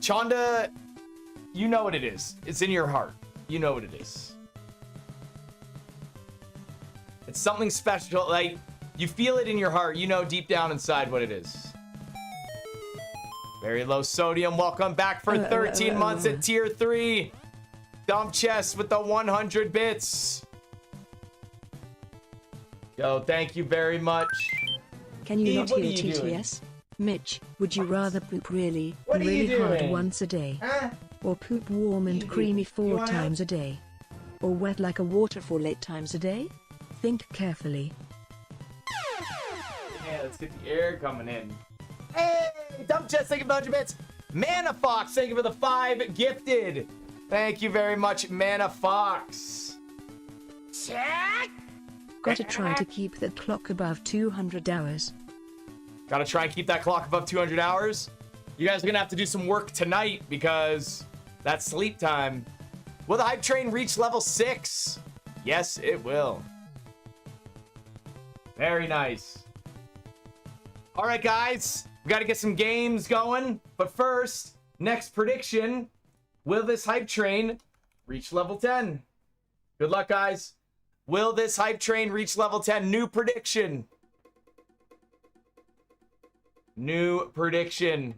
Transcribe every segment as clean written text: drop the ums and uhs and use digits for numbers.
Chonda, you know what it is. It's in your heart. You know what it is. It's something special. Like, you feel it in your heart. You know deep down inside what it is. Very low sodium. Welcome back for 13 months at tier 3. Dump chest with the 100 bits. Yo, thank you very much. Can you not what hear are you doing? TTS? Mitch, would you rather poop really, What are you really hard doing? once a day? Huh? Or poop warm and creamy 4 times a day? Or wet like a waterfall 8 times a day? Think carefully. Yeah, let's get the air coming in. Hey, Dump Chest, thank you for 100 bits. Mana Fox, thank you for the 5 gifted. Thank you very much, Mana Fox. Check. Gotta try to keep the clock above 200 hours. Gotta try and keep that clock above 200 hours. You guys are gonna have to do some work tonight because that's sleep time. Will the hype train reach level 6? Yes, it will. Very nice. All right, guys, we gotta get some games going. But first, next prediction. Will this hype train reach level 10? Good luck, guys. Will this hype train reach level 10? New prediction. New prediction.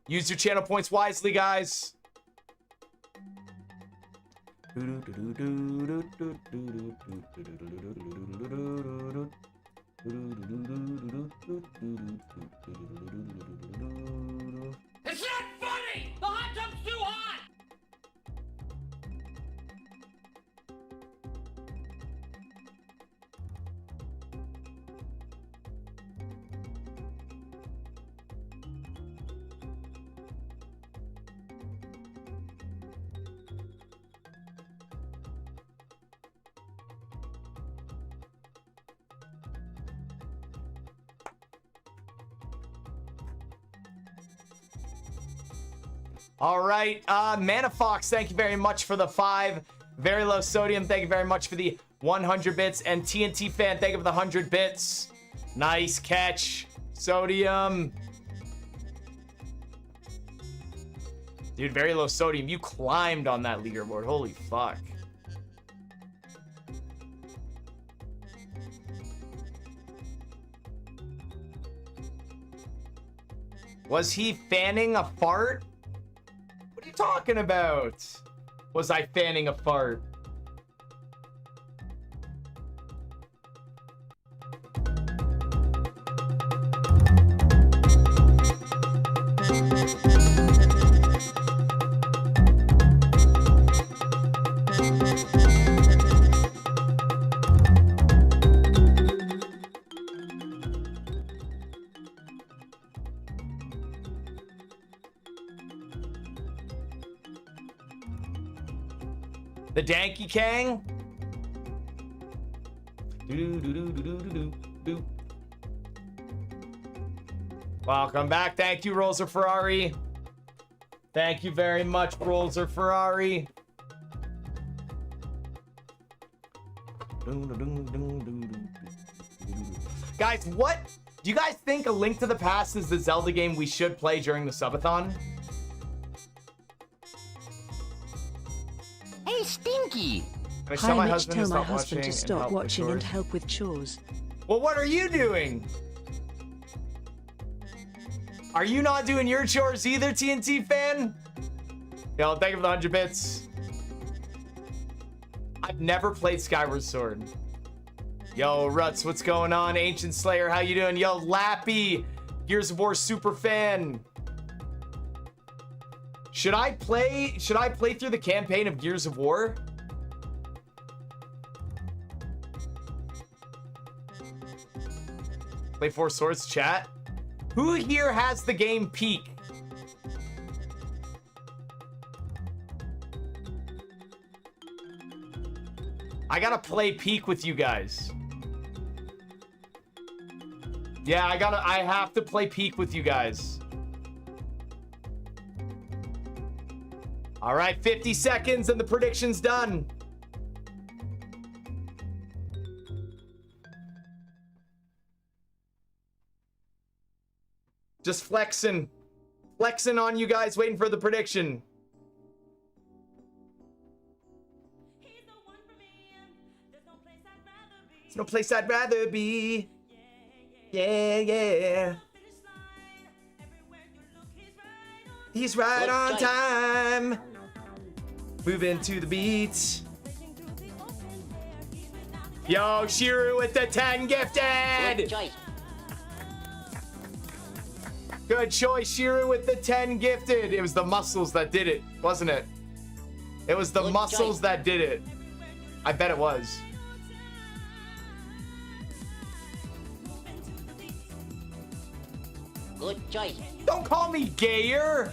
Use your channel points wisely, guys. It's not funny! The hot tub's too hot! All right, Mana Fox, thank you very much for the 5. Very low sodium, thank you very much for the 100 bits. And TNT fan, thank you for the 100 bits. Nice catch, sodium. Dude, very low sodium. You climbed on that leaderboard. Holy fuck. Was he fanning a fart? What are you talking about? Was I fanning a fart? The Danky Kang. Welcome back. Thank you, Rolls Ferrari. Thank you very much, Rolls Ferrari. Guys, what do you guys think A Link to the Past is the Zelda game we should play during the subathon? Hey, Stinky! Can I tell my Hi, Mitch, husband tell to my stop husband to watching and stop help with watching and chores? help with chores. Well, what are you doing? Are you not doing your chores either, TNT fan? Yo, thank you for the 100 bits. I've never played Skyward Sword. Yo, Ruts, what's going on? Ancient Slayer, how you doing? Yo, Lappy, Gears of War super fan. Should I play through the campaign of Gears of War? Play Four Swords chat. Who here has the game Peak? I gotta play Peak with you guys. Yeah, I have to play Peak with you guys. All right, 50 seconds and the prediction's done. Just flexing. Flexing on you guys, waiting for the prediction. There's no place I'd rather be. Yeah, yeah. He's right on time. Moving to the beat. Yo, Shiru with the 10 gifted. Good choice. Good choice, Shiru with the 10 gifted. It was the muscles that did it, wasn't it? It was the Good muscles choice. that did it. I bet it was. Good choice. Don't call me gayer.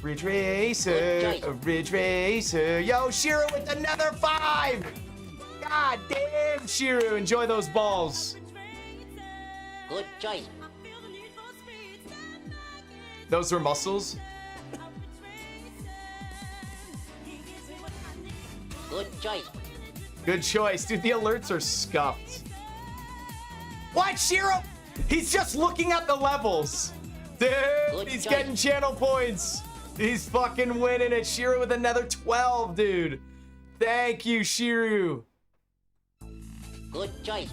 Ridge Racer, a Ridge Racer. Yo, Shiru with another 5. God damn, Shiru. Enjoy those balls. Good choice. Those were muscles. Good choice. Good choice. Dude, the alerts are scuffed. What, Shiru? He's just looking at the levels. Dude, Good he's choice. getting channel points. He's fucking winning it. Shiru with another 12, dude. Thank you, Shiru. Good choice.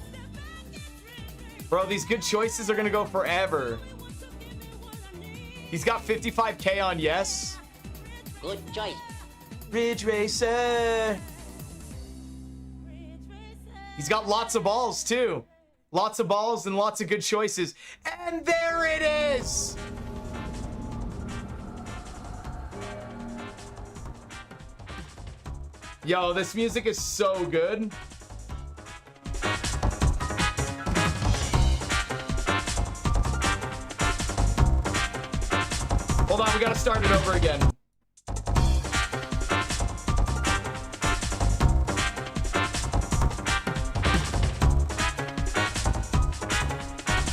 Bro, these good choices are gonna go forever. He's got 55K on yes. Good choice. Ridge Racer. He's got lots of balls, too. Lots of balls and lots of good choices. And there it is! Yo, this music is so good. Hold on, we gotta start it over again.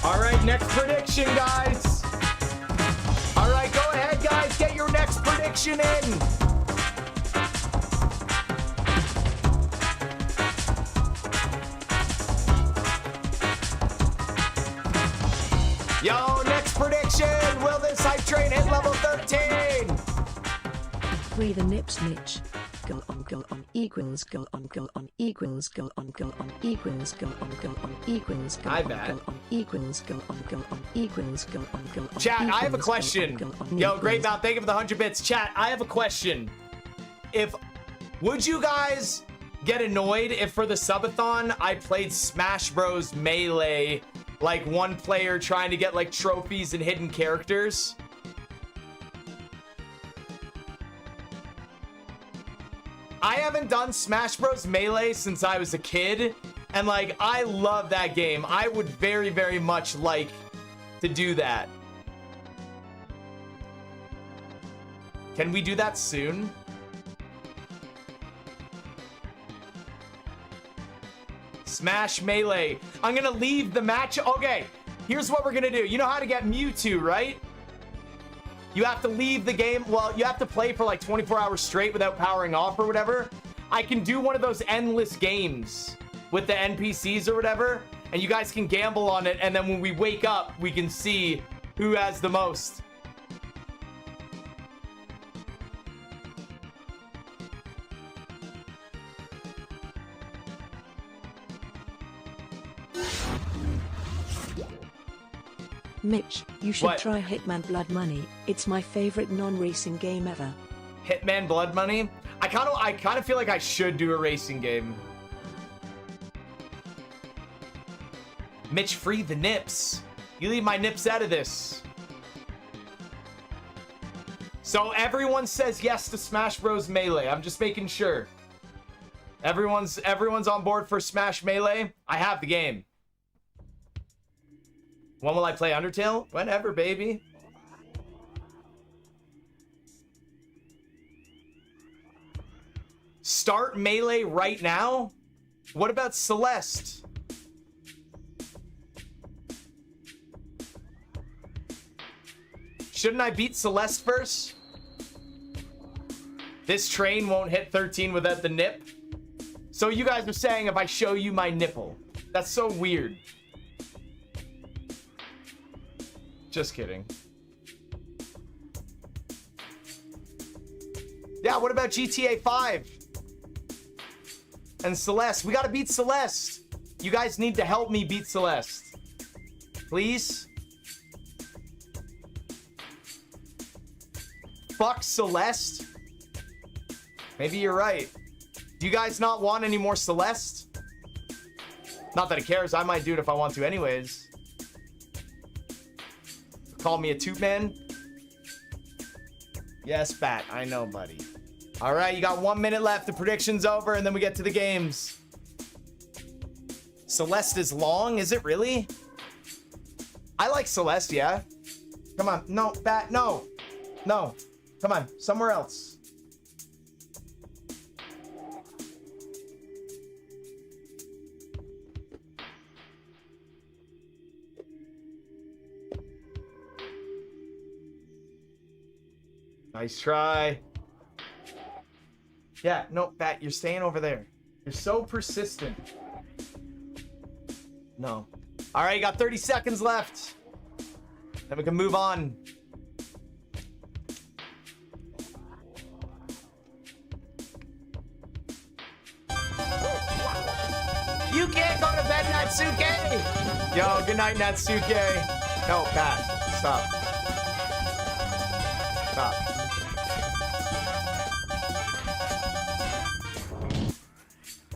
All right, next prediction, guys. All right, go ahead, guys. Get your next prediction in. Yo, next prediction. Will this hype train hit level 13? Free the nips, Mitch. Go on equals go on equals go on equals go on equals go I on bet. go on equals go on equals go on Chat, I have a equals, question. go on Yo, great equals. Mount, thank you for the 100 bits. Chat, I have a question. Would you guys get annoyed if for the subathon I played Smash Bros. Melee, like one player trying to get like trophies and hidden characters? I haven't done Smash Bros. Melee since I was a kid, and like I love that game. I would very, very much like to do that. Can we do that soon? Smash Melee. I'm gonna leave the match. Okay, here's what we're gonna do. You know how to get Mewtwo, right? You have to leave the game. Well, you have to play for like 24 hours straight without powering off or whatever. I can do one of those endless games with the NPCs or whatever, and you guys can gamble on it, and then when we wake up, we can see who has the most. Mitch, you should What? try Hitman Blood Money. It's my favorite non-racing game ever. Hitman Blood Money. I kind of feel like I should do a racing game. Mitch, free the nips. You leave my nips out of this. So everyone says yes to Smash Bros. Melee. I'm just making sure. Everyone's on board for Smash Melee. I have the game. When will I play Undertale? Whenever, baby. Start Melee right now? What about Celeste? Shouldn't I beat Celeste first? This train won't hit 13 without the nip. So you guys are saying if I show you my nipple. That's so weird. Just kidding. Yeah, what about GTA 5? And Celeste. We gotta beat Celeste. You guys need to help me beat Celeste. Please? Fuck Celeste? Maybe you're right. Do you guys not want any more Celeste? Not that it cares. I might do it if I want to anyways. Call me a toot man? Yes, Bat. I know, buddy. All right, you got 1 minute left. The prediction's over, and then we get to the games. Celeste is long? Is it really? I like Celeste, yeah. Come on. No, Bat, no. No. Come on. Somewhere else. Nice try. Yeah, no, Bat, you're staying over there. You're so persistent. No. All right, you got 30 seconds left. Then we can move on. You can't go to bed, Natsuke! Yo, good night, Natsuke. No, Bat, stop. Stop.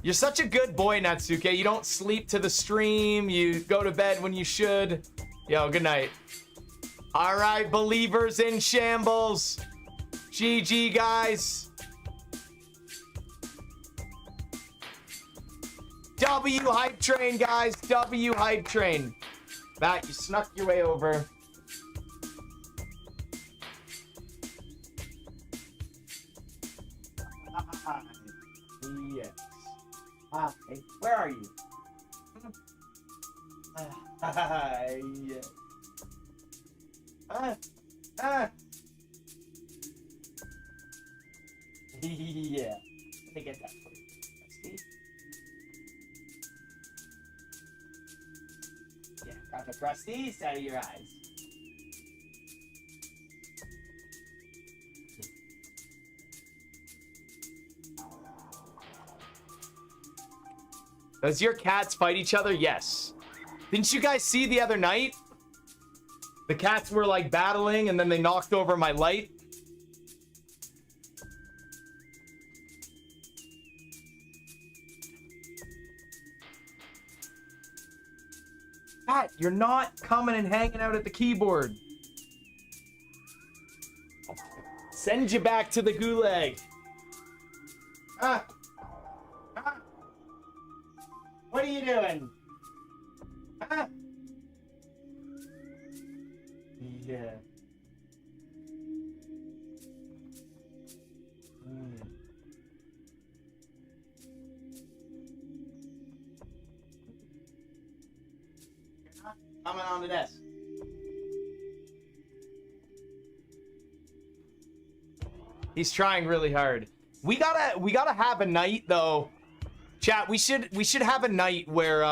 You're such a good boy, Natsuke. You don't sleep to the stream. You go to bed when you should. Yo, good night. All right, believers in shambles. GG, guys. W hype train, guys. W hype train. Matt, you snuck your way over. Yes. Hi. Where are you? Hi. Yeah. Let me get that for you. See? Yeah, got the crusties out of your eyes. Does your cats fight each other? Yes. Didn't you guys see the other night? The cats were like battling and then they knocked over my light. Cat, you're not coming and hanging out at the keyboard. Send you back to the gulag. Ah. What are you doing? Huh? Yeah. Coming on the desk. He's trying really hard. We gotta have a night though. Chat, we should have a night where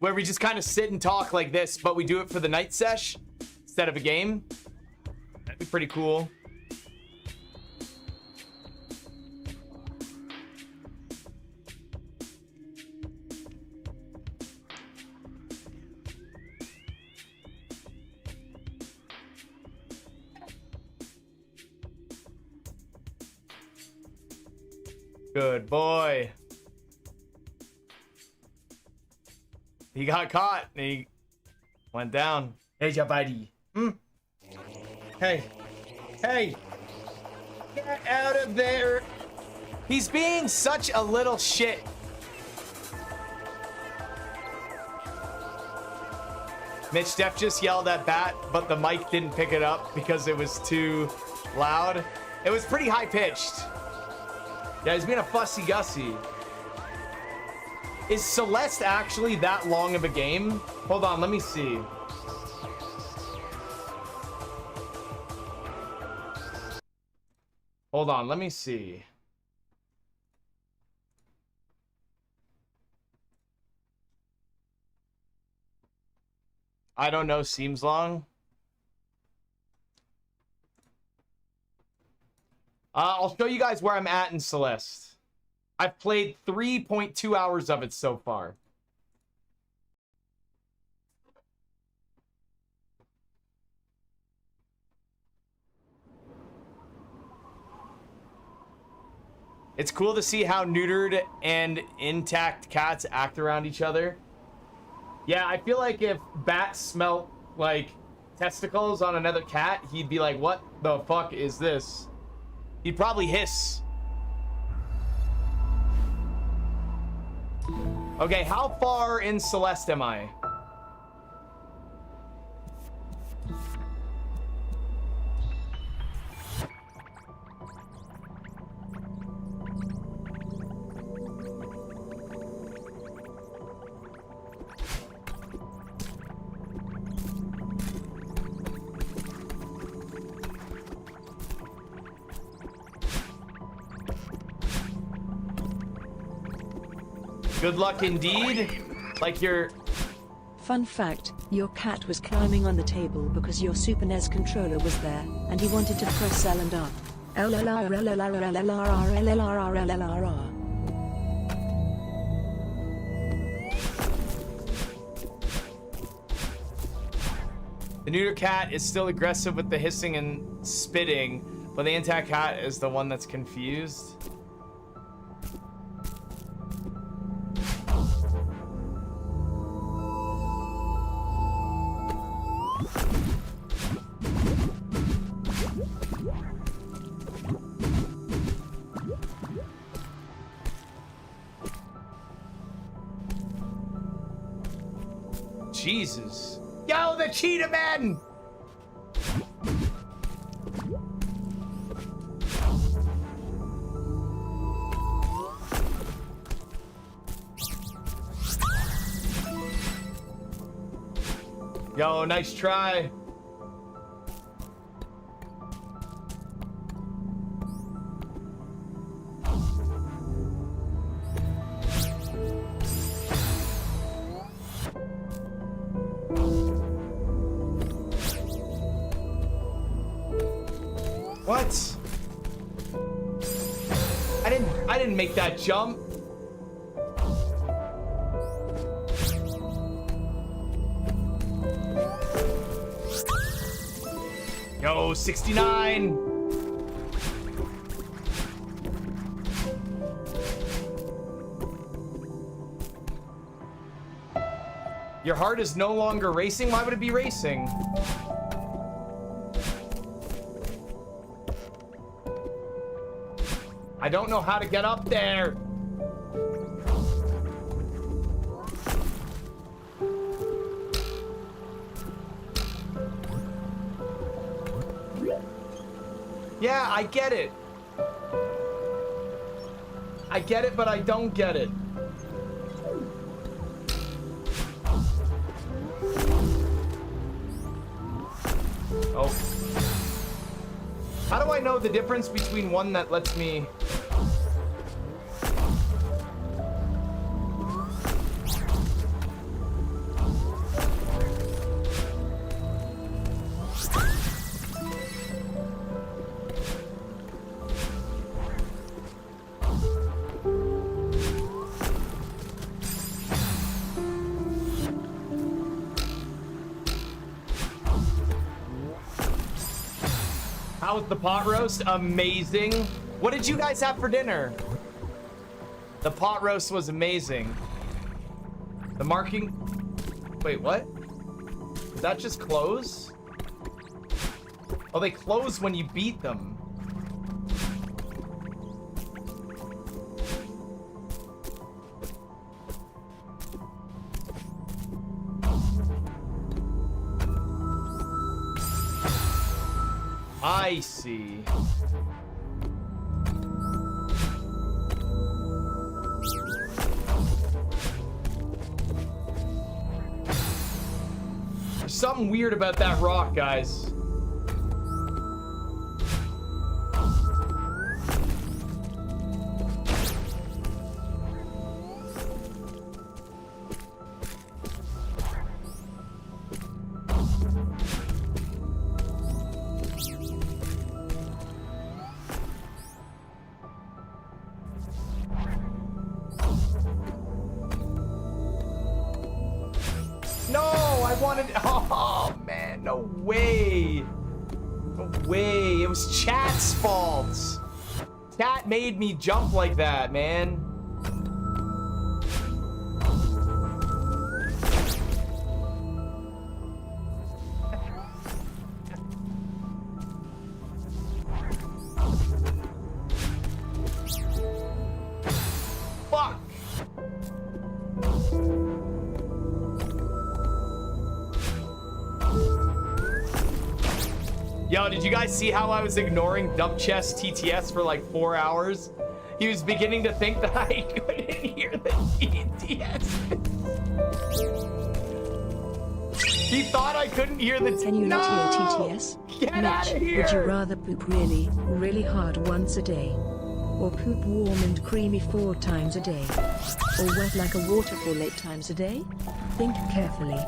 we just kind of sit and talk like this, but we do it for the night sesh instead of a game. That'd be pretty cool. Good boy. He got caught and he went down. Hey, your buddy. Hey. Hey. Get out of there. He's being such a little shit. Mitch Def just yelled at Bat, but the mic didn't pick it up because it was too loud. It was pretty high pitched. Yeah, he's being a fussy gussy. Is Celeste actually that long of a game? Hold on, let me see. Hold on, let me see. I don't know seems long. I'll show you guys where I'm at in Celeste. I've played 3.2 hours of it so far. It's cool to see how neutered and intact cats act around each other. Yeah, I feel like if bats smelt like testicles on another cat, he'd be like, what the fuck is this? He'd probably hiss. Okay, how far in Celeste am I? Good luck indeed. Like you're... Fun fact, your cat was climbing on the table because your Super NES controller was there, and he wanted to press L and R. The neuter cat is still aggressive with the hissing and spitting, but the intact cat is the one that's confused. Jesus. Yo, the cheetah man! Yo, nice try. What? I didn't make that jump. Yo, 69. Your heart is no longer racing? Why would it be racing? I don't know how to get up there. Yeah, I get it. I get it, but I don't get it. Oh. How do I know the difference between one that lets me... How was the pot roast? Amazing. What did you guys have for dinner? The pot roast was amazing. The marking... Wait, what? Did that just close? Oh, they close when you beat them. I see. There's something weird about that rock, guys. wanted. Oh man, no way. No way. It was chat's fault. Chat made me jump like that, man. Fuck. Yo, did you guys see how I was ignoring Dump Chest TTS for like 4 hours? He was beginning to think that I couldn't hear the TTS. He thought I couldn't hear the Can you not hear TTS? Get out of Mitch, here! would you rather poop really, really hard once a day? Or poop warm and creamy 4 times a day? Or wet like a waterfall 8 times a day? Think carefully.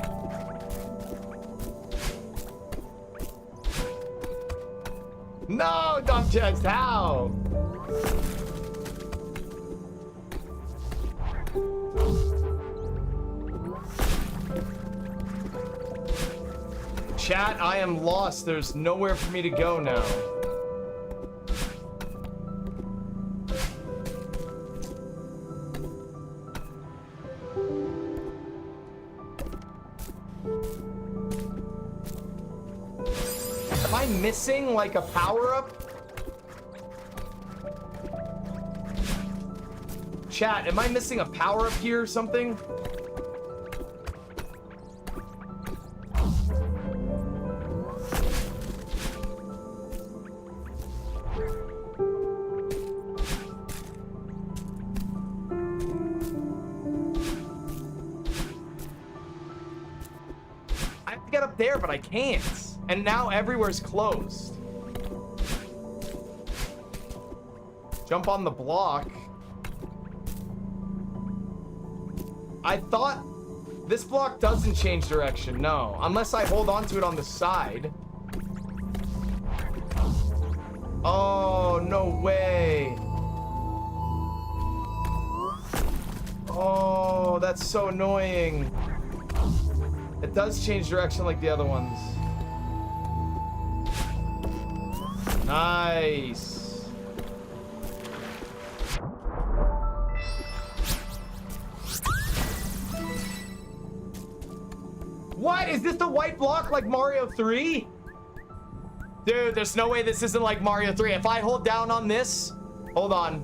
No, Dump Chest, how? Chat, I am lost. There's nowhere for me to go now. Am I missing like a power-up? Chat, am I missing a power-up here or something? I have to get up there, but I can't. And now everywhere's closed. Jump on the block. I thought this block doesn't change direction. No, unless I hold on to it on the side. Oh, no way. Oh, that's so annoying. It does change direction like the other ones. Nice. What? Is this the white block like Mario 3? Dude, there's no way this isn't like Mario 3. If I hold down on this, hold on.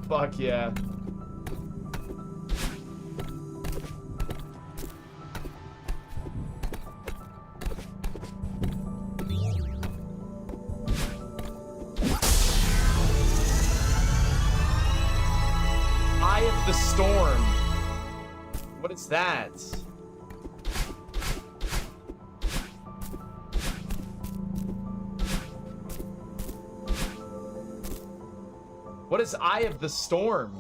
Fuck yeah. Eye of the Storm. What is that? What is Eye of the Storm?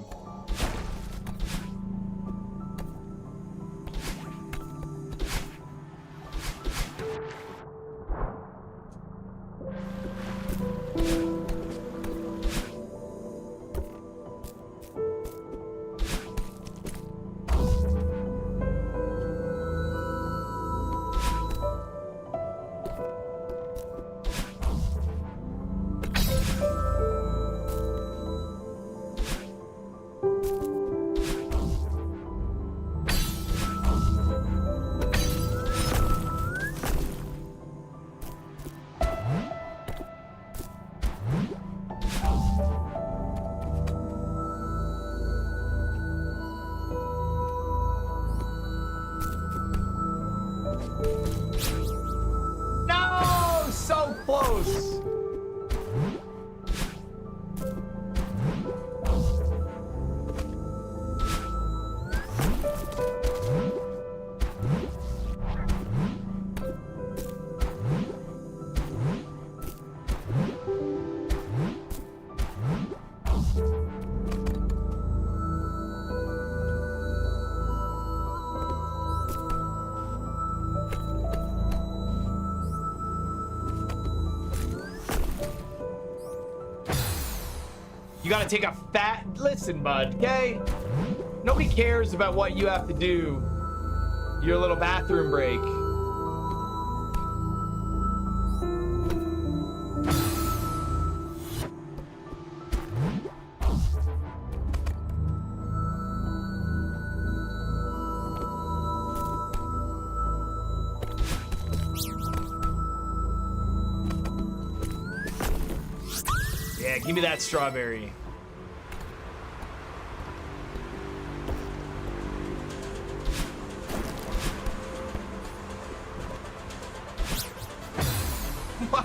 No, so close. You gotta take a fat listen, bud, okay? Nobody cares about what you have to do. Your little bathroom break. Yeah, give me that strawberry. What?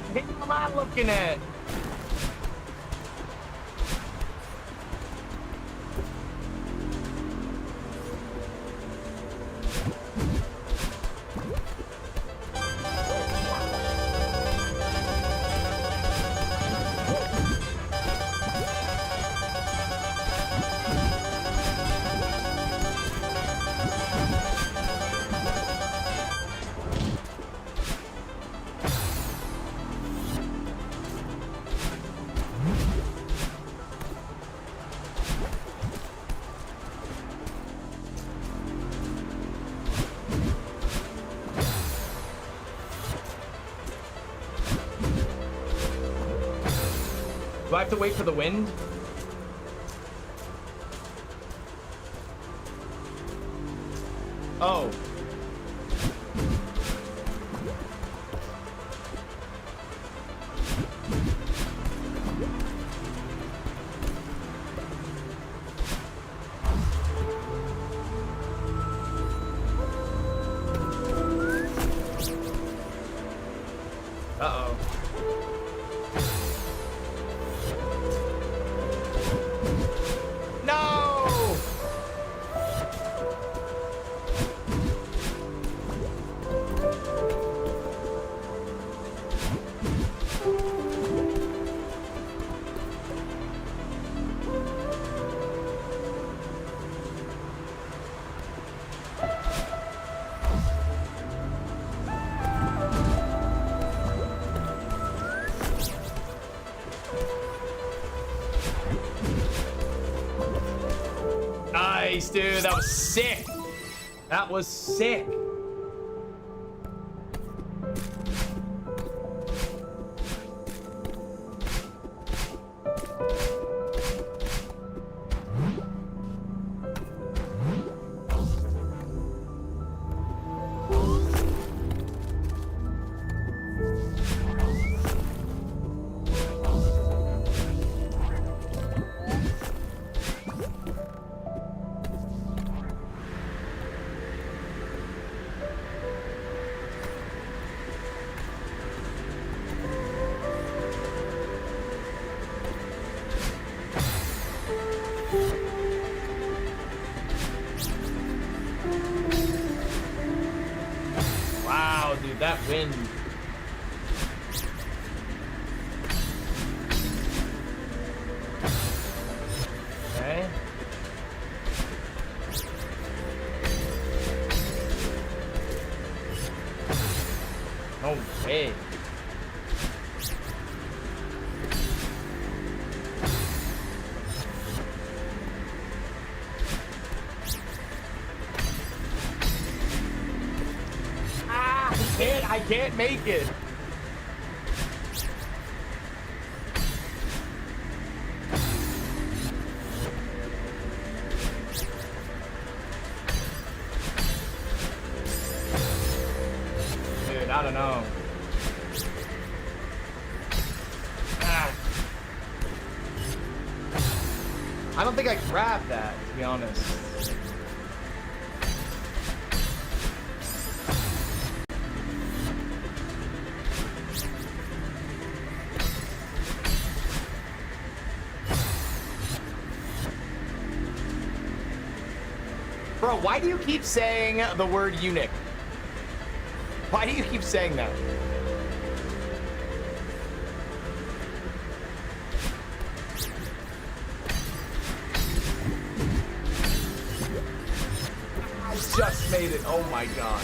What am I looking at? Do I have to wait for the wind? Oh. Uh-oh. No! Nice, dude. That was sick. That was sick. Wow, dude, that wind. Okay. No way. I can't make it. Dude, I don't know. I don't think I grabbed that, to be honest. Bro, why do you keep saying the word eunuch? Why do you keep saying that? I just made it. Oh my god.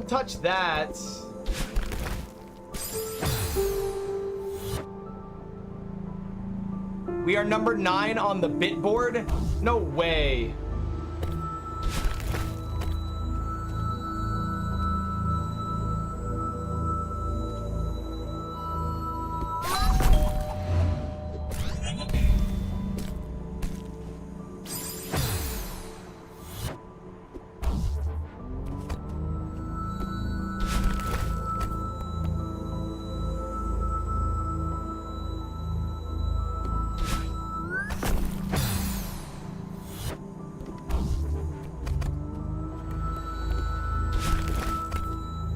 don't touch that. We are number 9 on the bit board? No way.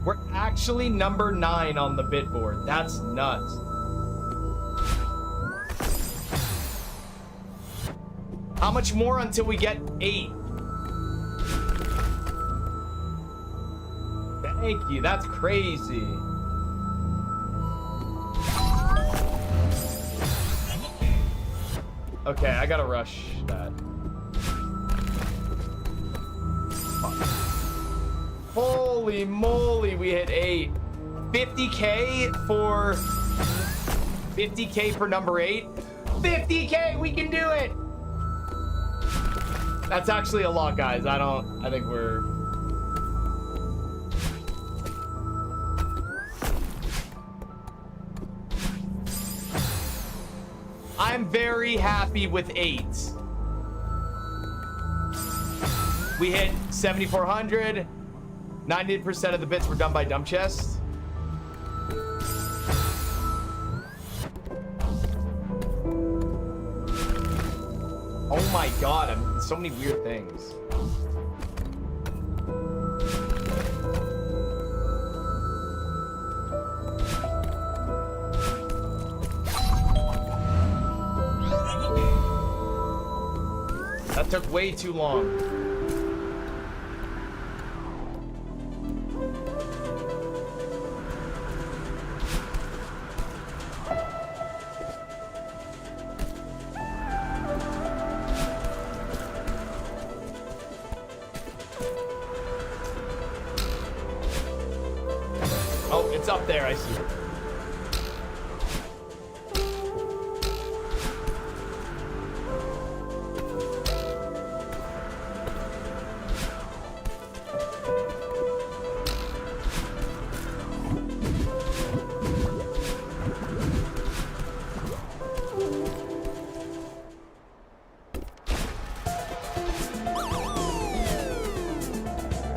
We're actually number 9 on the bit board. That's nuts. How much more until we get 8? Thank you. That's crazy. Okay, I gotta rush that. Holy moly, we hit 8. 50K for 50K for number 8. 50K, we can do it. That's actually a lot, guys. I think we're I'm very happy with 8. We hit 7,400. 90% of the bits were done by Dumb Chest. Oh my god, so many weird things. That took way too long. Oh, it's up there, I see.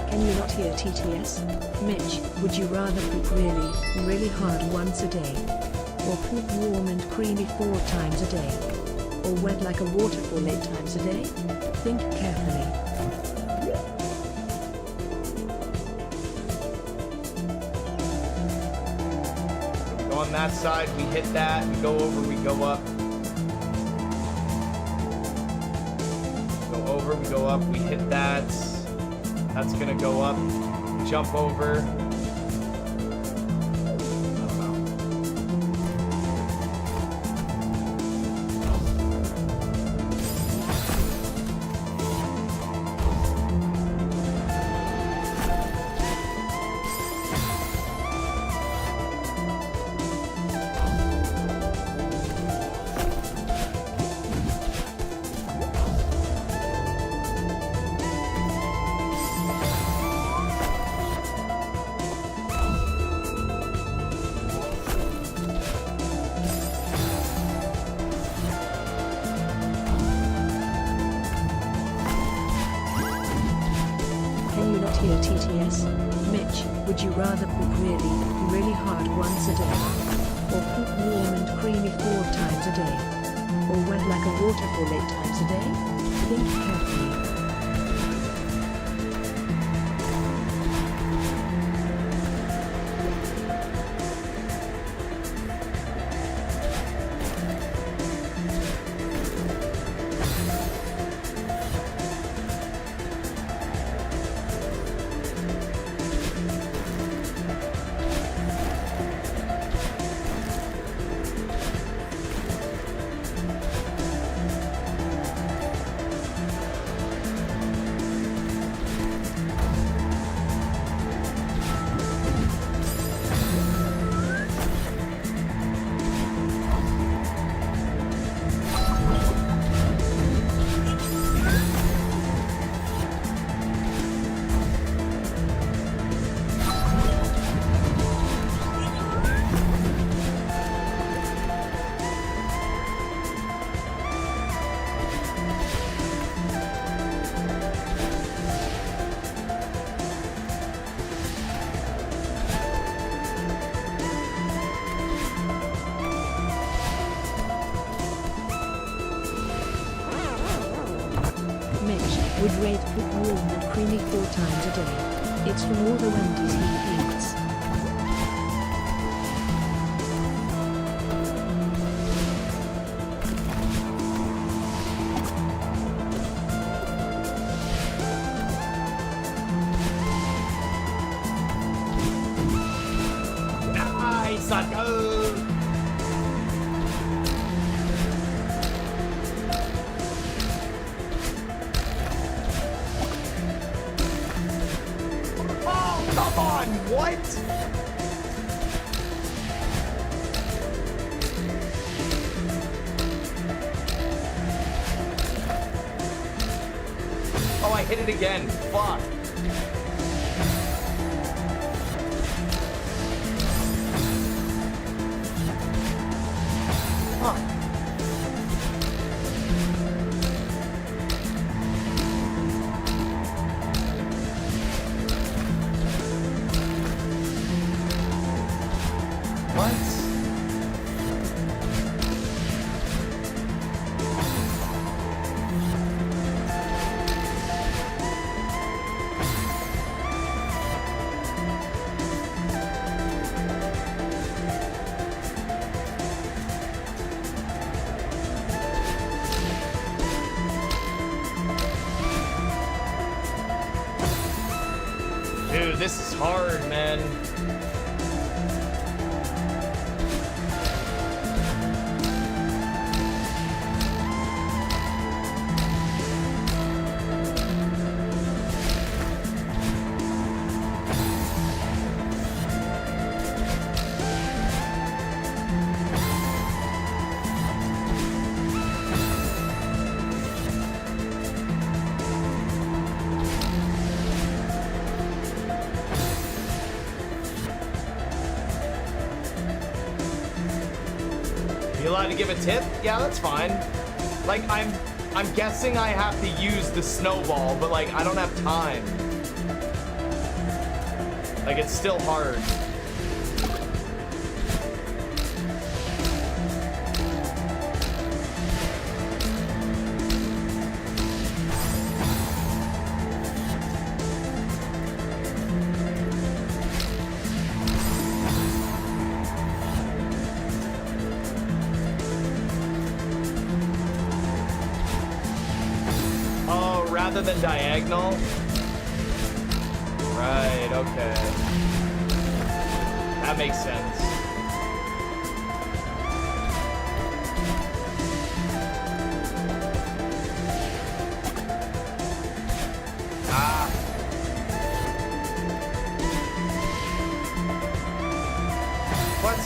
Can you not hear TTS? Mitch, would you rather poop really, really hard once a day? Or poop warm and creamy 4 times a day? Or wet like a waterfall 8 times a day? Think carefully. Go on that side, we hit that, we go over, we go up. Go over, we go up, we hit that. That's gonna go up, jump over. Can you not hear TTS? Mitch, would you rather poop really, really hard once a day? Or poop warm and creamy 4 times a day? Or wet like a waterfall 8 times a day? Think carefully. would rate poop warm and creamy 4 times a day. It's from all the Wendy's he eats. Nice, let's go. Oh, come on, what? Oh, I hit it again. Fuck. Huh. What? Dude, this is hard, man. You allowed to give a tip? Yeah, that's fine. Like, I'm guessing I have to use the snowball, but like, I don't have time. Like, it's still hard. Rather than diagonal? Right, okay. That makes sense. Ah. What?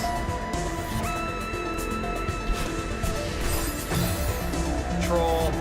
Troll.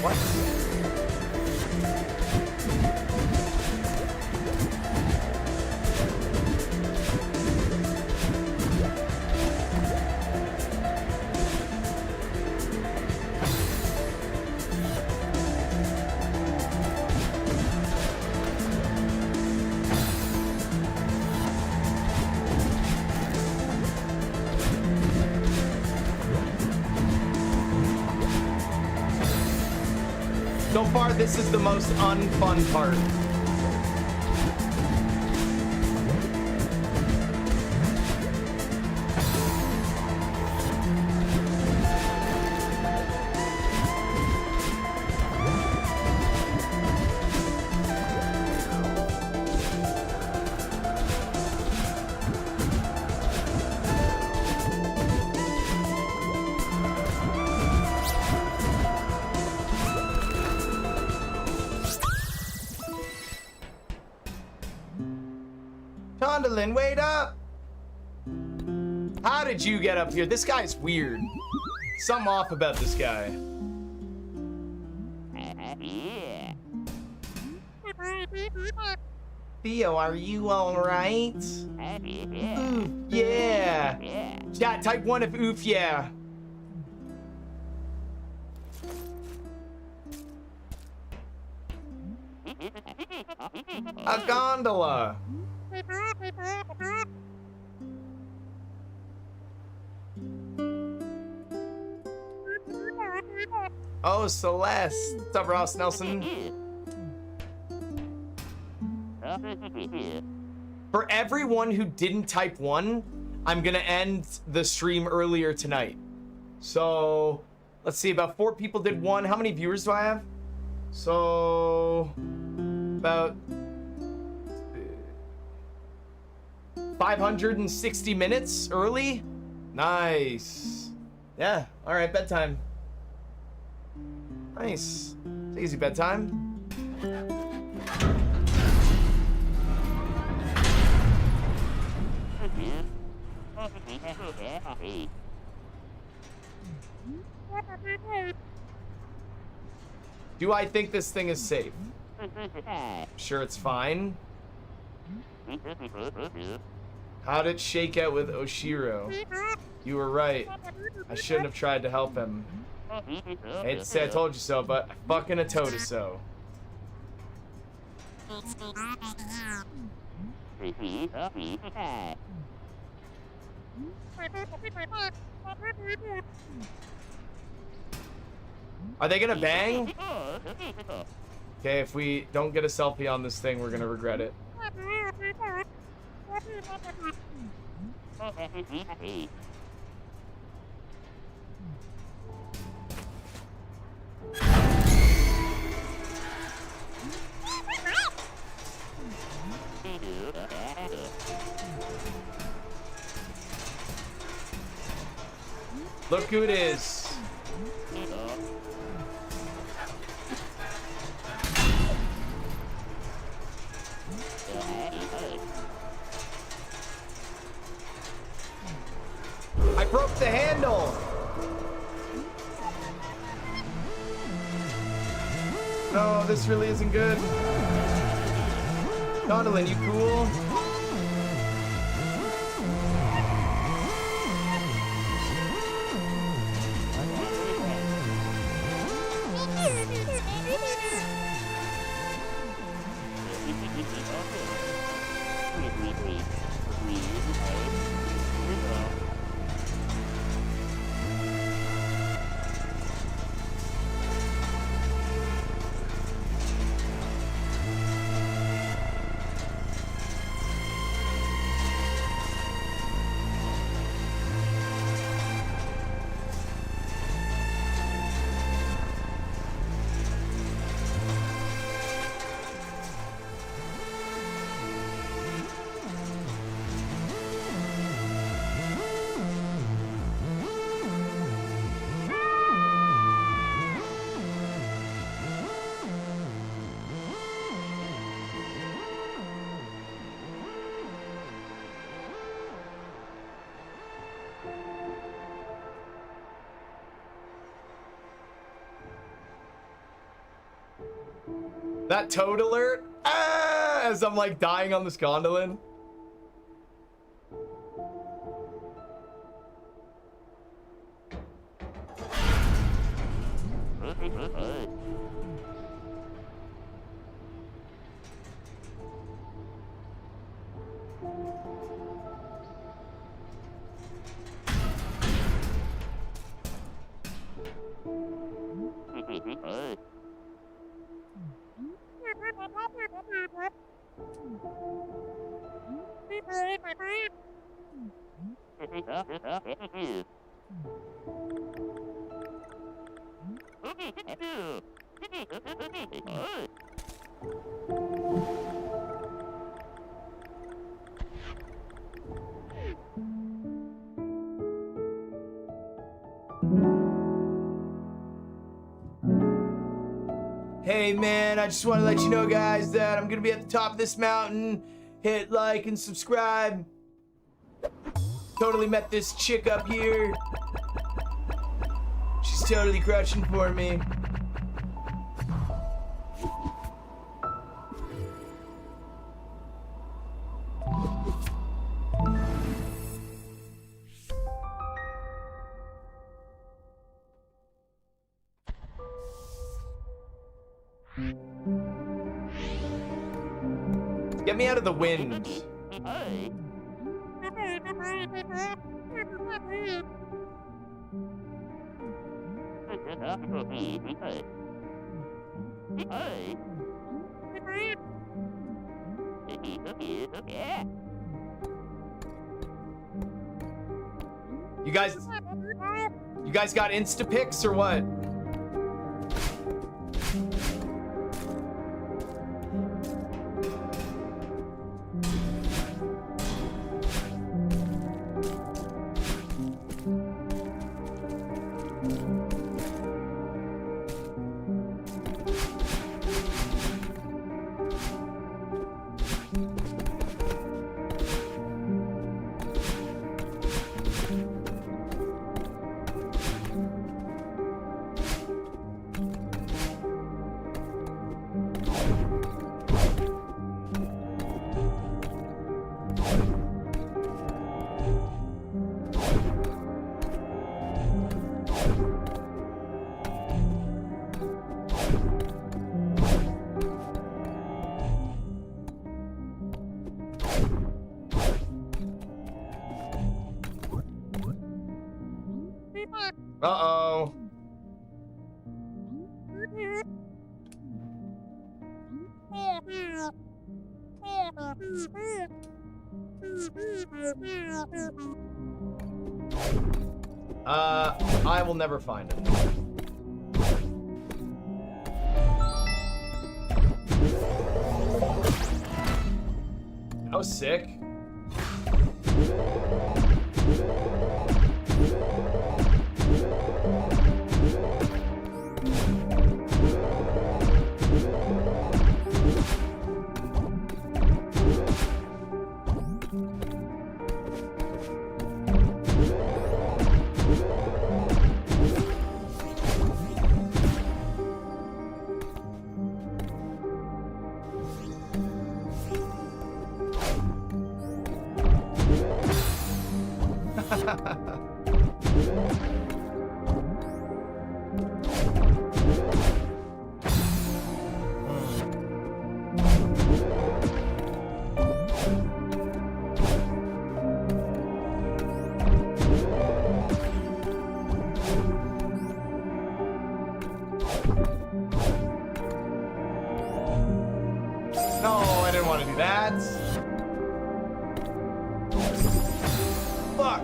What? So far, this is the most unfun part. Tondalin, wait up! How did you get up here? This guy's weird. Something off about this guy. Theo, are you alright? Oof, yeah. Chat, type 1 if oof, yeah. A gondola. Oh, Celeste. What's up, Ross Nelson? For everyone who didn't type 1, I'm gonna end the stream earlier tonight. So, let's see, about 4 people did 1. How many viewers do I have? So, about 560 minutes early. Nice. Yeah, all right, bedtime. Nice. It's easy bedtime. Do I think this thing is safe? Sure, it's fine. How'd it shake out with Oshiro? You were right. I shouldn't have tried to help him. I hate to say I told you so, but I fucking a told you so. Are they gonna bang? Okay, if we don't get a selfie on this thing, we're gonna regret it. Look who it is. I broke the handle. No, this really isn't good. Gondolin, you cool? That toad alert, as I'm like dying on this gondolin. Hey man, I just want to let you know guys that I'm gonna be at the top of this mountain. Hit like and subscribe. Totally met this chick up here. She's totally crushing for me. Get me out of the wind. You guys got Instapics or what? Uh-oh. I will never find it. That was sick. No, I didn't want to do that. Fuck.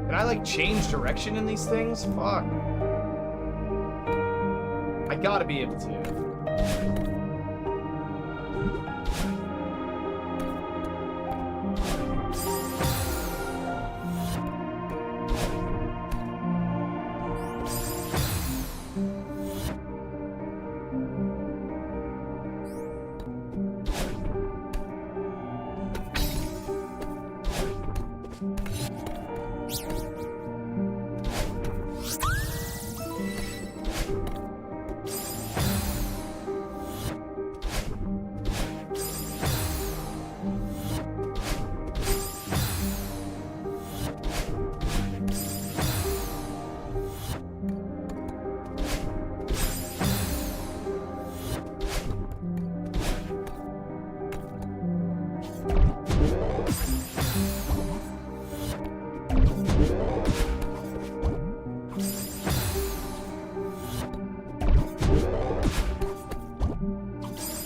Can I like change direction in these things? Fuck. I gotta be able to.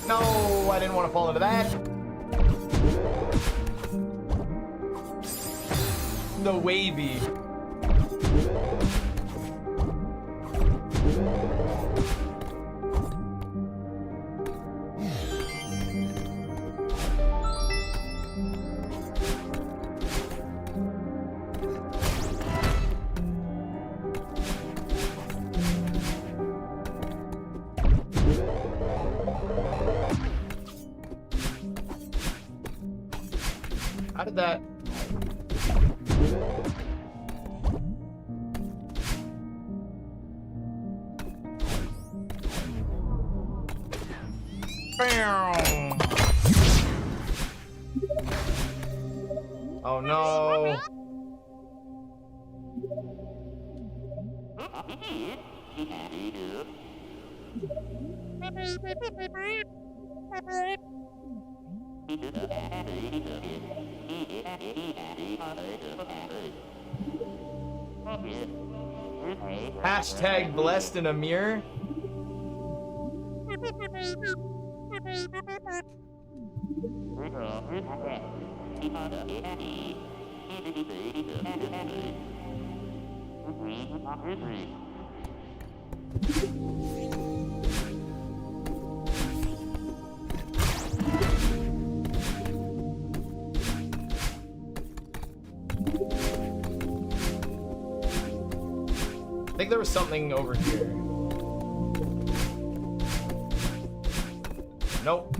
No, I didn't want to fall into that. The wavy. did that... Bam! Oh no. Hashtag blessed in a mirror. I think there was something over here. Nope.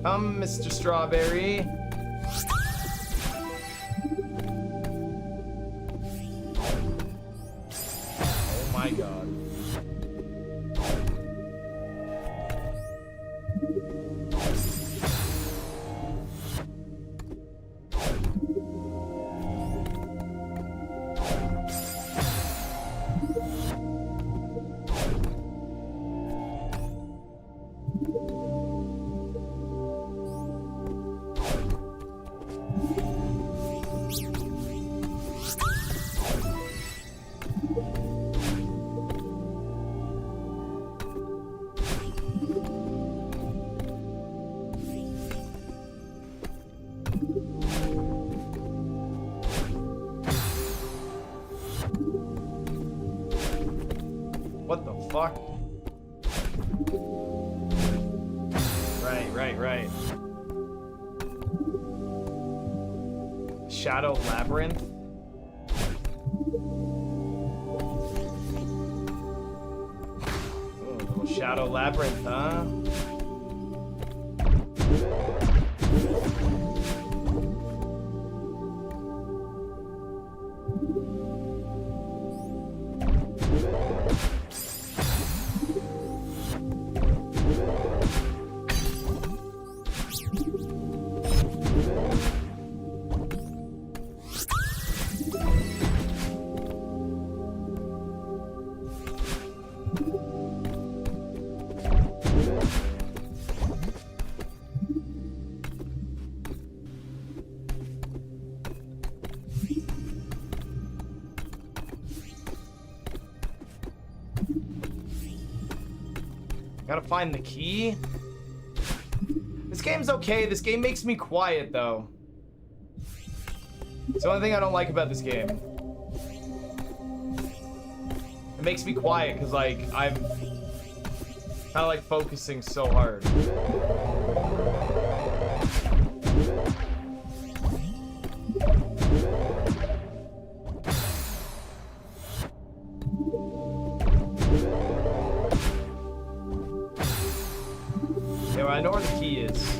Come, Mr. Strawberry. Oh my god. What the fuck? Right. Shadow Labyrinth? Oh, little Shadow Labyrinth, huh? Gotta find the key. This game's okay. This game makes me quiet, though. It's the only thing I don't like about this game. It makes me quiet because, like, I'm kind of, like, focusing so hard. Yeah, I know where the key is.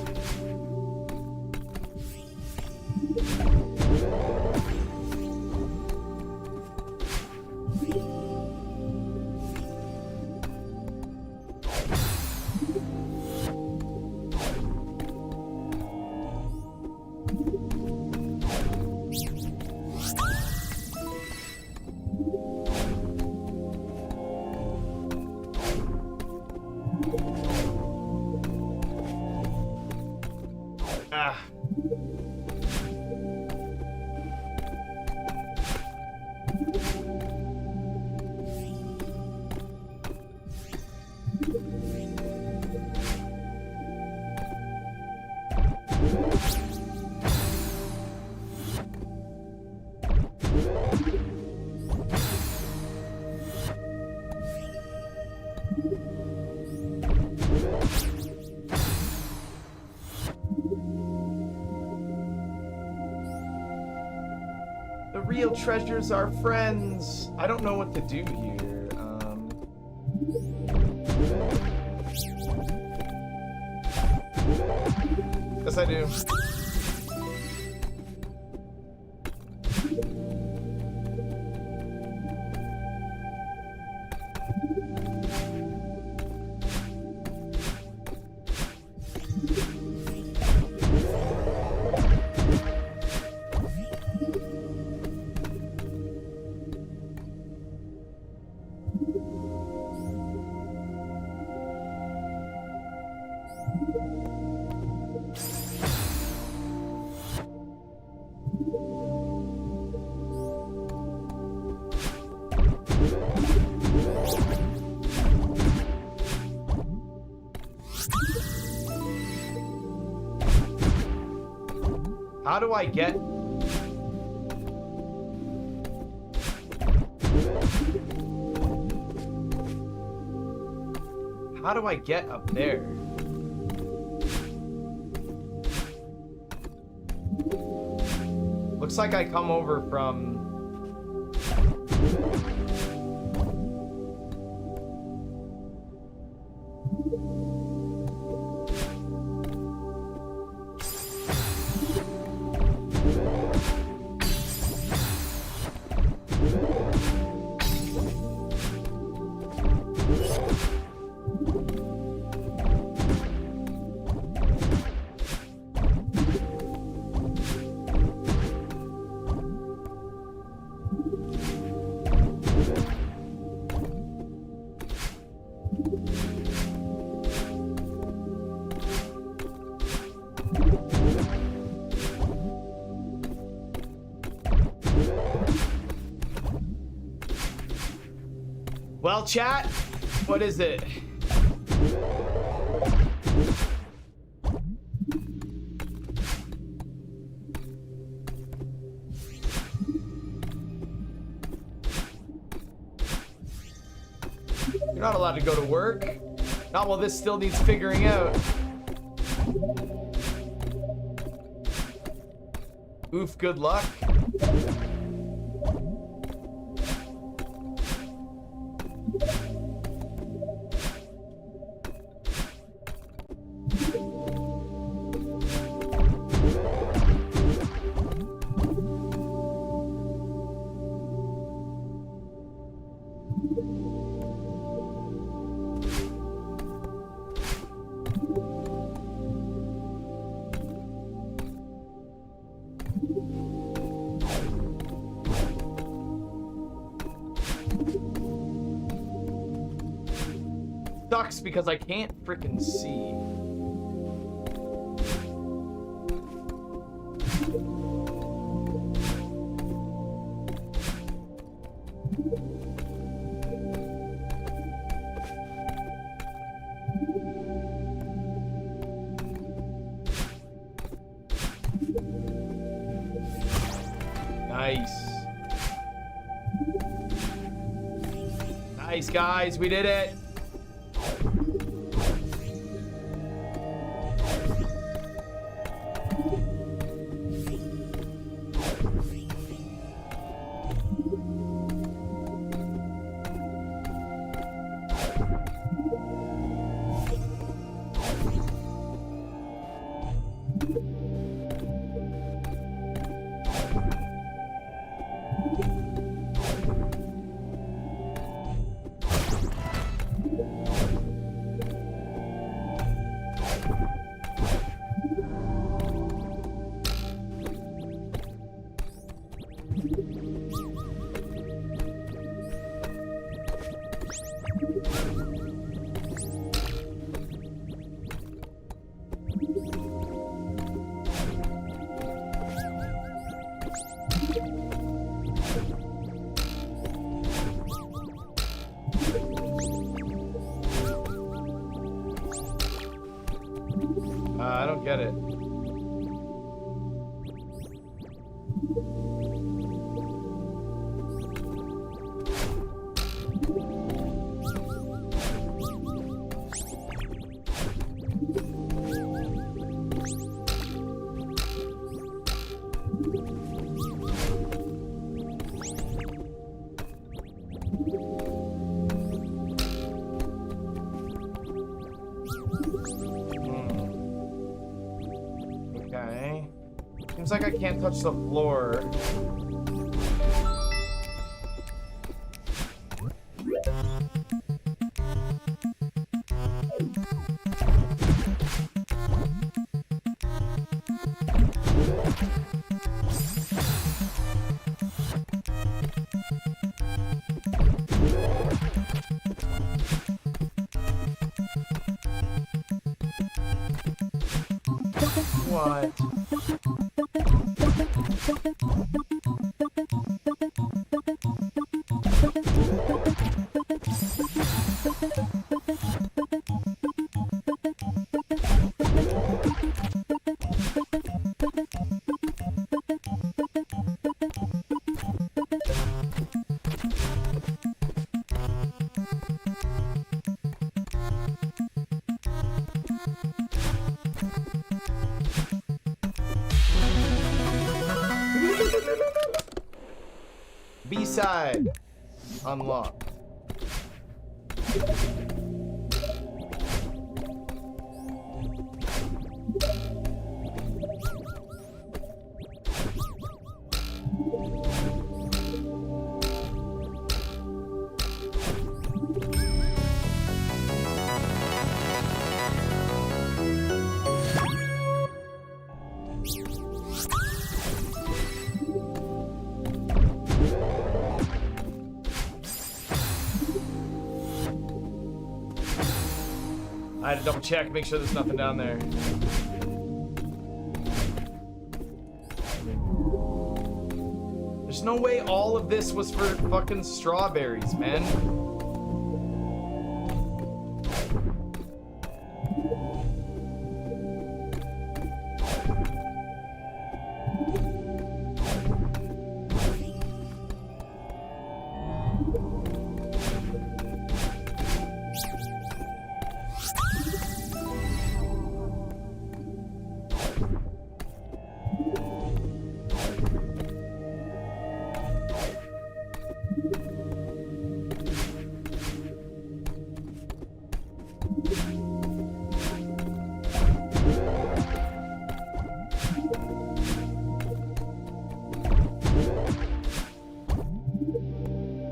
The real treasures are friends. I don't know what to do here. Yes, I do. How do I get... How do I get up there? Looks like I come over from... Well, chat, what is it? You're not allowed to go to work. Not while this still needs figuring out. Oof, good luck. Sucks because I can't frickin' see. Nice. Nice, guys, we did it. I don't get it. Seems like I can't touch the floor. What? B-side unlocked. I had to double check, make sure there's nothing down there. There's no way all of this was for fucking strawberries, man.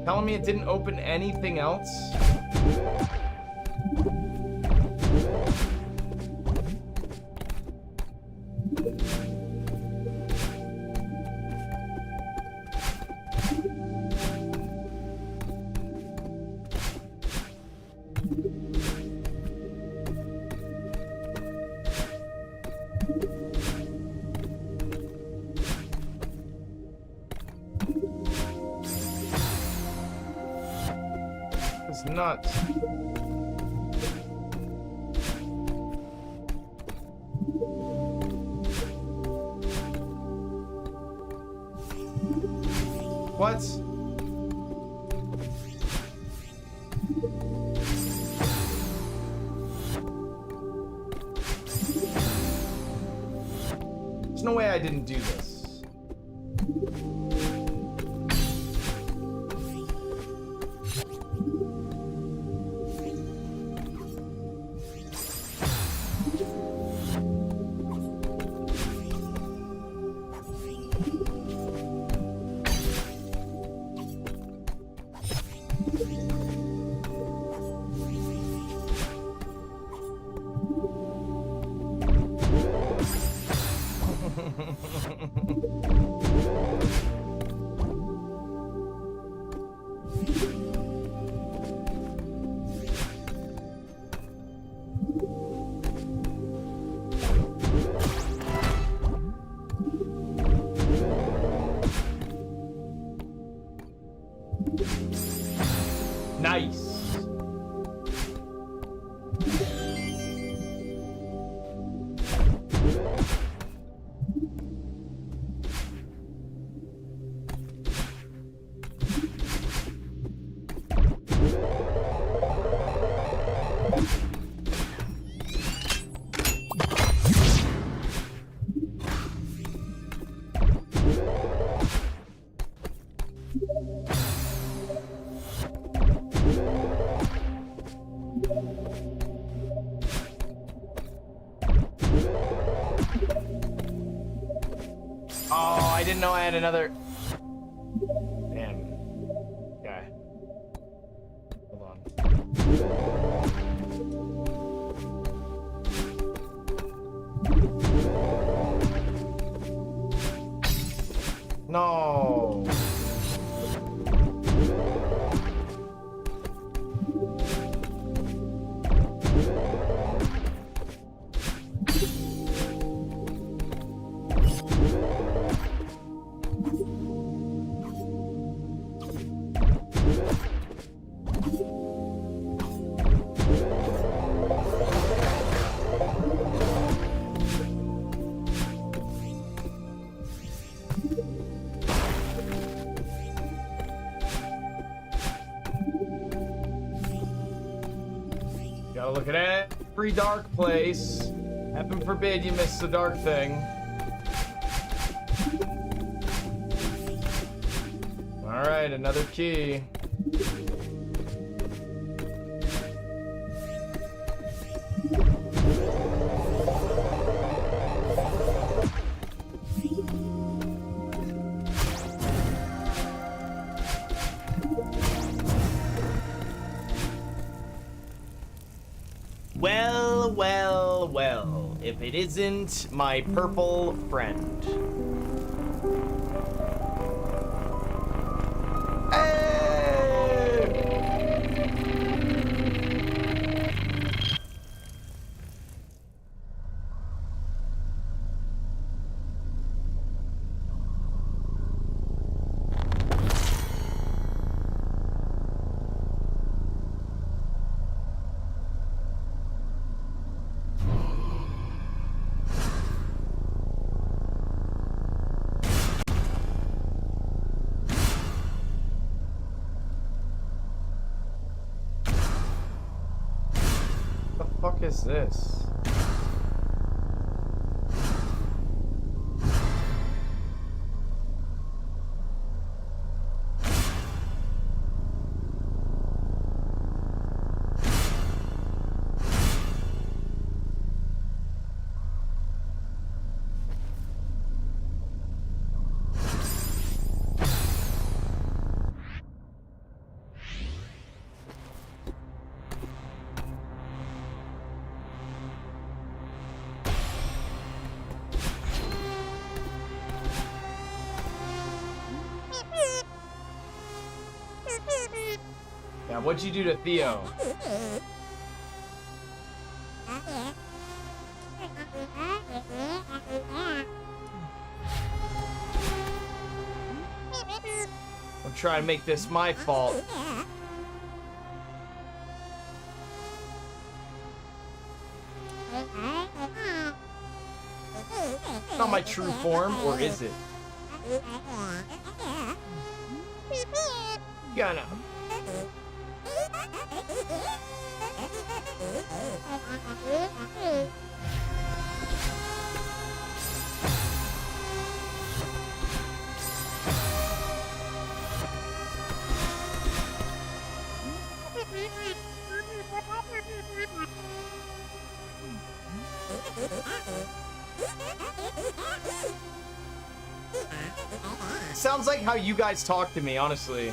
Telling me it didn't open anything else? It's nuts. What? There's no way I didn't do this. didn't know I had another. Damn. Okay. Hold on. No. Gotta look at every dark place. Heaven forbid you miss the dark thing. Alright, another key. Well, well, well, if it isn't my purple friend. Hey! What the fuck is this? Yeah, what'd you do to Theo? I'm trying to make this my fault. Not my true form, or is it? Gonna. Sounds like how you guys talk to me, honestly.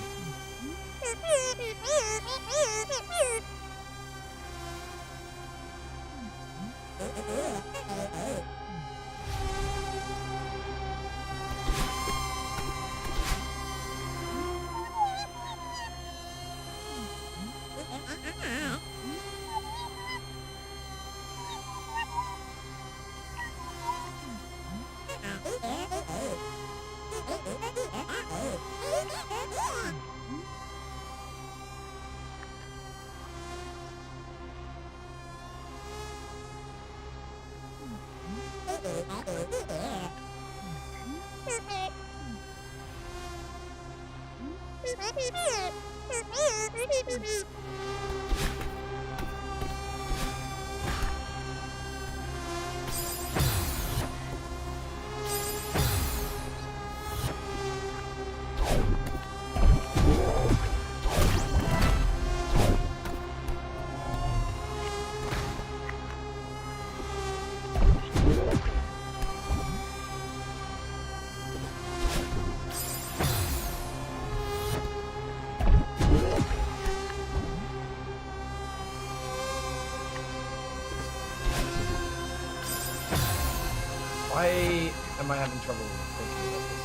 Why am I having trouble thinking about this?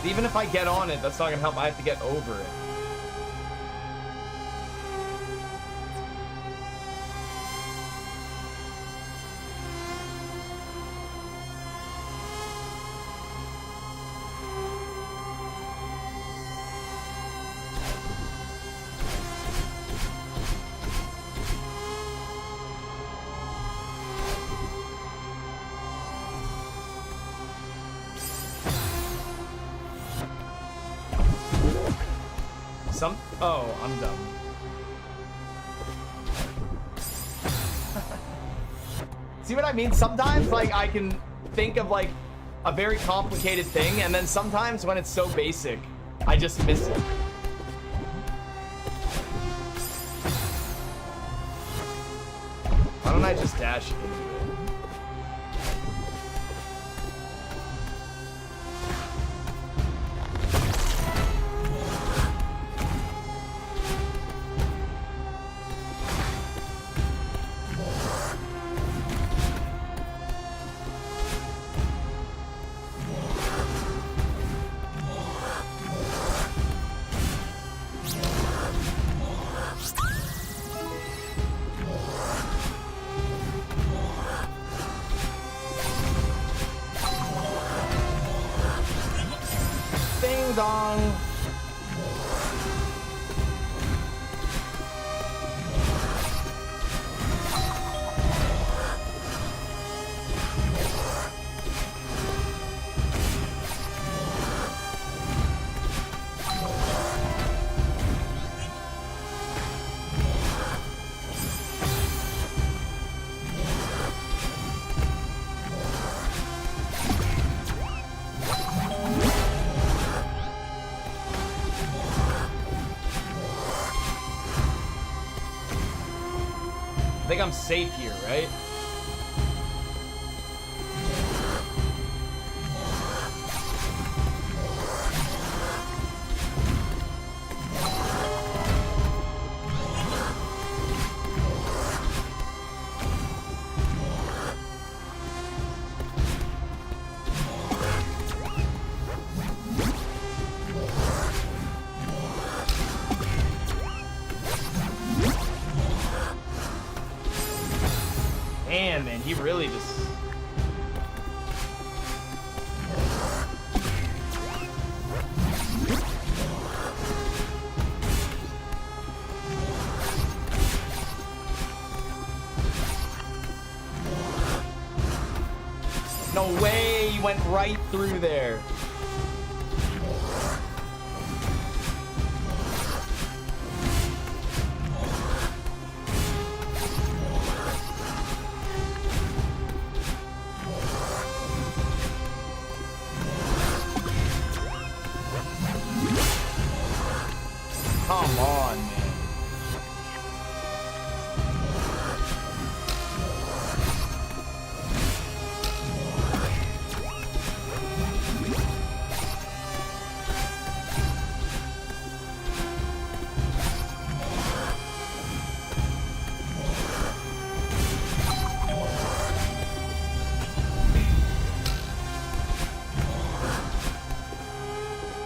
Even if I get on it, that's not gonna help. I have to get over it. Oh, I'm dumb. See what I mean? Sometimes, like, I can think of, like, a very complicated thing, and then sometimes when it's so basic, I just miss it. Why don't I just dash into it? Ding dong. I think I'm safe here, right? Damn, man, he really just... No way, he went right through there. Come on, man.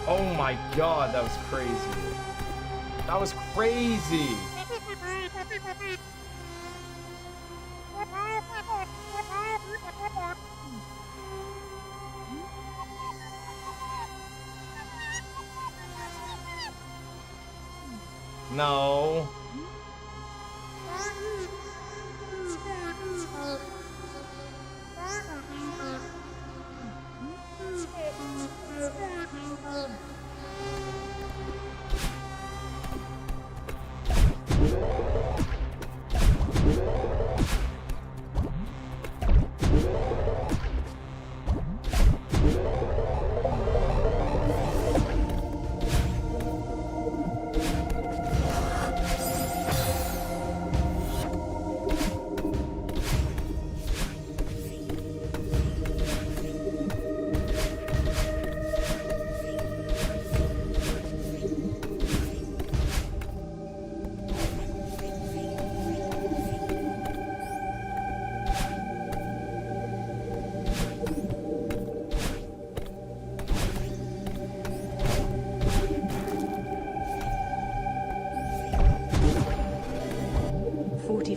Oh my god, that was crazy. That was crazy. No.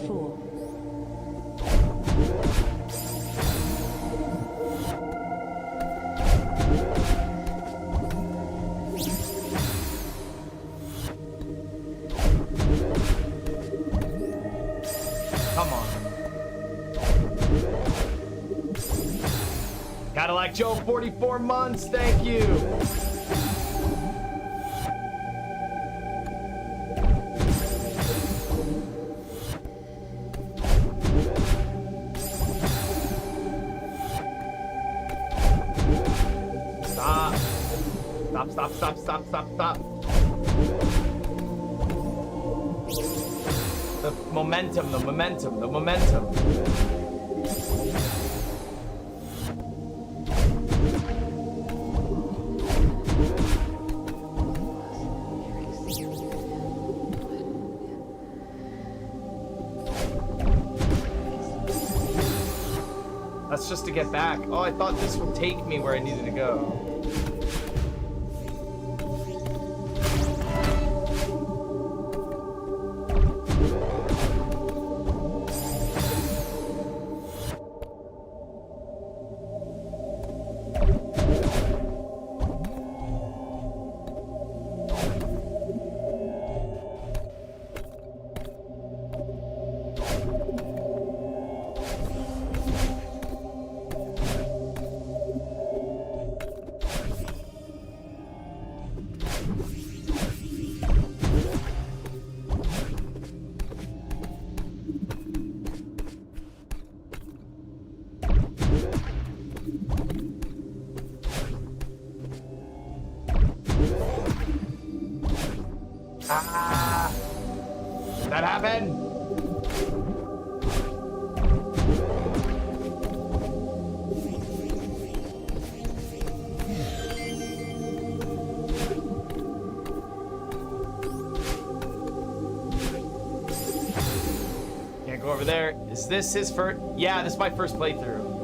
4. Come on. Cadillac Joe, 44 months. Thank you. Stop. Stop, stop, stop, stop, stop, stop. The momentum, the momentum, the momentum. That's just to get back. Oh, I thought this would take me where I needed to go. Ah! That happened? Can't go over there. Is this his first? Yeah, this is my first playthrough.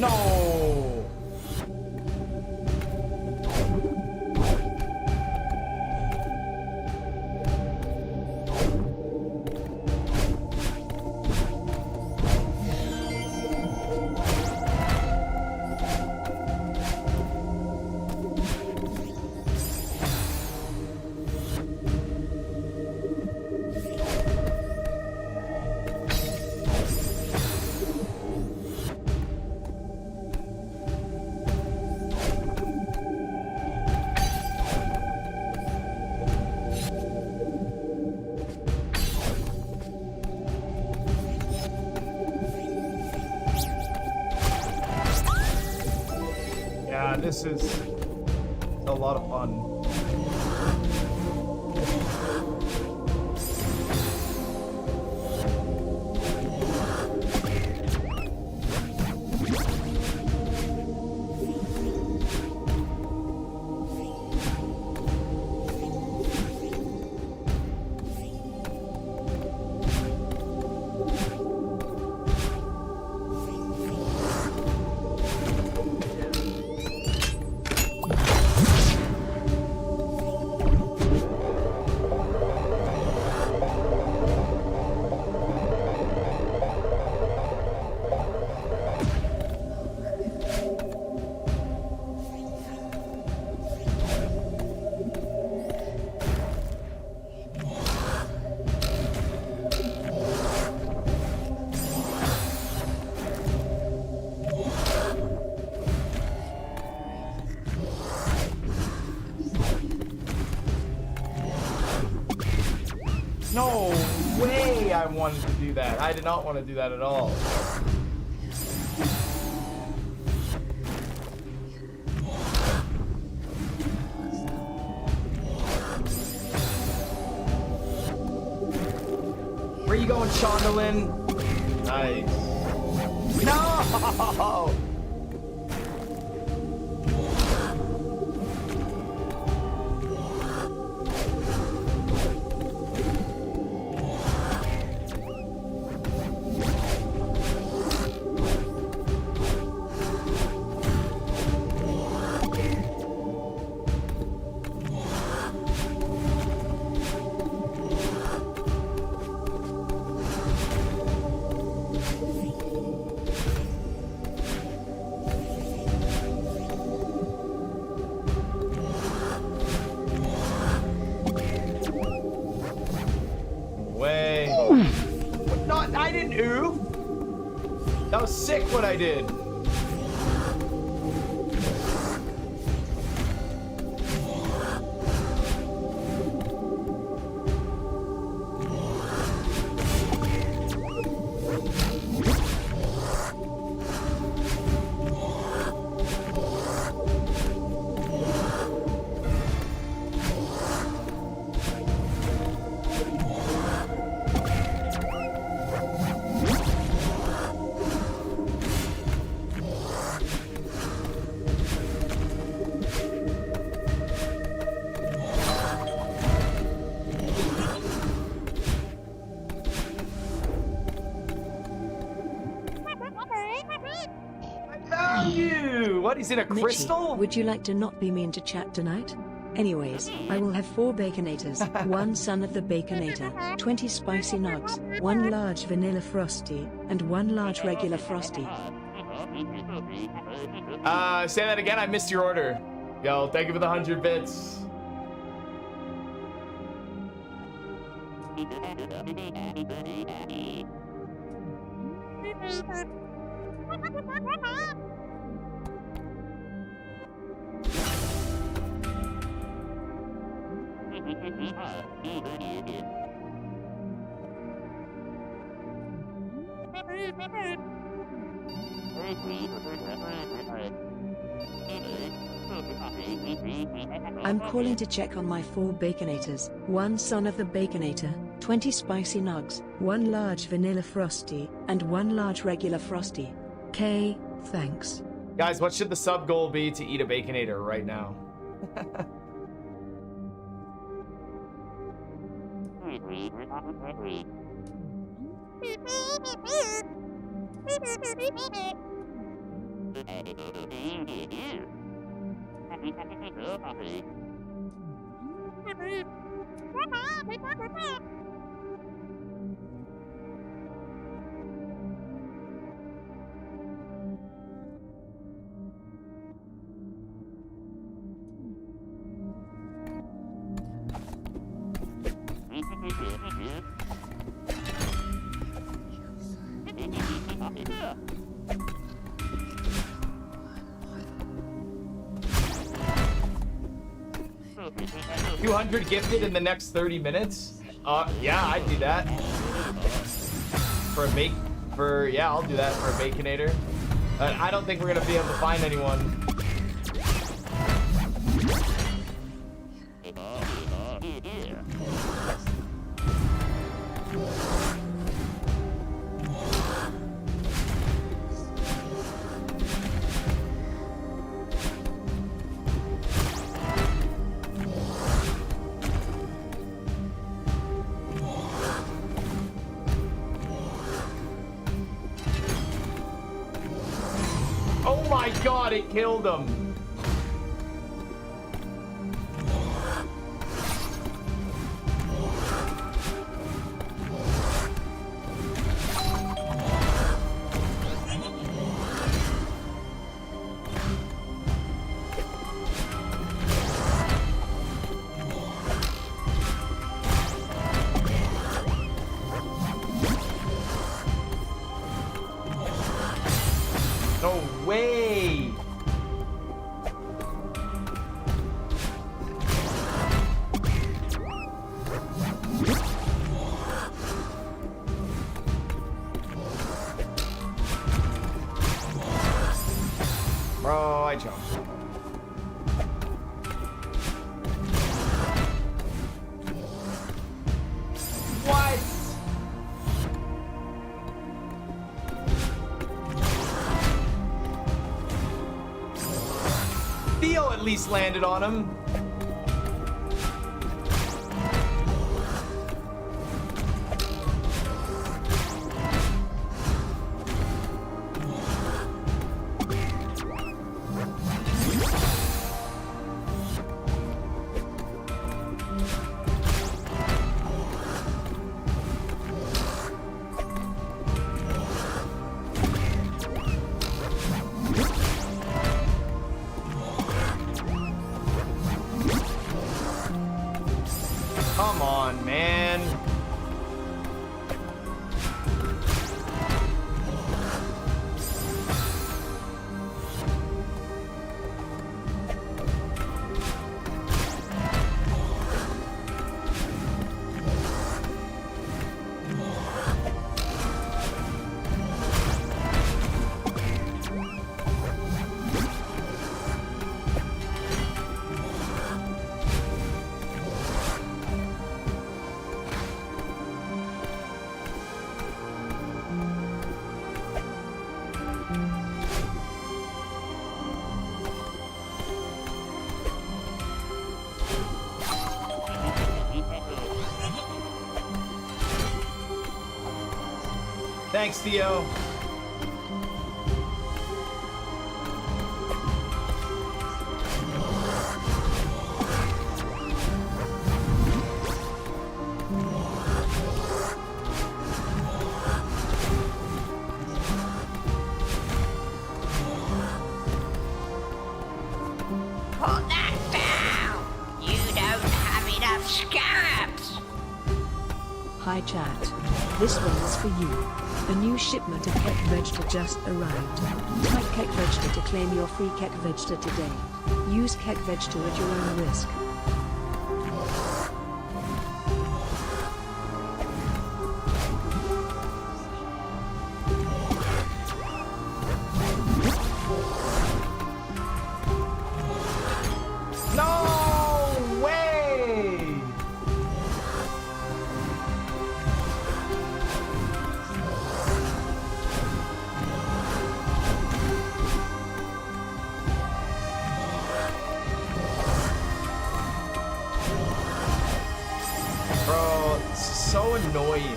No! Yeah, this is a lot of fun. I wanted to do that. I did not want to do that at all. Where you going, Shondalin? Nice. No! I didn't oof. That was sick what I did. What, he's in a crystal? Mitchie, would you like to not be mean to chat tonight? Anyways, I will have 4 Baconators, 1 Son of the Baconator, 20 Spicy Nugs, 1 large Vanilla Frosty, and 1 large regular Frosty. Say that again, I missed your order. Yo, thank you for the 100 bits. I'm calling to check on my 4 Baconators, 1 Son of the Baconator, 20 Spicy Nugs, 1 large Vanilla Frosty, and 1 large regular Frosty. K, thanks. Guys, what should the sub goal be to eat a Baconator right now? $200 gifted in the next 30 minutes? Yeah, I'd do that. Yeah, I'll do that for a Baconator. I don't think we're gonna be able to find anyone. Oh my god, it killed him. No way. Bro, I jumped. What? Theo at least landed on him. Come on, man. Thanks, Theo. Put that down! You don't have enough scabs! Hi chat. This one's for you. A new shipment of Kek Vegeta just arrived. Type Kek Vegeta to claim your free Kek Vegeta today. Use Kek Vegeta at your own risk. No way! Bro, it's so annoying.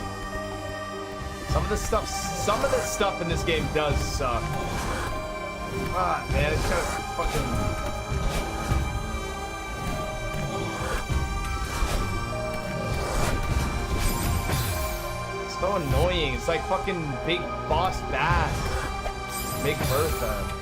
Some of the stuff in this game does suck. Ah, man, it's kind of fucking. So annoying. It's like fucking Big Boss Bass. Big Bertha.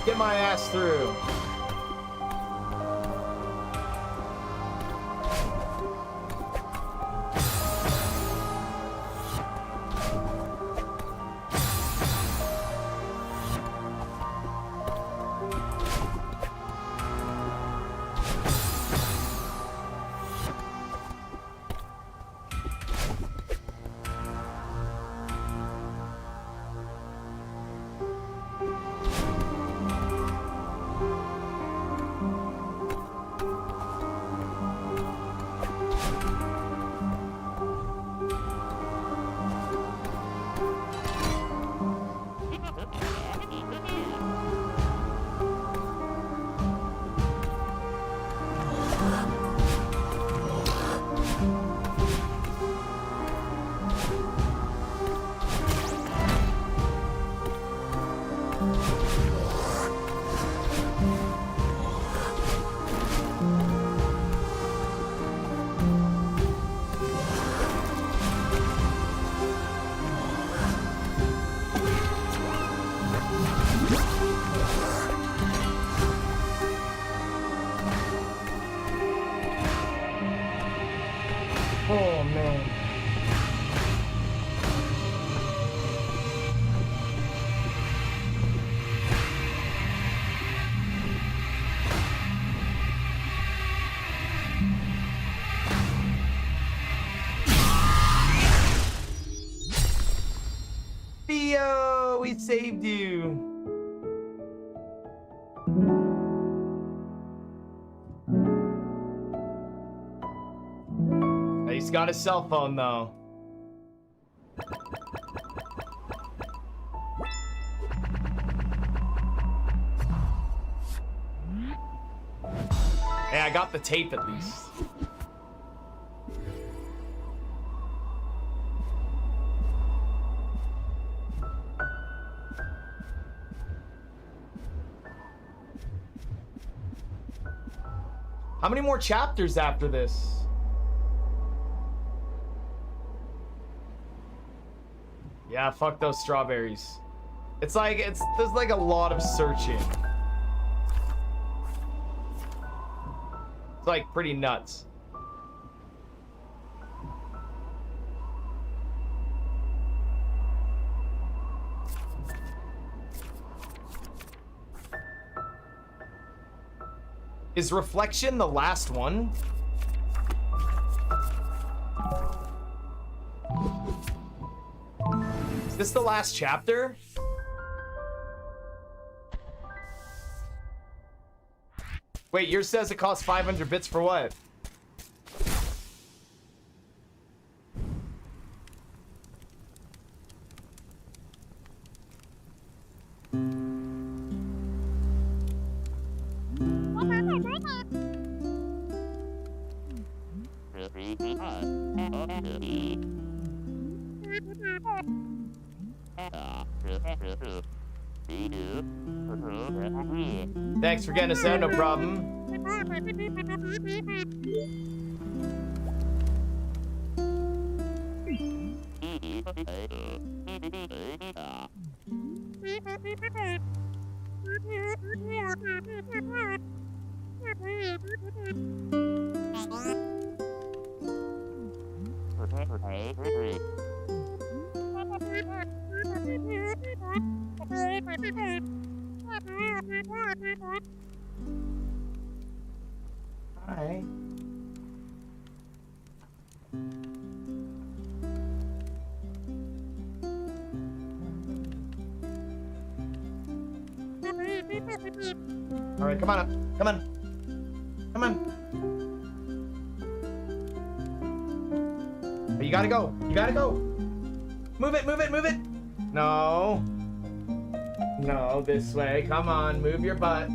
Get my ass through. Oh man. saved you. He's got a cell phone though. Hey, I got the tape at least. How many more chapters after this? Yeah, fuck those strawberries. It's like, there's like a lot of searching. It's like pretty nuts. Is Reflection the last one? Is this the last chapter? Wait, yours says it costs 500 bits for what? Thanks for getting us out, no problem. Hi. All right, come on up. Come on. Come on. Oh, you gotta go. You gotta go. Move it, move it, move it. No. No, this way. Come on, move your butt.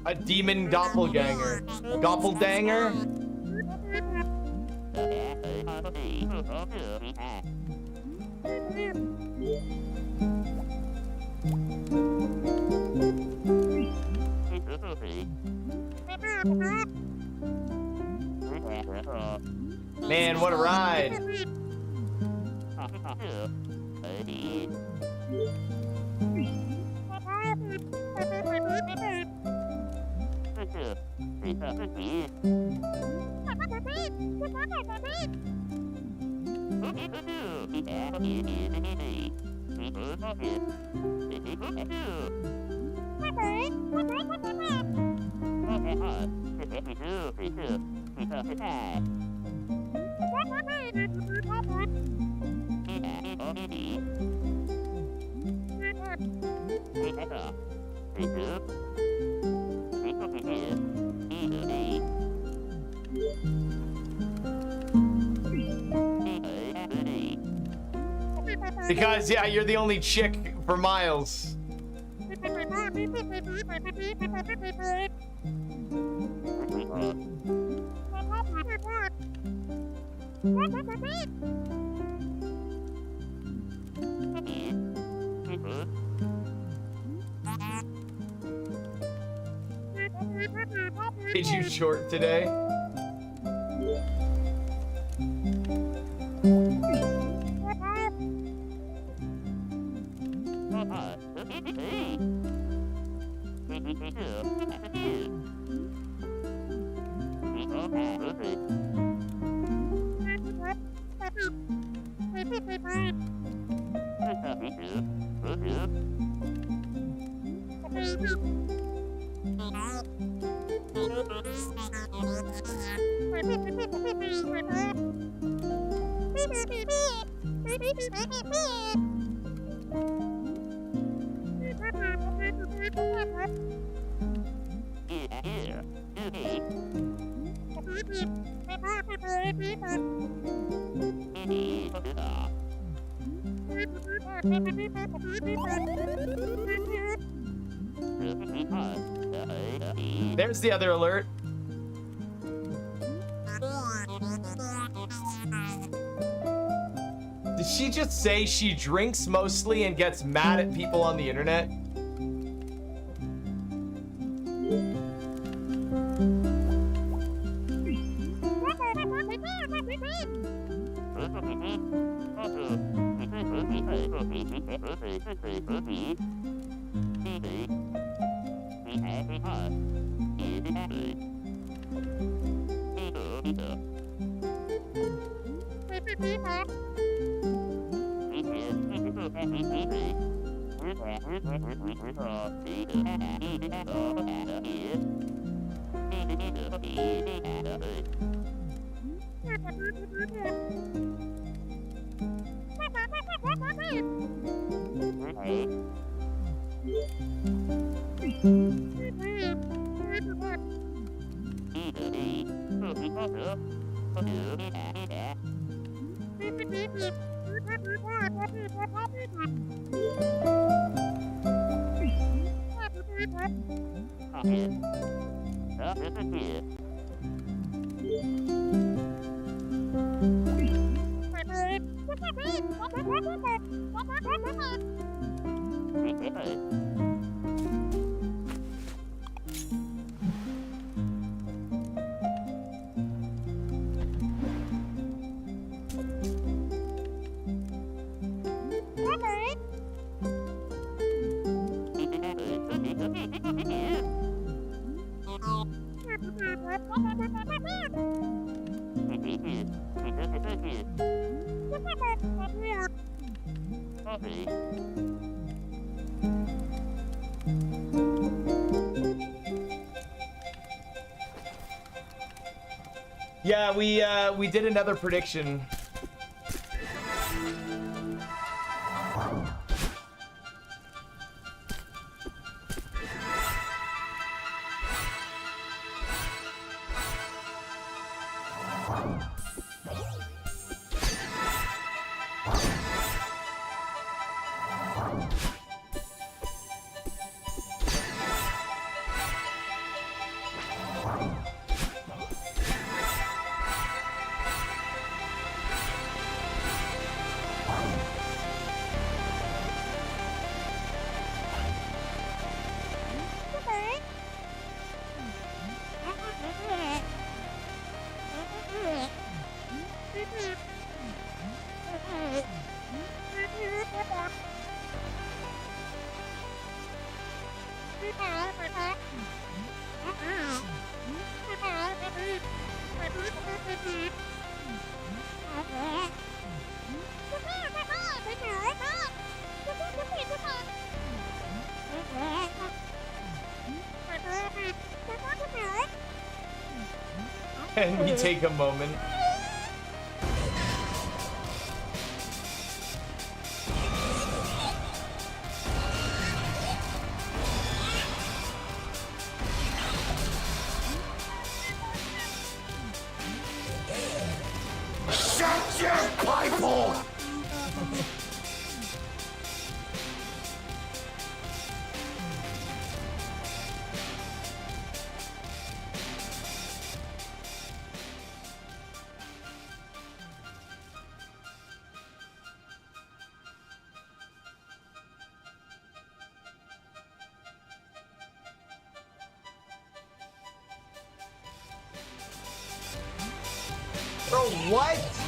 A demon doppelganger. Doppeldanger? Man, what a ride. Because, yeah, you're the only chick for miles. Did you short today? There's the other alert. Did she just say she drinks mostly and gets mad at people on the internet? Yeah, we did another prediction. Can we take a moment? Shut your pipe hole! Bro, what?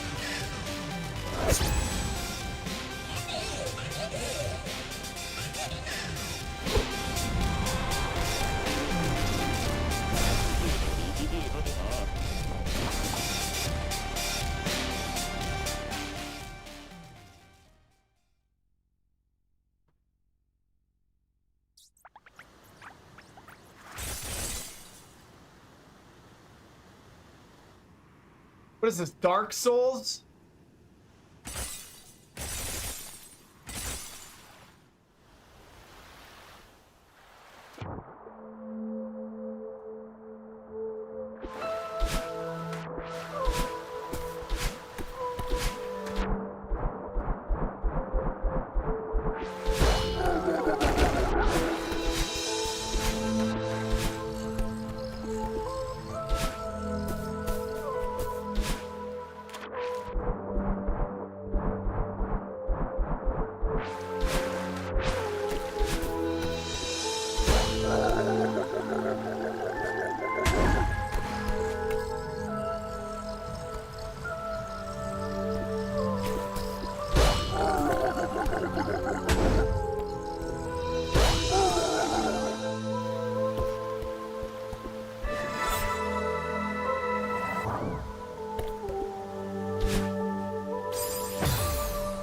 What is this, Dark Souls?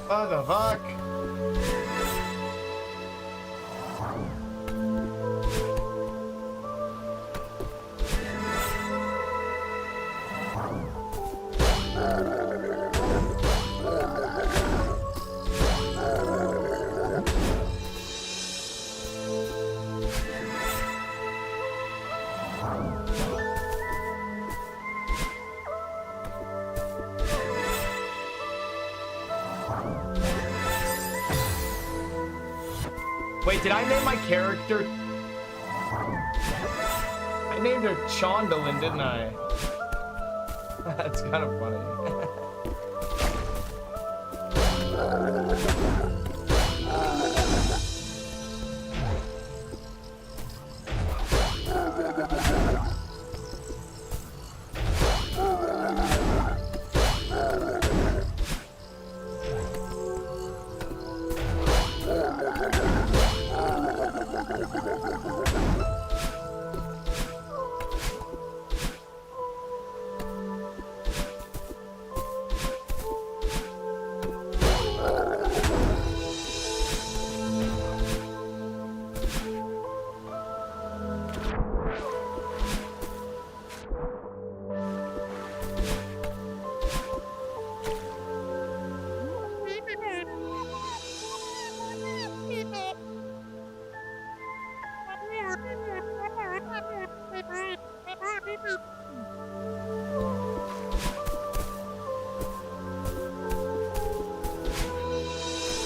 What the fuck? Wait, did I name my character? I named her Chondalyn, didn't I? That's kind of funny.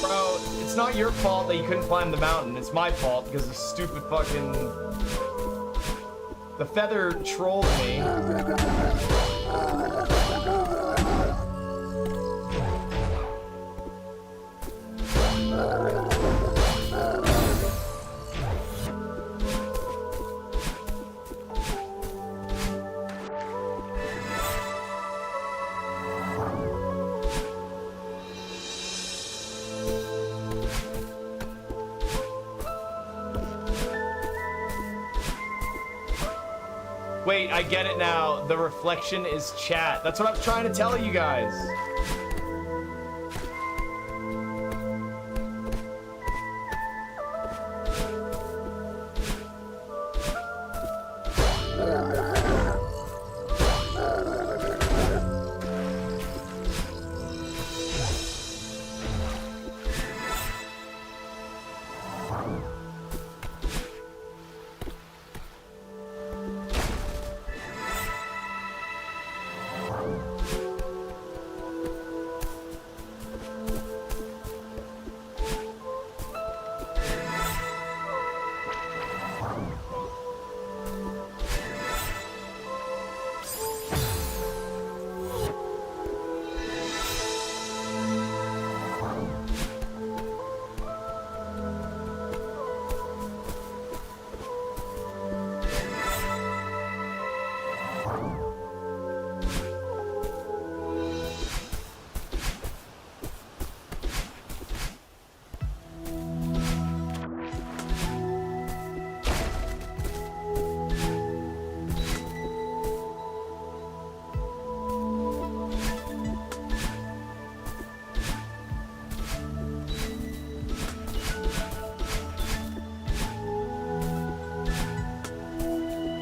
Bro, it's not your fault that you couldn't climb the mountain. It's my fault because the stupid fucking... The feather trolled me. Wait, I get it now. The reflection is chat. That's what I was trying to tell you guys.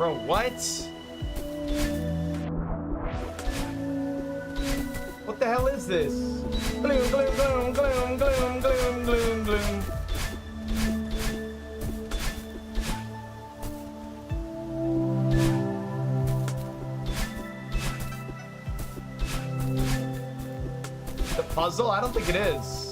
Bro, what? What the hell is this? Gloom, gloom, gloom, gloom, gloom, gloom, gloom, gloom. The puzzle? I don't think it is.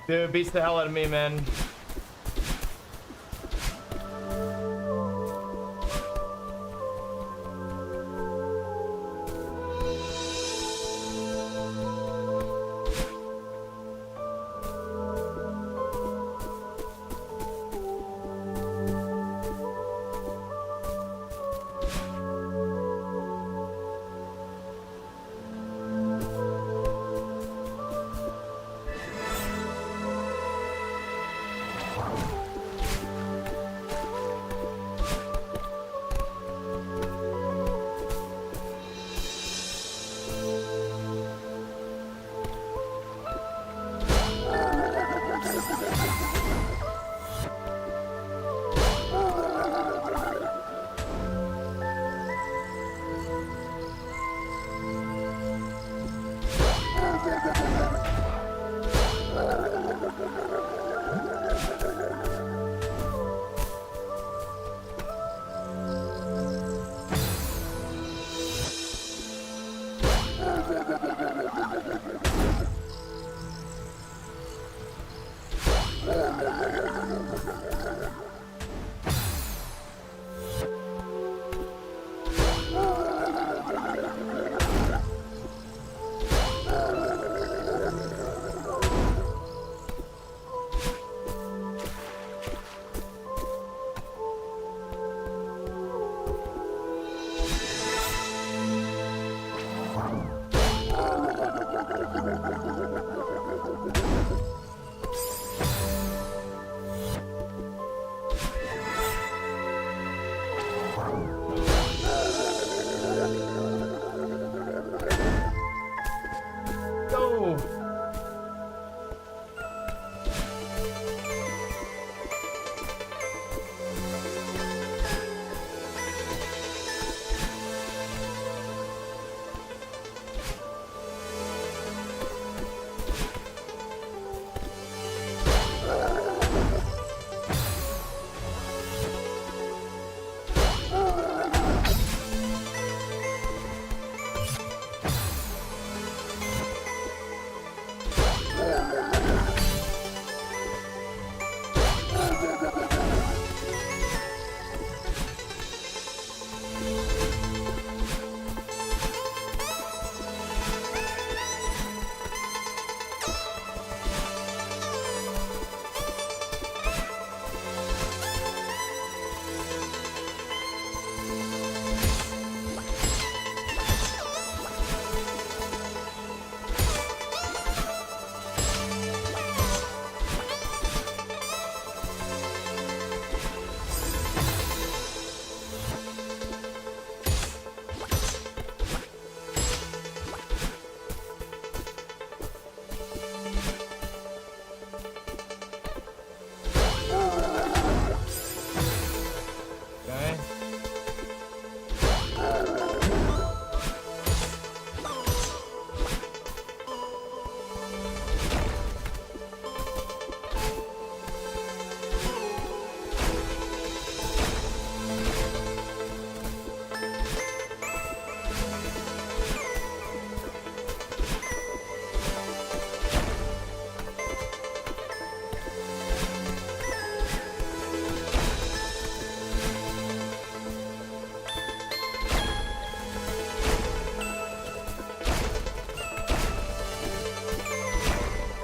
Dude, beats the hell out of me, man.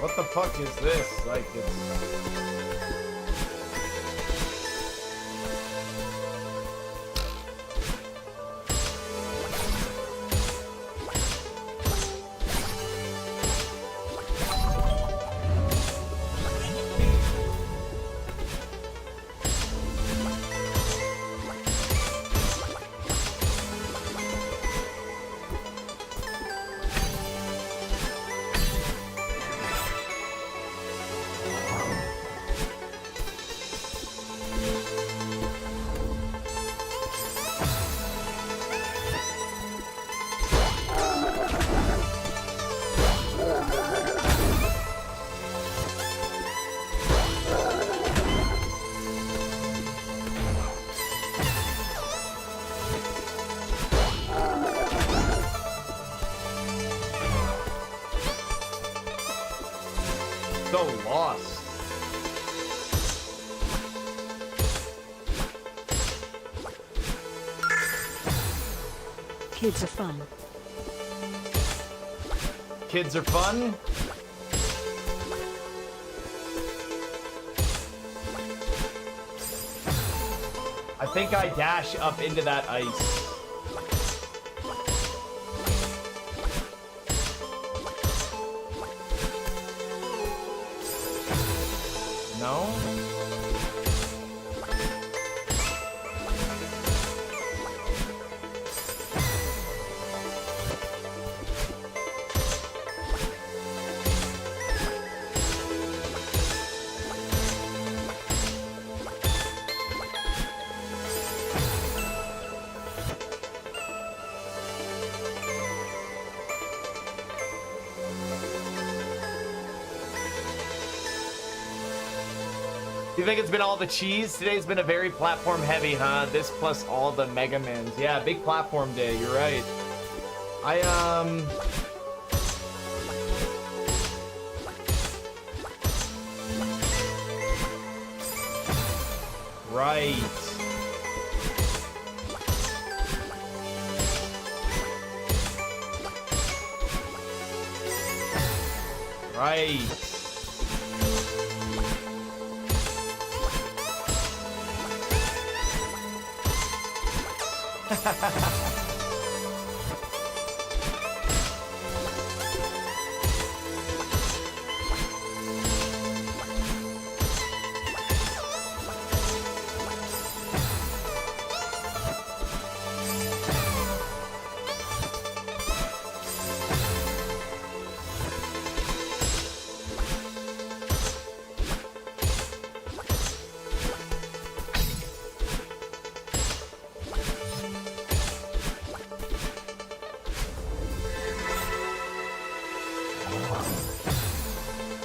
What the fuck is this? Like, it's... so lost. Kids are fun. Kids are fun? I think I dash up into that ice. No? Do you think it's been all the cheese? Today's been a very platform heavy, huh? This plus all the MegaMans. Yeah, big platform day, you're right. Right. Right.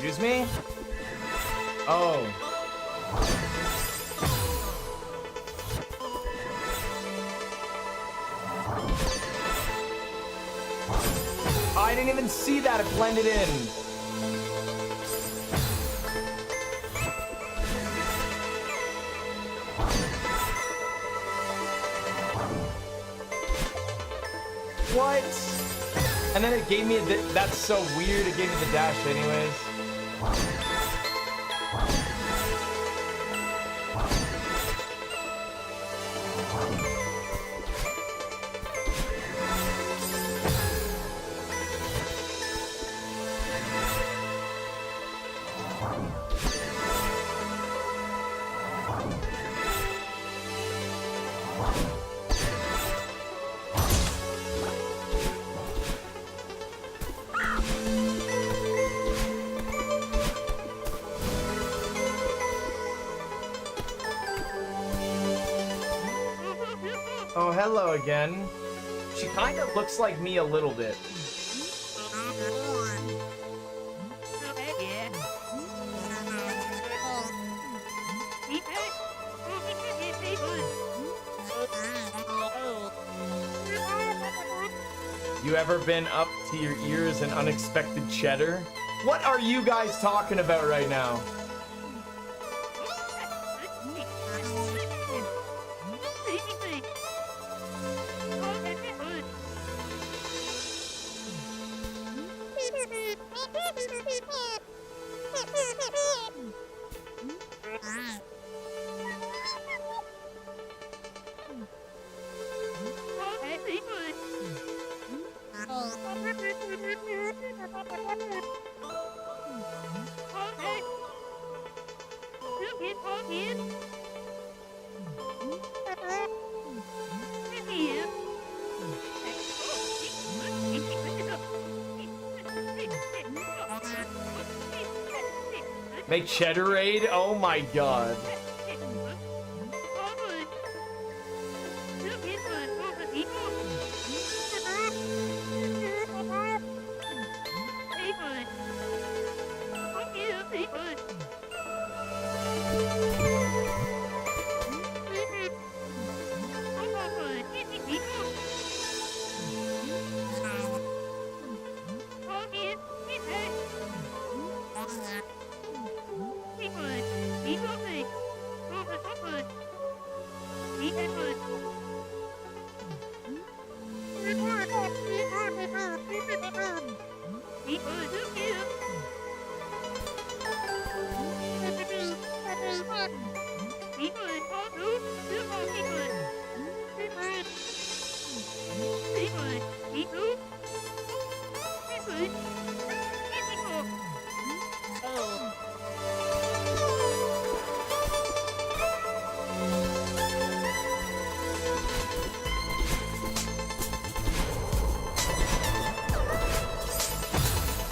Excuse me? Oh. I didn't even see that. It blended in. What? And then it gave me that's so weird. It gave me the dash anyways. Oh, hello again. She kind of looks like me a little bit. You ever been up to your ears in unexpected cheddar? What are you guys talking about right now? Make cheddar aid? Oh my god.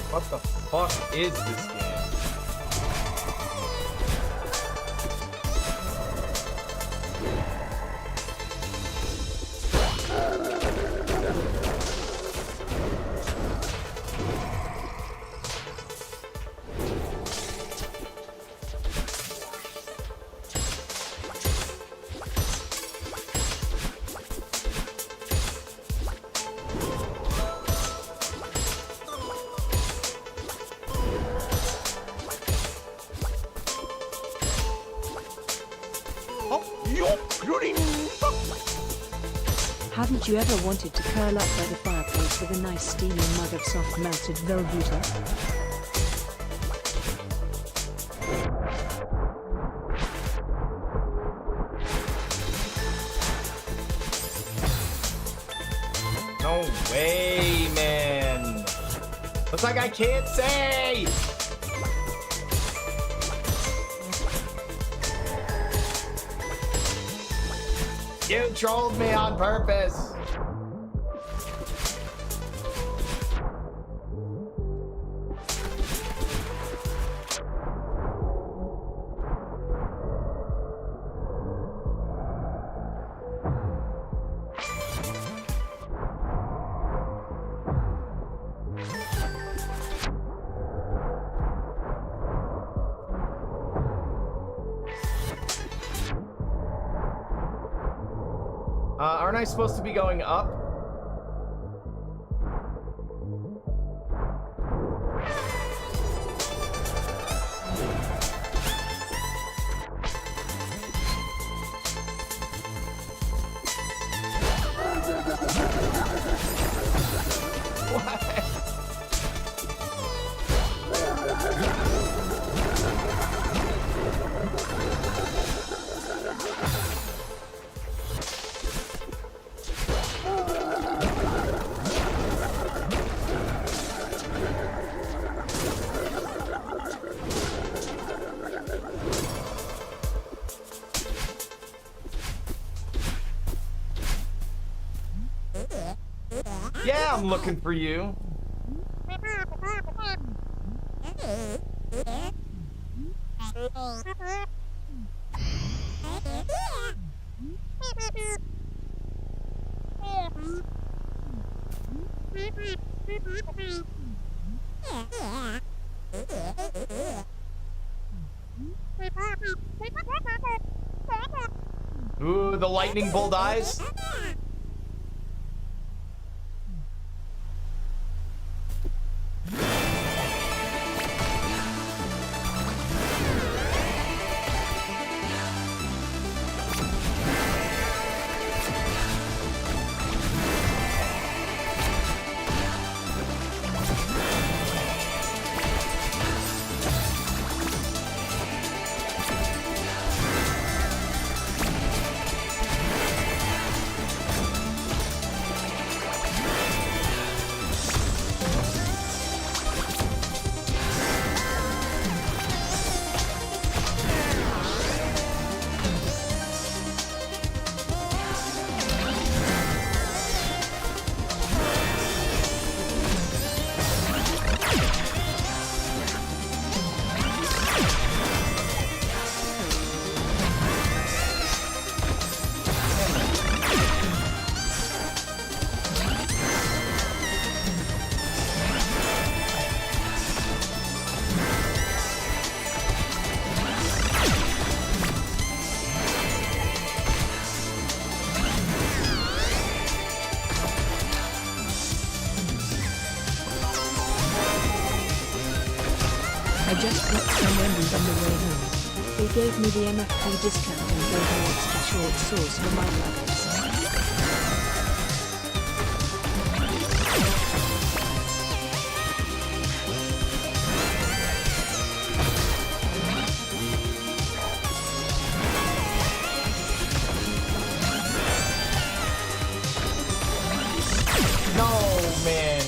What the fuck is this game? Haven't you ever wanted to curl up by the fireplace with a nice steaming mug of soft melted Velveeta? No way, man. Looks like I can't say. You trolled me on purpose. Aren't I supposed to be going up? Yeah, I'm looking for you. Ooh, the lightning bolt eyes. I just got some Wendy's on the way home. They gave me the MFP discount and gave me extra short sauce for my nuggets. No, man.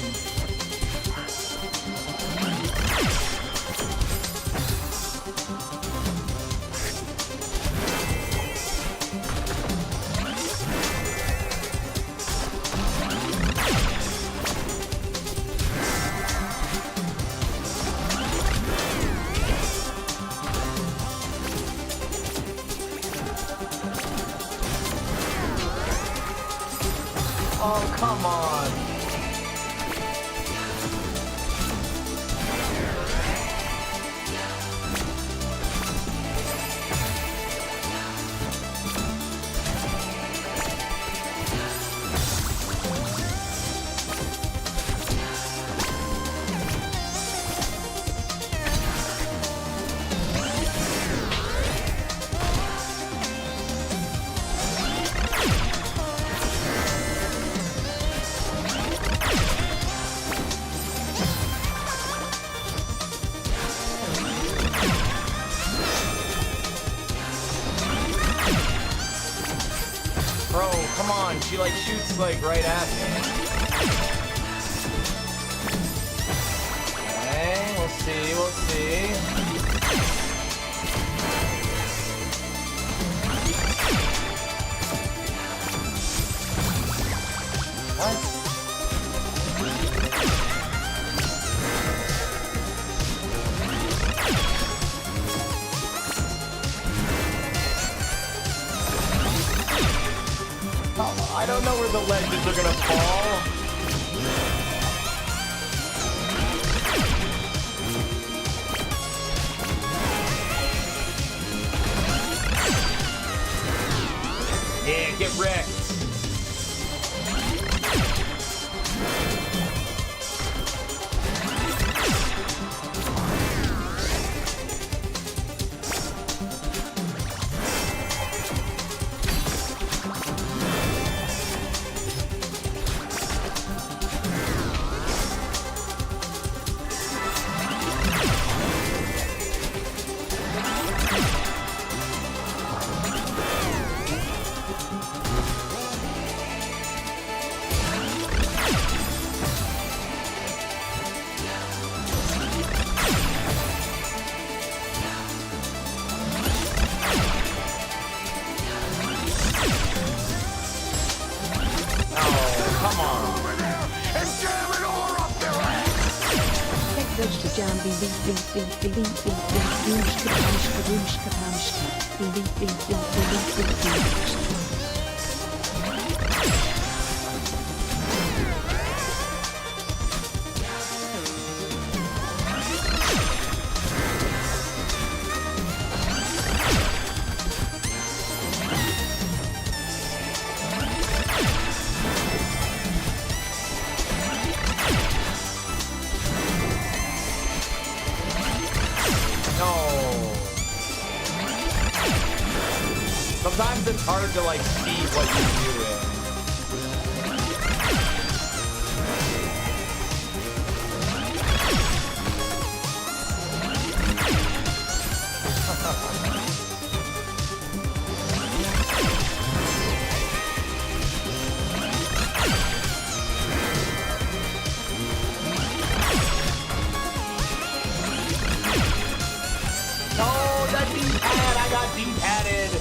Oh, come on. Bro, come on. She like shoots like right at me. Okay, we'll see, we'll see. What? I don't know where the legends are gonna fall. Yeah, get wrecked. Come on. And jam it all up their ass! Take those to jam beep beep beep beep beep beep beep boomshka boomshka boomshka boomshka beep beep beep beep beep beep beep. Sometimes it's hard to like see what you're doing. No, that D-pad, I got D-padded.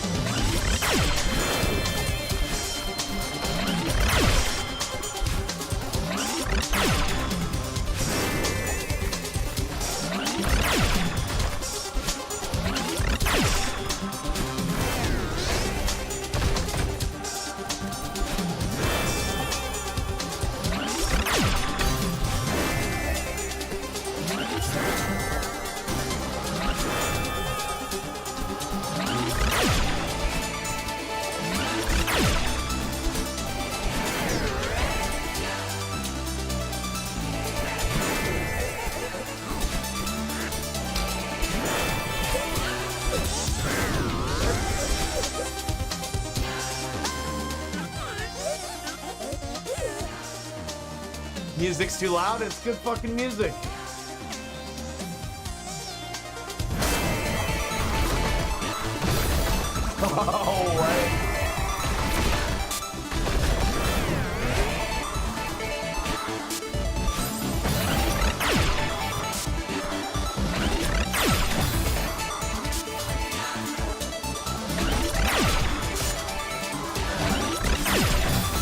music's too loud. It's good fucking music. Oh, right.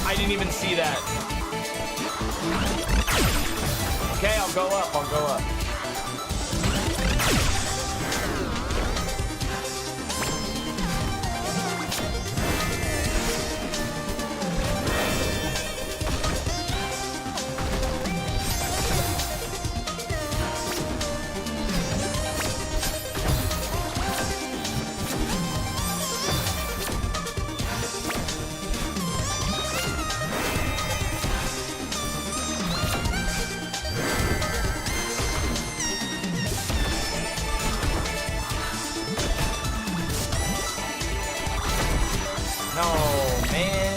I didn't even see that. Okay, I'll go up. I'll go up. No, man.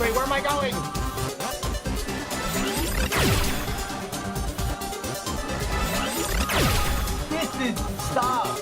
Wait, where am I going? This is stop.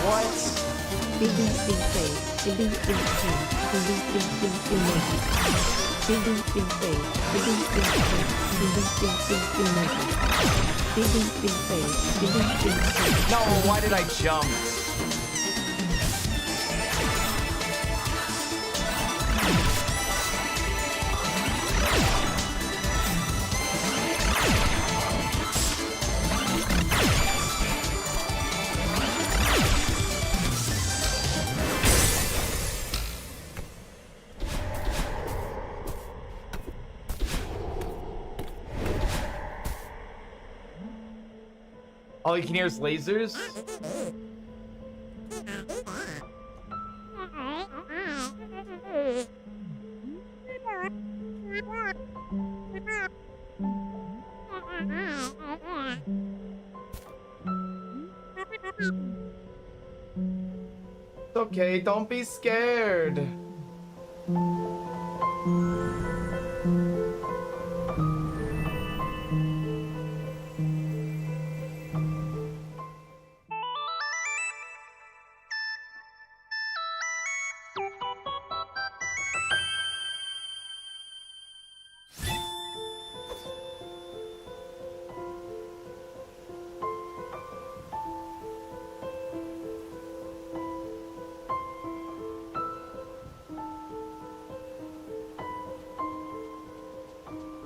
What? No, why did I jump? All you can hear is lasers? It's okay, don't be scared.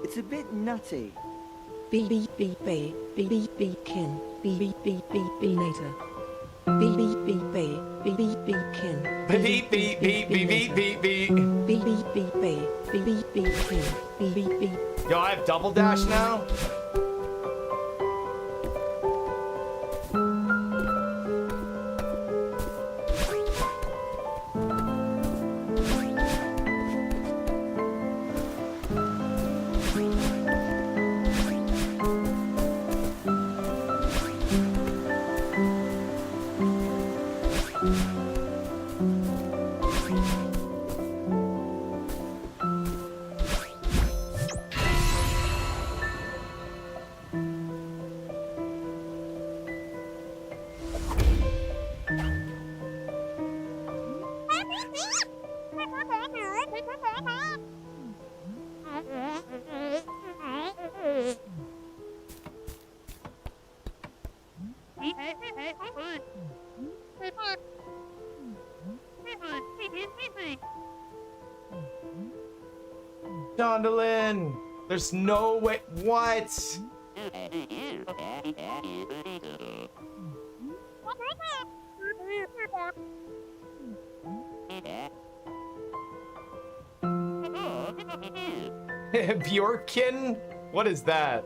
It's a bit nutty. BBB kin BBB later. BBB kin Beep, beep, beep, beep, beep, beep, beep. BBB kin BBB. Yo, I have double dash now? Dondelin! There's no way. What? Bjorkin? What is that?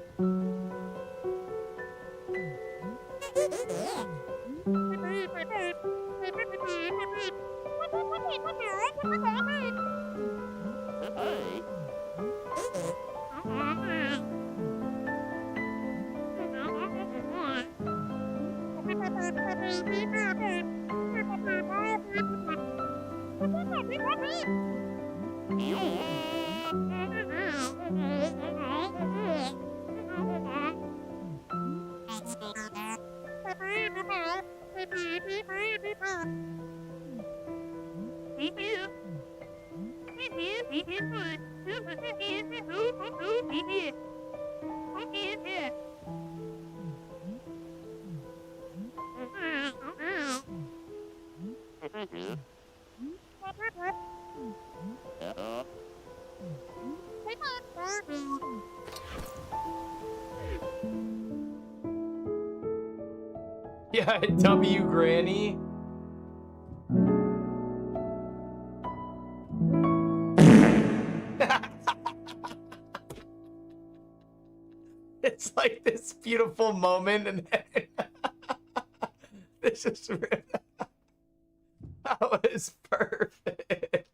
Yeah, W Granny. It's like this beautiful moment, and then this is that was perfect.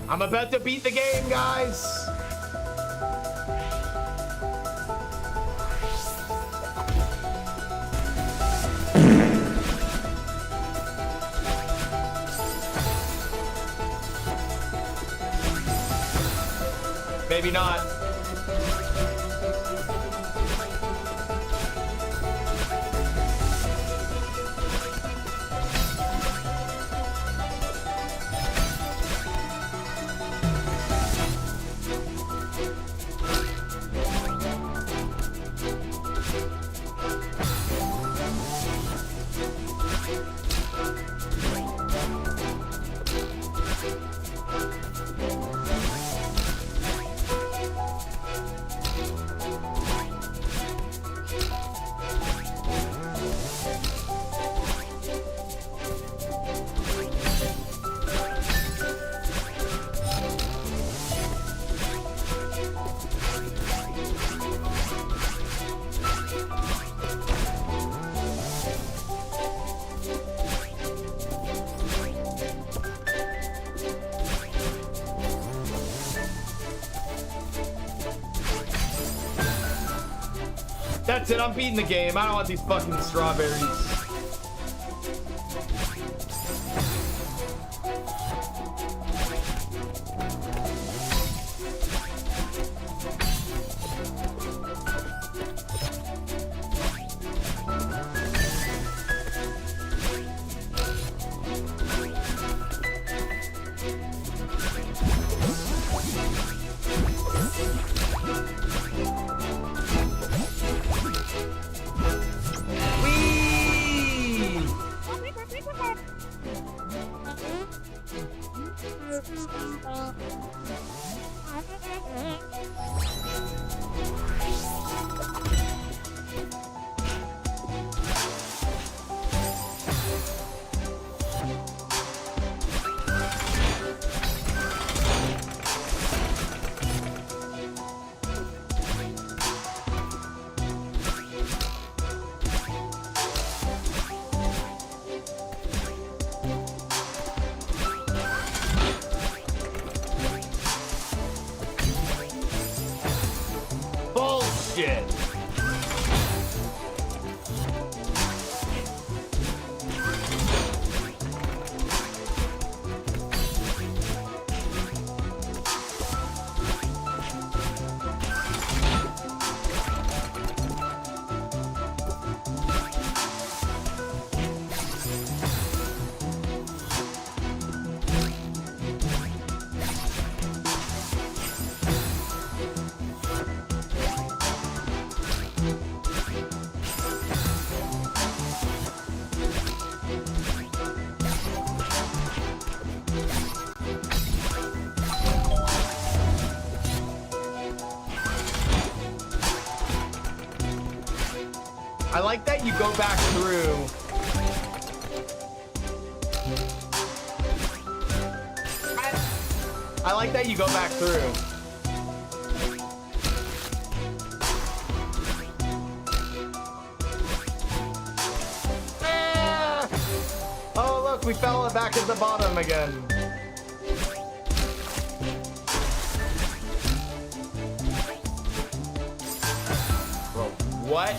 I'm about to beat the game, guys. Maybe not. That's it, I'm beating the game. I don't want these fucking strawberries. Bullshit. I like that you go back through. I like that you go back through. Ah! Oh, look, we fell back at the bottom again. Bro, what?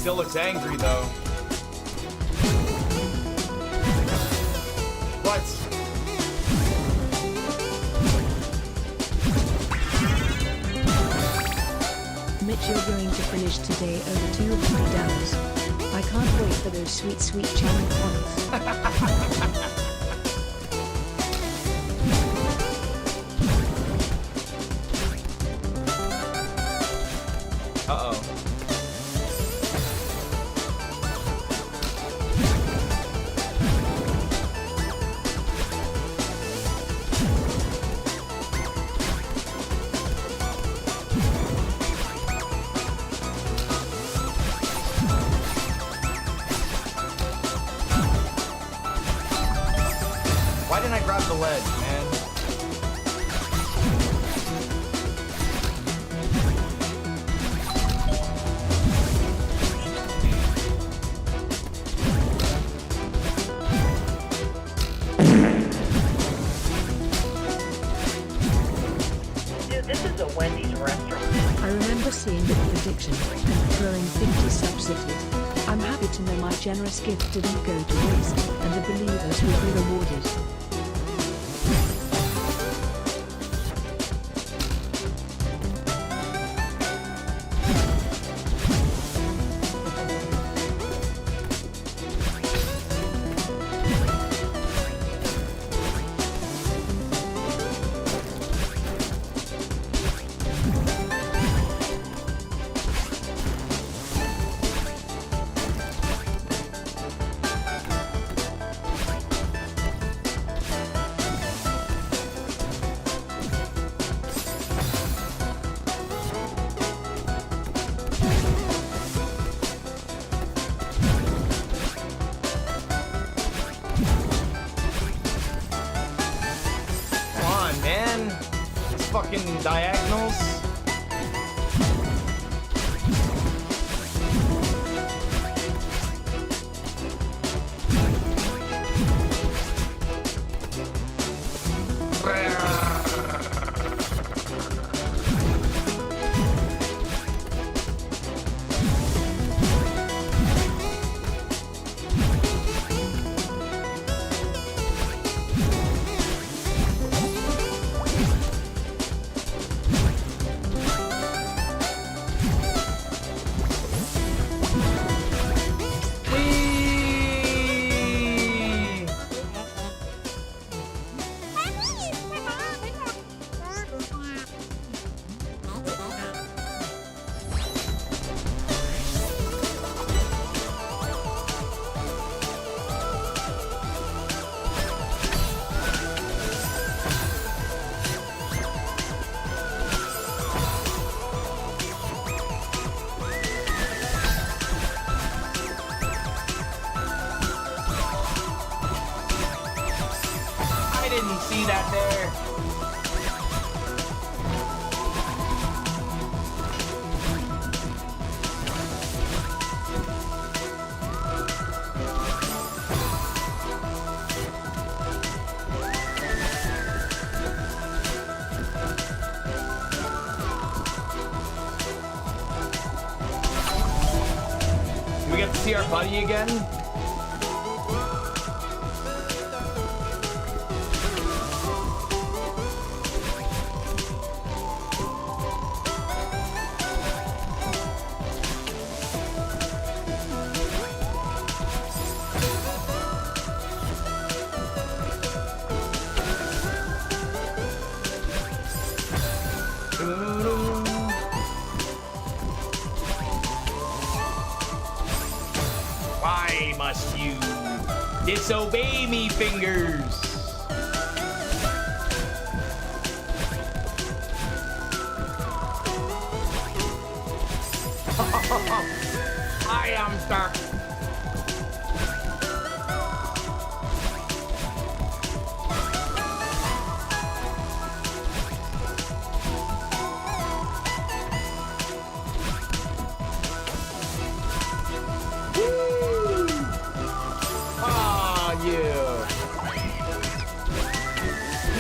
Still looks angry though. What? Mitch, you're going to finish today over $200. I can't wait for those sweet, sweet channel points. Uh-oh. Why didn't I grab the ledge, man? Dude, this is a Wendy's restaurant. I remember seeing the prediction and throwing 50 subsidies. I'm happy to know my generous gift didn't go to waste, and the believers will be rewarded. Fucking diagonals. Didn't see that there. Do we get to see our buddy again? Disobey me, fingers. I am dark.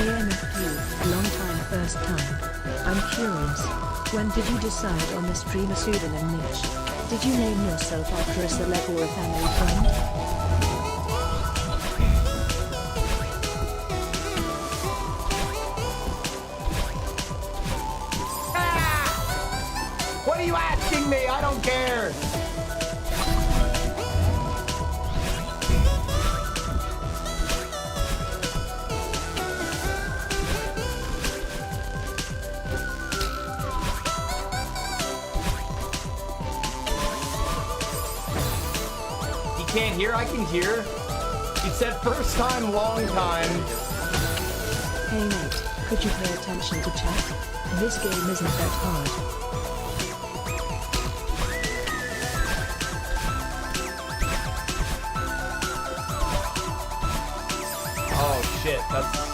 AMFQ, long time, first time. I'm curious. When did you decide on the streamer pseudonym Mitch? Did you name yourself after a celeb or a family friend? What are you asking me? I don't care. Can't hear? I can hear. He said first time, long time. Hey mate, could you pay attention to chat? This game isn't that hard. Oh shit, that's...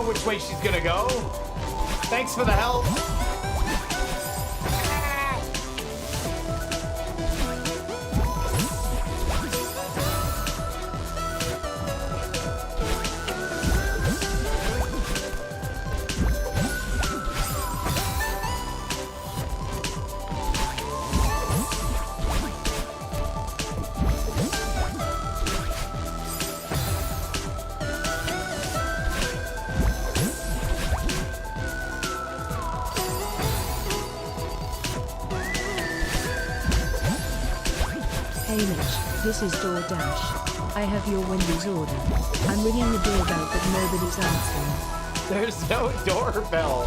which way she's gonna go. Thanks for the help. This is DoorDash. I have your Wendy's order. I'm ringing the doorbell, but nobody's answering. There's no doorbell.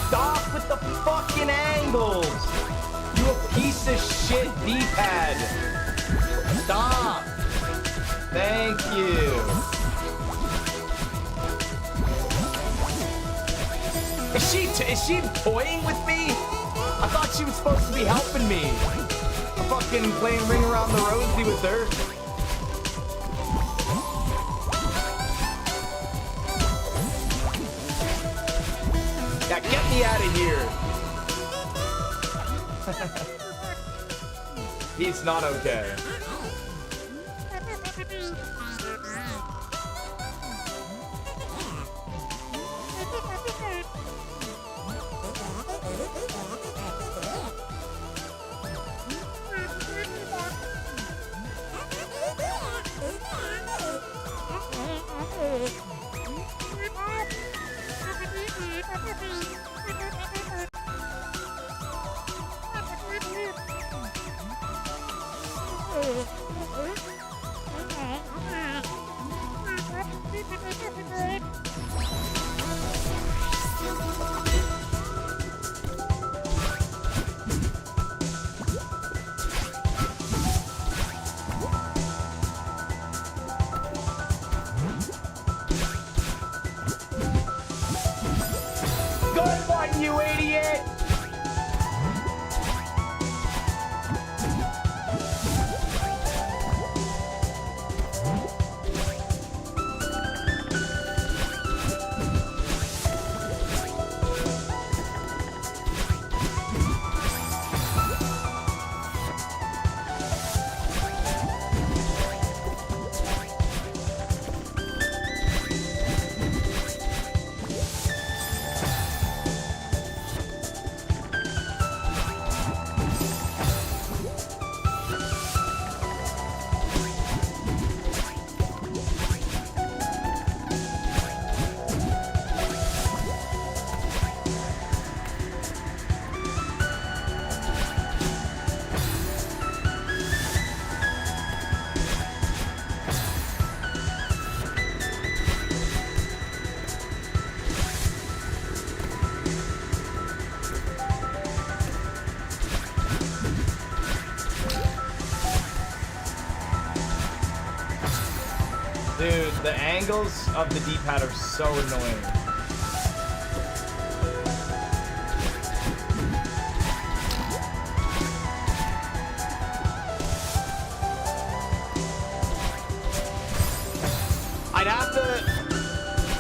Stop with the fucking angles. You a piece of shit D-pad. Stop. Thank you. Is she toying with me? I thought she was supposed to be helping me. I'm fucking playing Ring Around the Rosie with her. Yeah, get me out of here. He's not okay. The angles of the D-pad are so annoying.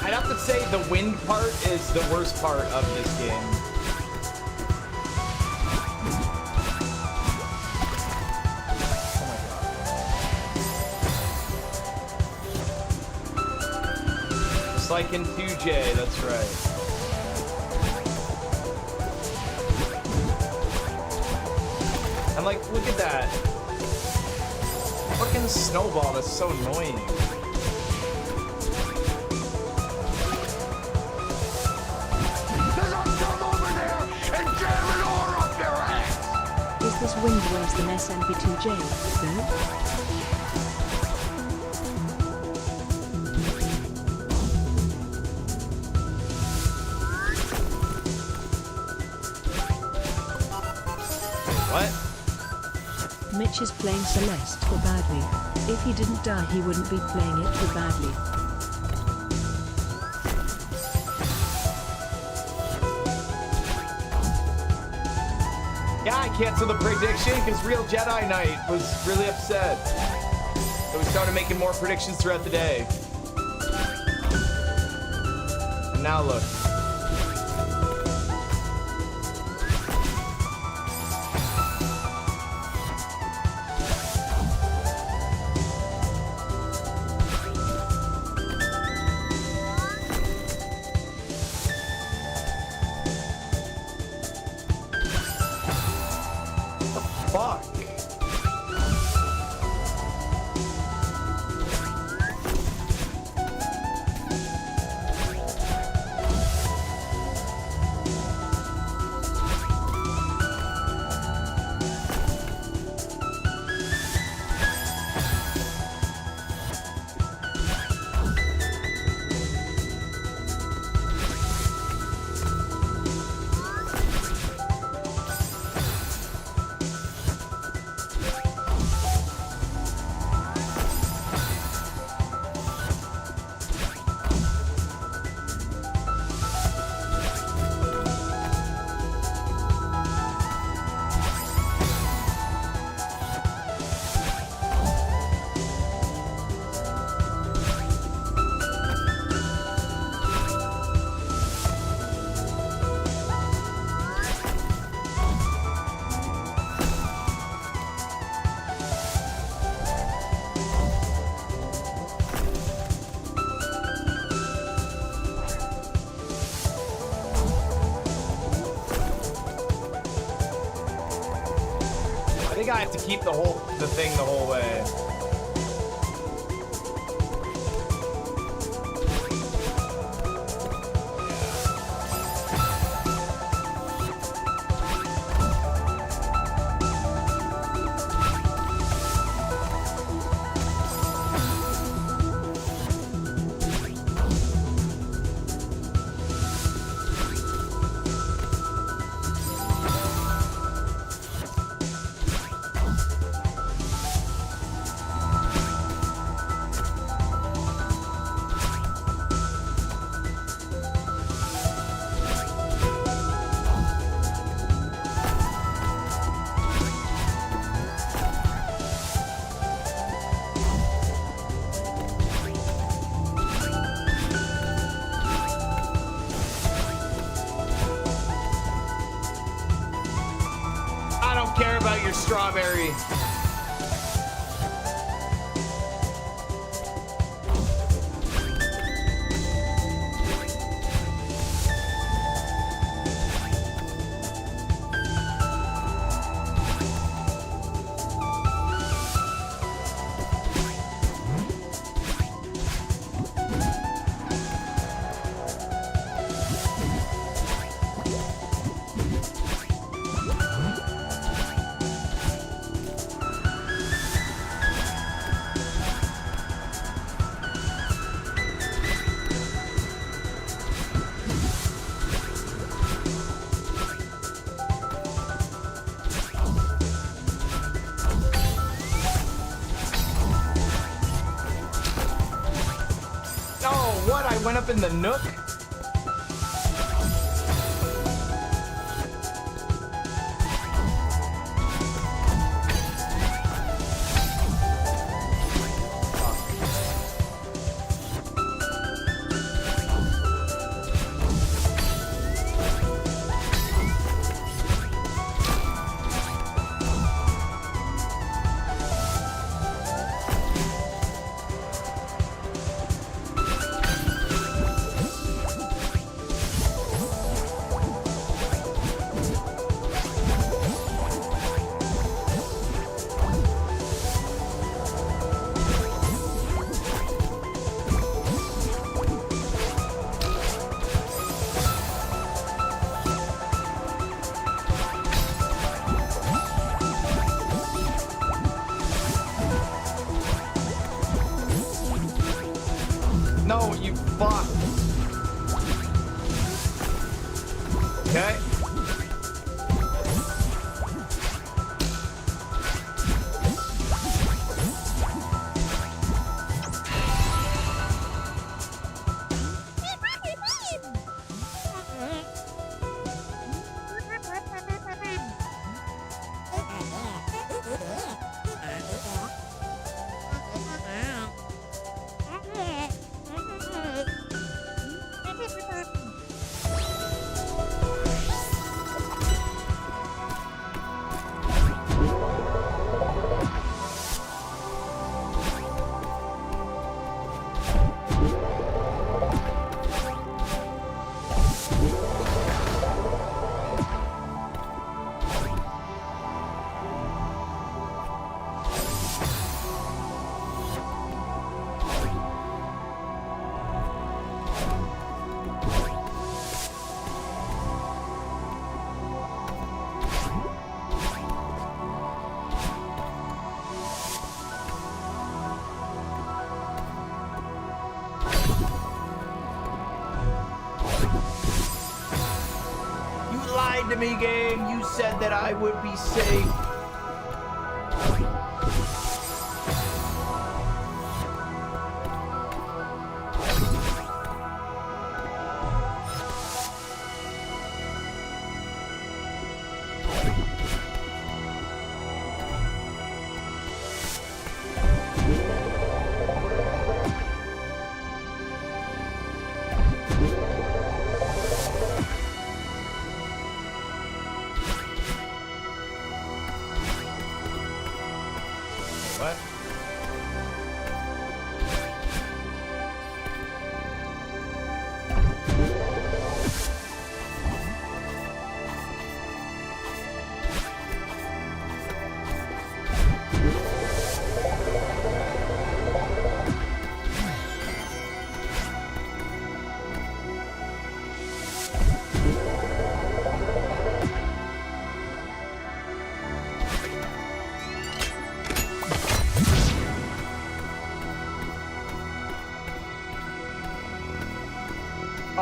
I'd have to say the wind part is the worst part of this game. Just like in 2J, that's right. I'm like, look at that. Fucking snowball, that's so annoying. Is this wind worse than SMP2J, though? What? Mitch is playing Celeste for badly. If he didn't die, he wouldn't be playing it for badly. Yeah, I canceled the prediction because Real Jedi Knight was really upset. So we started making more predictions throughout the day. And now look. Fuck. I think I have to keep the thing the whole way. I don't care about your strawberry. it went up in the nook. No, you fuck. Okay. To me, game. You said that I would be safe. What?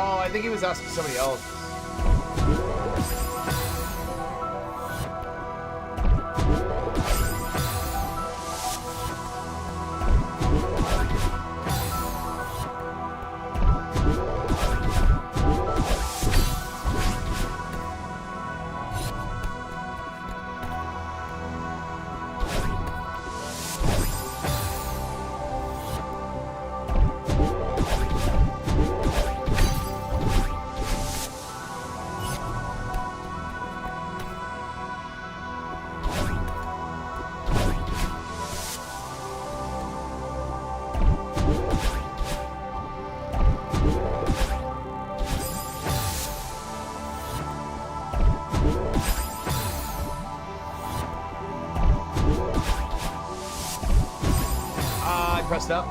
Oh, I think he was asking somebody else. Pressed up.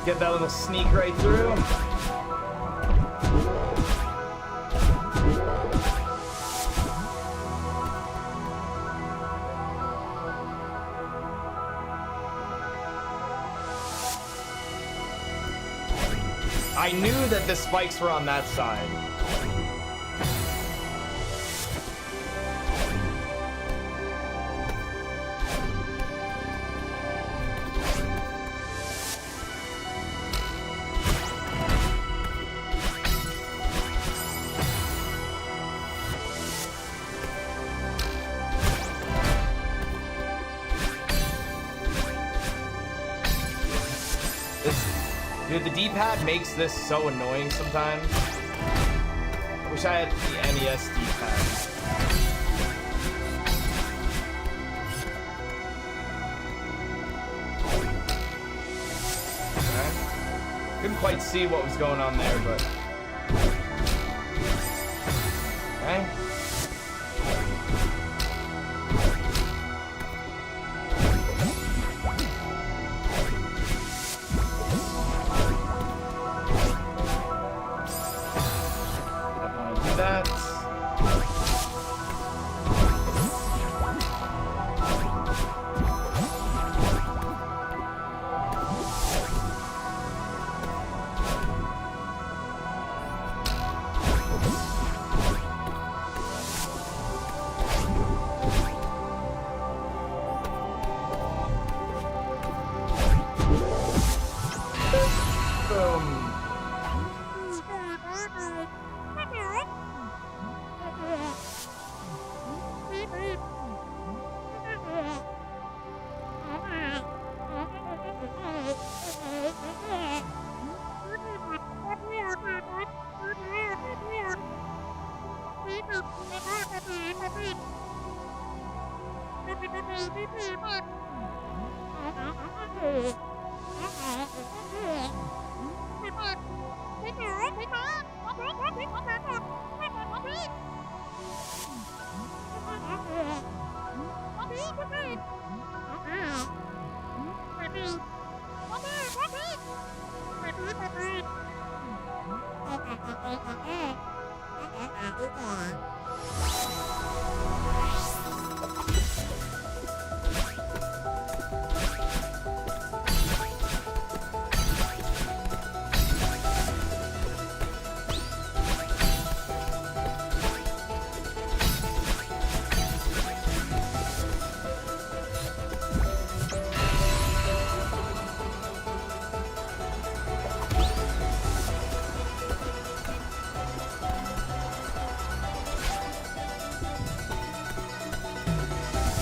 Get that little sneak right through. I knew that the spikes were on that side. Dude, the D-pad makes this so annoying sometimes. I wish I had the NES D-pad. Okay. Couldn't quite see what was going on there, but... Okay.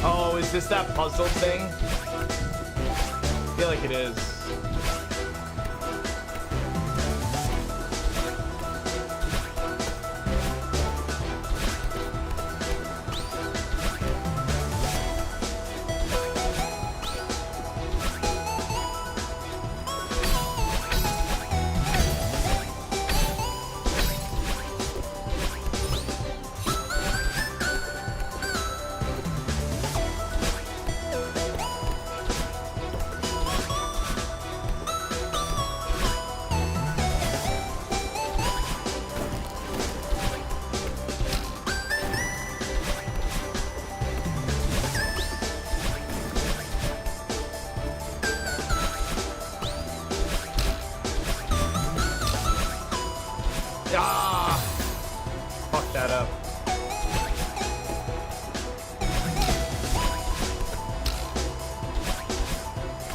Oh, is this that puzzle thing? I feel like it is. Ah! Fuck that up.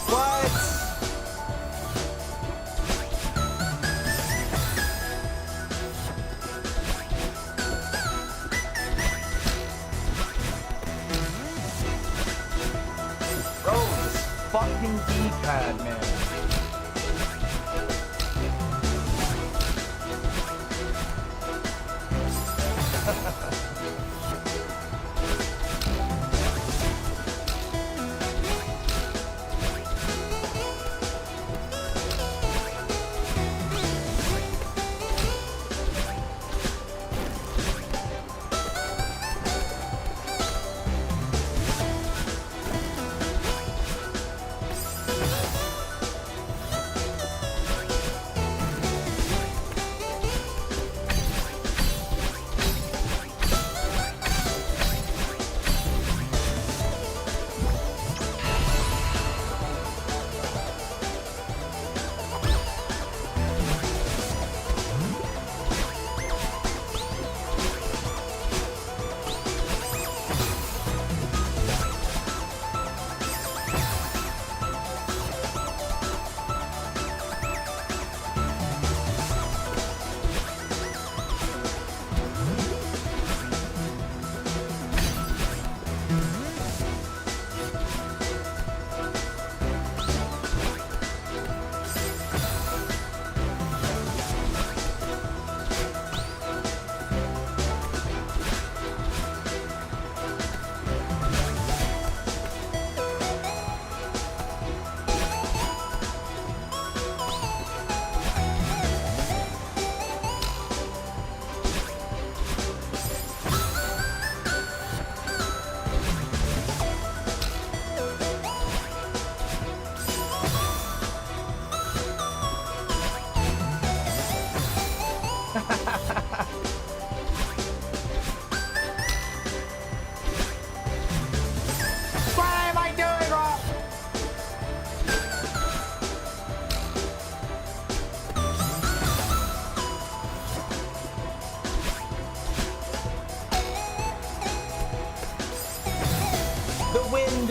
What? Bro, this fucking D-pad, man.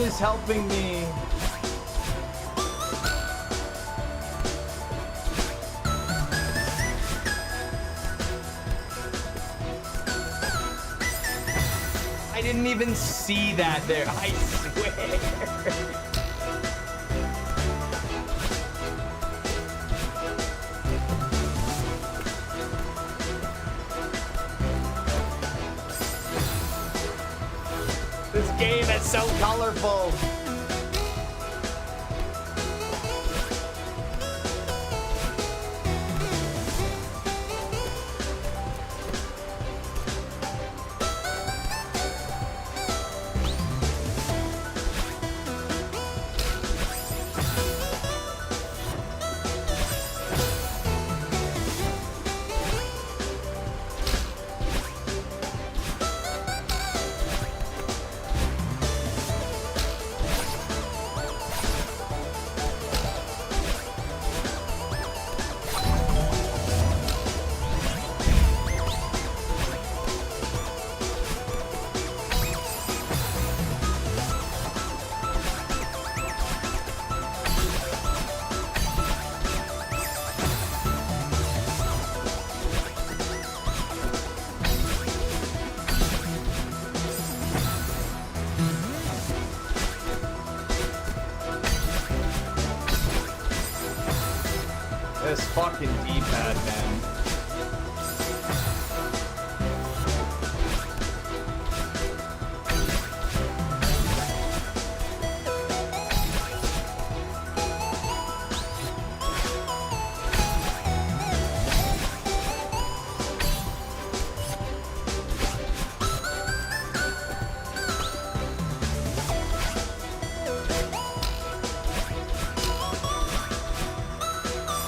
is helping me. I didn't even see that there, I swear. This game is so colorful. This fucking D-pad, man.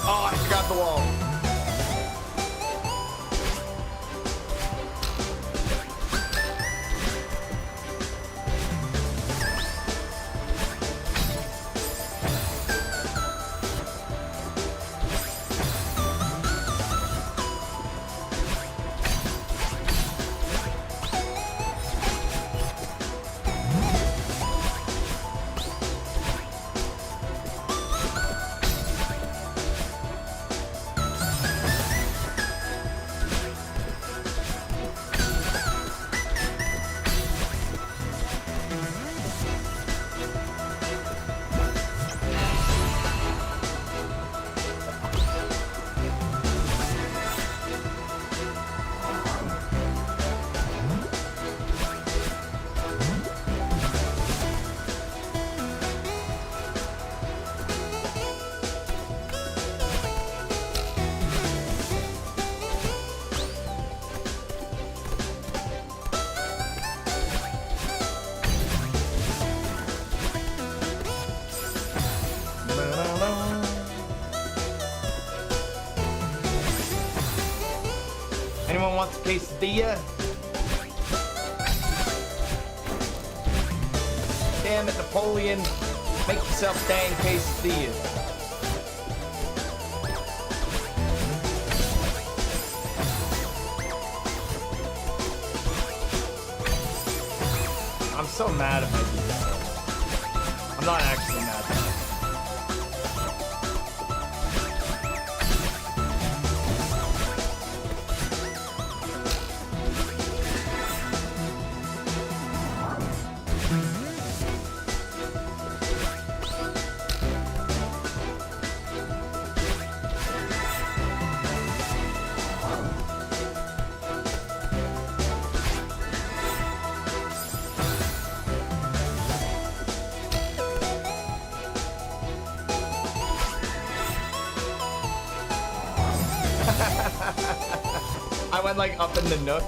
Oh, I forgot the wall. Anyone wants a quesadilla? Damn it, Napoleon. Make yourself dang quesadilla. I'm so mad if I do that. I'm not actually mad though. I went like up in the nook.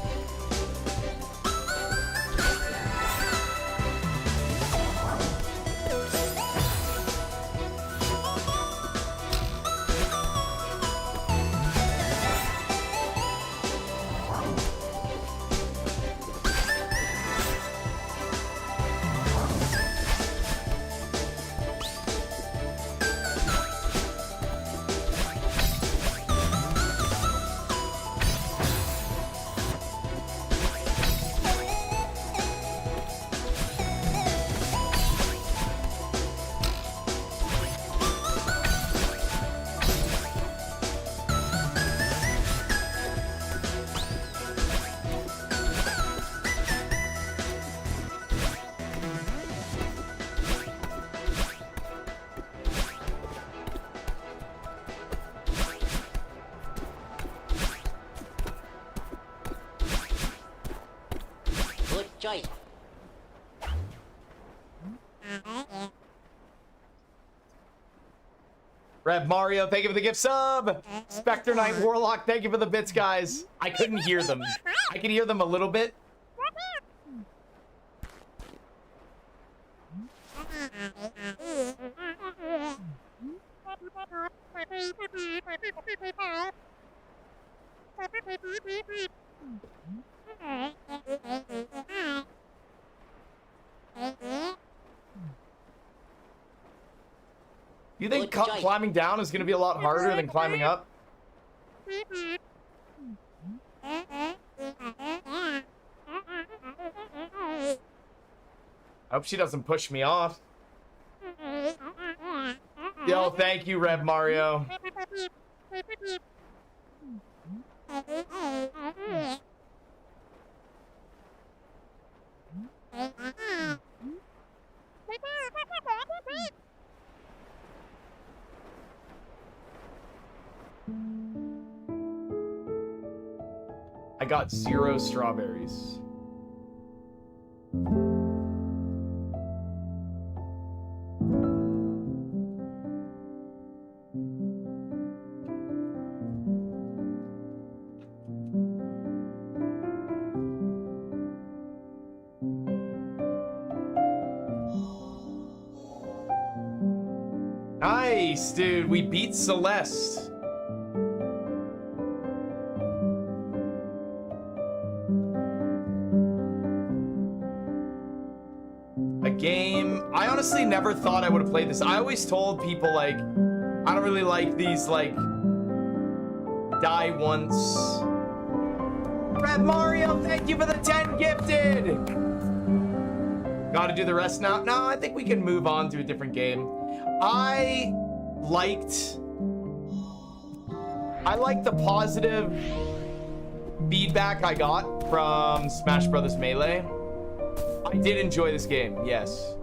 choice. Rev Mario, thank you for the gift sub. Spectre Knight Warlock, thank you for the bits, guys. I couldn't hear them. I could hear them a little bit. You think Good choice. climbing down is going to be a lot harder than climbing up? I hope she doesn't push me off. Yo, thank you, Rev Mario. I got 0 strawberries. Nice, dude. We beat Celeste. A game. I honestly never thought I would have played this. I always told people, like, I don't really like these, like, die once. Red Mario, thank you for the 10 gifted. Gotta do the rest now. No, I think we can move on to a different game. I liked the positive feedback I got from Smash Brothers Melee. I did enjoy this game, yes.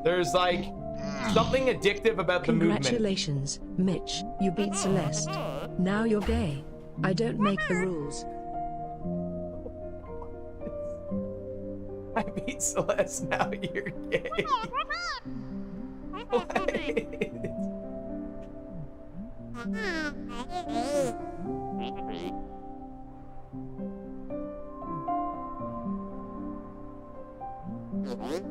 There's like something addictive about the movement. Congratulations, Mitch. You beat Celeste. Now you're gay. I don't make the rules. I beat Celeste, now you're gay. What?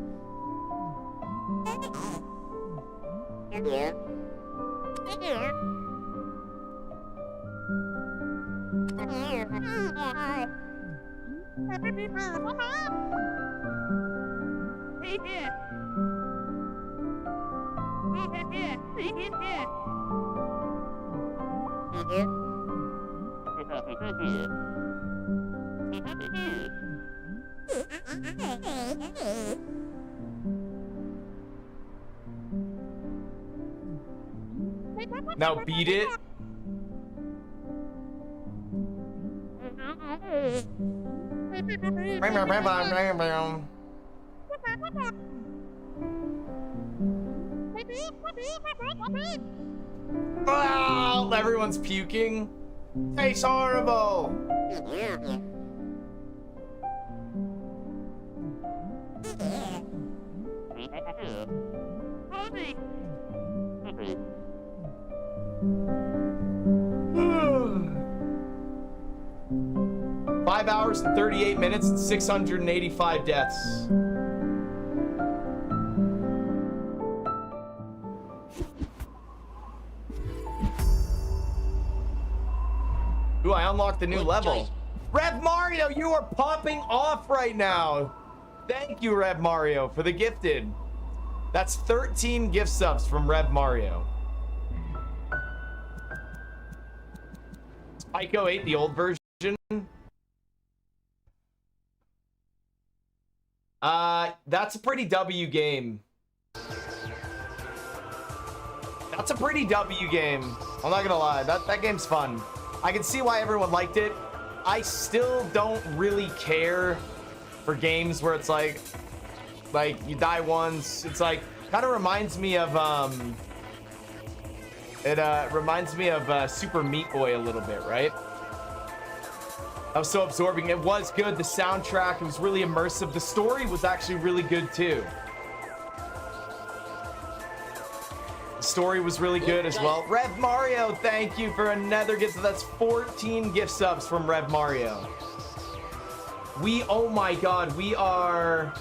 Now beat it. Wow, everyone's puking. Tastes horrible. Five hours and 38 minutes and 685 deaths. Ooh, I unlocked the new level. choice. Rev Mario, you are popping off right now. Thank you, Rev Mario, for the gifted. That's 13 gift subs from Rev Mario. Spyco 8, the old version. That's a pretty W game. That's a pretty W game. I'm not gonna lie, that game's fun. I can see why everyone liked it. I still don't really care for games where it's like you die once. It's like kind of reminds me of Super Meat Boy a little bit, right? That was so absorbing. It was good. The soundtrack, it was really immersive. The story was actually really good too. The story was really good as well. Rev Mario, thank you for another gift. So that's 14 gift subs from Rev Mario. Oh my God, we are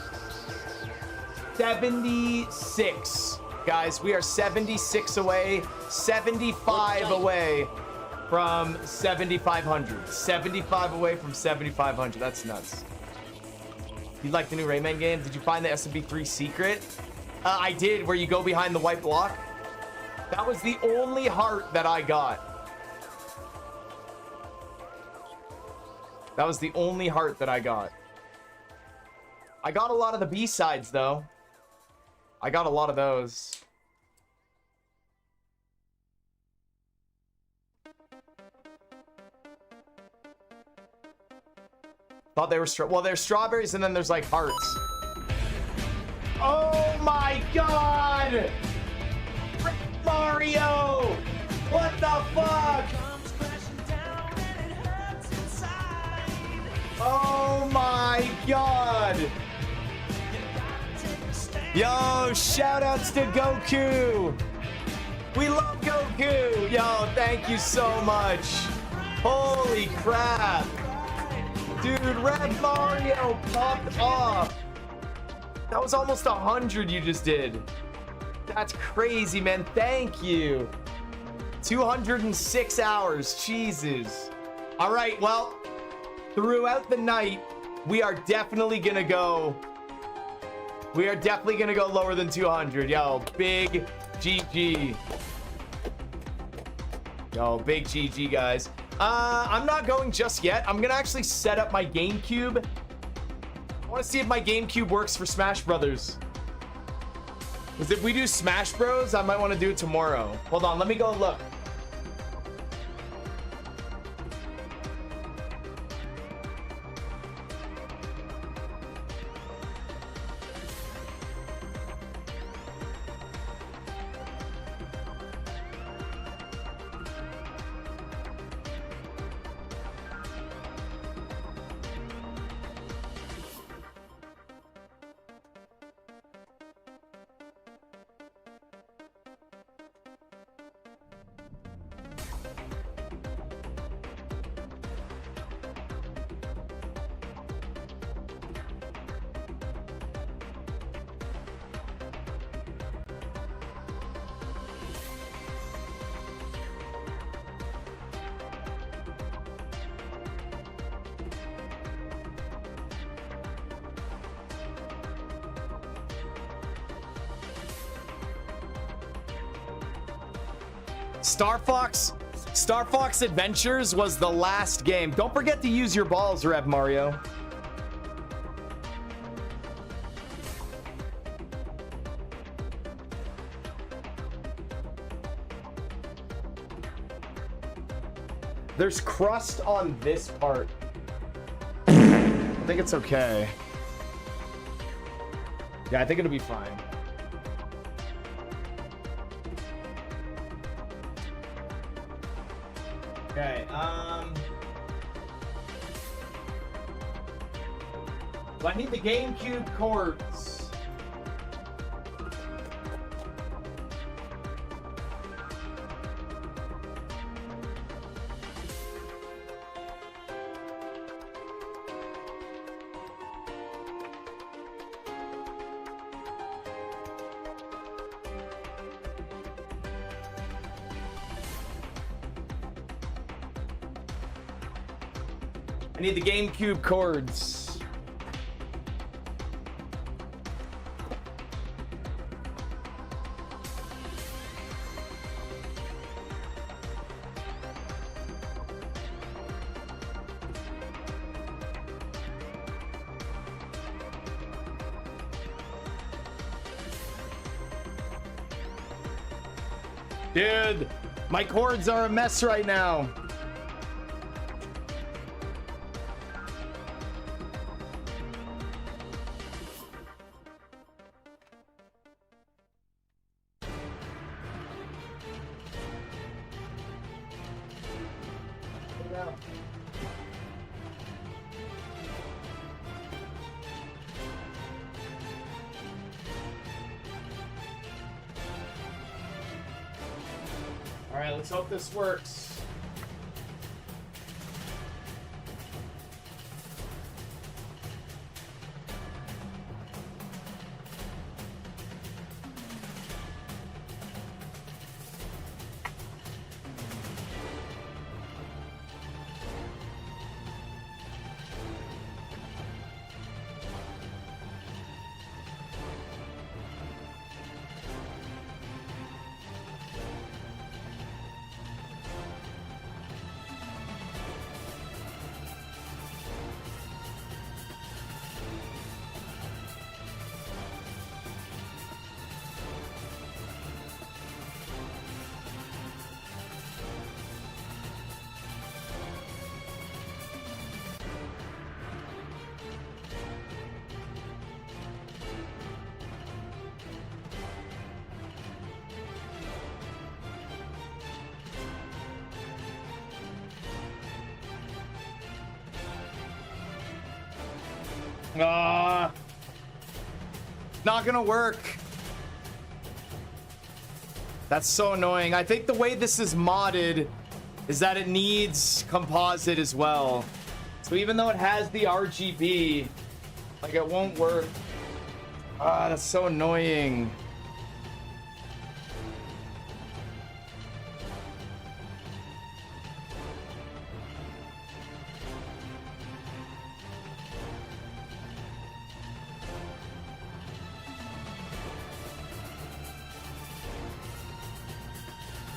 76. Guys, we are 76 away, 75 away from 7,500. 75 away from 7,500. That's nuts. You like the new Rayman game? Did you find the SMB3 secret? I did, where you go behind the white block. That was the only heart that I got. That was the only heart that I got. I got a lot of the B-sides, though. I got a lot of those. Thought they were well, there's strawberries and then there's like hearts. Oh my God! Mario! What the fuck? Oh my God! Yo, shoutouts to Goku! We love Goku! Yo, thank you so much. Holy crap! Dude, Red Mario popped off. That was almost 100 you just did. That's crazy, man. Thank you. 206 hours. Jesus. All right, well, throughout the night, we are definitely gonna go. We are definitely gonna go lower than 200. Yo, big GG. Yo, big GG, guys. I'm not going just yet. I'm gonna actually set up my GameCube. I want to see if my GameCube works for Smash Brothers. Because if we do Smash Bros, I might want to do it tomorrow. Hold on, let me go look. Star Fox Adventures was the last game. Don't forget to use your balls, Rev Mario. There's crust on this part. I think it's okay. Yeah, I think it'll be fine. Okay, so I need the GameCube cords. I need the GameCube cords. Dude, my cords are a mess right now. All right, let's hope this works. Not gonna work. That's so annoying. I think the way this is modded is that it needs composite as well. So even though it has the RGB, like it won't work. That's so annoying.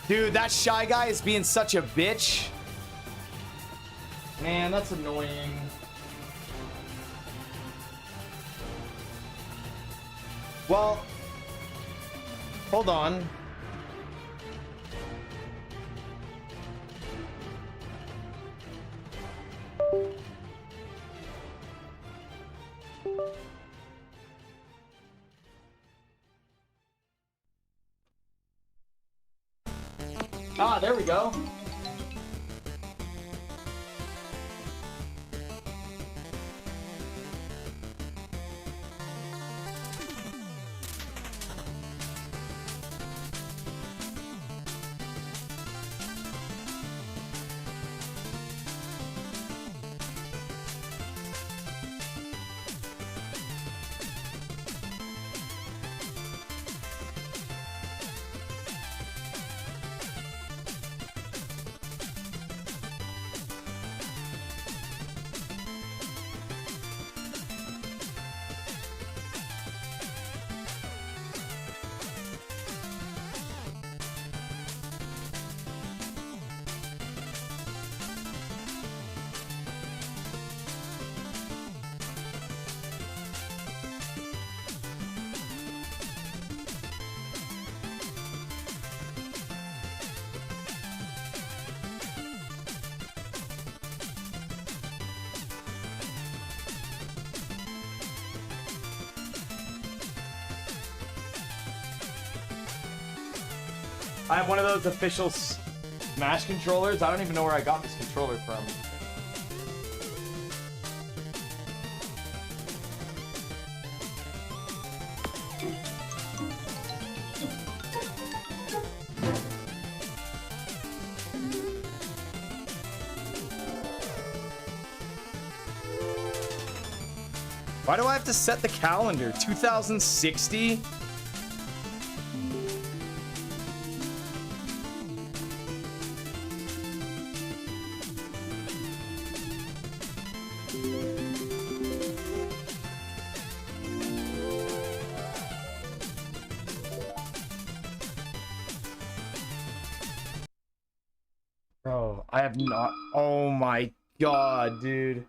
Dude, that Shy Guy is being such a bitch. Man, that's annoying. Well, hold on. Ah, there we go. I have one of those official Smash controllers. I don't even know where I got this controller from. Why do I have to set the calendar? 2060? Bro, I have not. Oh my god, dude.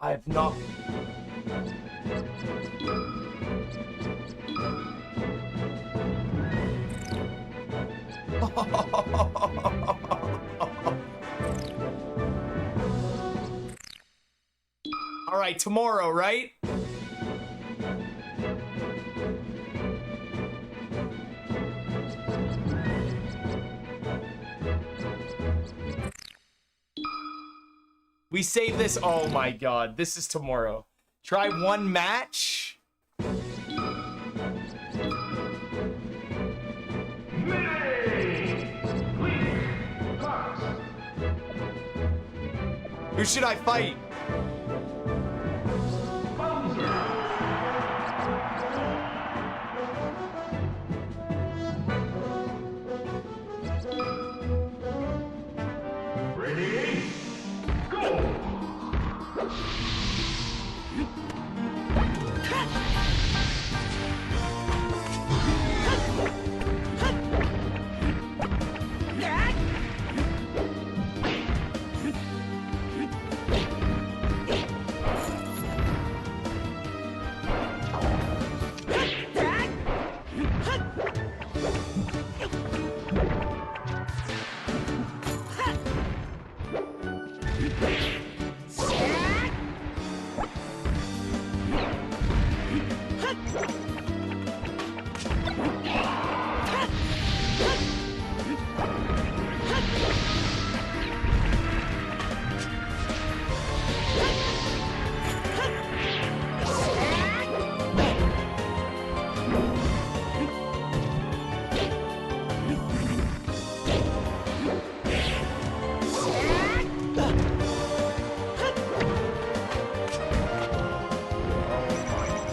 I have not. All right, tomorrow, right? We save this. Oh my god, this is tomorrow. Try one match. May Who should I fight? Ready? Go!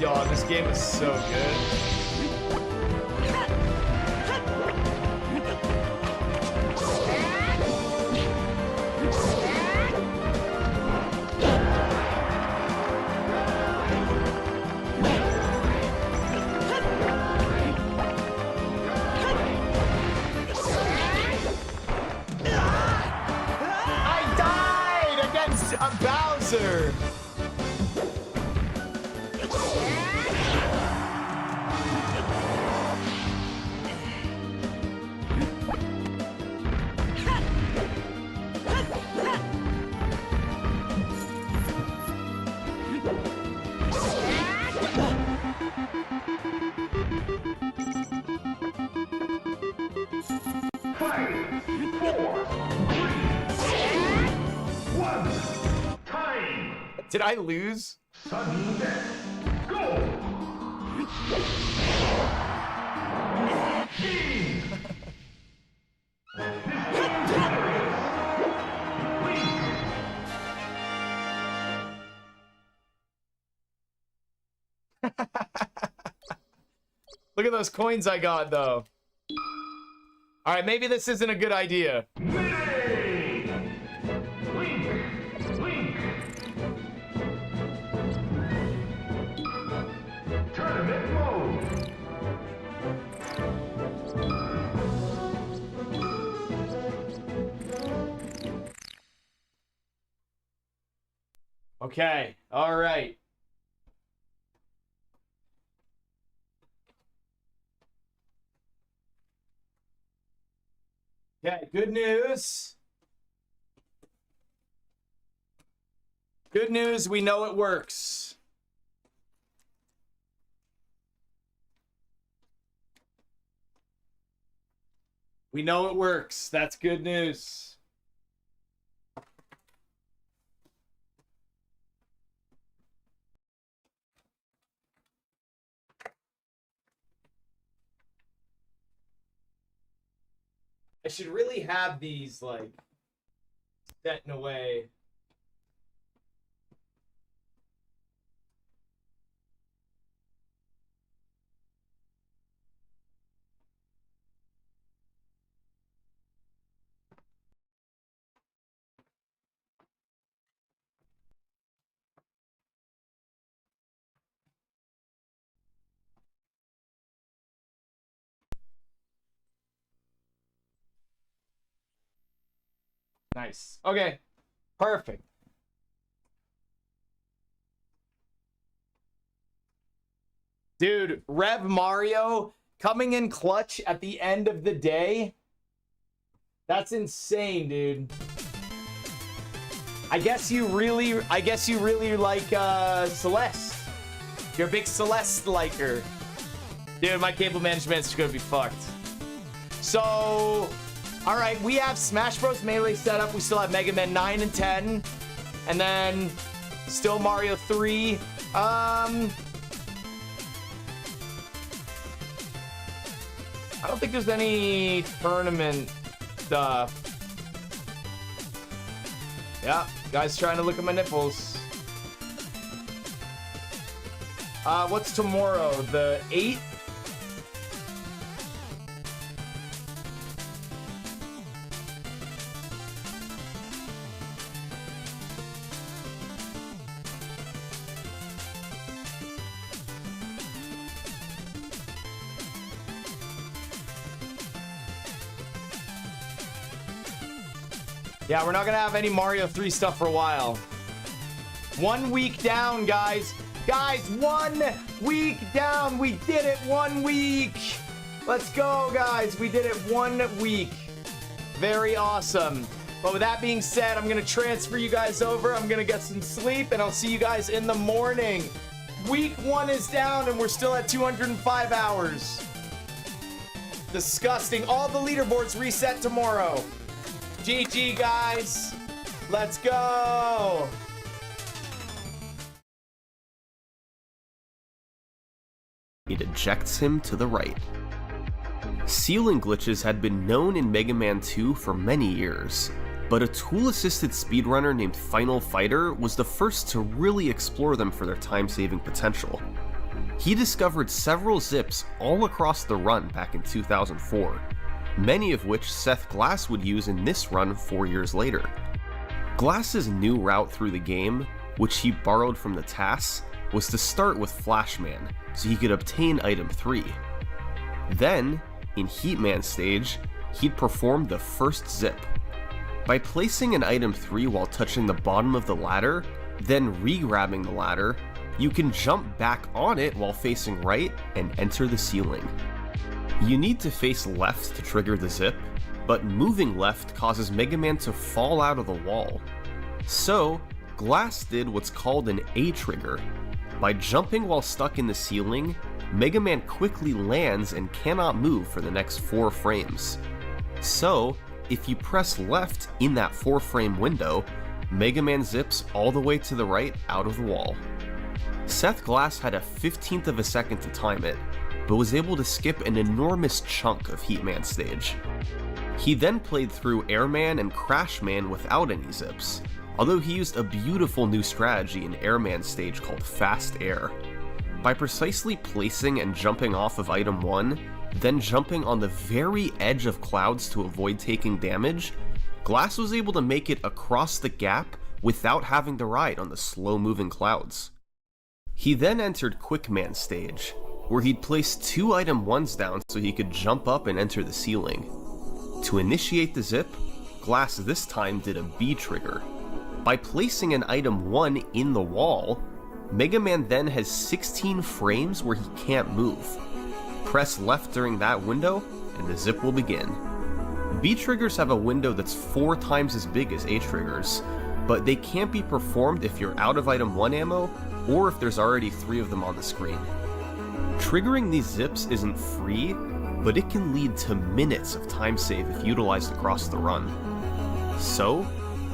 Yo, this game is so good. I died against a Bowser. Did I lose? Sudden death. Go! Look at those coins I got, though. All right, maybe this isn't a good idea. Tournament mode. Okay, all right. Okay, good news. Good news, we know it works. We know it works. That's good news. I should really have these, like, set in a way. Nice. Okay. Perfect. Dude, Rev Mario coming in clutch at the end of the day. That's insane, dude. I guess you really like Celeste. You're a big Celeste liker. Dude, my cable management's gonna be fucked. So, all right, we have Smash Bros. Melee set up. We still have Mega Man 9 and 10. And then still Mario 3. I don't think there's any tournament stuff. Yeah, guys trying to look at my nipples. What's tomorrow? The 8th? Yeah, we're not gonna have any Mario 3 stuff for a while. 1 week down, guys. Guys, 1 week down. We did it 1 week. Let's go, guys. We did it 1 week. Very awesome. But with that being said, I'm gonna transfer you guys over. I'm gonna get some sleep, and I'll see you guys in the morning. Week 1 is down, and we're still at 205 hours. Disgusting. All the leaderboards reset tomorrow. GG, guys. Let's go. It ejects him to the right. Ceiling glitches had been known in Mega Man 2 for many years, but a tool-assisted speedrunner named Final Fighter was the first to really explore them for their time-saving potential. He discovered several zips all across the run back in 2004, many of which Seth Glass would use in this run 4 years later. Glass's new route through the game, which he borrowed from the TAS, was to start with Flashman, so he could obtain item 3. Then, in Heatman stage, he'd perform the first zip. By placing an item 3 while touching the bottom of the ladder, then re-grabbing the ladder, you can jump back on it while facing right and enter the ceiling. You need to face left to trigger the zip, but moving left causes Mega Man to fall out of the wall. So, Glass did what's called an A trigger. By jumping while stuck in the ceiling, Mega Man quickly lands and cannot move for the next 4 frames. So, if you press left in that 4-frame window, Mega Man zips all the way to the right out of the wall. Seth Glass had a 15th of a second to time it, but was able to skip an enormous chunk of Heatman stage. He then played through Airman and Crashman without any zips, although he used a beautiful new strategy in Airman stage called Fast Air. By precisely placing and jumping off of item 1, then jumping on the very edge of clouds to avoid taking damage, Glass was able to make it across the gap without having to ride on the slow-moving clouds. He then entered Quickman stage, where he'd place 2 item 1s down so he could jump up and enter the ceiling. To initiate the zip, Glass this time did a B trigger. By placing an item 1 in the wall, Mega Man then has 16 frames where he can't move. Press left during that window, and the zip will begin. B triggers have a window that's 4 times as big as A triggers, but they can't be performed if you're out of item 1 ammo, or if there's already 3 of them on the screen. Triggering these zips isn't free, but it can lead to minutes of time save if utilized across the run. So,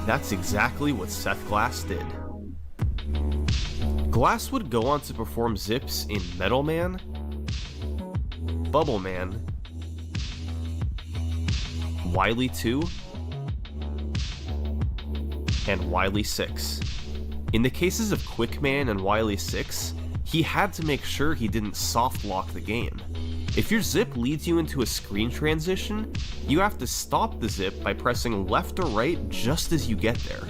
that's exactly what Seth Glass did. Glass would go on to perform zips in Metal Man, Bubble Man, Wily 2, and Wily 6. In the cases of Quickman and Wily 6, he had to make sure he didn't soft lock the game. If your zip leads you into a screen transition, you have to stop the zip by pressing left or right just as you get there.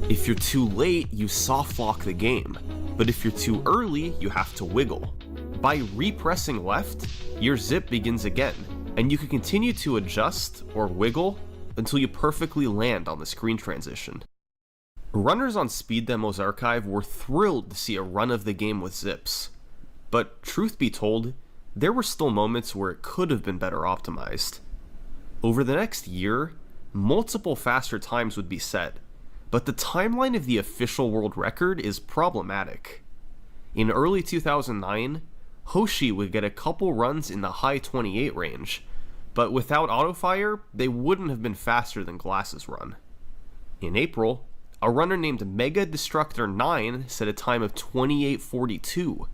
If you're too late, you soft lock the game, but if you're too early, you have to wiggle. By repressing left, your zip begins again, and you can continue to adjust or wiggle until you perfectly land on the screen transition. Runners on Speed Demo's archive were thrilled to see a run of the game with zips, but truth be told, there were still moments where it could have been better optimized. Over the next year, multiple faster times would be set, but the timeline of the official world record is problematic. In early 2009, Hoshi would get a couple runs in the high 28 range, but without autofire, they wouldn't have been faster than Glass's run. In April, a runner named Mega Destructor 9 set a time of 28:42,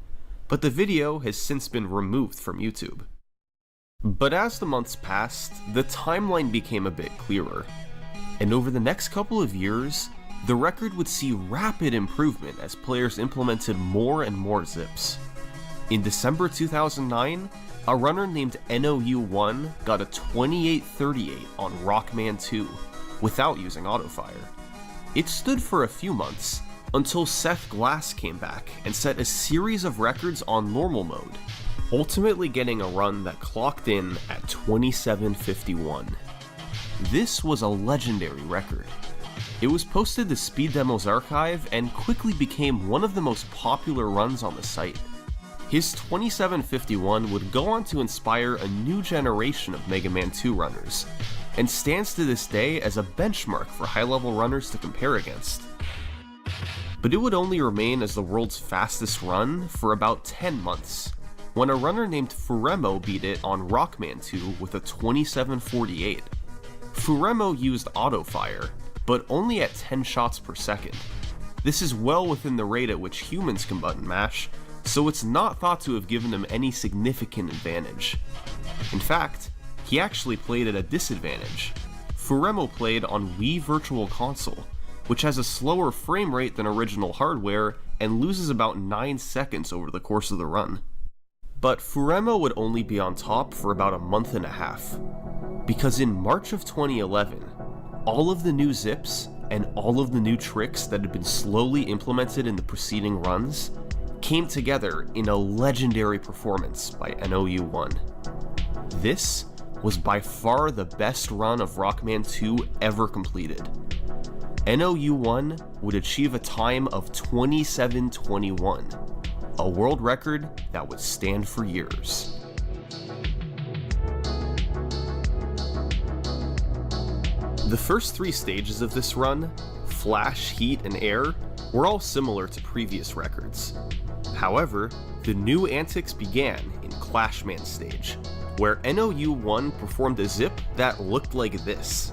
but the video has since been removed from YouTube. But as the months passed, the timeline became a bit clearer, and over the next couple of years, the record would see rapid improvement as players implemented more and more zips. In December 2009, a runner named NOU1 got a 2838 on Rockman 2 without using autofire. It stood for a few months until Seth Glass came back and set a series of records on normal mode, ultimately getting a run that clocked in at 2751. This was a legendary record. It was posted to Speed Demo's archive and quickly became one of the most popular runs on the site. His 2751 would go on to inspire a new generation of Mega Man 2 runners, and stands to this day as a benchmark for high-level runners to compare against. But it would only remain as the world's fastest run for about 10 months, when a runner named Furemo beat it on Rockman 2 with a 2748. Furemo used autofire, but only at 10 shots per second. This is well within the rate at which humans can button mash, so it's not thought to have given him any significant advantage. In fact, he actually played at a disadvantage. Furemo played on Wii Virtual Console, which has a slower frame rate than original hardware and loses about 9 seconds over the course of the run. But Furemo would only be on top for about a month and a half, because in March of 2011, all of the new zips and all of the new tricks that had been slowly implemented in the preceding runs came together in a legendary performance by NOU1. This was by far the best run of Rockman 2 ever completed. NOU1 would achieve a time of 27:21, a world record that would stand for years. The first 3 stages of this run, Flash, Heat, and Air, were all similar to previous records. However, the new antics began in Clashman stage, where NOU1 performed a zip that looked like this.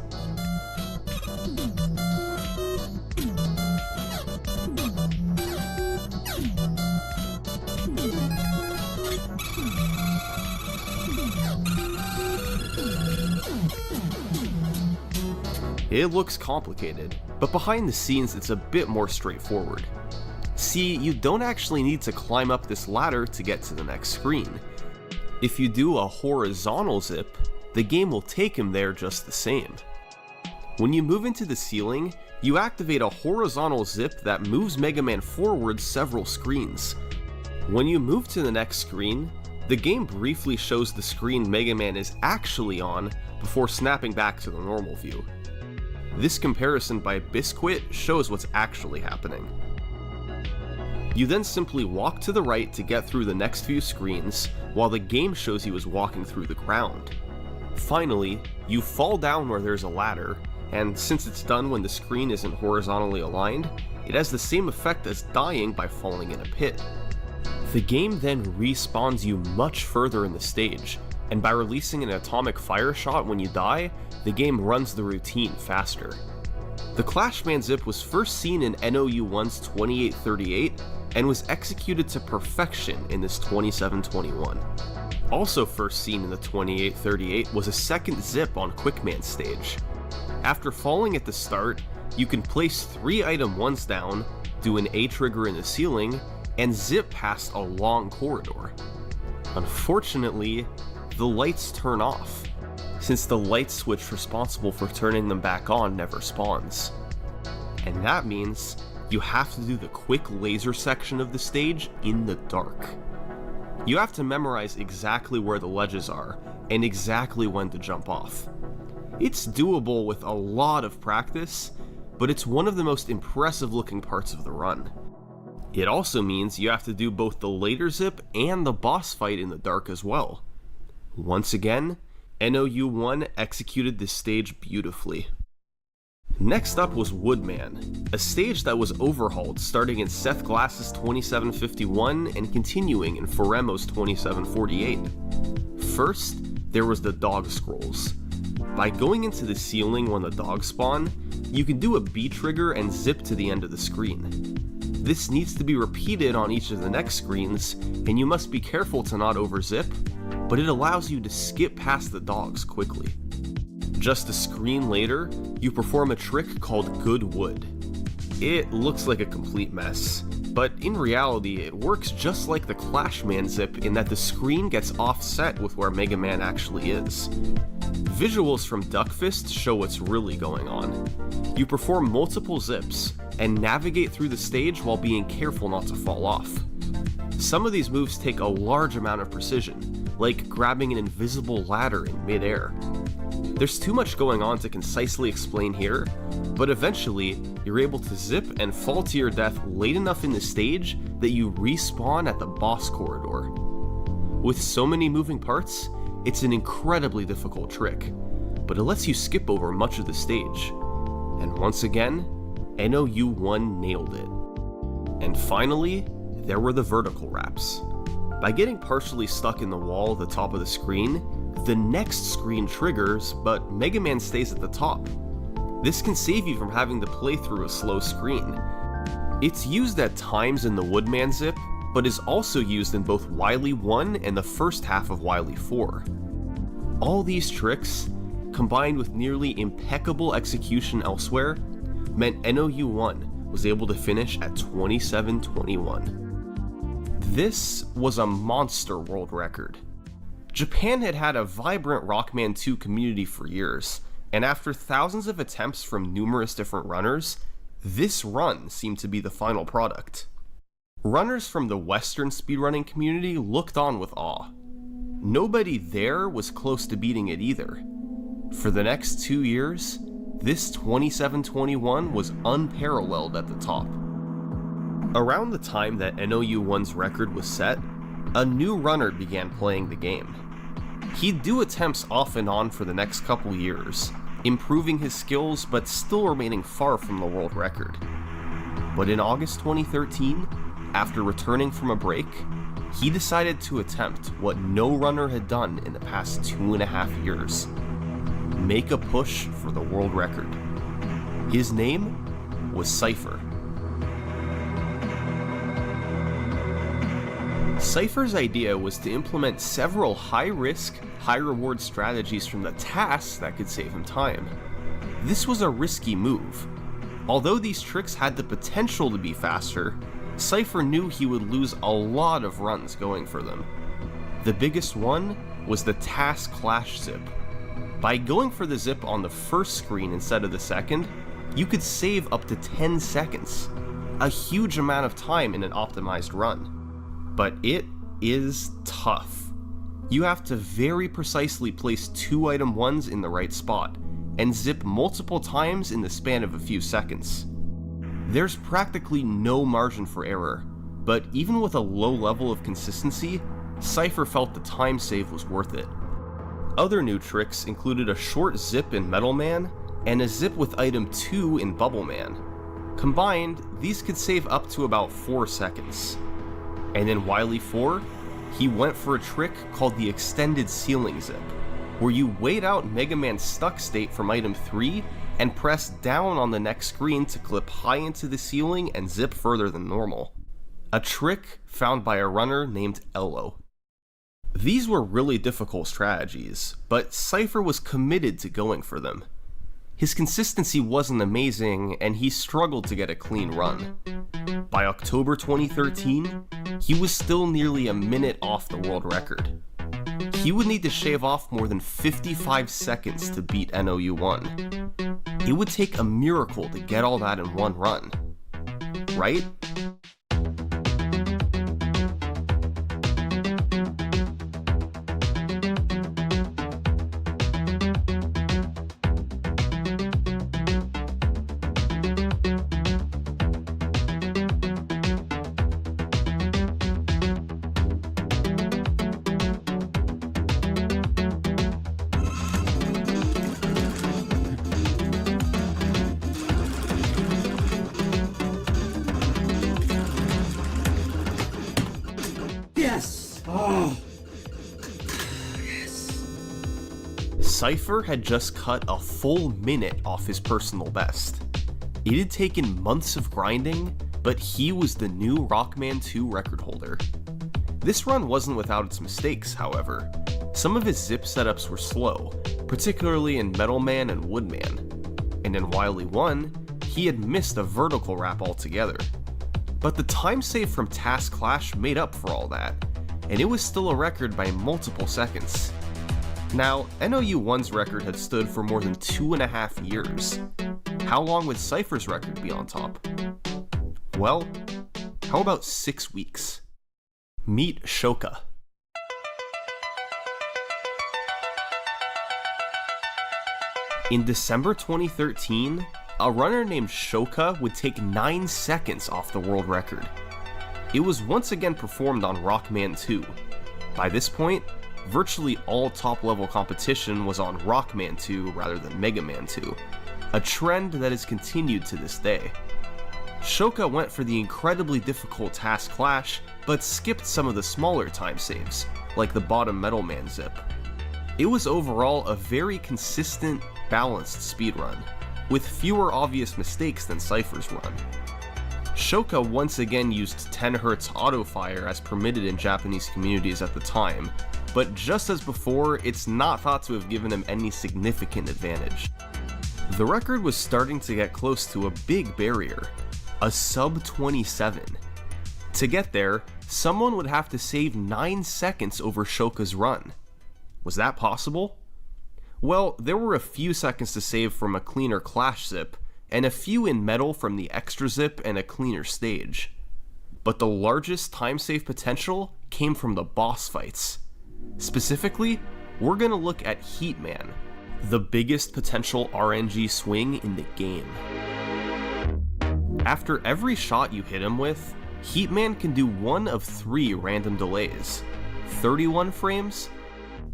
It looks complicated, but behind the scenes it's a bit more straightforward. See, you don't actually need to climb up this ladder to get to the next screen. If you do a horizontal zip, the game will take him there just the same. When you move into the ceiling, you activate a horizontal zip that moves Mega Man forward several screens. When you move to the next screen, the game briefly shows the screen Mega Man is actually on before snapping back to the normal view. This comparison by Biscuit shows what's actually happening. You then simply walk to the right to get through the next few screens, while the game shows you as walking through the ground. Finally, you fall down where there's a ladder, and since it's done when the screen isn't horizontally aligned, it has the same effect as dying by falling in a pit. The game then respawns you much further in the stage, and by releasing an atomic fire shot when you die, the game runs the routine faster. The Clashman zip was first seen in NOU1's 2838 and was executed to perfection in this 2721. Also first seen in the 2838 was a second zip on Quickman stage. After falling at the start, you can place 3 item 1s down, do an A trigger in the ceiling, and zip past a long corridor. Unfortunately, the lights turn off, since the light switch responsible for turning them back on never spawns. And that means you have to do the quick laser section of the stage in the dark. You have to memorize exactly where the ledges are, and exactly when to jump off. It's doable with a lot of practice, but it's one of the most impressive looking parts of the run. It also means you have to do both the later zip and the boss fight in the dark as well. Once again, NOU1 executed this stage beautifully. Next up was Woodman, a stage that was overhauled starting in Seth Glass's 2751 and continuing in Furemo's 2748. First, there was the dog scrolls. By going into the ceiling when the dogs spawn, you can do a B trigger and zip to the end of the screen. This needs to be repeated on each of the next screens, and you must be careful to not overzip, but it allows you to skip past the dogs quickly. Just a screen later, you perform a trick called Good Wood. It looks like a complete mess, but in reality it works just like the Clashman zip in that the screen gets offset with where MegaMan actually is. Visuals from Duckfist show what's really going on. You perform multiple zips, and navigate through the stage while being careful not to fall off. Some of these moves take a large amount of precision, like grabbing an invisible ladder in midair. There's too much going on to concisely explain here, but eventually, you're able to zip and fall to your death late enough in the stage that you respawn at the boss corridor. With so many moving parts, it's an incredibly difficult trick, but it lets you skip over much of the stage. And once again, NOU1 nailed it. And finally, there were the vertical wraps. By getting partially stuck in the wall at the top of the screen, the next screen triggers, but MegaMan stays at the top. This can save you from having to play through a slow screen. It's used at times in the Woodman zip, but is also used in both Wily 1 and the first half of Wily 4. All these tricks, combined with nearly impeccable execution elsewhere, meant NOU1 was able to finish at 27-21. This was a monster world record. Japan had had a vibrant Rockman 2 community for years, and after thousands of attempts from numerous different runners, this run seemed to be the final product. Runners from the Western speedrunning community looked on with awe. Nobody there was close to beating it either. For the next 2 years, this 27-21 was unparalleled at the top. Around the time that NOU1's record was set, a new runner began playing the game. He'd do attempts off and on for the next couple years, improving his skills but still remaining far from the world record. But in August 2013, after returning from a break, he decided to attempt what no runner had done in the past 2.5 years. Make a push for the world record. His name was Cypher. Cypher's idea was to implement several high-risk, high-reward strategies from the tasks that could save him time. This was a risky move. Although these tricks had the potential to be faster, Cypher knew he would lose a lot of runs going for them. The biggest one was the Task Clash zip. By going for the zip on the first screen instead of the second, you could save up to 10 seconds, a huge amount of time in an optimized run. But it is tough. You have to very precisely place 2 item 1s in the right spot, and zip multiple times in the span of a few seconds. There's practically no margin for error, but even with a low level of consistency, Cypher felt the time save was worth it. Other new tricks included a short zip in Metal Man, and a zip with item 2 in Bubble Man. Combined, these could save up to about 4 seconds. And in Wily 4, he went for a trick called the Extended Ceiling Zip, where you wait out MegaMan's stuck state from item 3 and press down on the next screen to clip high into the ceiling and zip further than normal. A trick found by a runner named Ello. These were really difficult strategies, but Cypher was committed to going for them. His consistency wasn't amazing, and he struggled to get a clean run. By October 2013, he was still nearly a minute off the world record. He would need to shave off more than 55 seconds to beat NOU1. It would take a miracle to get all that in one run. Right? Yes! Oh! Yes! Cypher had just cut a full minute off his personal best. It had taken months of grinding, but he was the new Rockman 2 record holder. This run wasn't without its mistakes, however. Some of his zip setups were slow, particularly in Metal Man and Woodman. And in Wily 1, he had missed a vertical wrap altogether. But the time save from Task Clash made up for all that, and it was still a record by multiple seconds. Now, NOU1's record had stood for more than 2.5 years. How long would Cypher's record be on top? Well, how about 6 weeks? Meet Shoka. In December 2013, a runner named Shoka would take 9 seconds off the world record. It was once again performed on Rockman 2. By this point, virtually all top-level competition was on Rockman 2 rather than MegaMan 2, a trend that has continued to this day. Shoka went for the incredibly difficult Task Clash, but skipped some of the smaller time saves, like the bottom Metal Man zip. It was overall a very consistent, balanced speedrun, with fewer obvious mistakes than Cypher's run. Shoka once again used 10Hz auto-fire as permitted in Japanese communities at the time, but just as before, it's not thought to have given him any significant advantage. The record was starting to get close to a big barrier, a sub 27. To get there, someone would have to save 9 seconds over Shoka's run. Was that possible? Well, there were a few seconds to save from a cleaner Clash zip, and a few in Metal from the extra zip and a cleaner stage. But the largest time save potential came from the boss fights. Specifically, we're gonna look at Heatman, the biggest potential RNG swing in the game. After every shot you hit him with, Heatman can do one of 3 random delays: 31 frames,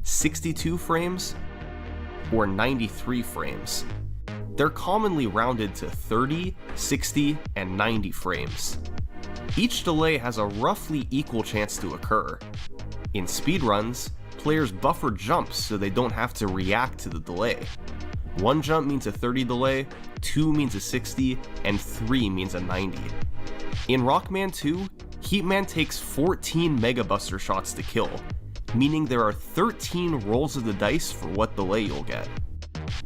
62 frames, or 93 frames. They're commonly rounded to 30, 60, and 90 frames. Each delay has a roughly equal chance to occur. In speedruns, players buffer jumps so they don't have to react to the delay. 1 jump means a 30 delay, 2 means a 60, and 3 means a 90. In Rockman 2, Heatman takes 14 Mega Buster shots to kill, meaning there are 13 rolls of the dice for what delay you'll get.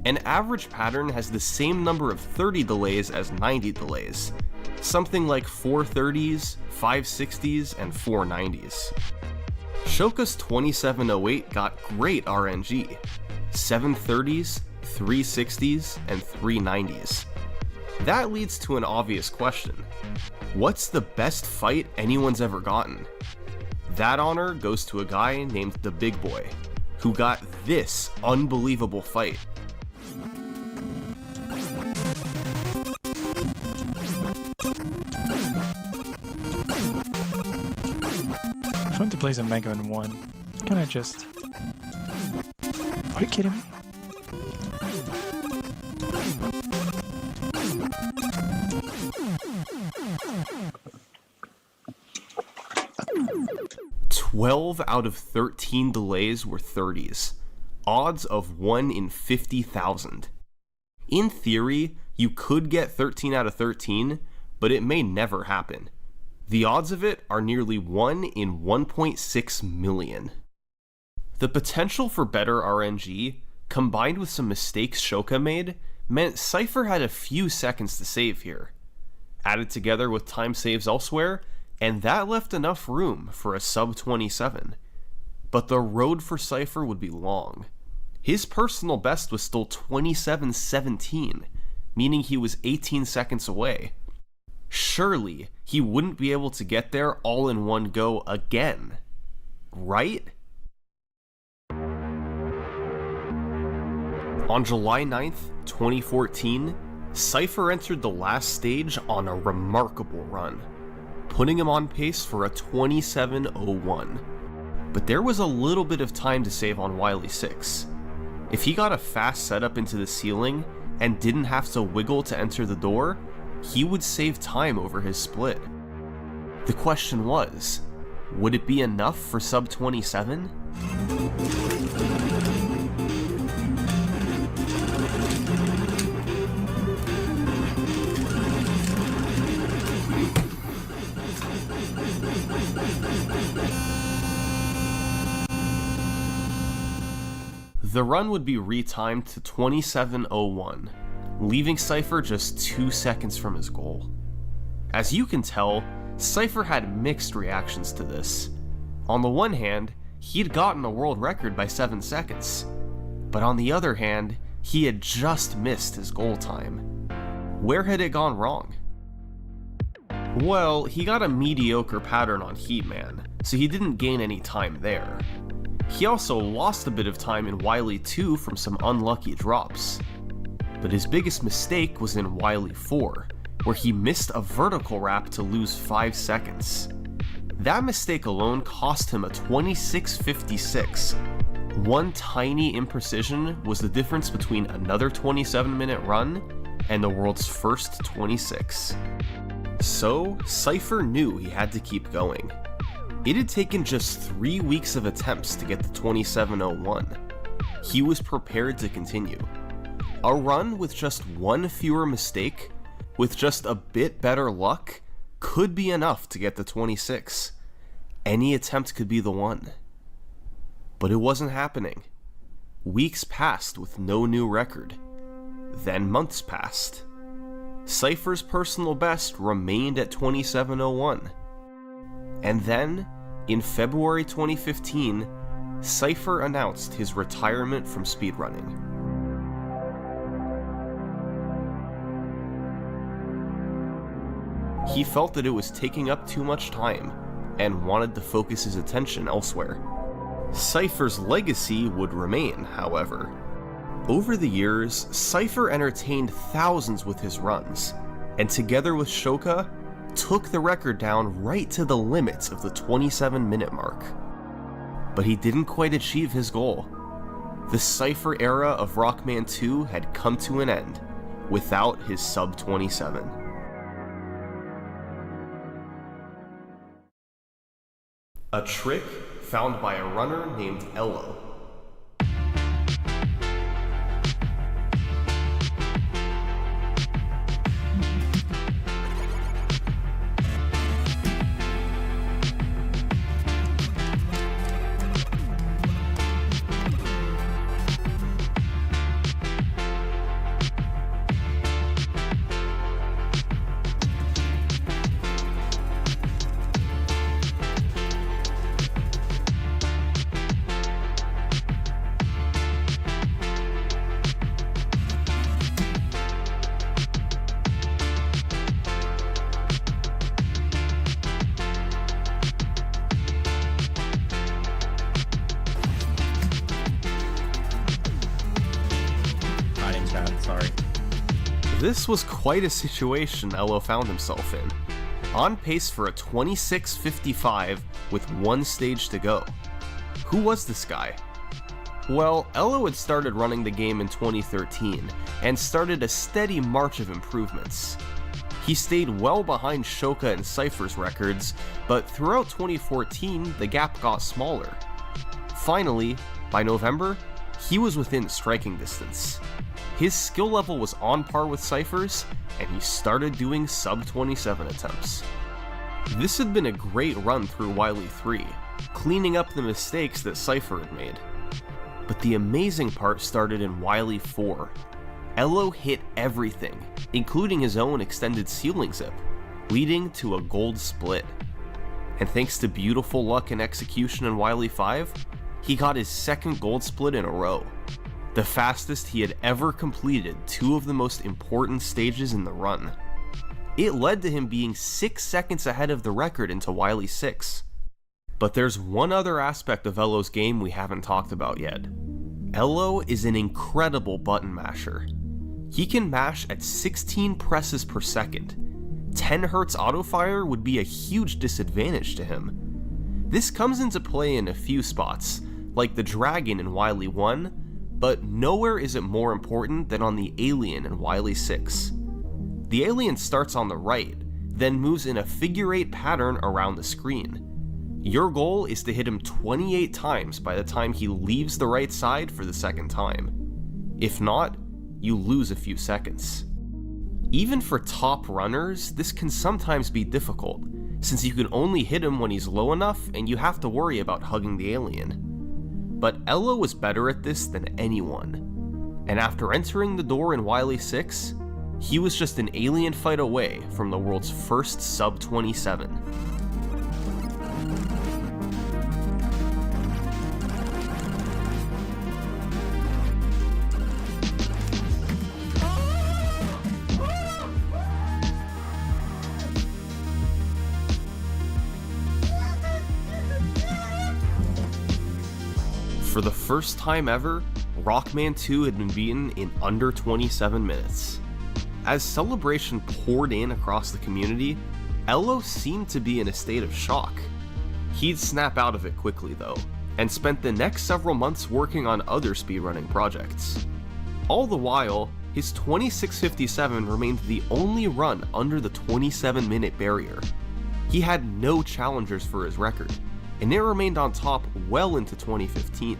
An average pattern has the same number of 30 delays as 90 delays, something like 4 30s, 5 60s, and 4 90s. Shoka's 2708 got great RNG, 7 30s, 3 60s, and 3 90s. That leads to an obvious question. What's the best fight anyone's ever gotten? That honor goes to a guy named the Big Boy, who got this unbelievable fight. I want to play some MegaMan 1. Can I just... Are you kidding me? "12 out of 13 delays were 30s, odds of 1 in 50,000. In theory, you could get 13 out of 13, but it may never happen. The odds of it are nearly 1 in 1.6 million. The potential for better RNG, combined with some mistakes Shoka made, meant Cypher had a few seconds to save here. Added together with time saves elsewhere, and that left enough room for a sub 27. But the road for Cypher would be long. His personal best was still 27:17, meaning he was 18 seconds away. Surely, he wouldn't be able to get there all in one go again, right? On July 9th, 2014, Cypher entered the last stage on a remarkable run, putting him on pace for a 27:01. But there was a little bit of time to save on Wily 6. If he got a fast setup into the ceiling and didn't have to wiggle to enter the door, he would save time over his split. The question was, would it be enough for sub 27? The run would be retimed to 27:01, leaving Cypher just 2 seconds from his goal. As you can tell, Cypher had mixed reactions to this. On the one hand, he'd gotten a world record by 7 seconds, but on the other hand, he had just missed his goal time. Where had it gone wrong? Well, he got a mediocre pattern on Heatman, so he didn't gain any time there. He also lost a bit of time in Wily 2 from some unlucky drops. But his biggest mistake was in Wily 4, where he missed a vertical wrap to lose 5 seconds. That mistake alone cost him a 26.56. One tiny imprecision was the difference between another 27-minute run and the world's first 26. So, Cypher knew he had to keep going. It had taken just 3 weeks of attempts to get to 27:01. He was prepared to continue. A run with just one fewer mistake, with just a bit better luck, could be enough to get to 26. Any attempt could be the one. But it wasn't happening. Weeks passed with no new record. Then months passed. Cypher's personal best remained at 27:01. And then, in February 2015, Cypher announced his retirement from speedrunning. He felt that it was taking up too much time, and wanted to focus his attention elsewhere. Cypher's legacy would remain, however. Over the years, Cypher entertained thousands with his runs, and together with Shoka, took the record down right to the limits of the 27-minute mark. But he didn't quite achieve his goal. The Cypher era of Rockman 2 had come to an end, without his sub-27. A trick found by a runner named Elo. This was quite a situation Elo found himself in. On pace for a 26.55 with one stage to go. Who was this guy? Well, Elo had started running the game in 2013, and started a steady march of improvements. He stayed well behind Shoka and Cypher's records, but throughout 2014, the gap got smaller. Finally, by November, he was within striking distance. His skill level was on par with Cypher's, and he started doing sub-27 attempts. This had been a great run through Wily 3, cleaning up the mistakes that Cypher had made. But the amazing part started in Wily 4. Elo hit everything, including his own extended ceiling zip, leading to a gold split. And thanks to beautiful luck and execution in Wily 5, he got his second gold split in a row. The fastest he had ever completed two of the most important stages in the run. It led to him being 6 seconds ahead of the record into Wily 6. But there's one other aspect of Elo's game we haven't talked about yet. Elo is an incredible button masher. He can mash at 16 presses per second. 10 Hz autofire would be a huge disadvantage to him. This comes into play in a few spots, like the Dragon in Wily 1, but nowhere is it more important than on the Alien in Wily 6. The Alien starts on the right, then moves in a figure-8 pattern around the screen. Your goal is to hit him 28 times by the time he leaves the right side for the second time. If not, you lose a few seconds. Even for top runners, this can sometimes be difficult, since you can only hit him when he's low enough and you have to worry about hugging the alien. But Elo was better at this than anyone. and after entering the door in Wily 6, he was just an alien fight away from the world's first sub-27. For the first time ever, Rockman 2 had been beaten in under 27 minutes. As celebration poured in across the community, Elo seemed to be in a state of shock. He'd snap out of it quickly though, and spent the next several months working on other speedrunning projects. All the while, his 2657 remained the only run under the 27-minute barrier. He had no challengers for his record, and it remained on top well into 2015.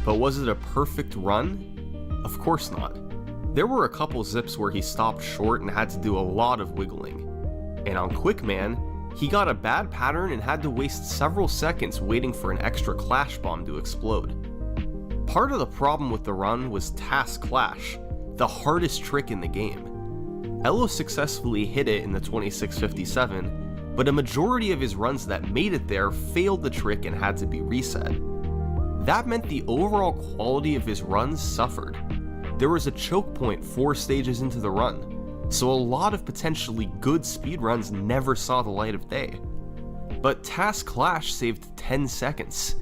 But was it a perfect run? Of course not. There were a couple zips where he stopped short and had to do a lot of wiggling. And on QuickMan, he got a bad pattern and had to waste several seconds waiting for an extra clash bomb to explode. Part of the problem with the run was Task Clash, the hardest trick in the game. Elo successfully hit it in the 2657, but a majority of his runs that made it there failed the trick and had to be reset. That meant the overall quality of his runs suffered. There was a choke point 4 stages into the run, so a lot of potentially good speedruns never saw the light of day. But Task Clash saved 10 seconds.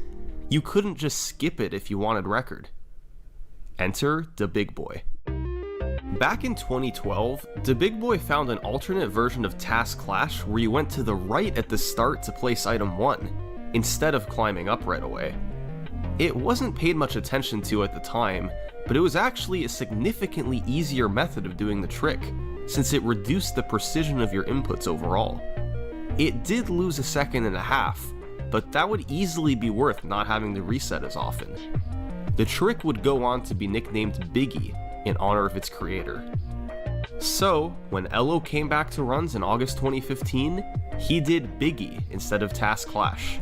You couldn't just skip it if you wanted record. Enter the Big Boy. Back in 2012, the Big Boy found an alternate version of Task Clash where you went to the right at the start to place item 1, instead of climbing up right away. It wasn't paid much attention to at the time, but it was actually a significantly easier method of doing the trick, since it reduced the precision of your inputs overall. It did lose a second and a half, but that would easily be worth not having to reset as often. The trick would go on to be nicknamed Biggie, in honor of its creator. So, when Elo came back to runs in August 2015, he did Biggie instead of Task Clash.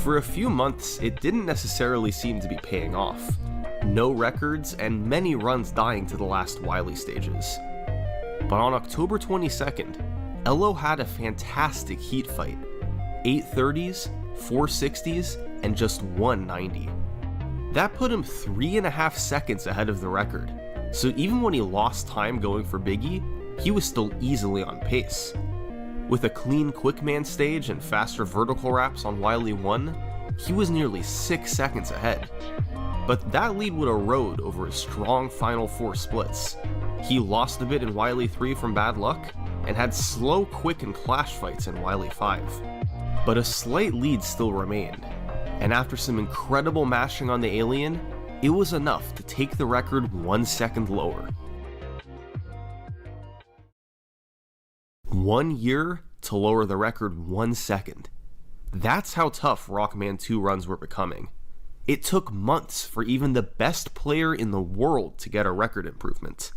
For a few months, it didn't necessarily seem to be paying off. No records and many runs dying to the last Wily stages. But on October 22nd, Elo had a fantastic heat fight. 830s, 460s, and just 190. That put him 3.5 seconds ahead of the record, so even when he lost time going for Biggie, he was still easily on pace. With a clean QuickMan stage and faster vertical wraps on Wily 1, he was nearly 6 seconds ahead. But that lead would erode over his strong final 4 splits. He lost a bit in Wily 3 from bad luck, and had slow, quick, and clash fights in Wily 5. But a slight lead still remained, and after some incredible mashing on the alien, it was enough to take the record 1 second lower. 1 year to lower the record 1 second. That's how tough Rockman 2 runs were becoming. It took months for even the best player in the world to get a record improvement.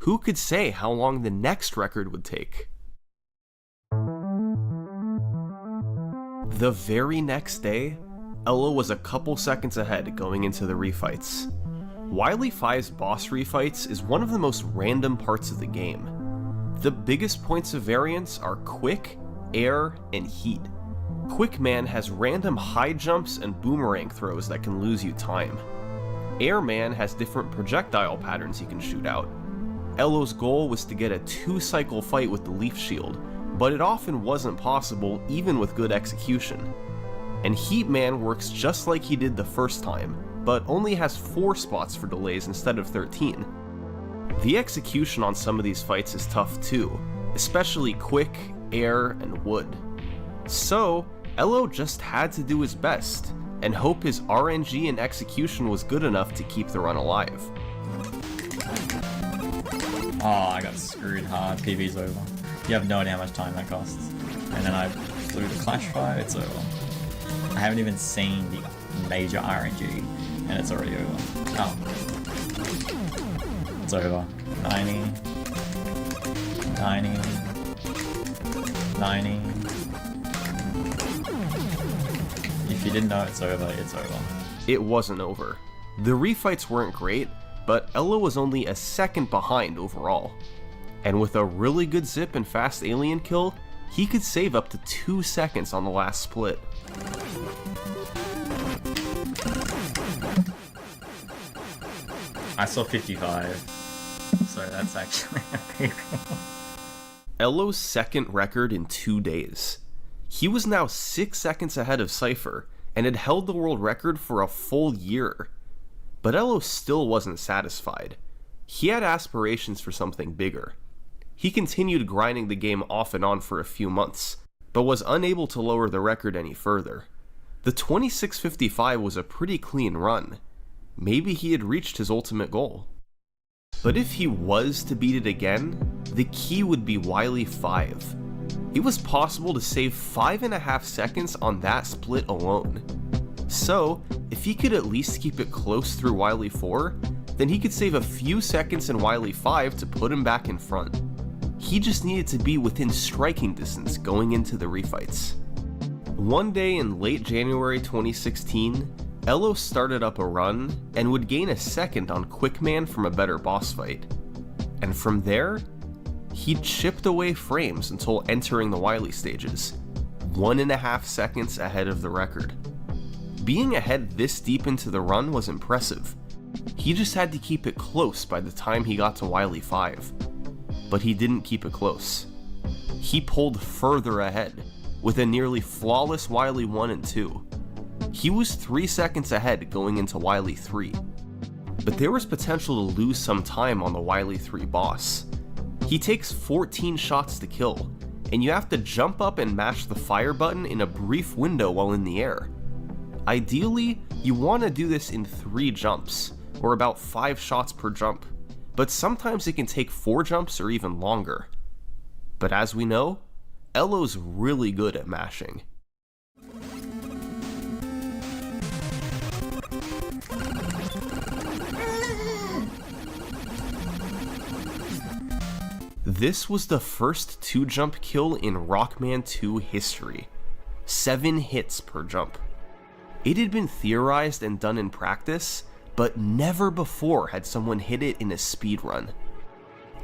Who could say how long the next record would take? The very next day, Elo was a couple seconds ahead going into the refights. Wily 5's boss refights is one of the most random parts of the game. The biggest points of variance are quick, air, and heat. QuickMan has random high jumps and boomerang throws that can lose you time. Airman has different projectile patterns he can shoot out. Elo's goal was to get a 2-cycle fight with the Leaf Shield, but it often wasn't possible even with good execution. And Heatman works just like he did the first time, but only has 4 spots for delays instead of 13. The execution on some of these fights is tough too, especially quick, air, and wood. So, Elo just had to do his best, and hope his RNG and execution was good enough to keep the run alive. Oh, I got screwed hard. PV's over. You have no idea how much time that costs. And then I flew the clash fight, it's over. I haven't even seen the major RNG, and it's already over. Oh. It's over. 90. 90. 90. If you didn't know it's over, it's over. It wasn't over. The refights weren't great, but Elo was only a second behind overall. And with a really good zip and fast alien kill, he could save up to 2 seconds on the last split. I saw 55, so that's actually a big one. Elo's second record in 2 days. He was now 6 seconds ahead of Cypher, and had held the world record for a full year. But Elo still wasn't satisfied. He had aspirations for something bigger. He continued grinding the game off and on for a few months, but was unable to lower the record any further. The 26:55 was a pretty clean run. Maybe he had reached his ultimate goal. But if he was to beat it again, the key would be Wily 5. It was possible to save 5.5 seconds on that split alone. So, if he could at least keep it close through Wily 4, then he could save a few seconds in Wily 5 to put him back in front. He just needed to be within striking distance going into the refights. One day in late January 2016, Elo started up a run and would gain a second on Quickman from a better boss fight. And from there, he chipped away frames until entering the Wily stages, 1.5 seconds ahead of the record. Being ahead this deep into the run was impressive. He just had to keep it close by the time he got to Wily 5. But he didn't keep it close. He pulled further ahead, with a nearly flawless Wily 1 and 2. He was 3 seconds ahead going into Wily 3. But there was potential to lose some time on the Wily 3 boss. He takes 14 shots to kill, and you have to jump up and mash the fire button in a brief window while in the air. Ideally, you want to do this in 3 jumps, or about 5 shots per jump, but sometimes it can take 4 jumps or even longer. But as we know, Elo's really good at mashing. This was the first 2-jump kill in Rockman 2 history. 7 hits per jump. It had been theorized and done in practice, but never before had someone hit it in a speedrun.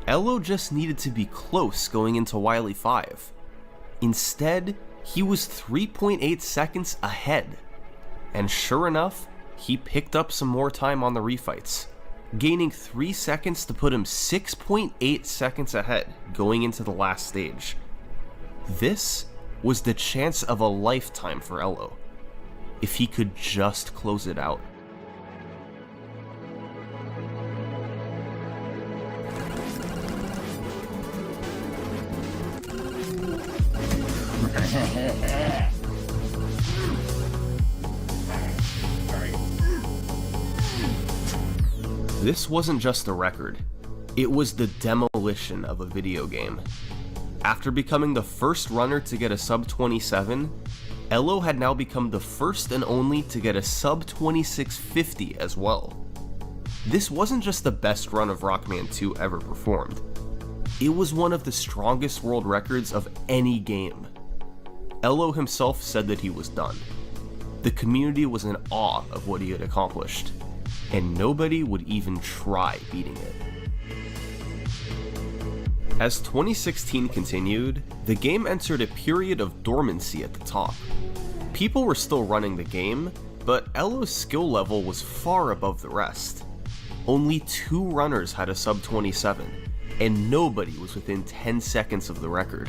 Elo just needed to be close going into Wily 5. Instead, he was 3.8 seconds ahead. And sure enough, he picked up some more time on the refights, gaining 3 seconds to put him 6.8 seconds ahead going into the last stage. This was the chance of a lifetime for Elo, if he could just close it out. This wasn't just a record, it was the demolition of a video game. After becoming the first runner to get a sub 27, Elo had now become the first and only to get a sub 2650 as well. This wasn't just the best run of Rockman 2 ever performed, it was one of the strongest world records of any game. Elo himself said that he was done. The community was in awe of what he had accomplished, and nobody would even try beating it. As 2016 continued, the game entered a period of dormancy at the top. People were still running the game, but Elo's skill level was far above the rest. Only 2 runners had a sub 27, and nobody was within 10 seconds of the record.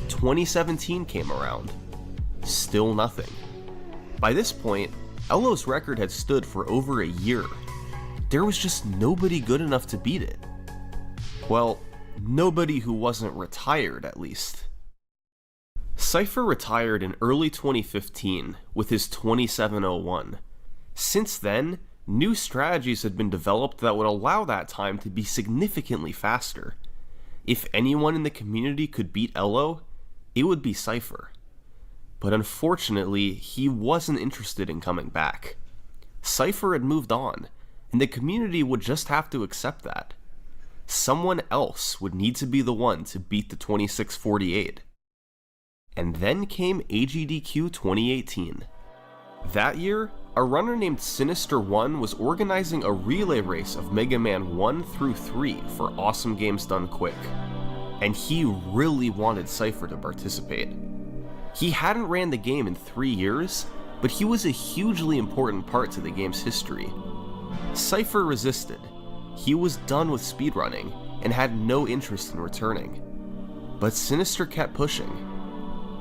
2017 came around. Still nothing. By this point, Elo's record had stood for over a year. There was just nobody good enough to beat it. Well, nobody who wasn't retired, at least. Cypher retired in early 2015 with his 2701. Since then, new strategies had been developed that would allow that time to be significantly faster. If anyone in the community could beat Elo, it would be Cypher. But unfortunately, he wasn't interested in coming back. Cypher had moved on, and the community would just have to accept that. Someone else would need to be the one to beat the 2648. And then came AGDQ 2018. That year, a runner named Sinister1 was organizing a relay race of Mega Man 1 through 3 for Awesome Games Done Quick, and he really wanted Cypher to participate. He hadn't ran the game in 3 years, but he was a hugely important part to the game's history. Cypher resisted. He was done with speedrunning and had no interest in returning. But Sinister kept pushing,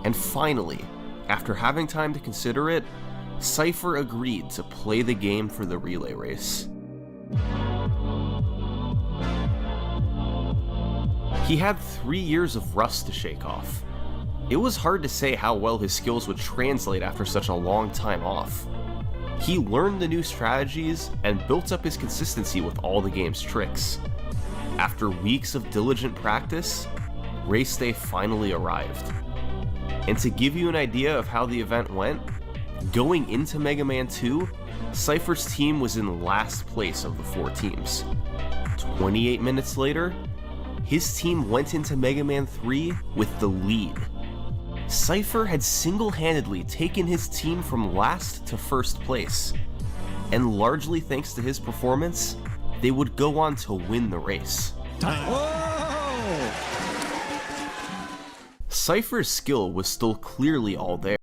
and finally, after having time to consider it, Cypher agreed to play the game for the relay race. He had 3 years of rust to shake off. It was hard to say how well his skills would translate after such a long time off. He learned the new strategies and built up his consistency with all the game's tricks. After weeks of diligent practice, race day finally arrived. And to give you an idea of how the event went, going into Mega Man 2, Cypher's team was in last place of the 4 teams. 28 minutes later, his team went into Mega Man 3 with the lead. Cypher had single-handedly taken his team from last to first place, and largely thanks to his performance, they would go on to win the race. Cypher's skill was still clearly all there.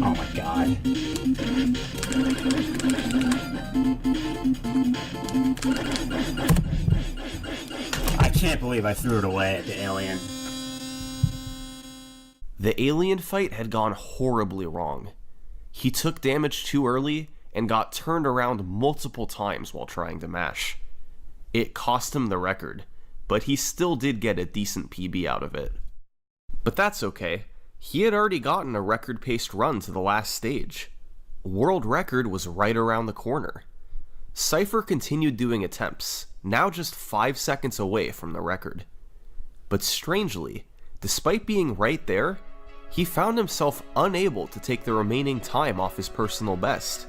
Oh my god. I can't believe I threw it away at the alien. The alien fight had gone horribly wrong. He took damage too early and got turned around multiple times while trying to mash. It cost him the record, but he still did get a decent PB out of it. But that's okay. He had already gotten a record-paced run to the last stage. World record was right around the corner. Cypher continued doing attempts, now just 5 seconds away from the record. But strangely, despite being right there, he found himself unable to take the remaining time off his personal best.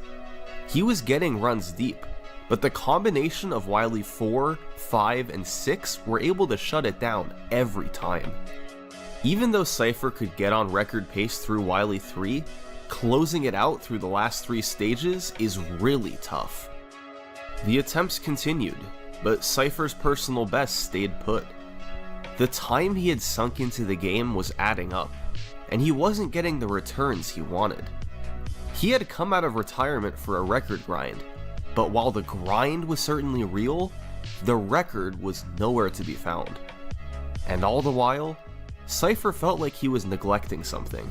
He was getting runs deep, but the combination of Wily 4, 5, and 6 were able to shut it down every time. Even though Cypher could get on record pace through Wily 3, closing it out through the last 3 stages is really tough. The attempts continued, but Cypher's personal best stayed put. The time he had sunk into the game was adding up, and he wasn't getting the returns he wanted. He had come out of retirement for a record grind, but while the grind was certainly real, the record was nowhere to be found. And all the while, Cypher felt like he was neglecting something.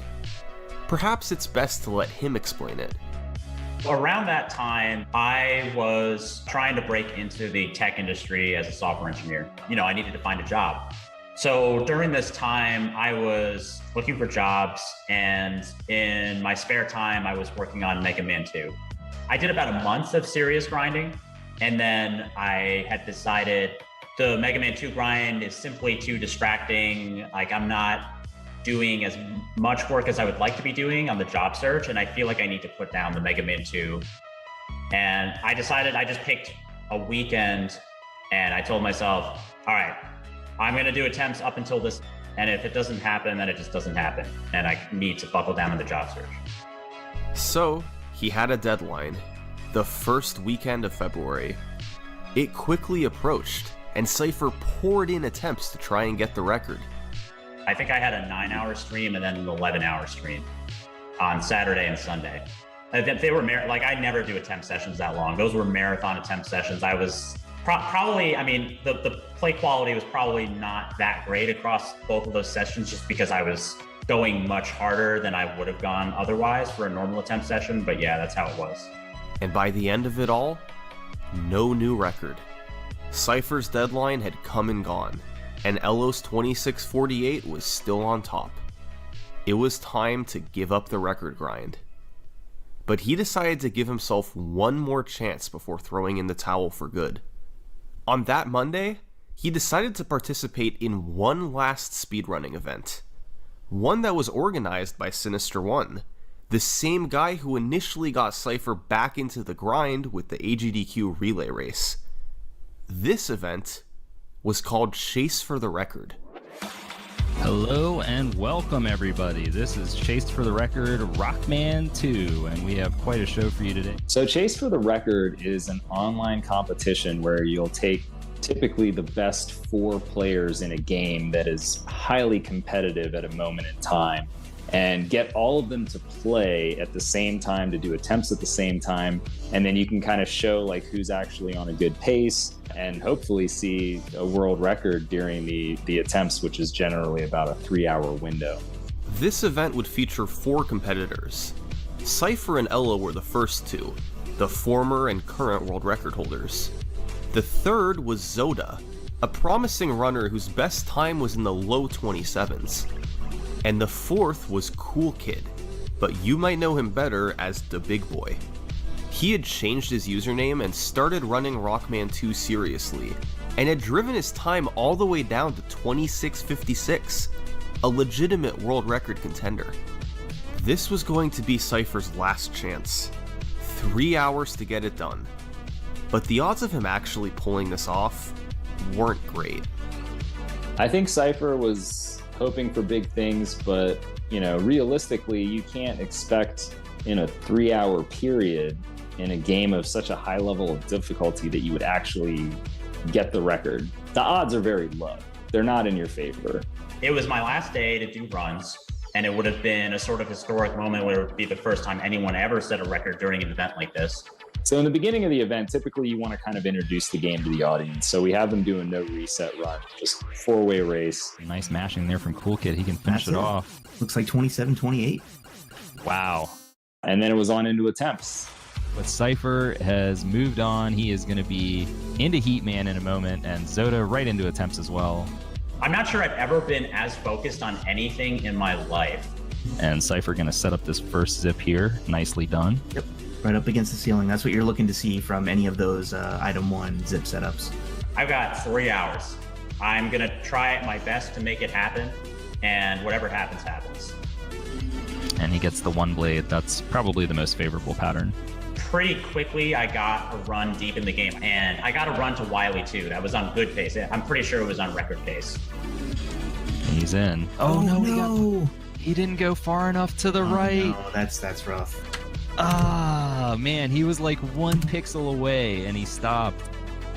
Perhaps it's best to let him explain it. Around that time, I was trying to break into the tech industry as a software engineer. I needed to find a job. So during this time, I was looking for jobs, and in my spare time, I was working on Mega Man 2. I did about a month of serious grinding, and then I had decided the Mega Man 2 grind is simply too distracting. Like, I'm not doing as much work as I would like to be doing on the job search, and I feel like I need to put down the Mega Man 2. And I decided, I just picked a weekend, and I told myself, all right, I'm gonna do attempts up until this And if it doesn't happen, then it just doesn't happen. And I need to buckle down in the job search. So, he had a deadline, the first weekend of February. It quickly approached, and Cypher poured in attempts to try and get the record. I think I had a 9-hour stream and then an 11-hour stream on Saturday and Sunday. They were like, I never do attempt sessions that long. Those were marathon attempt sessions. I was probably, I mean, the play quality was probably not that great across both of those sessions, just because I was going much harder than I would have gone otherwise for a normal attempt session. But yeah, that's how it was. And by the end of it all, no new record. Cypher's deadline had come and gone, and Elos 2648 was still on top. It was time to give up the record grind. But he decided to give himself one more chance before throwing in the towel for good. On that Monday, he decided to participate in one last speedrunning event. One that was organized by Sinister One, the same guy who initially got Cypher back into the grind with the AGDQ relay race. This event was called Chase for the Record. Hello and welcome everybody. This is Chase for the Record Rockman 2, and we have quite a show for you today. So Chase for the Record is an online competition where you'll take typically the best 4 players in a game that is highly competitive at a moment in time, and get all of them to play at the same time, to do attempts at the same time, and then you can kind of show like who's actually on a good pace and hopefully see a world record during the attempts, which is generally about a 3-hour window. This event would feature 4 competitors. Cypher and Ella were the first 2, the former and current world record holders. The third was Zoda, a promising runner whose best time was in the low 27s. And the fourth was Cool Kid, but you might know him better as the Big Boy. He had changed his username and started running Rockman 2 seriously, and had driven his time all the way down to 26:56, a legitimate world record contender. This was going to be Cypher's last chance. 3 hours to get it done. But the odds of him actually pulling this off weren't great. I think Cypher was hoping for big things, but realistically, you can't expect in a 3-hour period in a game of such a high level of difficulty that you would actually get the record. The odds are very low. They're not in your favor. It was my last day to do runs, and it would have been a sort of historic moment where it would be the first time anyone ever set a record during an event like this. So in the beginning of the event, typically you want to kind of introduce the game to the audience. So we have them do a no reset run, just 4-way race. Nice mashing there from Cool Kid. He can finish it off. Looks like 27-28. Wow. And then it was on into attempts. But Cypher has moved on. He is going to be into Heatman in a moment, and Zoda right into attempts as well. I'm not sure I've ever been as focused on anything in my life. And Cypher going to set up this first zip here. Nicely done. Yep. Right up against the ceiling. That's what you're looking to see from any of those item 1 zip setups. I've got 3 hours. I'm going to try my best to make it happen, and whatever happens, happens. And he gets the 1 blade. That's probably the most favorable pattern. Pretty quickly, I got a run deep in the game, and I got a run to Wily too. That was on good pace. I'm pretty sure it was on record pace. He's in. Oh no! He didn't go far enough to the right. No, that's rough. Ah, man, he was like 1 pixel away, and he stopped.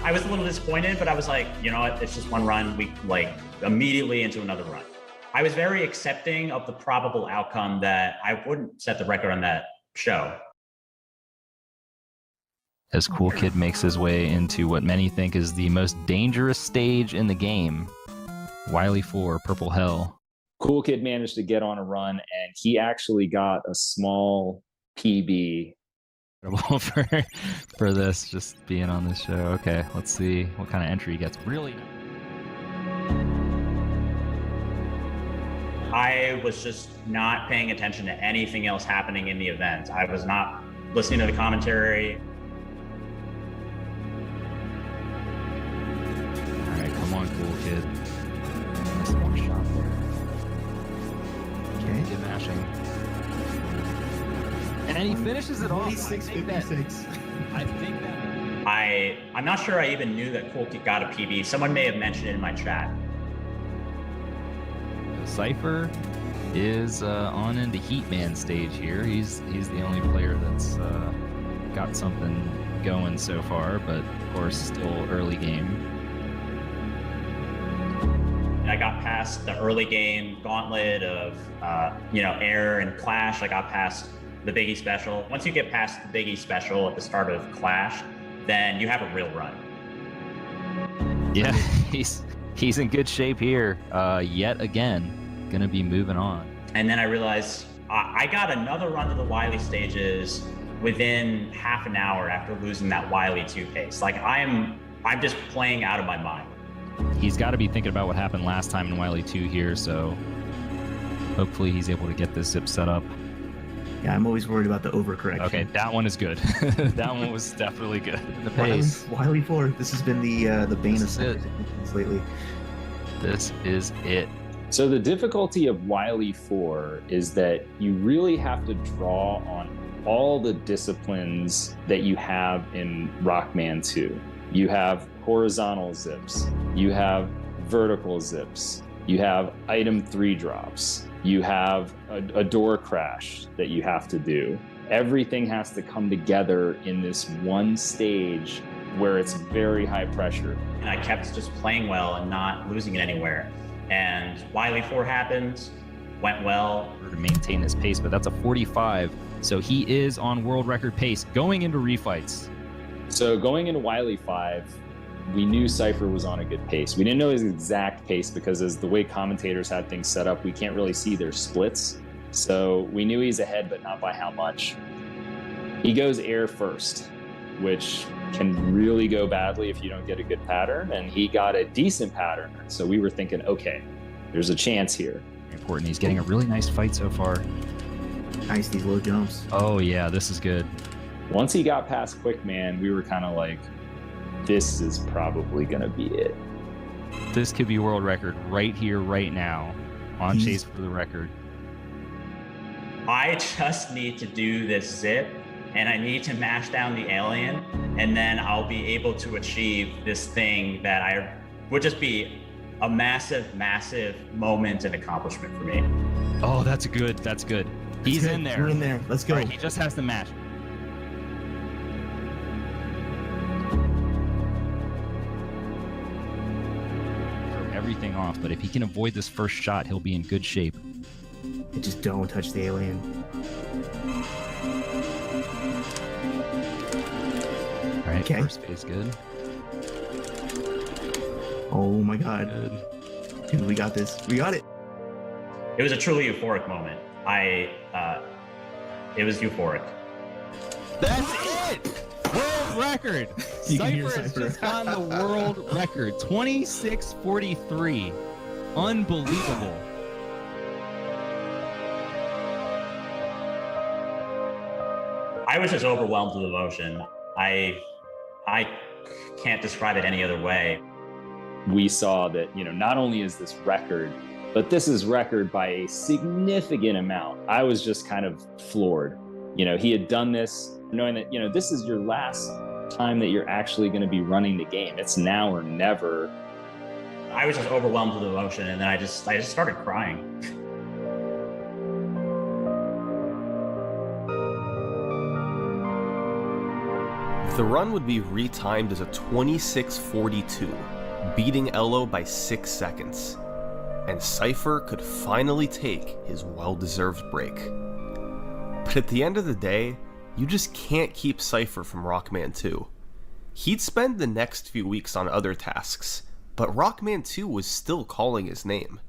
I was a little disappointed, but I was like, you know what? It's just 1 run. We immediately into another run. I was very accepting of the probable outcome that I wouldn't set the record on that show. As Cool Kid makes his way into what many think is the most dangerous stage in the game, Wily 4, Purple Hell. Cool Kid managed to get on a run, and he actually got a small PB. For this, just being on this show. Okay, let's see what kind of entry he gets. Really? I was just not paying attention to anything else happening in the event. I was not listening to the commentary. All right, come on, Cool Kid. Nice 1 shot there. Okay. Get mashing. And he finishes it off. 26:56. I'm not sure I even knew that Cool Kid got a PB. Someone may have mentioned it in my chat. Cypher is on into Heatman stage here. He's the only player that's got something going so far, but of course still early game. I got past the early game gauntlet of air and clash. I got past the Biggie special. Once you get past the Biggie special at the start of clash, then you have a real run. Yeah, he's in good shape here. Yet again, gonna be moving on. And then I realized I got another run to the Wily stages within half an hour after losing that Wily 2 pace. Like I'm just playing out of my mind. He's got to be thinking about what happened last time in Wily 2 here, so hopefully he's able to get this zip set up. Yeah, I'm always worried about the overcorrection. Okay, that one is good. That one was definitely good. The pace. Wily 4. This has been the bane of Cypher's lately. This is it. So the difficulty of Wily 4 is that you really have to draw on all the disciplines that you have in Rockman 2. You have horizontal zips, you have vertical zips, you have item 3 drops, you have a door crash that you have to do. Everything has to come together in this one stage where it's very high pressure. And I kept just playing well and not losing it anywhere. And Wily 4 happened, went well. To maintain his pace, but that's a 45, so he is on world record pace going into refights. So going into Wily 5, we knew Cypher was on a good pace. We didn't know his exact pace because as the way commentators had things set up, we can't really see their splits. So we knew he's ahead, but not by how much. He goes air first, which can really go badly if you don't get a good pattern. And he got a decent pattern. So we were thinking, okay, there's a chance here. Important. He's getting a really nice fight so far. Nice, these low jumps. Oh yeah, this is good. Once he got past Quickman, we were kind of like, this is probably going to be it. This could be world record right here, right now, on Chase for the record. I just need to do this zip, and I need to mash down the alien, and then I'll be able to achieve this thing that I would just be a massive, massive moment and accomplishment for me. Oh, that's good. That's good. He's in there. We're in there. Let's go. All right, he just has to mash. Everything off, but if he can avoid this first shot, he'll be in good shape. Just don't touch the alien. All right, first phase good. Oh my god. Dude, we got this. We got it. It was a truly euphoric moment. It was euphoric. That's it! World record! Cypher has just gotten the world record. 26:43. Unbelievable. I was just overwhelmed with emotion. I can't describe it any other way. We saw that, not only is this record, but this is record by a significant amount. I was just kind of floored. He had done this knowing that, this is your last time that you're actually going to be running the game. It's now or never. I was just overwhelmed with emotion, and then I just started crying. The run would be retimed as a 26:42, beating Elo by 6 seconds. And Cypher could finally take his well-deserved break. But at the end of the day, you just can't keep Cypher from Rockman 2. He'd spend the next few weeks on other tasks, but Rockman 2 was still calling his name.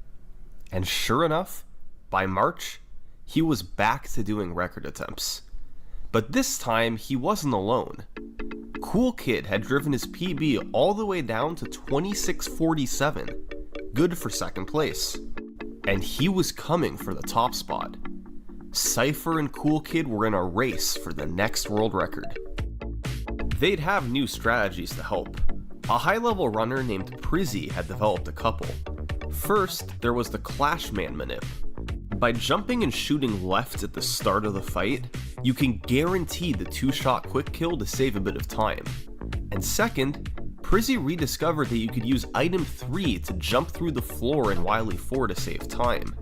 And sure enough, by March, he was back to doing record attempts. But this time, he wasn't alone. Cool Kid had driven his PB all the way down to 26:47, good for second place. And he was coming for the top spot. Cypher and Cool Kid were in a race for the next world record. They'd have new strategies to help. A high-level runner named Prizzy had developed a couple. First, there was the Clashman manip. By jumping and shooting left at the start of the fight, you can guarantee the 2-shot quick kill to save a bit of time. And second, Prizzy rediscovered that you could use item 3 to jump through the floor in Wily 4 to save time.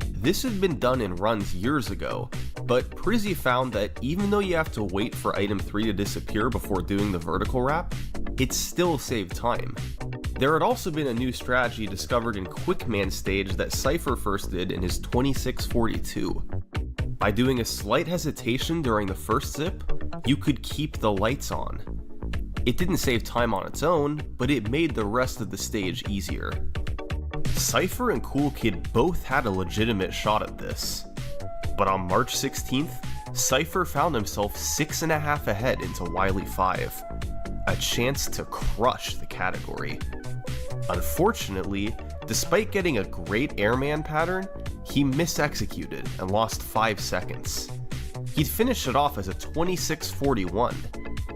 This had been done in runs years ago, but Prizzy found that even though you have to wait for item 3 to disappear before doing the vertical wrap, it still saved time. There had also been a new strategy discovered in Quickman stage that Cypher first did in his 2642. By doing a slight hesitation during the first zip, you could keep the lights on. It didn't save time on its own, but it made the rest of the stage easier. Cypher and Cool Kid both had a legitimate shot at this. But on March 16th, Cypher found himself 6.5 ahead into Wily 5, a chance to crush the category. Unfortunately, despite getting a great airman pattern, he misexecuted and lost 5 seconds. He'd finished it off as a 26:41,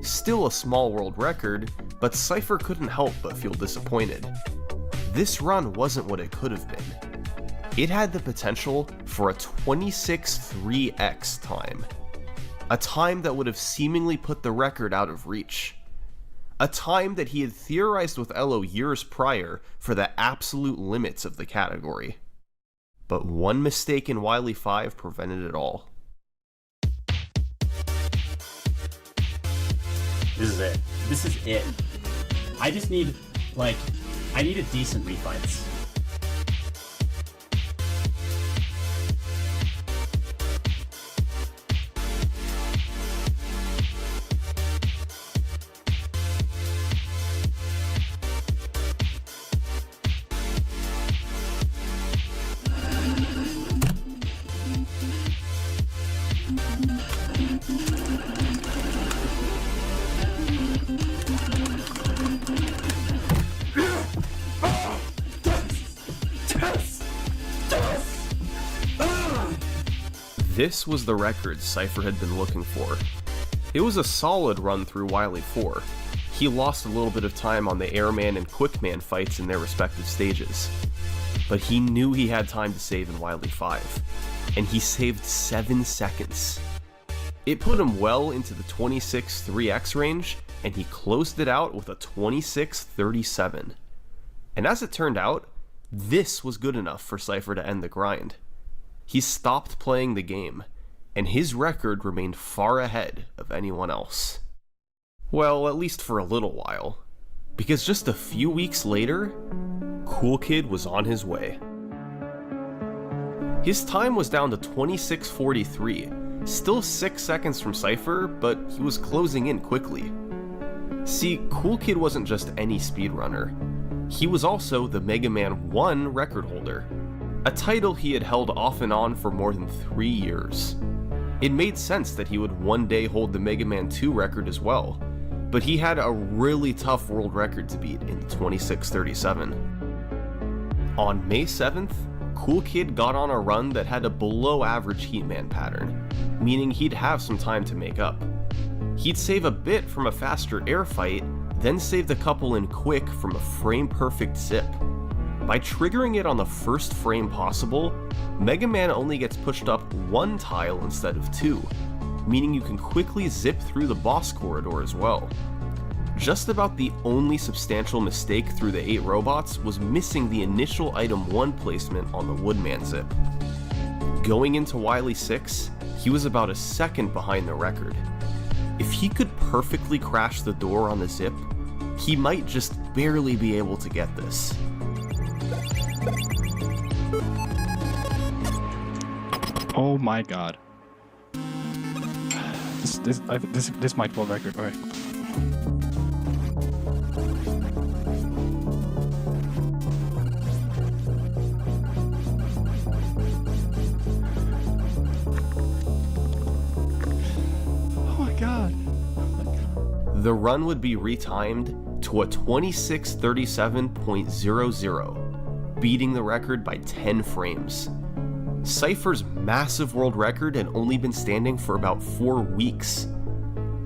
still a small world record, but Cypher couldn't help but feel disappointed. This run wasn't what it could have been. It had the potential for a 26:3x time, a time that would have seemingly put the record out of reach. A time that he had theorized with Elo years prior for the absolute limits of the category. But one mistake in Wily 5 prevented it all. This is it. This is it. I just need, I need a decent refights. This was the record Cypher had been looking for. It was a solid run through Wily 4. He lost a little bit of time on the Airman and Quickman fights in their respective stages. But he knew he had time to save in Wily 5, and he saved 7 seconds. It put him well into the 26:3x range, and he closed it out with a 26:37. And as it turned out, this was good enough for Cypher to end the grind. He stopped playing the game, and his record remained far ahead of anyone else. Well, at least for a little while, because just a few weeks later, Cool Kid was on his way. His time was down to 26:43, still 6 seconds from Cypher, but he was closing in quickly. See, Cool Kid wasn't just any speedrunner. He was also the MegaMan 1 record holder, a title he had held off and on for more than 3 years. It made sense that he would one day hold the MegaMan 2 record as well, but he had a really tough world record to beat in 26:37. On May 7th, Cool Kid got on a run that had a below average Heatman pattern, meaning he'd have some time to make up. He'd save a bit from a faster air fight, then saved a couple in quick from a frame perfect zip. By triggering it on the first frame possible, MegaMan only gets pushed up 1 tile instead of 2, meaning you can quickly zip through the boss corridor as well. Just about the only substantial mistake through the 8 robots was missing the initial item 1 placement on the Woodman zip. Going into Wily 6, he was about a second behind the record. If he could perfectly crash the door on the zip, he might just barely be able to get this. Oh my god. This might be a record, alright. Oh my god. The run would be retimed to a 26:37.00, beating the record by 10 frames. Cypher's massive world record had only been standing for about 4 weeks,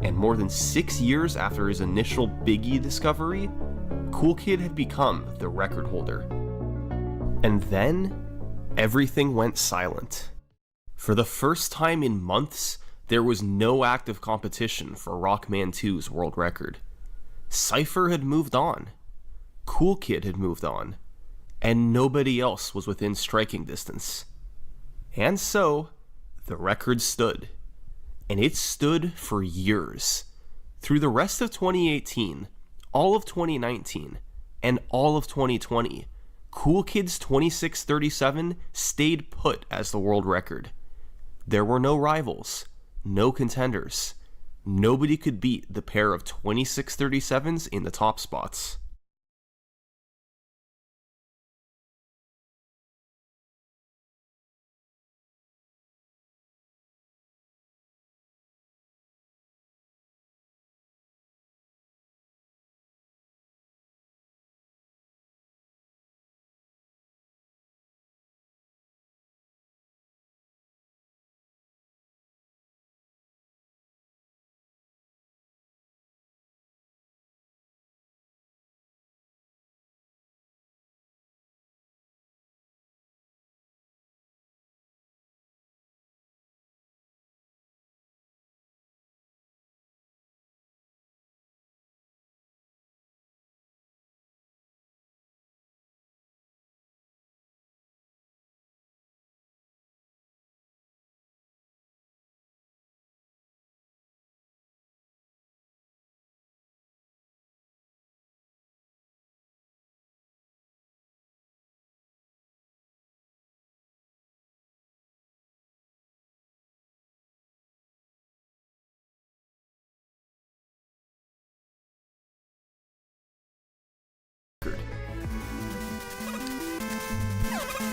and more than 6 years after his initial Biggie discovery, Cool Kid had become the record holder. And then, everything went silent. For the first time in months, there was no active competition for Rockman 2's world record. Cypher had moved on. Cool Kid had moved on. And nobody else was within striking distance. And so, the record stood. And it stood for years. Through the rest of 2018, all of 2019, and all of 2020, Cool Kid's 2637 stayed put as the world record. There were no rivals, no contenders. Nobody could beat the pair of 2637s in the top spots.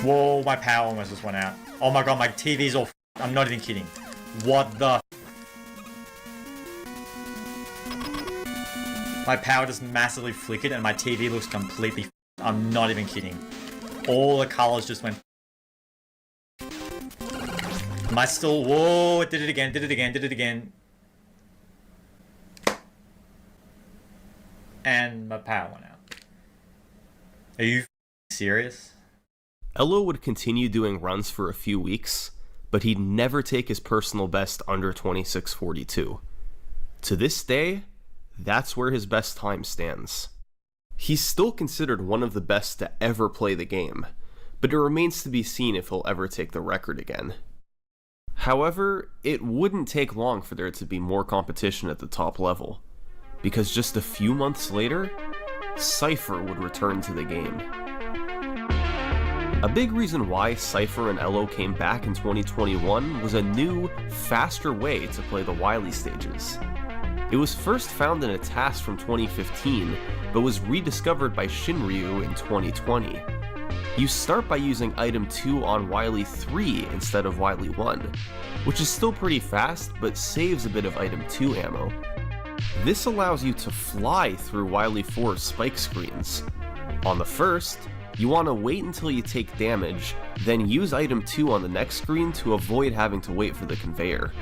Whoa, my power almost just went out. Oh my god, my TV's all I'm not even kidding. What the My power just massively flickered and my TV looks completely I'm not even kidding. All the colors just went Am I still whoa, it did it again, did it again, did it again. And my power went out. Are you serious? Elo would continue doing runs for a few weeks, but he'd never take his personal best under 2642. To this day, that's where his best time stands. He's still considered one of the best to ever play the game, but it remains to be seen if he'll ever take the record again. However, it wouldn't take long for there to be more competition at the top level, because just a few months later, Cypher would return to the game. A big reason why Cypher and Elo came back in 2021 was a new, faster way to play the Wily stages. It was first found in a task from 2015, but was rediscovered by Shinryu in 2020. You start by using item 2 on Wily 3 instead of Wily 1, which is still pretty fast, but saves a bit of item 2 ammo. This allows you to fly through Wily 4's spike screens. On the first, you want to wait until you take damage, then use item 2 on the next screen to avoid having to wait for the conveyor.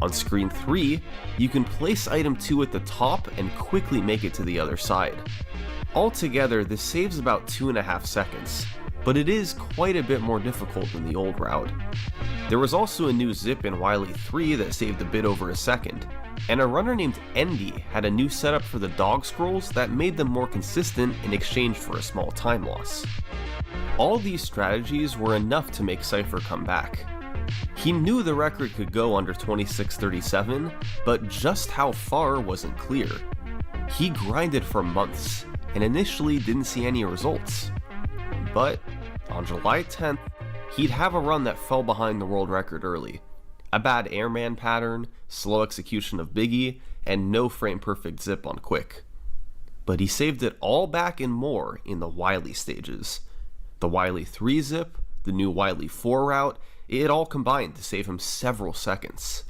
On screen 3, you can place item 2 at the top and quickly make it to the other side. Altogether, this saves about 2.5 seconds, but it is quite a bit more difficult than the old route. There was also a new zip in Wily 3 that saved a bit over a second, and a runner named Endy had a new setup for the dog scrolls that made them more consistent in exchange for a small time loss. All these strategies were enough to make Cypher come back. He knew the record could go under 2637, but just how far wasn't clear. He grinded for months, and initially didn't see any results. But on July 10th, he'd have a run that fell behind the world record early. A bad airman pattern, slow execution of Biggie, and no frame perfect zip on Quick. But he saved it all back and more in the Wily stages. The Wily 3 zip, the new Wily 4 route, it all combined to save him several seconds.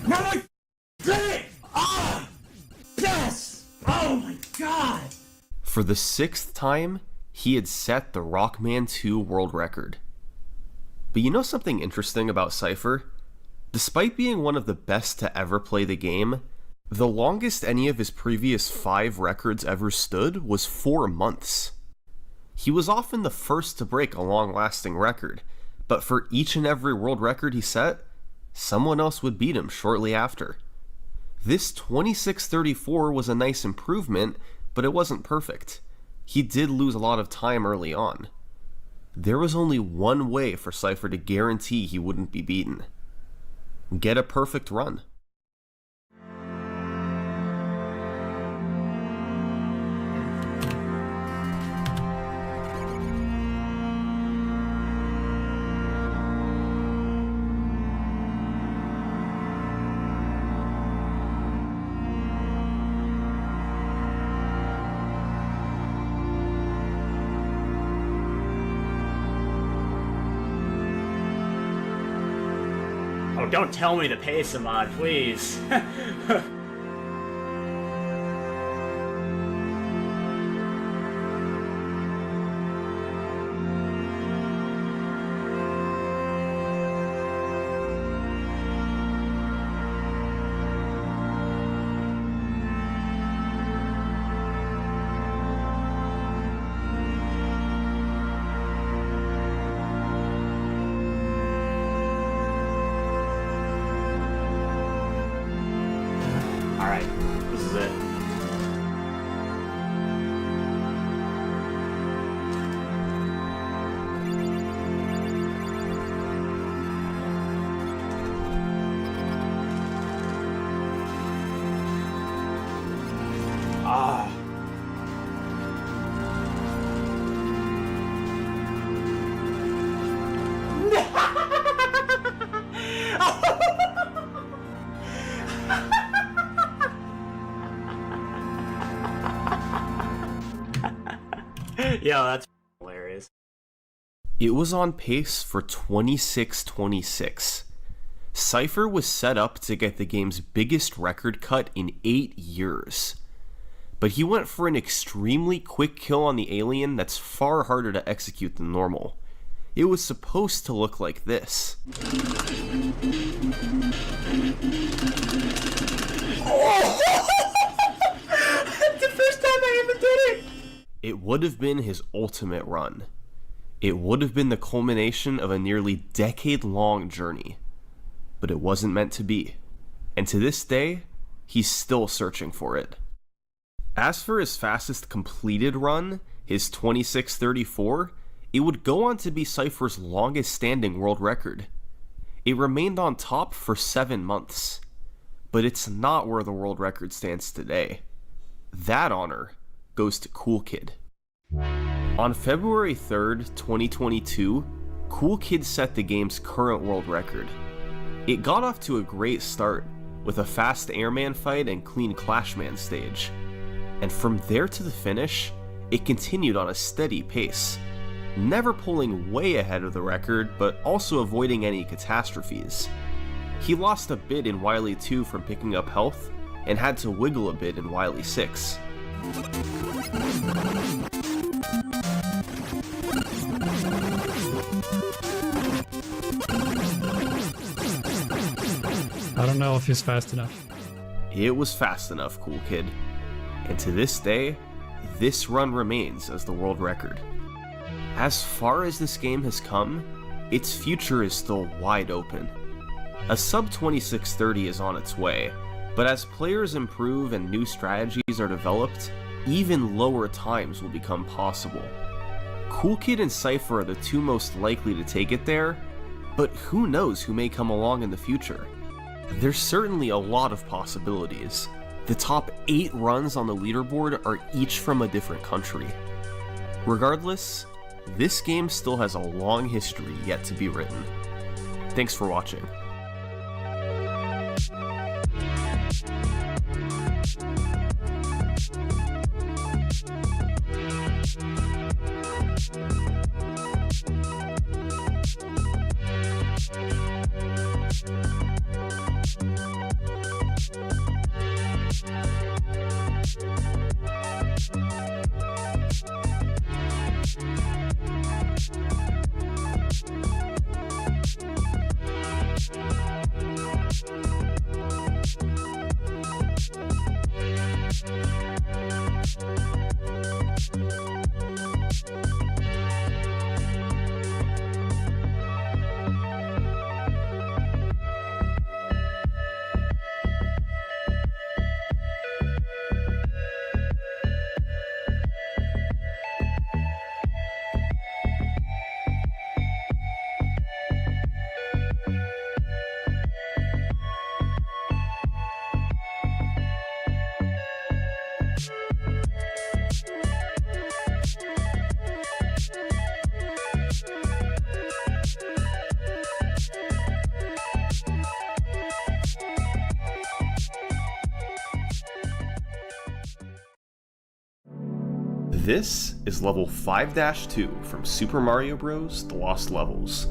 Now I did it! Ah! Yes! Oh my god! For the 6th time, he had set the Rockman 2 world record. But you know something interesting about Cypher? Despite being one of the best to ever play the game, the longest any of his previous 5 records ever stood was 4 months. He was often the first to break a long-lasting record, but for each and every world record he set, someone else would beat him shortly after. This 26:34 was a nice improvement, but it wasn't perfect. He did lose a lot of time early on. There was only one way for Cypher to guarantee he wouldn't be beaten. Get a perfect run. Oh, don't tell me to pay some mod, please. Alright, this is it. Ah. Yo, that's hilarious. It was on pace for 26-26. Cypher was set up to get the game's biggest record cut in 8 years. But he went for an extremely quick kill on the alien that's far harder to execute than normal. It was supposed to look like this. The first time I ever did it! It would have been his ultimate run. It would have been the culmination of a nearly decade-long journey. But it wasn't meant to be. And to this day, he's still searching for it. As for his fastest completed run, his 26:34, it would go on to be Cypher's longest standing world record. It remained on top for 7 months. But it's not where the world record stands today. That honor goes to Cool Kid. On February 3rd, 2022, Cool Kid set the game's current world record. It got off to a great start, with a fast airman fight and clean clashman stage. And from there to the finish, it continued on a steady pace, never pulling way ahead of the record, but also avoiding any catastrophes. He lost a bit in Wily 2 from picking up health, and had to wiggle a bit in Wily 6. I don't know if he's fast enough. It was fast enough, Cool Kid. And to this day, this run remains as the world record. As far as this game has come, its future is still wide open. A sub 26:30 is on its way, but as players improve and new strategies are developed, even lower times will become possible. Cool Kid and Cypher are the two most likely to take it there, but who knows who may come along in the future. There's certainly a lot of possibilities. The top 8 runs on the leaderboard are each from a different country. Regardless, this game still has a long history yet to be written. Thanks for watching. This is level 5-2 from Super Mario Bros. The Lost Levels.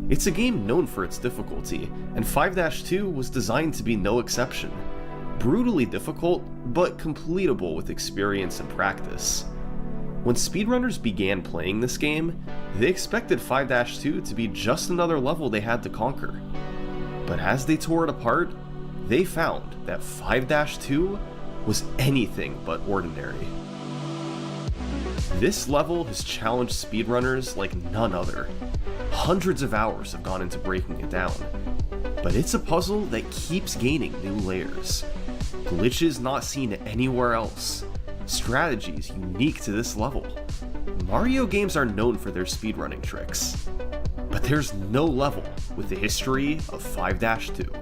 It's a game known for its difficulty, and 5-2 was designed to be no exception. Brutally difficult, but completable with experience and practice. When speedrunners began playing this game, they expected 5-2 to be just another level they had to conquer. But as they tore it apart, they found that 5-2 was anything but ordinary. This level has challenged speedrunners like none other. Hundreds of hours have gone into breaking it down. But it's a puzzle that keeps gaining new layers. Glitches not seen anywhere else. Strategies unique to this level. Mario games are known for their speedrunning tricks. But there's no level with the history of 5-2.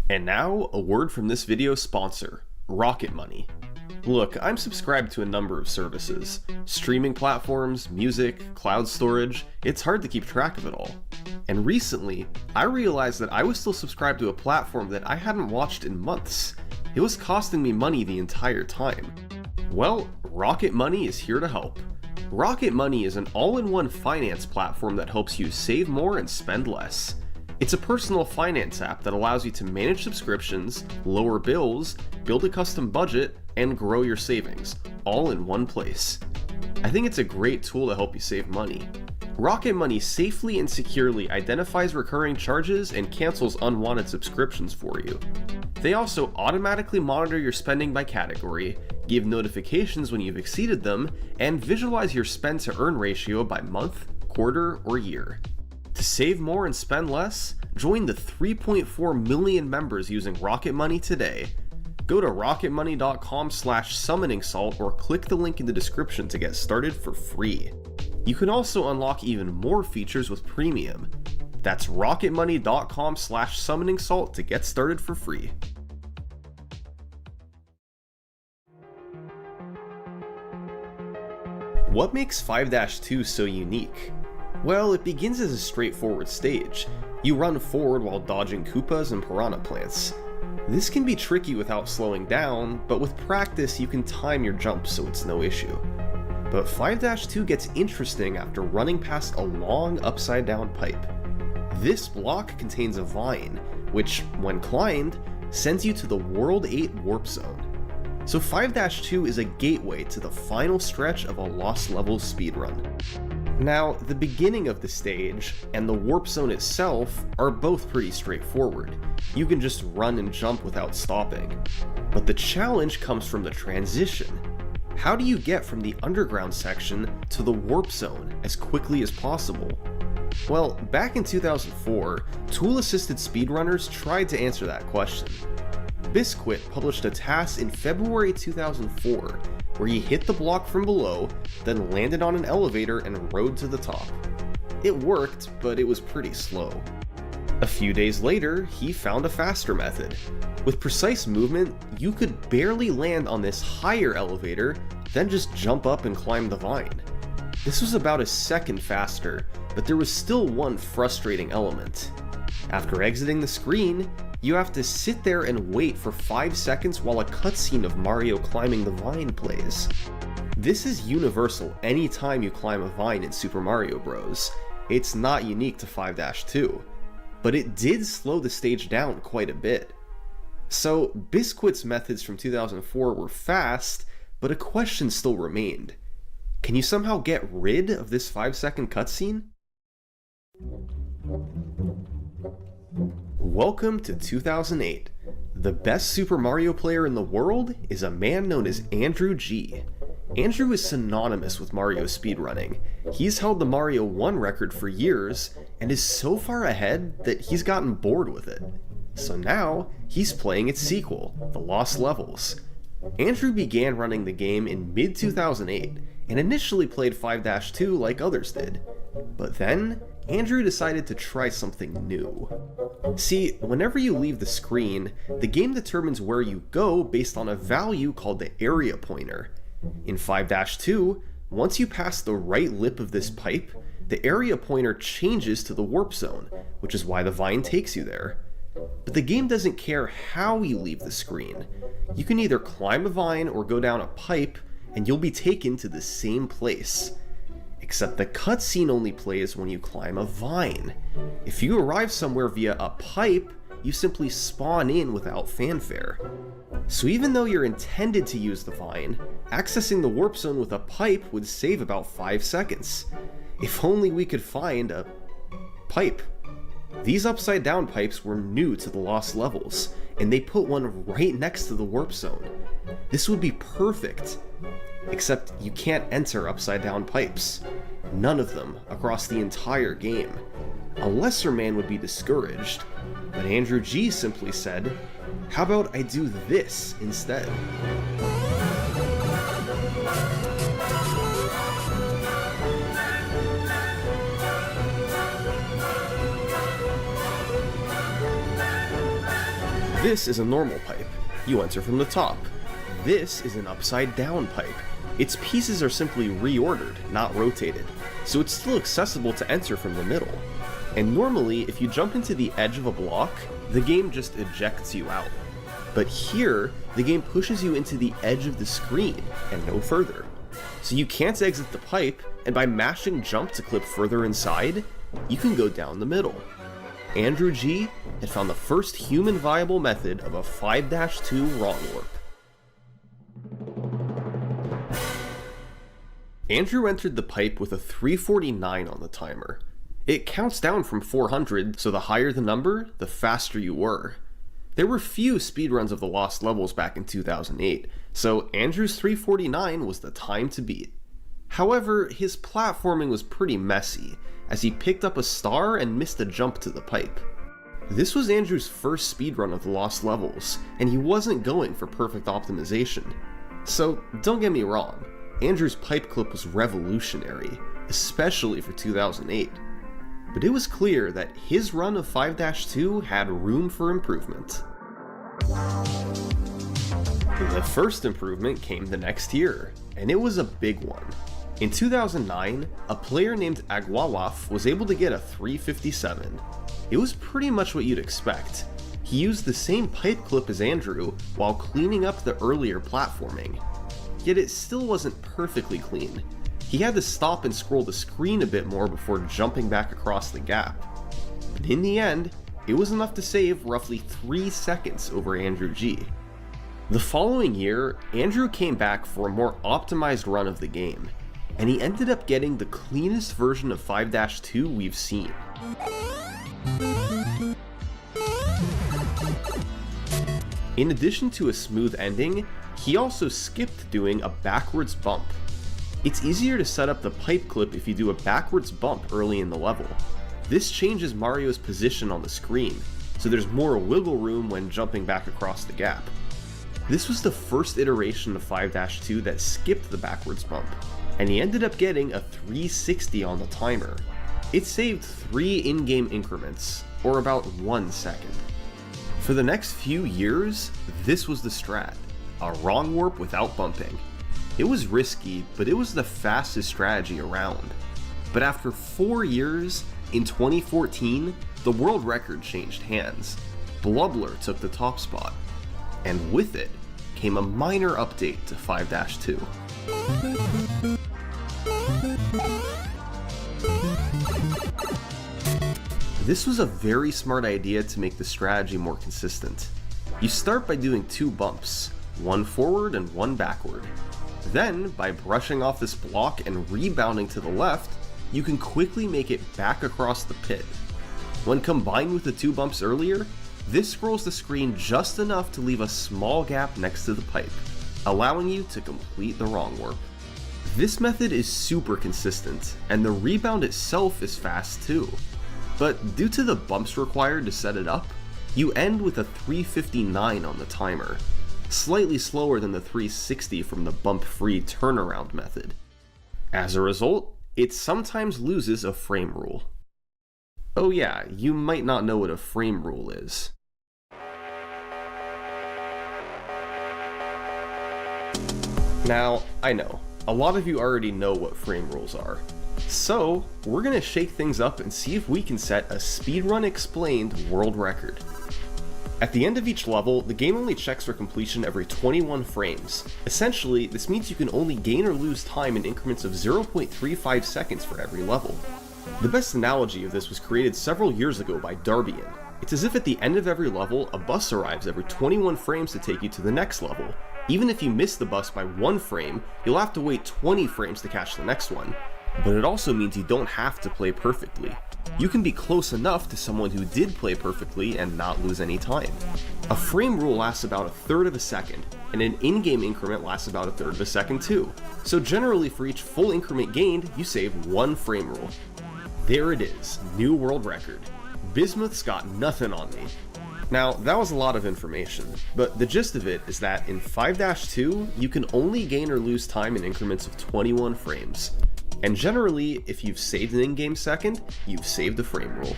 And now, a word from this video's sponsor, Rocket Money. Look, I'm subscribed to a number of services. Streaming platforms, music, cloud storage, it's hard to keep track of it all. And recently, I realized that I was still subscribed to a platform that I hadn't watched in months. It was costing me money the entire time. Well, Rocket Money is here to help. Rocket Money is an all-in-one finance platform that helps you save more and spend less. It's a personal finance app that allows you to manage subscriptions, lower bills, build a custom budget, and grow your savings, all in one place. I think it's a great tool to help you save money. Rocket Money safely and securely identifies recurring charges and cancels unwanted subscriptions for you. They also automatically monitor your spending by category, give notifications when you've exceeded them, and visualize your spend to earn ratio by month, quarter, or year. To save more and spend less, join the 3.4 million members using Rocket Money today. Go to rocketmoney.com/summoningsalt or click the link in the description to get started for free. You can also unlock even more features with Premium. That's rocketmoney.com/summoningsalt to get started for free. What makes 5-2 so unique? Well, it begins as a straightforward stage. You run forward while dodging Koopas and Piranha Plants. This can be tricky without slowing down, but with practice you can time your jumps so it's no issue. But 5-2 gets interesting after running past a long upside down pipe. This block contains a vine, which, when climbed, sends you to the World 8 Warp Zone. So 5-2 is a gateway to the final stretch of a Lost Levels speedrun. Now, the beginning of the stage and the warp zone itself are both pretty straightforward. You can just run and jump without stopping. But the challenge comes from the transition. How do you get from the underground section to the warp zone as quickly as possible? Well, back in 2004, tool-assisted speedrunners tried to answer that question. Biscuit published a task in February 2004 where he hit the block from below, then landed on an elevator and rode to the top. It worked, but it was pretty slow. A few days later, he found a faster method. With precise movement, you could barely land on this higher elevator, then just jump up and climb the vine. This was about a second faster, but there was still one frustrating element. After exiting the screen, you have to sit there and wait for 5 seconds while a cutscene of Mario climbing the vine plays. This is universal anytime you climb a vine in Super Mario Bros. It's not unique to 5-2, but it did slow the stage down quite a bit. So Biscuit's methods from 2004 were fast, but a question still remained. Can you somehow get rid of this 5-second cutscene? Welcome to 2008. The best Super Mario player in the world is a man known as Andrew G. Andrew is synonymous with Mario speedrunning. He's held the Mario 1 record for years, and is so far ahead that he's gotten bored with it. So now, he's playing its sequel, The Lost Levels. Andrew began running the game in mid-2008, and initially played 5-2 like others did. But then, Andrew decided to try something new. See, whenever you leave the screen, the game determines where you go based on a value called the area pointer. In 5-2, once you pass the right lip of this pipe, the area pointer changes to the warp zone, which is why the vine takes you there. But the game doesn't care how you leave the screen. You can either climb a vine or go down a pipe, and you'll be taken to the same place. Except the cutscene only plays when you climb a vine. If you arrive somewhere via a pipe, you simply spawn in without fanfare. So even though you're intended to use the vine, accessing the warp zone with a pipe would save about 5 seconds. If only we could find a pipe. These upside down pipes were new to the Lost Levels, and they put one right next to the warp zone. This would be perfect. Except you can't enter upside down pipes. None of them across the entire game. A lesser man would be discouraged, but Andrew G simply said, "How about I do this instead?" This is a normal pipe. You enter from the top. This is an upside down pipe. Its pieces are simply reordered, not rotated, so it's still accessible to enter from the middle. And normally, if you jump into the edge of a block, the game just ejects you out. But here, the game pushes you into the edge of the screen, and no further. So you can't exit the pipe, and by mashing jump to clip further inside, you can go down the middle. Andrew G had found the first human viable method of a 5-2 wrong warp. Andrew entered the pipe with a 349 on the timer. It counts down from 400, so the higher the number, the faster you were. There were few speedruns of the Lost Levels back in 2008, so Andrew's 349 was the time to beat. However, his platforming was pretty messy, as he picked up a star and missed a jump to the pipe. This was Andrew's first speedrun of the Lost Levels, and he wasn't going for perfect optimization. So, don't get me wrong, Andrew's pipe clip was revolutionary, especially for 2008. But it was clear that his run of 5-2 had room for improvement. The first improvement came the next year, and it was a big one. In 2009, a player named Agwawaf was able to get a 357. It was pretty much what you'd expect. He used the same pipe clip as Andrew while cleaning up the earlier platforming. Yet it still wasn't perfectly clean. He had to stop and scroll the screen a bit more before jumping back across the gap. But in the end, it was enough to save roughly 3 seconds over Andrew G. The following year, Andrew came back for a more optimized run of the game, and he ended up getting the cleanest version of 5-2 we've seen. In addition to a smooth ending, he also skipped doing a backwards bump. It's easier to set up the pipe clip if you do a backwards bump early in the level. This changes Mario's position on the screen, so there's more wiggle room when jumping back across the gap. This was the first iteration of 5-2 that skipped the backwards bump, and he ended up getting a 360 on the timer. It saved 3 in-game increments, or about 1 second. For the next few years, this was the strat, a wrong warp without bumping. It was risky, but it was the fastest strategy around. But after 4 years, in 2014, the world record changed hands. Blubbler took the top spot, and with it came a minor update to 5-2. This was a very smart idea to make the strategy more consistent. You start by doing 2 bumps, one forward and one backward. Then, by brushing off this block and rebounding to the left, you can quickly make it back across the pit. When combined with the 2 bumps earlier, this scrolls the screen just enough to leave a small gap next to the pipe, allowing you to complete the wrong warp. This method is super consistent, and the rebound itself is fast too. But due to the bumps required to set it up, you end with a 359 on the timer, slightly slower than the 360 from the bump-free turnaround method. As a result, it sometimes loses a frame rule. Oh yeah, you might not know what a frame rule is. Now, I know, a lot of you already know what frame rules are. So, we're gonna shake things up and see if we can set a speedrun explained world record. At the end of each level, the game only checks for completion every 21 frames. Essentially, this means you can only gain or lose time in increments of 0.35 seconds for every level. The best analogy of this was created several years ago by Darbian. It's as if at the end of every level, a bus arrives every 21 frames to take you to the next level. Even if you miss the bus by 1 frame, you'll have to wait 20 frames to catch the next one. But it also means you don't have to play perfectly. You can be close enough to someone who did play perfectly and not lose any time. A frame rule lasts about 1/3 of a second, and an in-game increment lasts about 1/3 of a second too. So generally for each full increment gained, you save 1 frame rule. There it is, new world record. Bismuth's got nothing on me. Now, that was a lot of information, but the gist of it is that in 5-2, you can only gain or lose time in increments of 21 frames. And generally, if you've saved an in-game second, you've saved a frame rule.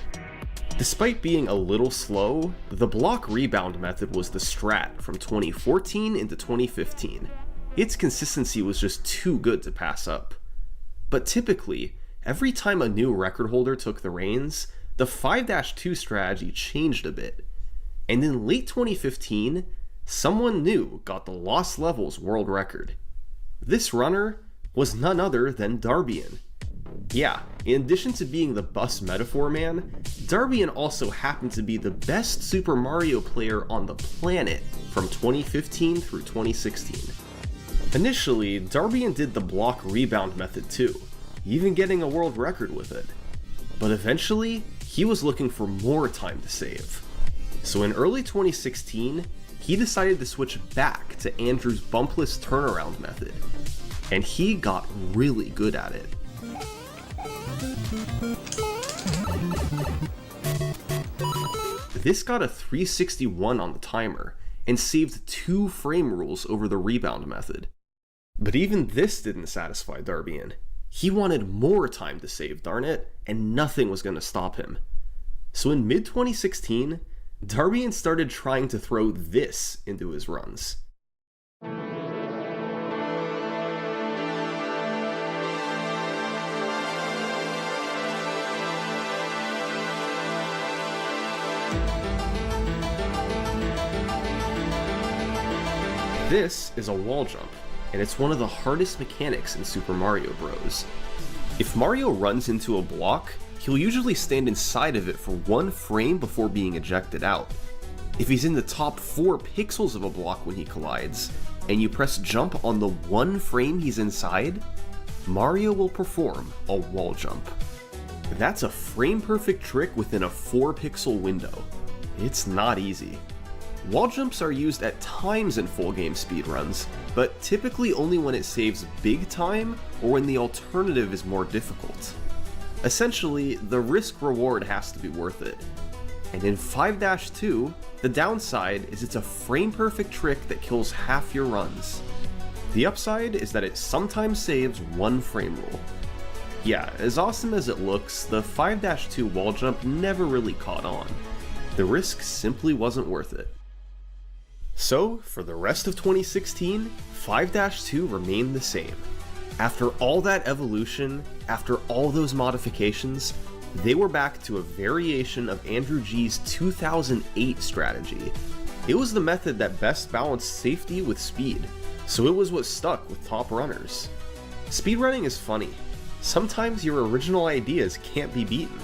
Despite being a little slow, the block rebound method was the strat from 2014 into 2015. Its consistency was just too good to pass up. But typically, every time a new record holder took the reins, the 5-2 strategy changed a bit. And in late 2015, someone new got the Lost Levels world record. This runner was none other than Darbian. Yeah, in addition to being the bus metaphor man, Darbian also happened to be the best Super Mario player on the planet from 2015 through 2016. Initially, Darbian did the block rebound method too, even getting a world record with it. But eventually, he was looking for more time to save. So in early 2016, he decided to switch back to Andrew's bumpless turnaround method, and he got really good at it. This got a 361 on the timer, and saved 2 frame rules over the rebound method. But even this didn't satisfy Darbian. He wanted more time to save, darn it, and nothing was going to stop him. So in mid-2016, Darbian started trying to throw this into his runs. This is a wall jump, and it's one of the hardest mechanics in Super Mario Bros. If Mario runs into a block, he'll usually stand inside of it for 1 frame before being ejected out. If he's in the top 4 pixels of a block when he collides, and you press jump on the 1 frame he's inside, Mario will perform a wall jump. That's a frame-perfect trick within a 4-pixel window. It's not easy. Wall jumps are used at times in full game speedruns, but typically only when it saves big time or when the alternative is more difficult. Essentially, the risk-reward has to be worth it. And in 5-2, the downside is it's a frame-perfect trick that kills half your runs. The upside is that it sometimes saves 1 frame rule. Yeah, as awesome as it looks, the 5-2 wall jump never really caught on. The risk simply wasn't worth it. So, for the rest of 2016, 5-2 remained the same. After all that evolution, after all those modifications, they were back to a variation of Andrew G's 2008 strategy. It was the method that best balanced safety with speed, so it was what stuck with top runners. Speedrunning is funny. Sometimes your original ideas can't be beaten.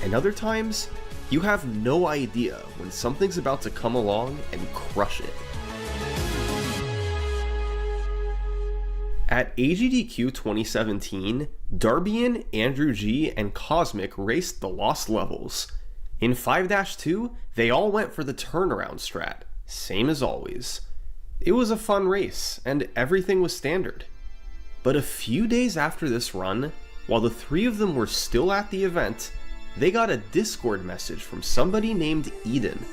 And other times, you have no idea when something's about to come along and crush it. At AGDQ 2017, Darbian, Andrew G, and Cosmic raced the Lost Levels. In 5-2, they all went for the turnaround strat, same as always. It was a fun race, and everything was standard. But a few days after this run, while the 3 of them were still at the event, they got a Discord message from somebody named Eden.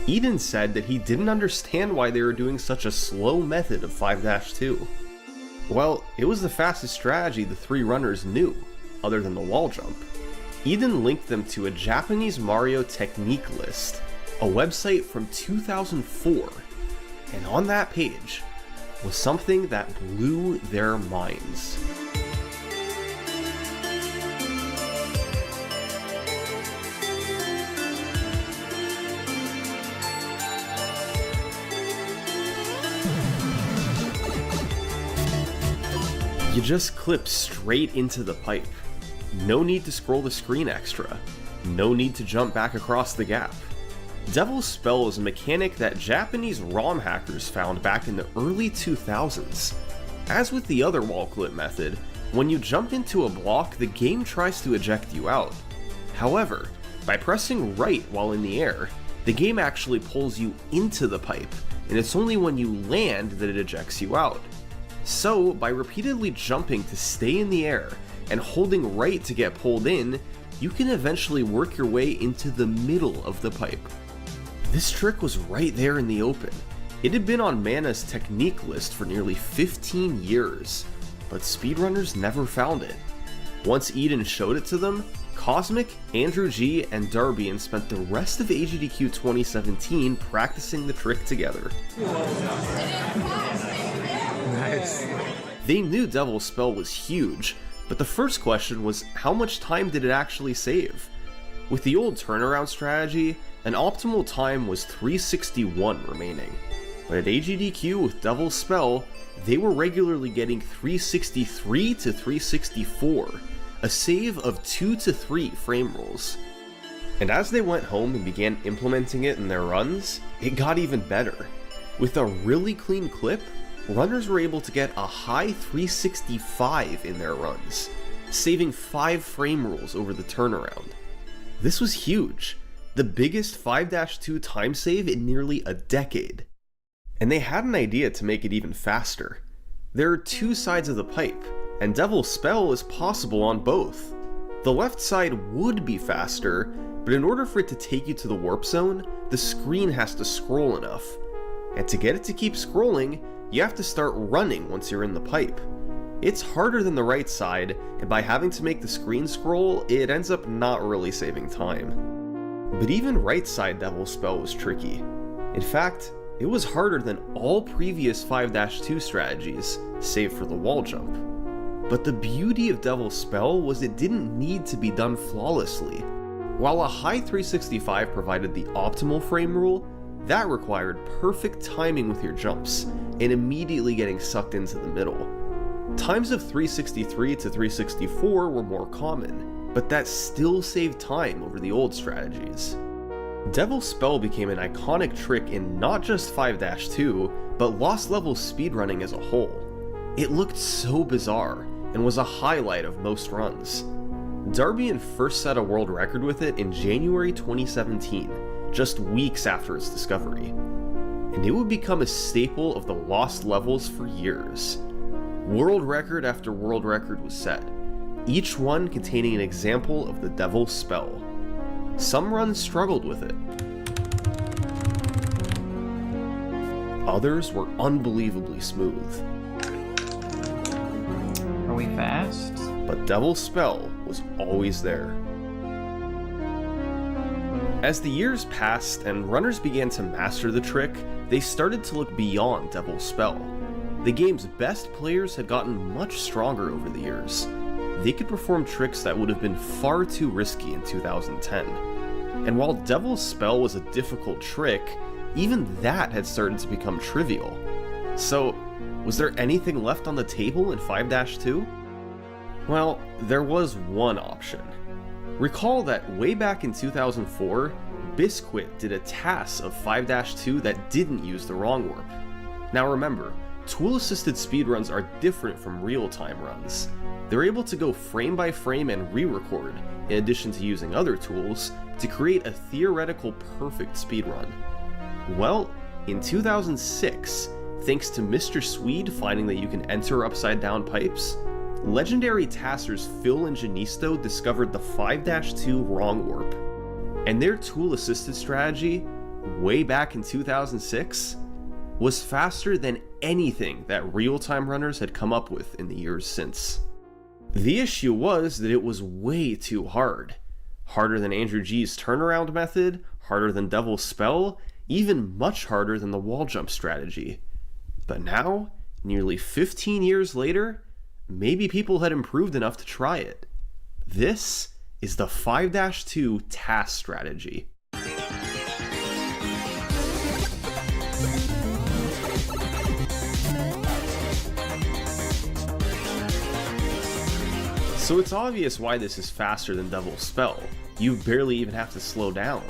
Eden said that he didn't understand why they were doing such a slow method of 5-2. Well, it was the fastest strategy the three runners knew, other than the wall jump. Eden linked them to a Japanese Mario technique list, a website from 2004, and on that page was something that blew their minds. You just clip straight into the pipe. No need to scroll the screen extra. No need to jump back across the gap. Devil's Spell is a mechanic that Japanese ROM hackers found back in the early 2000s. As with the other wall clip method, when you jump into a block, the game tries to eject you out. However, by pressing right while in the air, the game actually pulls you into the pipe, and it's only when you land that it ejects you out. So, by repeatedly jumping to stay in the air and holding right to get pulled in, you can eventually work your way into the middle of the pipe. This trick was right there in the open. It had been on Mana's technique list for nearly 15 years, but speedrunners never found it. Once Eden showed it to them, Cosmic, Andrew G, and Darbian spent the rest of AGDQ 2017 practicing the trick together. Nice. They knew Devil's Spell was huge, but the first question was how much time did it actually save? With the old turnaround strategy, an optimal time was 361 remaining, but at AGDQ with Devil's Spell, they were regularly getting 363 to 364, a save of 2 to 3 frame rolls. And as they went home and began implementing it in their runs, it got even better. With a really clean clip, runners were able to get a high 365 in their runs, saving 5 frame rolls over the turnaround. This was huge, the biggest 5-2 time save in nearly a decade. And they had an idea to make it even faster. There are 2 sides of the pipe, and Devil's Spell is possible on both. The left side would be faster, but in order for it to take you to the warp zone, the screen has to scroll enough. And to get it to keep scrolling, you have to start running once you're in the pipe. It's harder than the right side, and by having to make the screen scroll, it ends up not really saving time. But even right side Devil's Spell was tricky. In fact, it was harder than all previous 5-2 strategies, save for the wall jump. But the beauty of Devil's Spell was it didn't need to be done flawlessly. While a high 365 provided the optimal frame rule, that required perfect timing with your jumps, and immediately getting sucked into the middle. Times of 363 to 364 were more common, but that still saved time over the old strategies. Devil's Spell became an iconic trick in not just 5-2, but Lost Levels speedrunning as a whole. It looked so bizarre, and was a highlight of most runs. Darbian first set a world record with it in January 2017, just weeks after its discovery. And it would become a staple of the Lost Levels for years. World record after world record was set, each one containing an example of the Devil's Spell. Some runs struggled with it. Others were unbelievably smooth. Are we fast? But Devil's Spell was always there. As the years passed and runners began to master the trick, they started to look beyond Devil's Spell. The game's best players had gotten much stronger over the years. They could perform tricks that would have been far too risky in 2010. And while Devil's Spell was a difficult trick, even that had started to become trivial. So, was there anything left on the table in 5-2? Well, there was one option. Recall that way back in 2004, Biscuit did a TAS of 5-2 that didn't use the wrong warp. Now remember, tool-assisted speedruns are different from real-time runs. They're able to go frame by frame and re-record, in addition to using other tools, to create a theoretical perfect speedrun. Well, in 2006, thanks to Mr. Swede finding that you can enter upside-down pipes, legendary tassers Phil and Janisto discovered the 5-2 wrong warp. And their tool-assisted strategy, way back in 2006, was faster than anything that real-time runners had come up with in the years since. The issue was that it was way too hard. Harder than Andrew G's turnaround method, harder than Devil's Spell, even much harder than the wall jump strategy. But now, nearly 15 years later, maybe people had improved enough to try it. This is the 5-2 task strategy. So it's obvious why this is faster than Devil's Spell. You barely even have to slow down.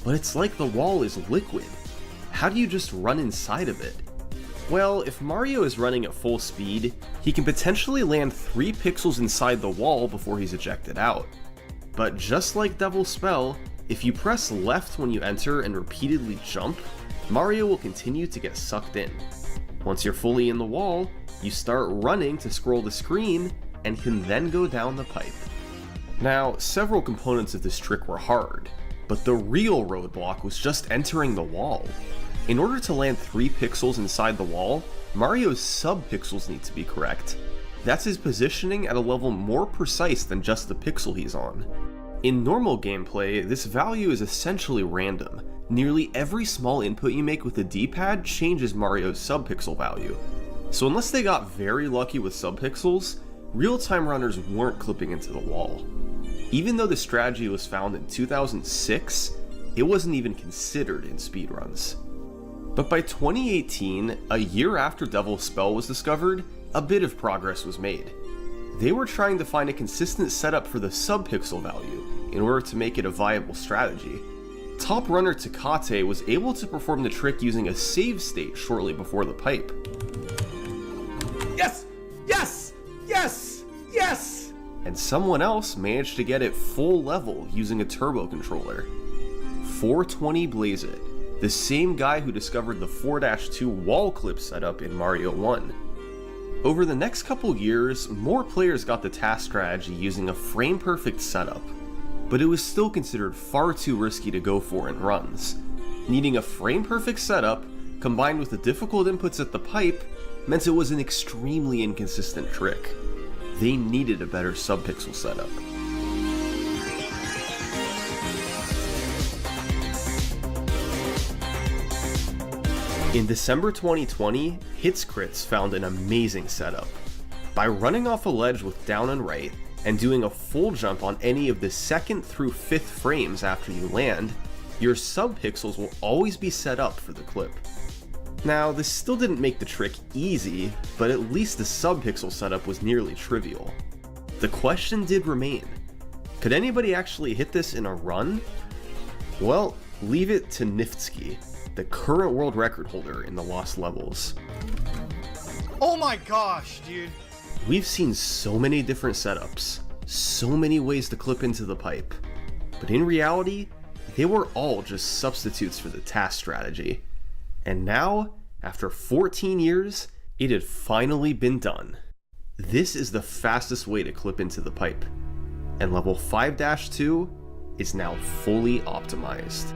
But it's like the wall is liquid. How do you just run inside of it? Well, if Mario is running at full speed, he can potentially land 3 pixels inside the wall before he's ejected out. But just like Devil's Spell, if you press left when you enter and repeatedly jump, Mario will continue to get sucked in. Once you're fully in the wall, you start running to scroll the screen and can then go down the pipe. Now, several components of this trick were hard, but the real roadblock was just entering the wall. In order to land 3 pixels inside the wall, Mario's sub-pixels need to be correct. That's his positioning at a level more precise than just the pixel he's on. In normal gameplay, this value is essentially random. Nearly every small input you make with the D-pad changes Mario's sub-pixel value. So unless they got very lucky with sub-pixels, real-time runners weren't clipping into the wall. Even though the strategy was found in 2006, it wasn't even considered in speedruns. But by 2018, a year after Devil's Spell was discovered, a bit of progress was made. They were trying to find a consistent setup for the sub-pixel value in order to make it a viable strategy. Top runner Tecate was able to perform the trick using a save state shortly before the pipe. Yes! Yes! Yes! Yes! And someone else managed to get it full level using a turbo controller. 420 Blaze It, the same guy who discovered the 4-2 wall clip setup in Mario 1. Over the next couple years, more players got the task strategy using a frame-perfect setup, but it was still considered far too risky to go for in runs. Needing a frame-perfect setup, combined with the difficult inputs at the pipe, meant it was an extremely inconsistent trick. They needed a better sub-pixel setup. In December 2020, HitsCrits found an amazing setup. By running off a ledge with down and right, and doing a full jump on any of the 2nd through 5th frames after you land, your sub-pixels will always be set up for the clip. Now, this still didn't make the trick easy, but at least the sub-pixel setup was nearly trivial. The question did remain: could anybody actually hit this in a run? Well, leave it to Niftsky, the current world record holder in the Lost Levels. Oh my gosh, dude. We've seen so many different setups, so many ways to clip into the pipe, but in reality, they were all just substitutes for the task strategy. And now, after 14 years, it had finally been done. This is the fastest way to clip into the pipe, and level 5-2 is now fully optimized.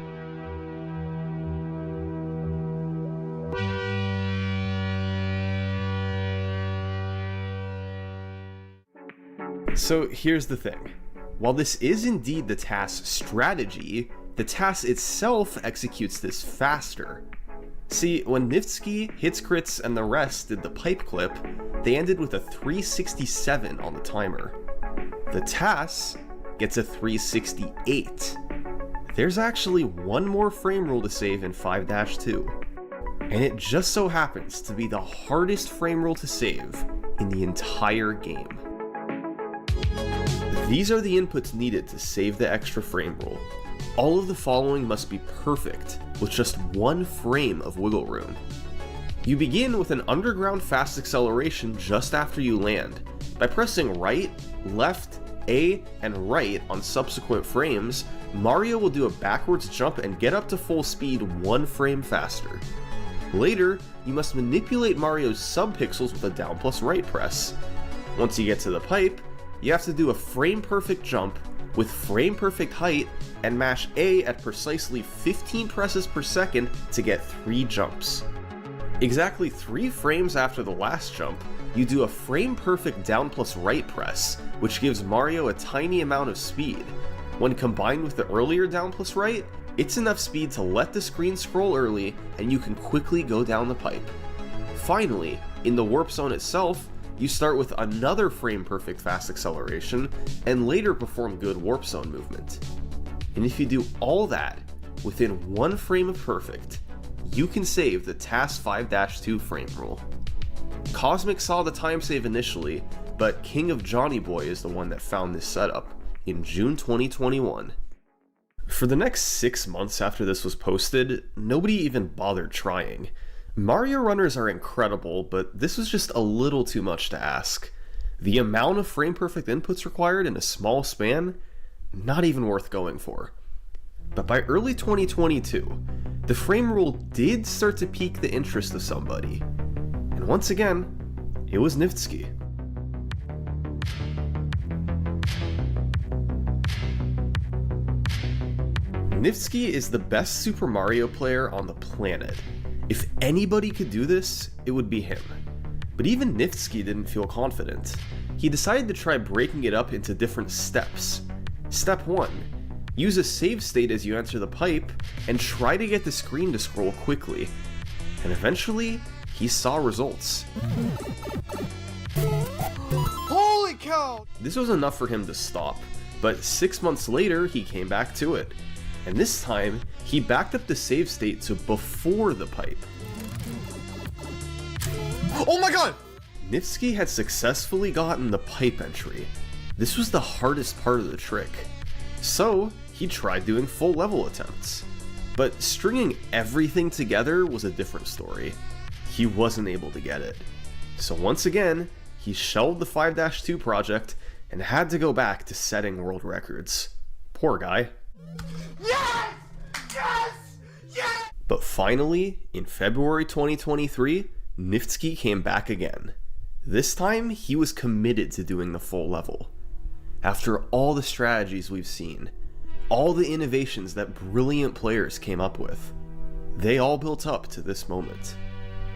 So here's the thing. While this is indeed the task strategy, the task itself executes this faster. See, when Niftsky, HitsCrits, and the rest did the pipe clip, they ended with a 367 on the timer. The task gets a 368. There's actually one more frame rule to save in 5-2, and it just so happens to be the hardest frame rule to save in the entire game. These are the inputs needed to save the extra frame rule. All of the following must be perfect, with just 1 frame of wiggle room. You begin with an underground fast acceleration just after you land. By pressing right, left, A, and right on subsequent frames, Mario will do a backwards jump and get up to full speed 1 frame faster. Later, you must manipulate Mario's sub-pixels with a down plus right press. Once you get to the pipe, you have to do a frame-perfect jump with frame-perfect height and mash A at precisely 15 presses per second to get 3 jumps. Exactly 3 frames after the last jump, you do a frame-perfect down plus right press, which gives Mario a tiny amount of speed. When combined with the earlier down plus right, it's enough speed to let the screen scroll early and you can quickly go down the pipe. Finally, in the warp zone itself, you start with another frame-perfect fast acceleration and later perform good warp zone movement. And if you do all that within 1 frame of perfect, you can save the TAS 5-2 frame rule. Cosmic saw the time save initially, but King of Johnny Boy is the one that found this setup in June 2021. For the next 6 months after this was posted, nobody even bothered trying. Mario runners are incredible, but this was just a little too much to ask. The amount of frame-perfect inputs required in a small span, not even worth going for. But by early 2022, the frame rule did start to pique the interest of somebody. And once again, it was Niftsky. Niftsky is the best Super Mario player on the planet. If anybody could do this, it would be him. But even Niftsky didn't feel confident. He decided to try breaking it up into different steps. Step 1. Use a save state as you enter the pipe, and try to get the screen to scroll quickly. And eventually, he saw results. Holy cow! This was enough for him to stop, but 6 months later, he came back to it. And this time, he backed up the save state to before the pipe. Oh my god! Niftsky had successfully gotten the pipe entry. This was the hardest part of the trick. So, he tried doing full level attempts. But stringing everything together was a different story. He wasn't able to get it. So once again, he shelved the 5-2 project and had to go back to setting world records. Poor guy. Yes! Yes! Yes! But finally, in February 2023, Niftsky came back again. This time, he was committed to doing the full level. After all the strategies we've seen, all the innovations that brilliant players came up with, they all built up to this moment.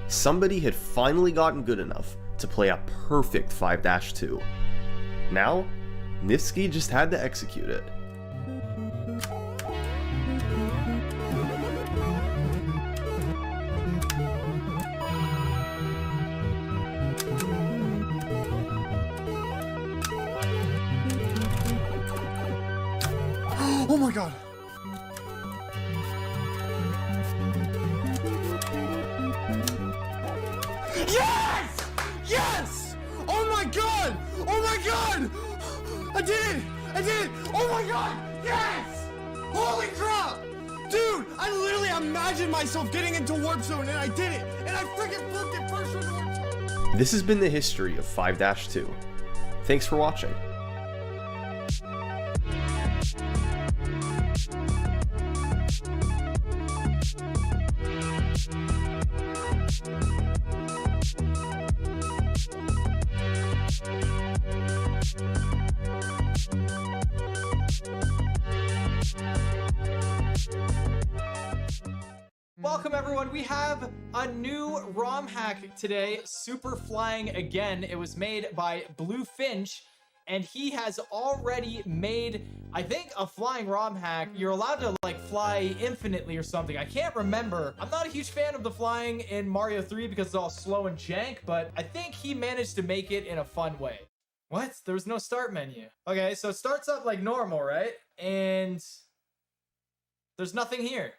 Somebody had finally gotten good enough to play a perfect 5-2. Now, Niftsky just had to execute it. Oh my god! Yes! Yes! Oh my god! Oh my god! I did it! I did it! Oh my god! Yes! Holy crap! Dude, I literally imagined myself getting into Warp Zone and I did it! And I freaking flipped it first from Warp Zone! This has been the history of 5-2. Thanks for watching. Welcome everyone, we have a new ROM hack today, Super Flying Again. It was made by Blue Finch, and he has already made, I think, a flying ROM hack. You're allowed to like fly infinitely or something. I can't remember. I'm not a huge fan of the flying in Mario 3 because it's all slow and jank, but I think he managed to make it in a fun way. What? There was no start menu. Okay, so it starts up like normal, right? And there's nothing here.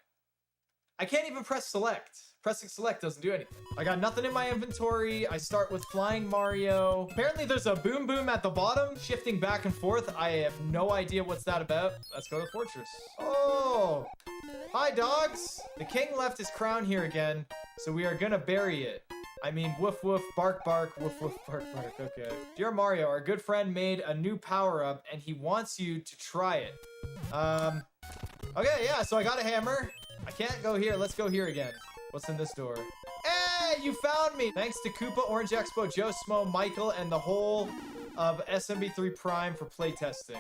I can't even press select. Pressing select doesn't do anything. I got nothing in my inventory. I start with flying Mario. Apparently there's a boom boom at the bottom, shifting back and forth. I have no idea what's that about. Let's go to the fortress. Oh, hi dogs. The king left his crown here again, so we are gonna bury it. I mean, woof woof, bark bark, woof woof, bark bark, okay. Dear Mario, our good friend made a new power-up and he wants you to try it. Okay, yeah, so I got a hammer. I can't go here. Let's go here again. What's in this door? Hey, you found me! Thanks to Koopa, Orange Expo, Joe Smo, Michael, and the whole of SMB3 Prime for playtesting.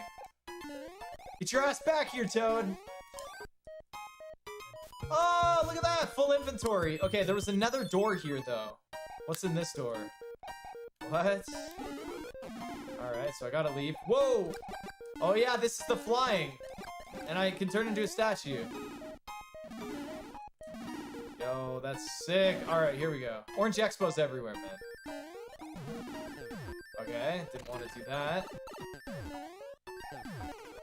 Get your ass back here, Toad! Oh, look at that! Full inventory. Okay, there was another door here, though. What's in this door? What? Alright, so I gotta leave. Whoa! Oh yeah, this is the flying. And I can turn into a statue. Yo, that's sick. Alright, here we go. Orange Expos everywhere, man. Okay, didn't want to do that.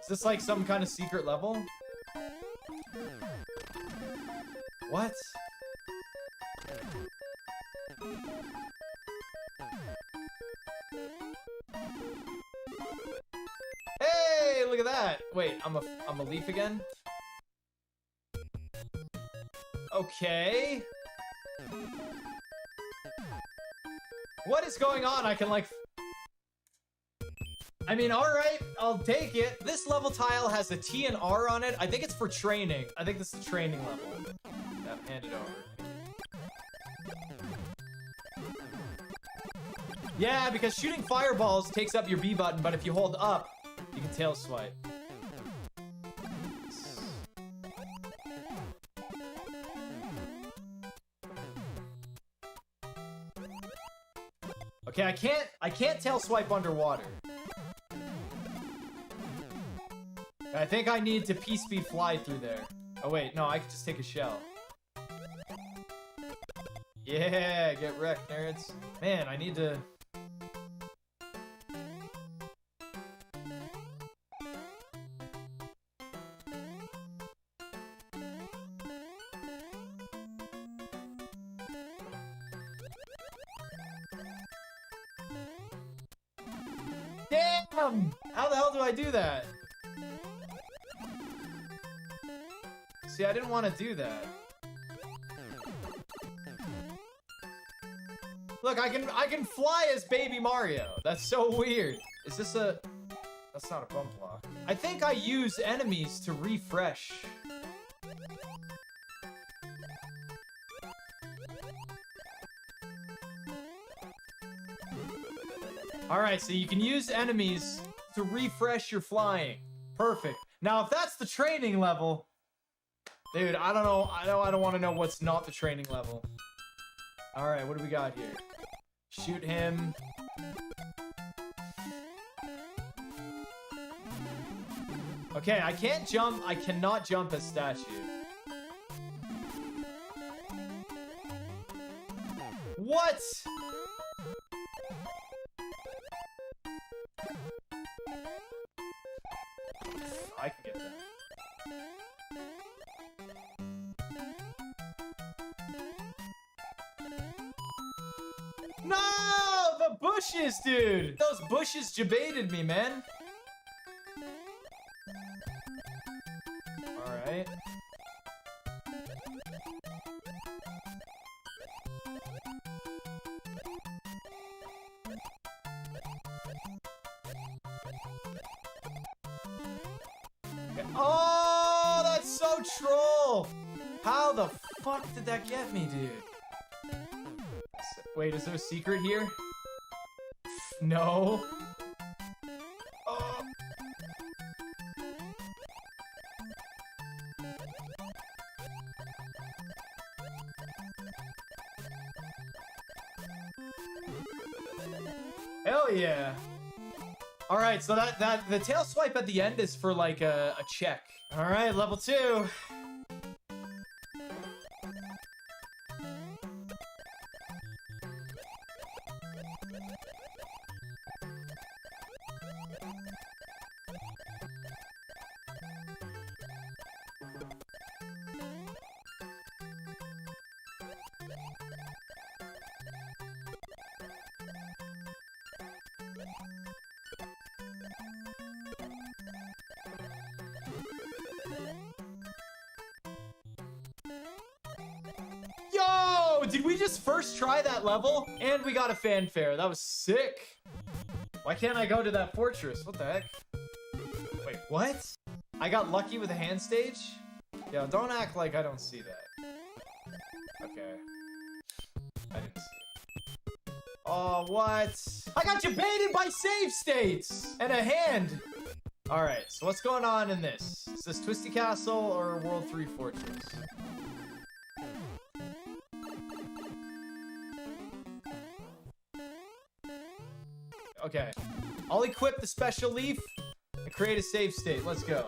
Is this like some kind of secret level? What? Hey, look at that. Wait, I'm a leaf again? Okay. What is going on? I can like... I mean, alright, I'll take it. This level tile has a T and R on it. I think it's for training. I think this is the training level. Yeah, hand it over. Yeah, because shooting fireballs takes up your B button, but if you hold up, you can tail swipe. Okay, I can't tail swipe underwater. I think I need to P-speed fly through there. Oh wait, no, I can just take a shell. Yeah, get wrecked, nerds. Man, I need to... Damn! How the hell do I do that? See, I didn't want to do that. Look, I can fly as Baby Mario. That's so weird. Is this a... That's not a bump block. I think I use enemies to refresh. Alright, so you can use enemies to refresh your flying. Perfect. Now, if that's the training level... Dude, I don't know. I don't want to know what's not the training level. Alright, what do we got here? Shoot him. Okay, I can't jump. I cannot jump as statue. What? I can get that. No! The bushes, dude! Those bushes jebaited me, man. Alright. Oh, that's so troll! How the fuck did that get me, dude? Wait, is there a secret here? No. Oh. Hell yeah. All right, so that the tail swipe at the end is for like a check. All right, level 2. Yo, did we just first try that level? And we got a fanfare. That was sick. Why can't I go to that fortress? What the heck? Wait, what? I got lucky with a hand stage? Yo, don't act like I don't see that. Okay. I didn't see it. Oh, what? I got jebaited by save states! And a hand! Alright, so what's going on in this? Is this Twisty Castle or World 3 Fortress? Okay. I'll equip the special leaf and create a save state. Let's go.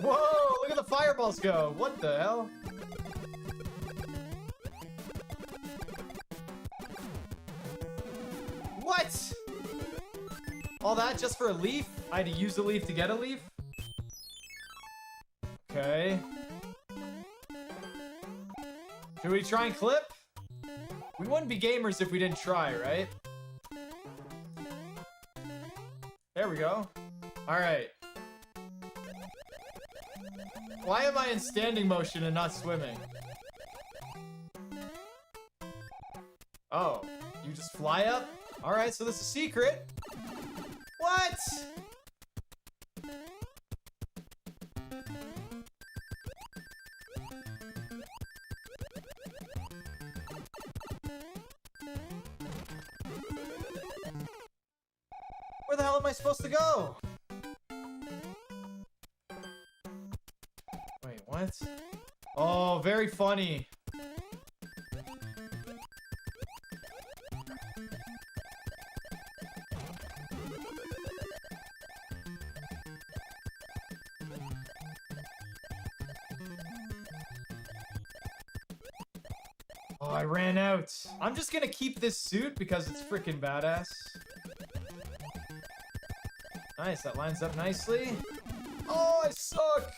Whoa, look at the fireballs go. What the hell? What? All that just for a leaf? I had to use the leaf to get a leaf? Okay. Should we try and clip? We wouldn't be gamers if we didn't try, right? There we go. Alright. Why am I in standing motion and not swimming? Oh, you just fly up? Alright, so this is a secret. What? Where the hell am I supposed to go? Wait, what? Oh, very funny. Oh, I ran out. I'm just gonna keep this suit because it's freaking badass. Nice, that lines up nicely. Oh, I suck!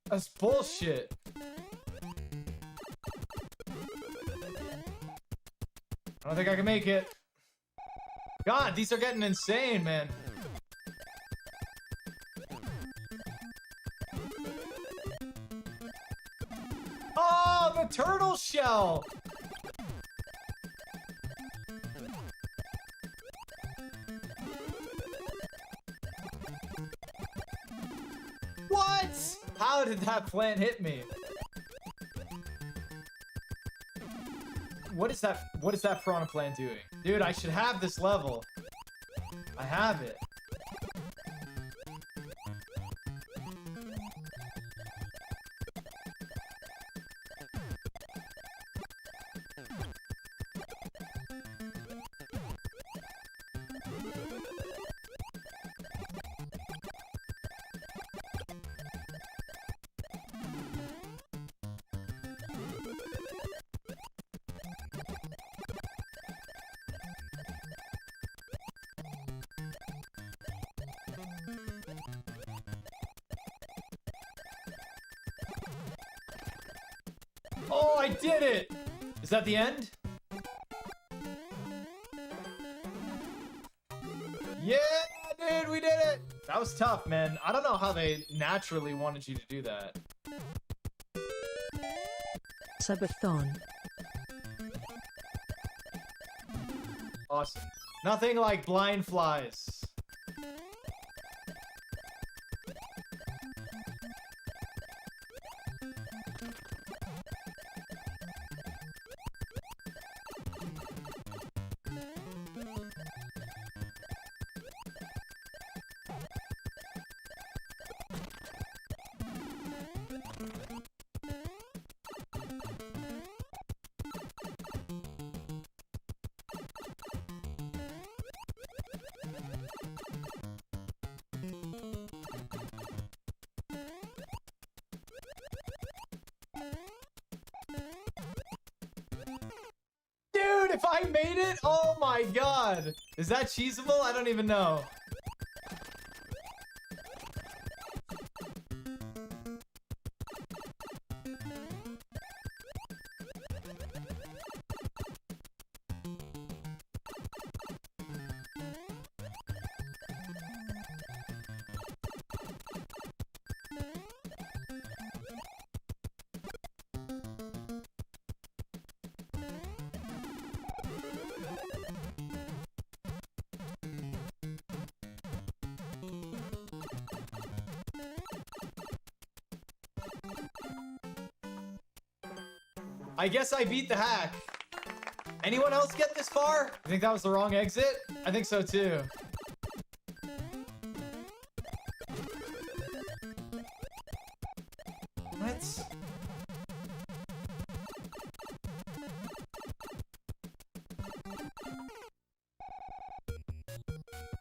That's bullshit. I don't think I can make it. God, these are getting insane, man. Oh, the turtle shell! What? How did that plant hit me? What is that? What is that piranha plant doing? Dude, I should have this level. I have it. Oh, I did it! Is that the end? Yeah, dude, we did it! That was tough, man. I don't know how they naturally wanted you to do that. Subathon. Awesome. Nothing like blind flies. Dude, if I made it, oh my god. Is that cheesable? I don't even know. I guess I beat the hack. Anyone else get this far? I think that was the wrong exit. I think so too. What?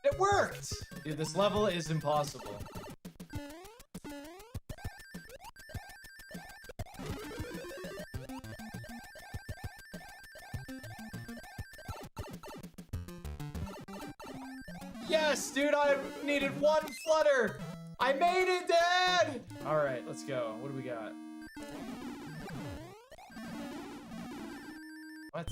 It worked! Dude, this level is impossible. Yes, dude, I needed one flutter. I made it, Dad! All right, let's go. What do we got? What?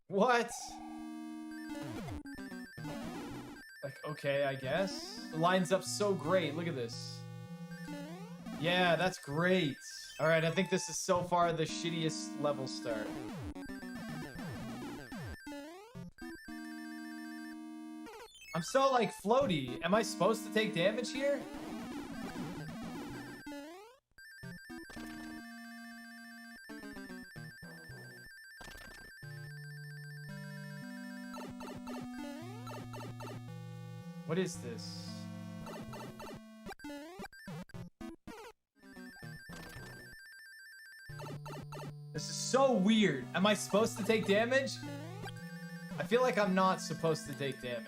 What? Like, okay, I guess. It lines up so great. Look at this. Yeah, that's great. All right, I think this is so far the shittiest level start. I'm so, like, floaty. Am I supposed to take damage here? What is this? This is so weird. Am I supposed to take damage? I feel like I'm not supposed to take damage.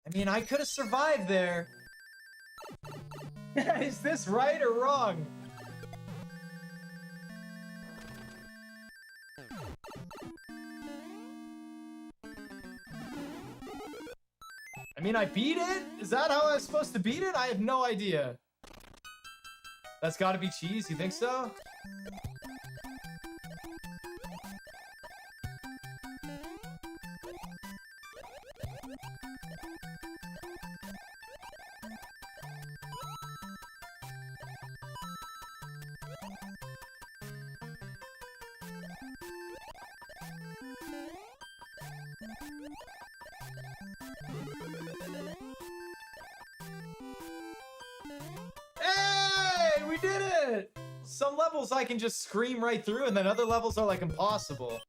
I mean, I could have survived there. Is this right or wrong? I mean, I beat it? Is that how I was supposed to beat it? I have no idea. That's gotta be cheese, you think so? Hey, we did it! Some levels I can just scream right through, and then other levels are like impossible.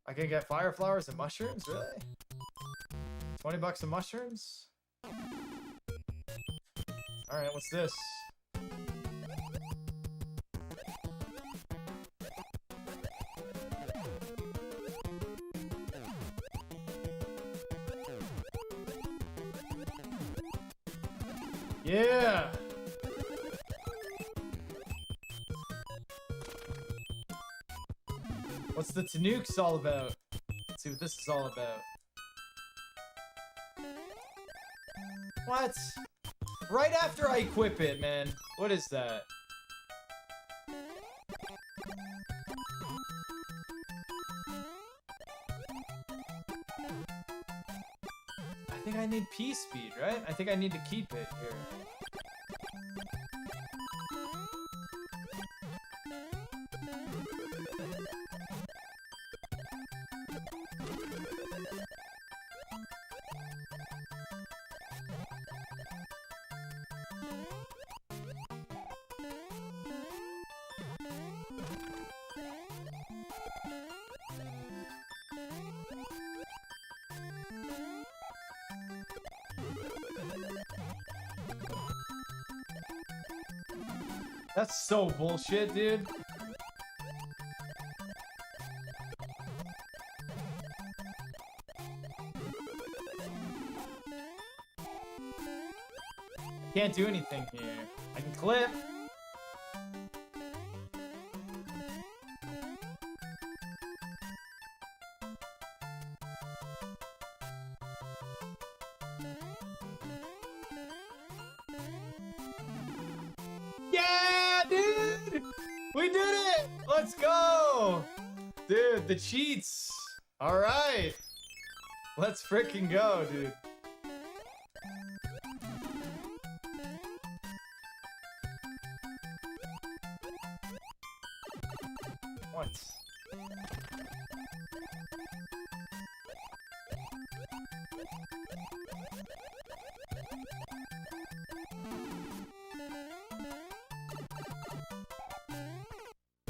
I can get fire flowers and mushrooms, really? 20 bucks of mushrooms? Alright, what's this? Yeah! What's the Tanooks all about? Let's see what this is all about. What? Right after I equip it, man. What is that? I think I need P-Speed, right? I think I need to keep it here. That's so bullshit, dude. Can't do anything here. I can clip. Yeah, dude! We did it! Let's go! Dude, the cheats. All right. Let's freaking go, dude. What?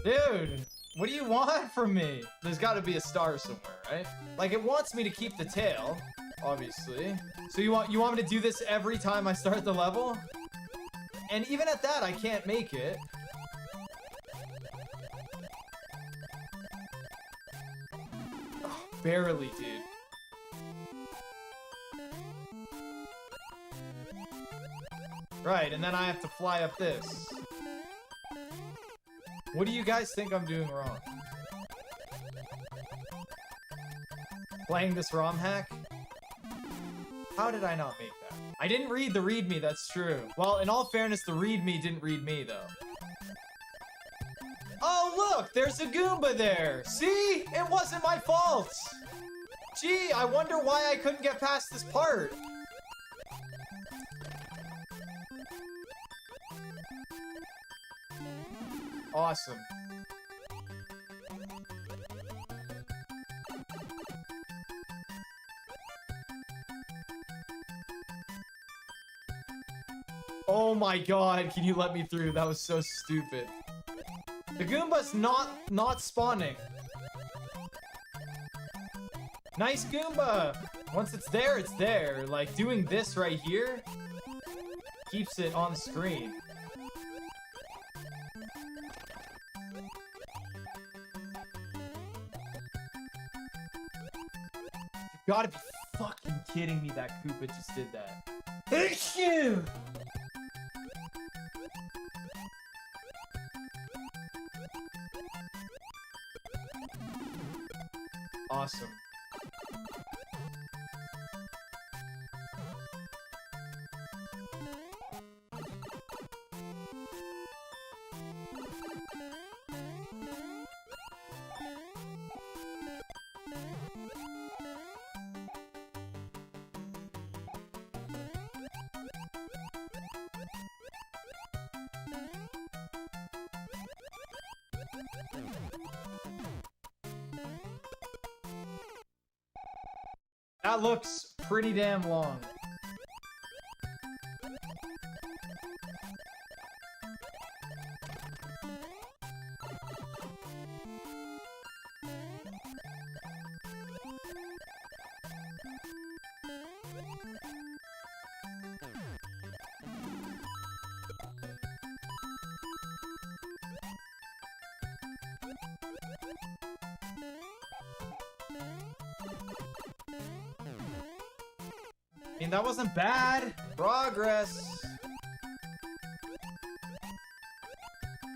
Dude, what do you want from me? There's got to be a star somewhere, right? Like, it wants me to keep the tail, obviously. So you want me to do this every time I start the level? And even at that, I can't make it. Oh, barely, dude. Right, and then I have to fly up this. What do you guys think I'm doing wrong? Playing this ROM hack? How did I not make that? I didn't read the README, that's true. Well, in all fairness, the README didn't read me, though. Oh, look! There's a Goomba there! See? It wasn't my fault! Gee, I wonder why I couldn't get past this part. Awesome. Oh my god, can you let me through? That was so stupid. The Goomba's not spawning. Nice Goomba! Once it's there, it's there. Like, doing this right here keeps it on screen. You gotta be fucking kidding me that Koopa just did that. Thank you! Awesome. That looks pretty damn long. I mean, that wasn't bad. Progress.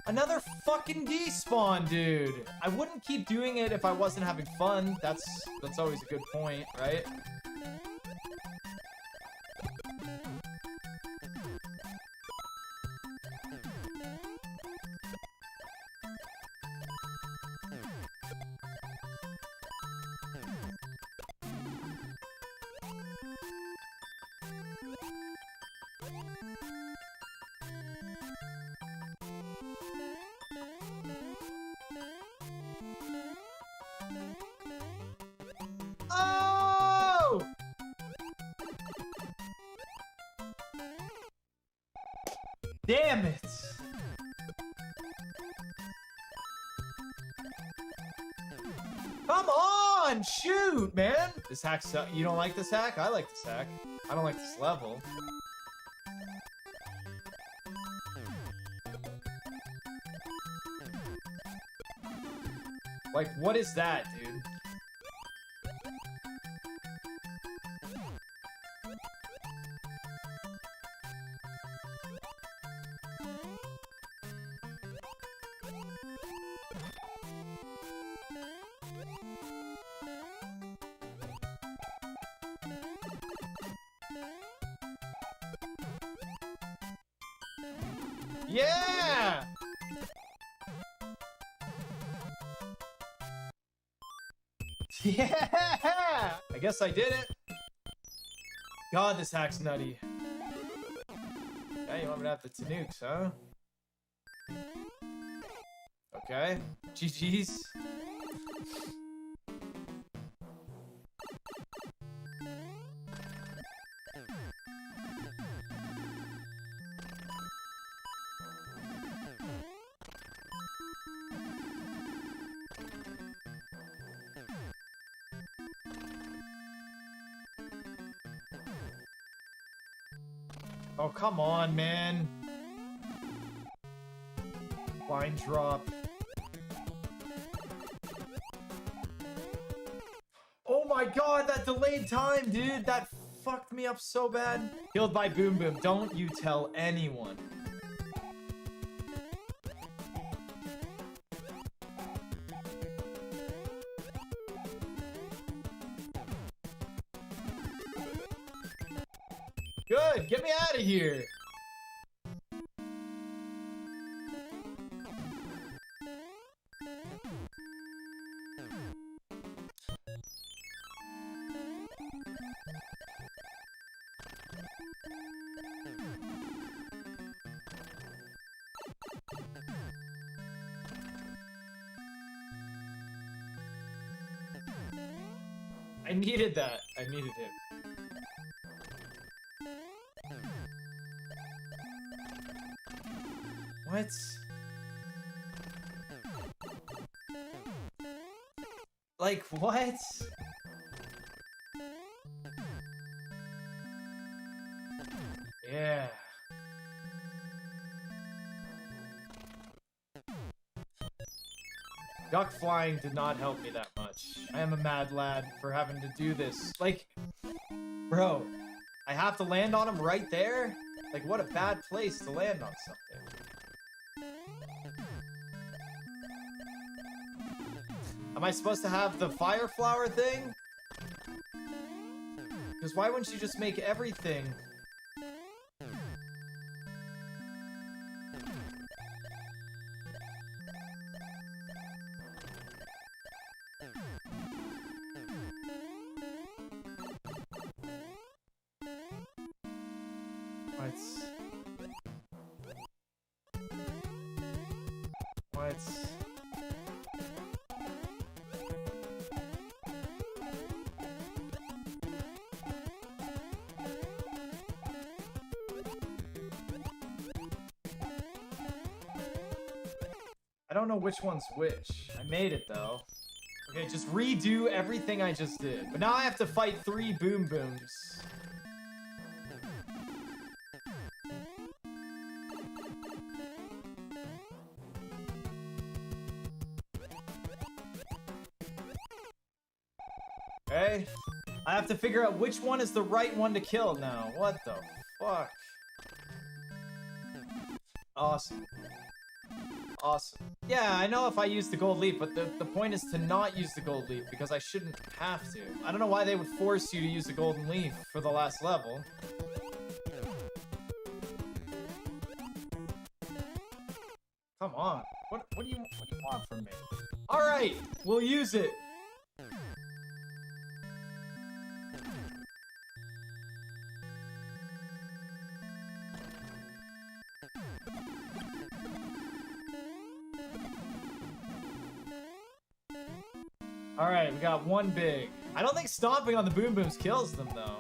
Another fucking despawn, dude. I wouldn't keep doing it if I wasn't having fun. That's always a good point, right? Oh! Damn it! Come on! Shoot, man! This hack's... You don't like this hack? I like this hack. I don't like this level. Like, what is that, dude? Yeah! Yeah! I guess I did it. God, this hack's nutty. Yeah, you want me to have the Tanooks, huh? Okay. GG's. Oh, come on, man. Line drop. Oh my god, that delayed time, dude. That fucked me up so bad. Killed by Boom Boom. Don't you tell anyone. Good, get me out of here. I needed that. I needed him. What? Like, what? Yeah. Duck flying did not help me that much. I am a mad lad for having to do this. Like, bro, I have to land on him right there? Like, what a bad place to land on something. Am I supposed to have the fire flower thing? Because why wouldn't you just make everything? What? What? I don't know which one's which. I made it though. Okay, just redo everything I just did. But now I have to fight 3 Boom Booms. Okay. I have to figure out which one is the right one to kill now. What the fuck? Awesome. Awesome. Yeah, I know if I use the gold leaf, but the point is to not use the gold leaf because I shouldn't have to. I don't know why they would force you to use the golden leaf for the last level. Come on. What do you want from me? All right, we'll use it. All right, we got one big. I don't think stomping on the Boom Booms kills them though.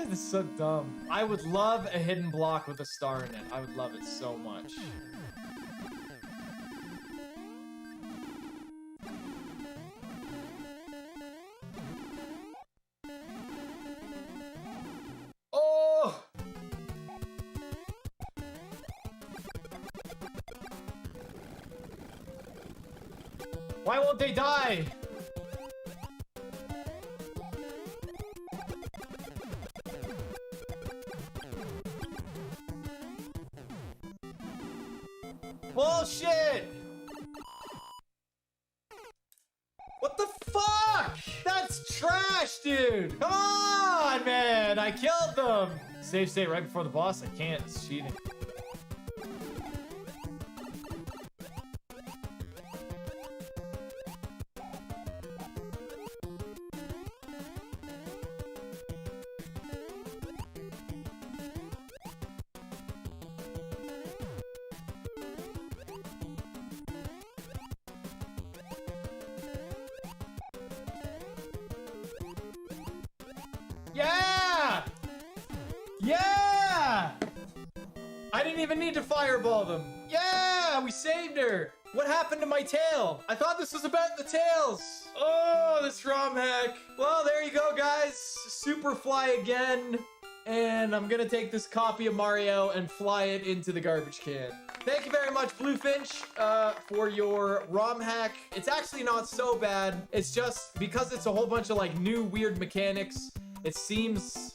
This is so dumb. I would love a hidden block with a star in it. I would love it so much. Oh! Why won't they die? Bullshit! What the fuck? That's trash, dude! Come on, man! I killed them! Save state right before the boss? I can't. It's cheating. Yeah! Yeah! I didn't even need to fireball them. Yeah, we saved her. What happened to my tail? I thought this was about the tails. Oh, this ROM hack. Well, there you go, guys. Super fly again. And I'm gonna take this copy of Mario and fly it into the garbage can. Thank you very much, Bluefinch, for your ROM hack. It's actually not so bad. It's just because it's a whole bunch of like new weird mechanics, it seems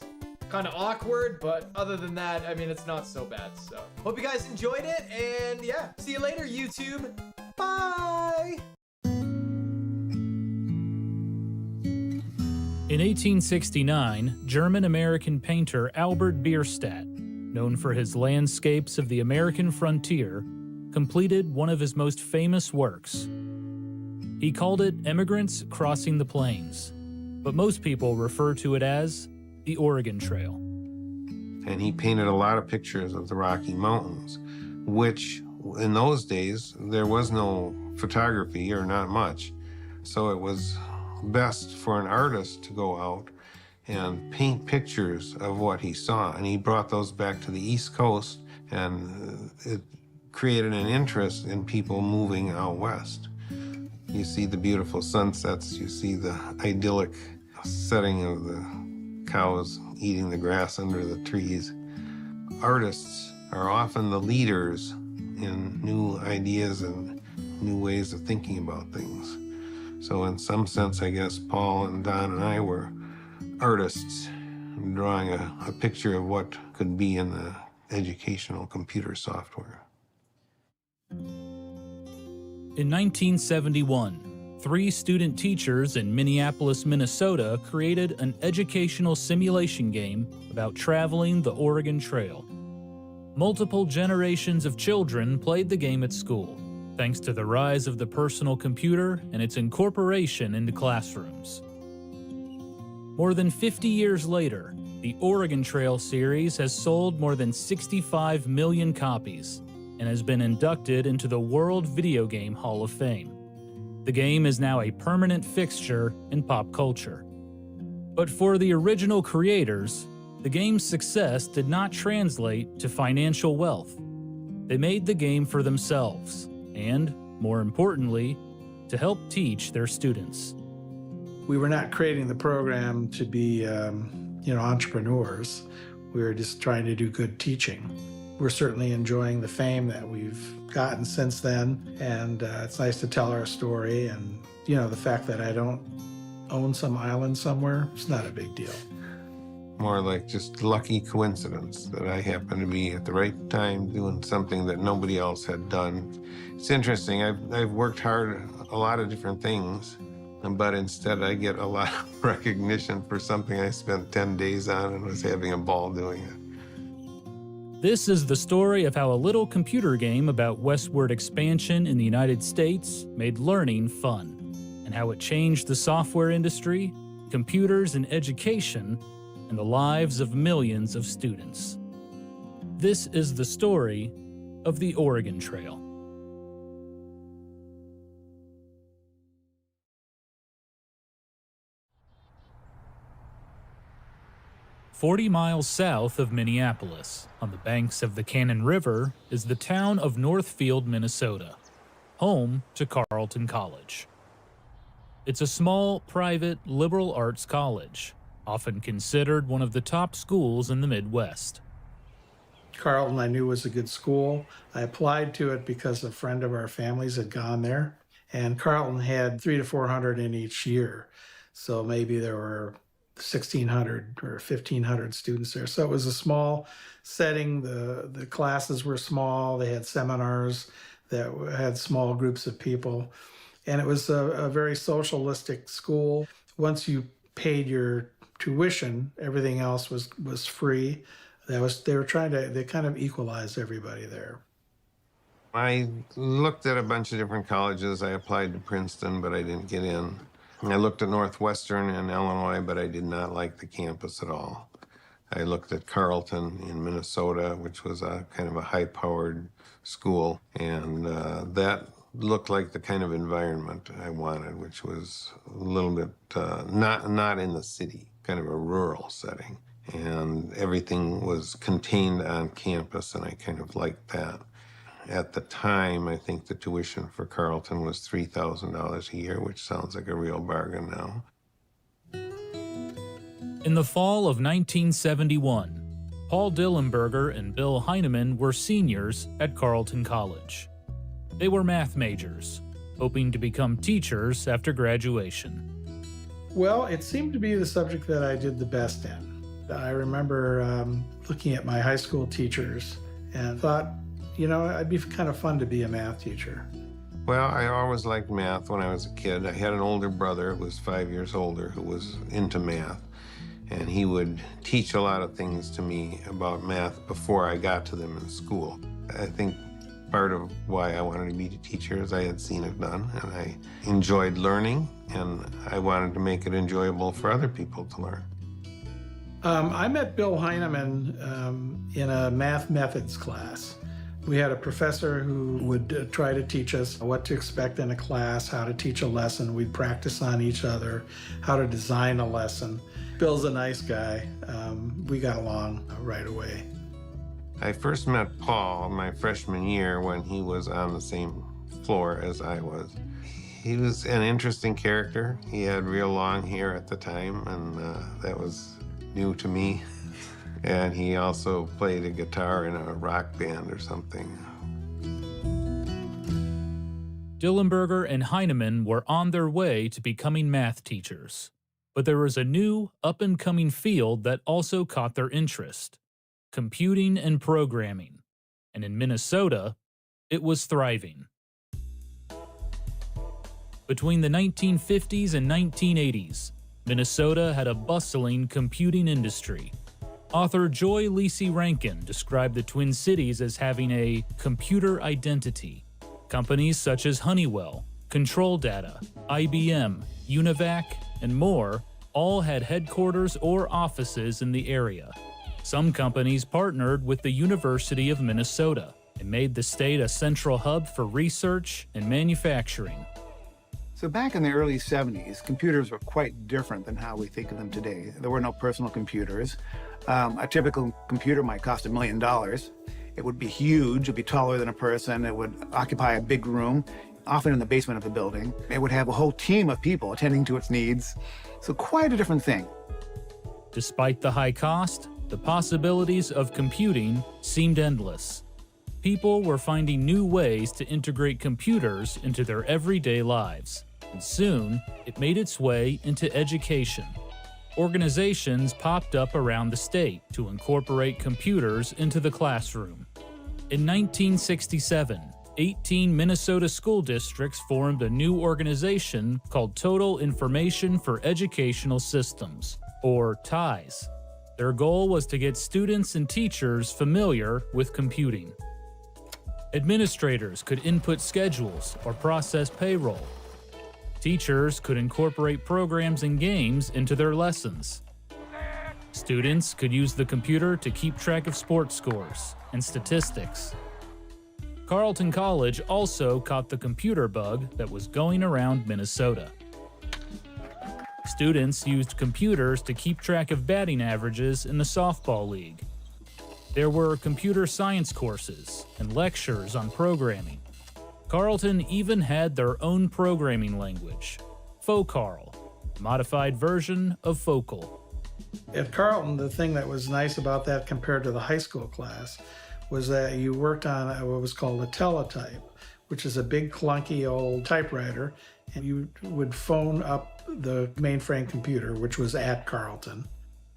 kind of awkward, but other than that, I mean, it's not so bad. So hope you guys enjoyed it, and yeah, see you later, YouTube. Bye. In 1869, German-American painter Albert Bierstadt, known for his landscapes of the American frontier, completed one of his most famous works. He called it Emigrants Crossing the Plains, but most people refer to it as the Oregon Trail. And he painted a lot of pictures of the Rocky Mountains, which in those days, there was no photography or not much. So it was best for an artist to go out and paint pictures of what he saw. And he brought those back to the East Coast, and it created an interest in people moving out west. You see the beautiful sunsets, you see the idyllic setting of the cows eating the grass under the trees. Artists are often the leaders in new ideas and new ways of thinking about things. So in some sense, I guess Paul and Don and I were artists drawing a picture of what could be in the educational computer software. In 1971, 3 student teachers in Minneapolis, Minnesota created an educational simulation game about traveling the Oregon Trail. Multiple generations of children played the game at school, thanks to the rise of the personal computer and its incorporation into classrooms. More than 50 years later, the Oregon Trail series has sold more than 65 million copies and has been inducted into the World Video Game Hall of Fame. The game is now a permanent fixture in pop culture. But for the original creators, the game's success did not translate to financial wealth. They made the game for themselves, and, more importantly, to help teach their students. We were not creating the program to be, entrepreneurs. We were just trying to do good teaching. We're certainly enjoying the fame that we've gotten since then, and it's nice to tell our story. And, the fact that I don't own some island somewhere, it's not a big deal. More like just lucky coincidence that I happened to be at the right time doing something that nobody else had done. It's interesting, I've worked hard a lot of different things, but instead I get a lot of recognition for something I spent 10 days on and was having a ball doing it. This is the story of how a little computer game about westward expansion in the United States made learning fun, and how it changed the software industry, computers, and education, and the lives of millions of students. This is the story of the Oregon Trail. "40 miles south of Minneapolis, on the banks of the Cannon River, is the town of Northfield, Minnesota, home to Carleton College. It's a small, private, liberal arts college, often considered one of the top schools in the Midwest. Carleton I knew was a good school. I applied to it because a friend of our families had gone there, and Carleton had 300 to 400 in each year. So maybe there were 1,600 or 1,500 students there. So it was a small setting. The classes were small. They had seminars that had small groups of people. And it was a very socialistic school. Once you paid your tuition, everything else was free. They kind of equalized everybody there. I looked at a bunch of different colleges. I applied to Princeton, but I didn't get in. I looked at Northwestern in Illinois, but I did not like the campus at all. I looked at Carleton in Minnesota, which was a kind of a high-powered school, and that looked like the kind of environment I wanted, which was a little bit not in the city, kind of a rural setting. and everything was contained on campus, and I kind of liked that. At the time, I think the tuition for Carleton was $3,000 a year, which sounds like a real bargain now. In the fall of 1971, Paul Dillenberger and Bill Heineman were seniors at Carleton College. They were math majors, hoping to become teachers after graduation. Well, it seemed to be the subject that I did the best in. I remember looking at my high school teachers and thought, you know, it'd be kind of fun to be a math teacher. Well, I always liked math when I was a kid. I had an older brother who was 5 years older who was into math, and he would teach a lot of things to me about math before I got to them in school. I think part of why I wanted to be a teacher is I had seen it done, and I enjoyed learning, and I wanted to make it enjoyable for other people to learn. I met Bill Heineman in a math methods class. We had a professor who would try to teach us what to expect in a class, how to teach a lesson. We'd practice on each other, how to design a lesson. Bill's a nice guy. We got along right away. I first met Paul my freshman year when he was on the same floor as I was. He was an interesting character. He had real long hair at the time, and that was new to me. And he also played a guitar in a rock band or something. Dillenberger and Heineman were on their way to becoming math teachers. But there was a new, up-and-coming field that also caught their interest: computing and programming. And in Minnesota, it was thriving. Between the 1950s and 1980s, Minnesota had a bustling computing industry. Author Joy Lisi Rankin described the Twin Cities as having a computer identity. Companies such as Honeywell, Control Data, IBM, Univac, and more all had headquarters or offices in the area. Some companies partnered with the University of Minnesota and made the state a central hub for research and manufacturing. So back in the early 70s, computers were quite different than how we think of them today. There were no personal computers. A typical computer might cost $1 million. It would be huge, it would be taller than a person, it would occupy a big room, often in the basement of the building. It would have a whole team of people attending to its needs. So quite a different thing. Despite the high cost, the possibilities of computing seemed endless. People were finding new ways to integrate computers into their everyday lives, and soon it made its way into education. Organizations popped up around the state to incorporate computers into the classroom. In 1967, 18 Minnesota school districts formed a new organization called Total Information for Educational Systems, or TIES. Their goal was to get students and teachers familiar with computing. Administrators could input schedules or process payroll. Teachers could incorporate programs and games into their lessons. Students could use the computer to keep track of sports scores and statistics. Carleton College also caught the computer bug that was going around Minnesota. Students used computers to keep track of batting averages in the softball league. There were computer science courses and lectures on programming. Carleton even had their own programming language, FOCARL, a modified version of Focal. At Carleton, the thing that was nice about that compared to the high school class was that you worked on what was called a teletype, which is a big clunky old typewriter, and you would phone up the mainframe computer, which was at Carleton.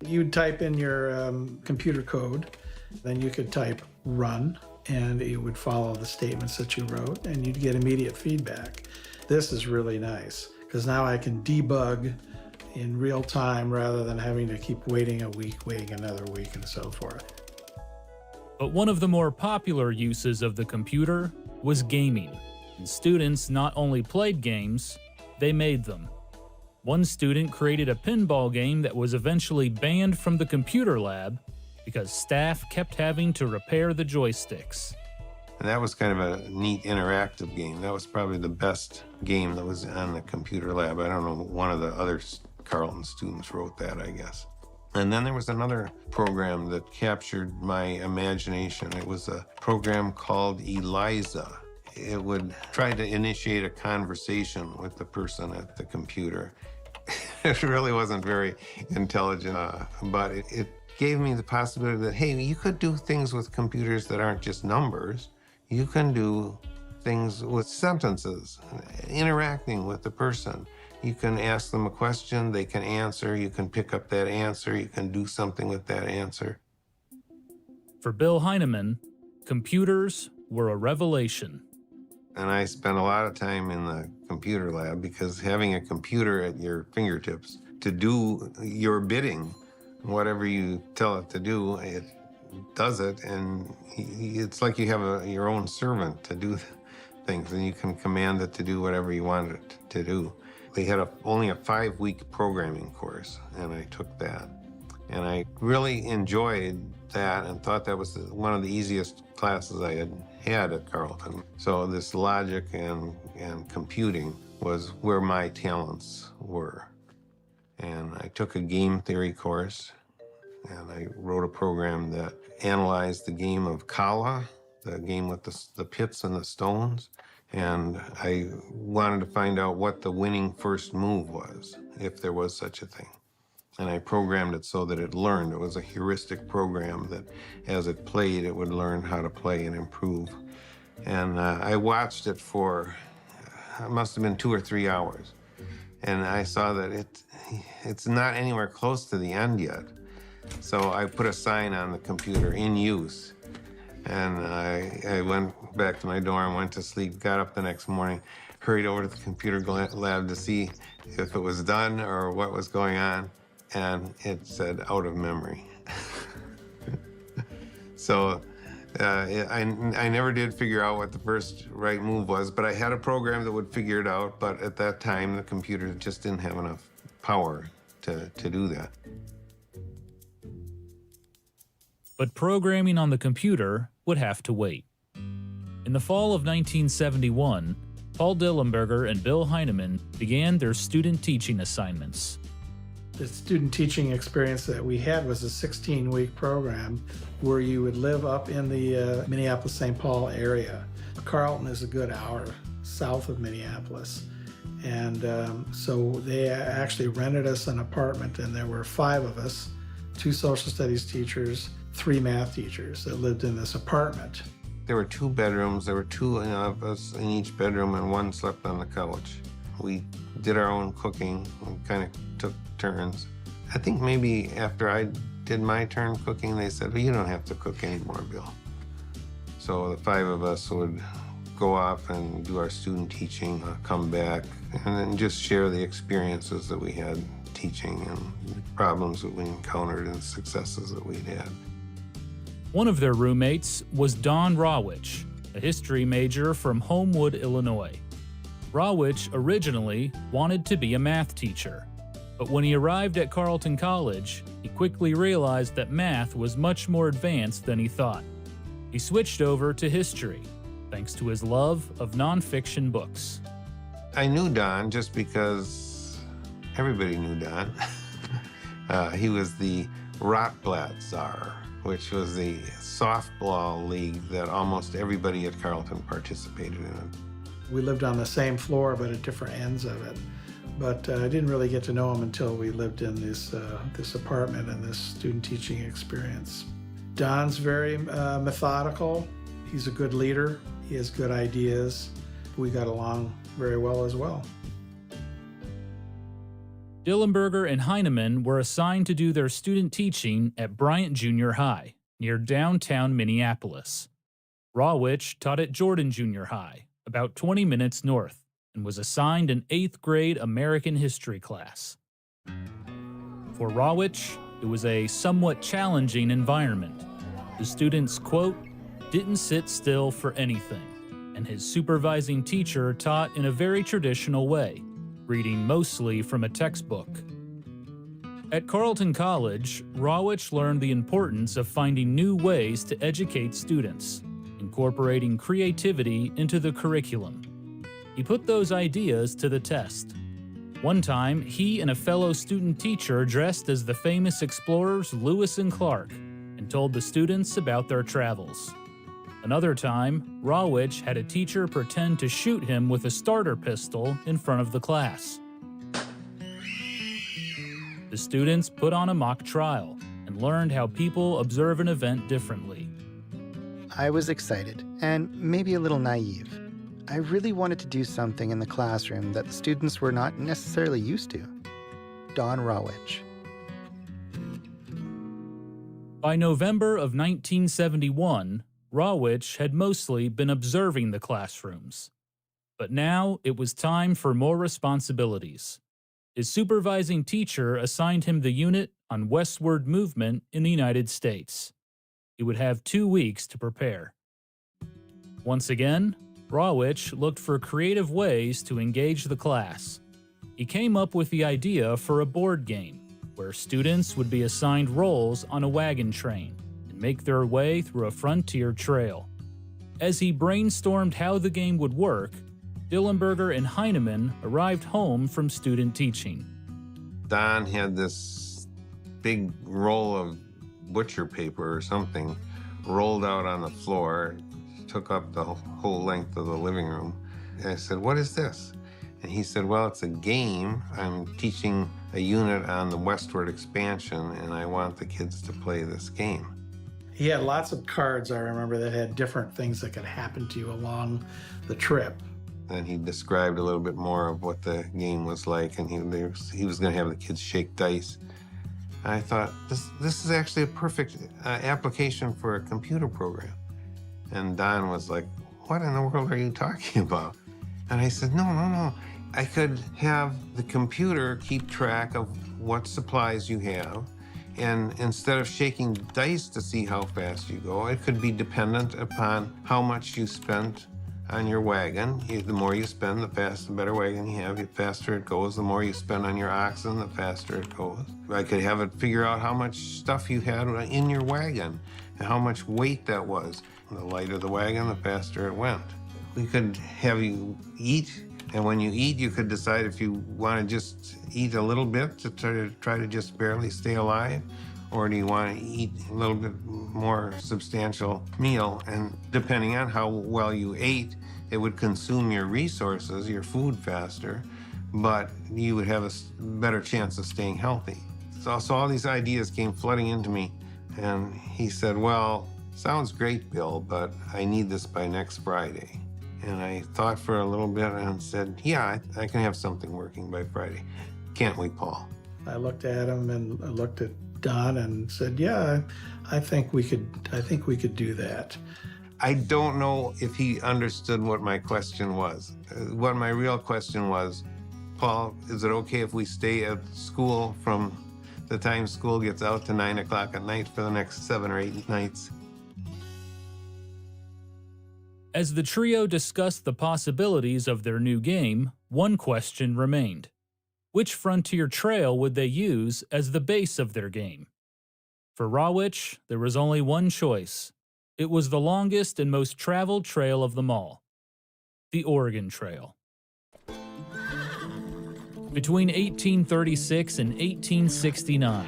You'd type in your computer code, then you could type run, and it would follow the statements that you wrote, and you'd get immediate feedback. This is really nice, because now I can debug in real time rather than having to keep waiting a week, waiting another week, and so forth. But one of the more popular uses of the computer was gaming, and students not only played games, they made them. One student created a pinball game that was eventually banned from the computer lab because staff kept having to repair the joysticks. And that was kind of a neat interactive game. That was probably the best game that was on the computer lab. I don't know, one of the other Carleton students wrote that, I guess. And then there was another program that captured my imagination. It was a program called Eliza. It would try to initiate a conversation with the person at the computer. It really wasn't very intelligent, but it gave me the possibility that, hey, you could do things with computers that aren't just numbers. You can do things with sentences, interacting with the person. You can ask them a question, they can answer, you can pick up that answer, you can do something with that answer. For Bill Heineman, computers were a revelation. And I spent a lot of time in the computer lab because having a computer at your fingertips to do your bidding, whatever you tell it to do, it does it, and it's like you have your own servant to do things, and you can command it to do whatever you want it to do. They had only a 5-week programming course, and I took that. And I really enjoyed that and thought that was one of the easiest classes I had at Carleton. So this logic and computing was where my talents were. And I took a game theory course, and I wrote a program that analyzed the game of Kala, the game with the pits and the stones. And I wanted to find out what the winning first move was, if there was such a thing. And I programmed it so that it learned. It was a heuristic program that as it played, it would learn how to play and improve. And I watched it for, it must have been 2 or 3 hours. And I saw that it's not anywhere close to the end yet. So I put a sign on the computer, in use. And I went back to my dorm, went to sleep, got up the next morning, hurried over to the computer lab to see if it was done or what was going on, and it said out of memory. So I never did figure out what the first right move was, but I had a program that would figure it out, but at that time the computer just didn't have enough power to do that. But programming on the computer would have to wait. In the fall of 1971, Paul Dillenberger and Bill Heineman began their student teaching assignments. The student teaching experience that we had was a 16-week program where you would live up in the Minneapolis-St. Paul area. Carleton is a good hour south of Minneapolis. And so they actually rented us an apartment, and there were 5 of us, 2 social studies teachers, 3 math teachers that lived in this apartment. There were 2 bedrooms. There were 2 of us in each bedroom, and 1 slept on the couch. We did our own cooking and kind of took turns. I think maybe after I did my turn cooking, they said, well, you don't have to cook anymore, Bill. So the 5 of us would go off and do our student teaching, come back, and then just share the experiences that we had teaching and problems that we encountered and successes that we'd had. One of their roommates was Don Rawich, a history major from Homewood, Illinois. Rawich originally wanted to be a math teacher, but when he arrived at Carleton College, he quickly realized that math was much more advanced than he thought. He switched over to history, thanks to his love of nonfiction books. I knew Don just because everybody knew Don. He was the Rotblatt Czar, which was the softball league that almost everybody at Carleton participated in. We lived on the same floor, but at different ends of it. But I didn't really get to know him until we lived in this apartment and this student teaching experience. Don's very methodical. He's a good leader. He has good ideas. We got along very well as well. Dillenberger and Heineman were assigned to do their student teaching at Bryant Junior High, near downtown Minneapolis. Rawich taught at Jordan Junior High, about 20 minutes north, and was assigned an 8th grade American history class. For Rawich, it was a somewhat challenging environment. The students, quote, didn't sit still for anything, and his supervising teacher taught in a very traditional way, reading mostly from a textbook. At Carleton College, Rawich learned the importance of finding new ways to educate students, incorporating creativity into the curriculum. He put those ideas to the test. One time, he and a fellow student teacher dressed as the famous explorers Lewis and Clark and told the students about their travels. Another time, Rawitch had a teacher pretend to shoot him with a starter pistol in front of the class. The students put on a mock trial and learned how people observe an event differently. I was excited and maybe a little naive. I really wanted to do something in the classroom that the students were not necessarily used to. Don Rawitch. By November of 1971, Rawitch had mostly been observing the classrooms. But now it was time for more responsibilities. His supervising teacher assigned him the unit on westward movement in the United States. He would have 2 weeks to prepare. Once again, Rawitch looked for creative ways to engage the class. He came up with the idea for a board game, where students would be assigned roles on a wagon train and make their way through a frontier trail. As he brainstormed how the game would work, Dillenberger and Heinemann arrived home from student teaching. Don had this big roll of butcher paper or something rolled out on the floor, took up the whole length of the living room. And I said, "What is this?" And he said, "Well, it's a game. I'm teaching a unit on the westward expansion, and I want the kids to play this game." He had lots of cards, I remember, that had different things that could happen to you along the trip. And he described a little bit more of what the game was like, and he was going to have the kids shake dice. I thought, this is actually a perfect application for a computer program. And Don was like, "What in the world are you talking about?" And I said, no. I could have the computer keep track of what supplies you have, and instead of shaking dice to see how fast you go, it could be dependent upon how much you spent on your wagon. The more you spend, the faster, the better wagon you have, the faster it goes. The more you spend on your oxen, the faster it goes. I could have it figure out how much stuff you had in your wagon and how much weight that was. The lighter the wagon, the faster it went. We could have you eat, and when you eat, you could decide if you want to just eat a little bit to try to just barely stay alive, or do you want to eat a little bit more substantial meal? And depending on how well you ate, it would consume your resources, your food faster, but you would have a better chance of staying healthy. So all these ideas came flooding into me, and he said, "Well, sounds great, Bill, but I need this by next Friday." And I thought for a little bit and said, "Yeah, I can have something working by Friday. Can't we, Paul?" I looked at him and I looked at Don and said, "Yeah, I think we could do that." I don't know if he understood what my question was. What my real question was, "Paul, is it okay if we stay at school from the time school gets out to 9 o'clock at night for the next 7 or 8 nights?" As the trio discussed the possibilities of their new game, one question remained. Which frontier trail would they use as the base of their game? For Rawitch, there was only one choice. It was the longest and most traveled trail of them all, the Oregon Trail. Between 1836 and 1869,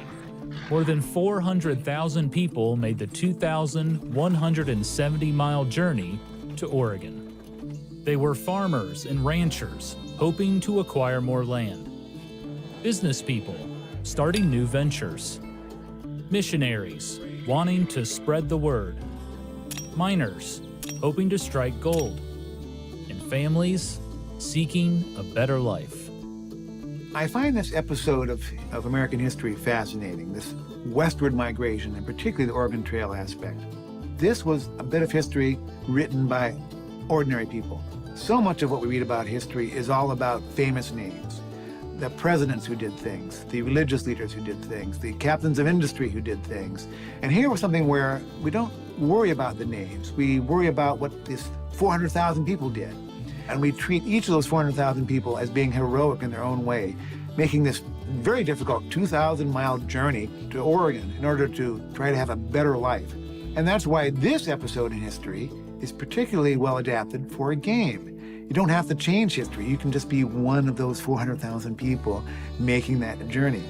more than 400,000 people made the 2,170-mile journey to Oregon. They were farmers and ranchers hoping to acquire more land, business people starting new ventures, missionaries wanting to spread the word, miners hoping to strike gold, and families seeking a better life. I find this episode of American history fascinating, this westward migration, and particularly the Oregon Trail aspect. This was a bit of history written by ordinary people. So much of what we read about history is all about famous names. The presidents who did things, the religious leaders who did things, the captains of industry who did things. And here was something where we don't worry about the names. We worry about what these 400,000 people did. And we treat each of those 400,000 people as being heroic in their own way, making this very difficult 2,000-mile journey to Oregon in order to try to have a better life. And that's why this episode in history is particularly well adapted for a game. You don't have to change history. You can just be one of those 400,000 people making that journey.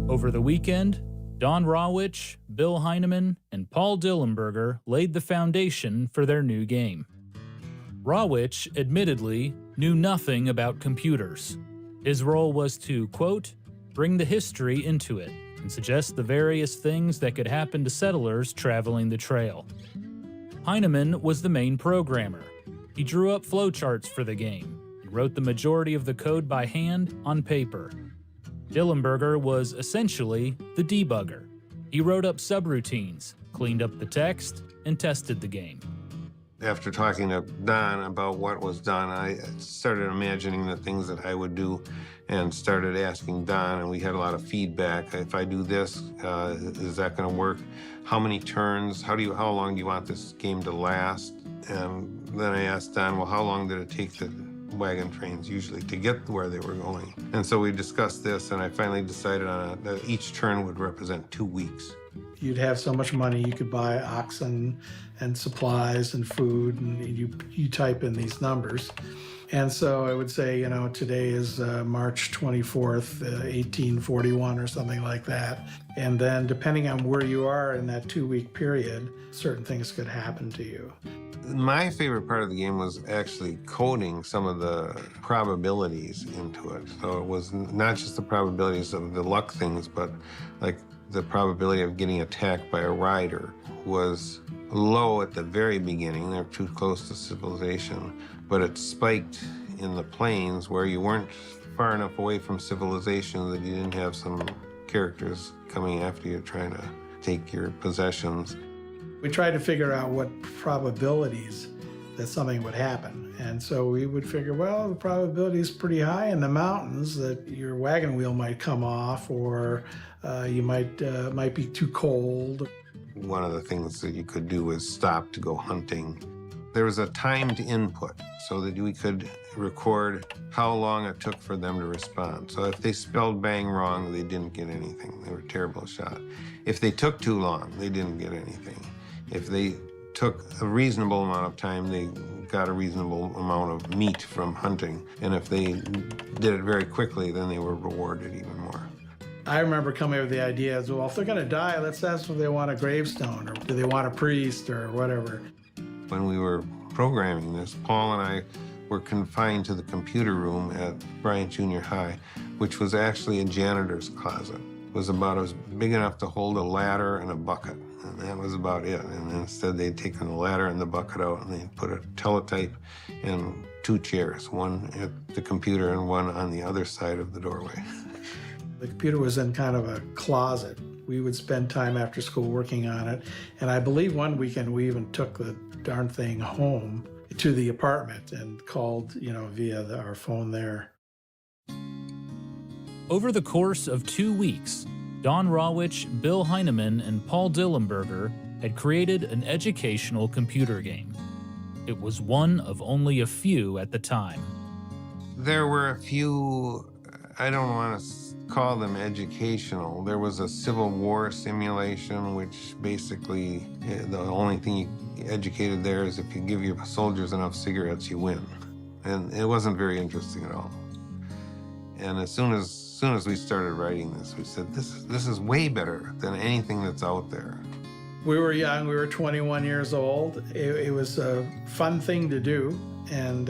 Over the weekend, Don Rawich, Bill Heineman, and Paul Dillenberger laid the foundation for their new game. Rawich, admittedly, knew nothing about computers. His role was to, quote, bring the history into it and suggest the various things that could happen to settlers traveling the trail. Heineman was the main programmer. He drew up flowcharts for the game and wrote the majority of the code by hand on paper. Dillenberger was essentially the debugger. He wrote up subroutines, cleaned up the text, and tested the game. After talking to Don about what was done, I started imagining the things that I would do and started asking Don, and we had a lot of feedback. If I do this, is that going to work? How many turns? How long do you want this game to last? And then I asked Don, well, how long did it take the wagon trains usually to get where they were going? And so we discussed this, and I finally decided on that each turn would represent 2 weeks. You'd have so much money, you could buy oxen and supplies and food, and you type in these numbers. And so I would say, you know, today is March 24th, 1841 or something like that. And then depending on where you are in that 2-week period, certain things could happen to you. My favorite part of the game was actually coding some of the probabilities into it. So it was not just the probabilities of the luck things, but like the probability of getting attacked by a rider was low at the very beginning. They're too close to civilization, but it spiked in the plains where you weren't far enough away from civilization that you didn't have some characters coming after you trying to take your possessions. We tried to figure out what probabilities that something would happen. And so we would figure, well, the probability is pretty high in the mountains that your wagon wheel might come off, or you might be too cold. One of the things that you could do was stop to go hunting. There was a timed input so that we could record how long it took for them to respond. So if they spelled bang wrong, they didn't get anything. They were a terrible shot. If they took too long, they didn't get anything. If they took a reasonable amount of time, they got a reasonable amount of meat from hunting. And if they did it very quickly, then they were rewarded even more. I remember coming up with the idea as well, if they're going to die, let's ask if they want a gravestone, or do they want a priest, or whatever. When we were programming this, Paul and I were confined to the computer room at Bryant Junior High, which was actually a janitor's closet. It was about as big enough to hold a ladder and a bucket, and that was about it. And instead they'd taken the ladder and the bucket out, and they'd put a teletype and 2 chairs, one at the computer and one on the other side of the doorway. The computer was in kind of a closet. We would spend time after school working on it. And I believe one weekend we even took the darn thing home to the apartment and called, you know, via our phone there. Over the course of 2 weeks, Don Rawich, Bill Heineman, and Paul Dillenberger had created an educational computer game. It was one of only a few at the time. There were a few, I don't want to call them educational. There was a Civil War simulation, which basically the only thing you educated there is if you give your soldiers enough cigarettes, you win. And it wasn't very interesting at all. And as soon as we started writing this, we said, this is way better than anything that's out there. We were young, we were 21 years old. It was a fun thing to do. And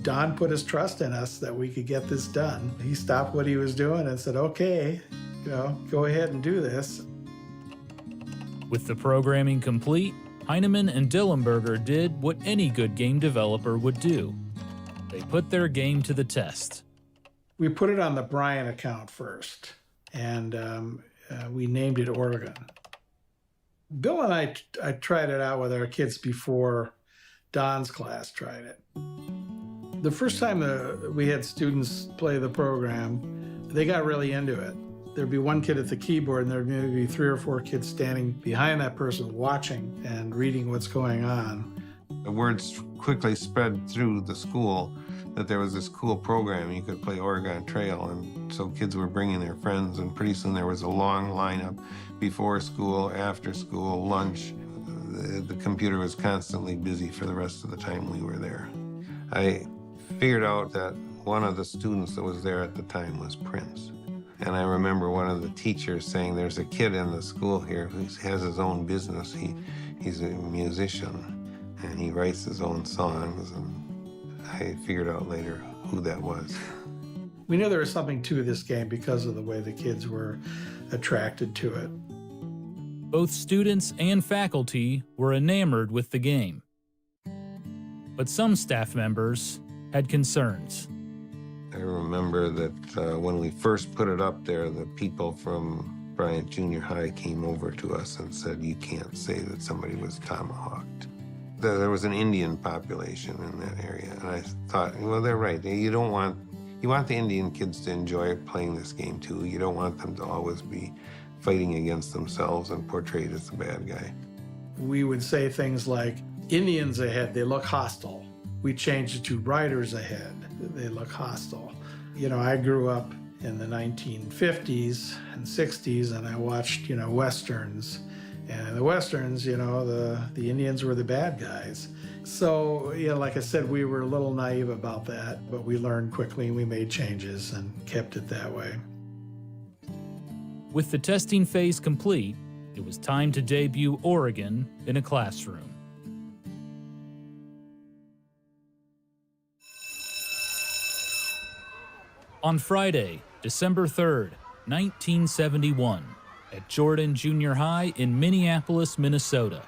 Don put his trust in us that we could get this done. He stopped what he was doing and said, okay, you know, go ahead and do this. With the programming complete, Heineman and Dillenberger did what any good game developer would do. They put their game to the test. We put it on the Bryant account first, and we named it Oregon. Bill and I tried it out with our kids before Don's class tried it. The first time we had students play the program, they got really into it. There'd be one kid at the keyboard, and there'd maybe be 3 or 4 kids standing behind that person watching and reading what's going on. The words quickly spread through the school that there was this cool program. You could play Oregon Trail, and so kids were bringing their friends, and pretty soon there was a long lineup before school, after school, lunch. the computer was constantly busy for the rest of the time we were there. I figured out that one of the students that was there at the time was Prince. And I remember one of the teachers saying, there's a kid in the school here who has his own business. He's a musician, and he writes his own songs. And I figured out later who that was. We knew there was something to this game because of the way the kids were attracted to it. Both students and faculty were enamored with the game. But some staff members had concerns. I remember that when we first put it up there, the people from Bryant Junior High came over to us and said, you can't say that somebody was tomahawked. There was an Indian population in that area, and I thought, well, they're right. You want the Indian kids to enjoy playing this game too. You don't want them to always be fighting against themselves and portrayed as the bad guy. We would say things like, Indians ahead, they look hostile. We changed it to riders ahead, they look hostile. You know, I grew up in the 1950s and 60s, and I watched, Westerns. And in the Westerns, the Indians were the bad guys. So, like I said, we were a little naive about that, but we learned quickly and we made changes and kept it that way. With the testing phase complete, it was time to debut Oregon in a classroom. On Friday, December 3rd, 1971, at Jordan Junior High in Minneapolis, Minnesota,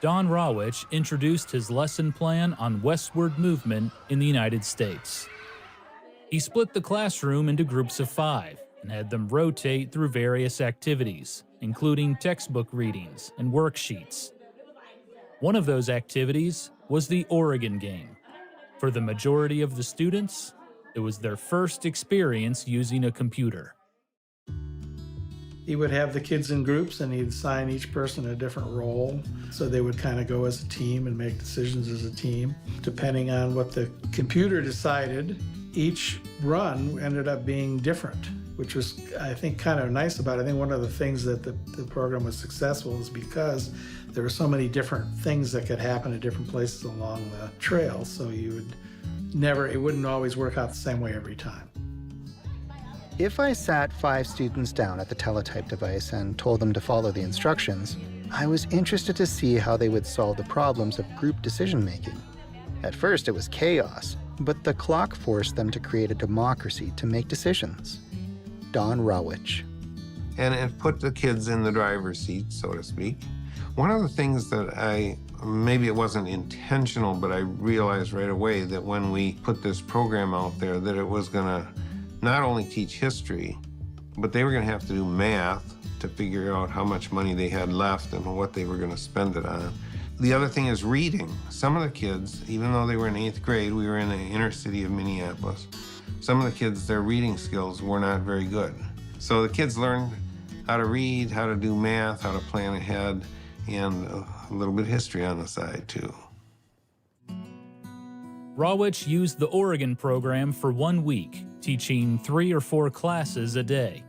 Don Rawich introduced his lesson plan on westward movement in the United States. He split the classroom into groups of 5 and had them rotate through various activities, including textbook readings and worksheets. One of those activities was the Oregon game. For the majority of the students, it was their first experience using a computer. He would have the kids in groups and he'd assign each person a different role. So they would kind of go as a team and make decisions as a team. Depending on what the computer decided, each run ended up being different, which was, I think, kind of nice about it. I think one of the things that the program was successful is because there were so many different things that could happen at different places along the trail. So it wouldn't always work out the same way every time. If I sat 5 students down at the teletype device and told them to follow the instructions, I was interested to see how they would solve the problems of group decision-making. At first it was chaos, but the clock forced them to create a democracy to make decisions. Don Rawich. And it put the kids in the driver's seat, so to speak. One of the things that maybe it wasn't intentional, but I realized right away that when we put this program out there, that it was gonna not only teach history, but they were gonna have to do math to figure out how much money they had left and what they were gonna spend it on. The other thing is reading. Some of the kids, even though they were in 8th grade, we were in the inner city of Minneapolis, some of the kids, their reading skills were not very good. So the kids learned how to read, how to do math, how to plan ahead, and a little bit of history on the side too. Rawich used the Oregon program for 1 week, teaching 3 or 4 classes a day.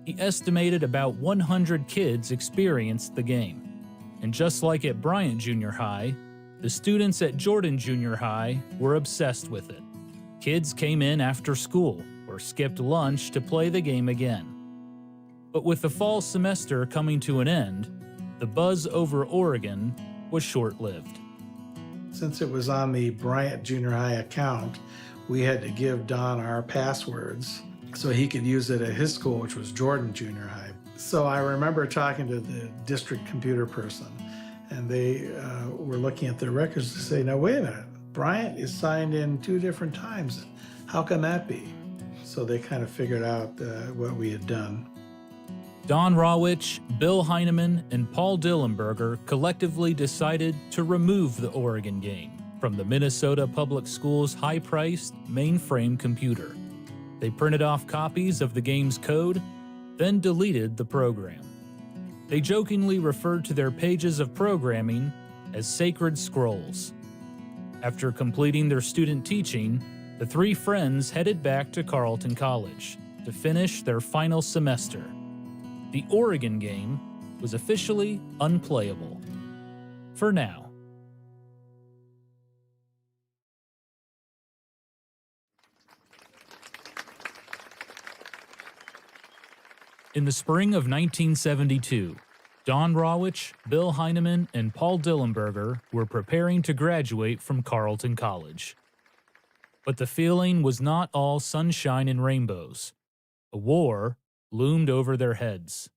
He estimated about 100 kids experienced the game. And just like at Bryant Junior High, the students at Jordan Junior High were obsessed with it. Kids came in after school or skipped lunch to play the game again. But with the fall semester coming to an end, the buzz over Oregon was short-lived. Since it was on the Bryant Junior High account, we had to give Don our passwords so he could use it at his school, which was Jordan Junior High. So I remember talking to the district computer person, and they were looking at their records to say, now wait a minute, Bryant is signed in 2 different times. How can that be? So they kind of figured out what we had done. Don Rawich, Bill Heineman, and Paul Dillenberger collectively decided to remove the Oregon game from the Minnesota Public Schools' high-priced mainframe computer. They printed off copies of the game's code, then deleted the program. They jokingly referred to their pages of programming as sacred scrolls. After completing their student teaching, the 3 friends headed back to Carleton College to finish their final semester. The Oregon game was officially unplayable. for now. In the spring of 1972, Don Rawich, Bill Heineman, and Paul Dillenberger were preparing to graduate from Carleton College. But the feeling was not all sunshine and rainbows. A war loomed over their heads.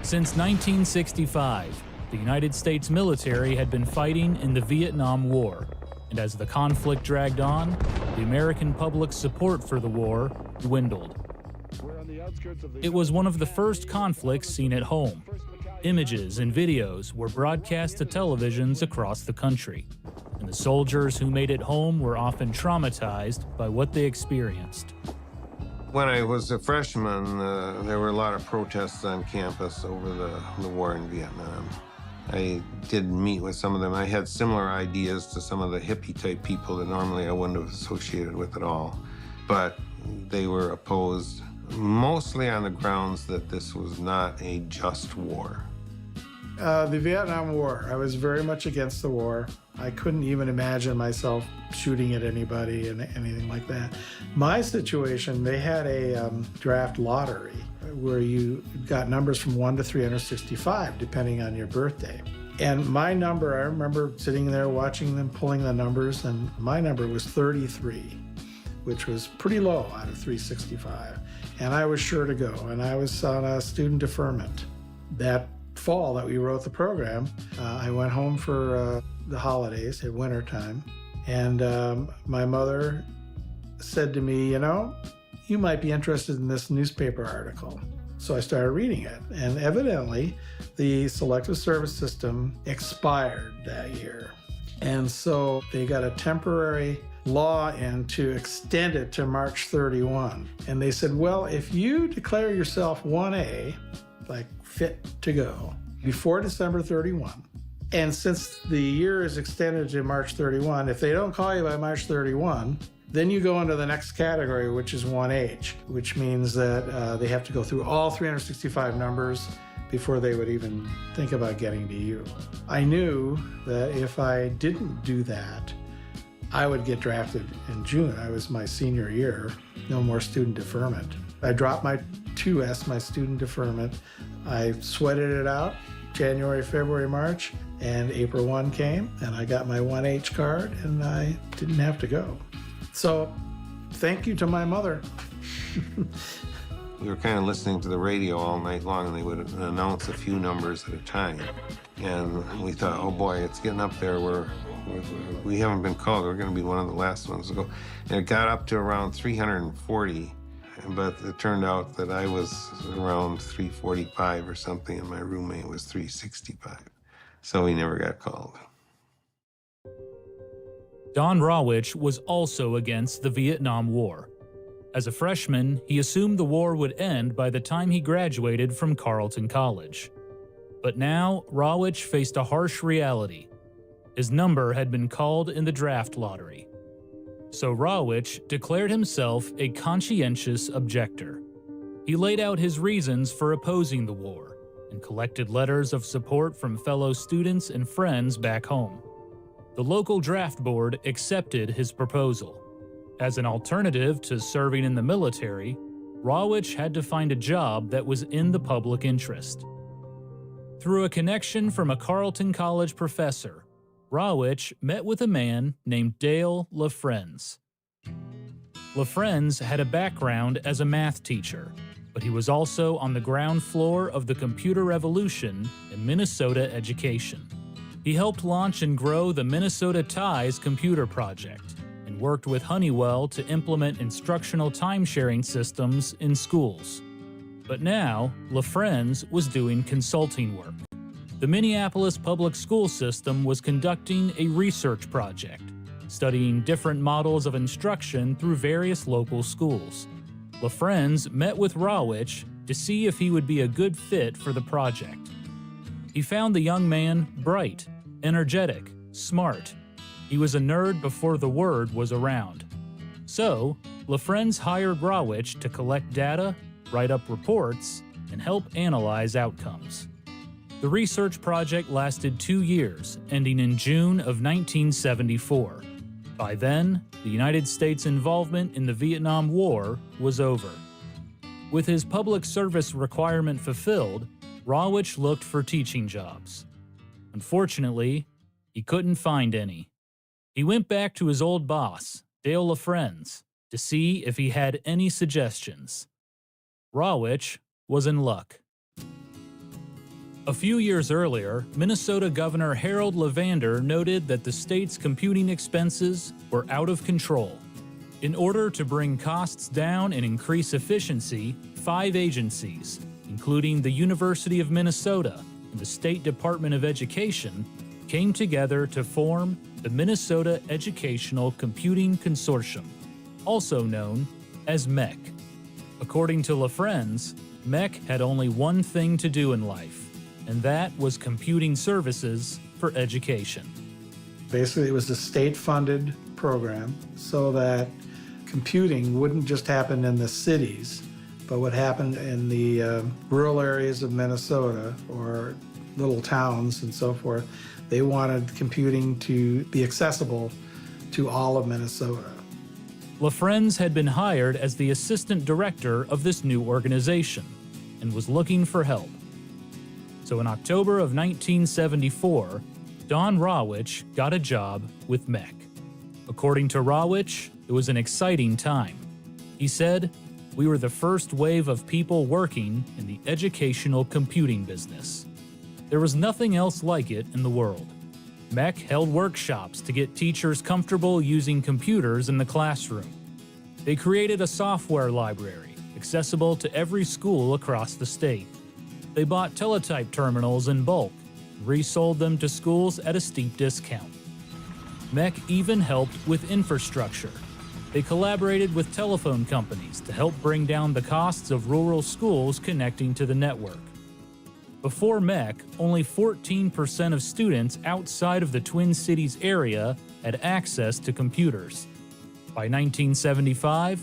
Since 1965, the United States military had been fighting in the Vietnam War, and as the conflict dragged on, the American public's support for the war dwindled. It was one of the first conflicts seen at home. Images and videos were broadcast to televisions across the country, and the soldiers who made it home were often traumatized by what they experienced. When I was a freshman, there were a lot of protests on campus over the war in Vietnam. I did meet with some of them. I had similar ideas to some of the hippie-type people that normally I wouldn't have associated with at all. But they were opposed mostly on the grounds that this was not a just war. The Vietnam War, I was very much against the war. I couldn't even imagine myself shooting at anybody and anything like that. My situation, they had a draft lottery where you got numbers from 1 to 365, depending on your birthday. And my number, I remember sitting there watching them pulling the numbers, and my number was 33, which was pretty low out of 365. And I was sure to go, and I was on a student deferment. That fall that we wrote the program, I went home for the holidays at wintertime, and my mother said to me, you know, you might be interested in this newspaper article. So I started reading it, and evidently the Selective Service System expired that year. And so they got a temporary law in to extend it to March 31. And they said, well, if you declare yourself 1A, like fit to go, before December 31, and since the year is extended to March 31, if they don't call you by March 31, then you go into the next category, which is 1H, which means that they have to go through all 365 numbers before they would even think about getting to you. I knew that if I didn't do that, I would get drafted in June. I was my senior year, no more student deferment. I dropped my 2S, my student deferment. I sweated it out, January, February, March, and April 1 came, and I got my 1H card, and I didn't have to go. So, thank you to my mother. We were kind of listening to the radio all night long, and they would announce a few numbers at a time. And we thought, oh boy, it's getting up there. We haven't been called. We're going to be one of the last ones to go. And it got up to around 340, but it turned out that I was around 345 or something, and my roommate was 365. So we never got called. Don Rawich was also against the Vietnam War. As a freshman, he assumed the war would end by the time he graduated from Carleton College. But now, Rawich faced a harsh reality. His number had been called in the draft lottery. So Rawich declared himself a conscientious objector. He laid out his reasons for opposing the war and collected letters of support from fellow students and friends back home. The local draft board accepted his proposal. As an alternative to serving in the military, Rawich had to find a job that was in the public interest. Through a connection from a Carleton College professor, Rawich met with a man named Dale LaFrenz. LaFrenz had a background as a math teacher, but he was also on the ground floor of the computer revolution in Minnesota education. He helped launch and grow the Minnesota Ties computer project and worked with Honeywell to implement instructional time-sharing systems in schools. But now, LaFrenz was doing consulting work. The Minneapolis public school system was conducting a research project, studying different models of instruction through various local schools. LaFrenz met with Rawich to see if he would be a good fit for the project. He found the young man bright, energetic, smart. He was a nerd before the word was around. So, LaFrenz hired Rawich to collect data, write up reports, and help analyze outcomes. The research project lasted 2 years, ending in June of 1974. By then, the United States' involvement in the Vietnam War was over. With his public service requirement fulfilled, Rawich looked for teaching jobs. Unfortunately, he couldn't find any. He went back to his old boss, Dale LaFrenz, to see if he had any suggestions. Rawich was in luck. A few years earlier, Minnesota Governor Harold Levander noted that the state's computing expenses were out of control. In order to bring costs down and increase efficiency, 5 agencies, including the University of Minnesota and the State Department of Education, came together to form the Minnesota Educational Computing Consortium, also known as MEC. According to LaFrenz, MEC had only one thing to do in life, and that was computing services for education. Basically, it was a state-funded program so that computing wouldn't just happen in the cities, but would happen in the rural areas of Minnesota or little towns and so forth. They wanted computing to be accessible to all of Minnesota. LaFrenz had been hired as the assistant director of this new organization and was looking for help. So in October of 1974, Don Rawich got a job with MEC. According to Rawich, it was an exciting time. He said, "We were the first wave of people working in the educational computing business. There was nothing else like it in the world. MEC held workshops to get teachers comfortable using computers in the classroom. They created a software library accessible to every school across the state. They bought teletype terminals in bulk and resold them to schools at a steep discount. MEC even helped with infrastructure. They collaborated with telephone companies to help bring down the costs of rural schools connecting to the network. Before MEC, only 14% of students outside of the Twin Cities area had access to computers. By 1975,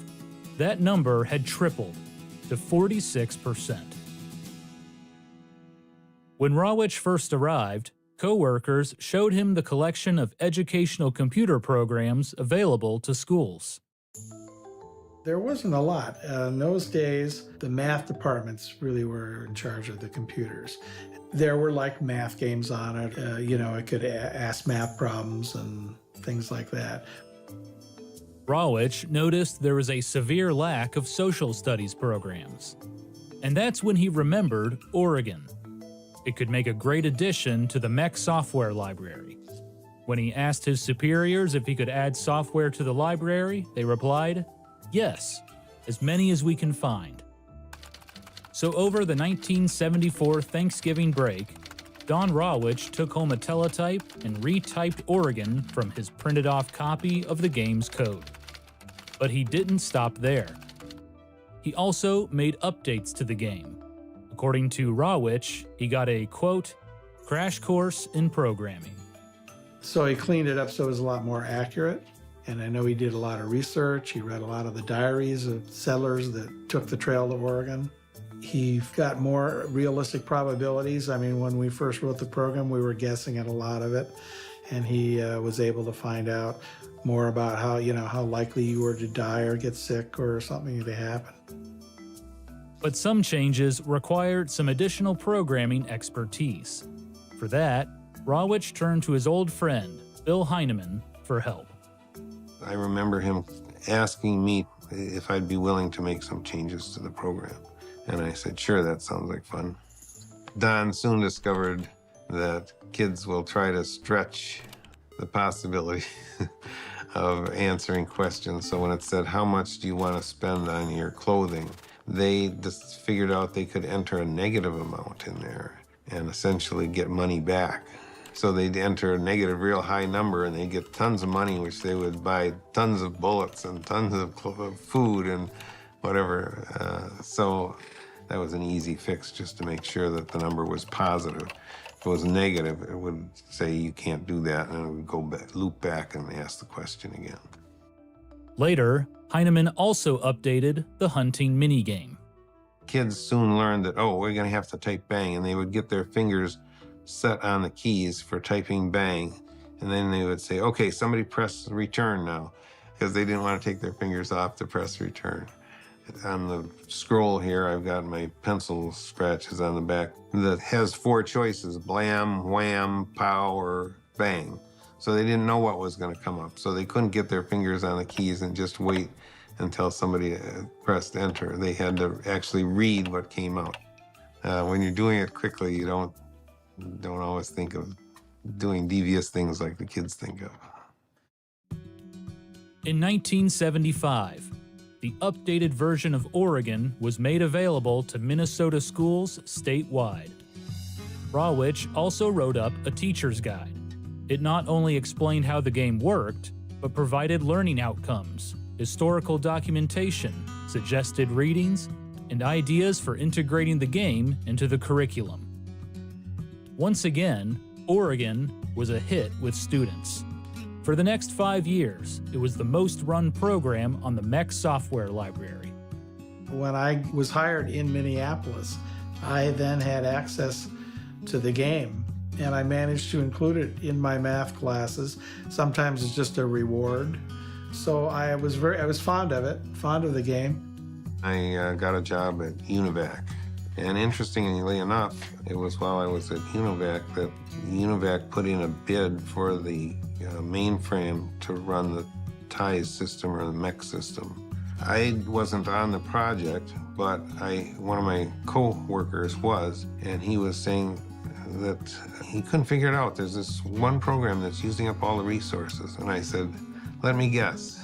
that number had tripled to 46%. When Rawich first arrived, co-workers showed him the collection of educational computer programs available to schools. There wasn't a lot. In those days, the math departments really were in charge of the computers. There were like math games on it. It could ask math problems and things like that. Rawich noticed there was a severe lack of social studies programs. And that's when he remembered Oregon. It could make a great addition to the MEC software library. When he asked his superiors if he could add software to the library, they replied, "Yes, as many as we can find." So over the 1974 Thanksgiving break, Don Rawich took home a teletype and retyped Oregon from his printed off copy of the game's code. But he didn't stop there. He also made updates to the game. According to Rawich, he got a, quote, crash course in programming. So he cleaned it up so it was a lot more accurate. And I know he did a lot of research. He read a lot of the diaries of settlers that took the trail to Oregon. He got more realistic probabilities. I mean, when we first wrote the program, we were guessing at a lot of it. And he was able to find out more about how likely you were to die or get sick or something to happen. But some changes required some additional programming expertise. For that, Rawich turned to his old friend, Bill Heineman, for help. I remember him asking me if I'd be willing to make some changes to the program. And I said, sure, that sounds like fun. Don soon discovered that kids will try to stretch the possibility of answering questions. So when it said, how much do you want to spend on your clothing? They just figured out they could enter a negative amount in there and essentially get money back. So they'd enter a negative real high number and they'd get tons of money, which they would buy tons of bullets and tons of food and whatever. So that was an easy fix just to make sure that the number was positive. If it was negative, it would say you can't do that, and it would go back, loop back and ask the question again. Later, Heineman also updated the hunting minigame. Kids soon learned that, oh, we're going to have to type bang, and they would get their fingers set on the keys for typing bang, and then they would say, okay, somebody press return now, because they didn't want to take their fingers off to press return. On the scroll here, I've got my pencil scratches on the back that has 4 choices: blam, wham, pow, or bang. So they didn't know what was going to come up, so they couldn't get their fingers on the keys and just wait until somebody pressed enter. They had to actually read what came out. When you're doing it quickly, you don't always think of doing devious things like the kids think of. In 1975, the updated version of Oregon was made available to Minnesota schools statewide. Rawitch also wrote up a teacher's guide. It not only explained how the game worked, but provided learning outcomes, historical documentation, suggested readings, and ideas for integrating the game into the curriculum. Once again, Oregon was a hit with students. For the next 5 years, it was the most run program on the MEC software library. When I was hired in Minneapolis, I then had access to the game, and I managed to include it in my math classes. Sometimes it's just a reward. So I was fond of it, fond of the game. I got a job at UNIVAC, and interestingly enough, it was while I was at UNIVAC that UNIVAC put in a bid for the mainframe to run the TIES system or the MEC system. I wasn't on the project, but one of my co-workers was, and he was saying that he couldn't figure it out. There's this one program that's using up all the resources. And I said, let me guess,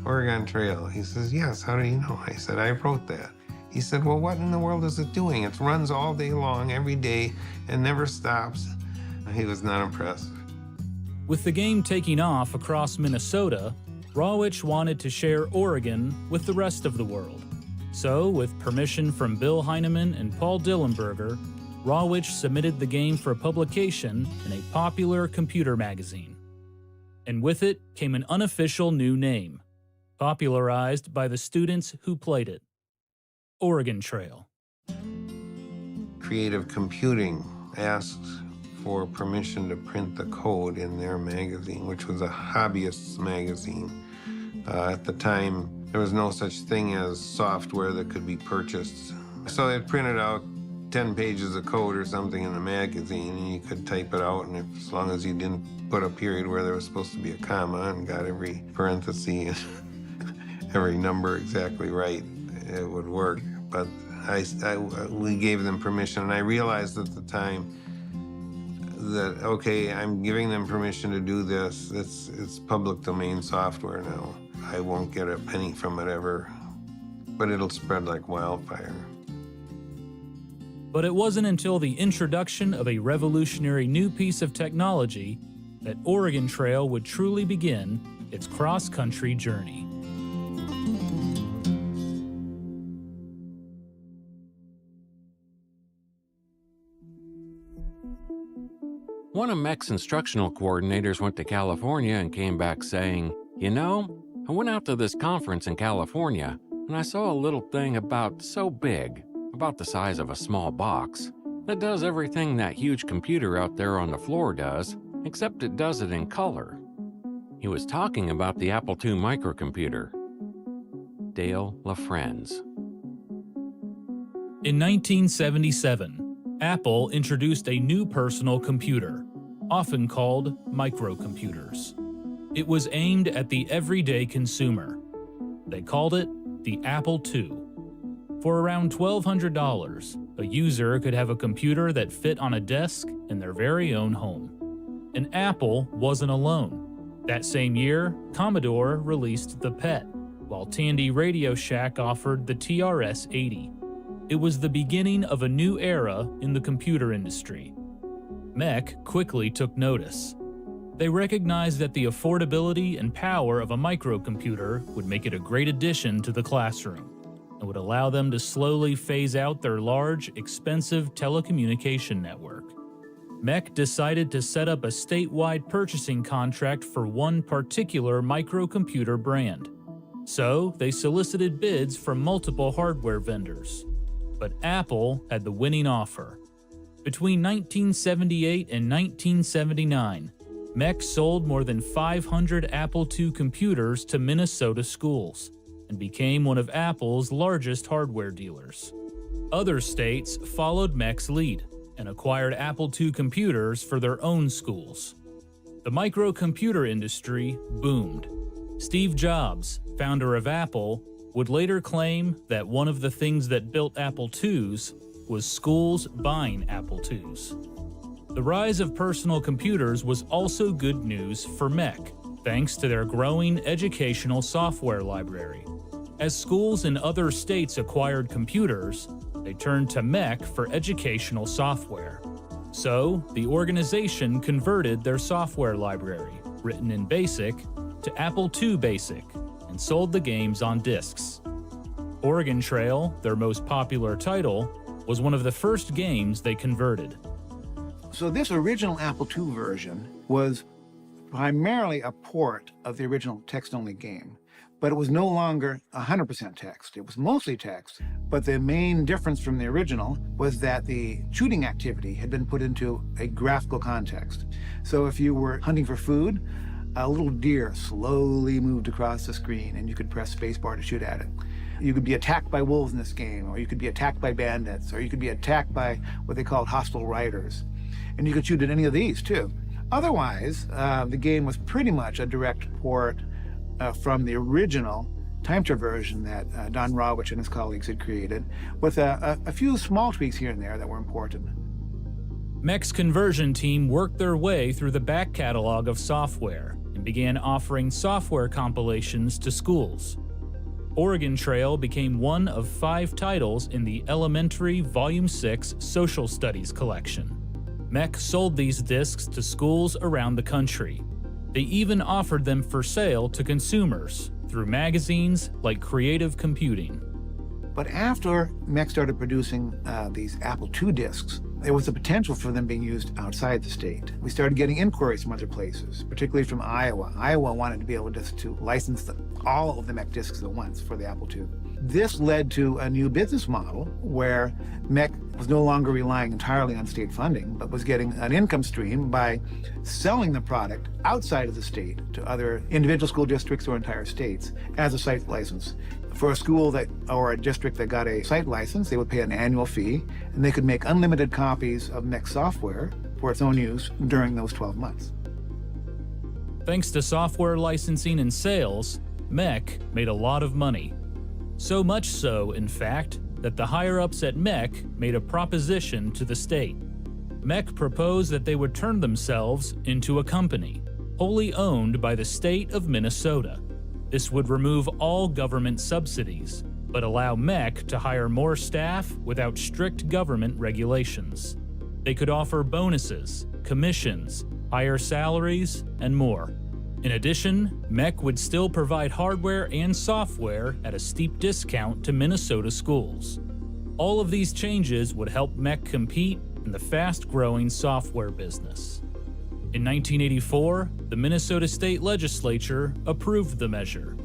Oregon Trail. He says, yes, how do you know? I said, I wrote that. He said, well, what in the world is it doing? It runs all day long, every day, and never stops. He was not impressed. With the game taking off across Minnesota, Rawitch wanted to share Oregon with the rest of the world. So, with permission from Bill Heineman and Paul Dillenberger, Rawitch submitted the game for publication in a popular computer magazine. And with it came an unofficial new name, popularized by the students who played it: Oregon Trail. Creative Computing asked for permission to print the code in their magazine, which was a hobbyist's magazine. At the time, there was no such thing as software that could be purchased. So they printed out 10 pages of code or something in the magazine, and you could type it out, and as long as you didn't put a period where there was supposed to be a comma and got every parenthesis and every number exactly right, it would work. But we gave them permission, and I realized at the time that, okay, I'm giving them permission to do this. It's public domain software now. I won't get a penny from it ever, but it'll spread like wildfire. But it wasn't until the introduction of a revolutionary new piece of technology that Oregon Trail would truly begin its cross-country journey. One of MEC's instructional coordinators went to California and came back saying, you know, I went out to this conference in California and I saw a little thing about so big, about the size of a small box, that does everything that huge computer out there on the floor does, except it does it in color. He was talking about the Apple II microcomputer. Dale LaFrenz. In 1977, Apple introduced a new personal computer, often called microcomputers. It was aimed at the everyday consumer. They called it the Apple II. For around $1,200, a user could have a computer that fit on a desk in their very own home. And Apple wasn't alone. That same year, Commodore released the PET, while Tandy Radio Shack offered the TRS-80. It was the beginning of a new era in the computer industry. MEC quickly took notice. They recognized that the affordability and power of a microcomputer would make it a great addition to the classroom and would allow them to slowly phase out their large, expensive telecommunication network. MEC decided to set up a statewide purchasing contract for one particular microcomputer brand. So they solicited bids from multiple hardware vendors. but Apple had the winning offer. Between 1978 and 1979, MEC sold more than 500 Apple II computers to Minnesota schools and became one of Apple's largest hardware dealers. Other states followed MEC's lead and acquired Apple II computers for their own schools. The microcomputer industry boomed. Steve Jobs, founder of Apple, would later claim that one of the things that built Apple IIs was schools buying Apple IIs. The rise of personal computers was also good news for MEC, thanks to their growing educational software library. As schools in other states acquired computers, they turned to MEC for educational software. So, the organization converted their software library, written in BASIC, to Apple II BASIC, and sold the games on discs. Oregon Trail, their most popular title, was one of the first games they converted. So this original Apple II version was primarily a port of the original text-only game, but it was no longer 100% text. It was mostly text, but the main difference from the original was that the shooting activity had been put into a graphical context. So if you were hunting for food, a little deer slowly moved across the screen and you could press spacebar to shoot at it. You could be attacked by wolves in this game, or you could be attacked by bandits, or you could be attacked by what they called hostile riders. And you could shoot at any of these too. Otherwise, the game was pretty much a direct port from the original time-to version that Don Rawich and his colleagues had created, with a few small tweaks here and there that were important. MEC's conversion team worked their way through the back catalog of software and began offering software compilations to schools. Oregon Trail became one of 5 titles in the Elementary Volume 6 Social Studies collection. MEC sold these discs to schools around the country. They even offered them for sale to consumers through magazines like Creative Computing. But after MEC started producing these Apple II discs, there was a potential for them being used outside the state. We started getting inquiries from other places, particularly from Iowa. Iowa wanted to be able just to license all of the MEC discs at once for the Apple II. This led to a new business model where MEC was no longer relying entirely on state funding, but was getting an income stream by selling the product outside of the state to other individual school districts or entire states as a site license. For a school or a district that got a site license, they would pay an annual fee, and they could make unlimited copies of MEC software for its own use during those 12 months. Thanks to software licensing and sales, MEC made a lot of money. So much so, in fact, that the higher-ups at MEC made a proposition to the state. MEC proposed that they would turn themselves into a company, wholly owned by the state of Minnesota. This would remove all government subsidies, but allow MEC to hire more staff without strict government regulations. They could offer bonuses, commissions, higher salaries, and more. In addition, MEC would still provide hardware and software at a steep discount to Minnesota schools. All of these changes would help MEC compete in the fast-growing software business. In 1984, the Minnesota State Legislature approved the measure,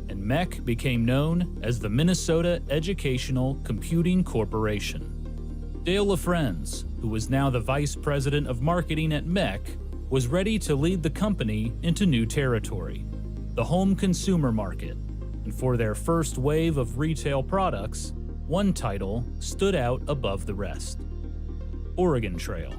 and MEC became known as the Minnesota Educational Computing Corporation. Dale LaFrenz, who was now the Vice President of Marketing at MEC, was ready to lead the company into new territory, the home consumer market, and for their first wave of retail products, one title stood out above the rest: Oregon Trail.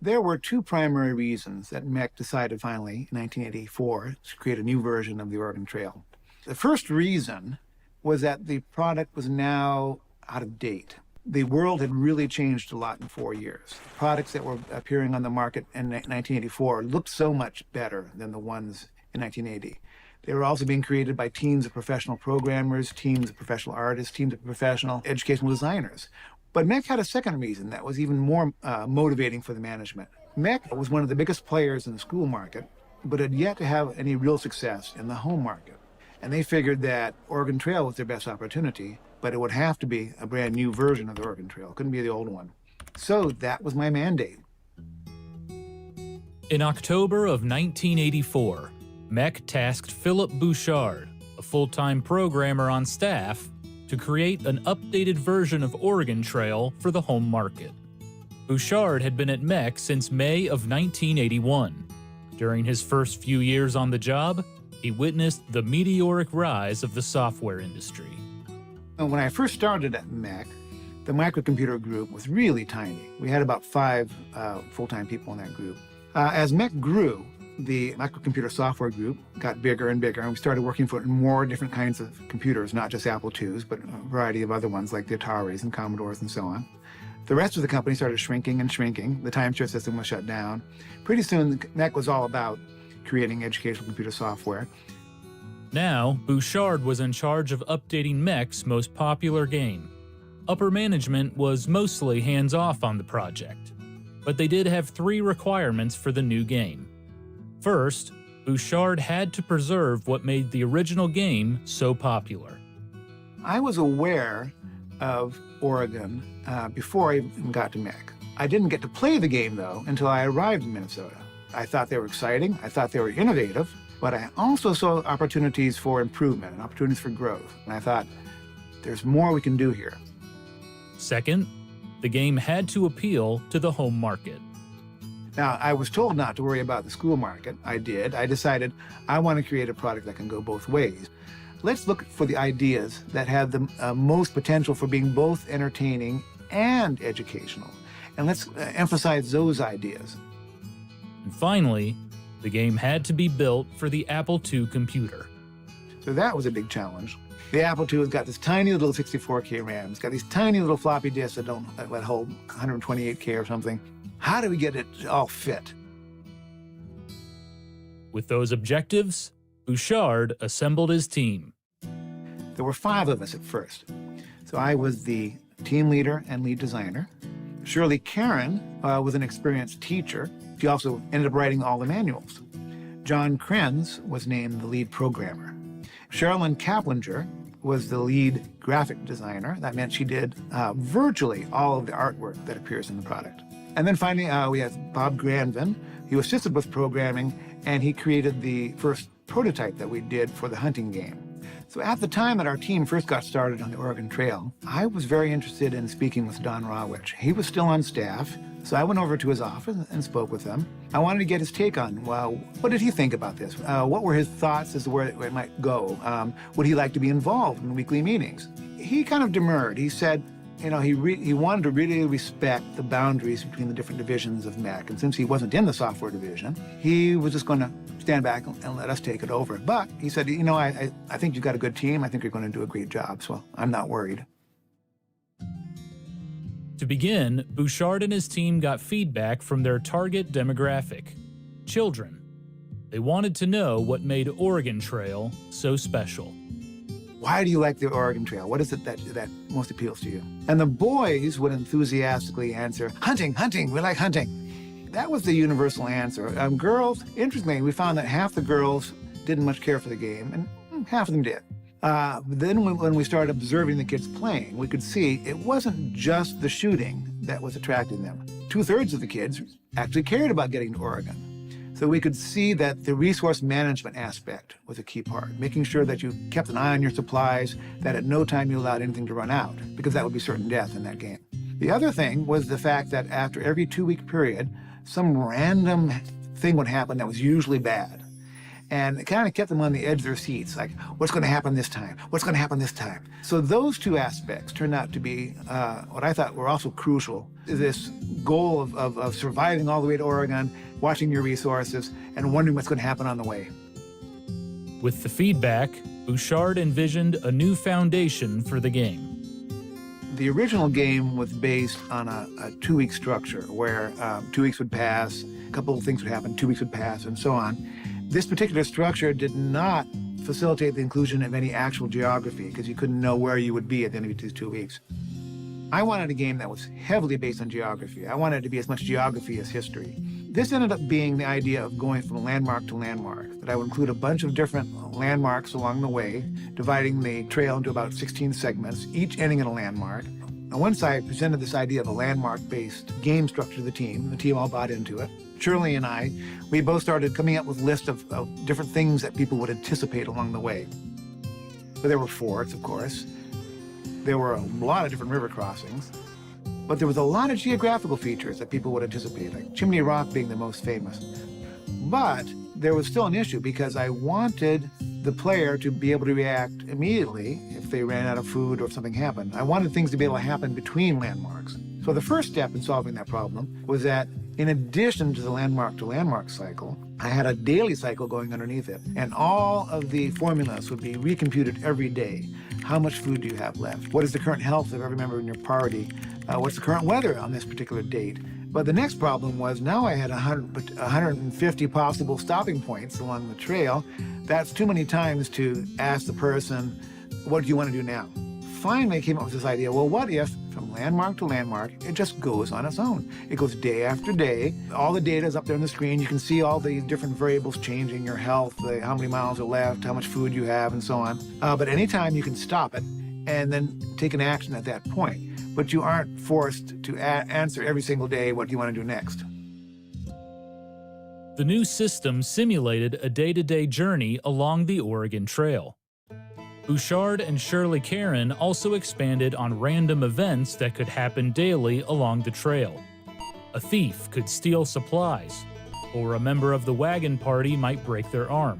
There were 2 primary reasons that MEC decided finally in 1984 to create a new version of the Oregon Trail. The first reason was that the product was now out of date. The world had really changed a lot in 4 years. The products that were appearing on the market in 1984 looked so much better than the ones in 1980. They were also being created by teams of professional programmers, teams of professional artists, teams of professional educational designers. But MEC had a second reason that was even more motivating for the management. MEC was one of the biggest players in the school market, but had yet to have any real success in the home market. And they figured that Oregon Trail was their best opportunity, but it would have to be a brand new version of the Oregon Trail. It couldn't be the old one. So that was my mandate. In October of 1984, MEC tasked Philip Bouchard, a full-time programmer on staff, to create an updated version of Oregon Trail for the home market. Bouchard had been at MEC since May of 1981. During his first few years on the job, he witnessed the meteoric rise of the software industry. When I first started at MEC, the microcomputer group was really tiny. We had about 5 full-time people in that group. As MEC grew, the microcomputer software group got bigger and bigger, and we started working for more different kinds of computers, not just Apple IIs, but a variety of other ones like the Ataris and Commodores and so on. The rest of the company started shrinking and shrinking. The timeshare system was shut down. Pretty soon, MEC was all about creating educational computer software. Now, Bouchard was in charge of updating MEC's most popular game. Upper management was mostly hands-off on the project, but they did have 3 requirements for the new game. First, Bouchard had to preserve what made the original game so popular. I was aware of Oregon before I even got to MEC. I didn't get to play the game, though, until I arrived in Minnesota. I thought they were exciting, I thought they were innovative, but I also saw opportunities for improvement and opportunities for growth. And I thought, there's more we can do here. Second, the game had to appeal to the home market. Now, I was told not to worry about the school market. I did. I decided I want to create a product that can go both ways. Let's look for the ideas that have the most potential for being both entertaining and educational. And let's emphasize those ideas. And finally, the game had to be built for the Apple II computer. So that was a big challenge. The Apple II has got this tiny little 64K RAM. It's got these tiny little floppy disks that hold 128K or something. How do we get it to all fit? With those objectives, Bouchard assembled his team. There were 5 of us at first. So I was the team leader and lead designer. Shirley Karen was an experienced teacher. She also ended up writing all the manuals. John Krenz was named the lead programmer. Sherilyn Kaplinger was the lead graphic designer. That meant she did virtually all of the artwork that appears in the product. And then finally, we had Bob Granvin. He assisted with programming, and he created the first prototype that we did for the hunting game. So at the time that our team first got started on the Oregon Trail, I was very interested in speaking with Don Rawich. He was still on staff, so I went over to his office and spoke with him. I wanted to get his take on, well, what did he think about this? What were his thoughts as to where it might go? Would he like to be involved in weekly meetings? He kind of demurred. He said, you know, he wanted to really respect the boundaries between the different divisions of MEC. And since he wasn't in the software division, he was just going to stand back and let us take it over. But he said, you know, I think you've got a good team. I think you're going to do a great job. So I'm not worried. To begin, Bouchard and his team got feedback from their target demographic, children. They wanted to know what made Oregon Trail so special. Why do you like the Oregon Trail? What is it that most appeals to you? And the boys would enthusiastically answer, hunting, hunting, we like hunting. That was the universal answer. Girls, interestingly, we found that half the girls didn't much care for the game, and half of them did. Then when we started observing the kids playing, we could see it wasn't just the shooting that was attracting them. 2/3 of the kids actually cared about getting to Oregon. So we could see that the resource management aspect was a key part, making sure that you kept an eye on your supplies, that at no time you allowed anything to run out, because that would be certain death in that game. The other thing was the fact that after every 2-week period, some random thing would happen that was usually bad. And it kind of kept them on the edge of their seats, like, what's going to happen this time? What's going to happen this time? So those 2 aspects turned out to be what I thought were also crucial. This goal of surviving all the way to Oregon, watching your resources, and wondering what's going to happen on the way. With the feedback, Bouchard envisioned a new foundation for the game. The original game was based on a 2-week structure where 2 weeks would pass, a couple of things would happen, 2 weeks would pass, and so on. This particular structure did not facilitate the inclusion of any actual geography because you couldn't know where you would be at the end of these 2 weeks. I wanted a game that was heavily based on geography. I wanted it to be as much geography as history. This ended up being the idea of going from landmark to landmark, that I would include a bunch of different landmarks along the way, dividing the trail into about 16 segments, each ending in a landmark. Once I presented this idea of a landmark-based game structure to the team all bought into it. Shirley and I, we both started coming up with lists of different things that people would anticipate along the way. So there were forts, of course. There were a lot of different river crossings. But there was a lot of geographical features that people would anticipate, like Chimney Rock being the most famous. But there was still an issue because I wanted the player to be able to react immediately if they ran out of food or if something happened. I wanted things to be able to happen between landmarks. So the first step in solving that problem was that in addition to the landmark to landmark cycle, I had a daily cycle going underneath it. And all of the formulas would be recomputed every day. How much food do you have left? What is the current health of every member in your party? What's the current weather on this particular date? But the next problem was now I had 150 possible stopping points along the trail. That's too many times to ask the person, what do you want to do now? Finally, I came up with this idea, well, what if from landmark to landmark, it just goes on its own? It goes day after day. All the data is up there on the screen. You can see all the different variables changing, your health, how many miles are left, how much food you have, and so on. But anytime you can stop it and then take an action at that point. But you aren't forced to answer every single day, what do you want to do next? The new system simulated a day-to-day journey along the Oregon Trail. Bouchard and Shirley Caron also expanded on random events that could happen daily along the trail. A thief could steal supplies, or a member of the wagon party might break their arm.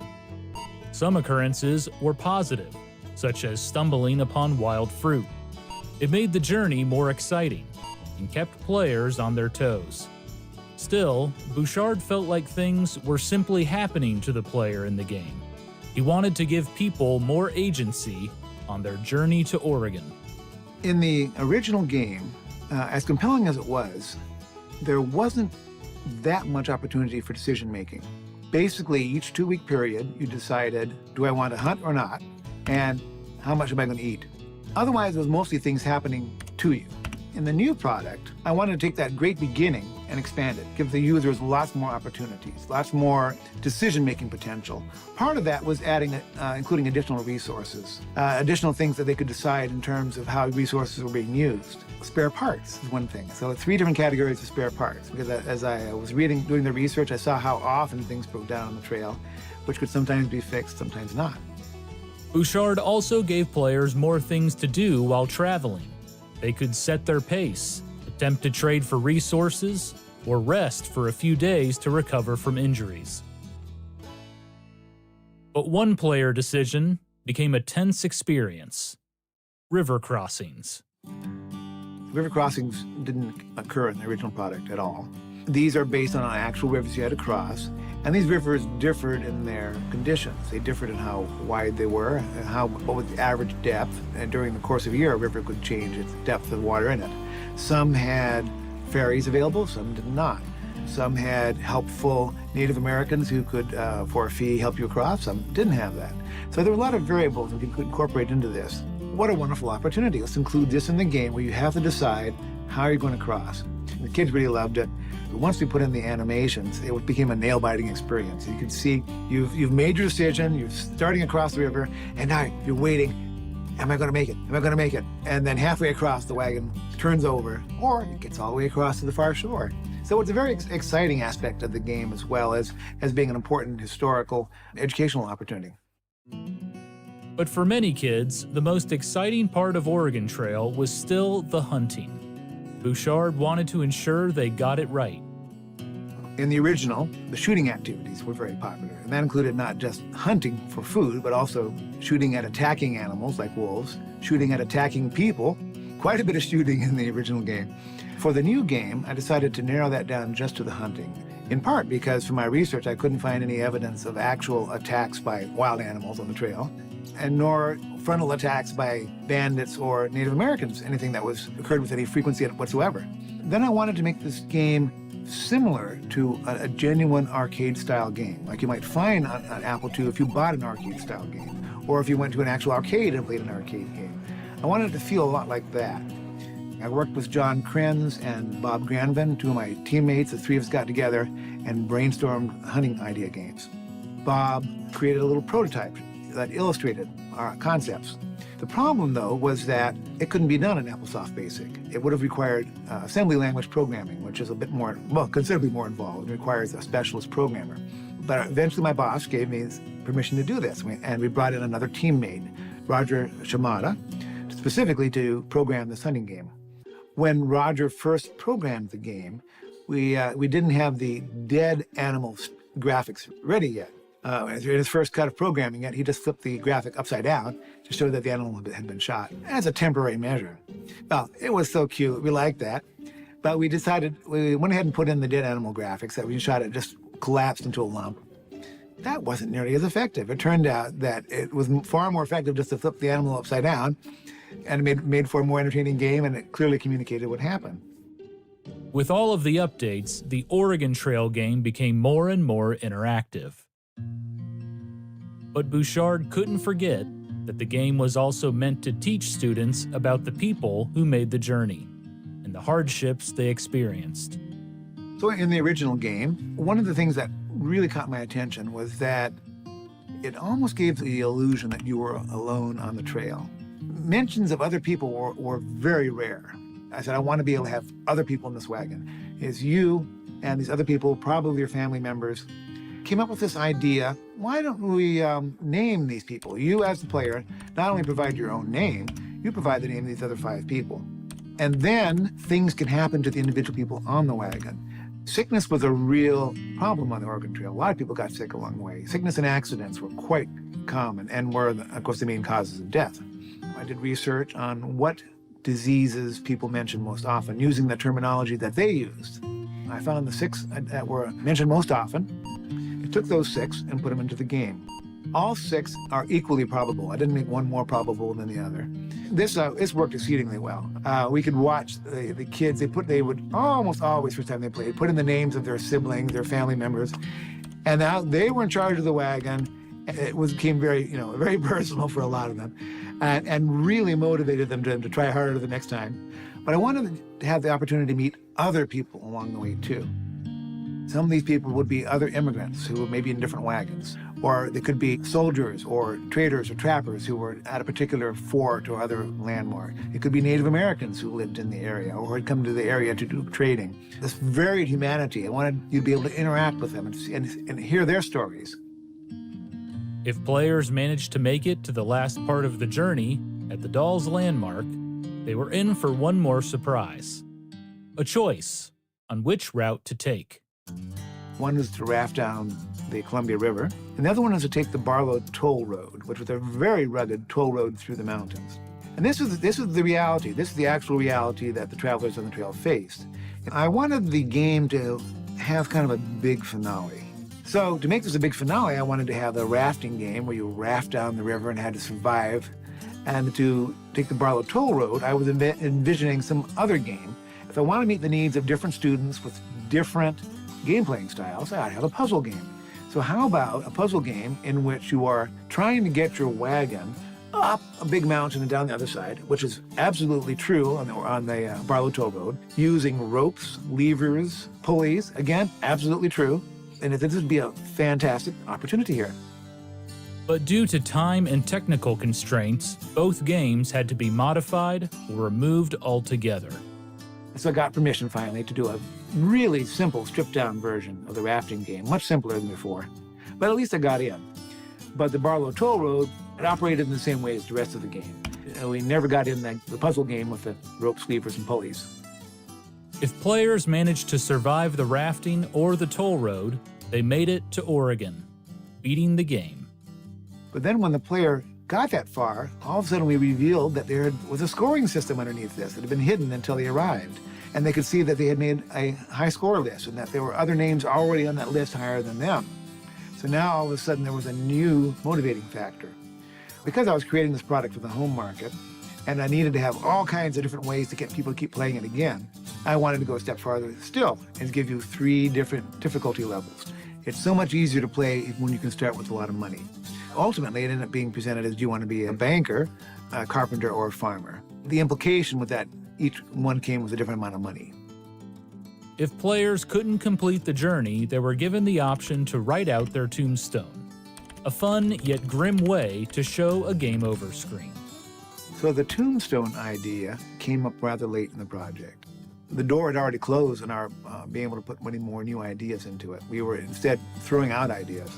Some occurrences were positive, such as stumbling upon wild fruit. It made the journey more exciting and kept players on their toes. Still, Bouchard felt like things were simply happening to the player in the game. He wanted to give people more agency on their journey to Oregon. In the original game, as compelling as it was, there wasn't that much opportunity for decision making. Basically, each 2-week period, you decided, do I want to hunt or not? And how much am I going to eat? Otherwise, it was mostly things happening to you. In the new product, I wanted to take that great beginning and expand it, give the users lots more opportunities, lots more decision-making potential. Part of that was adding, including additional resources, additional things that they could decide in terms of how resources were being used. Spare parts is one thing. So 3 different categories of spare parts, because as I was doing the research, I saw how often things broke down on the trail, which could sometimes be fixed, sometimes not. Bouchard also gave players more things to do while traveling. They could set their pace, attempt to trade for resources, or rest for a few days to recover from injuries. But one player decision became a tense experience: river crossings. River crossings didn't occur in the original product at all. These are based on actual rivers you had to cross, and these rivers differed in their conditions. They differed in how wide they were, and what was the average depth, and during the course of a year, a river could change its depth of water in it. Some had ferries available, some did not. Some had helpful Native Americans who could, for a fee, help you across. Some didn't have that. So there were a lot of variables that you could incorporate into this. What a wonderful opportunity. Let's include this in the game where you have to decide how you're going to cross. The kids really loved it. But once we put in the animations, it became a nail-biting experience. You can see you've made your decision, you're starting across the river, and now you're waiting. Am I going to make it? Am I going to make it? And then halfway across, the wagon turns over, or it gets all the way across to the far shore. So it's a very exciting aspect of the game, as well as being an important historical, educational opportunity. But for many kids, the most exciting part of Oregon Trail was still the hunting. Bouchard wanted to ensure they got it right. In the original, the shooting activities were very popular, and that included not just hunting for food, but also shooting at attacking animals like wolves, shooting at attacking people, quite a bit of shooting in the original game. For the new game, I decided to narrow that down just to the hunting, in part because from my research, I couldn't find any evidence of actual attacks by wild animals on the trail, and nor frontal attacks by bandits or Native Americans, anything that occurred with any frequency whatsoever. Then I wanted to make this game similar to a genuine arcade-style game, like you might find on Apple II if you bought an arcade-style game, or if you went to an actual arcade and played an arcade game. I wanted it to feel a lot like that. I worked with John Krenz and Bob Granvin, 2 of my teammates. The 3 of us got together and brainstormed hunting idea games. Bob created a little prototype that illustrated our concepts. The problem, though, was that it couldn't be done in AppleSoft Basic. It would have required assembly language programming, which is a bit more, well, considerably more involved. It requires a specialist programmer. But eventually my boss gave me permission to do this, and we brought in another teammate, Roger Shimada, specifically to program this hunting game. When Roger first programmed the game, we didn't have the dead animal graphics ready yet. In his first cut of programming it, he just flipped the graphic upside down to show that the animal had been shot as a temporary measure. Well, it was so cute, we liked that. But we decided, we went ahead and put in the dead animal graphics that we shot it just collapsed into a lump. That wasn't nearly as effective. It turned out that it was far more effective just to flip the animal upside down, and it made for a more entertaining game, and it clearly communicated what happened. With all of the updates, the Oregon Trail game became more and more interactive. But Bouchard couldn't forget that the game was also meant to teach students about the people who made the journey and the hardships they experienced. So in the original game, one of the things that really caught my attention was that it almost gave the illusion that you were alone on the trail. Mentions of other people were very rare. I said, I want to be able to have other people in this wagon. It's you and these other people, probably your family members, came up with this idea, why don't we name these people? You as the player not only provide your own name, you provide the name of these other 5 people. And then things can happen to the individual people on the wagon. Sickness was a real problem on the Oregon Trail. A lot of people got sick along the way. Sickness and accidents were quite common and were, of course, the main causes of death. I did research on what diseases people mentioned most often, using the terminology that they used. I found the 6 that were mentioned most often. I took those 6 and put them into the game. All 6 are equally probable. I didn't make one more probable than the other. This worked exceedingly well. We could watch the kids. They would almost always, first time they played, put in the names of their siblings, their family members, and now they were in charge of the wagon. It became very personal for a lot of them, and really motivated them to try harder the next time. But I wanted to have the opportunity to meet other people along the way too. Some of these people would be other immigrants who were maybe in different wagons, or they could be soldiers or traders or trappers who were at a particular fort or other landmark. It could be Native Americans who lived in the area or had come to the area to do trading. This varied humanity, I wanted you to be able to interact with them and hear their stories. If players managed to make it to the last part of the journey at the Dolls Landmark, they were in for one more surprise. A choice on which route to take. One was to raft down the Columbia River, and the other one was to take the Barlow Toll Road, which was a very rugged toll road through the mountains. And this was the reality. This is the actual reality that the travelers on the trail faced. And I wanted the game to have kind of a big finale. So to make this a big finale, I wanted to have a rafting game where you raft down the river and had to survive. And to take the Barlow Toll Road, I was envisioning some other game. If I want to meet the needs of different students with different game-playing styles, I'd have a puzzle game. So how about a puzzle game in which you are trying to get your wagon up a big mountain and down the other side, which is absolutely true on the Barlow Toll Road, using ropes, levers, pulleys, again, absolutely true. And this would be a fantastic opportunity here. But due to time and technical constraints, both games had to be modified or removed altogether. So I got permission finally to do a really simple stripped-down version of the rafting game, much simpler than before. But at least I got in. But the Barlow Toll Road, it operated in the same way as the rest of the game. We never got in the puzzle game with the ropes, levers, and pulleys. If players managed to survive the rafting or the toll road, they made it to Oregon, beating the game. But then when the player got that far, all of a sudden we revealed that there was a scoring system underneath this that had been hidden until they arrived. And they could see that they had made a high score list and that there were other names already on that list higher than them. So now all of a sudden there was a new motivating factor. Because I was creating this product for the home market, and I needed to have all kinds of different ways to get people to keep playing it again, I wanted to go a step farther still and give you 3 different difficulty levels. It's so much easier to play when you can start with a lot of money. Ultimately, it ended up being presented as, do you want to be a banker, a carpenter, or a farmer? The implication with that, each one came with a different amount of money. If players couldn't complete the journey, they were given the option to write out their tombstone. A fun yet grim way to show a game over screen. So the tombstone idea came up rather late in the project. The door had already closed on our being able to put many more new ideas into it. We were instead throwing out ideas.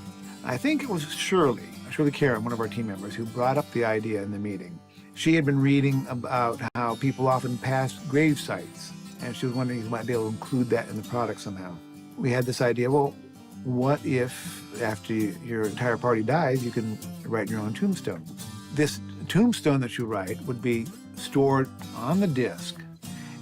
I think it was Shirley Karen, one of our team members, who brought up the idea in the meeting. She had been reading about how people often pass grave sites, and she was wondering if you might be able to include that in the product somehow. We had this idea, well, what if after your entire party dies, you can write your own tombstone? This tombstone that you write would be stored on the disc,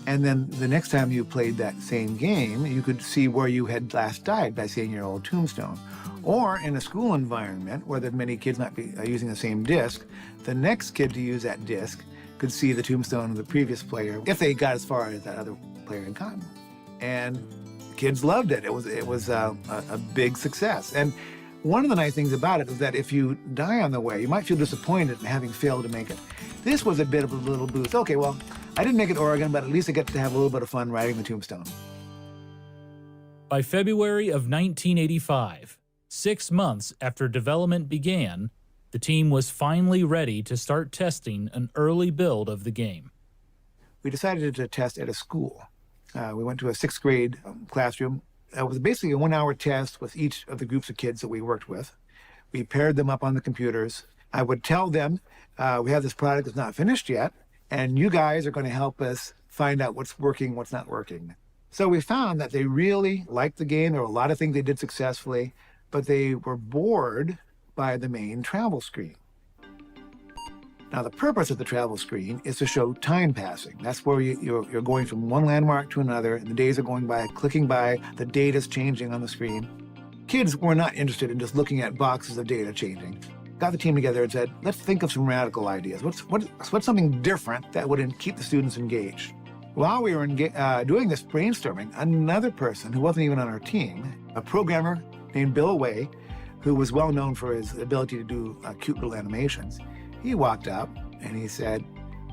and then the next time you played that same game, you could see where you had last died by seeing your old tombstone. Or in a school environment where many kids might be using the same disc, the next kid to use that disc could see the tombstone of the previous player if they got as far as that other player had gotten. And kids loved it. It was a big success. And one of the nice things about it is that if you die on the way, you might feel disappointed in having failed to make it. This was a bit of a little boost. Okay, well, I didn't make it Oregon, but at least I get to have a little bit of fun writing the tombstone. By February of 1985, 6 months after development began, the team was finally ready to start testing an early build of the game. We decided to test at a school. We went to a 6th grade classroom. It was basically a 1-hour test with each of the groups of kids that we worked with. We paired them up on the computers. I would tell them, we have this product that's not finished yet, and you guys are going to help us find out what's working, what's not working. So we found that they really liked the game. There were a lot of things they did successfully, but they were bored by the main travel screen. Now, the purpose of the travel screen is to show time passing. That's where you're going from one landmark to another, and the days are going by, clicking by, the data's changing on the screen. Kids were not interested in just looking at boxes of data changing. Got the team together and said, let's think of some radical ideas. What's something different that would keep the students engaged? While we were doing this brainstorming, another person who wasn't even on our team, a programmer named Bill Way, who was well known for his ability to do cute little animations, he walked up and he said,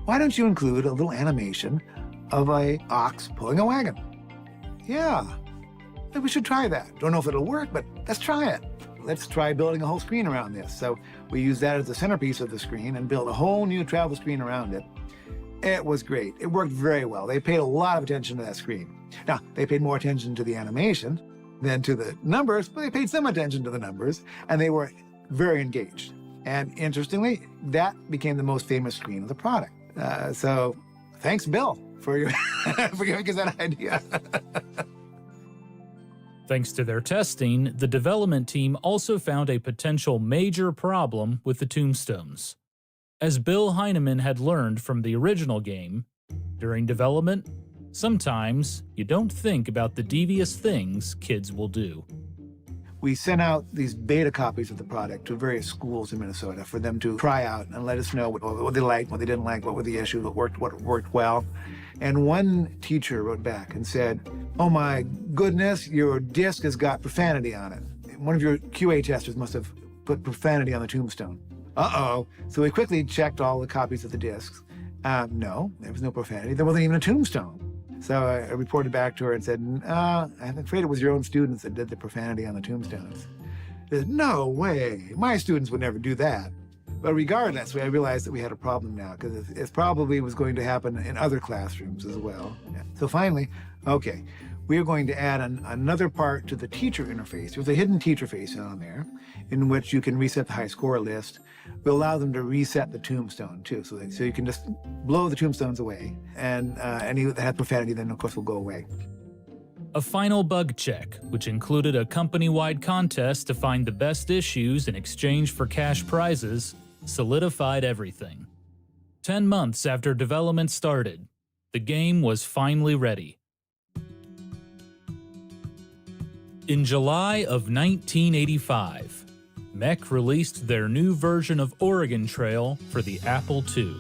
why don't you include a little animation of an ox pulling a wagon? Yeah, we should try that. Don't know if it'll work, but let's try it. Let's try building a whole screen around this. So we used that as the centerpiece of the screen and built a whole new travel screen around it. It was great. It worked very well. They paid a lot of attention to that screen. Now, they paid more attention to the animation than to the numbers, but they paid some attention to the numbers, and they were very engaged. And interestingly, that became the most famous screen of the product. So thanks, Bill, for giving us that idea. Thanks to their testing, the development team also found a potential major problem with the tombstones. As Bill Heineman had learned from the original game, during development, sometimes you don't think about the devious things kids will do. We sent out these beta copies of the product to various schools in Minnesota for them to try out and let us know what they liked, what they didn't like, what were the issues, what worked well. And one teacher wrote back and said, oh my goodness, your disc has got profanity on it. One of your QA testers must have put profanity on the tombstone. Uh-oh. So we quickly checked all the copies of the discs. No, there was no profanity. There wasn't even a tombstone. So I reported back to her and said, I'm afraid it was your own students that did the profanity on the tombstones. She said, no way, my students would never do that. But regardless, I realized that we had a problem now because it probably was going to happen in other classrooms as well. Yeah. So finally, okay, we are going to add another part to the teacher interface. There's a hidden teacher face on there in which you can reset the high score list. We'll allow them to reset the tombstone too. So you can just blow the tombstones away, and any that had profanity then of course will go away. A final bug check, which included a company-wide contest to find the best issues in exchange for cash prizes, solidified everything. 10 months after development started, the game was finally ready. In July of 1985, MEC released their new version of Oregon Trail for the Apple II.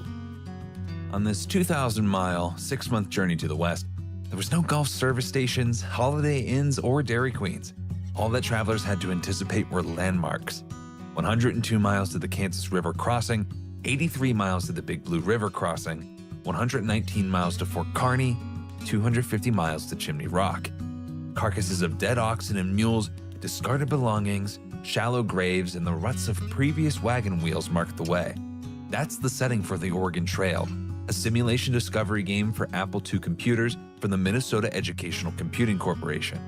On this 2,000-mile, 6-month journey to the west, there was no golf service stations, Holiday Inns, or Dairy Queens. All that travelers had to anticipate were landmarks. 102 miles to the Kansas River crossing, 83 miles to the Big Blue River crossing, 119 miles to Fort Kearney, 250 miles to Chimney Rock. Carcasses of dead oxen and mules, discarded belongings, shallow graves, and the ruts of previous wagon wheels marked the way. That's the setting for the Oregon Trail, a simulation discovery game for Apple II computers from the Minnesota Educational Computing Corporation.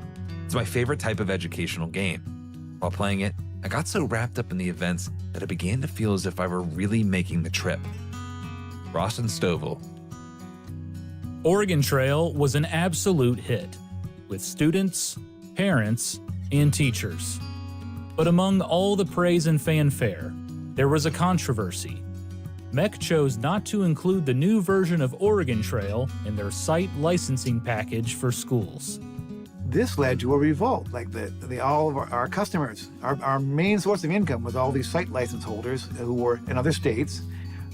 It's my favorite type of educational game. While playing it, I got so wrapped up in the events that it began to feel as if I were really making the trip. Ross and Stovall. Oregon Trail was an absolute hit, with students, parents, and teachers. But among all the praise and fanfare, there was a controversy. MEC chose not to include the new version of Oregon Trail in their site licensing package for schools. This led to a revolt. Like all of our customers, our main source of income was all these site license holders who were in other states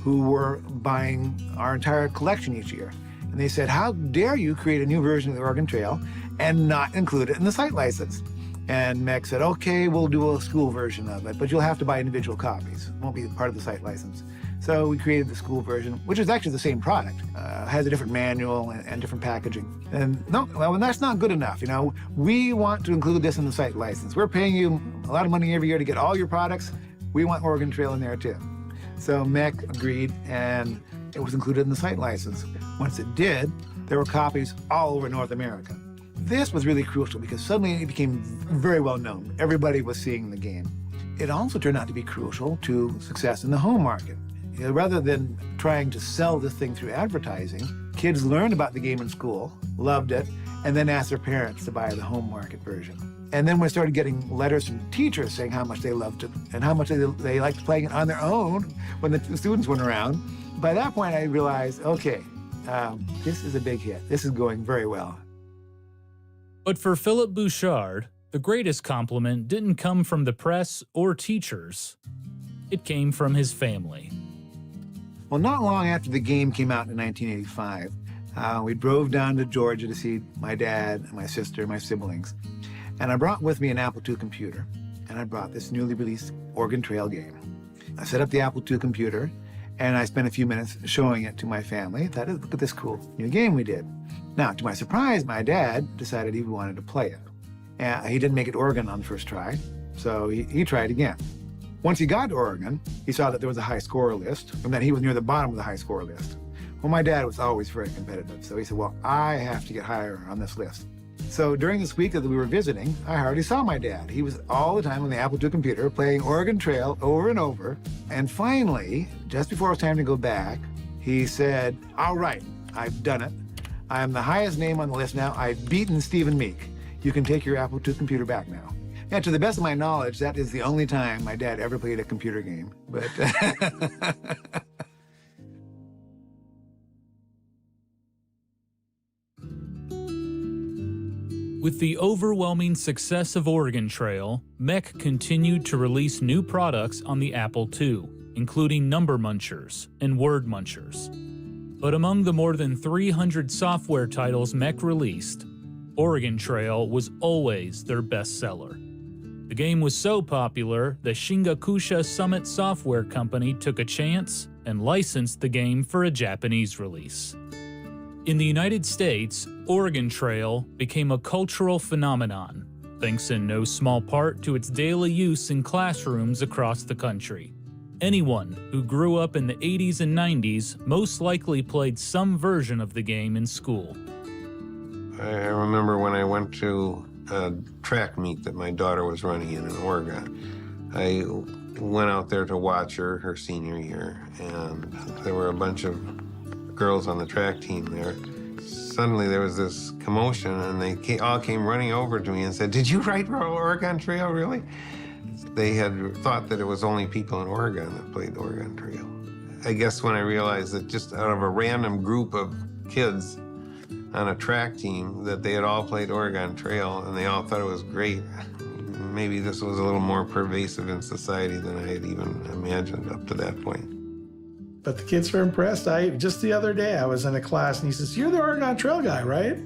who were buying our entire collection each year. And they said, how dare you create a new version of the Oregon Trail and not include it in the site license? And MEC said, okay, we'll do a school version of it, but you'll have to buy individual copies. It won't be part of the site license. So we created the school version, which is actually the same product. Has a different manual and different packaging. And no, well, that's not good enough. You know, we want to include this in the site license. We're paying you a lot of money every year to get all your products. We want Oregon Trail in there too. So MEC agreed, and it was included in the site license. Once it did, there were copies all over North America. This was really crucial because suddenly it became very well known. Everybody was seeing the game. It also turned out to be crucial to success in the home market. You know, rather than trying to sell this thing through advertising, kids learned about the game in school, loved it, and then asked their parents to buy the home market version. And then we started getting letters from teachers saying how much they loved it and how much they liked playing it on their own when the students weren't around. By that point, I realized, okay, this is a big hit. This is going very well. But for Philip Bouchard, the greatest compliment didn't come from the press or teachers. It came from his family. Well, not long after the game came out in 1985, we drove down to Georgia to see my dad, and my sister, and my siblings. And I brought with me an Apple II computer, and I brought this newly released Oregon Trail game. I set up the Apple II computer, and I spent a few minutes showing it to my family. I thought, look at this cool new game we did. Now, to my surprise, my dad decided he wanted to play it. And he didn't make it Oregon on the first try, so he tried again. Once he got to Oregon, he saw that there was a high score list, and that he was near the bottom of the high score list. Well, my dad was always very competitive, so he said, well, I have to get higher on this list. So during this week that we were visiting, I hardly saw my dad. He was all the time on the Apple II computer playing Oregon Trail over and over. And finally, just before it was time to go back, he said, all right, I've done it. I'm the highest name on the list now. I've beaten Stephen Meek. You can take your Apple II computer back now. And to the best of my knowledge, that is the only time my dad ever played a computer game. But With the overwhelming success of Oregon Trail, MEC continued to release new products on the Apple II, including Number Munchers and Word Munchers. But among the more than 300 software titles MEC released, Oregon Trail was always their bestseller. The game was so popular, the Shingakusha Summit Software Company took a chance and licensed the game for a Japanese release. In the United States, Oregon Trail became a cultural phenomenon, thanks in no small part to its daily use in classrooms across the country. Anyone who grew up in the 80s and 90s most likely played some version of the game in school. I remember when I went to a track meet that my daughter was running in Oregon. I went out there to watch her senior year, and there were a bunch of girls on the track team there. Suddenly there was this commotion, and they all came running over to me and said, "Did you ride Oregon Trail, really?" They had thought that it was only people in Oregon that played Oregon Trail. I guess when I realized that just out of a random group of kids on a track team that they had all played Oregon Trail and they all thought it was great, maybe this was a little more pervasive in society than I had even imagined up to that point. But the kids were impressed. Just the other day, I was in a class and he says, "You're the Oregon Trail guy, right?"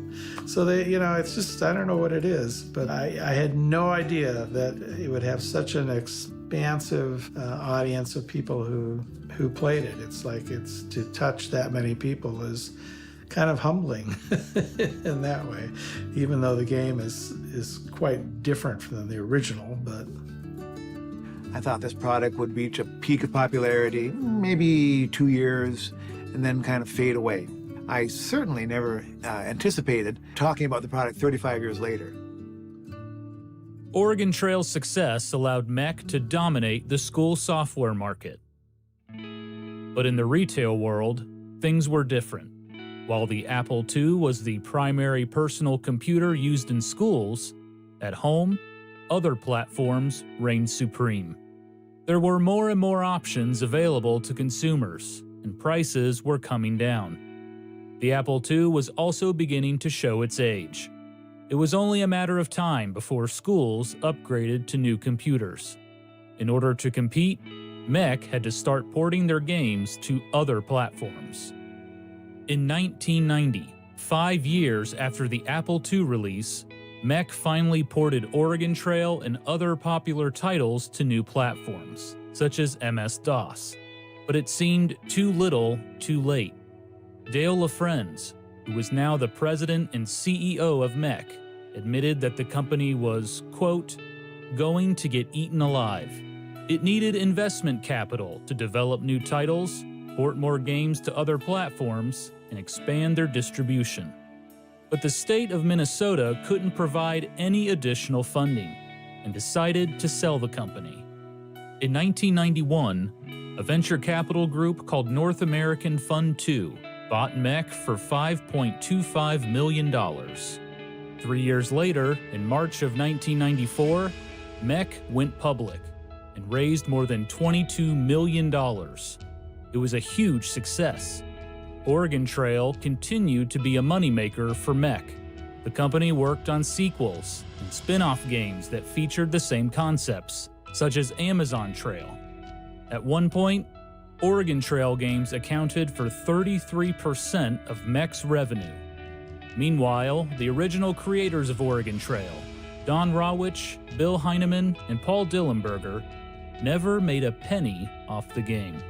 So they, it's just, I don't know what it is, but I had no idea that it would have such an expansive audience of people who played it. It's like, to touch that many people is kind of humbling in that way, even though the game is quite different from the original. But I thought this product would reach a peak of popularity, maybe 2 years, and then kind of fade away. I certainly never anticipated talking about the product 35 years later. Oregon Trail's success allowed MEC to dominate the school software market. But in the retail world, things were different. While the Apple II was the primary personal computer used in schools, at home, other platforms reigned supreme. There were more and more options available to consumers, and prices were coming down. The Apple II was also beginning to show its age. It was only a matter of time before schools upgraded to new computers. In order to compete, MEC had to start porting their games to other platforms. In 1990, 5 years after the Apple II release, MEC finally ported Oregon Trail and other popular titles to new platforms, such as MS-DOS. But it seemed too little, too late. Dale LaFrenz, who was now the president and CEO of MEC, admitted that the company was, quote, going to get eaten alive. It needed investment capital to develop new titles, port more games to other platforms, and expand their distribution. But the state of Minnesota couldn't provide any additional funding and decided to sell the company. In 1991, a venture capital group called North American Fund II bought MEC for $5.25 million. 3 years later, in March of 1994, MEC went public and raised more than $22 million. It was a huge success. Oregon Trail continued to be a moneymaker for MEC. The company worked on sequels and spin-off games that featured the same concepts, such as Amazon Trail. At one point, Oregon Trail games accounted for 33% of MEC's revenue. Meanwhile, the original creators of Oregon Trail, Don Rawich, Bill Heineman, and Paul Dillenberger, never made a penny off the game.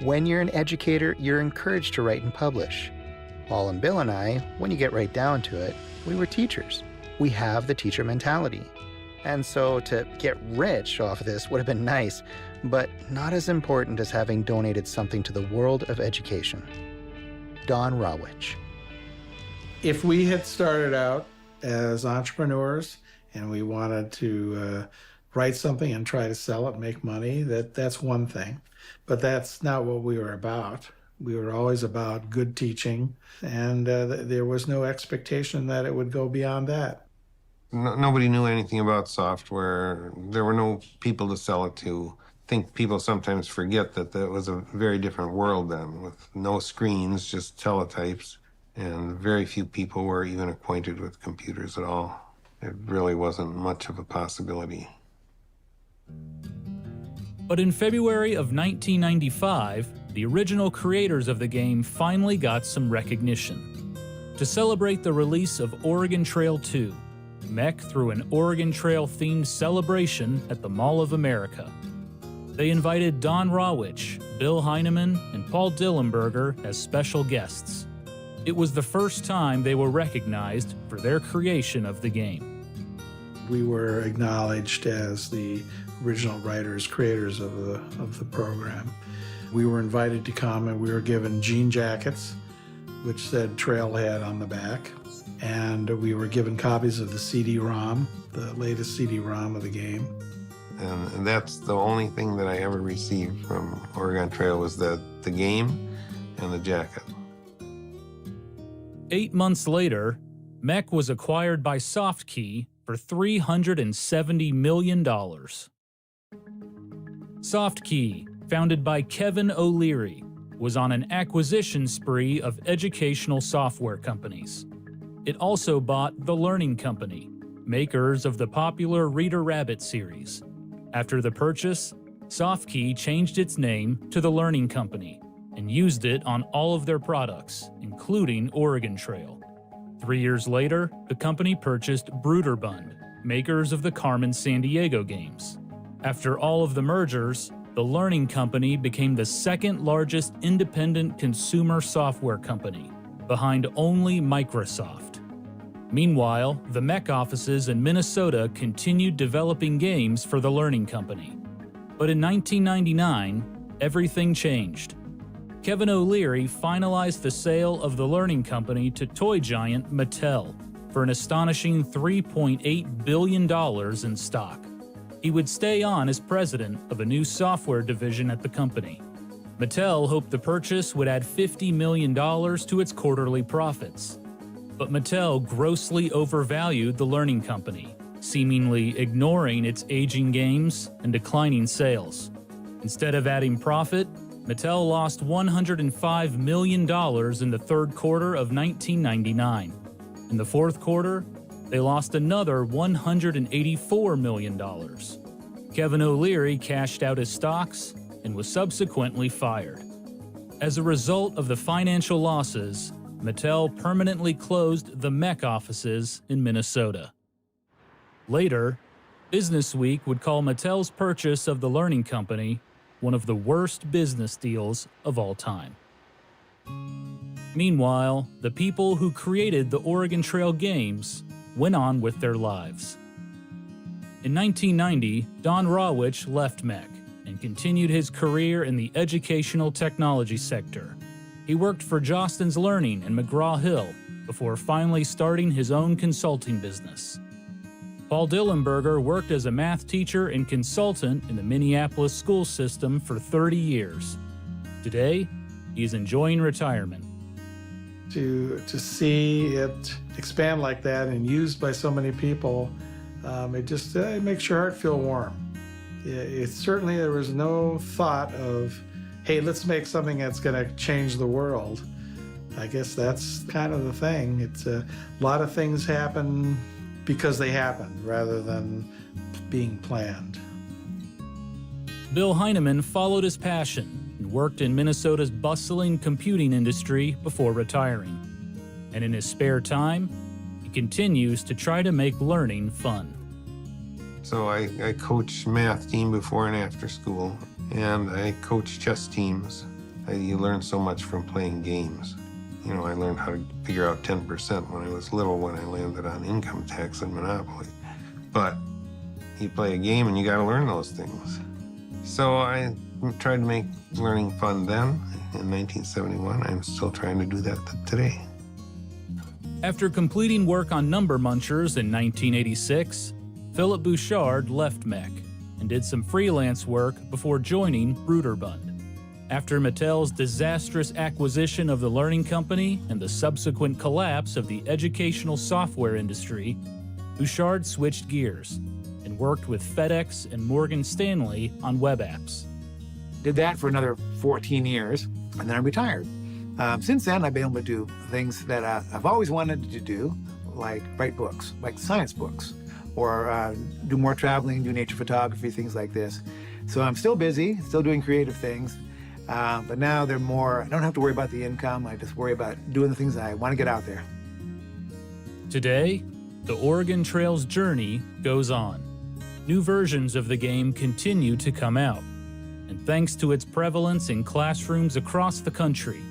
When you're an educator, you're encouraged to write and publish. Paul and Bill and I, when you get right down to it, we were teachers. We have the teacher mentality. And so to get rich off of this would have been nice, but not as important as having donated something to the world of education. Don Rawich. If we had started out as entrepreneurs and we wanted to write something and try to sell it and make money, that's one thing. But that's not what we were about. We were always about good teaching, and there was no expectation that it would go beyond that. Nobody knew anything about software. There were no people to sell it to. I think people sometimes forget that that was a very different world then, with no screens, just teletypes, and very few people were even acquainted with computers at all. It really wasn't much of a possibility. But in February of 1995, the original creators of the game finally got some recognition. To celebrate the release of Oregon Trail 2, MEC threw an Oregon Trail-themed celebration at the Mall of America. They invited Don Rawich, Bill Heineman, and Paul Dillenberger as special guests. It was the first time they were recognized for their creation of the game. We were acknowledged as the original writers, creators of the program. We were invited to come and we were given jean jackets, which said Trailhead on the back. And we were given copies of the CD-ROM, the latest CD-ROM of the game. And that's the only thing that I ever received from Oregon Trail was the game and the jacket. 8 months later, MEC was acquired by SoftKey for $370 million. SoftKey, founded by Kevin O'Leary, was on an acquisition spree of educational software companies. It also bought The Learning Company, makers of the popular Reader Rabbit series. After the purchase, SoftKey changed its name to The Learning Company and used it on all of their products, including Oregon Trail. 3 years later, the company purchased Bruderbund, makers of the Carmen Sandiego games. After all of the mergers, the Learning Company became the second largest independent consumer software company, behind only Microsoft. Meanwhile, the MEC offices in Minnesota continued developing games for the Learning Company. But in 1999, everything changed. Kevin O'Leary finalized the sale of the Learning Company to toy giant Mattel for an astonishing $3.8 billion in stock. He would stay on as president of a new software division at the company. Mattel hoped the purchase would add $50 million to its quarterly profits. But Mattel grossly overvalued the Learning Company, seemingly ignoring its aging games and declining sales. Instead of adding profit, Mattel lost $105 million in the third quarter of 1999. In the fourth quarter, they lost another $184 million. Kevin O'Leary cashed out his stocks and was subsequently fired. As a result of the financial losses, Mattel permanently closed the MEC offices in Minnesota. Later, Businessweek would call Mattel's purchase of the Learning Company one of the worst business deals of all time. Meanwhile, the people who created the Oregon Trail games went on with their lives. In 1990, Don Rawich left MEC and continued his career in the educational technology sector. He worked for Jostens Learning and McGraw-Hill before finally starting his own consulting business. Paul Dillenberger worked as a math teacher and consultant in the Minneapolis school system for 30 years. Today, he's enjoying retirement. To see it expand like that and used by so many people, it makes your heart feel warm. Certainly there was no thought of, hey, let's make something that's going to change the world. I guess that's kind of the thing. It's a lot of things happen because they happen rather than being planned. Bill Heineman followed his passion and worked in Minnesota's bustling computing industry before retiring. And in his spare time, he continues to try to make learning fun. So I coach math team before and after school, and I coach chess teams. You learn so much from playing games. You know, I learned how to figure out 10% when I was little when I landed on income tax and Monopoly. But you play a game and you got to learn those things. So I tried to make learning fun then, in 1971. I'm still trying to do that today. After completing work on Number Munchers in 1986, Philip Bouchard left MEC and did some freelance work before joining Bruderbund. After Mattel's disastrous acquisition of the Learning Company and the subsequent collapse of the educational software industry, Bouchard switched gears and worked with FedEx and Morgan Stanley on web apps. Did that for another 14 years, and then I retired. Since then, I've been able to do things that I've always wanted to do, like write books, like science books, or do more traveling, do nature photography, things like this. So I'm still busy, still doing creative things, but now they're more, I don't have to worry about the income, I just worry about doing the things I want to get out there. Today, the Oregon Trail's journey goes on. New versions of the game continue to come out, and thanks to its prevalence in classrooms across the country,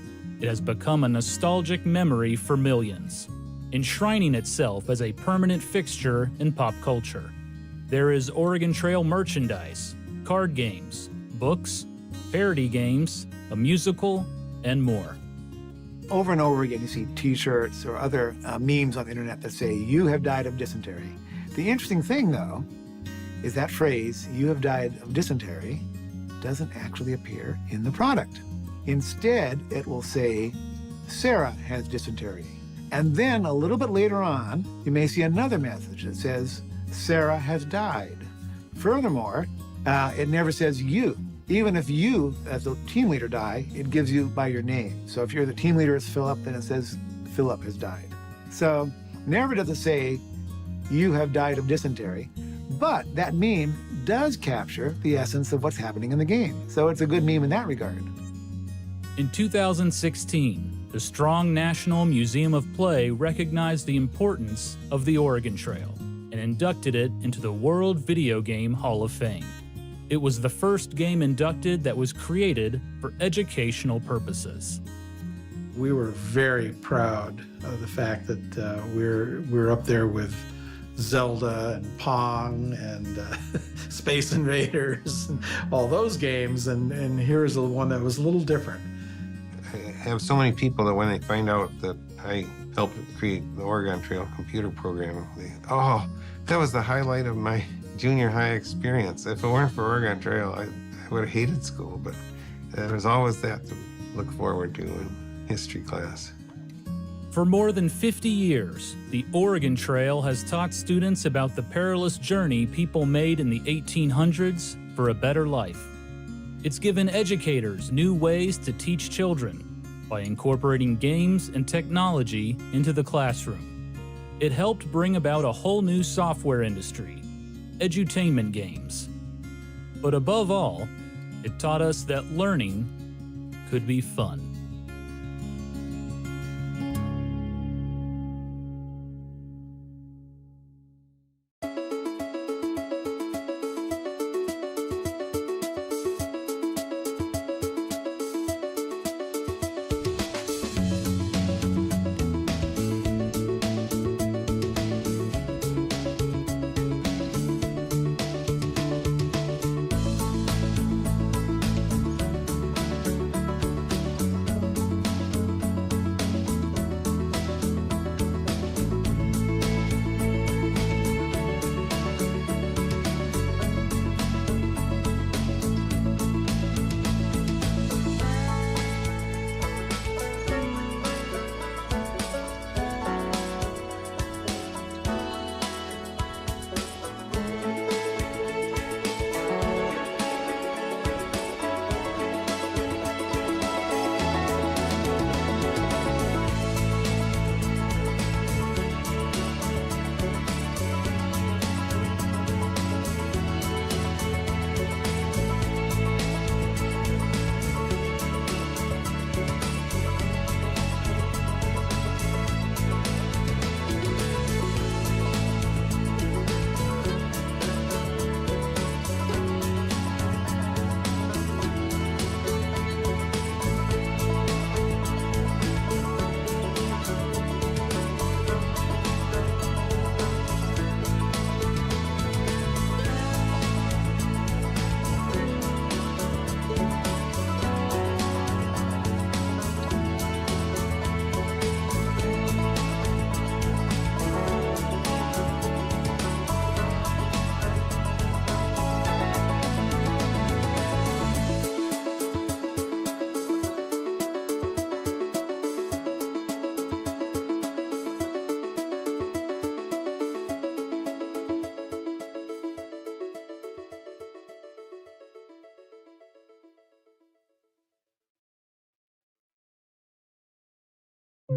it has become a nostalgic memory for millions, enshrining itself as a permanent fixture in pop culture. There is Oregon Trail merchandise, card games, books, parody games, a musical, and more. Over and over again, you see t-shirts or other memes on the internet that say, "You have died of dysentery." The interesting thing, though, is that phrase, "you have died of dysentery," doesn't actually appear in the product. Instead, it will say, "Sarah has dysentery." And then a little bit later on, you may see another message that says, "Sarah has died." Furthermore, it never says you. Even if you, as the team leader, die, it gives you by your name. So if you're the team leader as Philip, then it says Philip has died. So never does it say you have died of dysentery, but that meme does capture the essence of what's happening in the game. So it's a good meme in that regard. In 2016, the Strong National Museum of Play recognized the importance of the Oregon Trail and inducted it into the World Video Game Hall of Fame. It was the first game inducted that was created for educational purposes. We were very proud of the fact that we're up there with Zelda and Pong and Space Invaders and all those games, and here's the one that was a little different. I have so many people that when they find out that I helped create the Oregon Trail computer program, oh, that was the highlight of my junior high experience. If it weren't for Oregon Trail, I would have hated school, but there was always that to look forward to in history class. For more than 50 years, the Oregon Trail has taught students about the perilous journey people made in the 1800s for a better life. It's given educators new ways to teach children by incorporating games and technology into the classroom. It helped bring about a whole new software industry, edutainment games. But above all, it taught us that learning could be fun.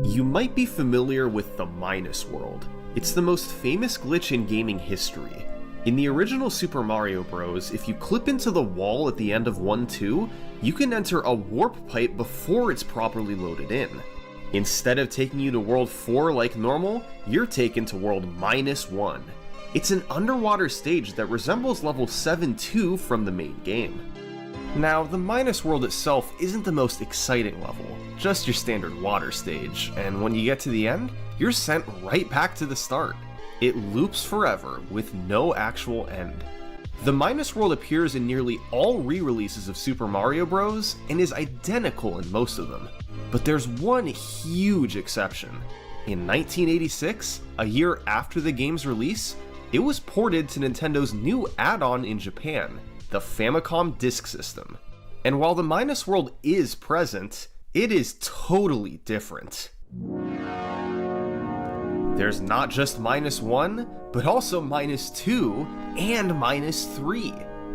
You might be familiar with the Minus World. It's the most famous glitch in gaming history. In the original Super Mario Bros., if you clip into the wall at the end of 1-2, you can enter a warp pipe before it's properly loaded in. Instead of taking you to World 4 like normal, you're taken to World -1. It's an underwater stage that resembles level 7-2 from the main game. Now, the Minus World itself isn't the most exciting level, just your standard water stage, and when you get to the end, you're sent right back to the start. It loops forever, with no actual end. The Minus World appears in nearly all re-releases of Super Mario Bros. And is identical in most of them. But there's one huge exception. In 1986, a year after the game's release, it was ported to Nintendo's new add-on in Japan, the Famicom Disk System. And while the Minus World is present, it is totally different. There's not just -1, but also -2 and -3,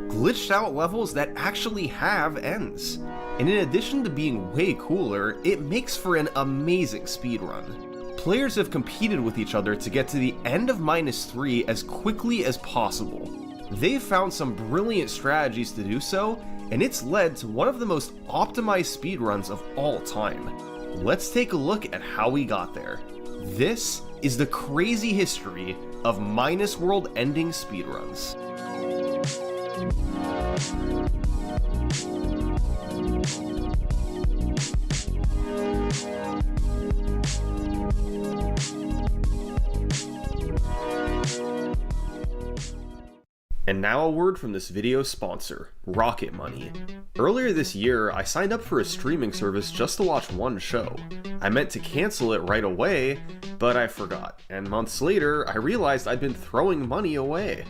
glitched out levels that actually have ends. And in addition to being way cooler, it makes for an amazing speedrun. Players have competed with each other to get to the end of -3 as quickly as possible. They've found some brilliant strategies to do so, and it's led to one of the most optimized speedruns of all time. Let's take a look at how we got there. This is the crazy history of Minus World ending speedruns. And now a word from this video's sponsor, Rocket Money. Earlier this year, I signed up for a streaming service just to watch one show. I meant to cancel it right away, but I forgot, and months later, I realized I'd been throwing money away.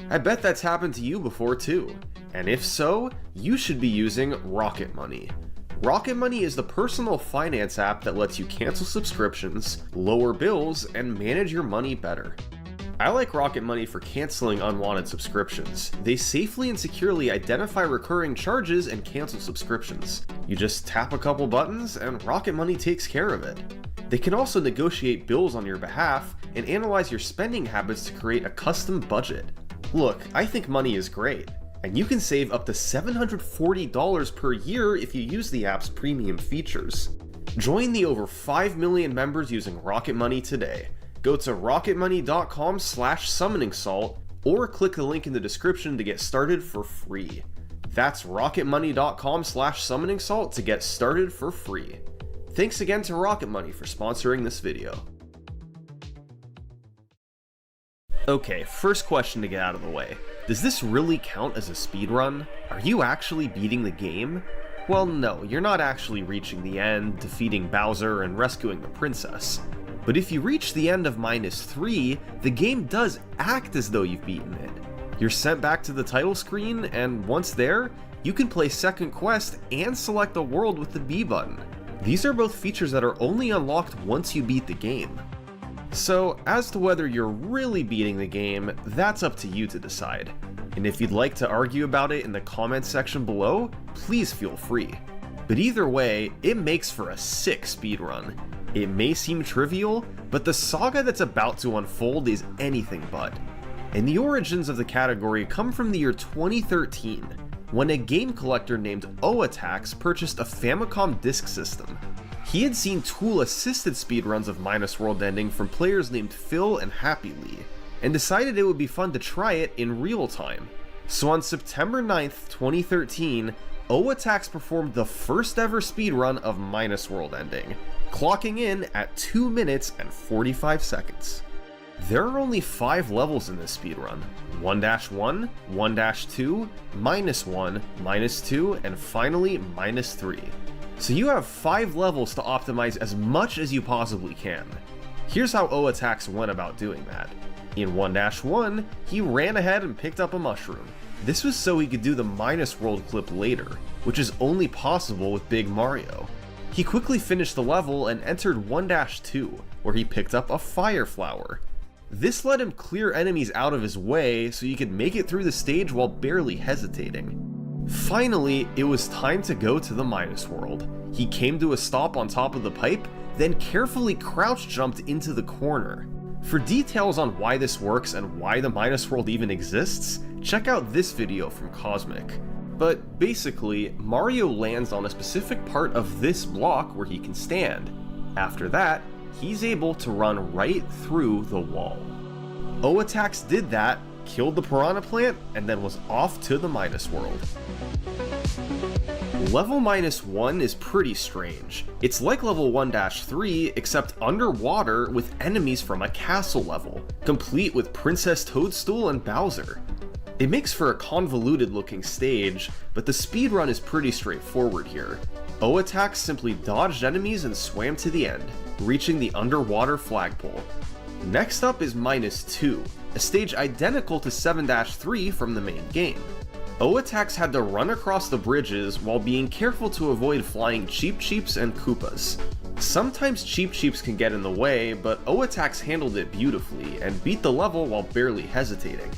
I bet that's happened to you before too, and if so, you should be using Rocket Money. Rocket Money is the personal finance app that lets you cancel subscriptions, lower bills, and manage your money better. I like Rocket Money for canceling unwanted subscriptions. They safely and securely identify recurring charges and cancel subscriptions. You just tap a couple buttons and Rocket Money takes care of it. They can also negotiate bills on your behalf and analyze your spending habits to create a custom budget. Look, I think money is great, and you can save up to $740 per year if you use the app's premium features. Join the over 5 million members using Rocket Money today. Go to rocketmoney.com/summoningsalt or click the link in the description to get started for free. That's rocketmoney.com/summoningsalt to get started for free. Thanks again to Rocket Money for sponsoring this video. Okay, first question to get out of the way. Does this really count as a speedrun? Are you actually beating the game? Well, no, you're not actually reaching the end, defeating Bowser, and rescuing the princess. But if you reach the end of -3, the game does act as though you've beaten it. You're sent back to the title screen, and once there, you can play second quest and select a world with the B button. These are both features that are only unlocked once you beat the game. So, as to whether you're really beating the game, that's up to you to decide. And if you'd like to argue about it in the comments section below, please feel free. But either way, it makes for a sick speedrun. It may seem trivial, but the saga that's about to unfold is anything but. And the origins of the category come from the year 2013, when a game collector named Oatax purchased a Famicom disk system. He had seen tool-assisted speedruns of Minus World Ending from players named Phil and Happy Lee, and decided it would be fun to try it in real time. So on September 9th, 2013, Oatax performed the first ever speedrun of Minus World Ending, clocking in at 2 minutes and 45 seconds. There are only 5 levels in this speedrun: 1-1, 1-2, -1, -2, and finally -3. So you have 5 levels to optimize as much as you possibly can. Here's how Oatax went about doing that. In 1-1, he ran ahead and picked up a mushroom. This was so he could do the Minus World clip later, which is only possible with Big Mario. He quickly finished the level and entered 1-2, where he picked up a fire flower. This let him clear enemies out of his way so he could make it through the stage while barely hesitating. Finally, it was time to go to the Minus World. He came to a stop on top of the pipe, then carefully crouch jumped into the corner. For details on why this works and why the Minus World even exists, check out this video from Cosmic. But basically, Mario lands on a specific part of this block where he can stand. After that, he's able to run right through the wall. Oatax did that, killed the Piranha Plant, and then was off to the Minus World. Level -1 is pretty strange. It's like level 1-3, except underwater with enemies from a castle level, complete with Princess Toadstool and Bowser. It makes for a convoluted looking stage, but the speedrun is pretty straightforward here. Oatax simply dodged enemies and swam to the end, reaching the underwater flagpole. Next up is -2, a stage identical to 7-3 from the main game. Oatax had to run across the bridges while being careful to avoid flying Cheep Cheeps and Koopas. Sometimes Cheep Cheeps can get in the way, but Oatax handled it beautifully and beat the level while barely hesitating.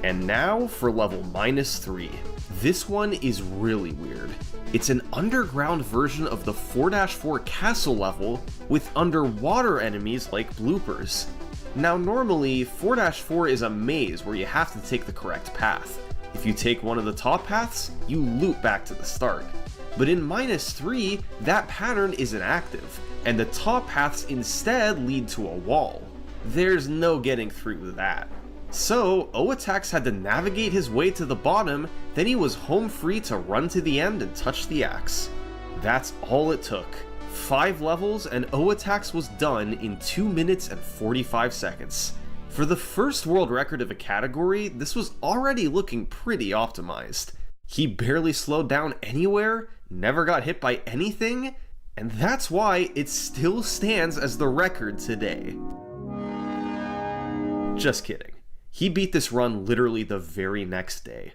And now for level -3. This one is really weird. It's an underground version of the 4-4 castle level with underwater enemies like bloopers. Now normally, 4-4 is a maze where you have to take the correct path. If you take one of the top paths, you loop back to the start. But in -3, that pattern isn't active, and the top paths instead lead to a wall. There's no getting through that. So, Oatax had to navigate his way to the bottom, then he was home free to run to the end and touch the axe. That's all it took. 5 levels, and O-Attacks was done in 2 minutes and 45 seconds. For the first world record of a category, this was already looking pretty optimized. He barely slowed down anywhere, never got hit by anything, and that's why it still stands as the record today. Just kidding. He beat this run literally the very next day.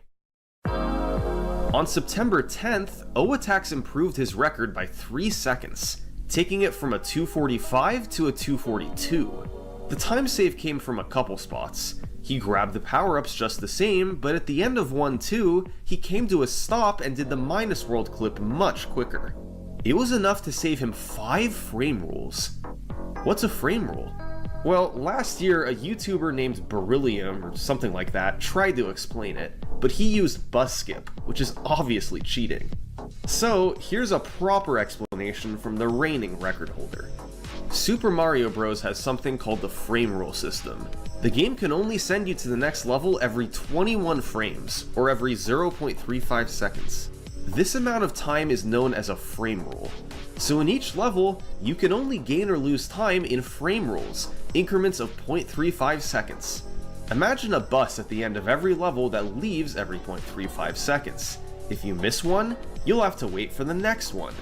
On September 10th, O-Attacks improved his record by 3 seconds, taking it from a 2:45 to a 2:42. The time save came from a couple spots. He grabbed the power-ups just the same, but at the end of 1-2, he came to a stop and did the minus world clip much quicker. It was enough to save him 5 frame rules. What's a frame rule? Well, last year a YouTuber named Beryllium, or something like that, tried to explain it, but he used bus skip, which is obviously cheating. So here's a proper explanation from the reigning record holder. Super Mario Bros. Has something called the frame rule system. The game can only send you to the next level every 21 frames, or every 0.35 seconds. This amount of time is known as a frame rule. So in each level, you can only gain or lose time in frame rules, increments of 0.35 seconds. Imagine a bus at the end of every level that leaves every 0.35 seconds. If you miss one, you'll have to wait for the next one.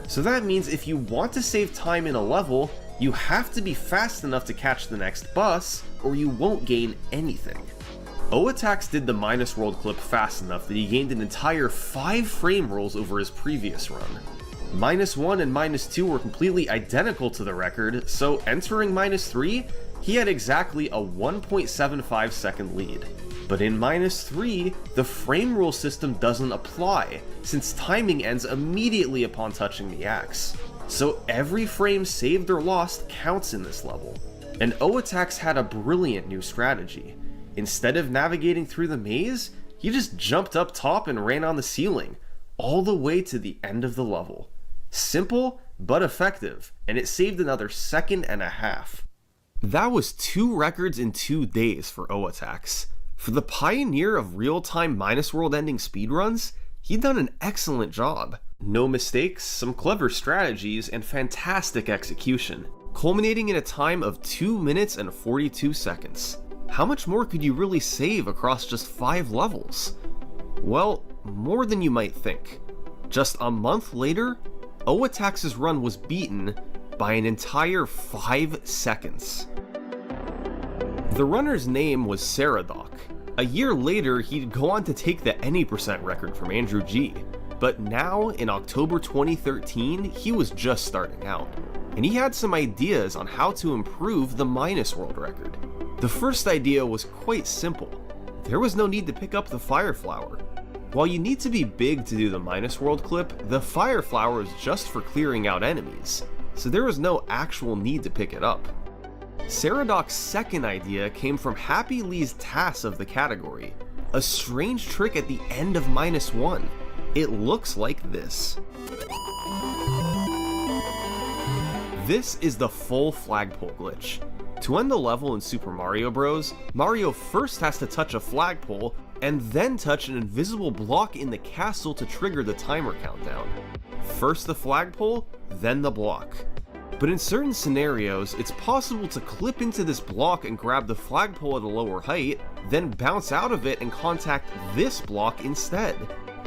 So that means if you want to save time in a level, you have to be fast enough to catch the next bus, or you won't gain anything. O-Attacks did the minus world clip fast enough that he gained an entire 5 frame rules over his previous run. -1 and -2 were completely identical to the record, so entering -3, he had exactly a 1.75 second lead. But in -3, the frame rule system doesn't apply, since timing ends immediately upon touching the axe. So every frame saved or lost counts in this level. And O-Attacks had a brilliant new strategy. Instead of navigating through the maze, he just jumped up top and ran on the ceiling, all the way to the end of the level. Simple, but effective, and it saved another 1.5 seconds. That was 2 records in 2 days for O-Attacks. For the pioneer of real-time minus world-ending speedruns, he'd done an excellent job. No mistakes, some clever strategies, and fantastic execution, culminating in a time of 2 minutes and 42 seconds. How much more could you really save across just 5 levels? Well, more than you might think. Just a month later, O-Attacks' run was beaten by an entire 5 seconds. The runner's name was Saradoc. A year later, he'd go on to take the any% record from Andrew G. But now, in October 2013, he was just starting out. And he had some ideas on how to improve the minus world record. The first idea was quite simple. There was no need to pick up the Fire Flower. While you need to be big to do the minus world clip, the Fire Flower is just for clearing out enemies, so there was no actual need to pick it up. Saradoc's second idea came from Happy Lee's TAS of the category, a strange trick at the end of -1. It looks like this. This is the full flagpole glitch. To end the level in Super Mario Bros., Mario first has to touch a flagpole and then touch an invisible block in the castle to trigger the timer countdown. First the flagpole, then the block. But in certain scenarios, it's possible to clip into this block and grab the flagpole at a lower height, then bounce out of it and contact this block instead.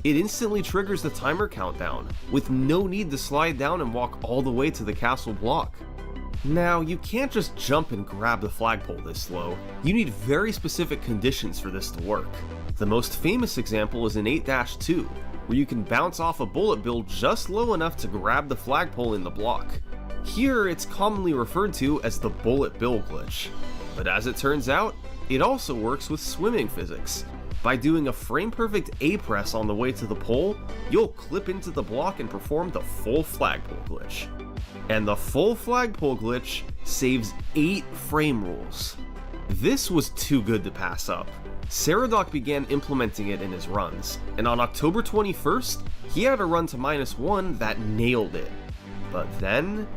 It instantly triggers the timer countdown, with no need to slide down and walk all the way to the castle block. Now, you can't just jump and grab the flagpole this slow. You need very specific conditions for this to work. The most famous example is in 8-2, where you can bounce off a bullet bill just low enough to grab the flagpole in the block. Here, it's commonly referred to as the bullet bill glitch. But as it turns out, it also works with swimming physics. By doing a frame-perfect A-press on the way to the pole, you'll clip into the block and perform the full flagpole glitch. And the full flagpole glitch saves 8 frame rules. This was too good to pass up. Saradoc began implementing it in his runs, and on October 21st, he had a run to -1 that nailed it. But then...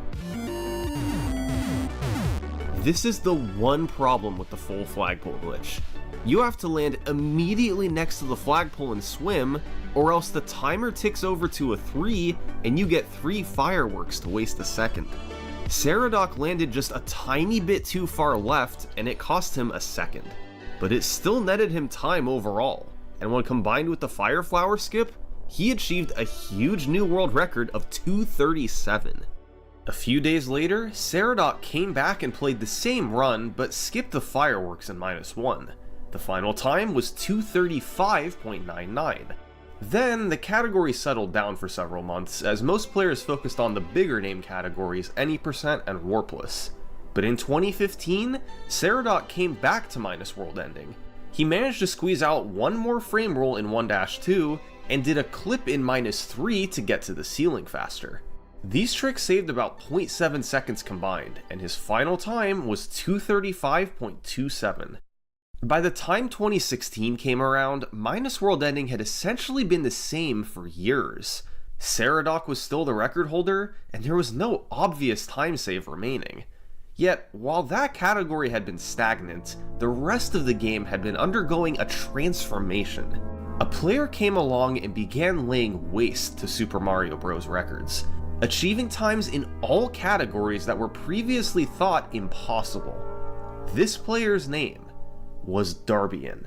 this is the one problem with the full flagpole glitch. You have to land immediately next to the flagpole and swim, or else the timer ticks over to a 3 and you get 3 fireworks to waste a second. Ceradoc landed just a tiny bit too far left and it cost him a second, but it still netted him time overall, and when combined with the fire flower skip, he achieved a huge new world record of 2:37. A few days later, Ceradoc came back and played the same run but skipped the fireworks in -1. The final time was 2:35.99. Then, the category settled down for several months as most players focused on the bigger name categories Any% and Warpless. But in 2015, Ceradoc came back to minus world ending. He managed to squeeze out one more frame roll in 1-2 and did a clip in -3 to get to the ceiling faster. These tricks saved about 0.7 seconds combined, and his final time was 2:35.27. By the time 2016 came around, minus world ending had essentially been the same for years. Ceradoc was still the record holder, and there was no obvious time save remaining. Yet, while that category had been stagnant, the rest of the game had been undergoing a transformation. A player came along and began laying waste to Super Mario Bros. Records, achieving times in all categories that were previously thought impossible. This player's name was Darbian.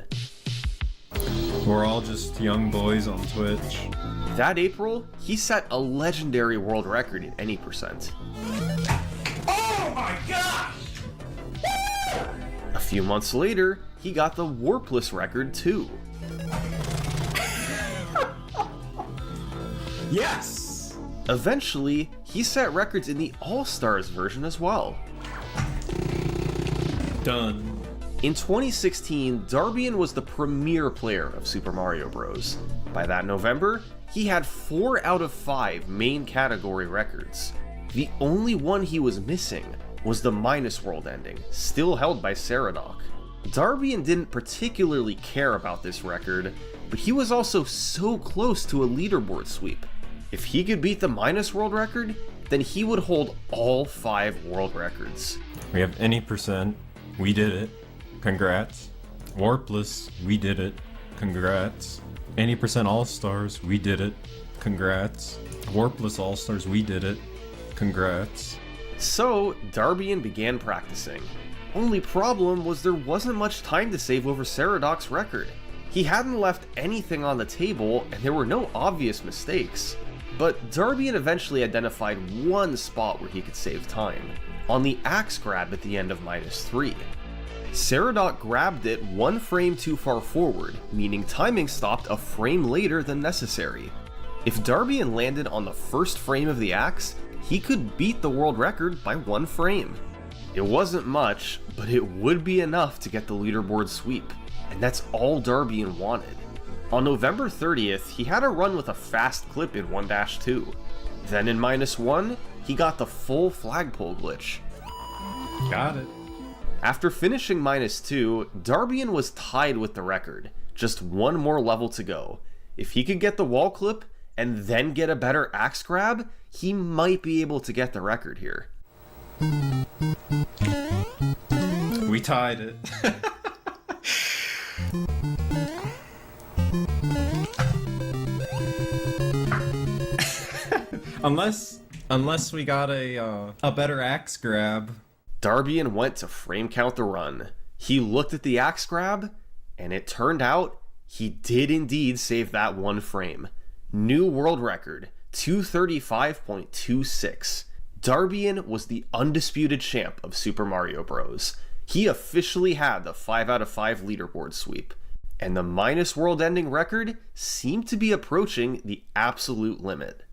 We're all just young boys on Twitch. That April, he set a legendary world record in Any%. Oh my gosh! A few months later, he got the Warpless record too. Yes! Eventually, he set records in the All-Stars version as well. Done. In 2016, Darbian was the premier player of Super Mario Bros. By that November, he had 4 out of 5 main category records. The only one he was missing was the minus world ending, still held by Ceradoc. Darbian didn't particularly care about this record, but he was also so close to a leaderboard sweep. If he could beat the minus world record, then he would hold all 5 world records. We have Any%, we did it. Congrats. Warpless, we did it. Congrats. Any% All-Stars, we did it. Congrats. Warpless All-Stars, we did it. Congrats. So, Darbian began practicing. Only problem was there wasn't much time to save over Ceradoc's record. He hadn't left anything on the table, and there were no obvious mistakes. But Darbian eventually identified one spot where he could save time, on the axe grab at the end of -3. Ceradoc grabbed it 1 frame too far forward, meaning timing stopped a frame later than necessary. If Darbian landed on the first frame of the axe, he could beat the world record by 1 frame. It wasn't much, but it would be enough to get the leaderboard sweep, and that's all Darbian wanted. On November 30th, he had a run with a fast clip in 1-2. Then in -1, he got the full flagpole glitch. Got it. After finishing -2, Darbian was tied with the record, just 1 more level to go. If he could get the wall clip and then get a better axe grab, he might be able to get the record here. We tied it. Unless we got a better axe grab. Darbian went to frame count the run. He looked at the axe grab, and it turned out he did indeed save that 1 frame. New world record, 2:35.26. Darbian was the undisputed champ of Super Mario Bros. He officially had the 5 out of 5 leaderboard sweep, and the minus world ending record seemed to be approaching the absolute limit.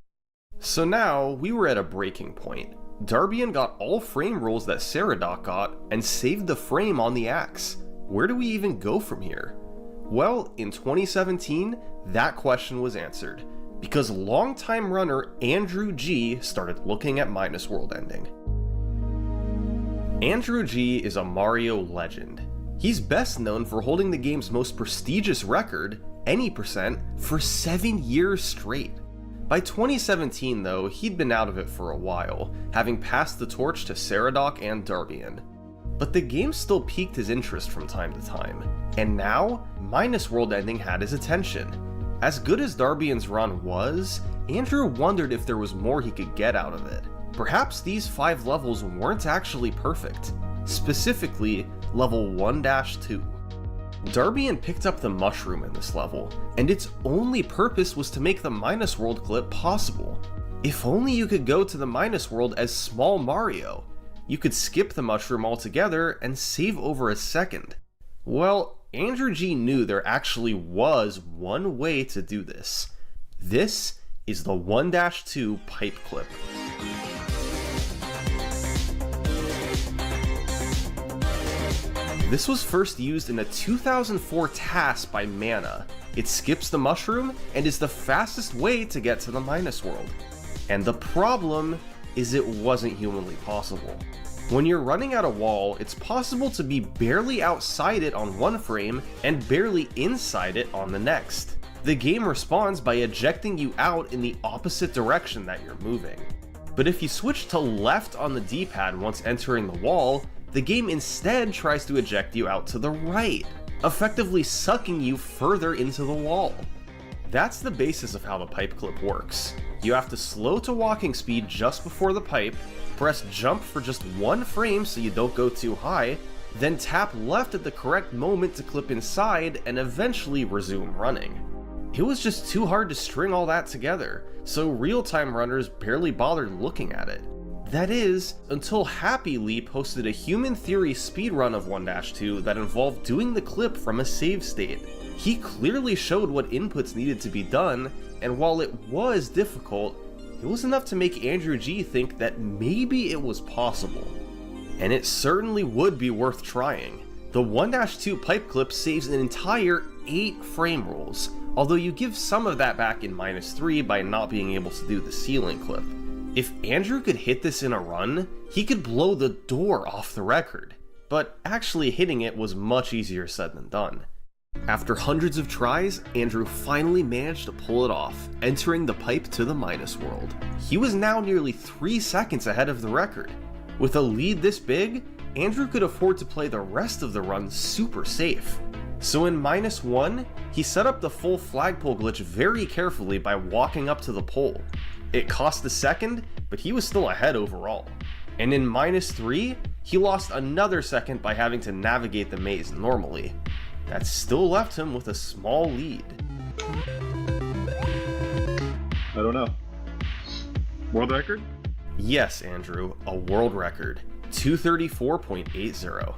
So now we were at a breaking point. Darbian got all frame rolls that Ceradoc got and saved the frame on the axe. Where do we even go from here? Well, in 2017, that question was answered, because longtime runner Andrew G started looking at minus world ending. Andrew G is a Mario legend. He's best known for holding the game's most prestigious record, Any%, for 7 years straight. By 2017 though, he'd been out of it for a while, having passed the torch to Ceradoc and Darbian. But the game still piqued his interest from time to time, and now, minus world ending had his attention. As good as Darbian's run was, Andrew wondered if there was more he could get out of it. Perhaps these 5 levels weren't actually perfect, specifically level 1-2. Darbian picked up the mushroom in this level, and its only purpose was to make the Minus World clip possible. If only you could go to the Minus World as Small Mario. You could skip the mushroom altogether and save over a second. Well, Andrew G knew there actually was one way to do this. This is the 1-2 pipe clip. This was first used in a 2004 task by Mana. It skips the mushroom and is the fastest way to get to the Minus World. And the problem is it wasn't humanly possible. When you're running at a wall, it's possible to be barely outside it on one frame and barely inside it on the next. The game responds by ejecting you out in the opposite direction that you're moving. But if you switch to left on the D-pad once entering the wall, the game instead tries to eject you out to the right, effectively sucking you further into the wall. That's the basis of how the pipe clip works. You have to slow to walking speed just before the pipe, press jump for just one frame so you don't go too high, then tap left at the correct moment to clip inside and eventually resume running. It was just too hard to string all that together, so real-time runners barely bothered looking at it. That is, until Happy Lee posted a Human Theory speedrun of 1-2 that involved doing the clip from a save state. He clearly showed what inputs needed to be done, and while it was difficult, it was enough to make Andrew G think that maybe it was possible. And it certainly would be worth trying. The 1-2 pipe clip saves an entire 8 frame rolls, although you give some of that back in -3 by not being able to do the ceiling clip. If Andrew could hit this in a run, he could blow the door off the record, but actually hitting it was much easier said than done. After hundreds of tries, Andrew finally managed to pull it off, entering the pipe to the Minus World. He was now nearly 3 seconds ahead of the record. With a lead this big, Andrew could afford to play the rest of the run super safe. So in -1, he set up the full flagpole glitch very carefully by walking up to the pole. It cost a second, but he was still ahead overall. And in -3, he lost another second by having to navigate the maze normally. That still left him with a small lead. I don't know. World record? Yes, Andrew, a world record. 234.80.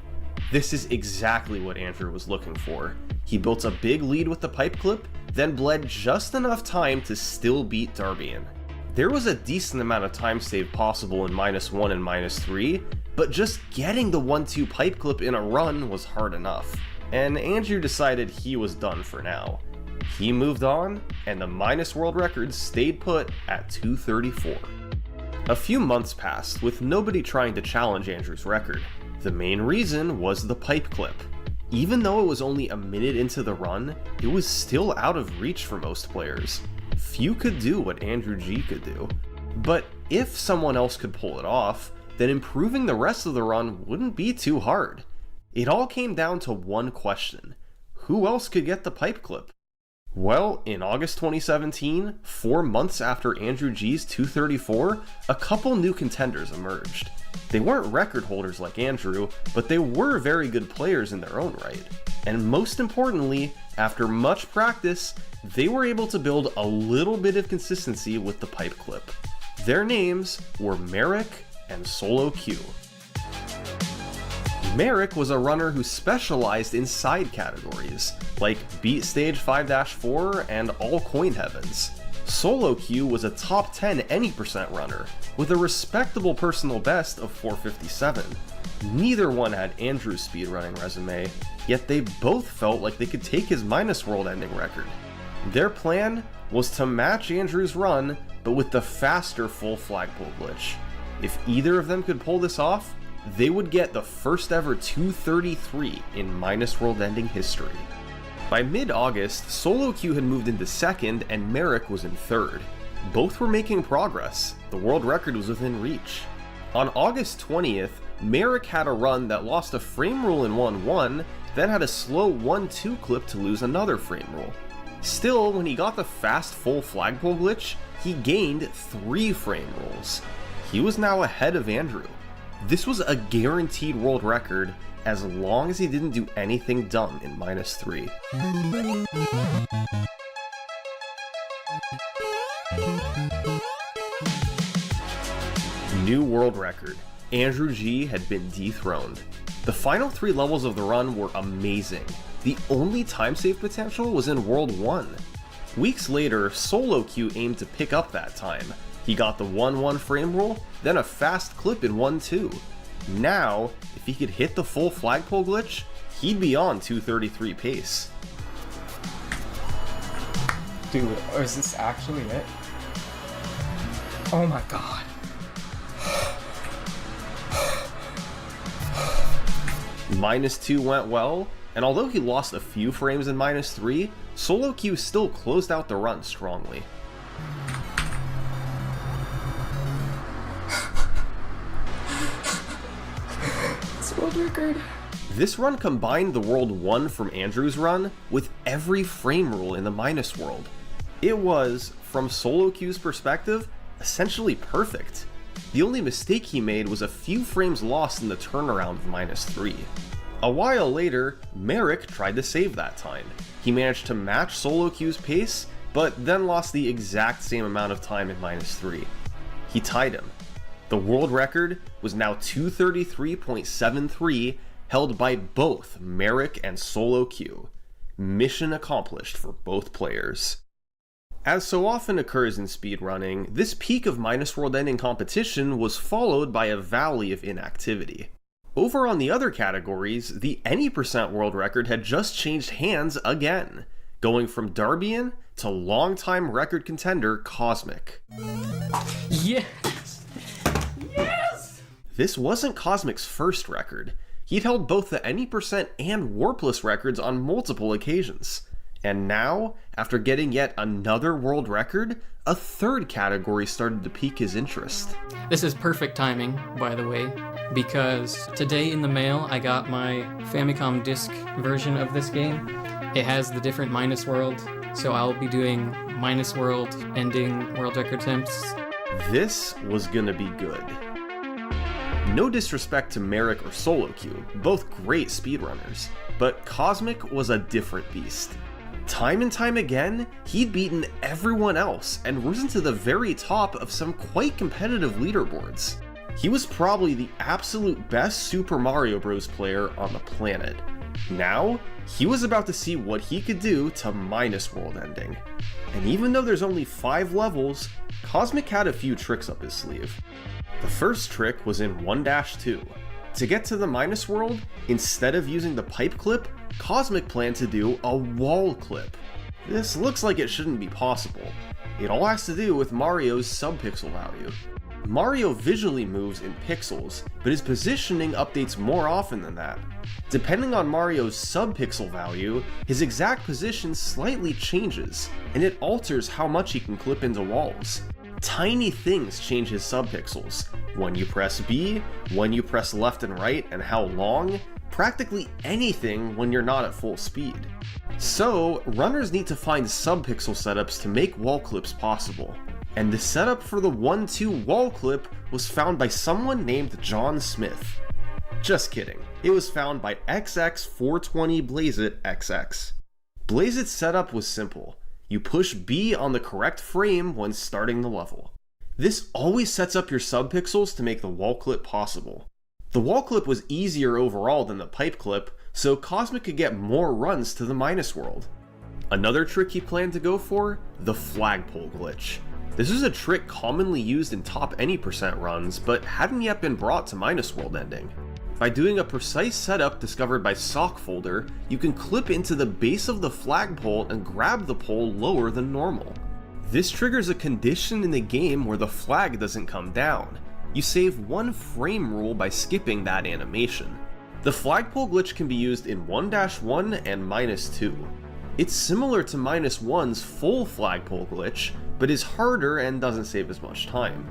This is exactly what Andrew was looking for. He built a big lead with the pipe clip, then bled just enough time to still beat Darbian. There was a decent amount of time save possible in -1 and -3, but just getting the 1-2 pipe clip in a run was hard enough. And Andrew decided he was done for now. He moved on, and the Minus World record stayed put at 234. A few months passed with nobody trying to challenge Andrew's record. The main reason was the pipe clip. Even though it was only a minute into the run, it was still out of reach for most players. Few could do what Andrew G could do. But if someone else could pull it off, then improving the rest of the run wouldn't be too hard. It all came down to one question: who else could get the pipe clip? Well, in August 2017, 4 months after Andrew G's 234, a couple new contenders emerged. They weren't record holders like Andrew, but they were very good players in their own right. And most importantly, after much practice, they were able to build a little bit of consistency with the pipe clip. Their names were Merrick and Solo Q. Merrick was a runner who specialized in side categories, like Beat Stage 5-4 and All Coin Heavens. Solo Q was a top 10 any percent runner, with a respectable personal best of 457. Neither one had Andrew's speedrunning resume, yet they both felt like they could take his Minus World ending record. Their plan was to match Andrew's run, but with the faster full flagpole glitch. If either of them could pull this off, they would get the first ever 233 in Minus World ending history. By mid-August, Solo Q had moved into second and Merrick was in third. Both were making progress. The world record was within reach. On August 20th, Merrick had a run that lost a frame rule in 1-1, then had a slow 1-2 clip to lose another frame rule. Still, when he got the fast full flagpole glitch, he gained 3 frame rolls. He was now ahead of Andrew. This was a guaranteed world record as long as he didn't do anything dumb in -3. New world record. Andrew G had been dethroned. The final 3 levels of the run were amazing. The only time save potential was in World 1. Weeks later, Solo Q aimed to pick up that time. He got the 1-1 frame roll, then a fast clip in 1-2. Now, if he could hit the full flagpole glitch, he'd be on 233 pace. Dude, is this actually it? Oh my god. -2 went well, and although he lost a few frames in -3, Solo Q still closed out the run strongly. It's world record. This run combined the World 1 from Andrew's run with every frame rule in the minus world. It was, from Solo Q's perspective, essentially perfect. The only mistake he made was a few frames lost in the turnaround of -3. A while later, Merrick tried to save that time. He managed to match Solo Q's pace, but then lost the exact same amount of time in -3. He tied him. The world record was now 233.73, held by both Merrick and Solo Q. Mission accomplished for both players. As so often occurs in speedrunning, this peak of minus world ending competition was followed by a valley of inactivity. Over on the other categories, the any percent world record had just changed hands again, going from Darbian to longtime record contender Cosmic. Yes! Yes! This wasn't Cosmic's first record. He'd held both the any percent and warpless records on multiple occasions. And now, after getting yet another world record, a third category started to pique his interest. This is perfect timing, by the way, because today in the mail I got my Famicom disc version of this game. It has the different minus world, so I'll be doing minus world ending world record attempts. This was gonna be good. No disrespect to Merrick or Solo Q, both great speedrunners, but Cosmic was a different beast. Time and time again, he'd beaten everyone else and risen to the very top of some quite competitive leaderboards. He was probably the absolute best Super Mario Bros. Player on the planet. Now, he was about to see what he could do to minus world ending. And even though there's only 5 levels, Cosmic had a few tricks up his sleeve. The first trick was in 1-2. To get to the minus world, instead of using the pipe clip, Cosmic planned to do a wall clip. This looks like it shouldn't be possible. It all has to do with Mario's subpixel value. Mario visually moves in pixels, but his positioning updates more often than that. Depending on Mario's subpixel value, his exact position slightly changes, and it alters how much he can clip into walls. Tiny things change his subpixels. When you press B, when you press left and right, and how long, practically anything when you're not at full speed. So, runners need to find subpixel setups to make wall clips possible. And the setup for the 1-2 wall clip was found by someone named John Smith. Just kidding, it was found by XX420BlazeIt XX. BlazeIt's setup was simple. You push B on the correct frame when starting the level. This always sets up your subpixels to make the wall clip possible. The wall clip was easier overall than the pipe clip, so Cosmic could get more runs to the minus world. Another trick he planned to go for? The flagpole glitch. This is a trick commonly used in top any percent runs, but hadn't yet been brought to minus world ending. By doing a precise setup discovered by Sockfolder, you can clip into the base of the flagpole and grab the pole lower than normal. This triggers a condition in the game where the flag doesn't come down. You save 1 frame rule by skipping that animation. The flagpole glitch can be used in 1-1 and -2. It's similar to -1's full flagpole glitch, but is harder and doesn't save as much time.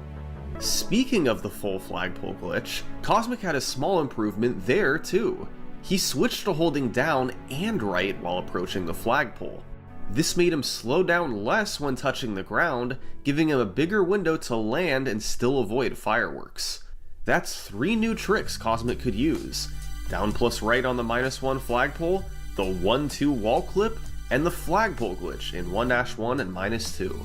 Speaking of the full flagpole glitch, Cosmic had a small improvement there too. He switched to holding down and right while approaching the flagpole. This made him slow down less when touching the ground, giving him a bigger window to land and still avoid fireworks. That's 3 new tricks Cosmic could use: down plus right on the -1 flagpole, the 1-2 wall clip, and the flagpole glitch in 1-1 and -2.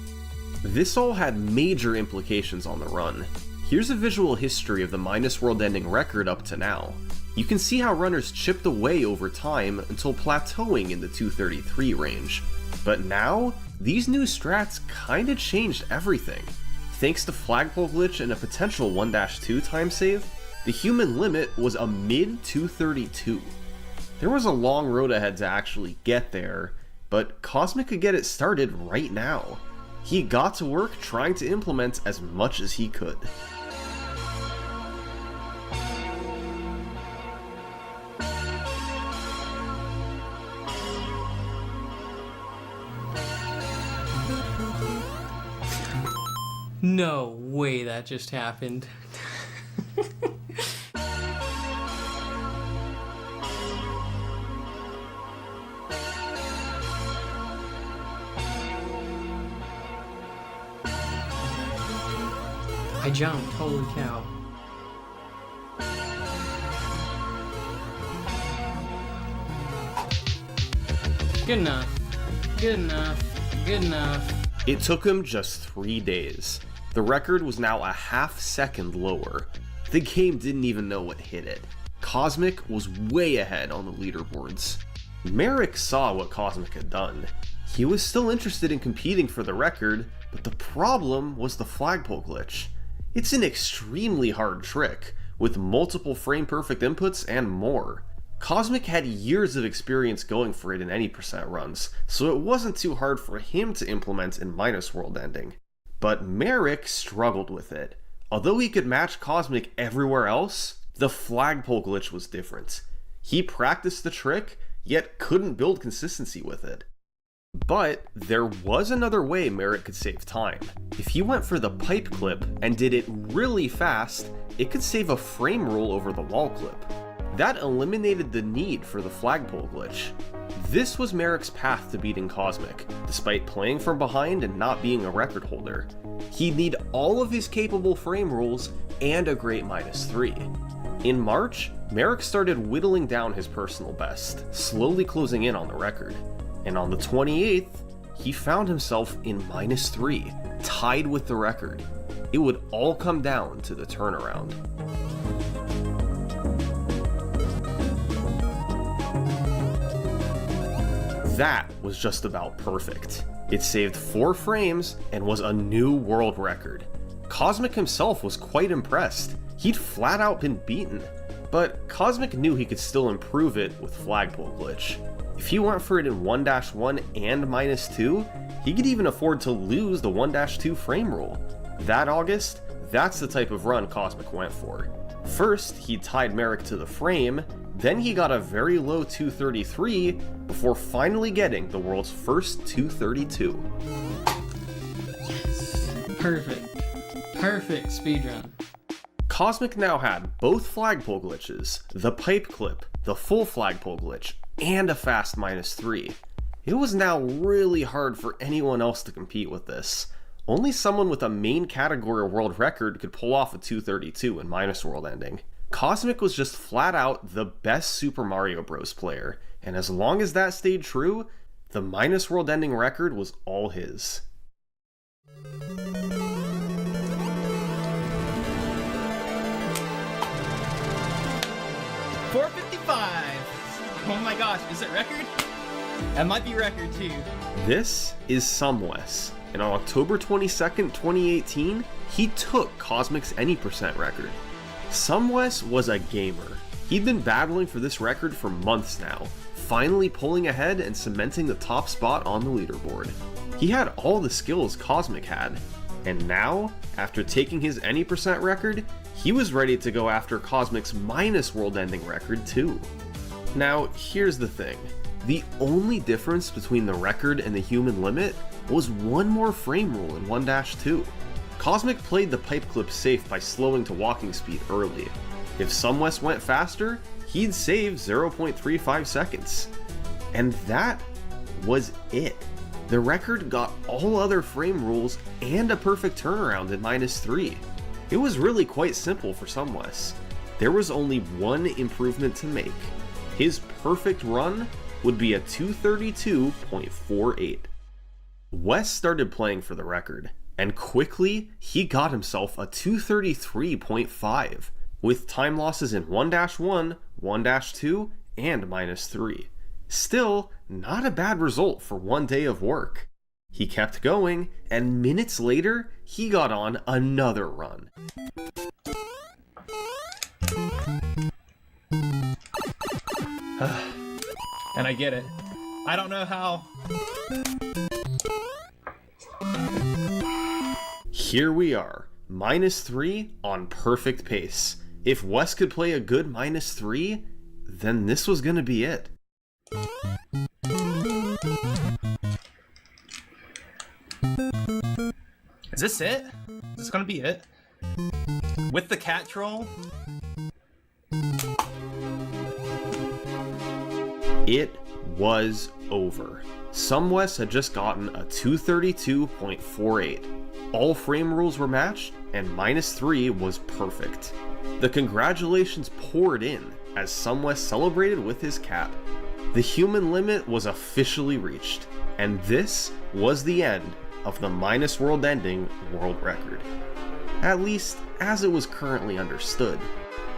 This all had major implications on the run. Here's a visual history of the world ending record up to now. You can see how runners chipped away over time until plateauing in the 233 range. But now, these new strats kinda changed everything. Thanks to flagpole glitch and a potential 1-2 time save, the human limit was a mid 232. There was a long road ahead to actually get there, but Cosmic could get it started right now. He got to work trying to implement as much as he could. No way that just happened. I jumped, holy cow. Good enough. Good enough. Good enough. It took him just 3 days. The record was now a half second lower. The game didn't even know what hit it. Cosmic was way ahead on the leaderboards. Merrick saw what Cosmic had done. He was still interested in competing for the record, but the problem was the flagpole glitch. It's an extremely hard trick, with multiple frame-perfect inputs and more. Cosmic had years of experience going for it in any percent runs, so it wasn't too hard for him to implement in world ending. But Merrick struggled with it. Although he could match Cosmic everywhere else, the flagpole glitch was different. He practiced the trick, yet couldn't build consistency with it. But there was another way Merrick could save time. If he went for the pipe clip and did it really fast, it could save a frame roll over the wall clip. That eliminated the need for the flagpole glitch. This was Merrick's path to beating Cosmic, despite playing from behind and not being a record holder. He'd need all of his capable frame rolls and a great -3. In March, Merrick started whittling down his personal best, slowly closing in on the record. And on the 28th, he found himself in -3, tied with the record. It would all come down to the turnaround. That was just about perfect. It saved 4 frames and was a new world record. Cosmic himself was quite impressed. He'd flat out been beaten. But Cosmic knew he could still improve it with flagpole glitch. If he went for it in 1-1 and -2, he could even afford to lose the 1-2 frame roll. That August, that's the type of run Cosmic went for. First, he tied Merrick to the frame, then he got a very low 233 before finally getting the world's first 232. Yes. Perfect. Perfect speedrun. Cosmic now had both flagpole glitches, the pipe clip, the full flagpole glitch, and a fast -3. It was now really hard for anyone else to compete with this. Only someone with a main category world record could pull off a 232 in world ending. Cosmic was just flat out the best Super Mario Bros. Player, and as long as that stayed true, the world ending record was all his. Oh my gosh, is it record? That might be record too. This is Sumwes, and on October 22nd, 2018, he took Cosmic's any percent record. Sumwes was a gamer. He'd been battling for this record for months now, finally pulling ahead and cementing the top spot on the leaderboard. He had all the skills Cosmic had, and now, after taking his any percent record, he was ready to go after Cosmic's world ending record too. Now, here's the thing. The only difference between the record and the human limit was one more frame rule in 1-2. Cosmic played the pipe clip safe by slowing to walking speed early. If Sumwes went faster, he'd save 0.35 seconds. And that was it. The record got all other frame rules and a perfect turnaround in -3. It was really quite simple for SumWes. There was only one improvement to make. His perfect run would be a 232.48. Wes started playing for the record, and quickly he got himself a 233.5, with time losses in 1-1, 1-2, and -3. Still, not a bad result for one day of work. He kept going, and minutes later, he got on another run. And I get it. I don't know how. Here we are, -3 on perfect pace. If Wes could play a good -3, then this was gonna be it. Is this it? Is this gonna be it? With the cat troll? It was over. SumWes had just gotten a 232.48. All frame rules were matched, and -3 was perfect. The congratulations poured in as SumWes celebrated with his cat. The human limit was officially reached, and this was the end of the world ending world record. At least, as it was currently understood.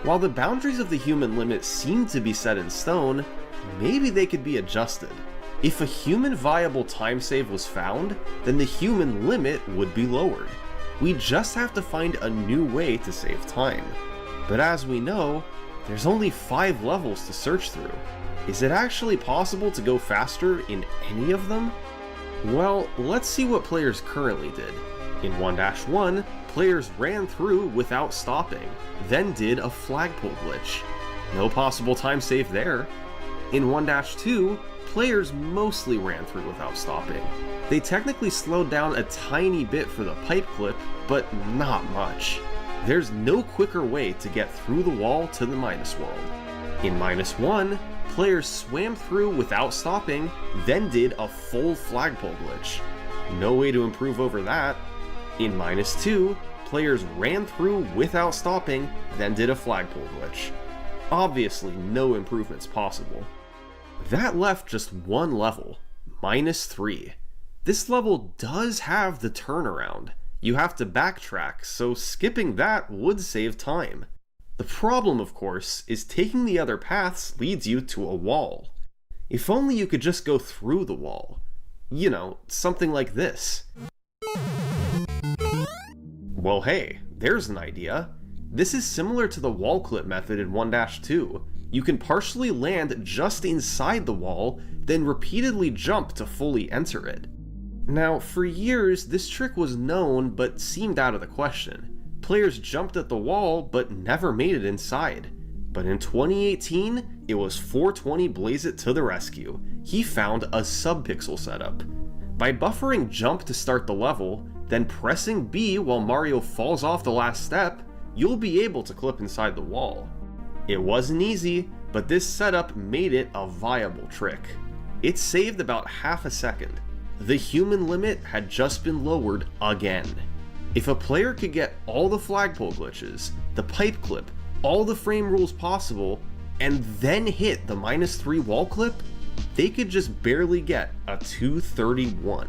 While the boundaries of the human limit seemed to be set in stone, maybe they could be adjusted. If a human viable time save was found, then the human limit would be lowered. We just have to find a new way to save time. But as we know, there's only 5 levels to search through. Is it actually possible to go faster in any of them? Well, let's see what players currently did. In 1-1, players ran through without stopping, then did a flagpole glitch. No possible time save there. In 1-2, players mostly ran through without stopping. They technically slowed down a tiny bit for the pipe clip, but not much. There's no quicker way to get through the wall to the minus world. In -1, players swam through without stopping, then did a full flagpole glitch. No way to improve over that. In -2, players ran through without stopping, then did a flagpole glitch. Obviously, no improvements possible. That left just one level, -3. This level does have the turnaround. You have to backtrack, so skipping that would save time. The problem, of course, is taking the other paths leads you to a wall. If only you could just go through the wall. You know, something like this. Well, hey, there's an idea. This is similar to the wall clip method in 1-2. You can partially land just inside the wall, then repeatedly jump to fully enter it. Now, for years, this trick was known but seemed out of the question. Players jumped at the wall but never made it inside. But in 2018, it was 420 Blaze It to the rescue. He found a subpixel setup. By buffering jump to start the level, then pressing B while Mario falls off the last step, you'll be able to clip inside the wall. It wasn't easy, but this setup made it a viable trick. It saved about half a second. The human limit had just been lowered again. If a player could get all the flagpole glitches, the pipe clip, all the frame rules possible, and then hit the -3 wall clip, they could just barely get a 231.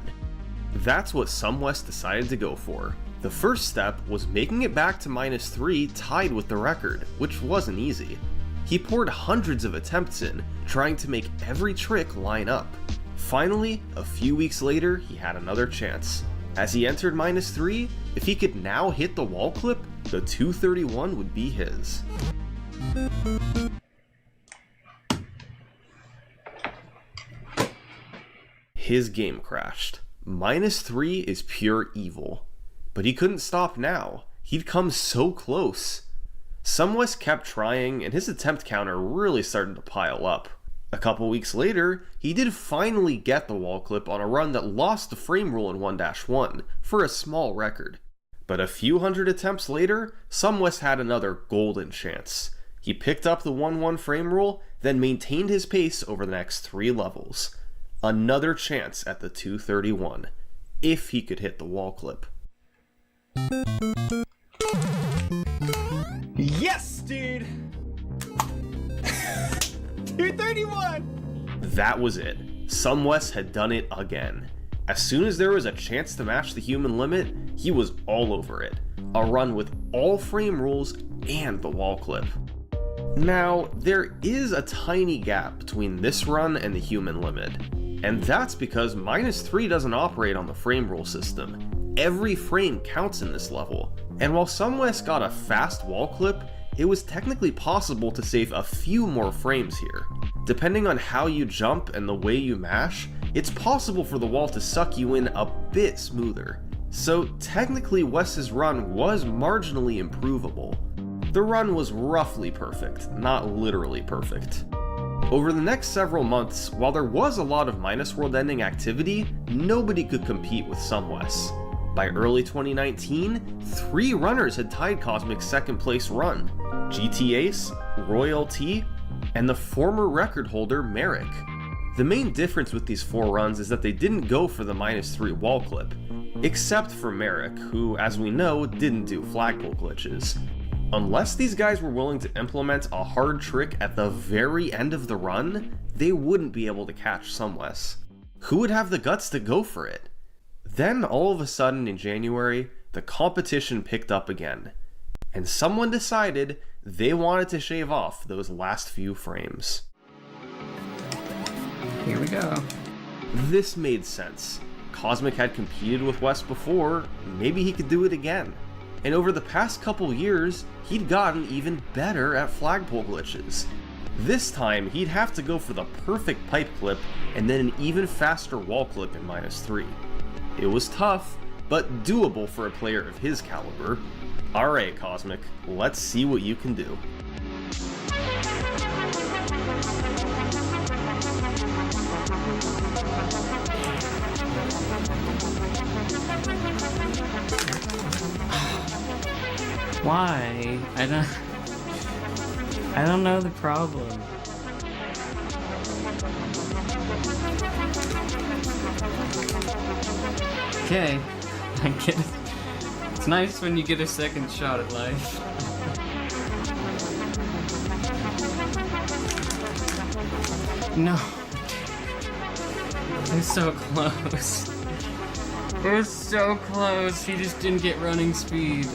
That's what SumWes decided to go for. The first step was making it back to -3 tied with the record, which wasn't easy. He poured hundreds of attempts in, trying to make every trick line up. Finally, a few weeks later, he had another chance. As he entered -3, if he could now hit the wall clip, the 231 would be his. His game crashed. -3 is pure evil. But he couldn't stop now. He'd come so close. SumWes kept trying, and his attempt counter really started to pile up. A couple weeks later, he did finally get the wall clip on a run that lost the frame rule in 1-1, for a small record. But a few hundred attempts later, SumWes had another golden chance. He picked up the 1-1 frame rule, then maintained his pace over the next 3 levels. Another chance at the 231, if he could hit the wall clip. Yes, dude! 231! That was it. Sumwest had done it again. As soon as there was a chance to match the human limit, he was all over it. A run with all frame rules and the wall clip. Now, there is a tiny gap between this run and the human limit, and that's because -3 doesn't operate on the frame rule system. Every frame counts in this level, and while Sumwest got a fast wall clip, it was technically possible to save a few more frames here. Depending on how you jump and the way you mash, it's possible for the wall to suck you in a bit smoother. So technically Wes's run was marginally improvable. The run was roughly perfect, not literally perfect. Over the next several months, while there was a lot of Minus World ending activity, nobody could compete with Sumwest. By early 2019, 3 runners had tied Cosmic's second place run: GTAV, Royalty, and the former record holder Merrick. The main difference with these 4 runs is that they didn't go for the -3 wall clip, except for Merrick, who, as we know, didn't do flagpole glitches. Unless these guys were willing to implement a hard trick at the very end of the run, they wouldn't be able to catch Sumwest. Who would have the guts to go for it? Then all of a sudden in January, the competition picked up again, and someone decided they wanted to shave off those last few frames. Here we go. This made sense. Cosmic had competed with Wes before, maybe he could do it again. And over the past couple years, he'd gotten even better at flagpole glitches. This time, he'd have to go for the perfect pipe clip and then an even faster wall clip in -3. It was tough, but doable for a player of his caliber. Alright, Cosmic, let's see what you can do. Why? I don't know the problem. Okay, I get it. It's nice when you get a second shot at life. No. It was so close. It was so close. He just didn't get running speed.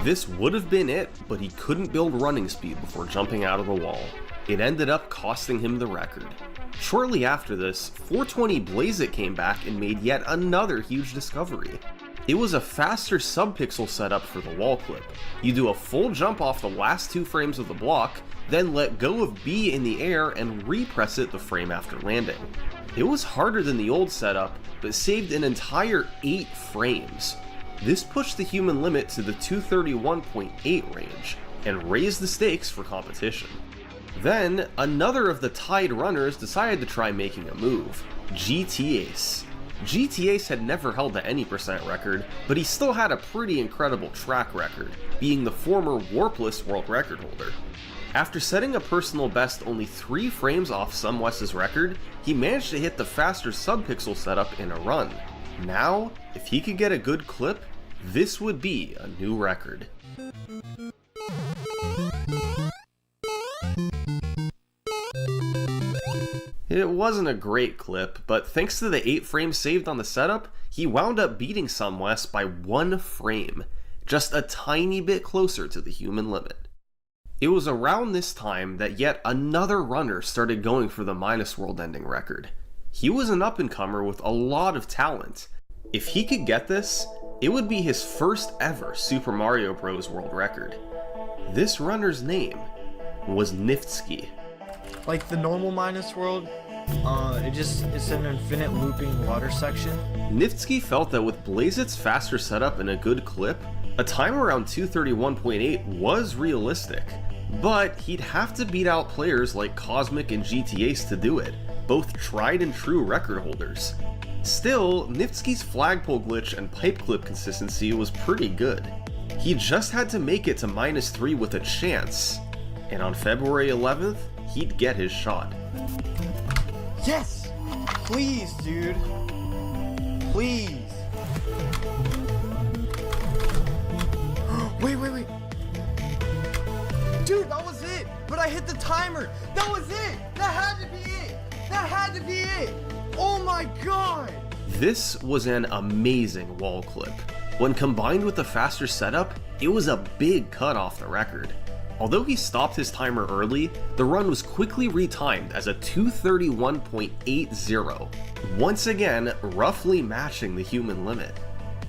This would have been it, but he couldn't build running speed before jumping out of the wall. It ended up costing him the record. Shortly after this, 420 Blaze It came back and made yet another huge discovery. It was a faster subpixel setup for the wall clip. You do a full jump off the last 2 frames of the block, then let go of B in the air and repress it the frame after landing. It was harder than the old setup, but saved an entire 8 frames. This pushed the human limit to the 231.8 range, and raised the stakes for competition. Then, another of the tied runners decided to try making a move: GTAV. GTAV had never held the any percent record, but he still had a pretty incredible track record, being the former warpless world record holder. After setting a personal best only 3 frames off Sumwest's record, he managed to hit the faster subpixel setup in a run. Now, if he could get a good clip, this would be a new record. It wasn't a great clip, but thanks to the 8 frames saved on the setup, he wound up beating Sumwest by 1 frame, just a tiny bit closer to the human limit. It was around this time that yet another runner started going for the Minus World ending record. He was an up-and-comer with a lot of talent. If he could get this, it would be his first ever Super Mario Bros. World record. This runner's name was Niftsky. Like the normal Minus World, it's an infinite looping water section. Niftsky felt that with Blaze It's faster setup and a good clip, a time around 231.8 was realistic, but he'd have to beat out players like Cosmic and GTAV to do it, both tried and true record holders. Still, Niftsky's flagpole glitch and pipe clip consistency was pretty good. He just had to make it to -3 with a chance, and on February 11th, he'd get his shot. Yes! Please, dude. Please. Wait. Dude, that was it. But I hit the timer. That was it. That had to be it. That had to be it. Oh my god. This was an amazing wall clip. When combined with the faster setup, it was a big cut off the record. Although he stopped his timer early, the run was quickly retimed as a 231.80, once again roughly matching the human limit.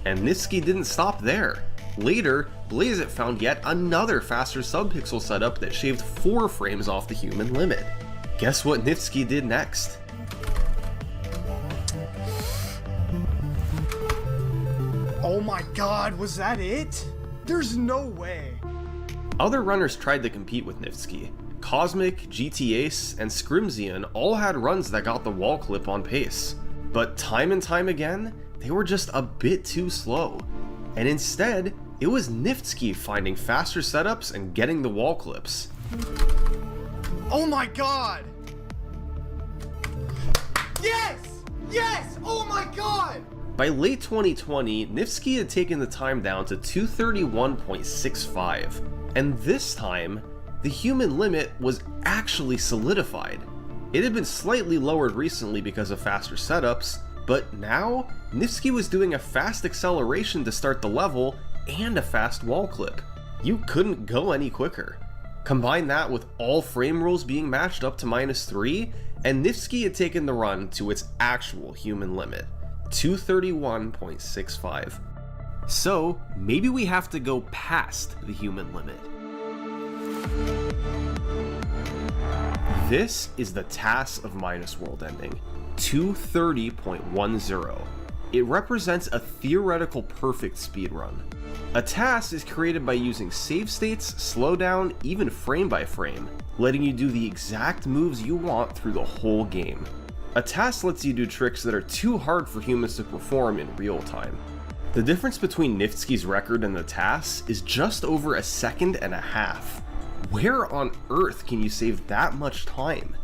And Nifsky didn't stop there. Later, Blazeit found yet another faster subpixel setup that shaved 4 frames off the human limit. Guess what Nifsky did next? Oh my god, was that it? There's no way. Other runners tried to compete with Nifsky. Cosmic, GTAV, and Scrimzian all had runs that got the wall clip on pace. But time and time again, they were just a bit too slow. And instead, it was Nifsky finding faster setups and getting the wall clips. Oh my god! Yes! Yes! Oh my god! By late 2020, Nifsky had taken the time down to 231.65, and this time, the human limit was actually solidified. It had been slightly lowered recently because of faster setups, but now, Nifsky was doing a fast acceleration to start the level and a fast wall clip. You couldn't go any quicker. Combine that with all frame rules being matched up to -3, and Nifsky had taken the run to its actual human limit. 231.65. So, maybe we have to go past the human limit. This is the TAS of minus world ending, 230.10. It represents a theoretical perfect speedrun. A TAS is created by using save states, slowdown, even frame by frame, letting you do the exact moves you want through the whole game. A TAS lets you do tricks that are too hard for humans to perform in real time. The difference between Nifsky's record and the TAS is just over a second and a half. Where on earth can you save that much time?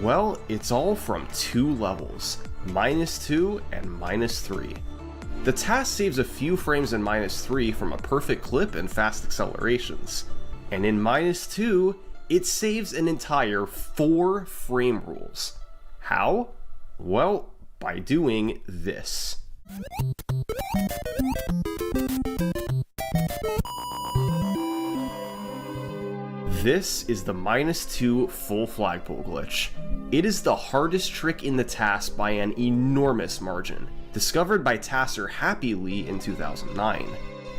Well, it's all from 2 levels, -2 and -3. The TAS saves a few frames in -3 from a perfect clip and fast accelerations, and in -2, it saves an entire 4 frame rules. How? Well, by doing this. This is the -2 full flagpole glitch. It is the hardest trick in the TAS by an enormous margin, discovered by TASer Happy Lee in 2009.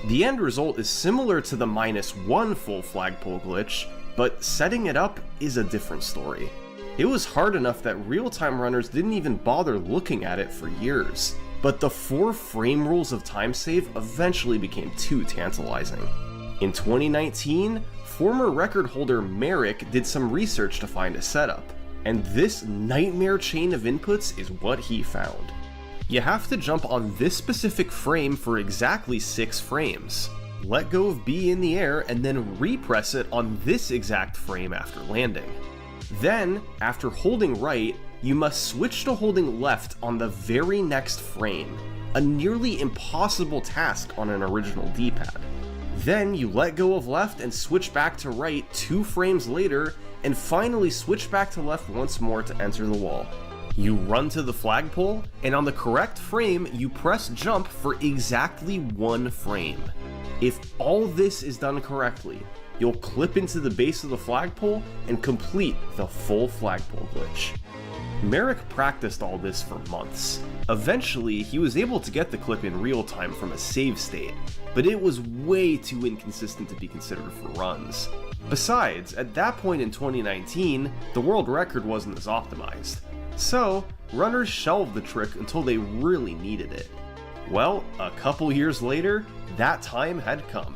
The end result is similar to the -1 full flagpole glitch, but setting it up is a different story. It was hard enough that real-time runners didn't even bother looking at it for years, but the 4 frame rules of time save eventually became too tantalizing. In 2019, former record holder Merrick did some research to find a setup, and this nightmare chain of inputs is what he found. You have to jump on this specific frame for exactly 6 frames, let go of B in the air, and then repress it on this exact frame after landing. Then, after holding right, you must switch to holding left on the very next frame, a nearly impossible task on an original D-pad. Then you let go of left and switch back to right 2 frames later, and finally switch back to left once more to enter the wall. You run to the flagpole, and on the correct frame, you press jump for exactly 1 frame. If all this is done correctly, you'll clip into the base of the flagpole and complete the full flagpole glitch. Merrick practiced all this for months. Eventually, he was able to get the clip in real time from a save state, but it was way too inconsistent to be considered for runs. Besides, at that point in 2019, the world record wasn't as optimized. So, runners shelved the trick until they really needed it. Well, a couple years later, that time had come.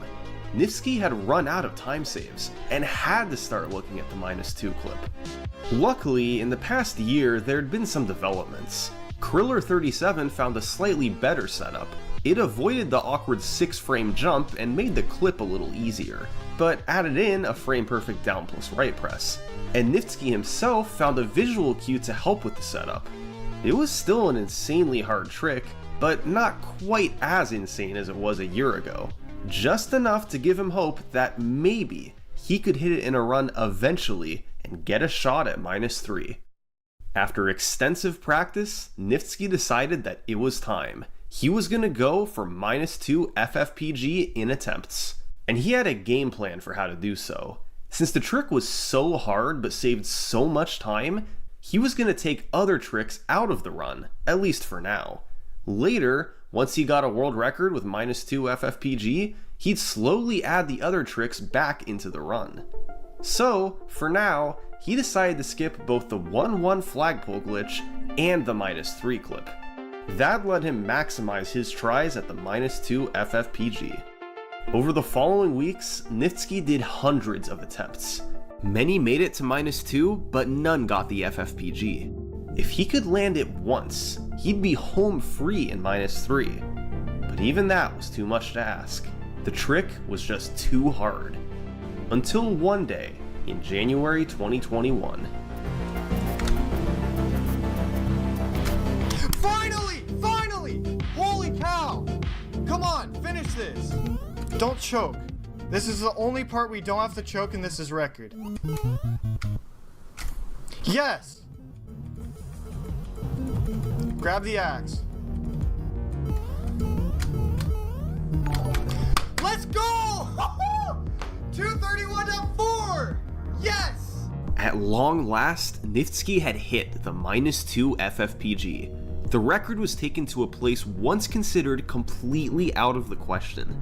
Nifsky had run out of time saves, and had to start looking at the -2 clip. Luckily, in the past year, there had been some developments. Kriller37 found a slightly better setup. It avoided the awkward 6-frame jump and made the clip a little easier, but added in a frame-perfect down plus right press. And Nifsky himself found a visual cue to help with the setup. It was still an insanely hard trick, but not quite as insane as it was a year ago. Just enough to give him hope that maybe he could hit it in a run eventually and get a shot at -3. After extensive practice, Niftsky decided that it was time. He was going to go for -2 FFPG in attempts. And he had a game plan for how to do so. Since the trick was so hard but saved so much time, he was going to take other tricks out of the run, at least for now. Later, once he got a world record with -2 FFPG, he'd slowly add the other tricks back into the run. So, for now, he decided to skip both the 1-1 flagpole glitch and the -3 clip. That let him maximize his tries at the -2 FFPG. Over the following weeks, Niftsky did hundreds of attempts. Many made it to -2, but none got the FFPG. If he could land it once, he'd be home free in -3. But even that was too much to ask. The trick was just too hard. Until one day, in January 2021. Finally! Holy cow! Come on, finish this! Don't choke. This is the only part we don't have to choke, and this is record. Yes! Grab the axe. Let's go! 231.4! Yes! At long last, Niftsky had hit the -2 FFPG. The record was taken to a place once considered completely out of the question.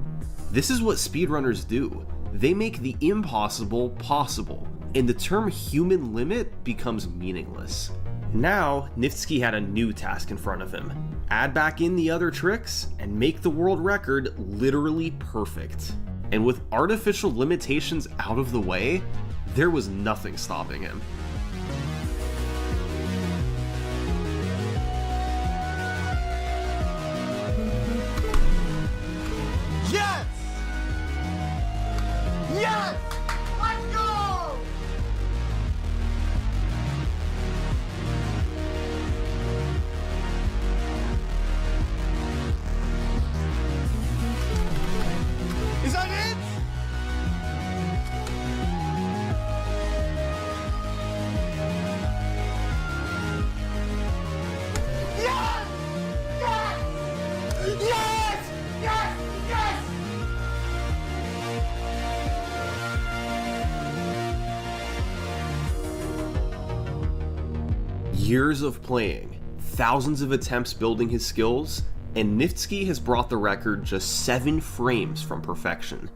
This is what speedrunners do. They make the impossible possible, and the term human limit becomes meaningless. Now, Niftsky had a new task in front of him. Add back in the other tricks, and make the world record literally perfect. And with artificial limitations out of the way, there was nothing stopping him. Yes! Yes! Let's go! Is that it? Yes! Yes! Yes! Yes! Yes! Years of playing, thousands of attempts building his skills, and Niftsky has brought the record just 7 frames from perfection.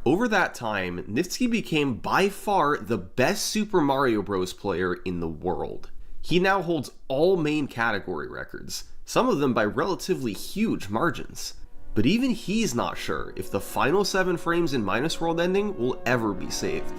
Over that time, Niftsky became by far the best Super Mario Bros. Player in the world. He now holds all main category records, some of them by relatively huge margins. But even he's not sure if the final 7 frames in Minus World Ending will ever be saved.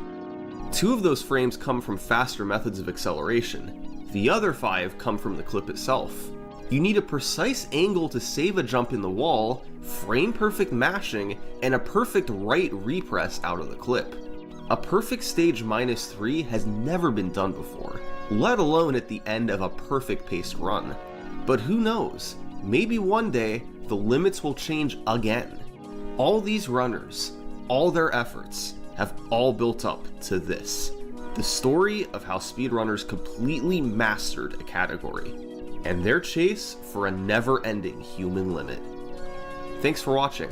2 of those frames come from faster methods of acceleration. The other 5 come from the clip itself. You need a precise angle to save a jump in the wall, frame perfect mashing, and a perfect right repress out of the clip. A perfect stage -3 has never been done before, let alone at the end of a perfect paced run. But who knows, maybe one day the limits will change again. All these runners, all their efforts, have all built up to this. The story of how speedrunners completely mastered a category, and their chase for a never-ending human limit. Thanks for watching.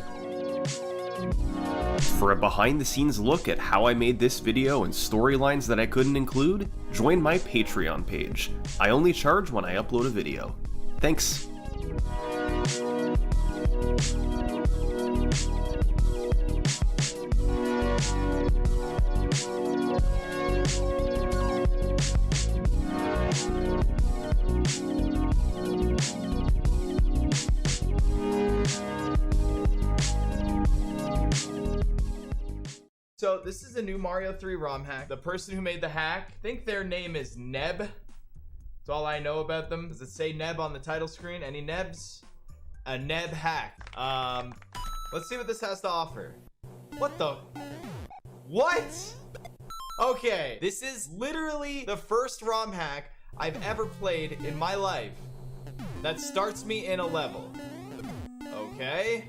For a behind-the-scenes look at how I made this video and storylines that I couldn't include, join my Patreon page. I only charge when I upload a video. Thanks. So this is a new Mario 3 ROM hack. The person who made the hack, I think their name is Neb. That's all I know about them. Does it say Neb on the title screen? Any Nebs? A Neb hack. Let's see what this has to offer. What the? What? Okay, this is literally the first ROM hack I've ever played in my life. that starts me in a level. Okay.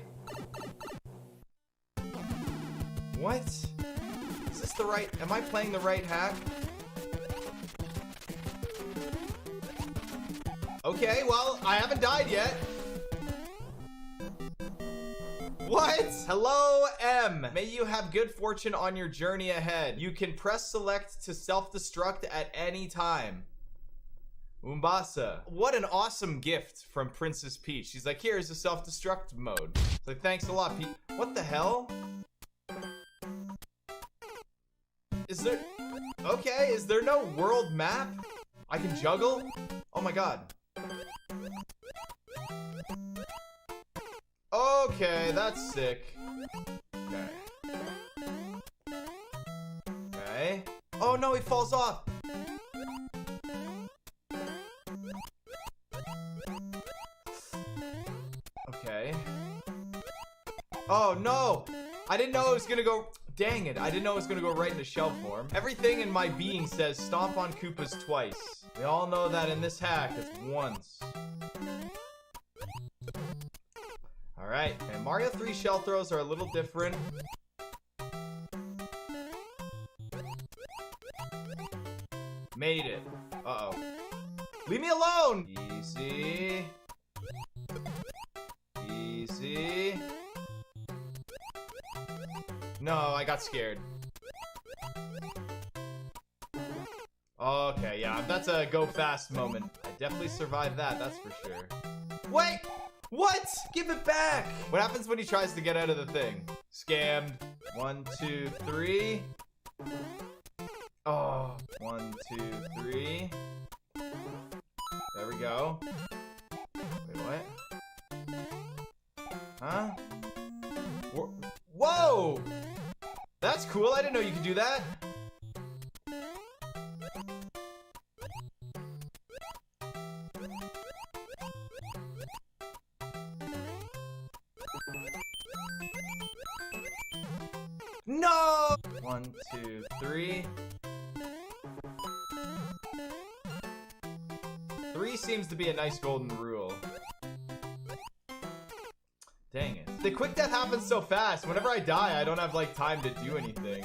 What? Is this the right... Am I playing the right hack? Okay, well, I haven't died yet. What? Hello, M. May you have good fortune on your journey ahead. You can press select to self-destruct at any time. Umbasa. What an awesome gift from Princess Peach. She's like, here's a self-destruct mode. It's like, thanks a lot, Peach. What the hell? Is there... Okay, is there no world map? I can juggle? Oh my god. Okay, that's sick. Okay. Okay. Oh no, he falls off. Okay. Oh no! I didn't know it was gonna go... Dang it, I didn't know it was gonna go right into shell form. Everything in my being says stomp on Koopas twice. We all know that in this hack, it's once. Alright, and Mario 3 shell throws are a little different. Made it. Uh-oh. Leave me alone! Easy. Easy. No, I got scared. Okay, yeah, that's a go fast moment. I definitely survived that, that's for sure. Wait! What? Give it back! What happens when he tries to get out of the thing? Scammed. 1, 2, 3. Oh, 1, 2, 3. There we go. Wait, what? Huh? Whoa! That's cool. I didn't know you could do that. No! 1, 2, 3. 3 seems to be a nice golden rule. Dang it. The quick death happens so fast. Whenever I die, I don't have, like, time to do anything.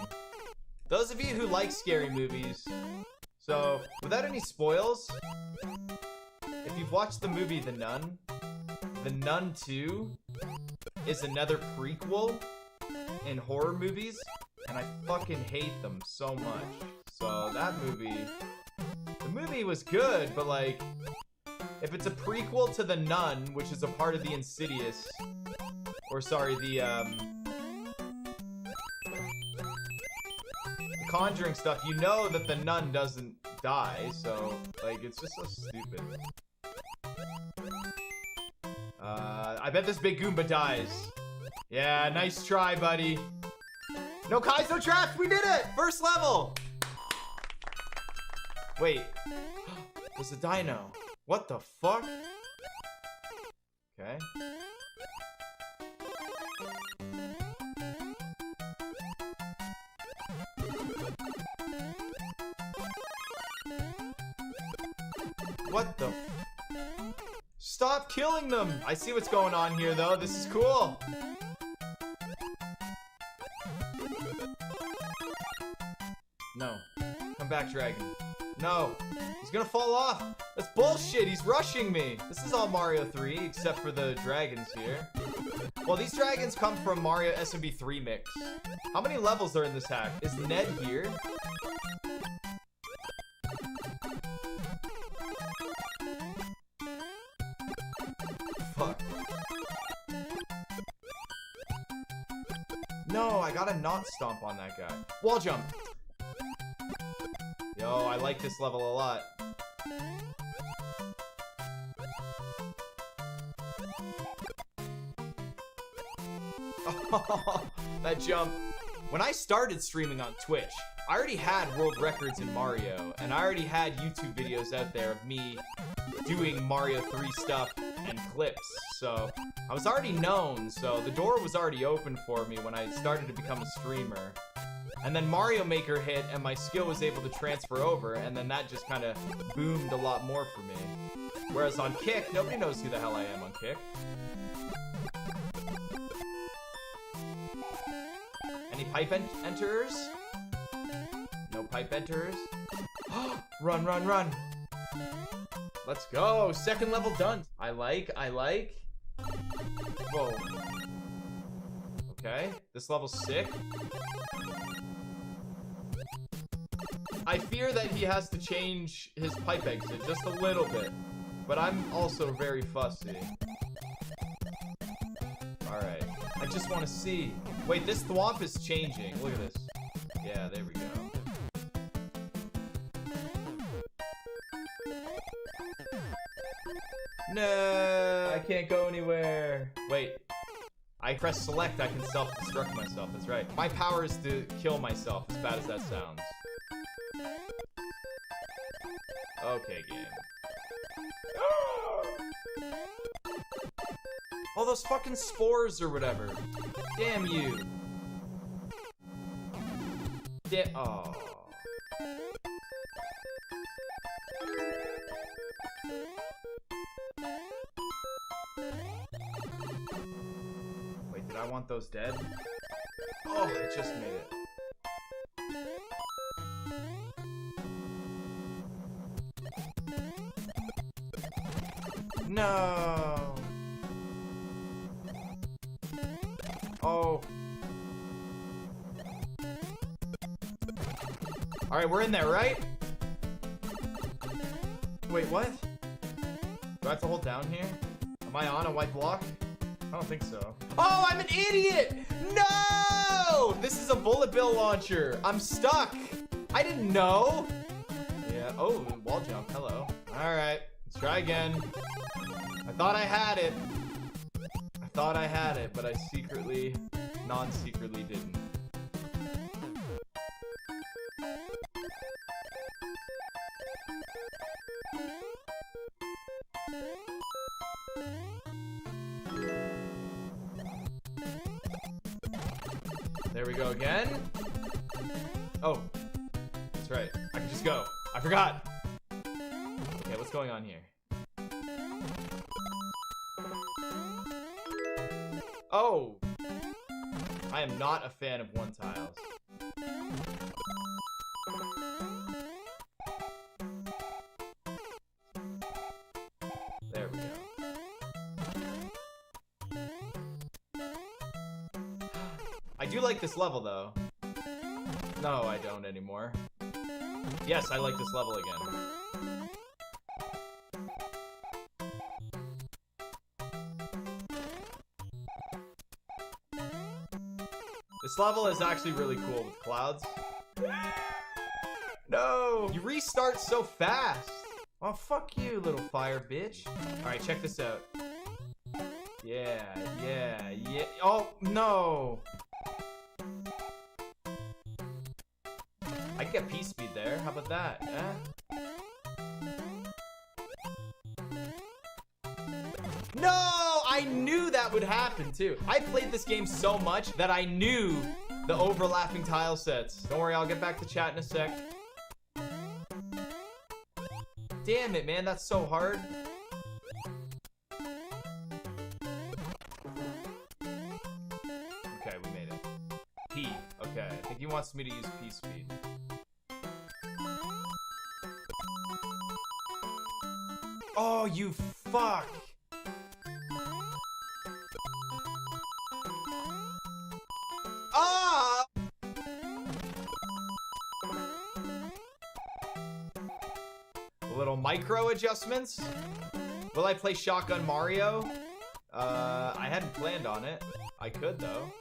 Those of you who like scary movies, so, without any spoils, if you've watched the movie The Nun 2 is another prequel in horror movies, and I fucking hate them so much. So, that movie, the movie was good, but, like, if it's a prequel to The Nun, which is a part of the Insidious, or sorry, the Conjuring stuff, you know that the nun doesn't die, so, like, it's just so stupid. I bet this big Goomba dies. Yeah, nice try, buddy. No Kais, no traps, we did it! First level! Wait. There's a dino. What the fuck? Okay. What the? Stop killing them! I see what's going on here, though. This is cool. No. Come back, dragon. No. He's gonna fall off. That's bullshit. He's rushing me. This is all Mario 3, except for the dragons here. Well, these dragons come from Mario SMB 3 mix. How many levels are in this hack? Is Ned here? Fuck. No, I gotta not stomp on that guy. Wall jump. Yo, I like this level a lot. Oh, that jump. When I started streaming on Twitch, I already had world records in Mario, and I already had YouTube videos out there of me doing Mario 3 stuff and clips. So I was already known, so the door was already open for me when I started to become a streamer. And then Mario Maker hit and my skill was able to transfer over, and then that just kind of boomed a lot more for me. Whereas on Kick, nobody knows who the hell I am on Kick. Any pipe enterers? No pipe enterers? Run, run, run. Let's go. Second level done. I like. Whoa. Okay. This level's sick. I fear that he has to change his pipe exit just a little bit. But I'm also very fussy. Alright. I just want to see. Wait, this thwomp is changing. Look at this. Yeah, there we go. No, I can't go anywhere. Wait, I press select, I can self-destruct myself. That's right. My power is to kill myself, as bad as that sounds. Okay, game. All those fucking spores or whatever. Damn you. Oh. Wait, did I want those dead? Oh, I just made it. No. Oh. All right, we're in there, right? Wait, what? Do I have to hold down here? Am I on a white block? I don't think so. Oh, I'm an idiot! No! This is a bullet bill launcher. I'm stuck. I didn't know. Yeah. Oh, wall jump. Hello. All right. Let's try again. I thought I had it. I thought I had it, but I secretly, non-secretly didn't. There we go again. Oh, that's right. I can just go. I forgot. Okay, what's going on here? Oh! I am not a fan of one tiles. There we go. I do like this level, though. No, I don't anymore. Yes, I like this level again. This level is actually really cool with clouds. No! You restart so fast! Oh, fuck you, little fire bitch. Alright, check this out. Yeah. Oh, no! I can get P-speed there. How about that? Yeah? No! I knew that would happen too. I played this game so much that I knew the overlapping tile sets. Don't worry, I'll get back to chat in a sec. Damn it, man, that's so hard. Okay, we made it. P. Okay, I think he wants me to use P speed. Oh, you fuck! Ah! Little micro adjustments. Will I play Shotgun Mario? I hadn't planned on it. I could though.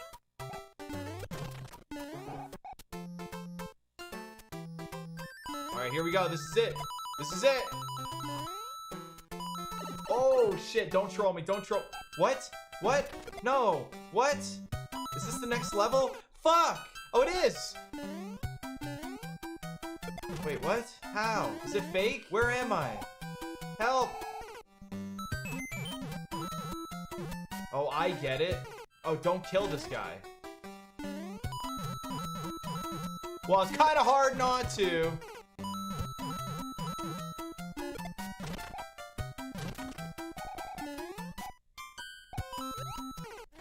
Alright, here we go. This is it. This is it. Oh shit, don't troll me. Don't troll. What? What? No. What? Is this the next level? Fuck! Oh, it is! Wait, what? How? Is it fake? Where am I? Help! Oh, I get it. Oh, don't kill this guy. Well, it's kind of hard not to.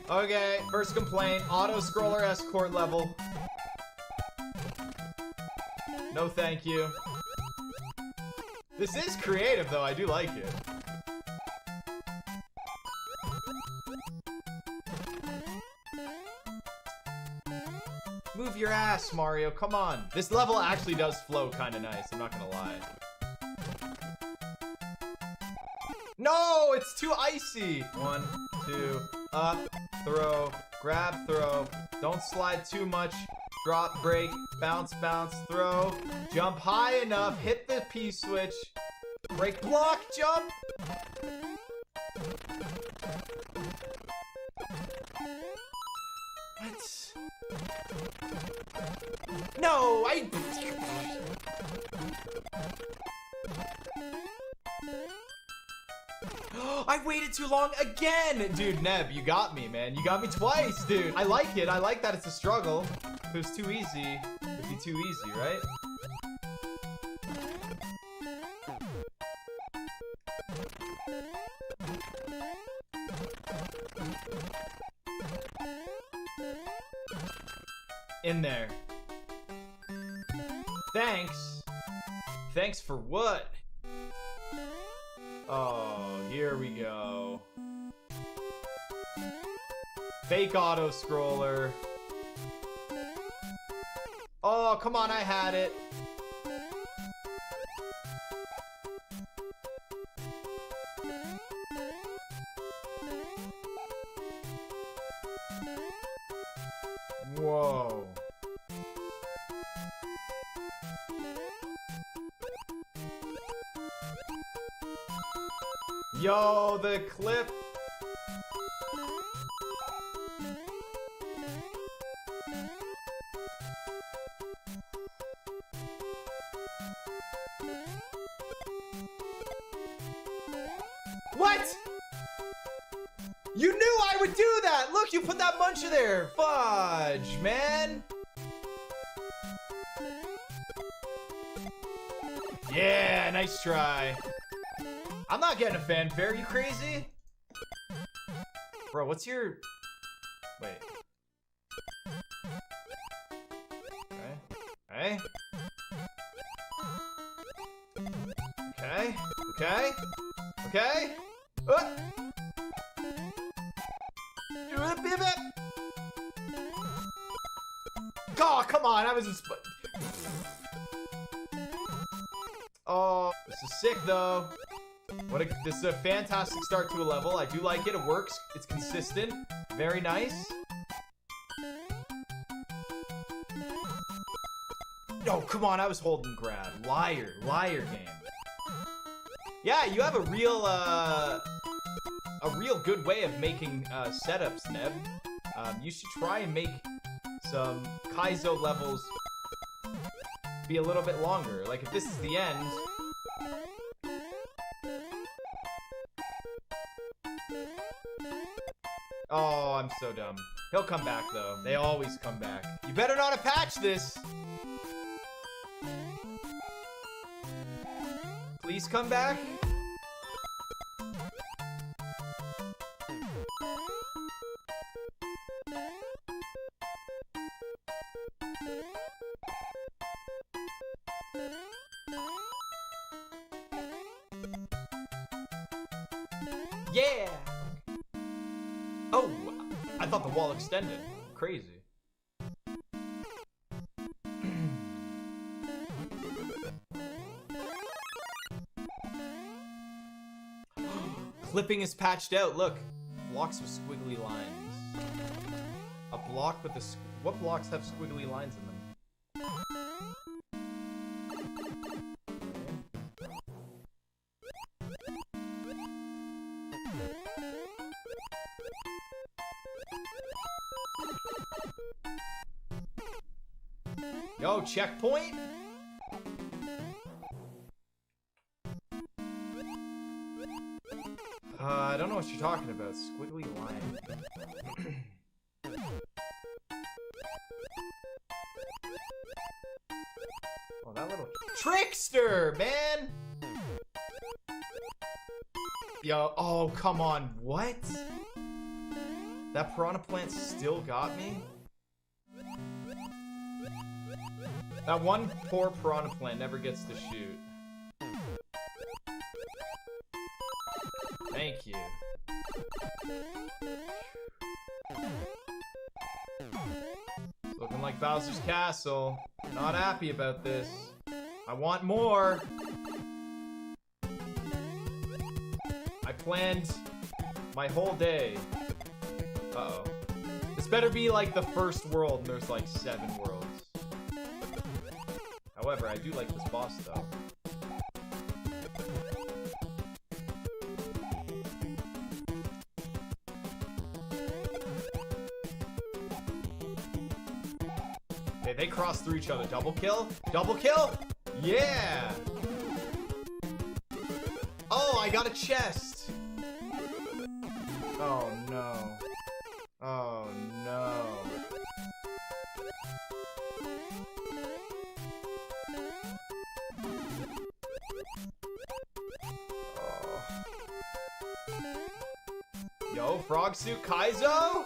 Okay, first complaint, auto-scroller escort level. No thank you. This is creative though, I do like it. Move your ass, Mario, come on. This level actually does flow kind of nice, I'm not gonna lie. No, it's too icy. 1, 2, up, throw, grab, throw. Don't slide too much. Drop, break, bounce, bounce, throw. Jump high enough, hit the P switch. Break, block, jump. What? No, I waited too long again! Dude, Neb, you got me, man. You got me twice, dude. I like it. I like that it's a struggle. If it was too easy, it'd be too easy, right? In there. Thanks. Thanks for what? Oh, here we go. Fake auto scroller. Oh, come on, I had it. Whoa. Yo, the clip. What? You knew I would do that! Look, you put that muncher there! Fudge, man! Yeah, nice try. I'm not getting a fanfare, you crazy? Bro, what's your... Wait. Okay. Okay. Okay. Okay. Oh, come on, I was just... Oh, this is sick though. This is a fantastic start to a level. I do like it. It works. It's consistent. Very nice. Oh, come on. I was holding grab. Liar. Liar game. Yeah, you have a real good way of making setups, Neb. You should try and make some Kaizo levels be a little bit longer. Like, if this is the end... Oh, I'm so dumb. He'll come back, though. They always come back. You better not have patched this! Please come back? Yeah! Oh, I thought the wall extended. Crazy. Clipping is patched out. Look, blocks with squiggly lines. A block with a... What blocks have squiggly lines in them? Yo, checkpoint? I don't know what you're talking about. Squiggly line. Oh, that little trickster, man! Yo, oh, come on, what? That piranha plant still got me? That one poor piranha plant never gets to shoot. Thank you. Looking like Bowser's Castle. Not happy about this. I want more. I planned my whole day. Uh-oh. This better be like the first world and there's like 7 worlds. However, I do like this boss though. Okay, they cross through each other. Double kill? Double kill? Yeah! Oh, I got a chest! Oh no. Oh no. Oh. Yo, Frog Suit Kaizo?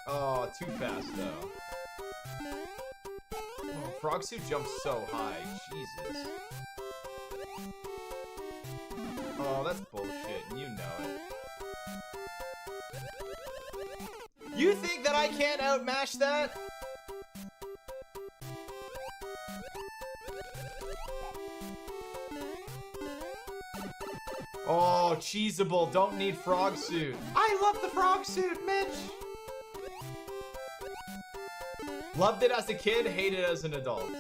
Oh, too fast though. Oh, Frog Suit jumps so high. Jesus. Oh, that's bullshit, and you know it. You think that I can't outmash that? Oh, cheesable, don't need frog suit. I love the frog suit, Mitch! Loved it as a kid, hated it as an adult.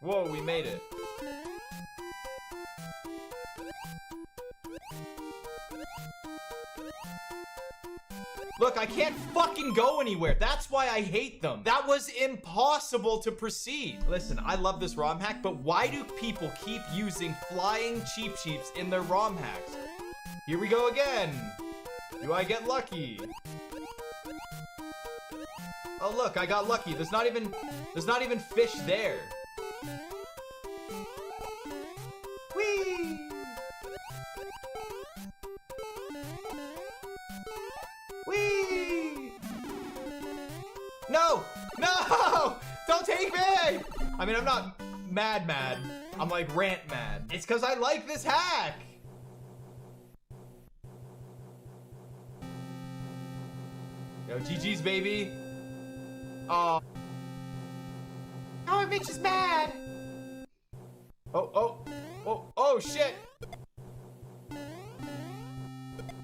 Whoa, we made it. Look, I can't fucking go anywhere. That's why I hate them. That was impossible to proceed. Listen, I love this ROM hack, but why do people keep using flying Cheep Cheeps in their ROM hacks? Here we go again. Do I get lucky? Oh look, I got lucky. There's not even fish there. Whee! Whee! No! No! Don't take me! I mean, I'm not mad. I'm like rant mad. It's because I like this hack. Yo, GG's, baby. Oh. Oh, Mitch is mad. Oh, shit.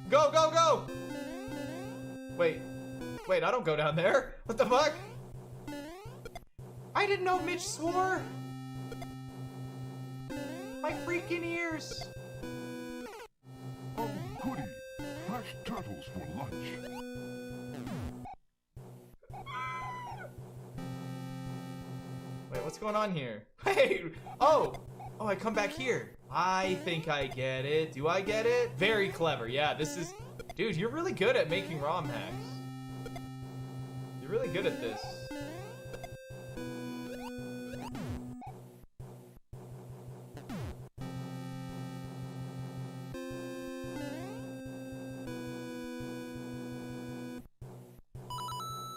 Go, go, go. Wait, I don't go down there. What the fuck? I didn't know Mitch swore. My freaking ears. Oh, goody. Fresh turtles for lunch. Wait, what's going on here? Wait, oh, I come back here. I think I get it. Do I get it? Very clever. Yeah, this is, dude, you're really good at making ROM hacks. You're really good at this.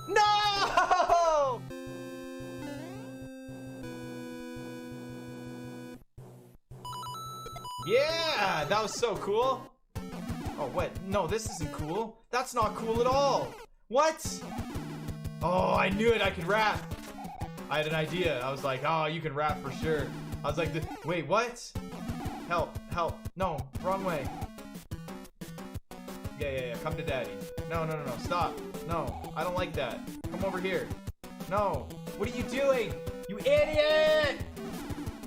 No! Yeah, that was so cool. Oh, what? No, this isn't cool. That's not cool at all. What? Oh, I knew it. I could rap. I had an idea. I was like, oh, you can rap for sure. I was like, wait, what? Help, help. No, wrong way. Yeah. Come to daddy. No. Stop. No, I don't like that. Come over here. No. What are you doing? You idiot!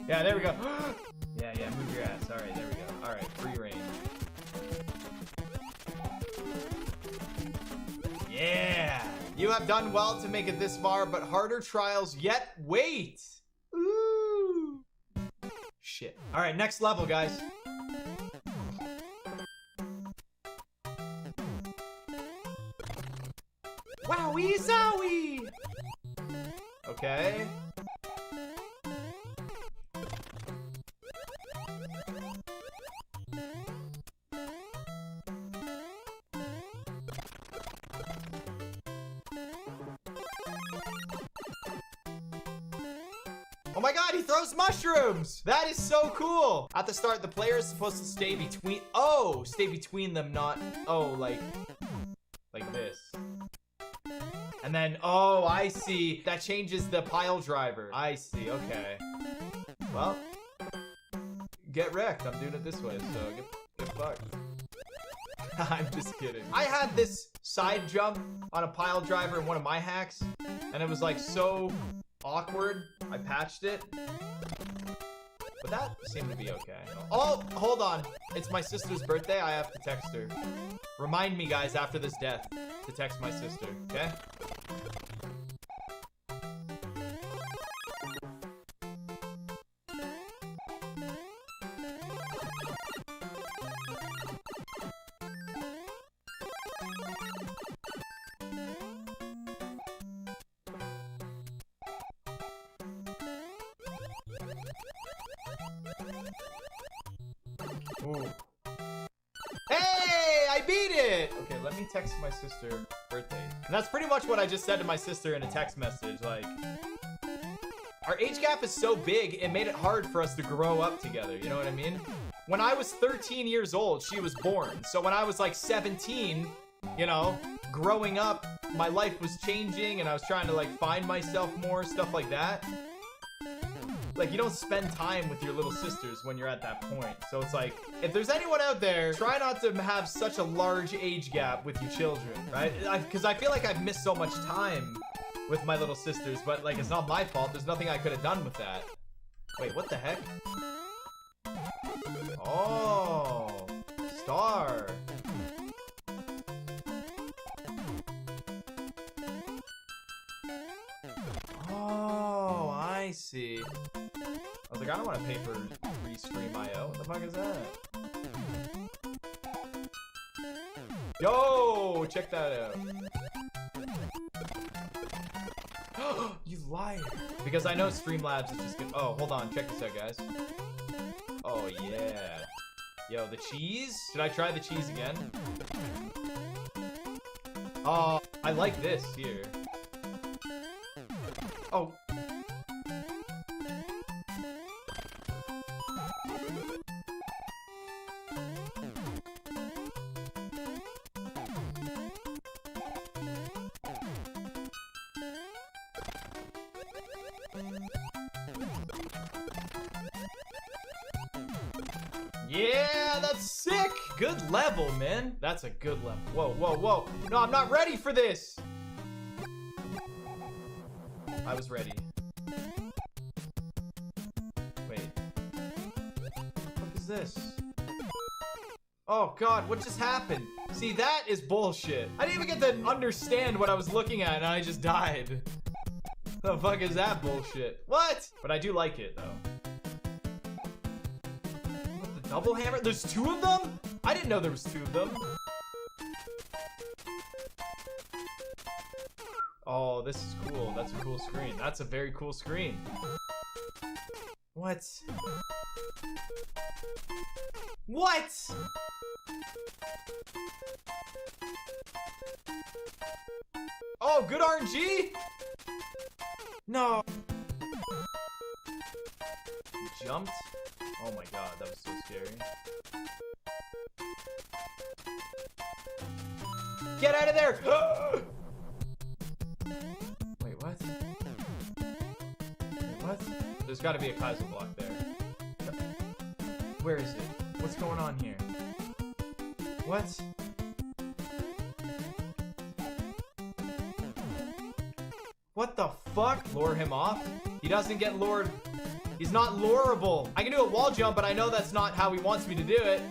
Yeah, there we go. Yeah, move your ass. All right, there we go. All right, free range. Yeah! You have done well to make it this far, but harder trials yet wait! Ooh! Shit. All right, next level, guys. Wowie zowie! Okay. Oh my god, he throws mushrooms! That is so cool! At the start, the player is supposed to stay between... Oh! Stay between them, not... Oh, like this. And then... Oh, I see. That changes the pile driver. I see, okay. Well... Get wrecked. I'm doing it this way, so get fucked. I'm just kidding. I had this side jump on a pile driver in one of my hacks, and it was like so... awkward. I patched it. But that seemed to be okay. Oh, hold on. It's my sister's birthday. I have to text her. Remind me, guys, after this death to text my sister, okay? Ooh. Hey, I beat it! Okay, let me text my sister birthday. And that's pretty much what I just said to my sister in a text message. Like, our age gap is so big, it made it hard for us to grow up together. You know what I mean? When I was 13 years old, she was born. So when I was like 17, you know, growing up, my life was changing and I was trying to like find myself more, stuff like that. Like, you don't spend time with your little sisters when you're at that point. So it's like, if there's anyone out there, try not to have such a large age gap with your children, right? Because I feel like I've missed so much time with my little sisters, but like, it's not my fault. There's nothing I could have done with that. Wait, what the heck? Oh, star. Oh, I see. I was like, I don't want to pay for Restream IO. What the fuck is that? Yo, check that out. You liar. Because I know Streamlabs is just good. Oh, hold on. Check this out, guys. Oh, yeah. Yo, the cheese? Should I try the cheese again? Oh, I like this here. Oh. Yeah, that's sick! Good level, man. That's a good level. Whoa, whoa, whoa. No, I'm not ready for this! I was ready. Wait. What is this? Oh god, what just happened? See, that is bullshit. I didn't even get to understand what I was looking at and I just died. The fuck is that bullshit? What? But I do like it, though. What, the double hammer? There's two of them? I didn't know there was two of them. Oh, this is cool. That's a cool screen. That's a very cool screen. What? What? Oh, good RNG? No. You jumped? Oh my god, that was so scary. Get out of there! Wait, what? Wait, what? There's gotta be a Kaiser block there. Where is it? What's going on here? What? What the fuck? Lure him off? He doesn't get lured. He's not lureable. I can do a wall jump, but I know that's not how he wants me to do it.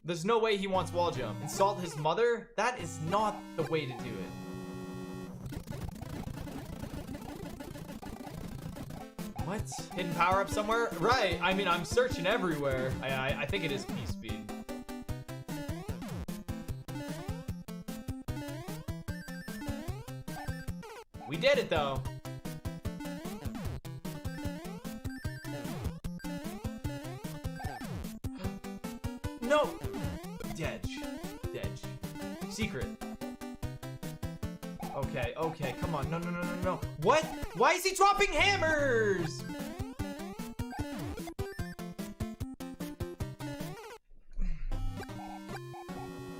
There's no way he wants wall jump. Insult his mother? That is not the way to do it. What? Hidden power up somewhere? Right. I mean, I'm searching everywhere. I think it is P-Speed. We did it though. No! Dedge. Secret. Okay, okay, come on. No. What? Why is he dropping hammers?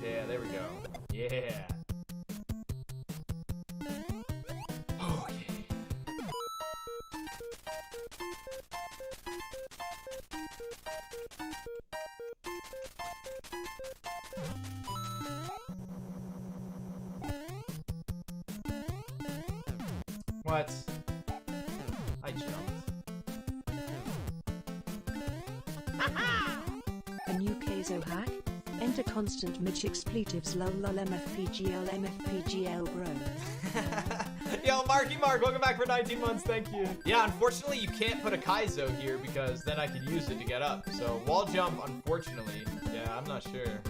Yeah, there we go. Yeah. Oh, yeah. What? I jumped. A new Kaizo hack? Enter constant Mitch expletives lol MFPGL bro. Yo, Marky Mark, welcome back for 19 months, thank you. Yeah, unfortunately you can't put a Kaizo here because then I could use it to get up. So wall jump, unfortunately, yeah, I'm not sure.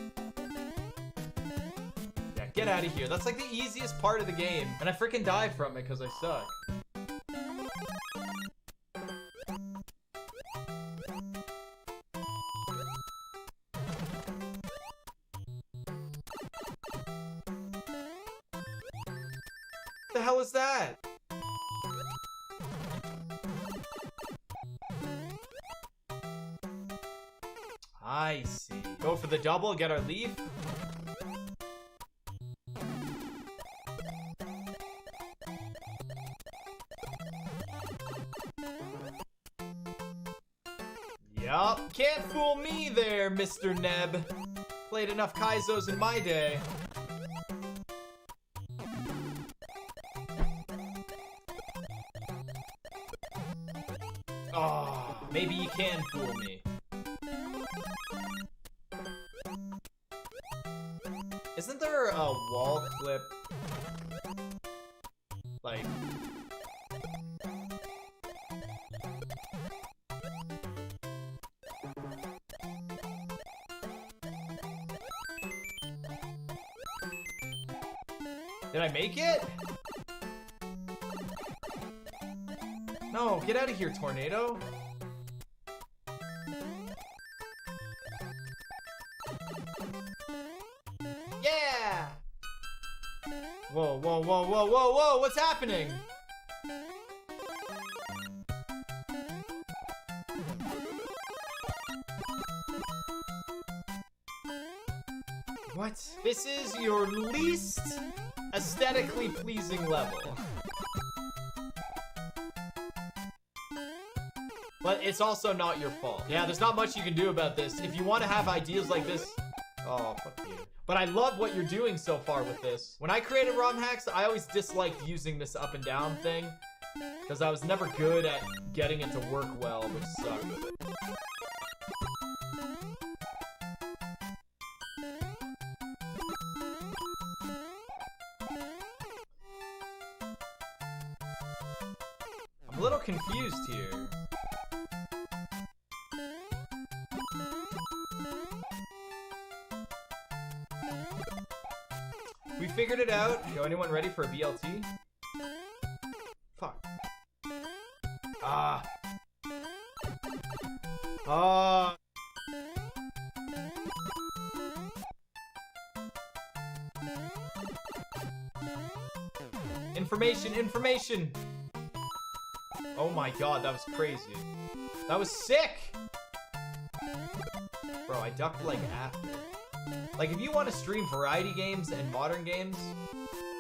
Yeah, get out of here. That's like the easiest part of the game. And I freaking die from it because I suck. The hell is that? I see. Go for the double, get our leaf. Yup, can't fool me there, Mr. Neb. Played enough Kaizos in my day. Oh, maybe you can fool me. Isn't there a wall clip? Like... Did I make it? No, get out of here, tornado. Yeah! Whoa, what's happening? What? This is your least aesthetically pleasing level. But it's also not your fault. Yeah, there's not much you can do about this. If you want to have ideas like this... Oh, fuck you. But I love what you're doing so far with this. When I created ROM hacks, I always disliked using this up and down thing. Because I was never good at getting it to work well, which sucked. I'm a little confused here. We figured it out. Yo, anyone ready for a BLT? Fuck. Ah. Ah. Information. Oh my god, that was crazy. That was sick. Bro, I ducked like after. Like, if you want to stream variety games and modern games,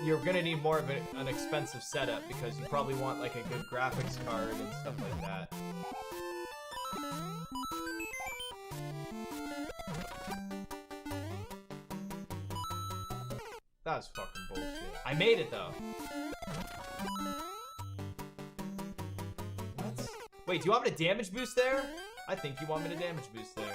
you're gonna need more of an expensive setup because you probably want like a good graphics card and stuff like that. That was fucking bullshit. I made it though. What? Wait, do you want me to damage boost there? I think you want me to damage boost there.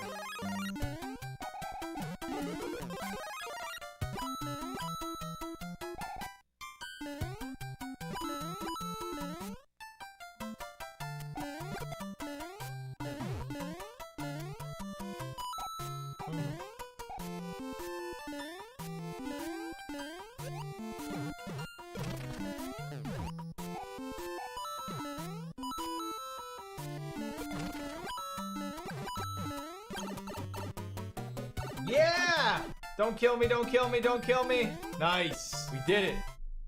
Yeah! Don't kill me, don't kill me, don't kill me. Nice. We did it.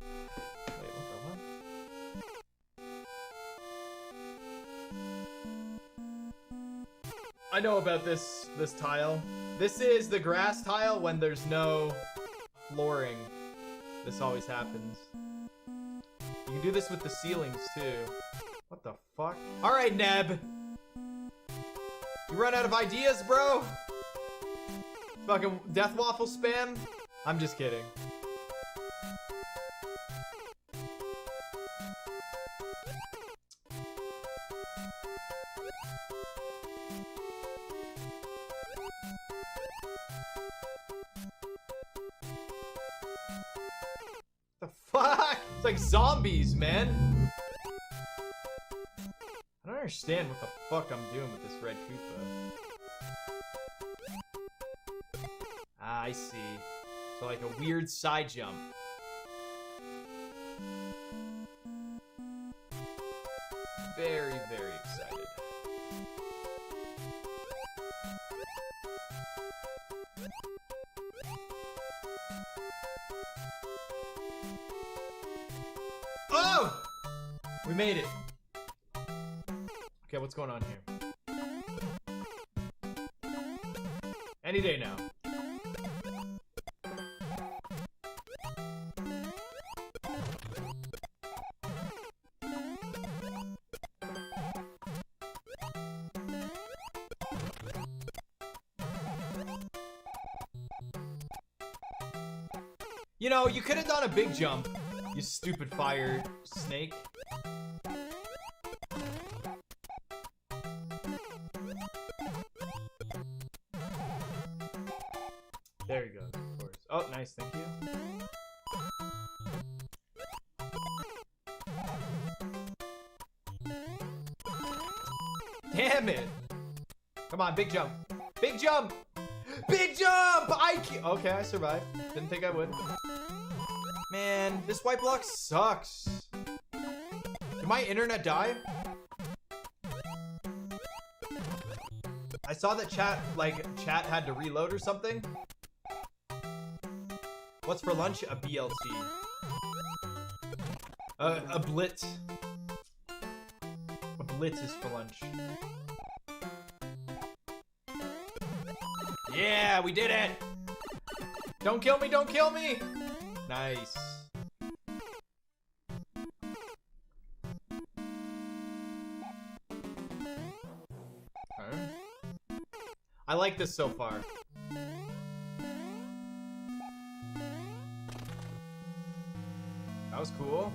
Wait, what the hell? I know about this tile. This is the grass tile when there's no flooring. This always happens. You can do this with the ceilings too. What the fuck? All right, Neb. You run out of ideas, bro? Fucking death waffle spam? I'm just kidding. The fuck? It's like zombies, man. I don't understand what the fuck I'm doing with this red Koopa. Ah, I see. So like a weird side jump. Very, very excited. Oh! We made it. Okay, what's going on here? Any day now. You know, you could have done a big jump, you stupid fire snake. There he goes, of course. Oh, nice, thank you. Damn it! Come on, big jump. Big jump! Big jump! Okay, I survived. Didn't think I would. Man, this white block sucks. Did my internet die? I saw that chat had to reload or something. What's for lunch? A BLT. A blitz. A blitz is for lunch. Yeah, we did it! Don't kill me, don't kill me! Nice. Okay. I like this so far. That was cool.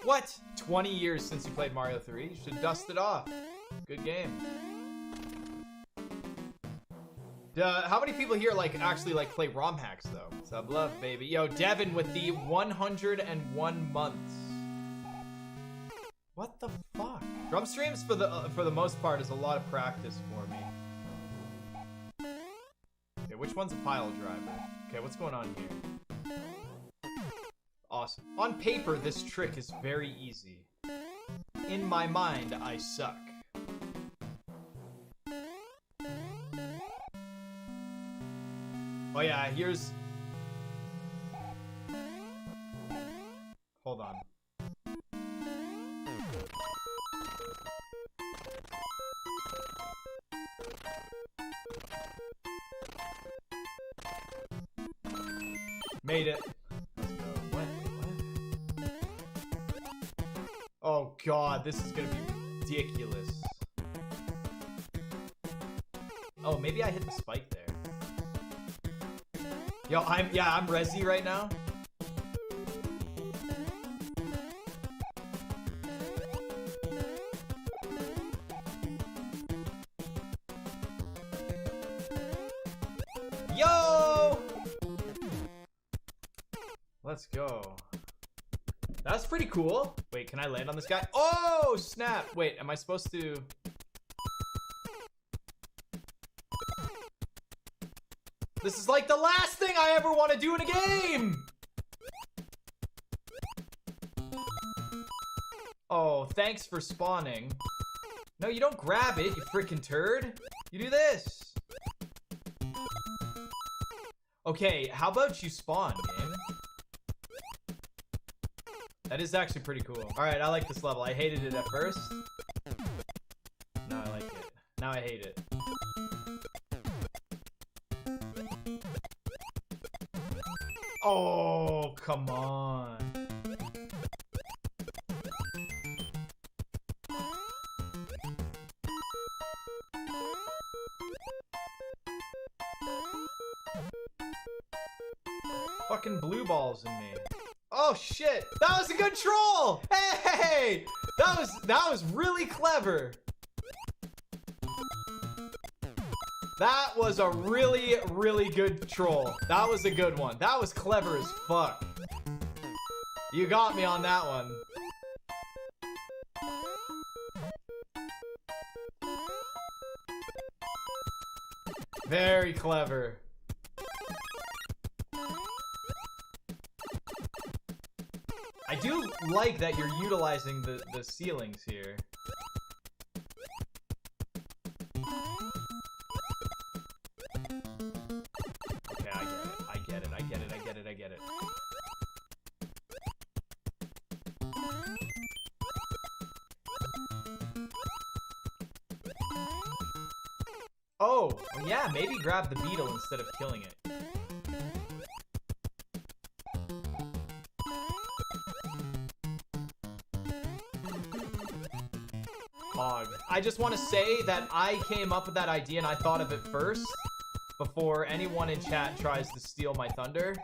What? 20 years since you played Mario 3? You should dust it off. Good game. How many people here actually play ROM hacks though? Sub love, baby. Yo, Devin with the 101 months. What the fuck? Drum streams for the most part is a lot of practice for me. Okay, which one's a pile driver? Okay, what's going on here? Awesome. On paper, this trick is very easy. In my mind, I suck. Oh yeah, here's... Hold on. Made it. Let's go. What? Oh god, this is gonna be ridiculous. Oh, maybe I hit the spike there. Yo, I'm Resi right now. Yo! Let's go. That's pretty cool. Wait, can I land on this guy? Oh, snap. Wait, am I supposed to... This is like the last thing I ever want to do in a game! Oh, thanks for spawning. No, you don't grab it, you freaking turd. You do this. Okay, how about you spawn, game? That is actually pretty cool. All right, I like this level. I hated it at first. Now I like it. Now I hate it. Oh, come on. Fucking blue balls in me. Oh shit! That was a good troll! Hey! That was really clever. That was a really, really good troll. That was a good one. That was clever as fuck. You got me on that one. Very clever. I do like that you're utilizing the ceilings here. Okay, I get it. Oh, well, yeah, maybe grab the beetle instead of killing it. I just want to say that I came up with that idea and I thought of it first before anyone in chat tries to steal my thunder.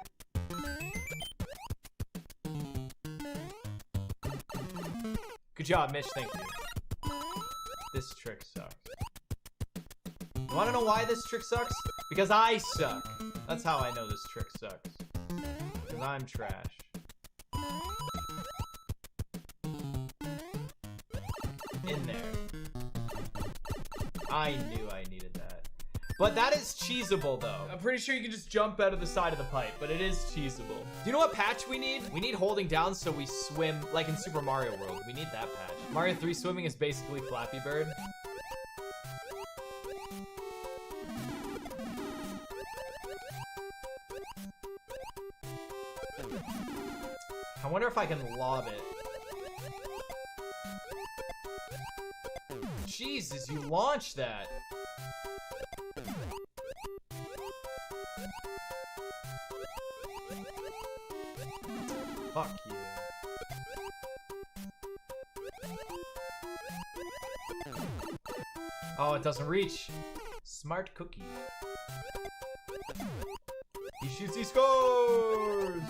Good job, Mitch. Thank you. This trick sucks. You want to know why this trick sucks? Because I suck. That's how I know this trick sucks. Because I'm trash. In there. I knew I needed that. But that is cheesable, though. I'm pretty sure you can just jump out of the side of the pipe, but it is cheesable. Do you know what patch we need? We need holding down so we swim, like in Super Mario World. We need that patch. Mario 3 swimming is basically Flappy Bird. I wonder if I can lob it. Jesus, you launched that. Fuck you. Oh, it doesn't reach. Smart cookie. He shoots, he scores!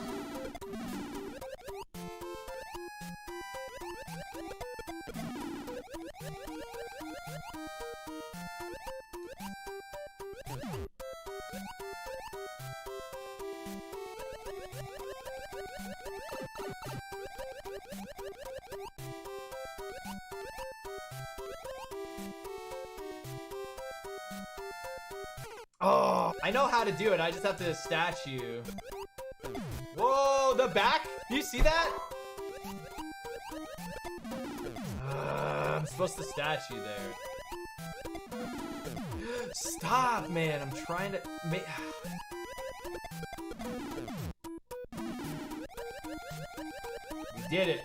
Oh, I know how to do it. I just have to statue. Whoa, the back? Do you see that? I'm supposed to statue there. Stop, man. I'm trying to make... We did it.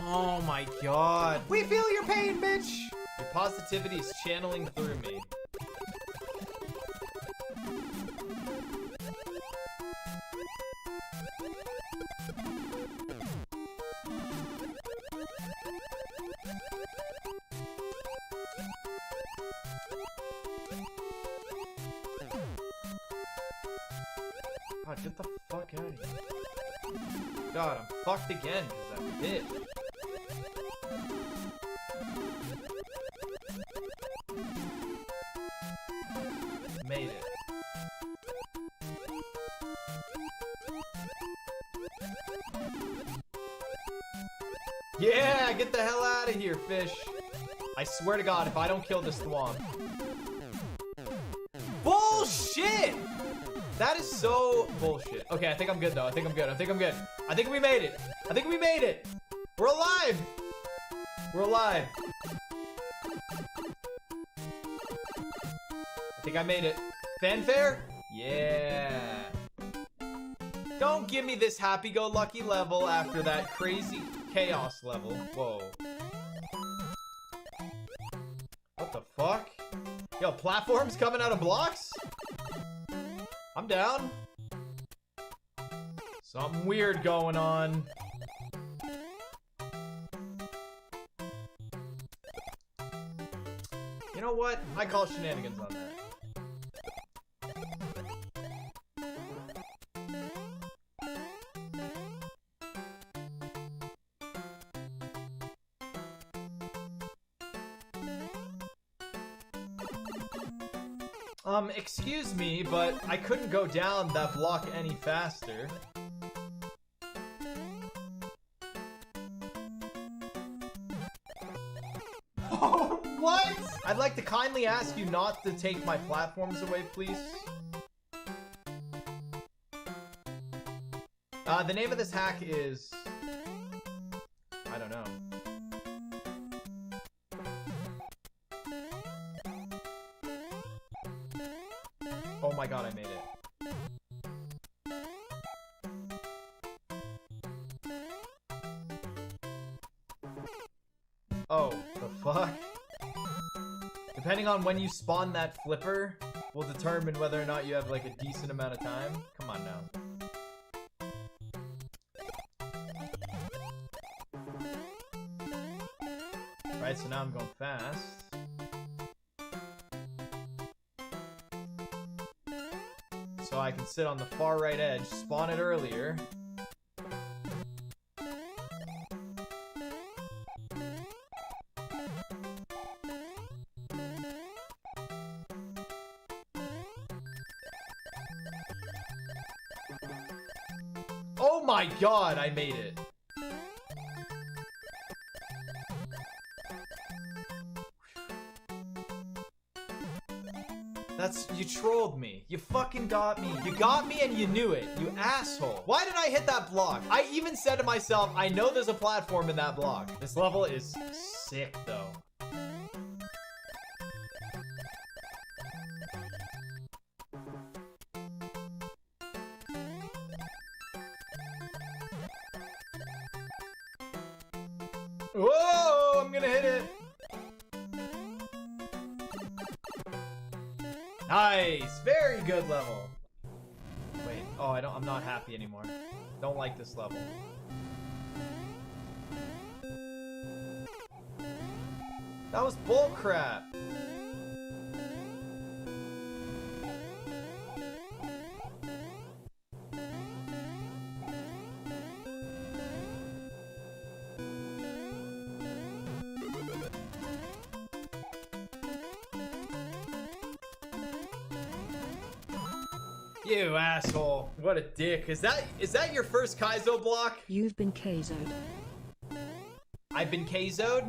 Oh my god. We feel your pain, bitch. Your positivity is channeling through me. God, get the fuck out of here. God, I'm fucked again because I did. Made it. Yeah, get the hell out of here, fish. I swear to God, if I don't kill this thwomp. Bullshit! That is so bullshit. Okay, I think I'm good though. I think I'm good. I think we made it. I think we made it. We're alive. We're alive. I think I made it. Fanfare? Yeah. Don't give me this happy-go-lucky level after that crazy chaos level. Whoa. What the fuck? Yo, platforms coming out of blocks? I'm down. Something weird going on. You know what? I call shenanigans on that. Excuse me, but I couldn't go down that block any faster. Oh, what? I'd like to kindly ask you not to take my platforms away, please. The name of this hack is... I don't know. Oh my god, I made it. Oh, the fuck? Depending on when you spawn that flipper, will determine whether or not you have like a decent amount of time. Come on now. Right, so now I'm going fast. So I can sit on the far right edge, spawn it earlier. Oh my god, I made it. You trolled me. You fucking got me. You got me and you knew it. You asshole. Why did I hit that block? I even said to myself, I know there's a platform in that block. This level is sick, though. Whoa, I'm gonna hit it. Nice, very good level. Wait, oh, I'm not happy anymore. Don't like this level. That was bullcrap. You asshole. What a dick. Is that your first Kaizo block? You've been Kaizo'd. I've been Kaizo'd?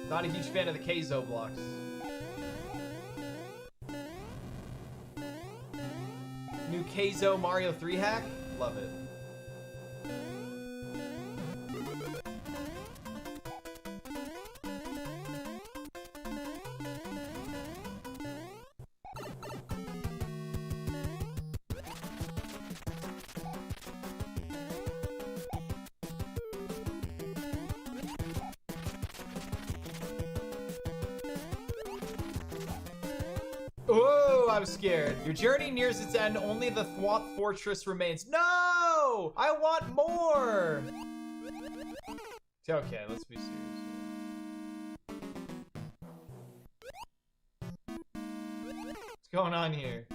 Not a huge fan of the Kaizo blocks. New Kaizo Mario 3 hack? Love it. Oh, I was scared. Your journey nears its end. Only the Thwomp Fortress remains. No! I want more! Okay, let's be serious here. What's going on here?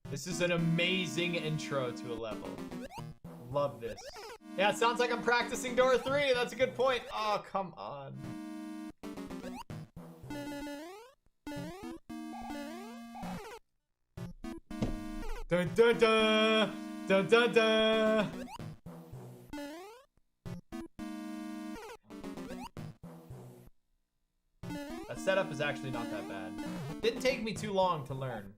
This is an amazing intro to a level. Love this. Yeah, it sounds like I'm practicing Door 3. That's a good point. Oh, come on. Dun dun dun! Dun dun dun! That setup is actually not that bad. Didn't take me too long to learn.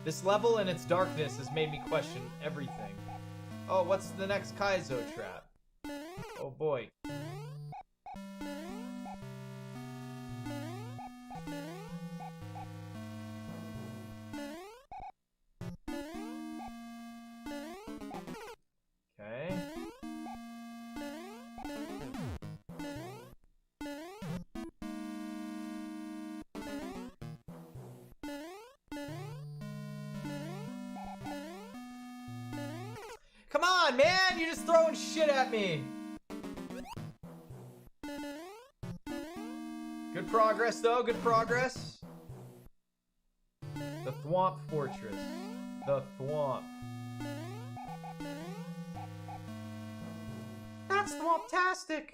This level and its darkness has made me question everything. Oh, what's the next Kaizo trap? Oh boy. Okay. Come on, man! You're just throwing shit at me! Good progress, though. Good progress. The Thwomp Fortress. The Thwomp. That's Thwomptastic!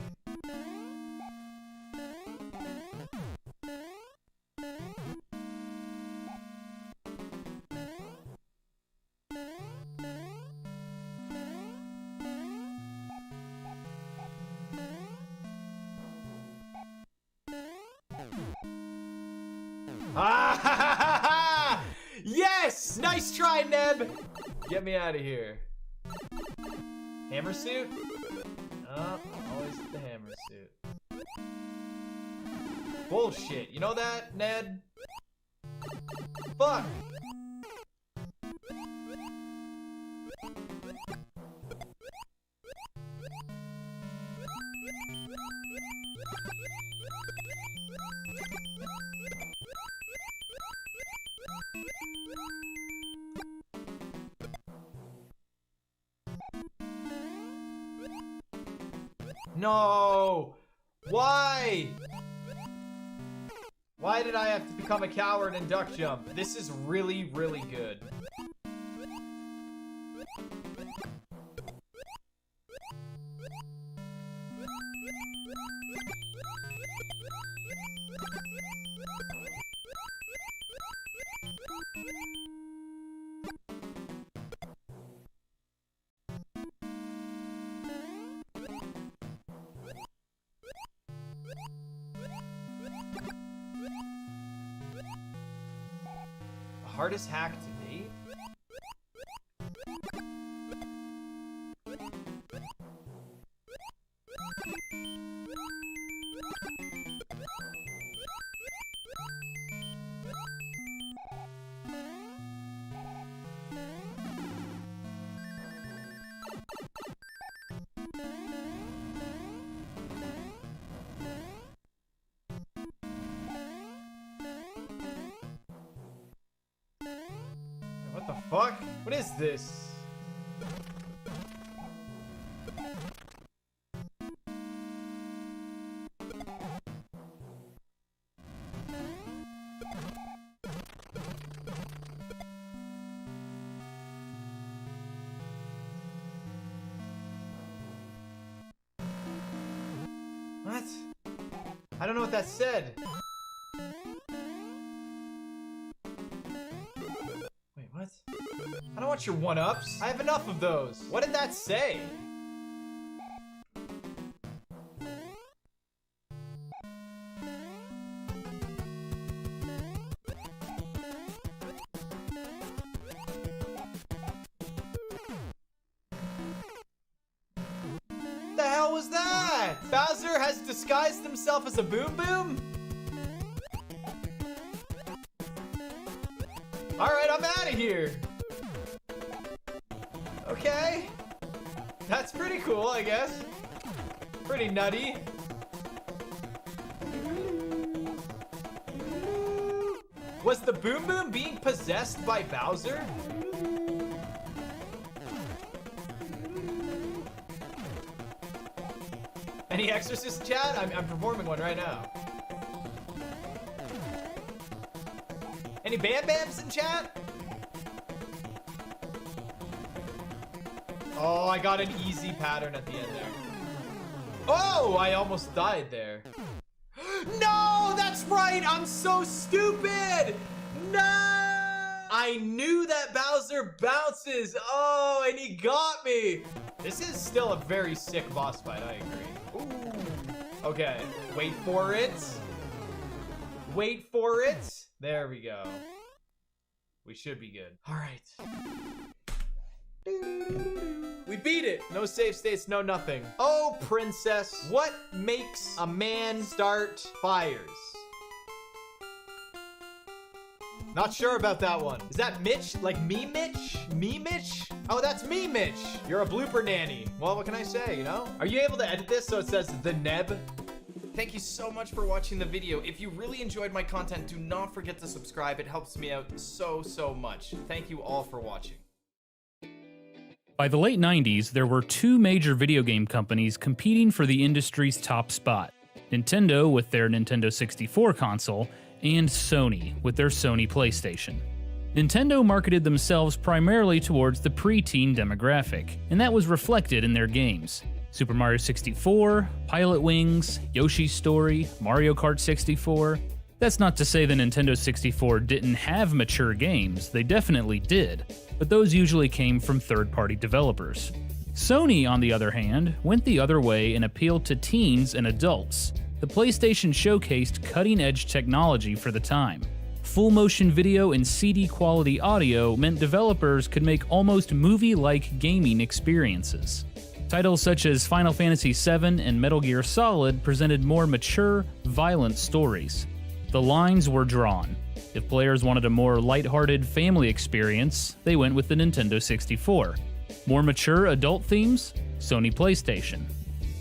Ah! Yes! Nice try, Neb! Get me out of here. Hammer suit? Oh, always the hammer suit. Bullshit. You know that, Ned? Fuck! No! Why? Why did I have to become a coward and duck jump? This is really, really good. Hardest hack to date? What the fuck? What is this? What? I don't know what that said. Wait, what? I don't want your one-ups. I have enough of those. What did that say? The hell was that? Bowser has disguised himself as a Boom Boom? Alright, I'm out of here. Okay. That's pretty cool, I guess. Pretty nutty. Was the Boom Boom being possessed by Bowser? Any exorcist chat? I'm performing one right now. Any Bam Bams in chat? Oh, I got an easy pattern at the end there. Oh, I almost died there. No, that's right. I'm so stupid. No. I knew that Bowser bounces. Oh, and he got me. This is still a very sick boss fight. I agree. Ooh. Okay, wait for it. Wait for it. There we go. We should be good. All right. We beat it. No save states, no nothing. Oh, princess, what makes a man start fires? Not sure about that one. Is that Mitch? Like me, Mitch? Me, Mitch? Oh, that's me, Mitch. You're a blooper nanny. Well, what can I say, you know? Are you able to edit this so it says the Neb? Thank you so much for watching the video. If you really enjoyed my content, do not forget to subscribe. It helps me out so much. Thank you all for watching. By the late 90s, there were two major video game companies competing for the industry's top spot. Nintendo with their Nintendo 64 console, and Sony with their Sony PlayStation. Nintendo marketed themselves primarily towards the preteen demographic, and that was reflected in their games. Super Mario 64, Pilot Wings, Yoshi's Story, Mario Kart 64. That's not to say the Nintendo 64 didn't have mature games, they definitely did, but those usually came from third-party developers. Sony, on the other hand, went the other way and appealed to teens and adults. The PlayStation showcased cutting-edge technology for the time. Full motion video and CD quality audio meant developers could make almost movie-like gaming experiences. Titles such as Final Fantasy VII and Metal Gear Solid presented more mature, violent stories. The lines were drawn. If players wanted a more lighthearted family experience, they went with the Nintendo 64. More mature adult themes? Sony PlayStation.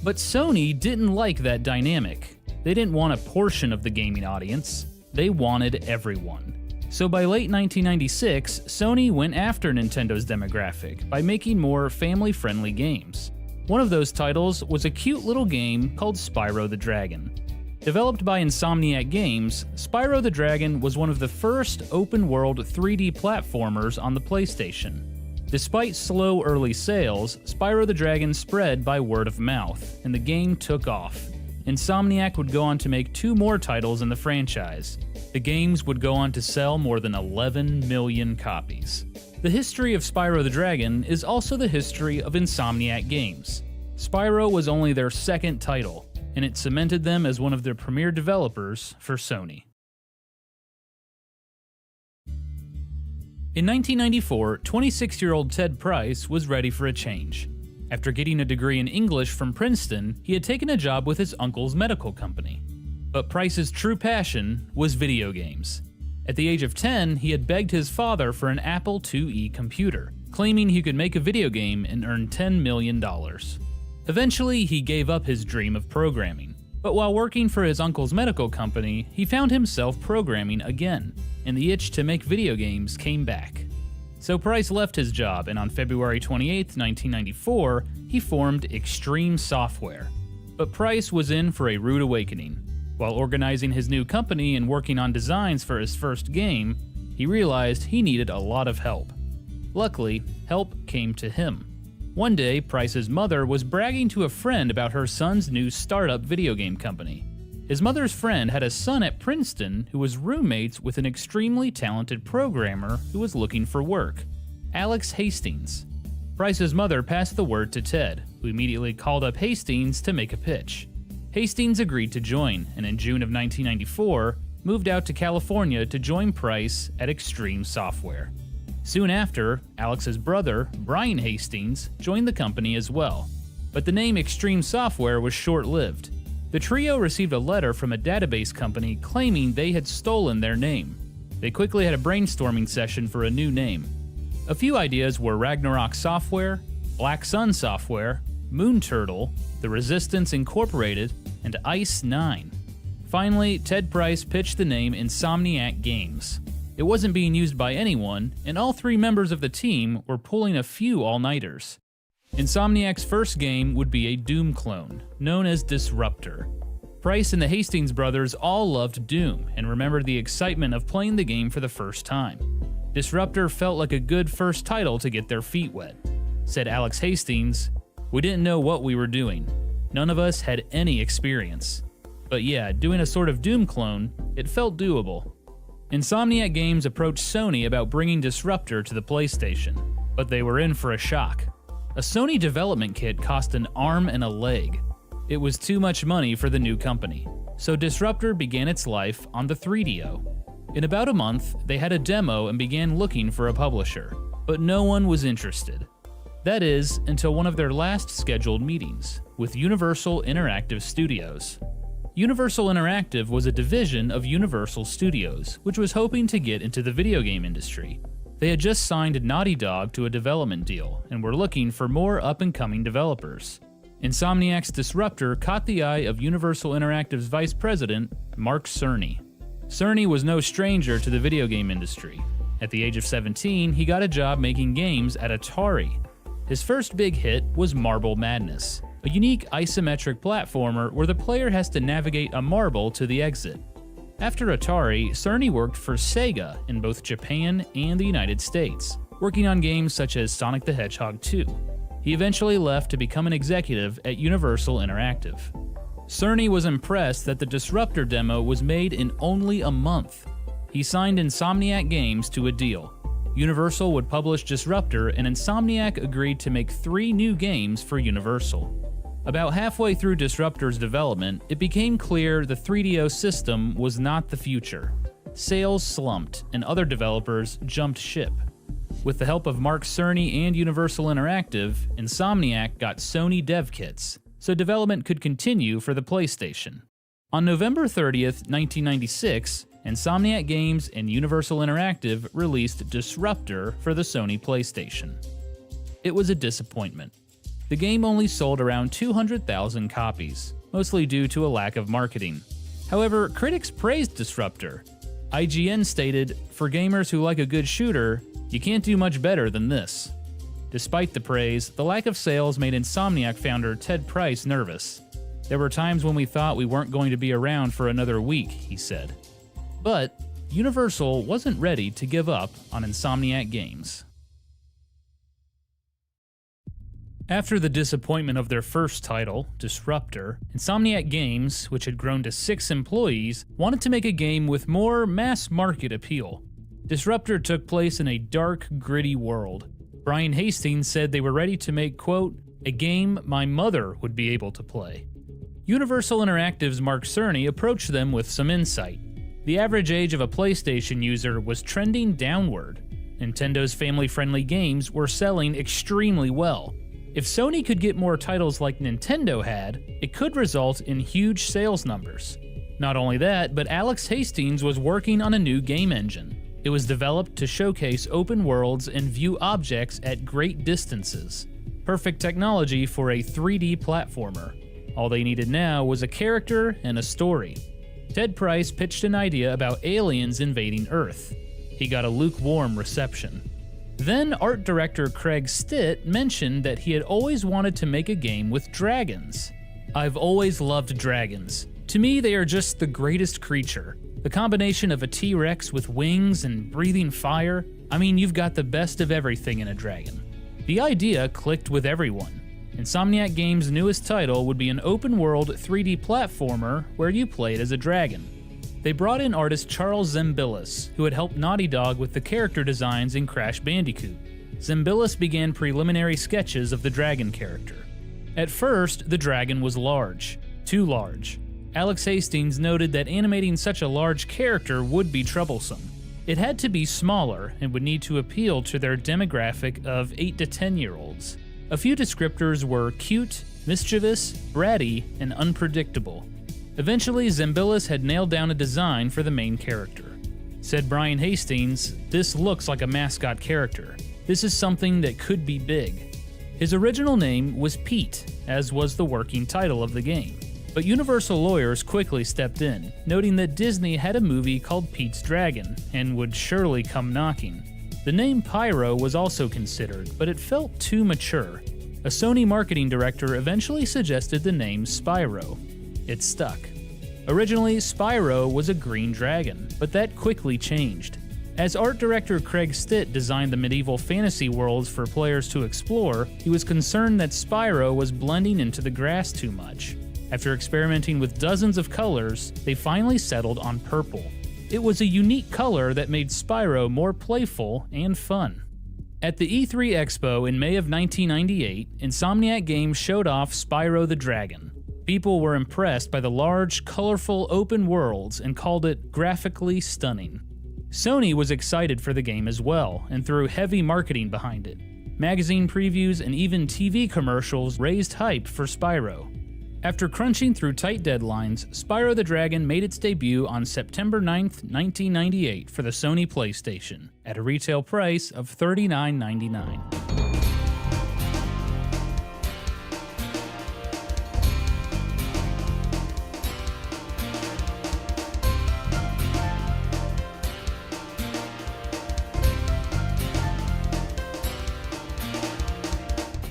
But Sony didn't like that dynamic. They didn't want a portion of the gaming audience, they wanted everyone. So by late 1996, Sony went after Nintendo's demographic by making more family-friendly games. One of those titles was a cute little game called Spyro the Dragon. Developed by Insomniac Games, Spyro the Dragon was one of the first open-world 3D platformers on the PlayStation. Despite slow early sales, Spyro the Dragon spread by word of mouth, and the game took off. Insomniac would go on to make two more titles in the franchise. The games would go on to sell more than 11 million copies. The history of Spyro the Dragon is also the history of Insomniac Games. Spyro was only their second title, and it cemented them as one of their premier developers for Sony. In 1994, 26-year-old Ted Price was ready for a change. After getting a degree in English from Princeton, he had taken a job with his uncle's medical company. But Price's true passion was video games. At the age of 10, he had begged his father for an Apple IIe computer, claiming he could make a video game and earn $10 million. Eventually, he gave up his dream of programming. But while working for his uncle's medical company, he found himself programming again, and the itch to make video games came back. So Price left his job, and on February 28, 1994, he formed Extreme Software. But Price was in for a rude awakening. While organizing his new company and working on designs for his first game, he realized he needed a lot of help. Luckily, help came to him. One day, Price's mother was bragging to a friend about her son's new startup video game company. His mother's friend had a son at Princeton who was roommates with an extremely talented programmer who was looking for work, Alex Hastings. Price's mother passed the word to Ted, who immediately called up Hastings to make a pitch. Hastings agreed to join, and in June of 1994, moved out to California to join Price at Extreme Software. Soon after, Alex's brother, Brian Hastings, joined the company as well. But the name Extreme Software was short-lived. The trio received a letter from a database company claiming they had stolen their name. They quickly had a brainstorming session for a new name. A few ideas were Ragnarok Software, Black Sun Software, Moon Turtle, The Resistance Incorporated, and Ice 9. Finally, Ted Price pitched the name Insomniac Games. It wasn't being used by anyone, and all three members of the team were pulling a few all-nighters. Insomniac's first game would be a Doom clone, known as Disruptor. Price and the Hastings brothers all loved Doom and remembered the excitement of playing the game for the first time. Disruptor felt like a good first title to get their feet wet. Said Alex Hastings, "We didn't know what we were doing. None of us had any experience. But yeah, doing a sort of Doom clone, it felt doable." Insomniac Games approached Sony about bringing Disruptor to the PlayStation, but they were in for a shock. A Sony development kit cost an arm and a leg. It was too much money for the new company, so Disruptor began its life on the 3DO. In about a month, they had a demo and began looking for a publisher, but no one was interested. That is, until one of their last scheduled meetings, with Universal Interactive Studios. Universal Interactive was a division of Universal Studios, which was hoping to get into the video game industry. They had just signed Naughty Dog to a development deal, and were looking for more up-and-coming developers. Insomniac's Disruptor caught the eye of Universal Interactive's vice president, Mark Cerny. Cerny was no stranger to the video game industry. At the age of 17, he got a job making games at Atari. His first big hit was Marble Madness, a unique isometric platformer where the player has to navigate a marble to the exit. After Atari, Cerny worked for Sega in both Japan and the United States, working on games such as Sonic the Hedgehog 2. He eventually left to become an executive at Universal Interactive. Cerny was impressed that the Disruptor demo was made in only a month. He signed Insomniac Games to a deal. Universal would publish Disruptor, and Insomniac agreed to make 3 new games for Universal. About halfway through Disruptor's development, it became clear the 3DO system was not the future. Sales slumped, and other developers jumped ship. With the help of Mark Cerny and Universal Interactive, Insomniac got Sony dev kits, so development could continue for the PlayStation. On November 30th, 1996, Insomniac Games and Universal Interactive released Disruptor for the Sony PlayStation. It was a disappointment. The game only sold around 200,000 copies, mostly due to a lack of marketing. However, critics praised Disruptor. IGN stated, "For gamers who like a good shooter, you can't do much better than this." Despite the praise, the lack of sales made Insomniac founder Ted Price nervous. "There were times when we thought we weren't going to be around for another week," he said. But Universal wasn't ready to give up on Insomniac Games. After the disappointment of their first title, Disruptor, Insomniac Games, which had grown to 6 employees, wanted to make a game with more mass-market appeal. Disruptor took place in a dark, gritty world. Brian Hastings said they were ready to make, quote, "a game my mother would be able to play." Universal Interactive's Mark Cerny approached them with some insight. The average age of a PlayStation user was trending downward. Nintendo's family-friendly games were selling extremely well. If Sony could get more titles like Nintendo had, it could result in huge sales numbers. Not only that, but Alex Hastings was working on a new game engine. It was developed to showcase open worlds and view objects at great distances. Perfect technology for a 3D platformer. All they needed now was a character and a story. Ted Price pitched an idea about aliens invading Earth. He got a lukewarm reception. Then art director Craig Stitt mentioned that he had always wanted to make a game with dragons. "I've always loved dragons. To me, they are just the greatest creature. The combination of a T-Rex with wings and breathing fire, I mean, you've got the best of everything in a dragon." The idea clicked with everyone. Insomniac Games' newest title would be an open-world 3D platformer where you played as a dragon. They brought in artist Charles Zembillis, who had helped Naughty Dog with the character designs in Crash Bandicoot. Zembillis began preliminary sketches of the dragon character. At first, the dragon was large. Too large. Alex Hastings noted that animating such a large character would be troublesome. It had to be smaller and would need to appeal to their demographic of 8 to 10-year-olds. A few descriptors were cute, mischievous, bratty, and unpredictable. Eventually, Zembillis had nailed down a design for the main character. Said Brian Hastings, "This looks like a mascot character. This is something that could be big." His original name was Pete, as was the working title of the game. But Universal lawyers quickly stepped in, noting that Disney had a movie called Pete's Dragon, and would surely come knocking. The name Pyro was also considered, but it felt too mature. A Sony marketing director eventually suggested the name Spyro. It stuck. Originally, Spyro was a green dragon, but that quickly changed. As art director Craig Stitt designed the medieval fantasy worlds for players to explore, he was concerned that Spyro was blending into the grass too much. After experimenting with dozens of colors, they finally settled on purple. It was a unique color that made Spyro more playful and fun. At the E3 Expo in May of 1998, Insomniac Games showed off Spyro the Dragon. People were impressed by the large, colorful open worlds and called it graphically stunning. Sony was excited for the game as well, and threw heavy marketing behind it. Magazine previews and even TV commercials raised hype for Spyro. After crunching through tight deadlines, Spyro the Dragon made its debut on September 9th, 1998 for the Sony PlayStation, at a retail price of $39.99.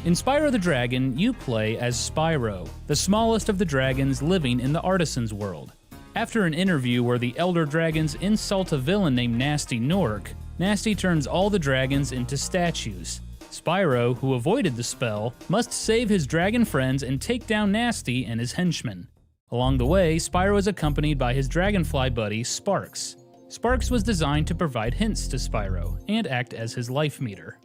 In Spyro the Dragon, you play as Spyro, the smallest of the dragons living in the Artisan's world. After an interview where the Elder Dragons insult a villain named Nasty Nork, Nasty turns all the dragons into statues. Spyro, who avoided the spell, must save his dragon friends and take down Nasty and his henchmen. Along the way, Spyro is accompanied by his dragonfly buddy, Sparks. Sparks was designed to provide hints to Spyro and act as his life meter.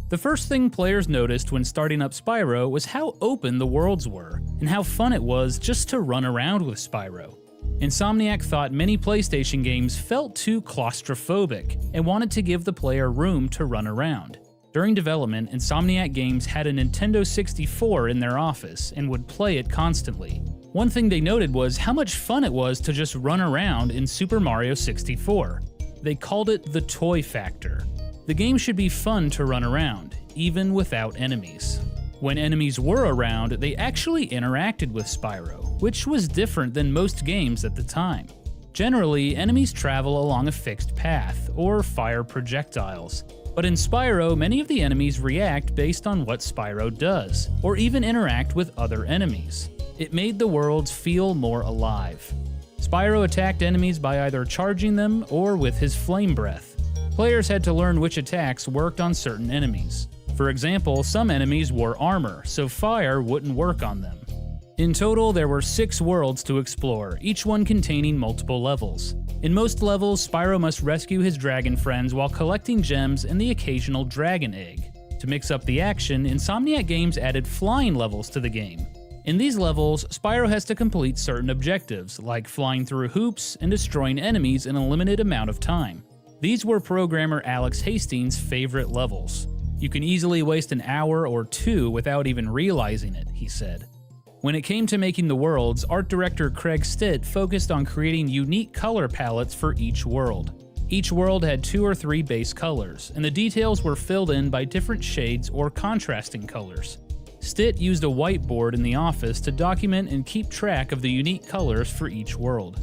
The first thing players noticed when starting up Spyro was how open the worlds were, and how fun it was just to run around with Spyro. Insomniac thought many PlayStation games felt too claustrophobic, and wanted to give the player room to run around. During development, Insomniac Games had a Nintendo 64 in their office, and would play it constantly. One thing they noted was how much fun it was to just run around in Super Mario 64. They called it the toy factor. The game should be fun to run around, even without enemies. When enemies were around, they actually interacted with Spyro, which was different than most games at the time. Generally, enemies travel along a fixed path, or fire projectiles. But in Spyro, many of the enemies react based on what Spyro does, or even interact with other enemies. It made the worlds feel more alive. Spyro attacked enemies by either charging them or with his flame breath. Players had to learn which attacks worked on certain enemies. For example, some enemies wore armor, so fire wouldn't work on them. In total, there were 6 worlds to explore, each one containing multiple levels. In most levels, Spyro must rescue his dragon friends while collecting gems and the occasional dragon egg. To mix up the action, Insomniac Games added flying levels to the game. In these levels, Spyro has to complete certain objectives, like flying through hoops and destroying enemies in a limited amount of time. These were programmer Alex Hastings' favorite levels. You can easily waste an hour or 2 without even realizing it, he said. When it came to making the worlds, art director Craig Stitt focused on creating unique color palettes for each world. Each world had 2 or 3 base colors, and the details were filled in by different shades or contrasting colors. Stitt used a whiteboard in the office to document and keep track of the unique colors for each world.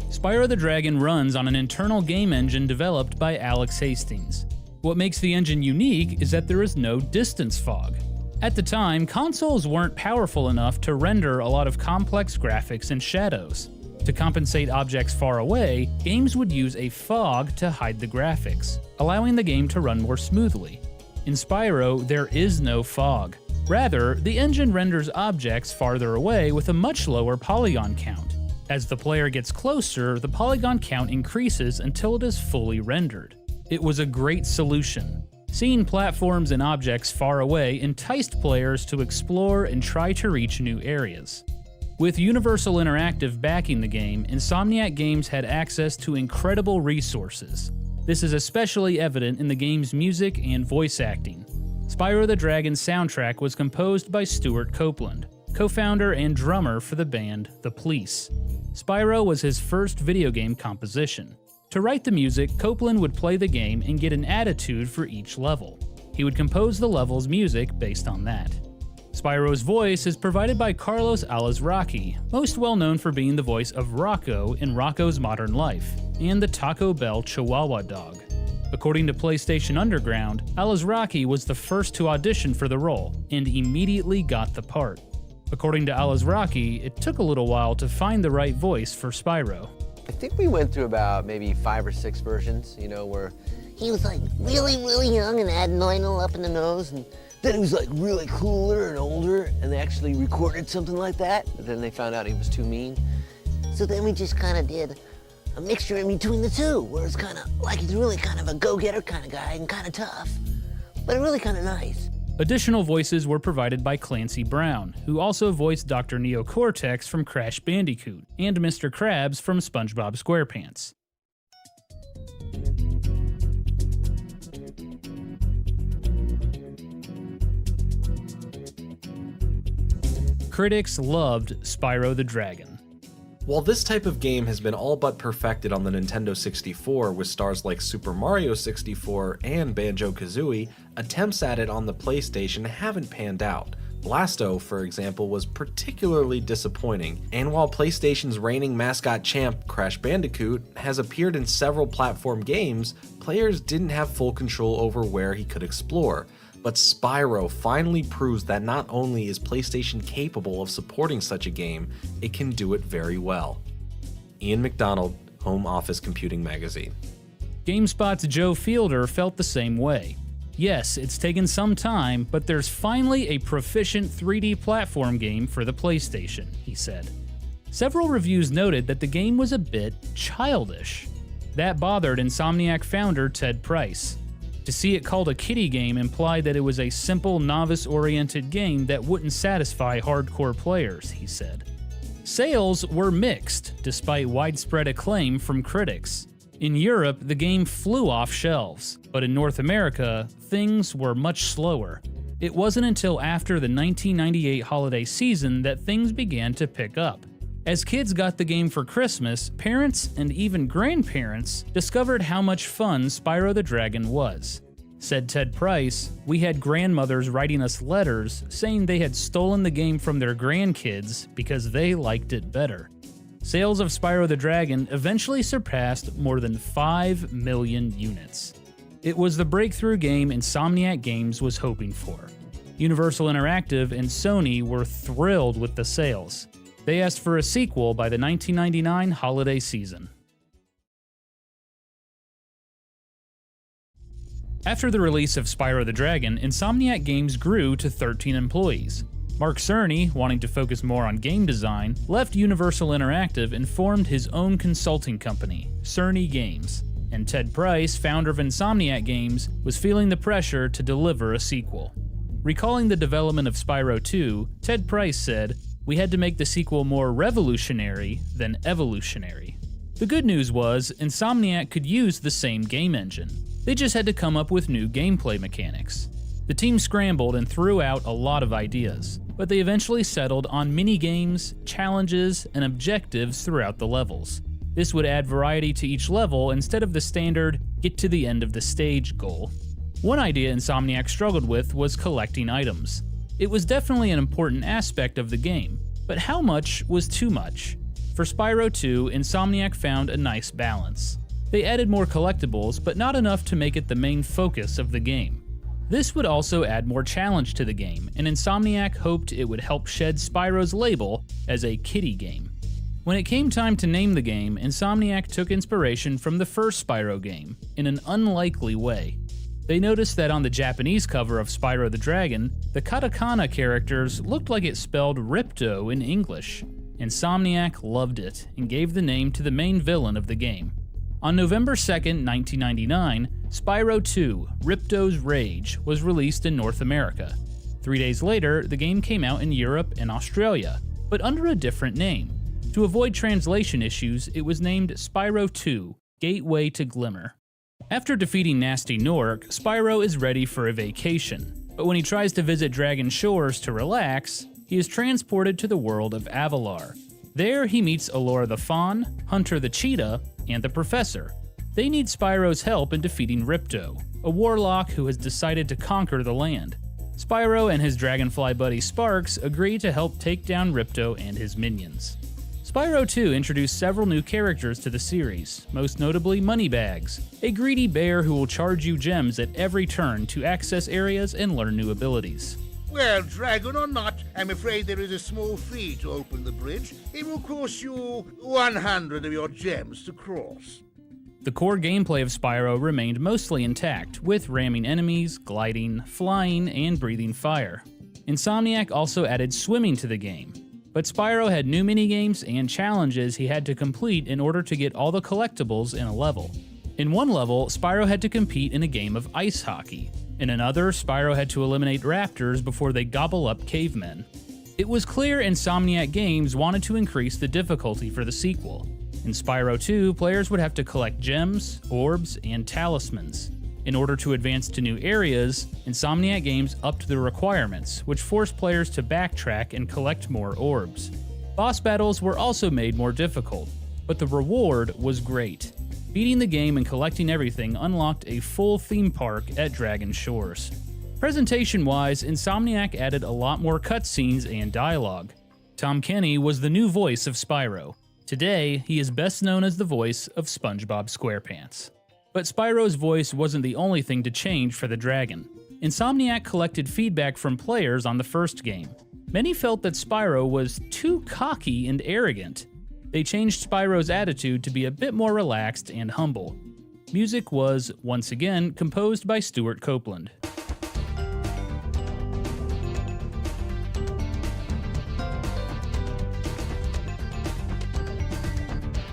Spyro the Dragon runs on an internal game engine developed by Alex Hastings. What makes the engine unique is that there is no distance fog. At the time, consoles weren't powerful enough to render a lot of complex graphics and shadows. To compensate objects far away, games would use a fog to hide the graphics, allowing the game to run more smoothly. In Spyro, there is no fog. Rather, the engine renders objects farther away with a much lower polygon count. As the player gets closer, the polygon count increases until it is fully rendered. It was a great solution. Seeing platforms and objects far away enticed players to explore and try to reach new areas. With Universal Interactive backing the game, Insomniac Games had access to incredible resources. This is especially evident in the game's music and voice acting. Spyro the Dragon's soundtrack was composed by Stuart Copeland, co-founder and drummer for the band The Police. Spyro was his first video game composition. To write the music, Copeland would play the game and get an attitude for each level. He would compose the level's music based on that. Spyro's voice is provided by Carlos Alazraqui, most well known for being the voice of Rocco in Rocco's Modern Life, and the Taco Bell Chihuahua dog. According to PlayStation Underground, Alazraqui was the first to audition for the role, and immediately got the part. According to Alazraqui, it took a little while to find the right voice for Spyro. I think we went through about maybe 5 or 6 versions, where he was like really young and had vinyl up in the nose, and then he was like really cooler and older, and they actually recorded something like that, but then they found out he was too mean. So then we just kind of did a mixture in between the two, where it's kind of like he's really kind of a go-getter kind of guy and kind of tough, but really kind of nice. Additional voices were provided by Clancy Brown, who also voiced Dr. Neocortex from Crash Bandicoot and Mr. Krabs from SpongeBob SquarePants. critics loved Spyro the Dragon. While this type of game has been all but perfected on the Nintendo 64 with stars like Super Mario 64 and Banjo-Kazooie, attempts at it on the PlayStation haven't panned out. Blasto, for example, was particularly disappointing, and while PlayStation's reigning mascot champ Crash Bandicoot has appeared in several platform games, players didn't have full control over where he could explore. But Spyro finally proves that not only is PlayStation capable of supporting such a game, it can do it very well. Ian McDonald, Home Office Computing Magazine. GameSpot's Joe Fielder felt the same way. Yes, it's taken some time, but there's finally a proficient 3D platform game for the PlayStation, he said. Several reviews noted that the game was a bit childish. That bothered Insomniac founder Ted Price. To see it called a kiddie game implied that it was a simple, novice-oriented game that wouldn't satisfy hardcore players, he said. Sales were mixed, despite widespread acclaim from critics. In Europe, the game flew off shelves, but in North America, things were much slower. It wasn't until after the 1998 holiday season that things began to pick up. As kids got the game for Christmas, parents and even grandparents discovered how much fun Spyro the Dragon was. Said Ted Price, "We had grandmothers writing us letters saying they had stolen the game from their grandkids because they liked it better." Sales of Spyro the Dragon eventually surpassed more than 5 million units. It was the breakthrough game Insomniac Games was hoping for. Universal Interactive and Sony were thrilled with the sales. They asked for a sequel by the 1999 holiday season. After the release of Spyro the Dragon, Insomniac Games grew to 13 employees. Mark Cerny, wanting to focus more on game design, left Universal Interactive and formed his own consulting company, Cerny Games. And Ted Price, founder of Insomniac Games, was feeling the pressure to deliver a sequel. Recalling the development of Spyro 2, Ted Price said, "We had to make the sequel more revolutionary than evolutionary." The good news was, Insomniac could use the same game engine. They just had to come up with new gameplay mechanics. The team scrambled and threw out a lot of ideas, but they eventually settled on mini-games, challenges, and objectives throughout the levels. This would add variety to each level instead of the standard get to the end of the stage goal. One idea Insomniac struggled with was collecting items. It was definitely an important aspect of the game, but how much was too much? For Spyro 2, Insomniac found a nice balance. They added more collectibles, but not enough to make it the main focus of the game. This would also add more challenge to the game, and Insomniac hoped it would help shed Spyro's label as a kiddie game. When it came time to name the game, Insomniac took inspiration from the first Spyro game, in an unlikely way. They noticed that on the Japanese cover of Spyro the Dragon, the katakana characters looked like it spelled Ripto in English. Insomniac loved it, and gave the name to the main villain of the game. On November 2nd, 1999, Spyro 2: Ripto's Rage was released in North America. 3 days later, the game came out in Europe and Australia, but under a different name. To avoid translation issues, it was named Spyro 2: Gateway to Glimmer. After defeating Nasty Nork, Spyro is ready for a vacation, but when he tries to visit Dragon Shores to relax, he is transported to the world of Avalar. There, he meets Allura the Fawn, Hunter the Cheetah, and the Professor. They need Spyro's help in defeating Ripto, a warlock who has decided to conquer the land. Spyro and his dragonfly buddy Sparks agree to help take down Ripto and his minions. Spyro 2 introduced several new characters to the series, most notably Moneybags, a greedy bear who will charge you gems at every turn to access areas and learn new abilities. Well, dragon or not, I'm afraid there is a small fee to open the bridge. It will cost you 100 of your gems to cross. The core gameplay of Spyro remained mostly intact, with ramming enemies, gliding, flying, and breathing fire. Insomniac also added swimming to the game, but Spyro had new minigames and challenges he had to complete in order to get all the collectibles in a level. In one level, Spyro had to compete in a game of ice hockey. In another, Spyro had to eliminate raptors before they gobble up cavemen. It was clear Insomniac Games wanted to increase the difficulty for the sequel. In Spyro 2, players would have to collect gems, orbs, and talismans. In order to advance to new areas, Insomniac Games upped the requirements, which forced players to backtrack and collect more orbs. Boss battles were also made more difficult, but the reward was great. Beating the game and collecting everything unlocked a full theme park at Dragon Shores. Presentation-wise, Insomniac added a lot more cutscenes and dialogue. Tom Kenny was the new voice of Spyro. Today, he is best known as the voice of SpongeBob SquarePants. But Spyro's voice wasn't the only thing to change for the dragon. Insomniac collected feedback from players on the first game. Many felt that Spyro was too cocky and arrogant. They changed Spyro's attitude to be a bit more relaxed and humble. Music was, once again, composed by Stuart Copeland.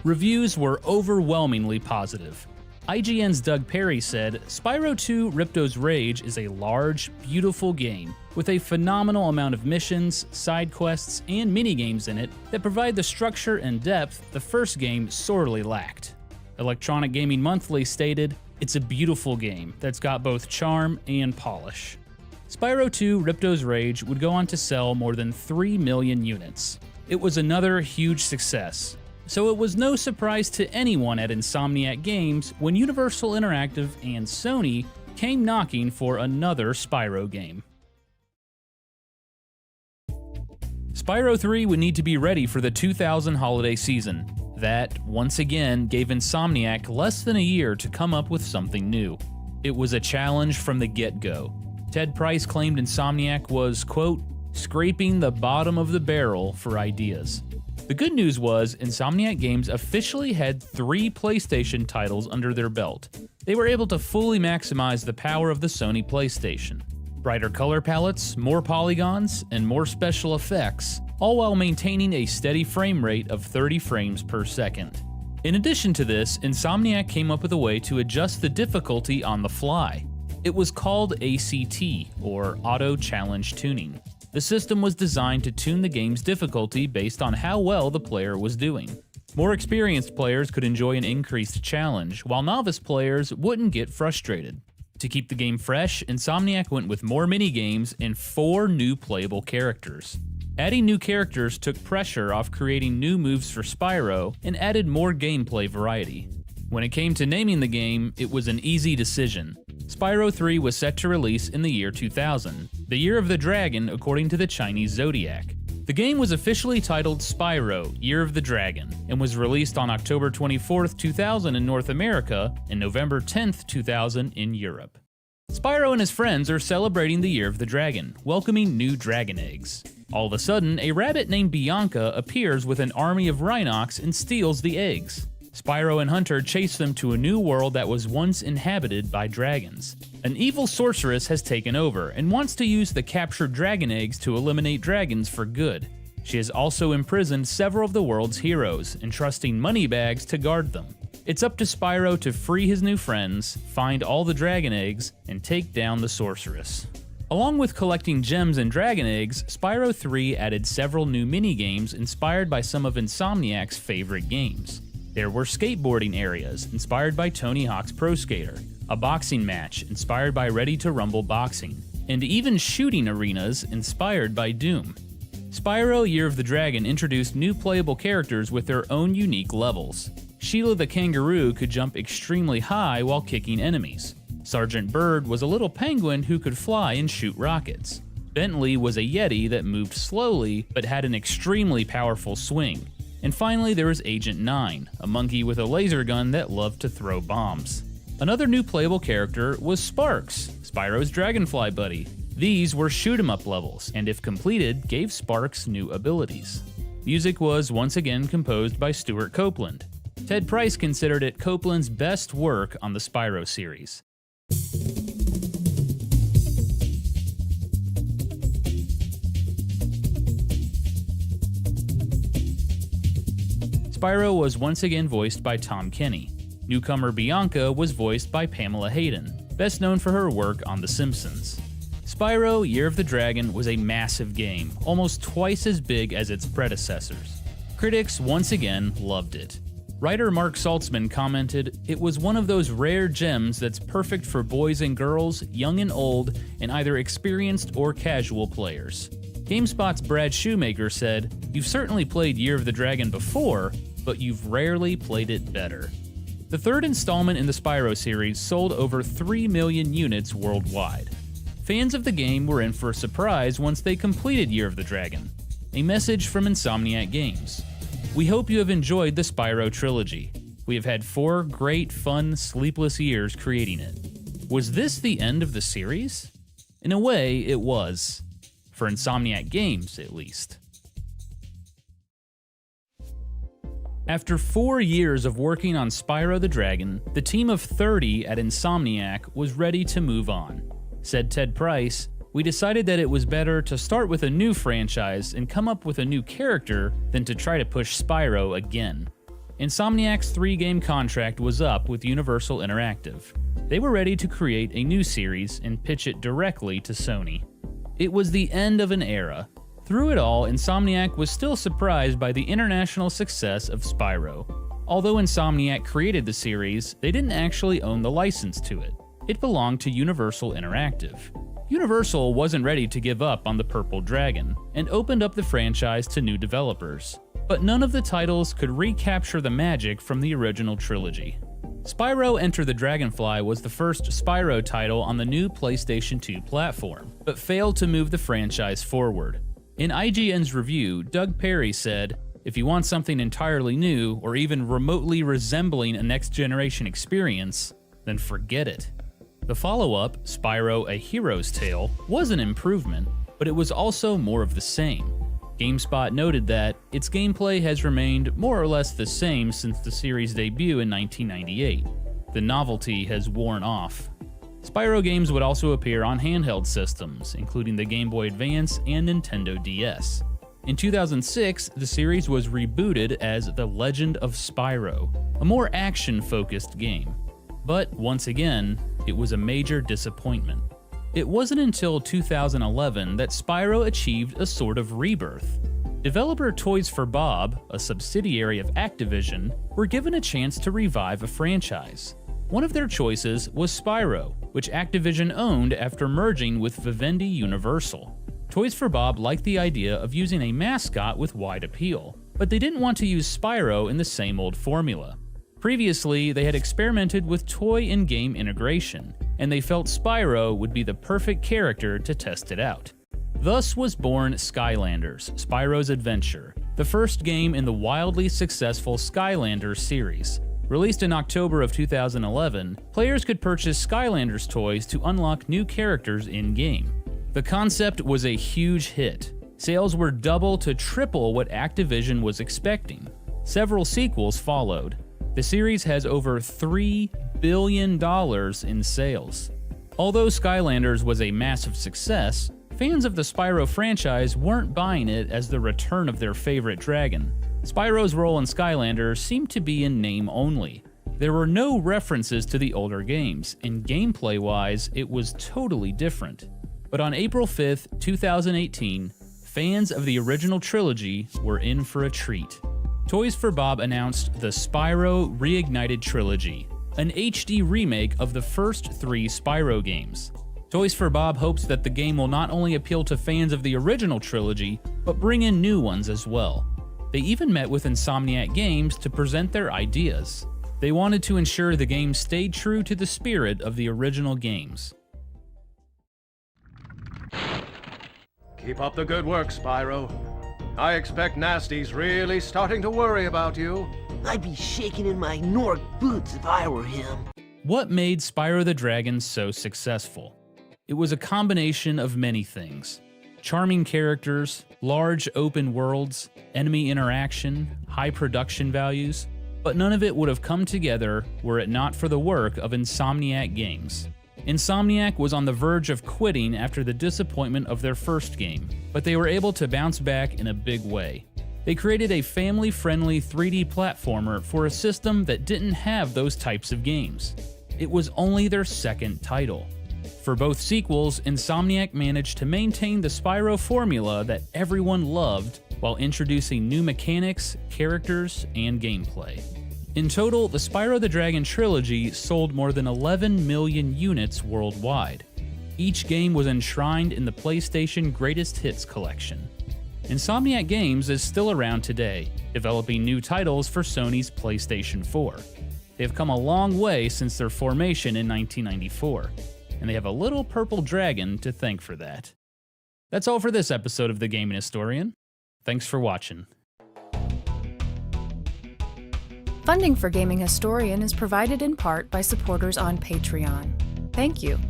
Reviews were overwhelmingly positive. IGN's Doug Perry said, Spyro 2 Ripto's Rage is a large, beautiful game with a phenomenal amount of missions, side quests, and minigames in it that provide the structure and depth the first game sorely lacked. Electronic Gaming Monthly stated, it's a beautiful game that's got both charm and polish. Spyro 2 Ripto's Rage would go on to sell more than 3 million units. It was another huge success. So it was no surprise to anyone at Insomniac Games when Universal Interactive and Sony came knocking for another Spyro game. Spyro 3 would need to be ready for the 2000 holiday season. That, once again, gave Insomniac less than a year to come up with something new. It was a challenge from the get-go. Ted Price claimed Insomniac was, quote, scraping the bottom of the barrel for ideas. The good news was, Insomniac Games officially had 3 PlayStation titles under their belt. They were able to fully maximize the power of the Sony PlayStation. Brighter color palettes, more polygons, and more special effects, all while maintaining a steady frame rate of 30 frames per second. In addition to this, Insomniac came up with a way to adjust the difficulty on the fly. It was called ACT, or Auto Challenge Tuning. The system was designed to tune the game's difficulty based on how well the player was doing. More experienced players could enjoy an increased challenge, while novice players wouldn't get frustrated. To keep the game fresh, Insomniac went with more minigames and 4 new playable characters. Adding new characters took pressure off creating new moves for Spyro and added more gameplay variety. When it came to naming the game, it was an easy decision. Spyro 3 was set to release in the year 2000, the year of the dragon according to the Chinese zodiac. The game was officially titled Spyro, Year of the Dragon, and was released on October 24, 2000 in North America and November 10, 2000 in Europe. Spyro and his friends are celebrating the Year of the Dragon, welcoming new dragon eggs. All of a sudden, a rabbit named Bianca appears with an army of Rhinox and steals the eggs. Spyro and Hunter chase them to a new world that was once inhabited by dragons. An evil sorceress has taken over and wants to use the captured dragon eggs to eliminate dragons for good. She has also imprisoned several of the world's heroes, entrusting money bags to guard them. It's up to Spyro to free his new friends, find all the dragon eggs, and take down the sorceress. Along with collecting gems and dragon eggs, Spyro 3 added several new minigames inspired by some of Insomniac's favorite games. There were skateboarding areas, inspired by Tony Hawk's Pro Skater, a boxing match, inspired by Ready to Rumble Boxing, and even shooting arenas, inspired by Doom. Spyro Year of the Dragon introduced new playable characters with their own unique levels. Sheila the Kangaroo could jump extremely high while kicking enemies. Sergeant Bird was a little penguin who could fly and shoot rockets. Bentley was a Yeti that moved slowly but had an extremely powerful swing. And finally, there was Agent 9, a monkey with a laser gun that loved to throw bombs. Another new playable character was Sparks, Spyro's dragonfly buddy. These were shoot-'em-up levels, and if completed, gave Sparks new abilities. Music was once again composed by Stuart Copeland. Ted Price considered it Copeland's best work on the Spyro series. Spyro was once again voiced by Tom Kenny. Newcomer Bianca was voiced by Pamela Hayden, best known for her work on The Simpsons. Spyro Year of the Dragon was a massive game, almost twice as big as its predecessors. Critics once again loved it. Writer Mark Saltzman commented, "It was one of those rare gems that's perfect for boys and girls, young and old, and either experienced or casual players." GameSpot's Brad Shoemaker said, "You've certainly played Year of the Dragon before, but you've rarely played it better." The third installment in the Spyro series sold over 3 million units worldwide. Fans of the game were in for a surprise once they completed Year of the Dragon. A message from Insomniac Games. "We hope you have enjoyed the Spyro trilogy. We have had 4 great, fun, sleepless years creating it. Was this the end of the series? In a way, it was. For Insomniac Games, at least." After 4 years of working on Spyro the Dragon, the team of 30 at Insomniac was ready to move on. Said Ted Price, "We decided that it was better to start with a new franchise and come up with a new character than to try to push Spyro again." Insomniac's 3-game contract was up with Universal Interactive. They were ready to create a new series and pitch it directly to Sony. It was the end of an era. Through it all, Insomniac was still surprised by the international success of Spyro. Although Insomniac created the series, they didn't actually own the license to it. It belonged to Universal Interactive. Universal wasn't ready to give up on the Purple Dragon, and opened up the franchise to new developers. But none of the titles could recapture the magic from the original trilogy. Spyro Enter the Dragonfly was the first Spyro title on the new PlayStation 2 platform, but failed to move the franchise forward. In IGN's review, Doug Perry said, "If you want something entirely new, or even remotely resembling a next-generation experience, then forget it." The follow-up, Spyro A Hero's Tale, was an improvement, but it was also more of the same. GameSpot noted that its gameplay has remained more or less the same since the series' debut in 1998. The novelty has worn off. Spyro games would also appear on handheld systems, including the Game Boy Advance and Nintendo DS. In 2006, the series was rebooted as The Legend of Spyro, a more action-focused game. But once again, it was a major disappointment. It wasn't until 2011 that Spyro achieved a sort of rebirth. Developer Toys for Bob, a subsidiary of Activision, were given a chance to revive a franchise. One of their choices was Spyro, which Activision owned after merging with Vivendi Universal. Toys for Bob liked the idea of using a mascot with wide appeal, but they didn't want to use Spyro in the same old formula. Previously, they had experimented with toy and game integration, and they felt Spyro would be the perfect character to test it out. Thus was born Skylanders: Spyro's Adventure, the first game in the wildly successful Skylanders series. Released in October of 2011, players could purchase Skylanders toys to unlock new characters in-game. The concept was a huge hit. Sales were double to triple what Activision was expecting. Several sequels followed. The series has over $3 billion in sales. Although Skylanders was a massive success, fans of the Spyro franchise weren't buying it as the return of their favorite dragon. Spyro's role in Skylanders seemed to be in name only. There were no references to the older games, and gameplay-wise, it was totally different. But on April 5th, 2018, fans of the original trilogy were in for a treat. Toys for Bob announced the Spyro Reignited Trilogy, an HD remake of the first 3 Spyro games. Toys for Bob hopes that the game will not only appeal to fans of the original trilogy, but bring in new ones as well. They even met with Insomniac Games to present their ideas. They wanted to ensure the game stayed true to the spirit of the original games. Keep up the good work, Spyro. I expect Nasty's really starting to worry about you. I'd be shaking in my Nork boots if I were him. What made Spyro the Dragon so successful? It was a combination of many things. Charming characters, large open worlds, enemy interaction, high production values, but none of it would have come together were it not for the work of Insomniac Games. Insomniac was on the verge of quitting after the disappointment of their first game, but they were able to bounce back in a big way. They created a family-friendly 3D platformer for a system that didn't have those types of games. It was only their second title. For both sequels, Insomniac managed to maintain the Spyro formula that everyone loved while introducing new mechanics, characters, and gameplay. In total, the Spyro the Dragon trilogy sold more than 11 million units worldwide. Each game was enshrined in the PlayStation Greatest Hits collection. Insomniac Games is still around today, developing new titles for Sony's PlayStation 4. They've come a long way since their formation in 1994, and they have a little purple dragon to thank for that. That's all for this episode of The Gaming Historian. Thanks for watching. Funding for Gaming Historian is provided in part by supporters on Patreon. Thank you.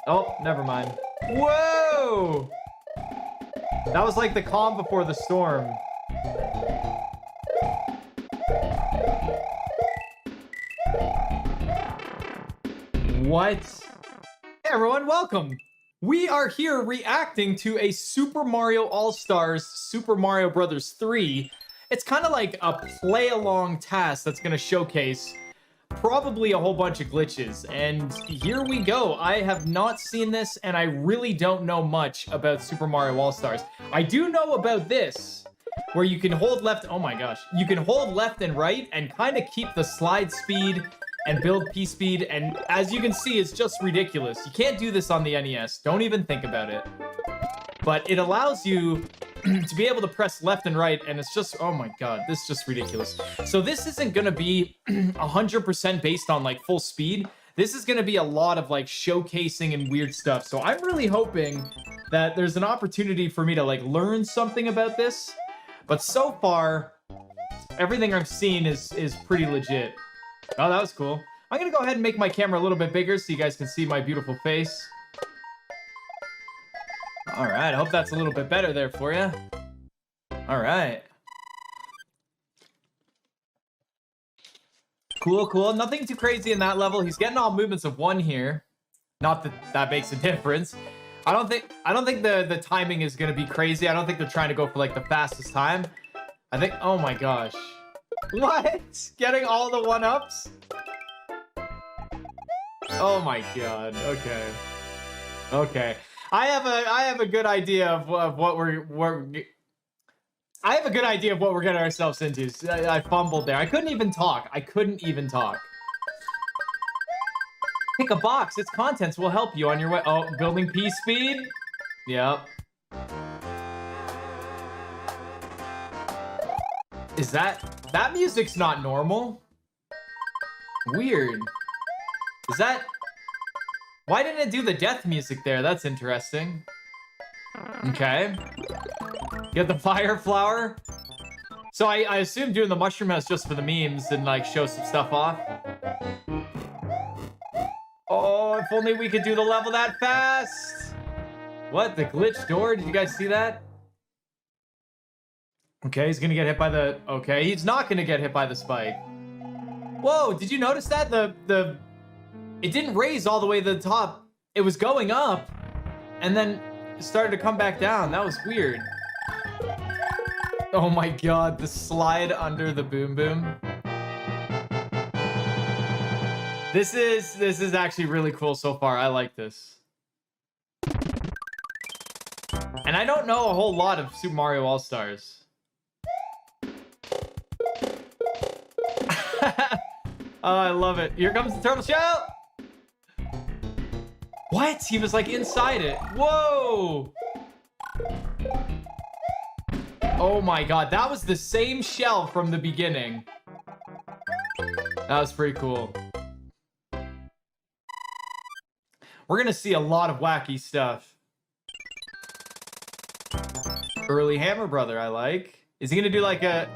Oh, never mind. Whoa! That was like the calm before the storm. What? Hey everyone, welcome! We are here reacting to a Super Mario All-Stars Super Mario Bros. 3. It's kind of like a play-along task that's going to showcase probably a whole bunch of glitches, and here we go. I have not seen this, and I really don't know much about Super Mario All-Stars. I do know about this, where you can hold left, oh my gosh, you can hold left and right and kind of keep the slide speed and build P speed, and as you can see, it's just ridiculous. You can't do this on the NES, don't even think about it. But it allows you to be able to press left and right, and it's just, oh my god, this is just ridiculous. So this isn't gonna be 100% based on like full speed. This is gonna be a lot of like showcasing and weird stuff. So I'm really hoping that there's an opportunity for me to like learn something about this. But so far, everything I've seen is pretty legit. Oh, that was cool. I'm gonna go ahead and make my camera a little bit bigger so you guys can see my beautiful face. All right, I hope that's a little bit better there for you. All right. Cool, cool. Nothing too crazy in that level. He's getting all movements of 1 here. Not that that makes a difference. I don't think the timing is gonna be crazy. I don't think they're trying to go for like the fastest time. I think, oh my gosh. What? Getting all the 1-ups? Oh my god. Okay. Okay. I have a good idea of what I have a good idea of what we're getting ourselves into. I fumbled there. I couldn't even talk. Pick a box. Its contents will help you on your way. Oh, building P speed. Yep. Is that music's not normal? Weird. Is that? Why didn't it do the death music there? That's interesting. Okay. Get the fire flower. So I assume doing the mushroom house just for the memes and like show some stuff off. Oh, if only we could do the level that fast. What, the glitch door? Did you guys see that? Okay, he's gonna get hit by the, okay, he's not gonna get hit by the spike. Whoa, did you notice that? It didn't raise all the way to the top. It was going up, and then it started to come back down. That was weird. Oh my god, the slide under the boom boom. This is actually really cool so far. I like this. And I don't know a whole lot of Super Mario All-Stars. Oh, I love it. Here comes the turtle shell. What? He was like inside it. Whoa. Oh my god, that was the same shell from the beginning. That was pretty cool. We're gonna see a lot of wacky stuff. Early Hammer Brother, I like. Is he gonna do like a...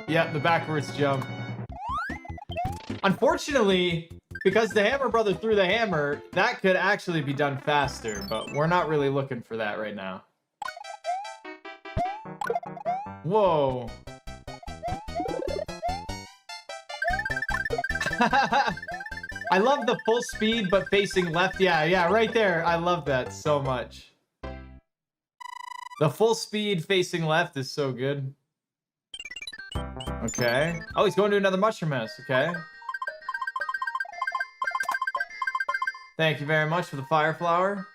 Yeah, the backwards jump. Unfortunately, because the Hammer Brother threw the hammer, that could actually be done faster, but we're not really looking for that right now. Whoa. I love the full speed, but facing left. Yeah, right there. I love that so much. The full speed facing left is so good. Okay. Oh, he's going to another mushroom house. Okay. Thank you very much for the fire flower.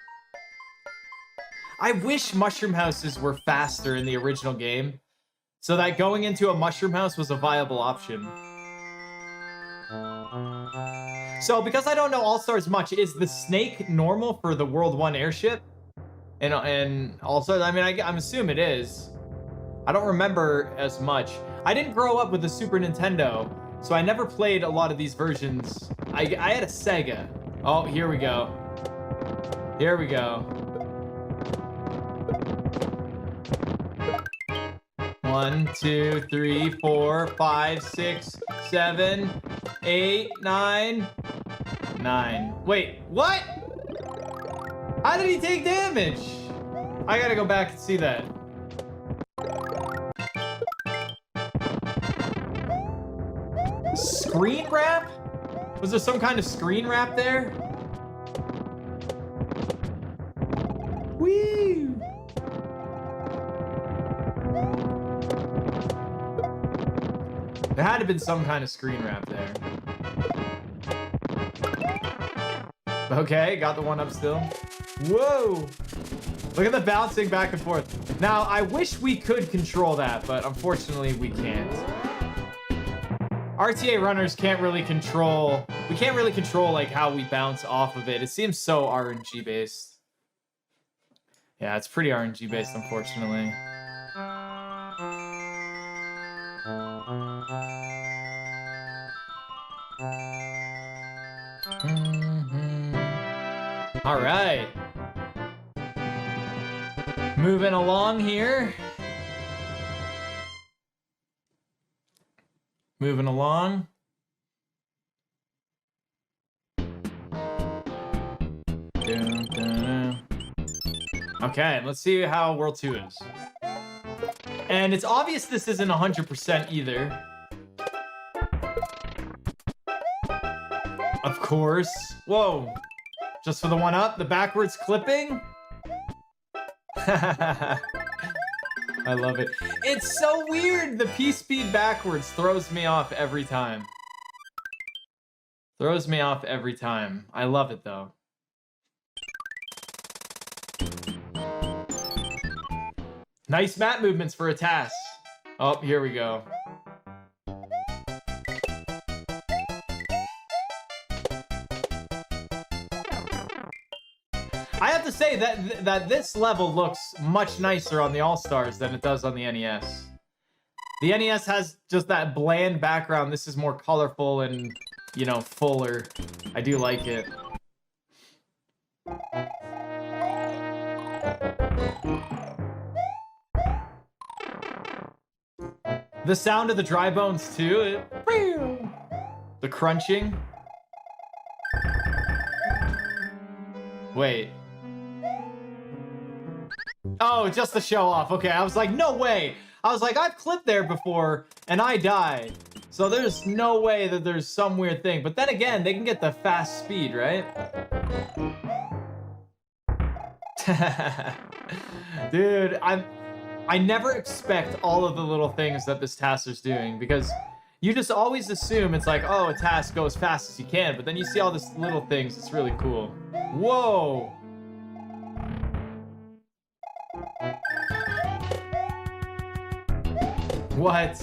I wish mushroom houses were faster in the original game, so that going into a mushroom house was a viable option. So, because I don't know All-Stars much, is the snake normal for the World 1 airship? And also, I mean, I'm assuming it is. I don't remember as much. I didn't grow up with the Super Nintendo, so I never played a lot of these versions. I had a Sega. Oh, here we go. Here we go. 1, 2, 3, 4, 5, 6, 7, 8, 9. 9. Wait, what? How did he take damage? I gotta go back and see that. Screen wrap? Was there some kind of screen wrap there? Woo! There had to have been some kind of screen wrap there. Okay, got the one up still. Whoa! Look at the bouncing back and forth. Now, I wish we could control that, but unfortunately we can't. RTA runners can't really control... We can't really control, like, how we bounce off of it. It seems so RNG-based. Yeah, it's pretty RNG-based, unfortunately. All right. Moving along here. Moving along. Okay, let's see how World 2 is. And it's obvious this isn't 100% either. Of course. Whoa. Just for the one up, the backwards clipping. I love it. It's so weird. The P-speed backwards throws me off every time. Throws me off every time. I love it though. Nice map movements for a task. Oh, here we go. I have to say that this level looks much nicer on the All-Stars than it does on the NES. The NES has just that bland background. This is more colorful and, you know, fuller. I do like it. The sound of the dry bones too. The crunching. Wait. Oh, just the show off. Okay, I was like, no way. I was like, I've clipped there before and I died. So there's no way that there's some weird thing. But then again, they can get the fast speed, right? Dude, I never expect all of the little things that this taster's doing because you just always assume it's like, oh, a task go as fast as you can, but then you see all these little things. It's really cool. Whoa. What?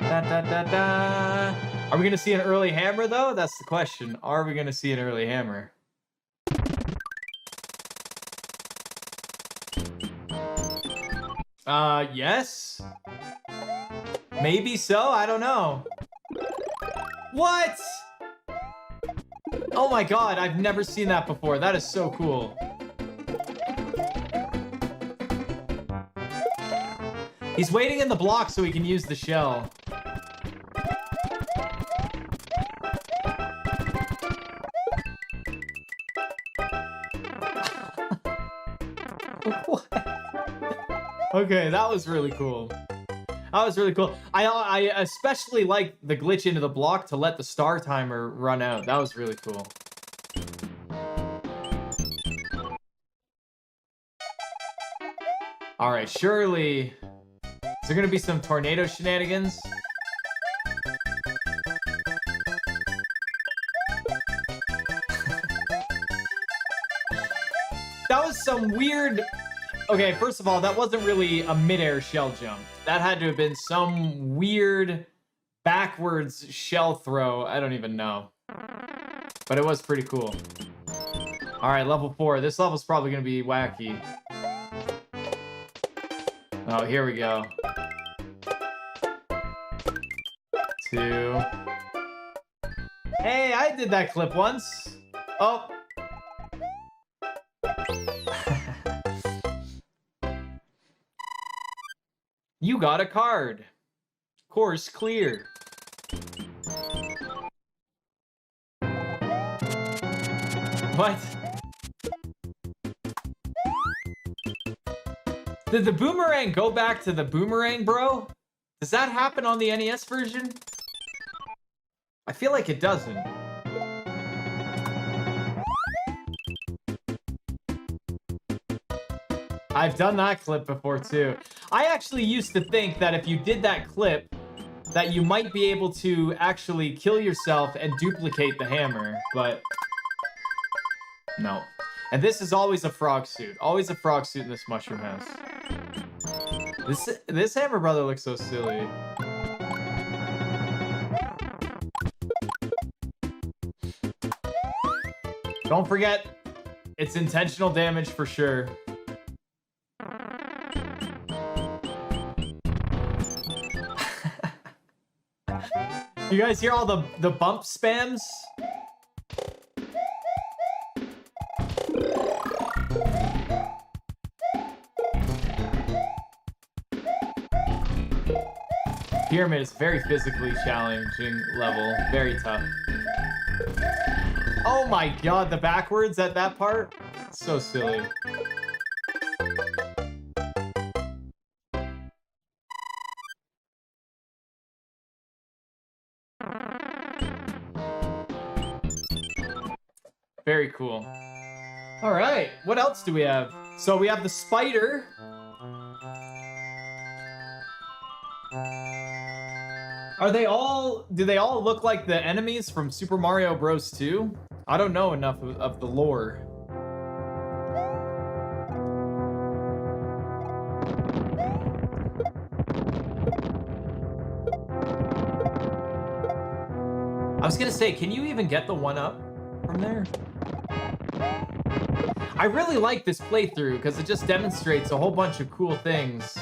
Da, da, da, da. Are we gonna see an early hammer though? That's the question. Are we gonna see an early hammer? Yes? Maybe so? I don't know. What? Oh my god, I've never seen that before. That is so cool. He's waiting in the block so he can use the shell. What? Okay, that was really cool. That was really cool. I especially like the glitch into the block to let the star timer run out. That was really cool. All right, surely. Is there gonna be some tornado shenanigans? That was some weird... Okay, first of all, that wasn't really a midair shell jump. That had to have been some weird backwards shell throw. I don't even know. But it was pretty cool. All right, level 4. This level's probably gonna be wacky. Oh, here we go. 2. Hey, I did that clip once. Oh. You got a card. Course clear. What? Did the boomerang go back to the boomerang, bro? Does that happen on the NES version? I feel like it doesn't. I've done that clip before too. I actually used to think that if you did that clip, that you might be able to actually kill yourself and duplicate the hammer, but no. And this is always a frog suit. Always a frog suit in this mushroom house. This hammer brother looks so silly. Don't forget, it's intentional damage for sure. You guys hear all the bump spams? Pyramid is very physically challenging level, very tough. Oh my god, the backwards at that part? So silly. Very cool. All right, what else do we have? So we have the spider. Are they all, do they all look like the enemies from Super Mario Bros. 2? I don't know enough of the lore. I was gonna say, can you even get the 1-up from there? I really like this playthrough because it just demonstrates a whole bunch of cool things.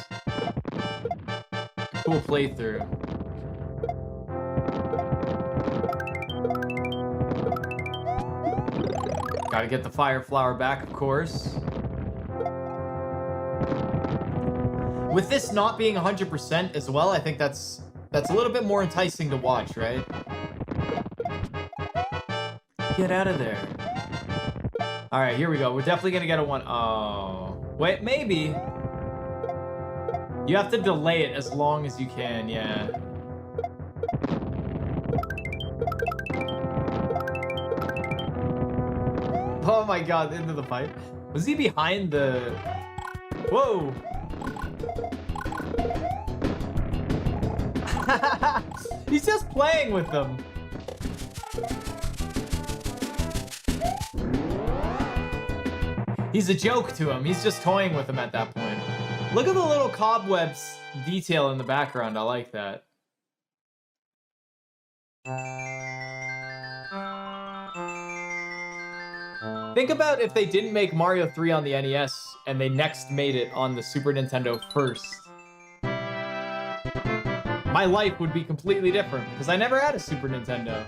Cool playthrough. Gotta get the fire flower back, of course. With this not being 100% as well, I think that's a little bit more enticing to watch, right? Get out of there. All right, here we go. We're definitely gonna get a 1. Oh, wait, maybe. You have to delay it as long as you can, yeah. Oh my god, into the pipe. Was he behind the... Whoa! He's just playing with them. He's a joke to him. He's just toying with him at that point. Look at the little cobwebs detail in the background. I like that. Think about if they didn't make Mario 3 on the NES and they next made it on the Super Nintendo first. My life would be completely different because I never had a Super Nintendo.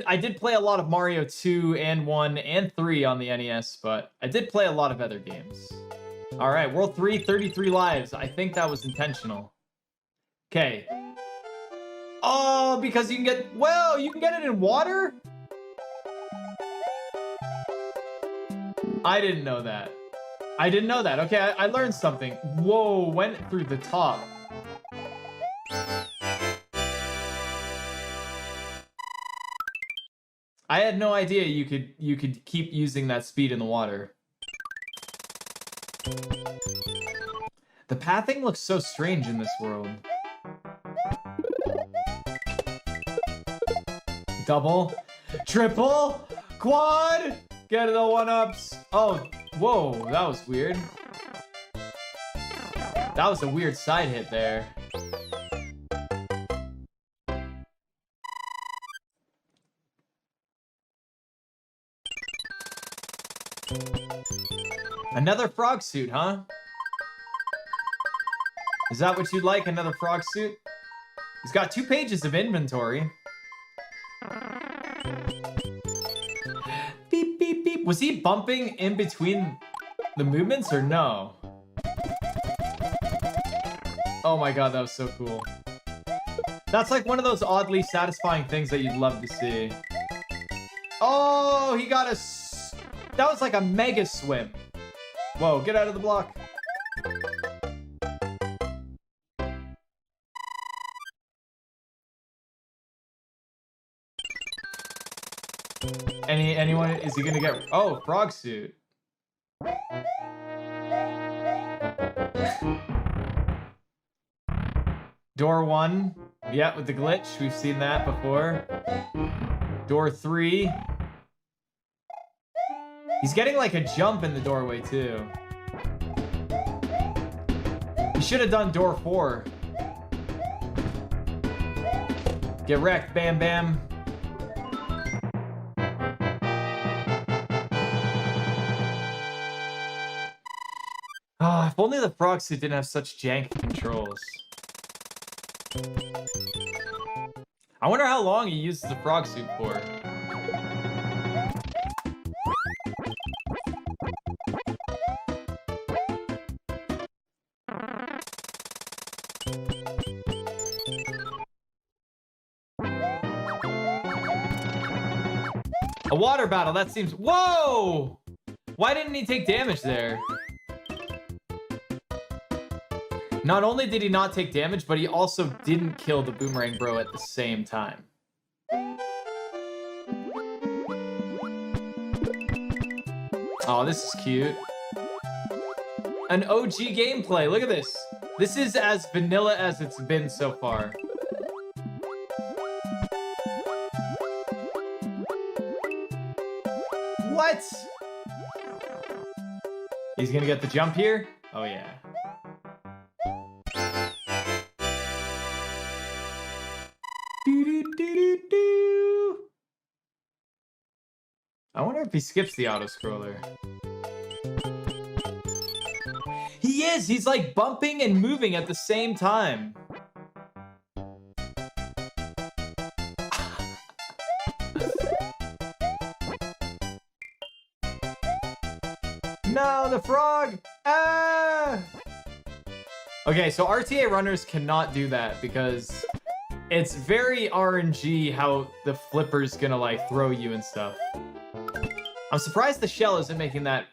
I did play a lot of Mario 2 and 1 and 3 on the NES, but I did play a lot of other games. All right, World 3, 33 lives. I think that was intentional. Okay. Oh, because you can get, well, you can get it in water? I didn't know that. I didn't know that. Okay, I learned something. Whoa, went through the top. I had no idea you could keep using that speed in the water. The pathing looks so strange in this world. Double, triple, quad, get the one-ups. Oh, whoa, that was weird. That was a weird side hit there. Another frog suit, huh? Is that what you'd like, another frog suit? He's got 2 pages of inventory. Beep, beep, beep. Was he bumping in between the movements or no? Oh my god, that was so cool. That's like one of those oddly satisfying things that you'd love to see. Oh, he got a... That was like a mega swim. Whoa, get out of the block. Anyone, is he gonna get... Oh, frog suit. Door 1. Yeah, with the glitch. We've seen that before. Door 3. He's getting like a jump in the doorway too. He should have done door 4. Get wrecked, bam bam. Oh, if only the frog suit didn't have such jank controls. I wonder how long he uses the frog suit for. A water battle, that seems... Whoa! Why didn't he take damage there? Not only did he not take damage, but he also didn't kill the Boomerang Bro at the same time. Oh, this is cute. An OG gameplay, look at this. This is as vanilla as it's been so far. What? He's gonna get the jump here? Oh yeah. I wonder if he skips the auto-scroller. He is! He's like bumping and moving at the same time. No, the frog! Ah! Okay, so RTA runners cannot do that because it's very RNG how the flipper's gonna like throw you and stuff. I'm surprised the shell isn't making that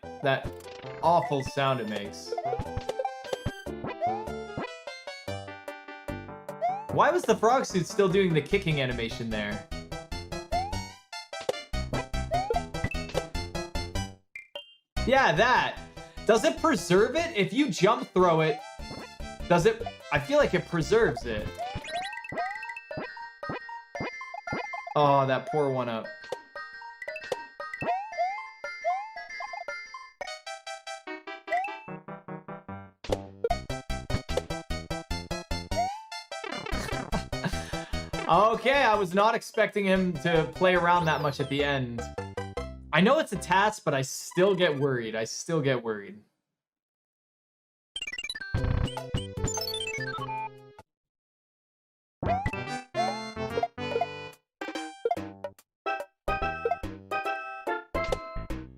awful sound it makes. Why was the frog suit still doing the kicking animation there? Yeah, that. Does it preserve it? If you jump throw it, does it... I feel like it preserves it. Oh, that poor one up. Okay, I was not expecting him to play around that much at the end. I know it's a task, but I still get worried. I still get worried.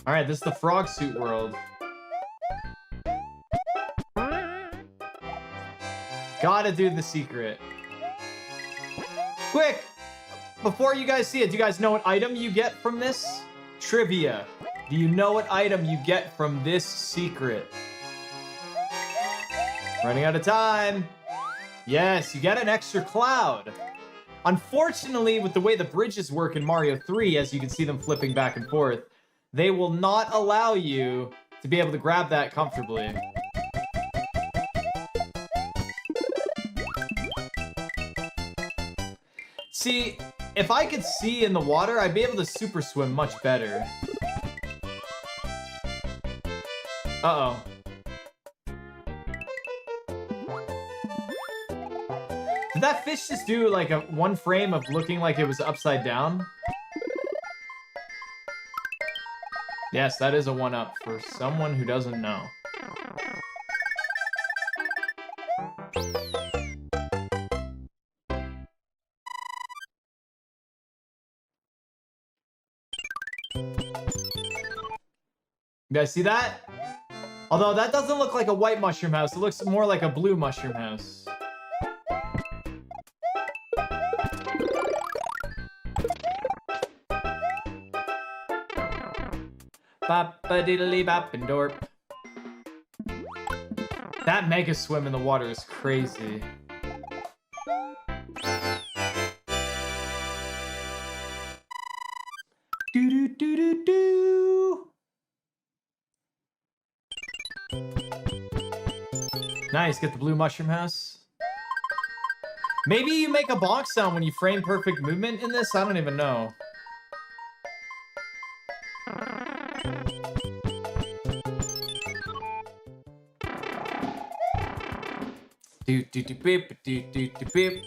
Alright, this is the frog suit world. Gotta do the secret. Quick! Before you guys see it, do you guys know what item you get from this? Trivia. Do you know what item you get from this secret? Running out of time. Yes, you get an extra cloud. Unfortunately, with the way the bridges work in Mario 3, as you can see them flipping back and forth, they will not allow you to be able to grab that comfortably. See, if I could see in the water, I'd be able to super swim much better. Uh-oh. Did that fish just do like a one frame of looking like it was upside down? Yes, that is a 1-up for someone who doesn't know. You guys see that? Although that doesn't look like a white mushroom house, it looks more like a blue mushroom house. Bop-a-diddly-bop-and-dorp. That mega swim in the water is crazy. Do-do-do-do-do. Nice, get the blue mushroom house. Maybe you make a bonk sound when you frame perfect movement in this? I don't even know. Do-do-do-beep-do-do-do-beep.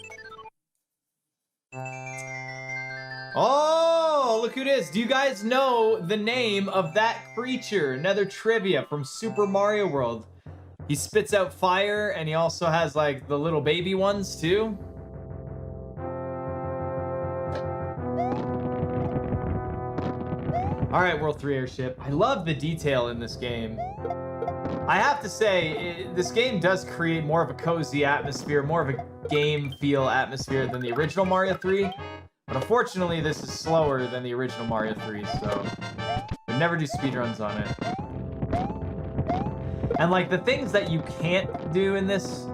Oh, look who it is. Do you guys know the name of that creature? Another trivia from Super Mario World. He spits out fire, and he also has, like, the little baby ones, too. Alright, World 3 Airship. I love the detail in this game. I have to say, this game does create more of a cozy atmosphere, more of a game feel atmosphere than the original Mario 3. But unfortunately, this is slower than the original Mario 3, so we never do speedruns on it. And like the things that you can't do in this,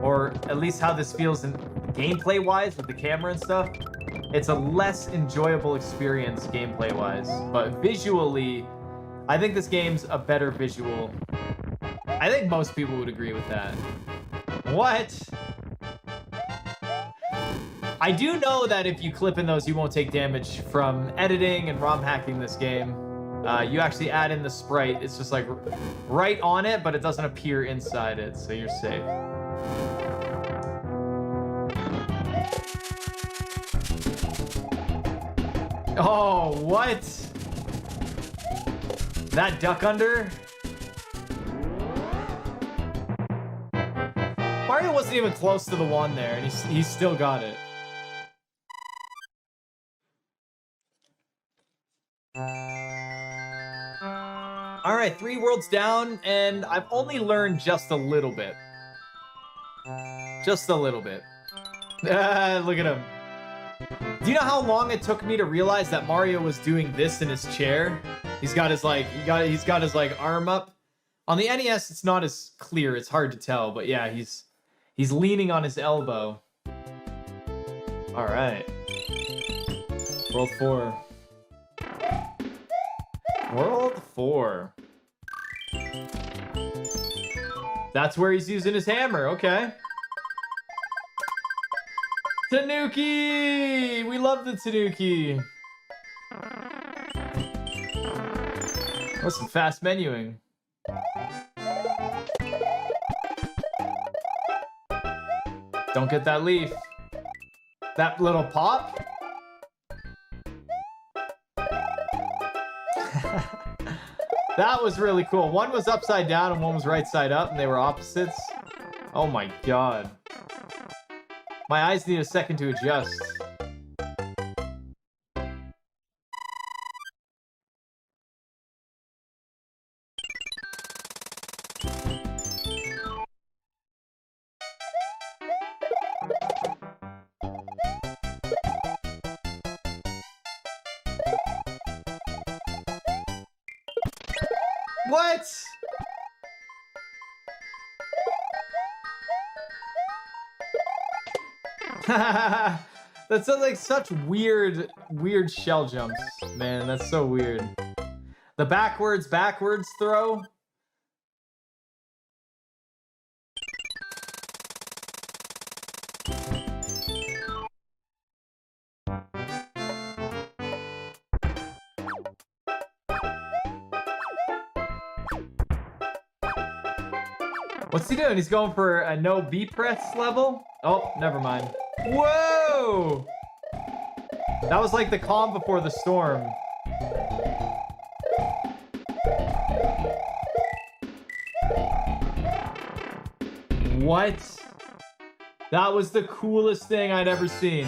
or at least how this feels in gameplay-wise with the camera and stuff, it's a less enjoyable experience gameplay-wise. But visually, I think this game's a better visual. I think most people would agree with that. What? I do know that if you clip in those, you won't take damage from editing and ROM hacking this game. You actually add in the sprite. It's just like right on it, but it doesn't appear inside it, so you're safe. Oh, what? That duck under? Mario wasn't even close to the one there, and he still got it. Alright, 3 worlds down, and I've only learned just a little bit. Just a little bit. Look at him. Do you know how long it took me to realize that Mario was doing this in his chair? He's got his like, he's got his like arm up. On the NES, it's not as clear. It's hard to tell, but yeah, he's leaning on his elbow. All right. World 4. World 4. That's where he's using his hammer. Okay. Tanuki! We love the Tanuki. Oh, some fast menuing. Don't get that leaf. That little pop? That was really cool. One was upside down and one was right side up, and they were opposites. Oh my god. My eyes need a second to adjust. What? That sounds like such weird shell jumps, man. That's so weird. The backwards throw. What's he doing? He's going for a no B press level? Oh, never mind. Whoa! That was like the calm before the storm. What? That was the coolest thing I'd ever seen.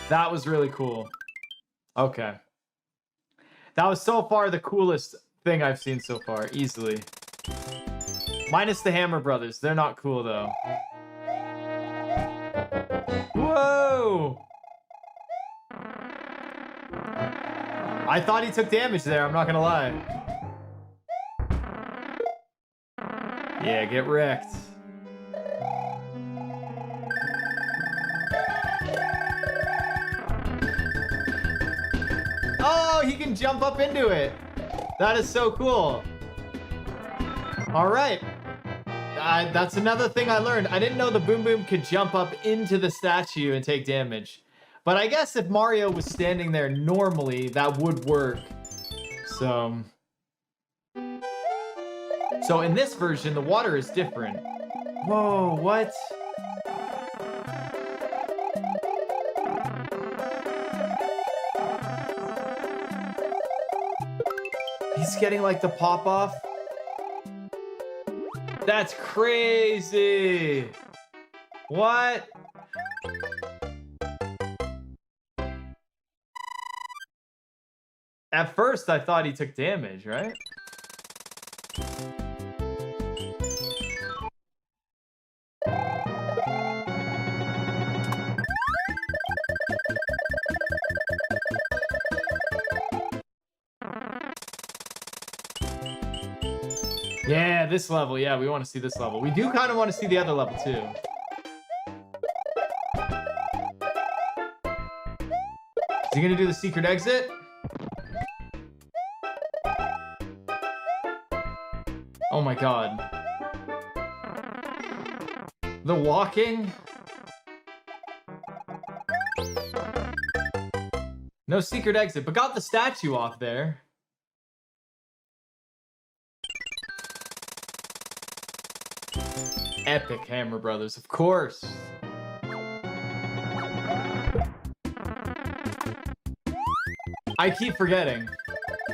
That was really cool. Okay. That was so far the coolest thing I've seen so far, easily. Minus the Hammer Brothers. They're not cool, though. Whoa! I thought he took damage there, I'm not gonna lie. Yeah, get wrecked. Oh, he can jump up into it. That is so cool. All right. That's another thing I learned. I didn't know the Boom Boom could jump up into the statue and take damage. But I guess if Mario was standing there normally, that would work. So in this version, the water is different. Whoa, what? He's getting like the pop off. That's crazy. What? At first, I thought he took damage, right? Yeah, this level. Yeah, we want to see this level. We do kind of want to see the other level, too. Is he going to do the secret exit? Oh my god. The walking? No secret exit, but got the statue off there. Epic Hammer Brothers, of course. I keep forgetting.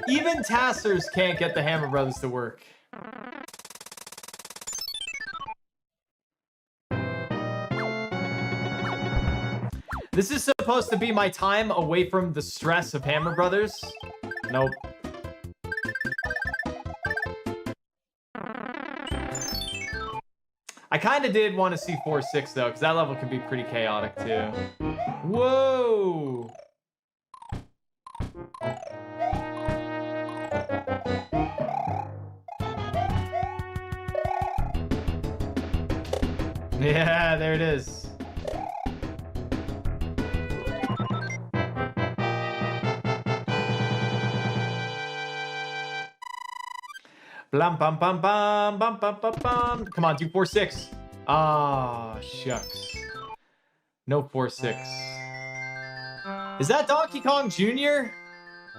Even Tassers can't get the Hammer Brothers to work. This is supposed to be my time away from the stress of Hammer Brothers. Nope. I kind of did want to see 4-6 though, because that level could be pretty chaotic too. Whoa! Yeah, there it is. Blam bum bum bum bum bum bum bum. Come on, do 4-6. Ah, shucks. No 4-6. Is that Donkey Kong Jr.?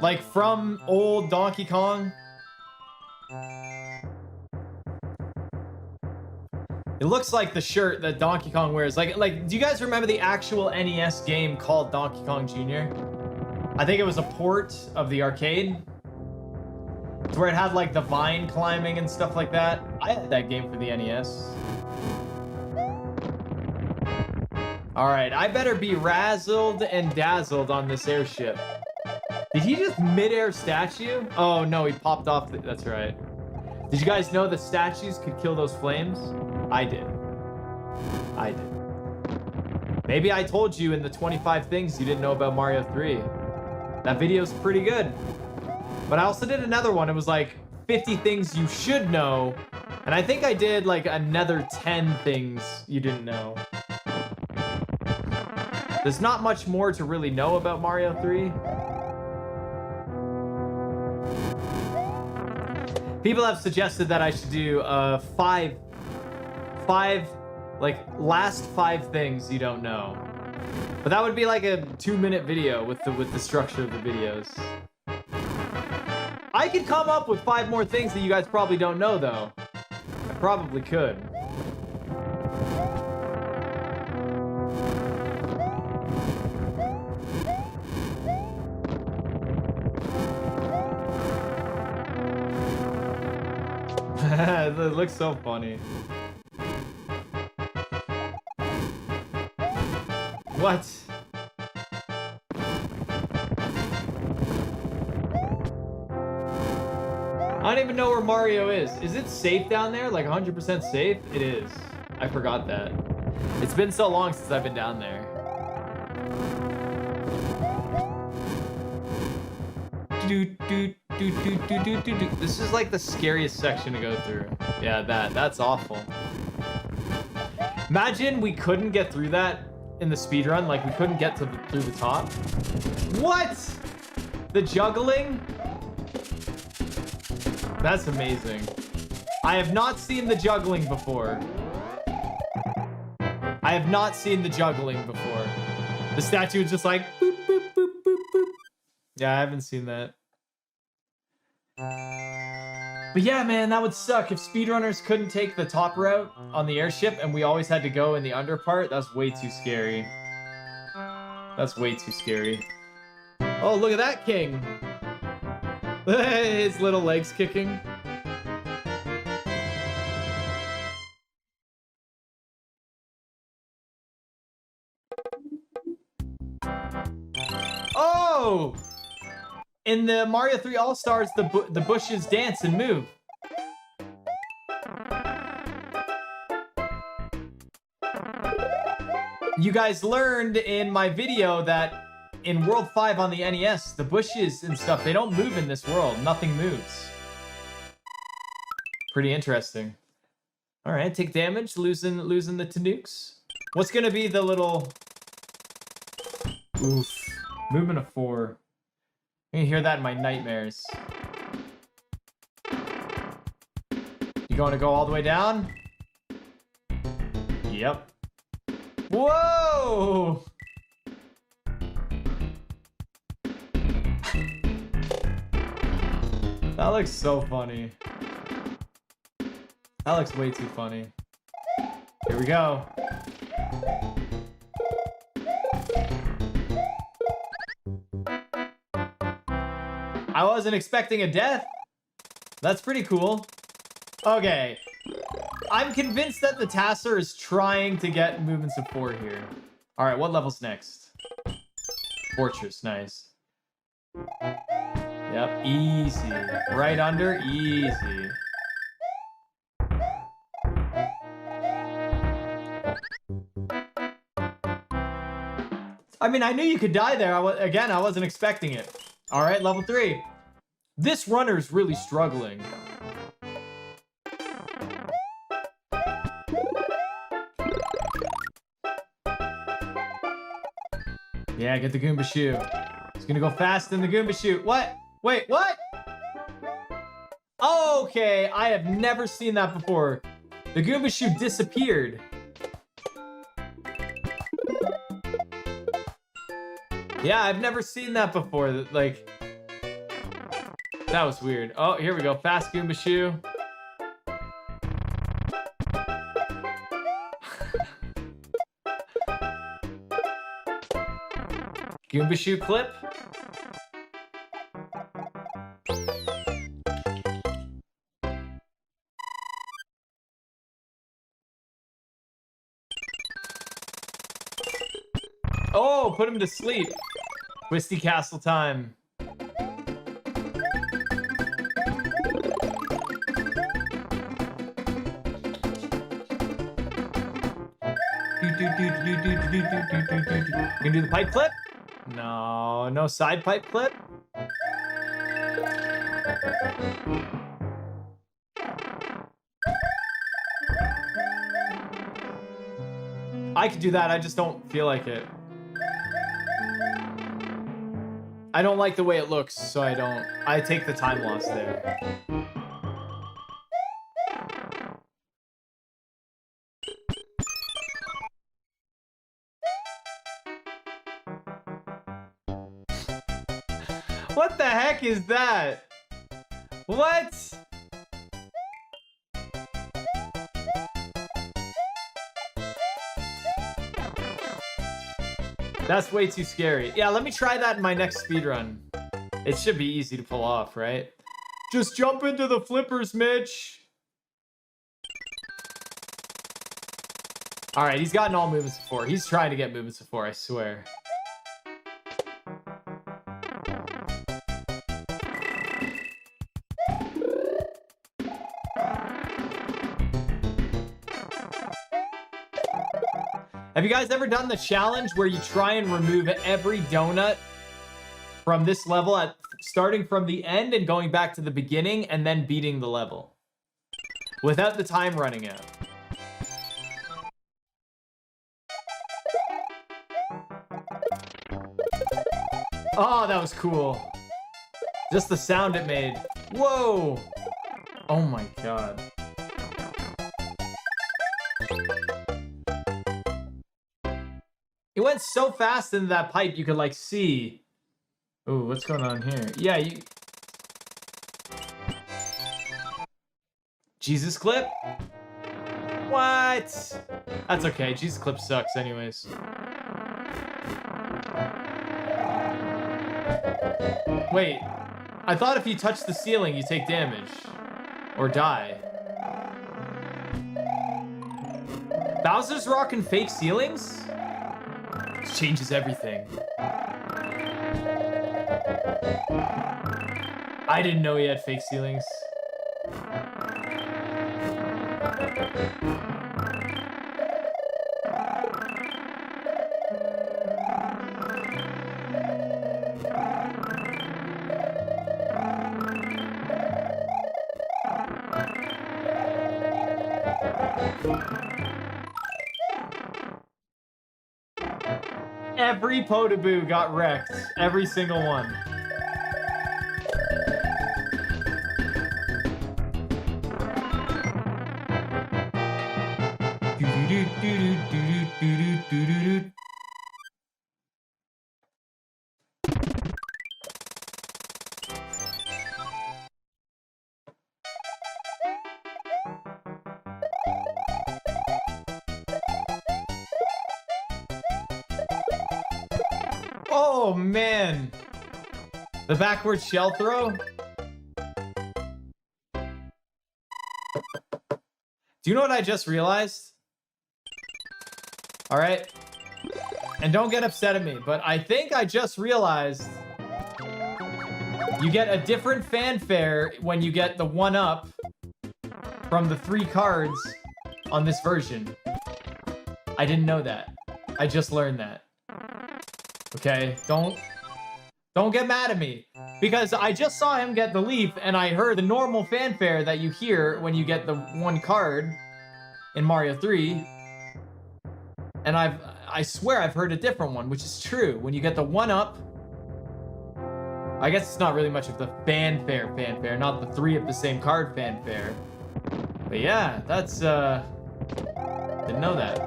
Like from old Donkey Kong? It looks like the shirt that Donkey Kong wears. Like, do you guys remember the actual NES game called Donkey Kong Jr.? I think it was a port of the arcade. Where it had like the vine climbing and stuff like that. I had that game for the NES. Alright, I better be razzled and dazzled on this airship. Did he just mid-air statue? Oh no, he popped off. That's right. Did you guys know that statues could kill those flames? I did. I did. Maybe I told you in the 25 things you didn't know about Mario 3. That video's pretty good. But I also did another one. It was like 50 things you should know. And I think I did like another 10 things you didn't know. There's not much more to really know about Mario 3. People have suggested that I should do five, like last 5 things you don't know. But that would be like a 2-minute video with the structure of the videos. I could come up with 5 more things that you guys probably don't know though. I probably could. It looks so funny. What? I don't even know where Mario is. Is it safe down there? Like 100% safe? It is. I forgot that. It's been so long since I've been down there. This is like the scariest section to go through. Yeah, that's awful. Imagine we couldn't get through that in the speedrun, like we couldn't get through the top. What? The juggling? That's amazing. I have not seen the juggling before. I have not seen the juggling before. The statue is just like boop, boop, boop, boop, boop. Yeah, I haven't seen that. But yeah, man, that would suck if speedrunners couldn't take the top route on the airship and we always had to go in the under part. That's way too scary. That's way too scary. Oh, look at that king. His little legs kicking. Oh! In the Mario 3 All-Stars, the bushes dance and move. You guys learned in my video that in World 5 on the NES, the bushes and stuff, they don't move in this world. Nothing moves. Pretty interesting. All right, take damage, losing the Tanooks. What's gonna be the little... Oof. Movement of 4. I can hear that in my nightmares. You going to go all the way down? Yep. Whoa! That looks so funny. That looks way too funny. Here we go. I wasn't expecting a death. That's pretty cool. Okay. I'm convinced that the Tasser is trying to get movements of 4 here. All right, what level's next? Fortress, nice. Yep, easy. Right under, easy. I mean, I knew you could die there. Again, I wasn't expecting it. All right, level 3. This runner's really struggling. Yeah, get the Goomba shoe. He's gonna go fast in the Goomba shoe. What? Wait, what? Okay, I have never seen that before. The Goomba shoe disappeared. Yeah, I've never seen that before. Like, that was weird. Oh, here we go. Fast Goomba shoe. Goomba shoe clip. Oh, put him to sleep. Twisty Castle time. You can do the pipe clip? No, no side pipe clip? I could do that, I just don't feel like it. I don't like the way it looks, so I don't. I take the time loss there. What the heck is that? What? That's way too scary. Yeah, let me try that in my next speedrun. It should be easy to pull off, right? Just jump into the flippers, Mitch. All right, he's gotten all movements before. He's trying to get movements before, I swear. Have you guys ever done the challenge where you try and remove every donut from this level at starting from the end and going back to the beginning and then beating the level without the time running out? Oh, that was cool. Just the sound it made. Whoa. Oh my God. It went so fast into that pipe, you could like see. Ooh, what's going on here? Yeah, you... Jesus clip? What? That's okay, Jesus clip sucks anyways. Wait, I thought if you touch the ceiling, you take damage. Or die. Bowser's rocking fake ceilings? Changes everything. I didn't know he had fake ceilings. Every Potaboo got wrecked. Every single one. Oh man, the backward shell throw. Do you know what I just realized? All right, and don't get upset at me, but I think I just realized you get a different fanfare when you get the 1-up from the 3 cards on this version. I didn't know that. I just learned that. Okay, don't get mad at me, because I just saw him get the leaf and I heard the normal fanfare that you hear when you get the 1 card in Mario 3, and I swear I've heard a different one, which is true. When you get the 1-up, I guess it's not really much of the fanfare, not the 3 of the same card fanfare, but yeah, that's didn't know that.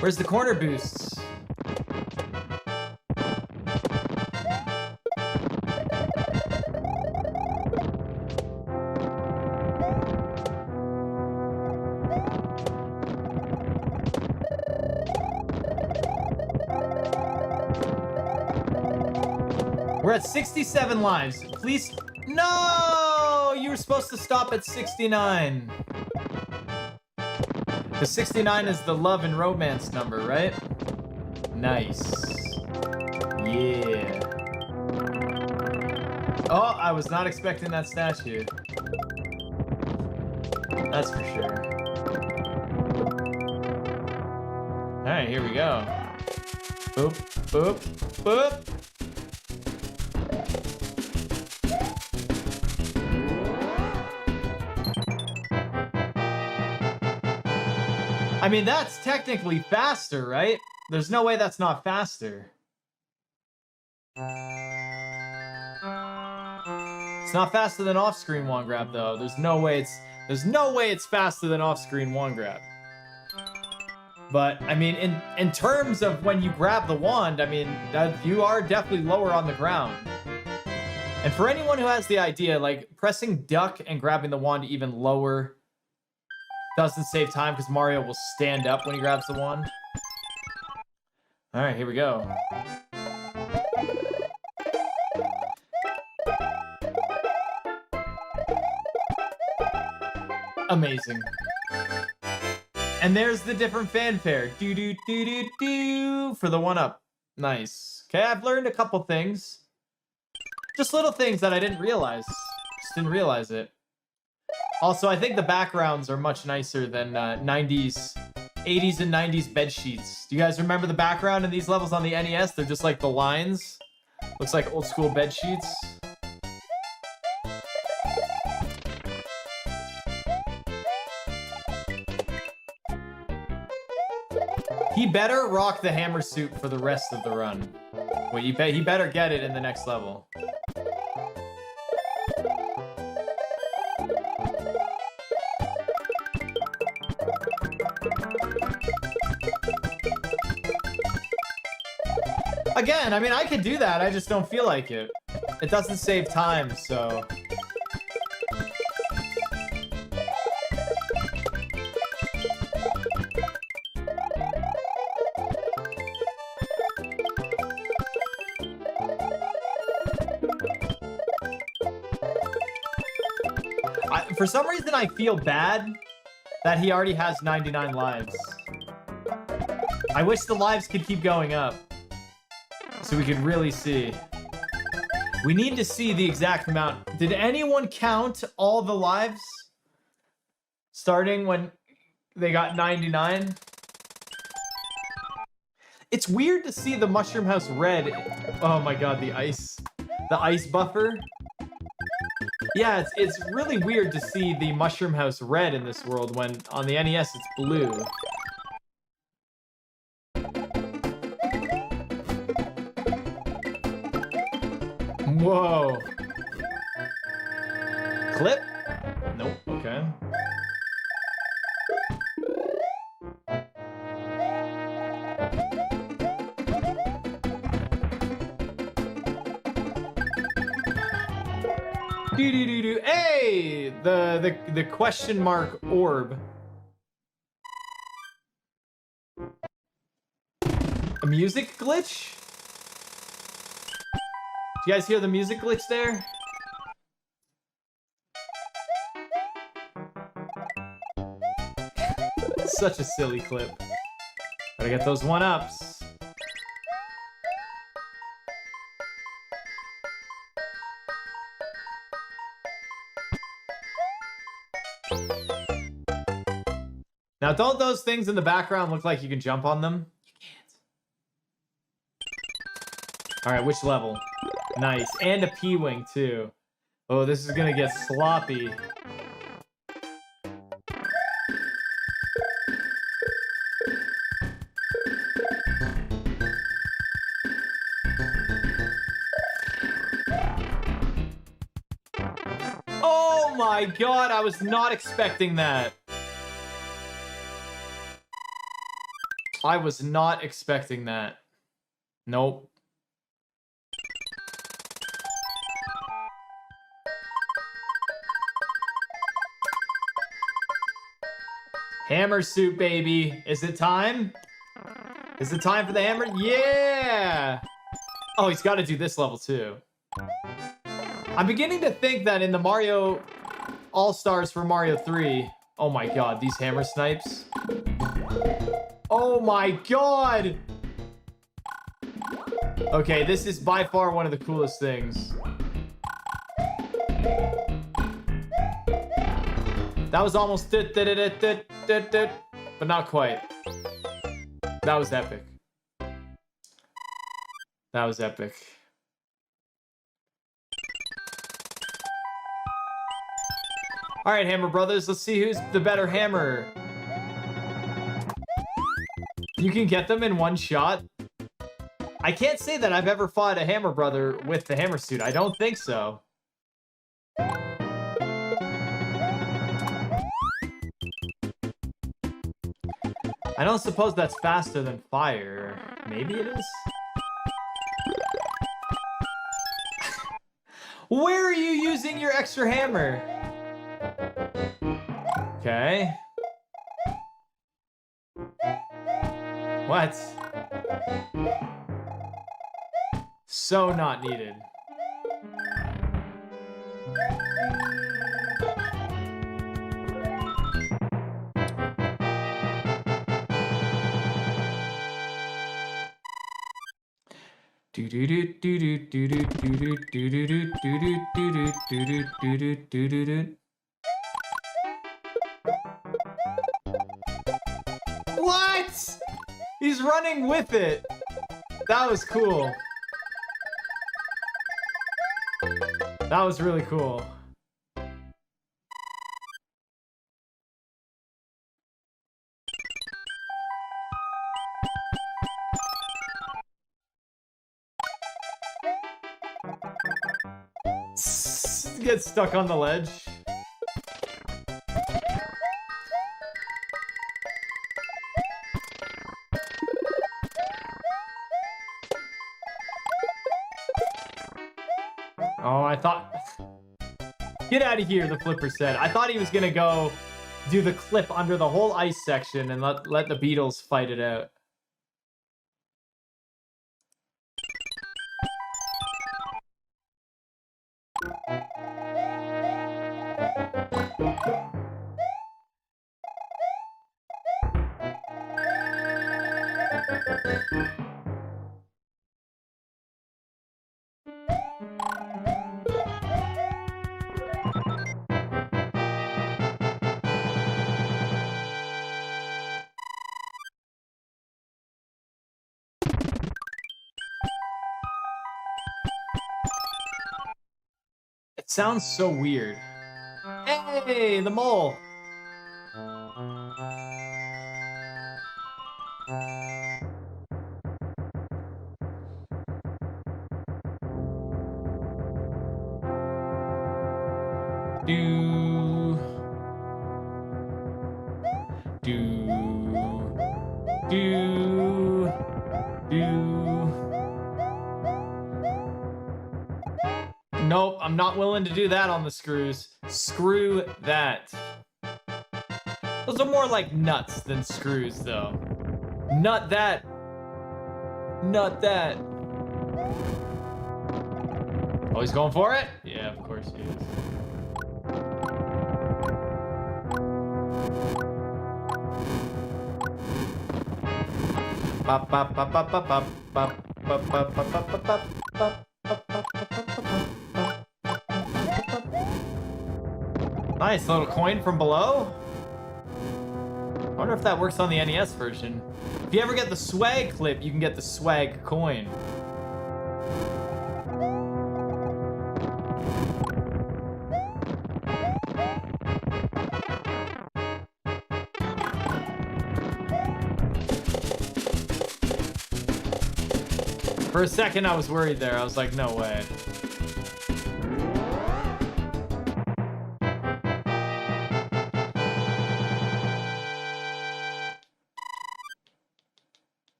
Where's the corner boosts? We're at 67 lives. Please. No! You were supposed to stop at 69. The 69 is the love and romance number, right? Nice. Yeah. Oh, I was not expecting that statue. That's for sure. Alright, here we go. Boop, boop, boop. I mean, that's technically faster, right? There's no way that's not faster. It's not faster than off-screen one grab though. There's no way it's faster than off-screen one grab. But I mean, in terms of when you grab the wand, I mean, you are definitely lower on the ground. And for anyone who has the idea, like pressing duck and grabbing the wand even lower doesn't save time because Mario will stand up when he grabs the wand. All right, here we go. Amazing. And there's the different fanfare. Do do do do do for the 1-up. Nice. Okay, I've learned a couple things. Just little things that I didn't realize. Just didn't realize it. Also, I think the backgrounds are much nicer than 80s and 90s bed sheets. Do you guys remember the background in these levels on the NES? They're just like the lines. Looks like old school bed sheets. He better rock the hammer suit for the rest of the run. Well, he better get it in the next level. Again, I mean, I could do that. I just don't feel like it. It doesn't save time, so... For some reason, I feel bad that he already has 99 lives. I wish the lives could keep going up so we could really see. We need to see the exact amount. Did anyone count all the lives starting when they got 99? It's weird to see the Mushroom House red. Oh my god, the ice buffer. Yeah, it's really weird to see the Mushroom House red in this world when on the NES it's blue. Whoa. Clip? Nope, okay. Do-do-do-do. Hey! The question mark orb. A music glitch? Do you guys hear the music glitch there? Such a silly clip. Gotta get those 1-ups. Now, don't those things in the background look like you can jump on them? You can't. All right, which level? Nice. And a P-Wing, too. Oh, this is gonna get sloppy. Oh my god, I was not expecting that. I was not expecting that. Nope. Hammer suit, baby. Is it time? Is it time for the hammer? Yeah! Oh, he's got to do this level, too. I'm beginning to think that in the Mario All-Stars for Mario 3... Oh my god, these hammer snipes. Oh my god! Okay, this is by far one of the coolest things. That was almost but not quite. That was epic. That was epic. All right, Hammer Brothers, let's see who's the better hammer. You can get them in one shot. I can't say that I've ever fought a Hammer Brother with the hammer suit. I don't think so. I don't suppose that's faster than fire. Maybe it is? Where are you using your extra hammer? Okay. What? So not needed. What? He's running with it. That was cool. That was really cool. Get stuck on the ledge. Oh, I thought... Get out of here, the flipper said. I thought he was gonna go do the clip under the whole ice section and let the Beatles fight it out. It sounds so weird. Hey, the mole. Nope, I'm not willing to do that on the screws. Screw that. Those are more like nuts than screws, though. Nut that. Nut that. Oh, he's going for it? Yeah, of course he is. Bop, bop, bop, bop, bop, bop, bop, bop, bop, bop, bop, bop, bop. Nice little coin from below. I wonder if that works on the NES version. If you ever get the swag clip, you can get the swag coin. For a second, I was worried there. I was like, no way.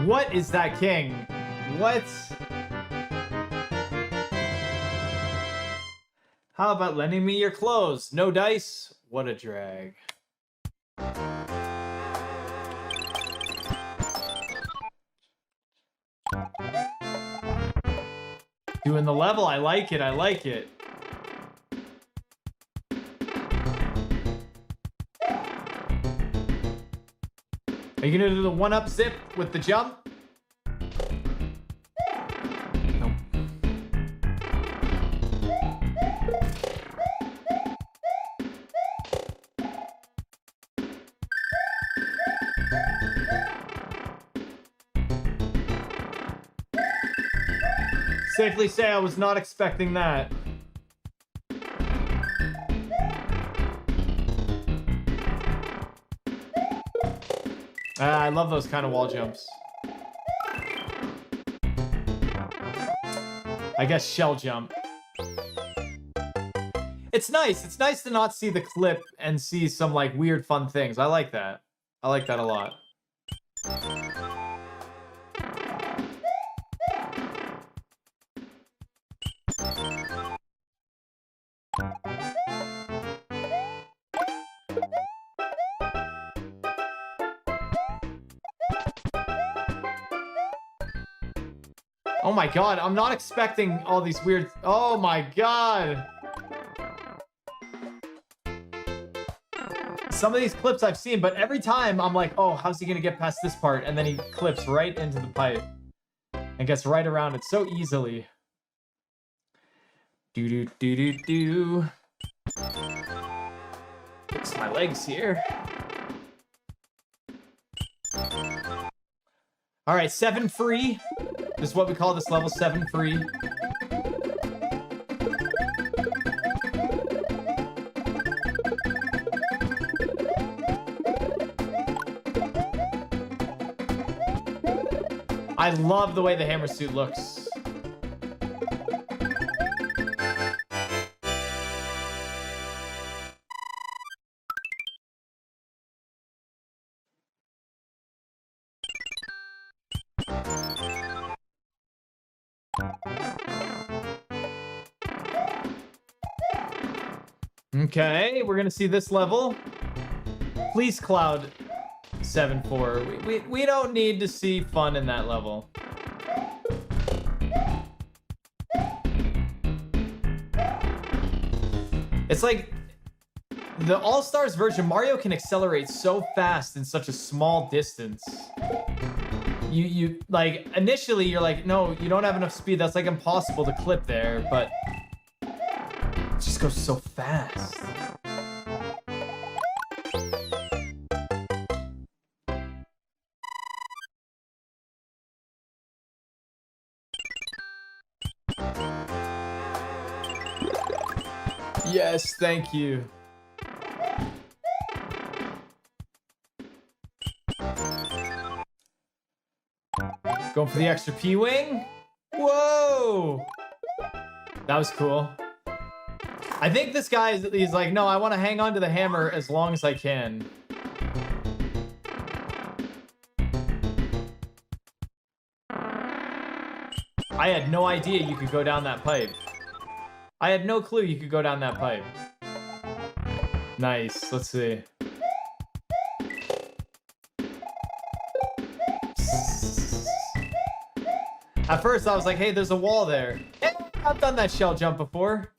What is that king? What? How about lending me your clothes? No dice? What a drag. Doing the level, I like it, I like it. Are you gonna do the one-up zip with the jump? Nope. Safely say I was not expecting that. I love those kind of wall jumps. I guess shell jump. It's nice. It's nice to not see the clip and see some like weird fun things. I like that. I like that a lot. Oh my god, I'm not expecting all these weird... Oh my god! Some of these clips I've seen, but every time I'm like, oh, how's he gonna get past this part? And then he clips right into the pipe and gets right around it so easily. Do-do-do-do-do. Fix my legs here. Alright, 7 free. This is what we call this level, 7 free. I love the way the hammer suit looks. Okay, we're gonna see this level. Please, Cloud 7-4. We don't need to see fun in that level. It's like the All-Stars version, Mario can accelerate so fast in such a small distance. You like initially you're like, no, you don't have enough speed. That's like impossible to clip there, but it just goes so fast. Yes, thank you. Going for the extra P-Wing. Whoa! That was cool. I think this guy, he's like, no, I want to hang on to the hammer as long as I can. I had no idea you could go down that pipe. I had no clue you could go down that pipe. Nice. Let's see. At first, I was like, hey, there's a wall there. I've done that shell jump before.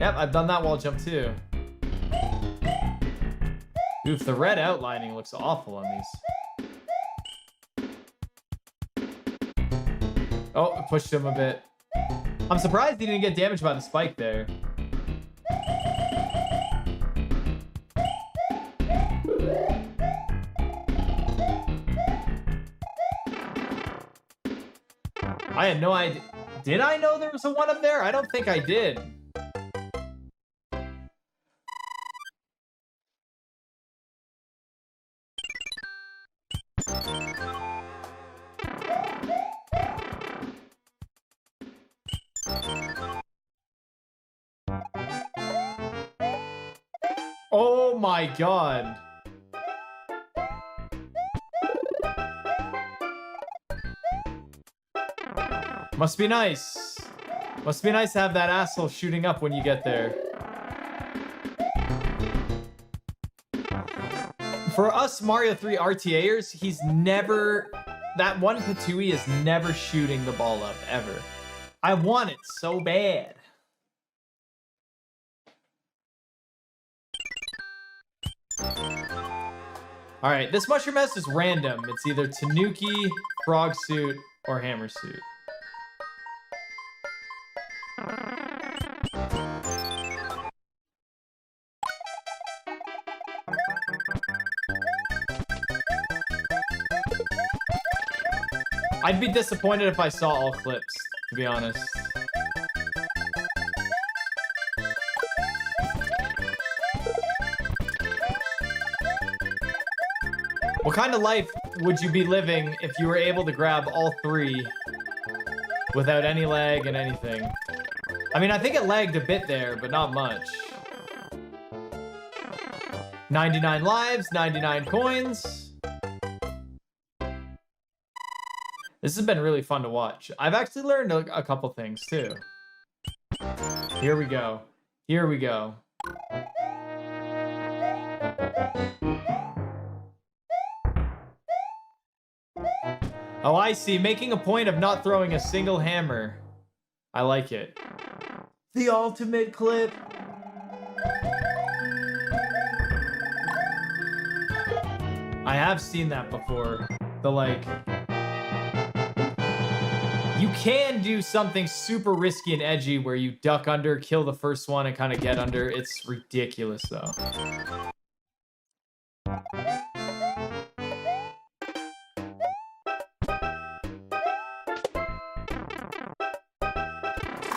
Yep, I've done that wall jump too. Oof, the red outlining looks awful on these. Oh, I pushed him a bit. I'm surprised he didn't get damaged by the spike there. I had no idea. Did I know there was a one up there? I don't think I did. Oh my god. Must be nice. Must be nice to have that asshole shooting up when you get there. For us Mario 3 RTAers, he's never... That one Patooey is never shooting the ball up, ever. I want it so bad. Alright, this Mushroom S is random. It's either Tanuki, Frog Suit, or Hammer Suit. I'd be disappointed if I saw all clips, to be honest. What kind of life would you be living if you were able to grab all 3 without any lag and anything? I mean, I think it lagged a bit there, but not much. 99 lives, 99 coins. This has been really fun to watch. I've actually learned a couple things too. Here we go. Here we go. Oh, I see. Making a point of not throwing a single hammer. I like it. The ultimate clip. I have seen that before. The like... You can do something super risky and edgy where you duck under, kill the first one, and kind of get under. It's ridiculous, though.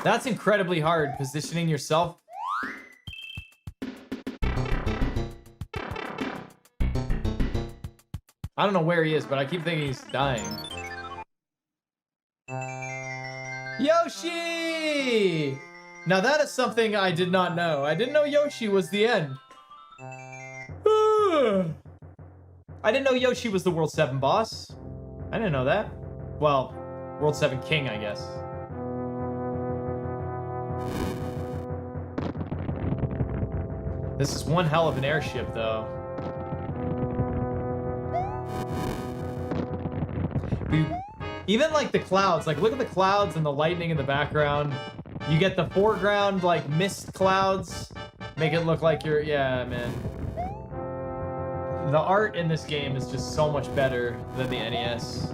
That's incredibly hard, positioning yourself. I don't know where he is, but I keep thinking he's dying. Yoshi! Now that is something I did not know. I didn't know Yoshi was the end. I didn't know Yoshi was the World 7 boss. I didn't know that. Well, World 7 king, I guess. This is one hell of an airship, though. Even like the clouds, like look at the clouds and the lightning in the background. You get the foreground like mist clouds, make it look like you're, yeah, man. The art in this game is just so much better than the NES.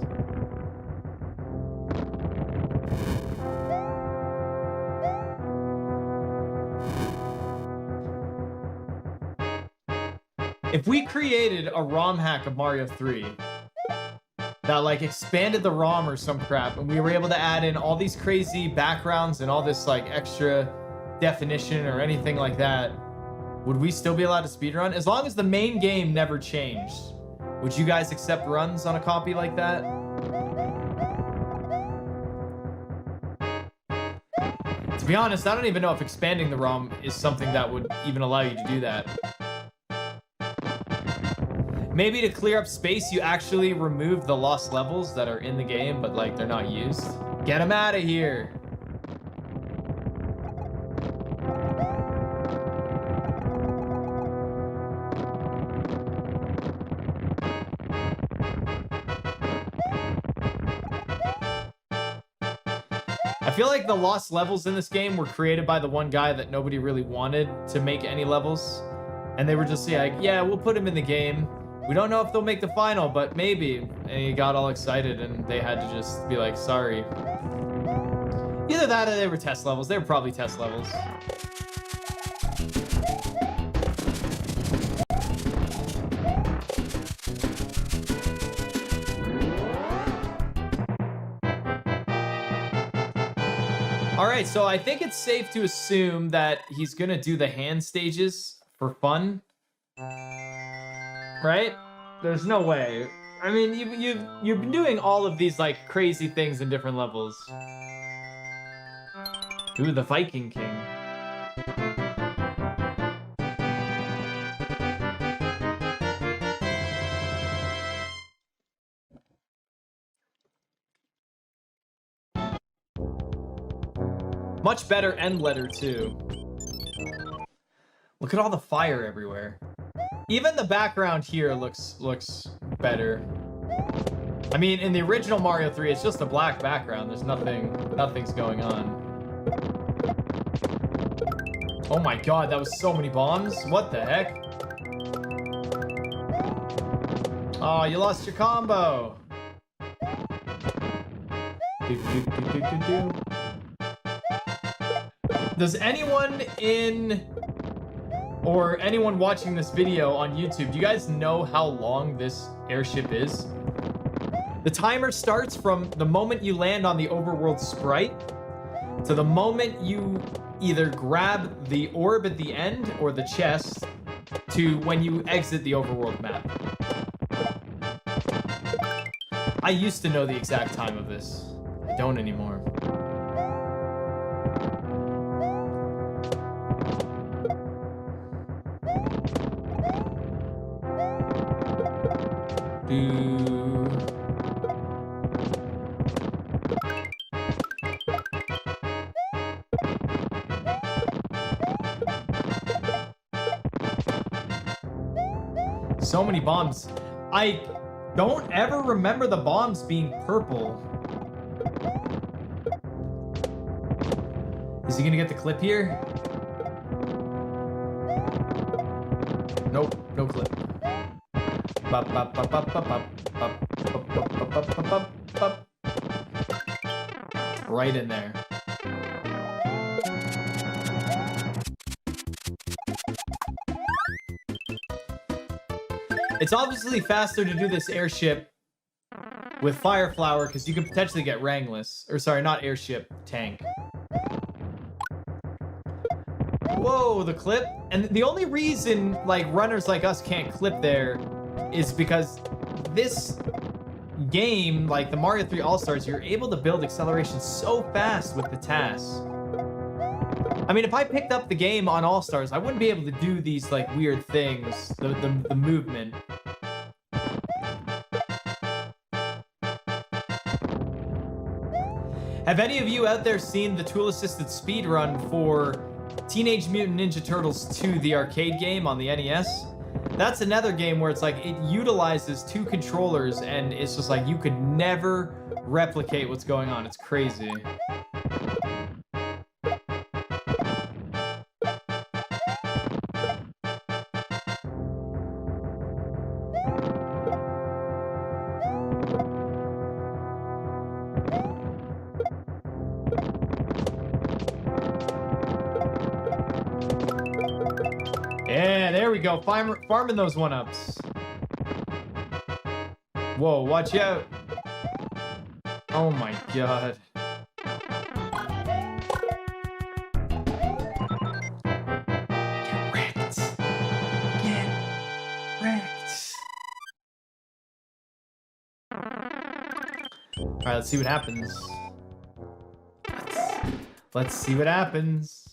If we created a ROM hack of Mario 3 that like expanded the ROM or some crap, and we were able to add in all these crazy backgrounds and all this like extra definition or anything like that, would we still be allowed to speedrun? As long as the main game never changed. Would you guys accept runs on a copy like that? To be honest, I don't even know if expanding the ROM is something that would even allow you to do that. Maybe to clear up space, you actually remove the lost levels that are in the game, but like they're not used. Get them out of here. I feel like the lost levels in this game were created by the one guy that nobody really wanted to make any levels. And they were just like, yeah, we'll put him in the game. We don't know if they'll make the final, but maybe. And he got all excited and they had to just be like, sorry. Either that or they were test levels. They were probably test levels. All right, so I think it's safe to assume that he's gonna do the hand stages for fun. Right? There's no way. I mean, you've been doing all of these like crazy things in different levels. Ooh, the Viking King. Much better end letter too. Look at all the fire everywhere. Even the background here looks better. I mean, in the original Mario 3, it's just a black background. There's nothing's going on. Oh my god, that was so many bombs. What the heck? Oh, you lost your combo. Does anyone or anyone watching this video on YouTube, do you guys know how long this airship is? The timer starts from the moment you land on the overworld sprite to the moment you either grab the orb at the end or the chest to when you exit the overworld map. I used to know the exact time of this. I don't anymore. So many bombs. I don't ever remember the bombs being purple. Is he gonna get the clip here? Nope, no clip. Right in there. It's obviously faster to do this airship with Fire Flower because you could potentially get Rangless. Or sorry, not airship, tank. Whoa, the clip. And the only reason like runners like us can't clip there is because this game, like the Mario 3 All-Stars, you're able to build acceleration so fast with the tasks. I mean, if I picked up the game on All-Stars, I wouldn't be able to do these like weird things, the movement. Have any of you out there seen the tool-assisted speedrun for Teenage Mutant Ninja Turtles 2, the arcade game on the NES? That's another game where it's like it utilizes two controllers and it's just like you could never replicate what's going on. It's crazy. Yeah, there we go. Farming those one-ups. Whoa, watch out. Oh my god. Get wrecked. Get wrecked. Alright, let's see what happens. Let's see what happens.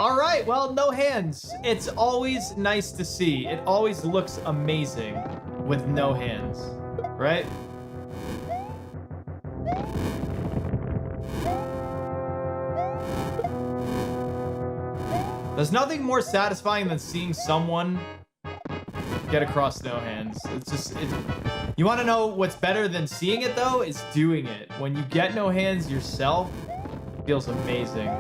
All right, well, no hands. It's always nice to see. It always looks amazing with no hands, right? There's nothing more satisfying than seeing someone get across no hands. It's just, you want to know what's better than seeing it though? Is doing it. When you get no hands yourself, it feels amazing.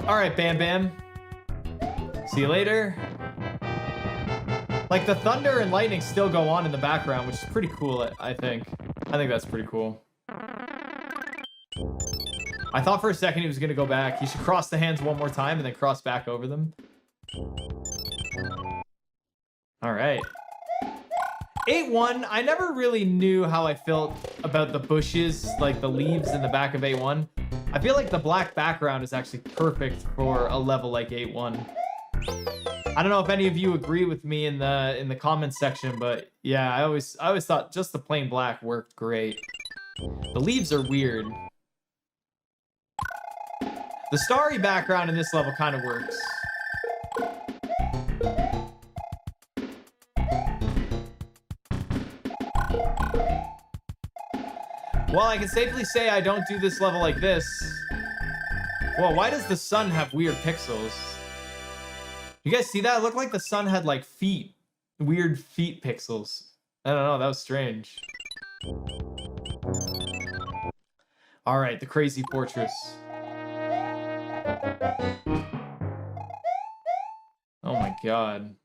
All right, Bam Bam. See you later. Like the thunder and lightning still go on in the background, which is pretty cool, I think. I think that's pretty cool. I thought for a second he was gonna go back. He should cross the hands one more time and then cross back over them. All right. 8-1, I never really knew how I felt about the bushes, like the leaves in the back of 8-1. I feel like the black background is actually perfect for a level like 8-1. I don't know if any of you agree with me in the comments section, but yeah, I always thought just the plain black worked great. The leaves are weird. The starry background in this level kind of works. Well, I can safely say I don't do this level like this. Whoa, why does the sun have weird pixels? You guys see that? It looked like the sun had like feet. Weird feet pixels. I don't know, that was strange. All right, the crazy fortress. Oh my god.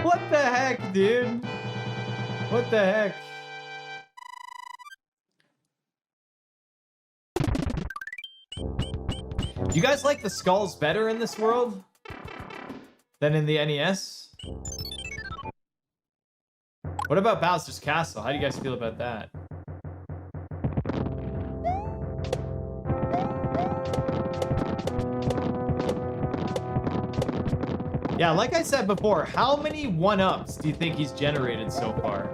What the heck, dude? What the heck? You guys like the skulls better in this world than in the NES? What about Bowser's Castle? How do you guys feel about that? Yeah, like I said before, how many 1-ups do you think he's generated so far?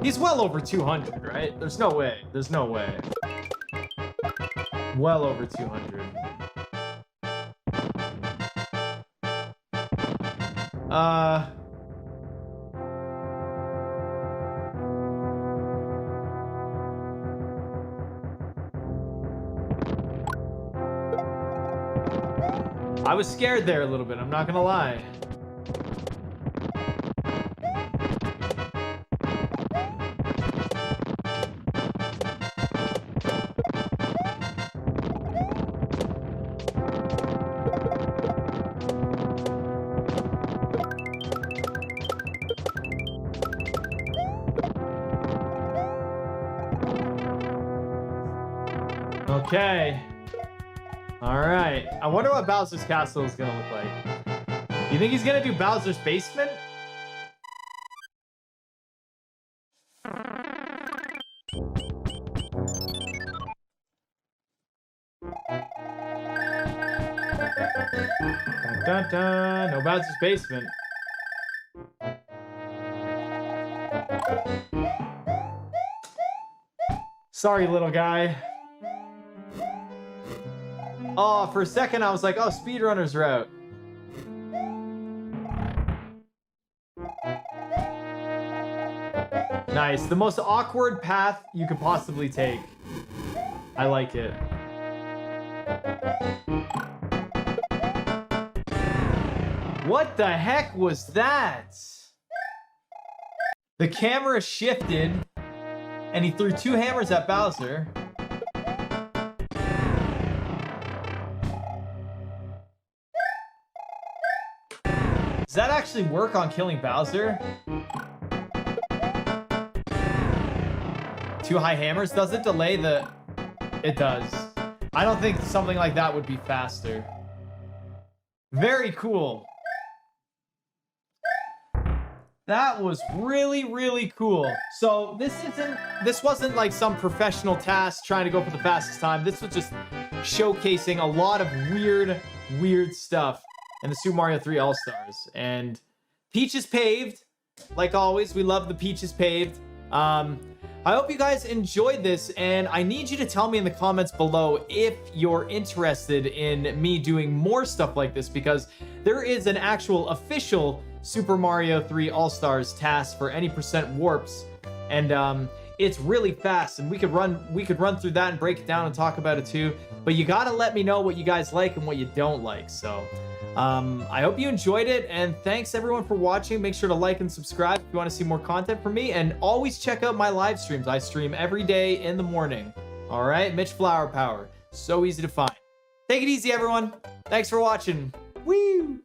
He's well over 200, right? There's no way. There's no way. Well over 200. I was scared there a little bit, I'm not gonna lie. Okay. Alright. I wonder what Bowser's Castle is gonna look like. You think he's gonna do Bowser's Basement? Dun, dun, dun. No Bowser's Basement. Sorry, little guy. Oh, for a second I was like, oh, speedrunner's route. Nice. The most awkward path you could possibly take. I like it. What the heck was that? The camera shifted and he threw 2 hammers at Bowser. Does that actually work on killing Bowser? 2 high hammers? Does it delay the... It does. I don't think something like that would be faster. Very cool. That was really, really cool. So this wasn't like some professional task trying to go for the fastest time. This was just showcasing a lot of weird stuff in the Super Mario 3 All-Stars. And Peach is paved. Like always, we love the Peach is paved. I hope you guys enjoyed this, and I need you to tell me in the comments below if you're interested in me doing more stuff like this, because there is an actual official Super Mario 3 All-Stars task for any % warps, and it's really fast, and we could run through that and break it down and talk about it too. But you gotta let me know what you guys like and what you don't like. So I hope you enjoyed it, and thanks everyone for watching. Make sure to like and subscribe if you want to see more content from me, and always check out my live streams. I stream every day in the morning. All right, Mitch Flower Power, so easy to find. Take it easy, everyone. Thanks for watching. Woo!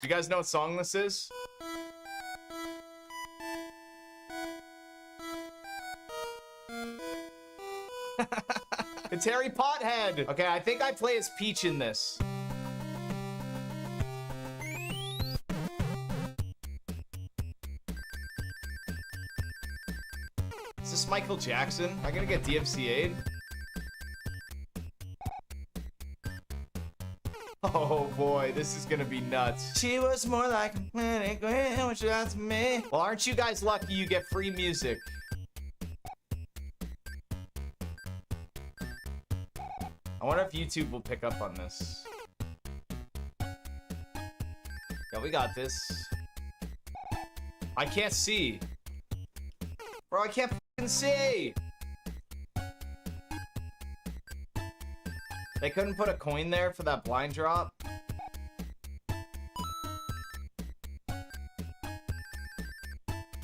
Do you guys know what song this is? It's Harry Pothead. Okay, I think I play as Peach in this. Is this Michael Jackson? Am I gonna get DMCA'd? Oh boy, this is gonna be nuts. She was more like when she got to me. Well, aren't you guys lucky you get free music? I wonder if YouTube will pick up on this. Yeah, we got this. I can't see. Bro, I can't fucking see! They couldn't put a coin there for that blind drop?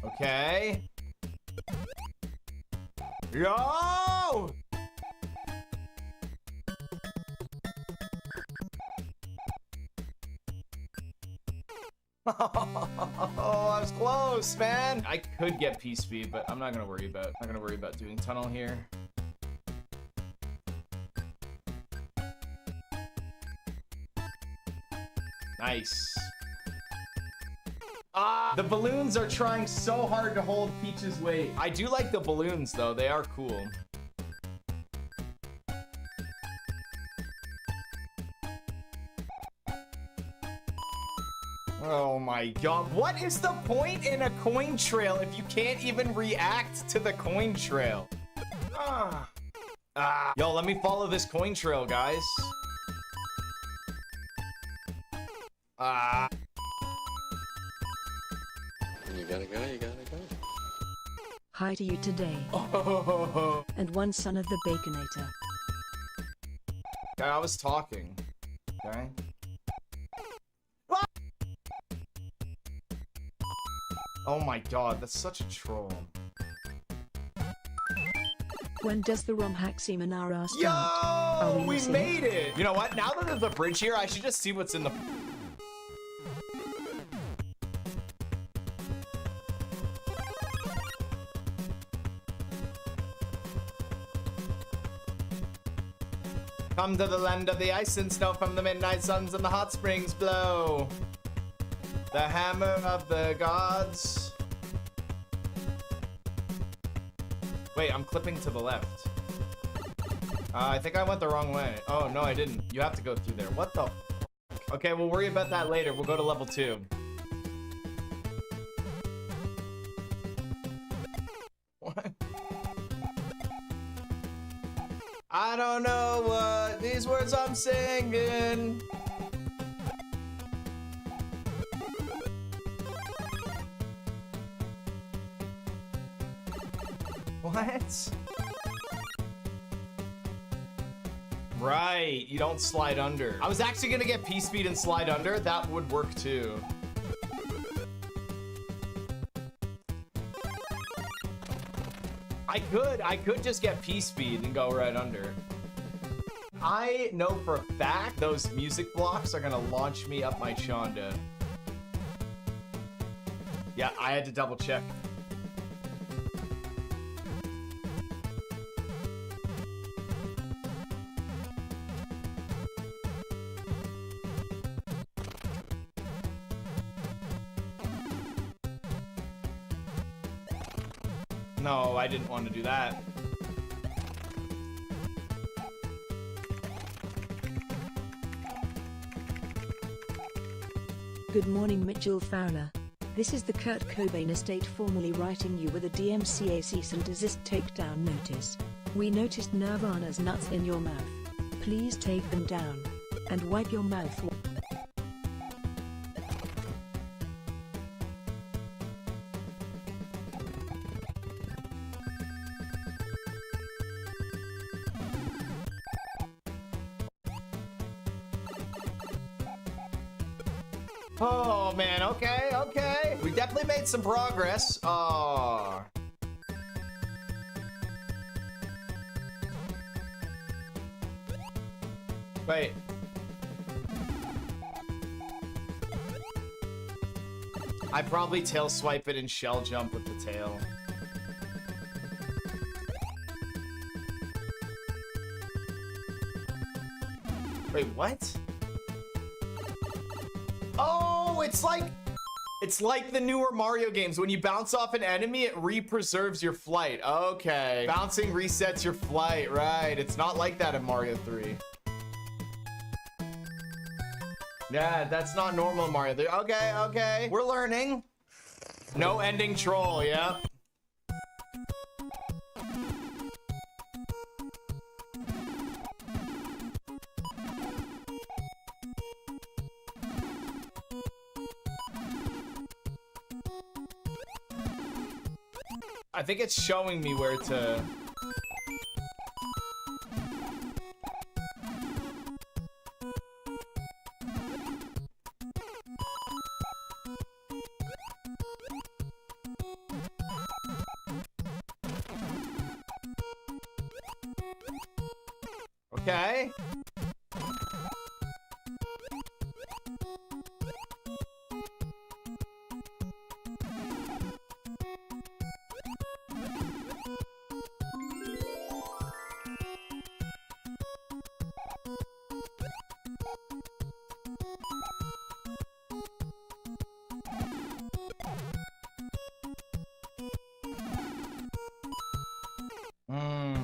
Okay. Yo! Oh, I was close, man. I could get P-Speed, but I'm not gonna worry about doing tunnel here. Nice. Ah, the balloons are trying so hard to hold Peach's weight. I do like the balloons, though. They are cool. Oh my god. What is the point in a coin trail if you can't even react to the coin trail? Yo, let me follow this coin trail, guys. You gotta go, you gotta go. Hi to you today. And one son of the Baconator. Okay, I was talking. Okay. Oh my god, that's such a troll. When does the ROM hack Seminara start? Yo! We made it! You know what? Now that there's a bridge here, I should just see what's in the... Come to the land of the ice and snow, from the midnight suns and the hot springs blow. The hammer of the gods. Wait, I'm clipping to the left. I think I went the wrong way. Oh, no, I didn't. You have to go through there. What the f? Okay, we'll worry about that later. We'll go to level 2. What? I don't know what these words I'm singing. What? Right, you don't slide under. I was actually gonna get P-Speed and slide under. That would work too. I could just get P-Speed and go right under. I know for a fact those music blocks are gonna launch me up my Chonda. Yeah, I had to double check. No, I didn't want to do that. Good morning, Mitchell Fowler. This is the Kurt Cobain estate formally writing you with a DMCA cease and desist takedown notice. We noticed Nirvana's nuts in your mouth. Please take them down. And wipe your mouth. Oh man, okay. We definitely made some progress. Oh. Wait. I probably tail swipe it and shell jump with the tail. Wait, what? Oh, it's like the newer Mario games. When you bounce off an enemy, it re-preserves your flight. Okay. Bouncing resets your flight, right. It's not like that in Mario 3. Yeah, that's not normal in Mario 3. Okay. We're learning. No ending troll, yeah. I think it's showing me where to... Okay.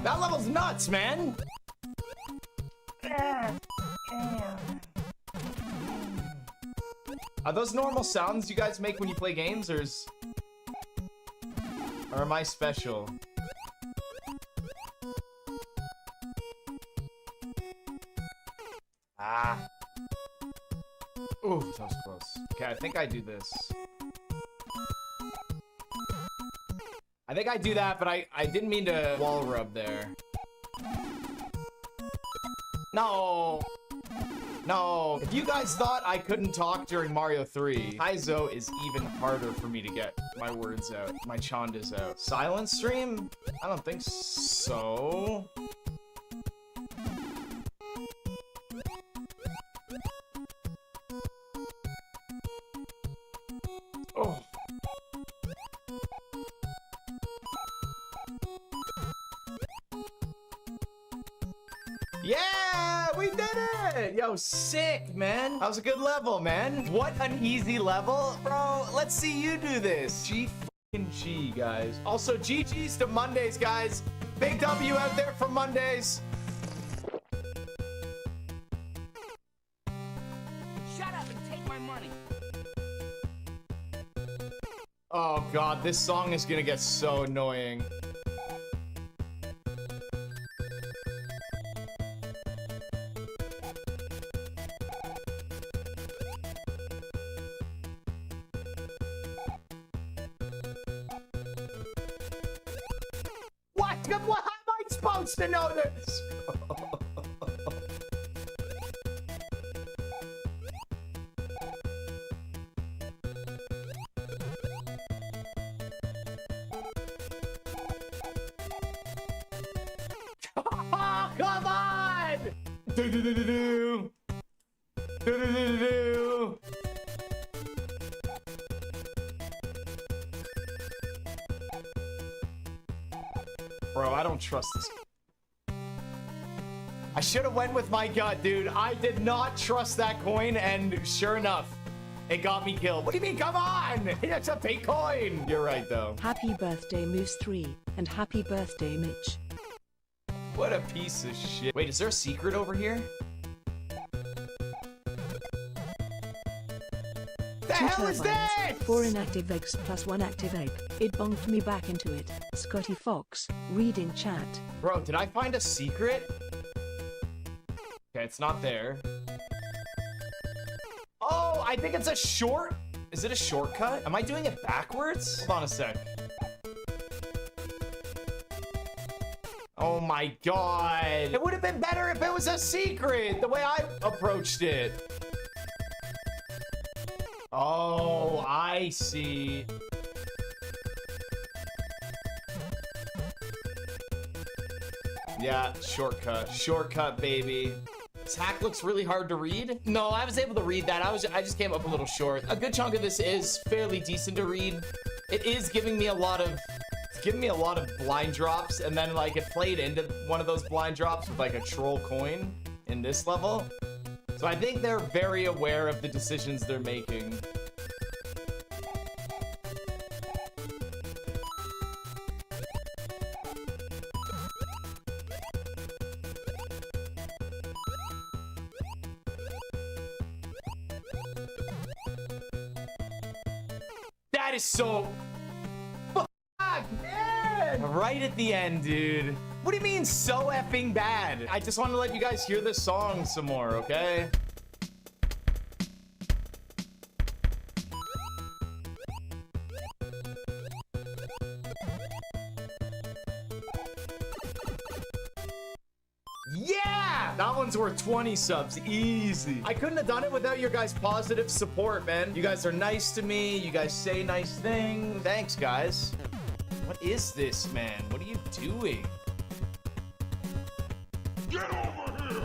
That level's nuts, man. Are those normal sounds you guys make when you play games, or am I special? Ah. Ooh, that was close. Okay, I think I do this. I think I do that, but I didn't mean to wall rub there. No. No. If you guys thought I couldn't talk during Mario 3, Kaizo is even harder for me to get my words out, my chandas out. Silent stream? I don't think so. Oh. Yeah, we did it! Yo, sick, man. That was a good level, man. What an easy level. Bro, let's see you do this. G, guys. Also, GG's to Mondays, guys. Big W out there for Mondays. Shut up and take my money. Oh, God, this song is gonna get so annoying. What? How am I supposed to know this? Oh, come on! Do-do-do-do-do. Do-do-do-do-do. Bro, I don't trust this. I should have went with my gut, dude. I did not trust that coin, and sure enough, it got me killed. What do you mean, come on? It's a fake coin. You're right, though. Happy birthday, Moose 3, and happy birthday, Mitch. What a piece of shit. Wait, is there a secret over here? The hell is this? 4 inactive eggs plus 1 active egg. It bonked me back into it. Scotty Fox, reading chat. Bro, did I find a secret? Okay, it's not there. Oh, I think it's a short. Is it a shortcut? Am I doing it backwards? Hold on a sec. Oh my God. It would have been better if it was a secret, the way I approached it. Oh, I see. Yeah, shortcut. Shortcut, baby. This hack looks really hard to read. No, I was able to read that. I just came up a little short. A good chunk of this is fairly decent to read. It is giving me a lot of blind drops, and then like it played into one of those blind drops with like a troll coin in this level. So I think they're very aware of the decisions they're making. That is so bad. Right at the end, dude. What do you mean so effing bad? I just want to let you guys hear this song some more, okay? Yeah! That one's worth 20 subs. Easy. I couldn't have done it without your guys' positive support, man. You guys are nice to me. You guys say nice things. Thanks, guys. What is this, man? What are you doing? Get over here!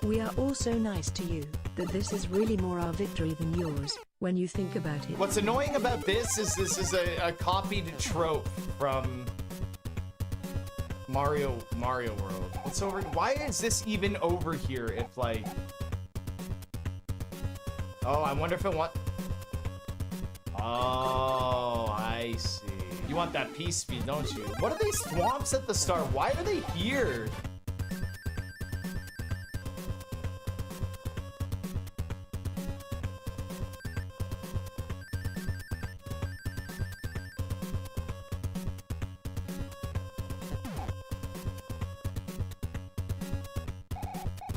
We are also nice to you, but this is really more our victory than yours, when you think about it. What's annoying about this is a copied trope from Mario World. What's over? Why is this even over here if like... Oh, I wonder if it want... Oh, I see. You want that peace speed, don't you? What are these swamps at the start? Why are they here?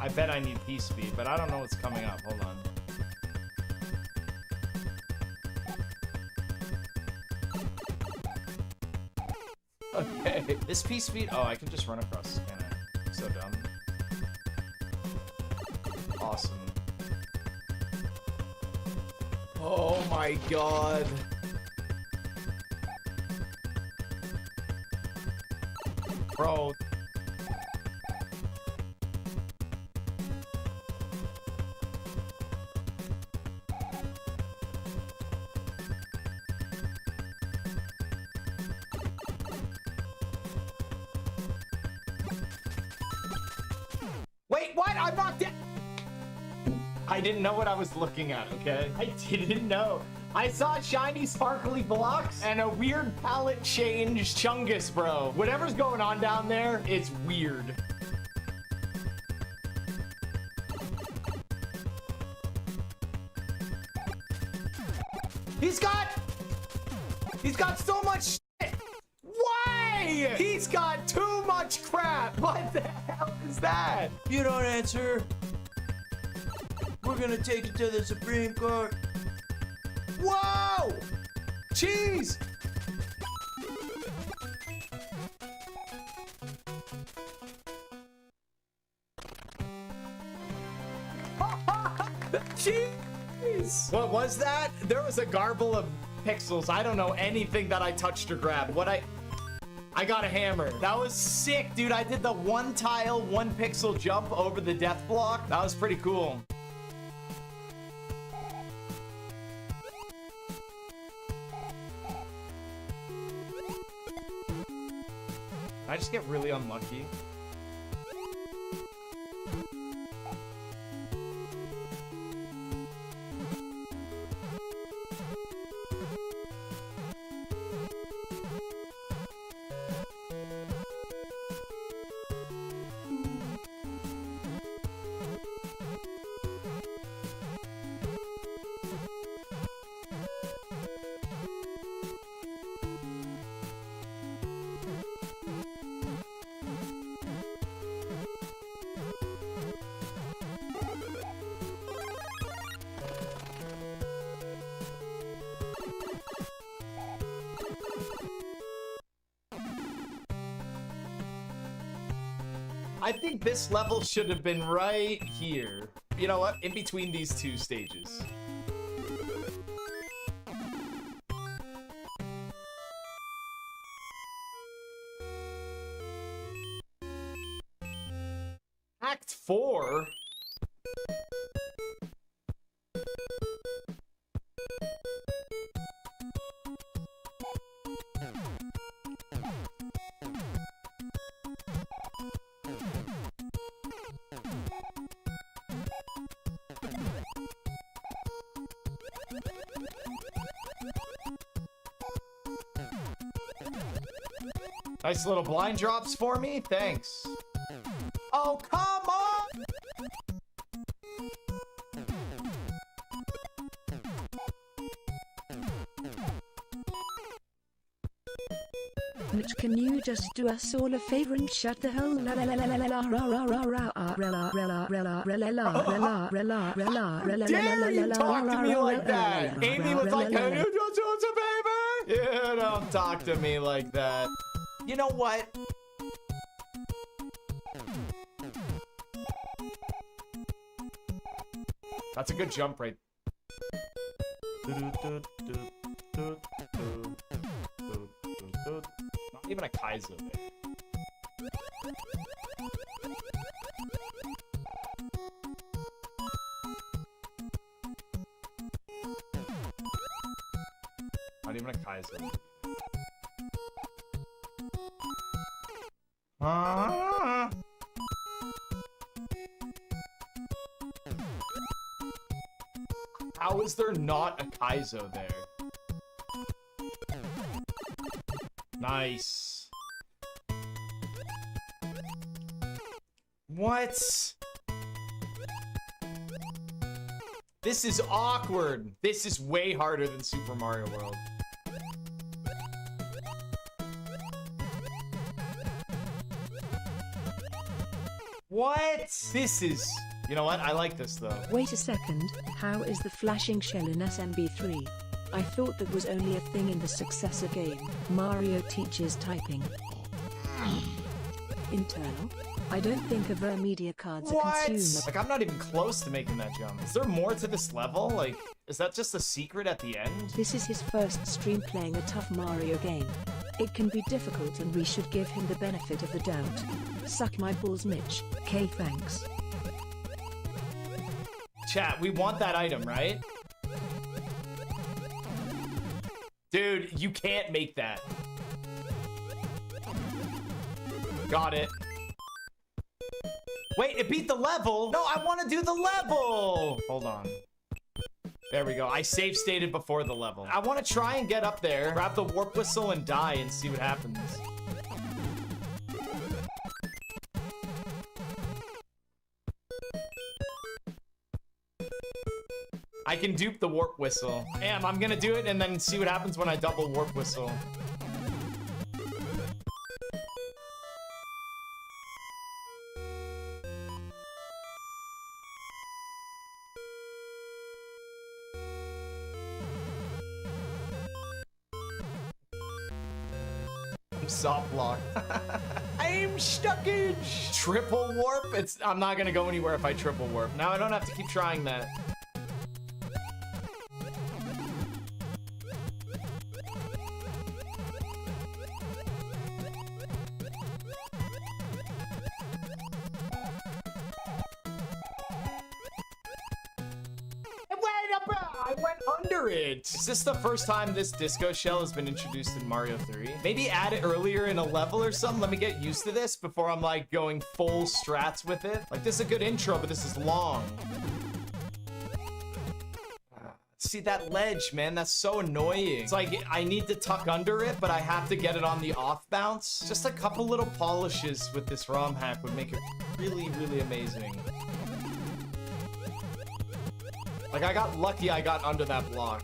I bet I need peace speed, but I don't know what's coming up. Hold on. Okay. This peace speed. Oh, I can just run across. Can I? So dumb. Awesome. Oh my god. Bro. Wait, what? I'm not dead. I didn't know what I was looking at, okay? I didn't know. I saw shiny sparkly blocks and a weird palette change chungus, bro. Whatever's going on down there, it's weird. He's got so much shit. Why? He's got too much crap. What the hell is that? You don't answer. We're gonna take it to the Supreme Court. Whoa! Jeez! Jeez! What was that? There was a garble of pixels. I don't know anything that I touched or grabbed. I got a hammer. That was sick, dude. I did the one tile, 1 pixel jump over the death block. That was pretty cool. I just get really unlucky. I think this level should have been right here. You know what? In between these 2 stages. Act 4? Nice little blind drops for me. Thanks. Oh, come on! Mitch, can you just do us all a favor and shut the hell la la la la la la ra ra ra ra rela rela rela rela rela rela rela Dare you talk to me like that? Amy was like, "Can you just do us a favor?" Yeah, don't talk to me like that. You know what? That's a good jump right. Not even a Kaizo there. Not even a Kaizo. How is there not a Kaizo there? Nice. What? This is awkward. This is way harder than Super Mario World. What? This is... You know what? I like this, though. Wait a second, how is the flashing shell in SMB3? I thought that was only a thing in the successor game, Mario Teaches Typing. Internal? I don't think of media cards are consumed. Like, I'm not even close to making that jump. Is there more to this level? Like, is that just a secret at the end? This is his first stream playing a tough Mario game. It can be difficult and we should give him the benefit of the doubt. Suck my balls, Mitch. K, thanks. Chat, we want that item, right? Dude, you can't make that. Got it. Wait, it beat the level? No, I want to do the level! Hold on. There we go. I save stated before the level. I want to try and get up there, grab the warp whistle, and die and see what happens. I can dupe the warp whistle. Damn, I'm gonna do it and then see what happens when I double warp whistle. I'm soft block. I'm stuckage. Triple warp? I'm not gonna go anywhere if I triple warp. Now I don't have to keep trying that. I went under it. Is this the first time this disco shell has been introduced in Mario 3? Maybe add it earlier in a level or something. Let me get used to this before I'm like going full strats with it. Like, this is a good intro, but this is long. See that ledge, man? That's so annoying. It's like I need to tuck under it, but I have to get it on the off bounce. Just a couple little polishes with this ROM hack would make it really, really amazing. Like, I got lucky I got under that block.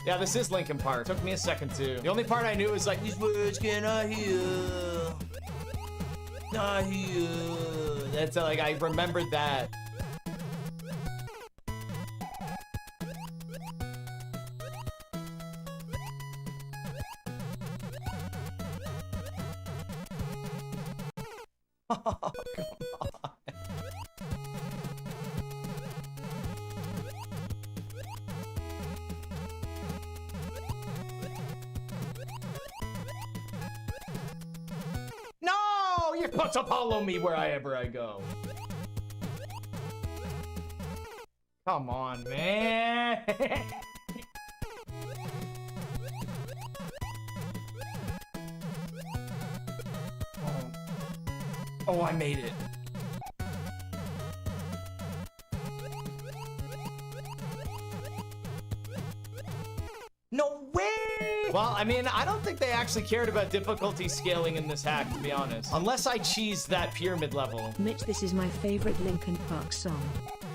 Yeah, this is Linkin Park. Took me a second too. The only part I knew was like, these words cannot hear. Not here. That's like, I remembered that. Oh, come on. No! You're supposed to follow me wherever I go. Come on, man. Oh, I made it. No way! Well, I mean, I don't think they actually cared about difficulty scaling in this hack, to be honest. Unless I cheesed that pyramid level. Mitch, this is my favorite Linkin Park song.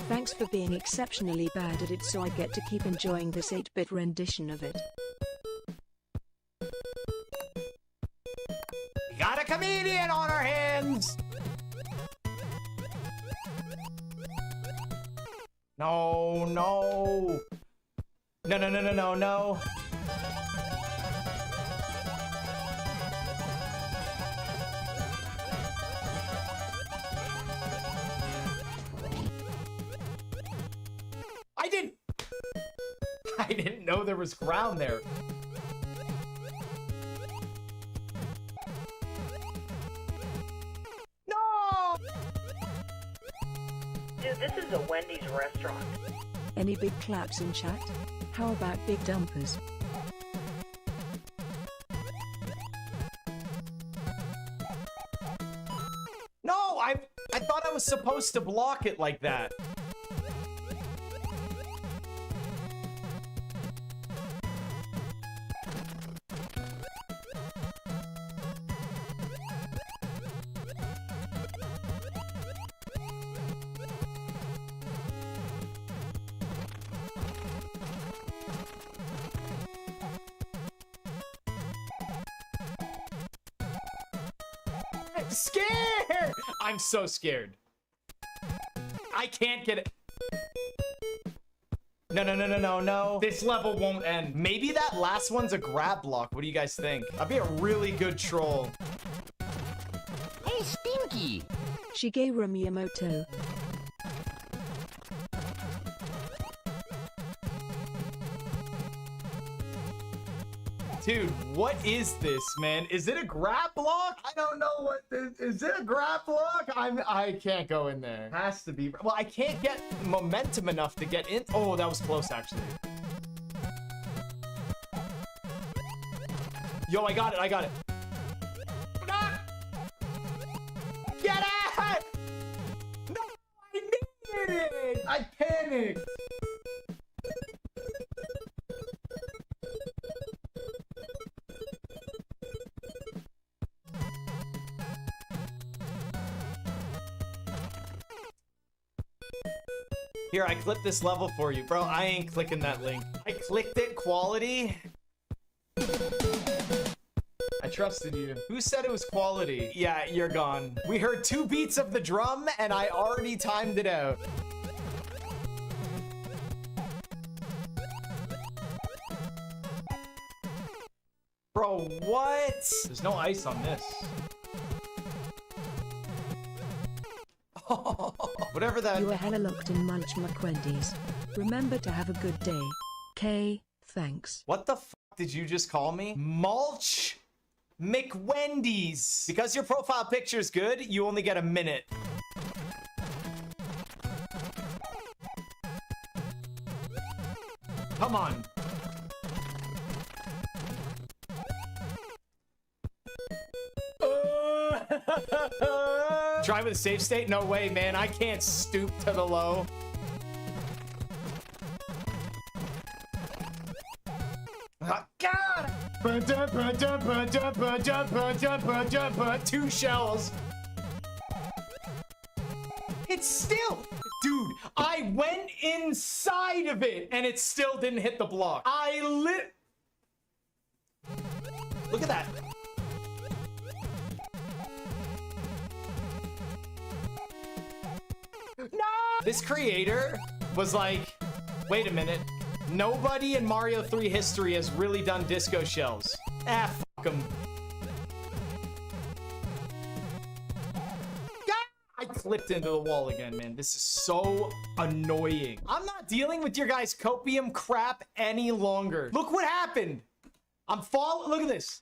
Thanks for being exceptionally bad at it so I get to keep enjoying this 8-bit rendition of it. We got a comedian on our hands! No, no. No, no, no, no, no, no. know there was ground there. No! Dude, this is a Wendy's restaurant. Any big claps in chat? How about big dumpers? No, I thought I was supposed to block it like that. I'm scared! I'm so scared. I can't get it. No. This level won't end. Maybe that last one's a grab block. What do you guys think? I'd be a really good troll. Hey, Stinky! Shigeru Miyamoto. Dude, what is this, man? Is it a grab block? I don't know what this is. It a grab block? I can't go in there. Has to be. Well, I can't get momentum enough to get in. Oh, that was close, actually. Yo, I got it. Ah! Get out! No, I needed it! I panicked. Here, I clipped this level for you. Bro, I ain't clicking that link. I clicked it, quality. I trusted you. Who said it was quality? Yeah, you're gone. We heard 2 beats of the drum, and I already timed it out. Bro, what? There's no ice on this. Whatever that. You are hella locked in Mulch McWendy's. Remember to have a good day. K, thanks. What the fuck did you just call me? Mulch McWendy's. Because your profile picture's good, you only get a minute. Come on. Try with a save state? No way, man. I can't stoop to the low. Oh, God! 2 shells. It's still... Dude, I went inside of it, and it still didn't hit the block. Look at that. No! This creator was like, wait a minute. Nobody in Mario 3 history has really done disco shells. Ah, fuck them. I clipped into the wall again, man. This is so annoying. I'm not dealing with your guys' copium crap any longer. Look what happened. I'm falling. Look at this.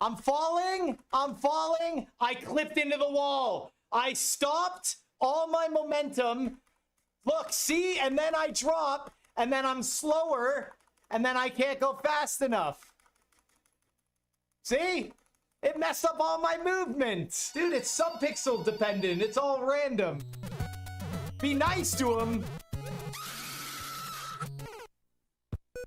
I'm falling. I clipped into the wall. I stopped all my momentum. Look, see? And then I drop, and then I'm slower, and then I can't go fast enough. See? It messed up all my movement. Dude, it's sub-pixel dependent. It's all random. Be nice to him.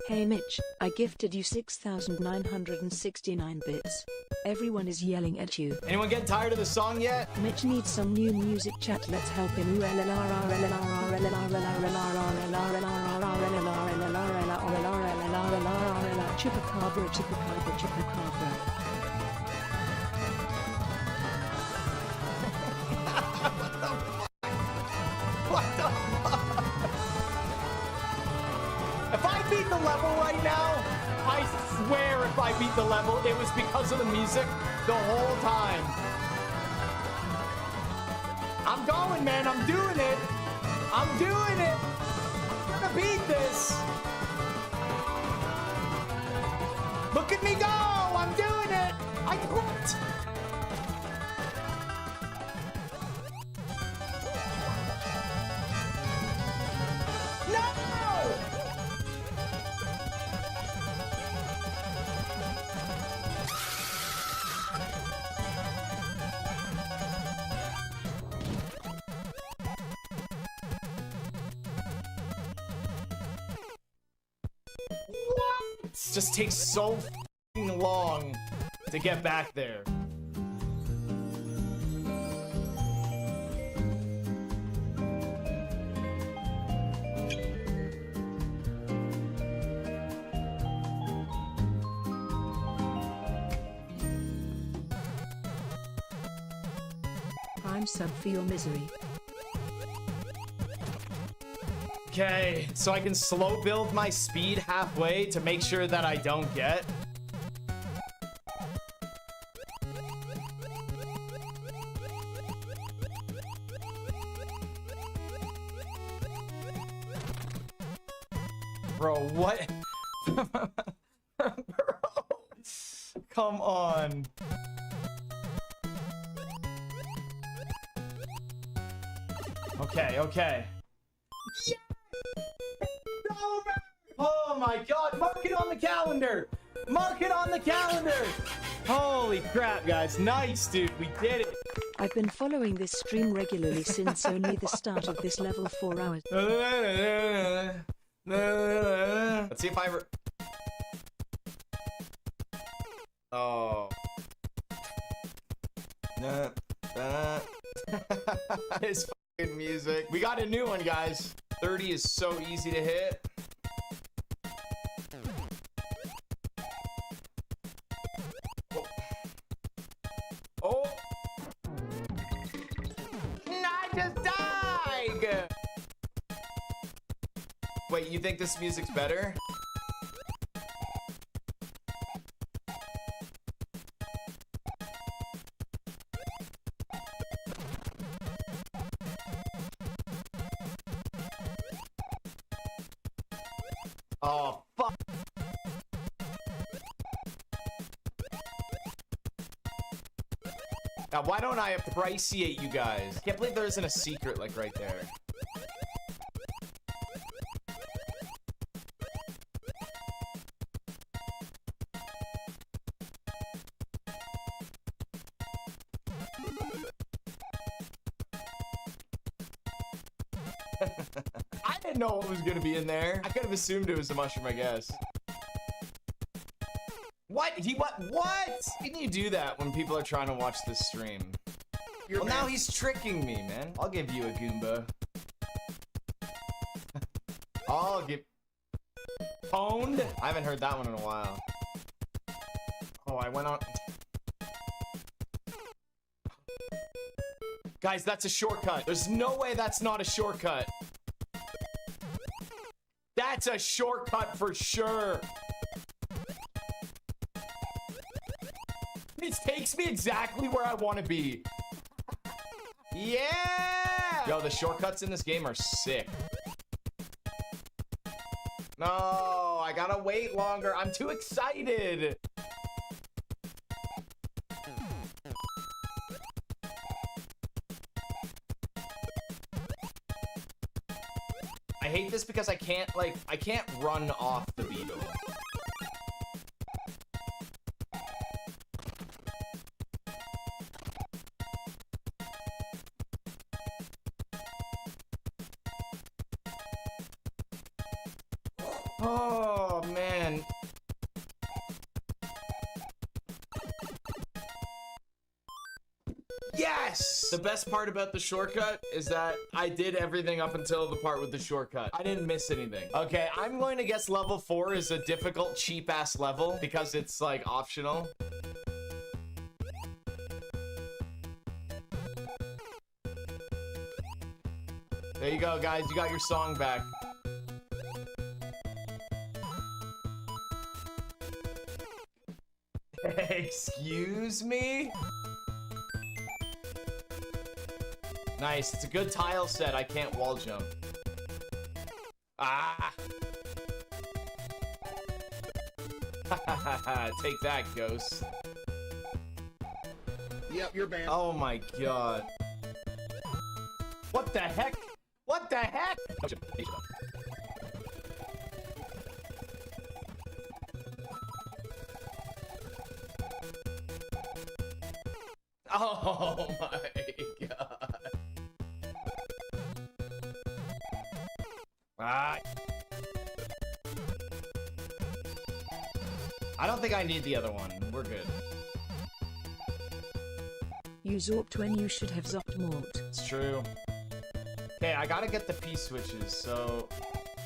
Hey Mitch, I gifted you 6,969 bits. Everyone is yelling at you. Anyone getting tired of the song yet? Mitch needs some new music chat. Let's help him. Chupacabra, chupacabra, chupacabra. What the fuck? If I beat the level right now, I swear if I beat the level, it was because of the music the whole time. I'm going, man. I'm doing it. I'm gonna beat this. Look at me go! I'm doing it! I quit! No! What? Just takes so f***ing long to get back there. Prime sub for your misery. Okay, so I can slow build my speed halfway to make sure that I don't get. Bro, what? Bro, come on. Okay, okay. Yeah! Oh my god, mark it on the calendar! Mark it on the calendar! Holy crap, guys. Nice, dude. We did it. I've been following this stream regularly since only the start of this level 4 hours. Let's see if I ever... Oh. His fucking music. We got a new one, guys. 30 is so easy to hit. Oh. I just died! Wait, you think this music's better? Oh, fuck. Now, why don't I appreciate you guys? I can't believe there isn't a secret, like, right there. I didn't know what was gonna be in there. I could have assumed it was a mushroom, I guess. What? What? How can you do that when people are trying to watch this stream? Well, now he's tricking me, man. I'll give you a Goomba. I'll give... Pwned? I haven't heard that one in a while. Oh, I went on... Guys, that's a shortcut. There's no way that's not a shortcut. That's a shortcut for sure. It takes me exactly where I want to be. Yeah! Yo, the shortcuts in this game are sick. No, I gotta wait longer. I'm too excited. I hate this because I can't run off the beetle. Oh, man. Yes! The best part about the shortcut is that I did everything up until the part with the shortcut. I didn't miss anything. Okay, I'm going to guess level 4 is a difficult, cheap-ass level because it's, like, optional. There you go, guys. You got your song back. Excuse me? Nice. It's a good tile set. I can't wall jump. Ah! Take that, ghost. Yep, you're banned. Oh my god. What the heck? What the heck? Oh, shit. Oh my god. Ah. I don't think I need the other one. We're good. You zorped when you should have zopped mort. It's true. Okay, I gotta get the P-switches, so...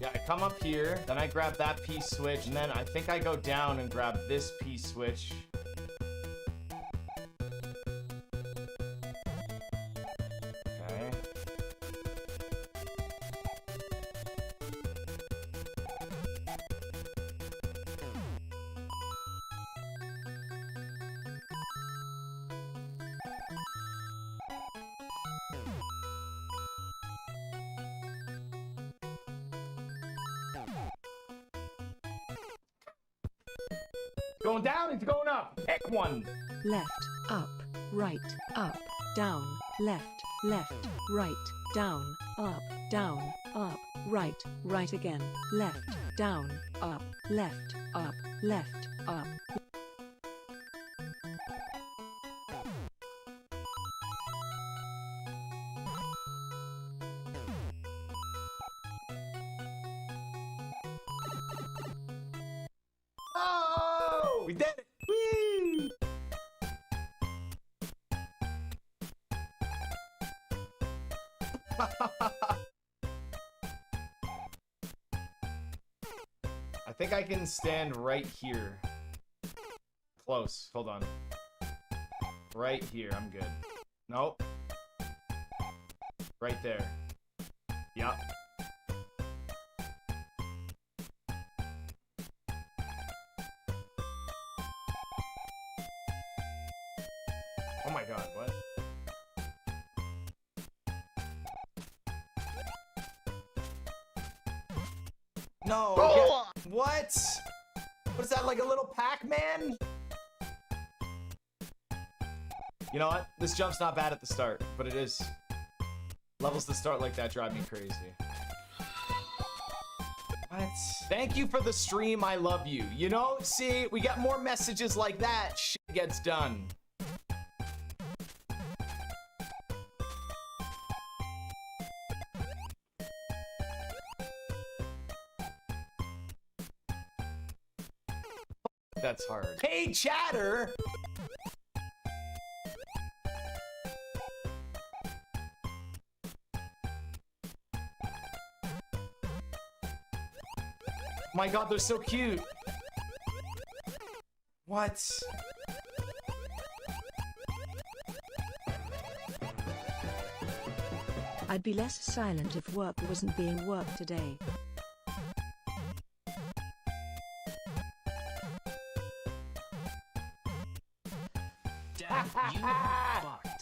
Yeah, I come up here, then I grab that P-switch, and then I think I go down and grab this P-switch. Okay. Going down, it's going up. Pick one. Left, up, right, up, down, left, right, down, right, right again, left, down, up, left, up, left, up. Oh, we did it. Woo! I think I can stand right here. Close. Hold on. Right here. I'm good. Nope. Right there. Yup. Oh my god, what? No! What? What is that, like a little Pac-Man? You know what? This jump's not bad at the start, but it is. Levels that start like that drive me crazy. What? Thank you for the stream, I love you. You know, see, we get more messages like that, shit gets done. That's hard. Hey, chatter! My god, they're so cute. What? I'd be less silent if work wasn't being worked today.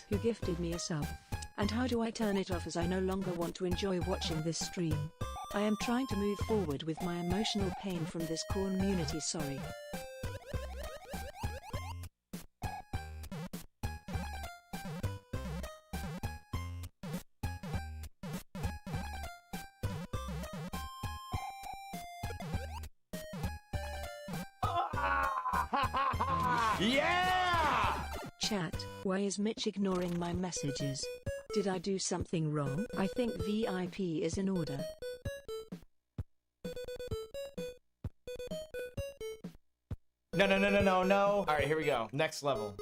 Who gifted me a sub? And how do I turn it off, as I no longer want to enjoy watching this stream? I am trying to move forward with my emotional pain from this community, sorry. Yeah! Chat, why is Mitch ignoring my messages? Did I do something wrong? I think VIP is in order. No. Alright, here we go. Next level.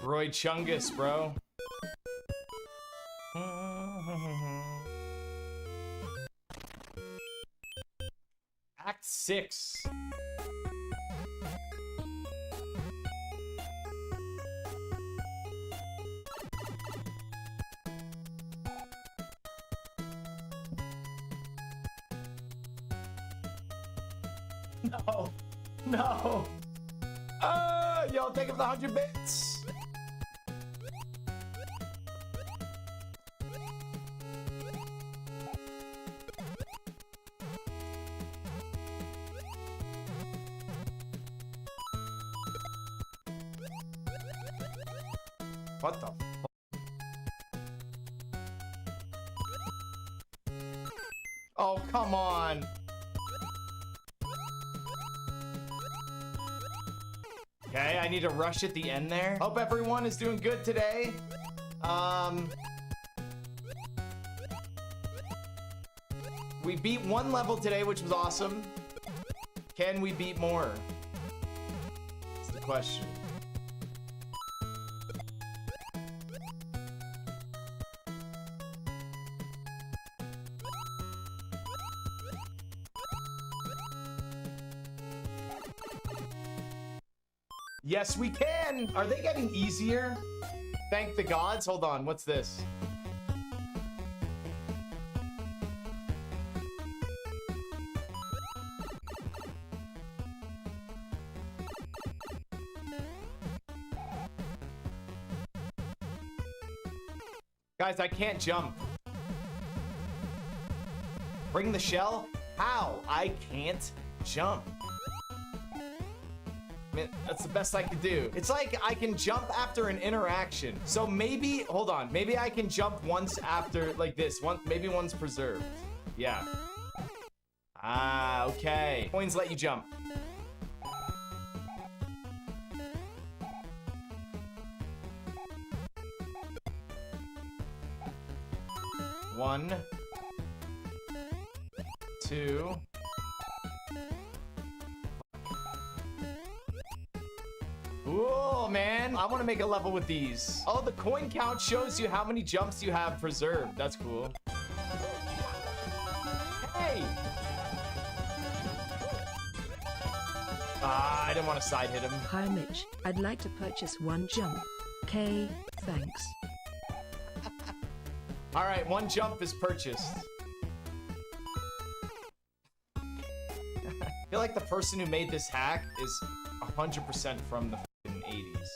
Roy Chungus, bro. Act 6. No. No. Yo, thank you for the 100 bits. What the? Oh, come on. Okay, I need to rush at the end there. Hope everyone is doing good today. We beat one level today, which was awesome. Can we beat more? That's the question. Yes, we can! Are they getting easier? Thank the gods. Hold on, what's this? Guys, I can't jump. Bring the shell? How? I can't jump. Man, that's the best I could do. It's like I can jump after an interaction. So maybe, hold on, maybe I can jump once after, like this. Maybe one's preserved. Yeah. Ah, okay. Coins let you jump. One. Two. Ooh, man. I want to make a level with these. Oh, the coin count shows you how many jumps you have preserved. That's cool. Hey! Ah, I didn't want to side hit him. Hi, Mitch. I'd like to purchase one jump. Okay, thanks. All right, one jump is purchased. I feel like the person who made this hack is 100% from the 80s.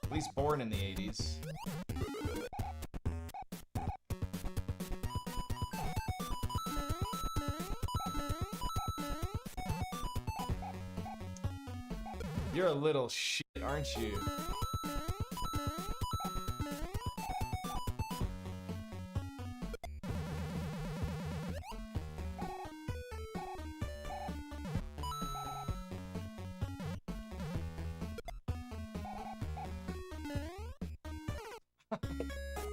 At least born in the 80s. You're a little shit, aren't you?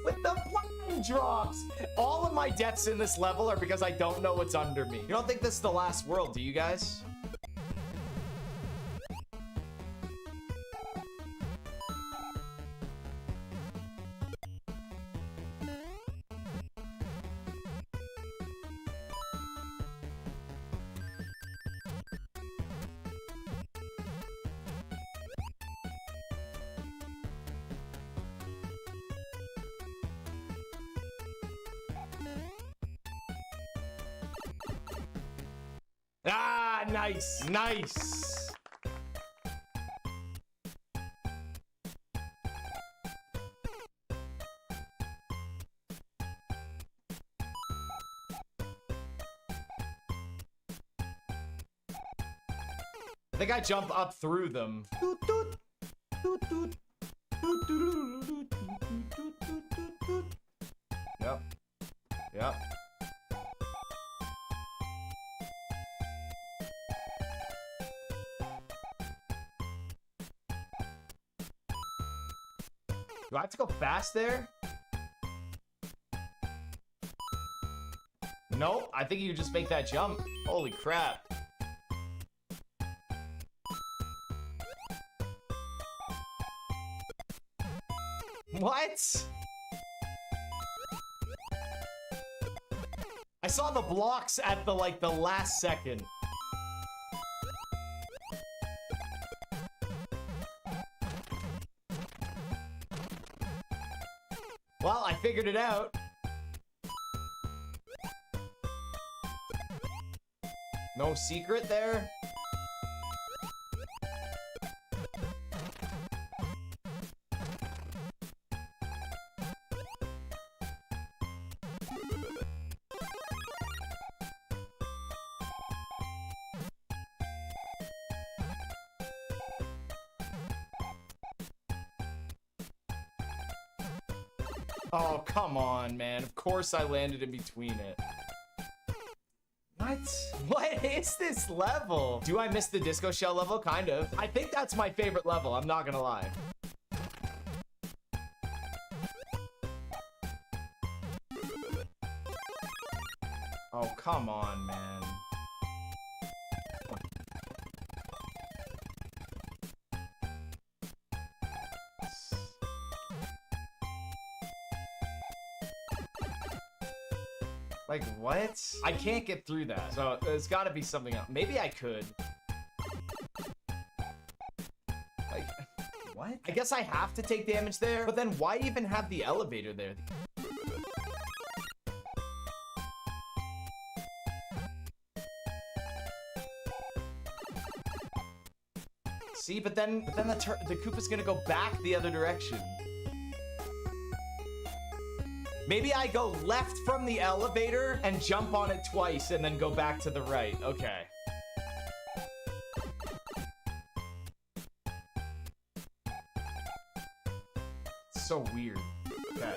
With the flying drops! All of my deaths in this level are because I don't know what's under me. You don't think this is the last world, do you guys? Ah, nice, nice. I think I jump up through them. Yep. Yep. Do I have to go fast there? Nope, I think you just make that jump. Holy crap. What? I saw the blocks at the last second. Well, I figured it out. No secret there? Oh, come on, man. Of course I landed in between it. What? What is this level? Do I miss the disco shell level? Kind of. I think that's my favorite level. I'm not gonna lie. Oh, come on, man. Like, what? I can't get through that. So there's got to be something else. Maybe I could. Like, what? I guess I have to take damage there. But then why even have the elevator there? See, but then the Koopa's gonna go back the other direction. Maybe I go left from the elevator and jump on it twice and then go back to the right. Okay. It's so weird. Okay.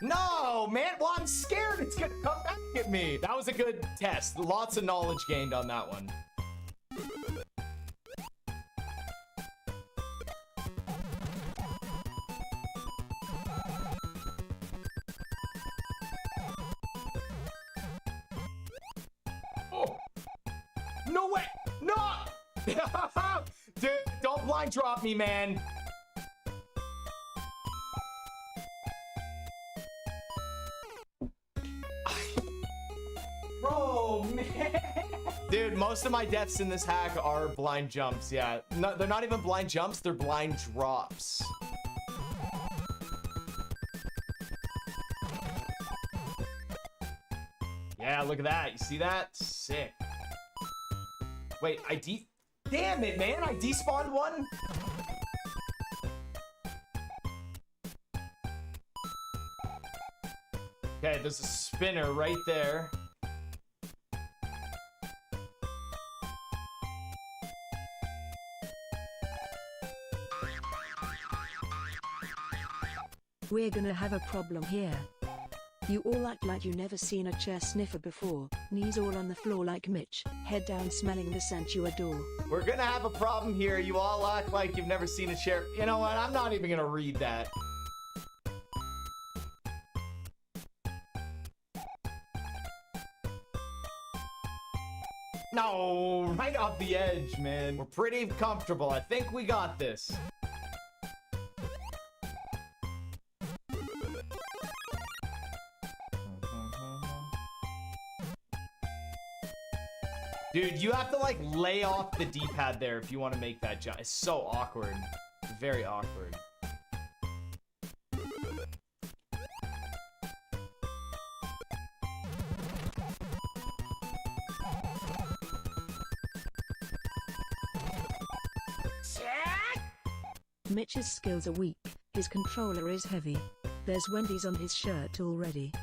No, man. Well, I'm scared it's gonna come back at me. That was a good test. Lots of knowledge gained on that one. Oh. No way. No. Dude, don't blind drop me, man. Bro, man. Dude, most of my deaths in this hack are blind jumps. Yeah, no, they're not even blind jumps. They're blind drops. Yeah, look at that. You see that? Sick. Wait, damn it, man. I despawned one? Okay, there's a spinner right there. We're gonna have a problem here. You all act like you never seen a chair sniffer before, knees all on the floor like Mitch, head down smelling the scent you adore. We're gonna have a problem here. You all act like you've never seen a chair. You know what? I'm not even gonna read that. No, right off the edge, man. We're pretty comfortable. I think we got this. Dude, you have to like lay off the D-pad there if you want to make that jump. It's so awkward. Very awkward. Mitch's skills are weak, his controller is heavy. There's Wendy's on his shirt already.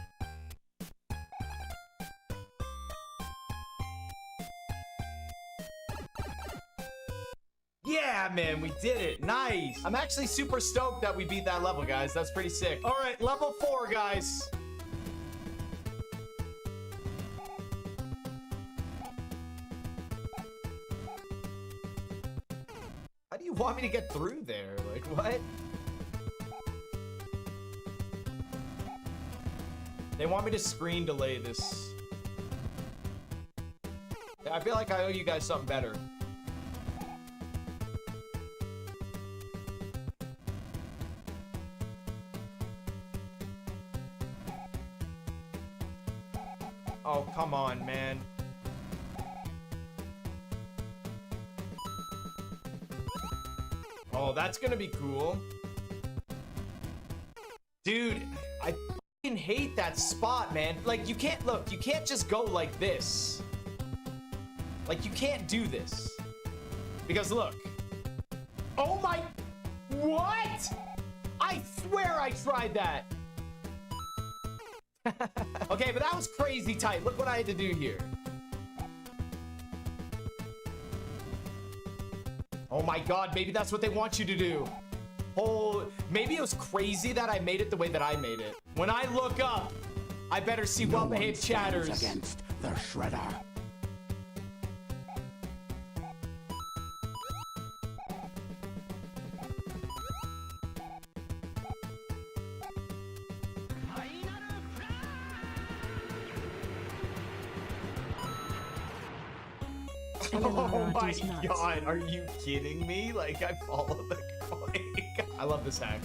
Yeah, man, we did it. Nice. I'm actually super stoked that we beat that level, guys. That's pretty sick. All right, level 4, guys. How do you want me to get through there? Like, what? They want me to screen delay this. I feel like I owe you guys something better. Oh, come on, man. Oh, that's gonna be cool. Dude, I fucking hate that spot, man. Like, you can't, look, you can't just go like this. Like, you can't do this. Because look. Oh my, what? I swear I tried that. Okay, but that was crazy tight. Look what I had to do here. Oh my God, maybe that's what they want you to do. Oh, maybe it was crazy that I made it the way that I made it. When I look up, I better see well-behaved chatters. Against the Shredder. Oh my God, are you kidding me? Like, I followed the coin. I love this hack.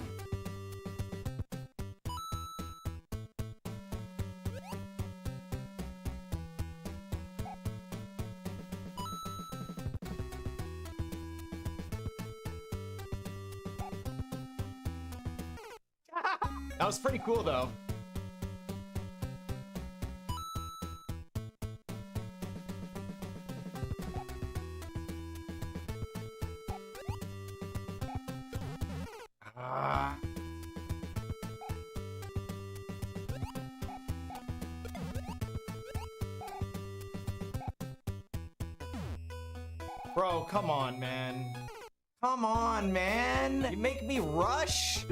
That was pretty cool, though. Bro, come on, man. Come on, man. You make me rush.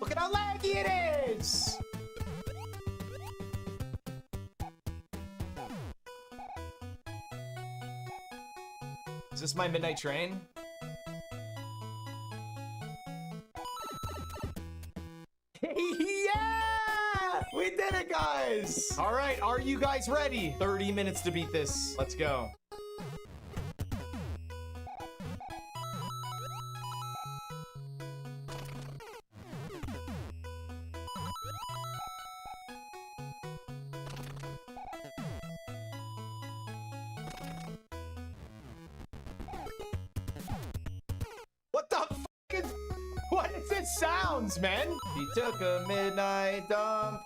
Look at how laggy it is. Is this my midnight train? Yeah! We did it, guys! All right, are you guys ready? 30 minutes to beat this. Let's go. What the fuck is... What is it sounds, man? He took a midnight dump.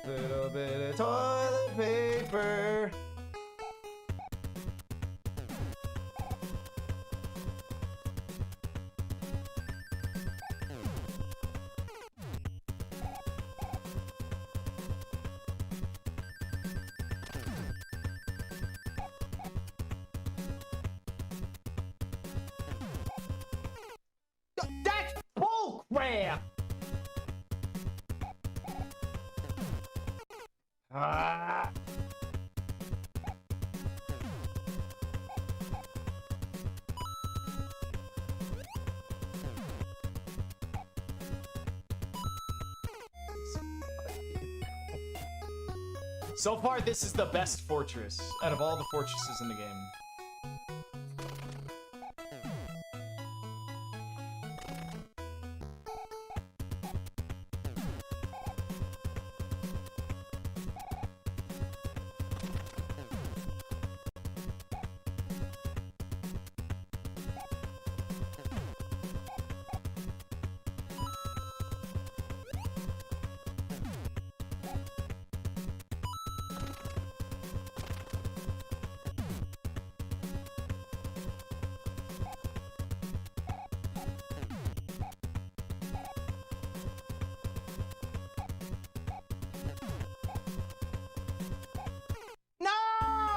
Little bit of toilet paper. That's bull crap! Ah. So far, this is the best fortress out of all the fortresses in the game.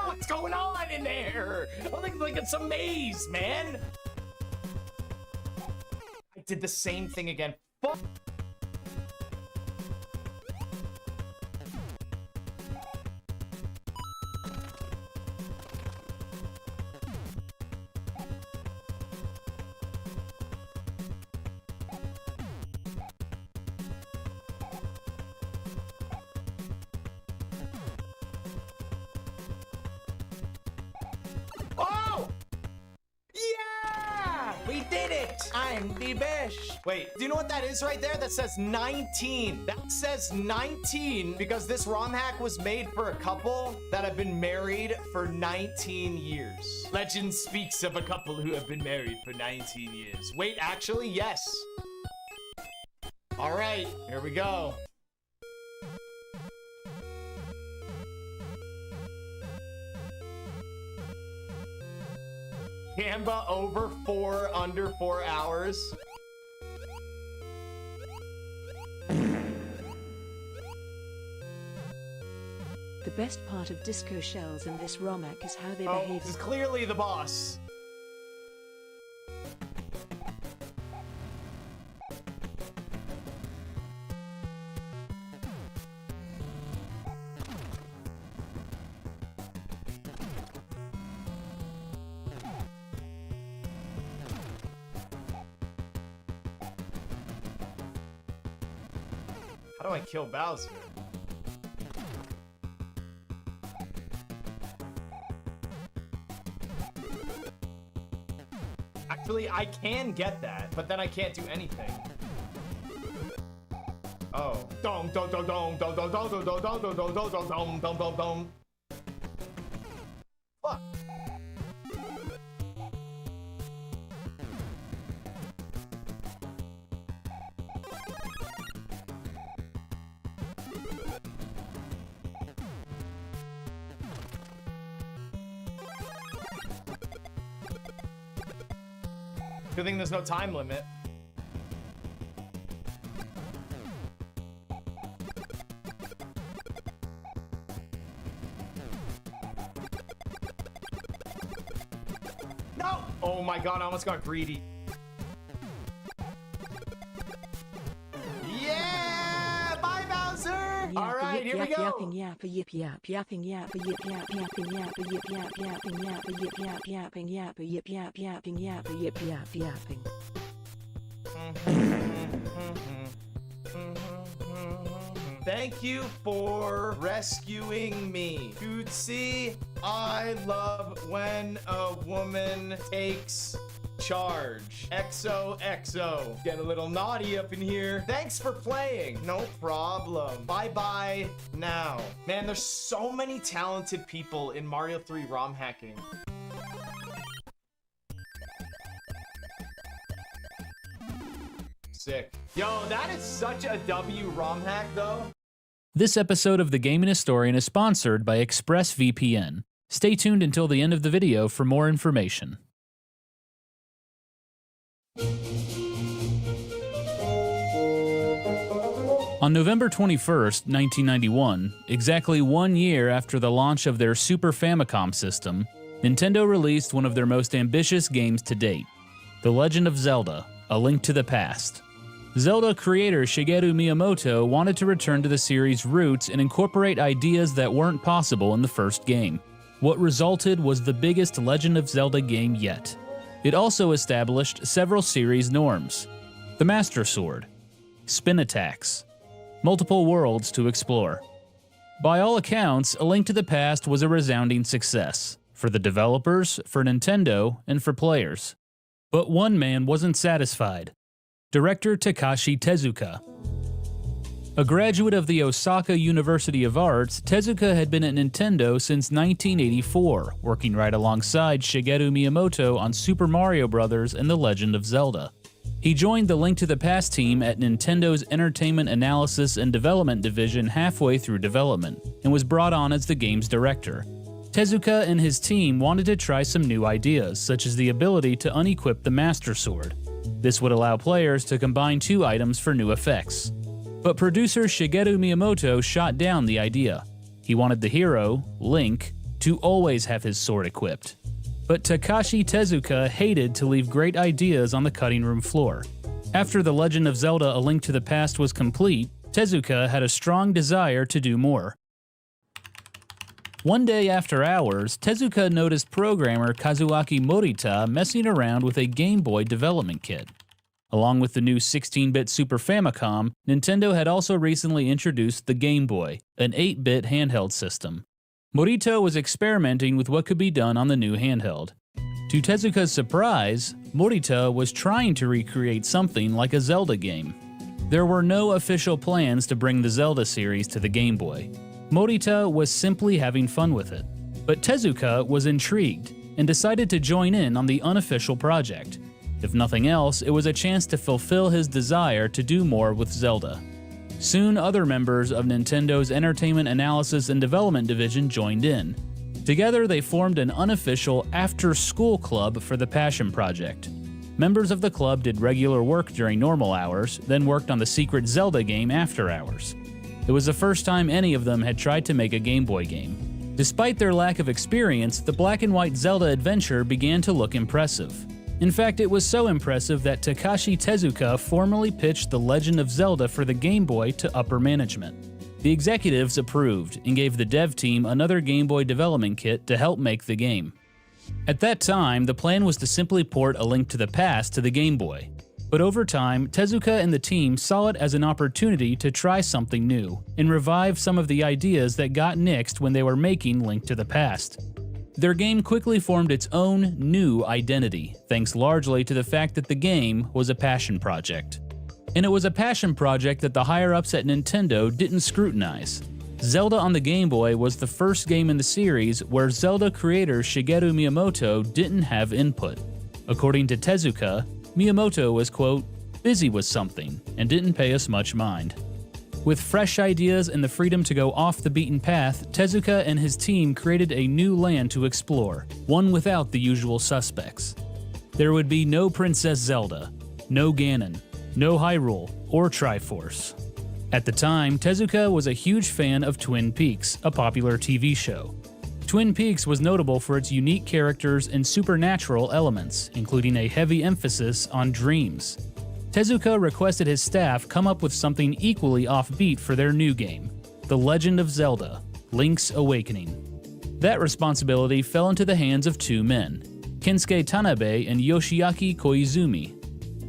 What's going on in there? I think like it's a maze, man. I did the same thing again. Fuck. Oh! Yeah! We did it! best. I'm the best. Wait, do you know what that is right there? That says 19. That says 19 because this ROM hack was made for a couple that have been married for 19 years. Legend speaks of a couple who have been married for 19 years. Wait, actually, yes. All right, here we go. Gamba over 4, under 4 hours. The best part of disco shells in this ROM hack is how they behave. This is clearly the boss. How do I kill Bowser? Actually, I can get that, but then I can't do anything. Oh. Dong dong dong dong dong dong dong dong dong dong dong dong dong dong dong dong. Fuck. Good thing there's no time limit. No! Oh my god, I almost got greedy. Yeah! Bye, Bowser! All right, here we go. Yapping yap yip yap yapping yap yip yap yapping yap yip yap yapping yap yip yap yapping yap yip yap yapping yap yip yap yapping. Thank you for rescuing me. Tootsie, I love when a woman takes charge. XOXO. Get a little naughty up in here. Thanks for playing. No problem. Bye-bye now. Man, there's so many talented people in Mario 3 ROM hacking. Sick. Yo, that is such a W ROM hack, though. This episode of The Gaming Historian is sponsored by ExpressVPN. Stay tuned until the end of the video for more information. On November 21st, 1991, exactly 1 year after the launch of their Super Famicom system, Nintendo released one of their most ambitious games to date, The Legend of Zelda: A Link to the Past. Zelda creator Shigeru Miyamoto wanted to return to the series' roots and incorporate ideas that weren't possible in the first game. What resulted was the biggest Legend of Zelda game yet. It also established several series norms: the Master Sword, spin attacks, multiple worlds to explore. By all accounts, A Link to the Past was a resounding success, for the developers, for Nintendo, and for players. But one man wasn't satisfied: director Takashi Tezuka. A graduate of the Osaka University of Arts, Tezuka had been at Nintendo since 1984, working right alongside Shigeru Miyamoto on Super Mario Bros. And The Legend of Zelda. He joined the Link to the Past team at Nintendo's Entertainment Analysis and Development Division halfway through development, and was brought on as the game's director. Tezuka and his team wanted to try some new ideas, such as the ability to unequip the Master Sword. This would allow players to combine two items for new effects. But producer Shigeru Miyamoto shot down the idea. He wanted the hero, Link, to always have his sword equipped. But Takashi Tezuka hated to leave great ideas on the cutting room floor. After The Legend of Zelda: A Link to the Past was complete, Tezuka had a strong desire to do more. One day after hours, Tezuka noticed programmer Kazuaki Morita messing around with a Game Boy development kit. Along with the new 16-bit Super Famicom, Nintendo had also recently introduced the Game Boy, an 8-bit handheld system. Morita was experimenting with what could be done on the new handheld. To Tezuka's surprise, Morita was trying to recreate something like a Zelda game. There were no official plans to bring the Zelda series to the Game Boy. Morita was simply having fun with it. But Tezuka was intrigued and decided to join in on the unofficial project. If nothing else, it was a chance to fulfill his desire to do more with Zelda. Soon, other members of Nintendo's Entertainment Analysis and Development Division joined in. Together, they formed an unofficial after-school club for the Passion Project. Members of the club did regular work during normal hours, then worked on the secret Zelda game after hours. It was the first time any of them had tried to make a Game Boy game. Despite their lack of experience, the black and white Zelda adventure began to look impressive. In fact, it was so impressive that Takashi Tezuka formally pitched The Legend of Zelda for the Game Boy to upper management. The executives approved and gave the dev team another Game Boy development kit to help make the game. At that time, the plan was to simply port A Link to the Past to the Game Boy. But over time, Tezuka and the team saw it as an opportunity to try something new and revive some of the ideas that got nixed when they were making Link to the Past. Their game quickly formed its own new identity, thanks largely to the fact that the game was a passion project. And it was a passion project that the higher-ups at Nintendo didn't scrutinize. Zelda on the Game Boy was the first game in the series where Zelda creator Shigeru Miyamoto didn't have input. According to Tezuka, Miyamoto was, quote, busy with something and didn't pay us much mind. With fresh ideas and the freedom to go off the beaten path, Tezuka and his team created a new land to explore, one without the usual suspects. There would be no Princess Zelda, no Ganon, no Hyrule, or Triforce. At the time, Tezuka was a huge fan of Twin Peaks, a popular TV show. Twin Peaks was notable for its unique characters and supernatural elements, including a heavy emphasis on dreams. Tezuka requested his staff come up with something equally offbeat for their new game, The Legend of Zelda: Link's Awakening. That responsibility fell into the hands of two men, Kensuke Tanabe and Yoshiaki Koizumi.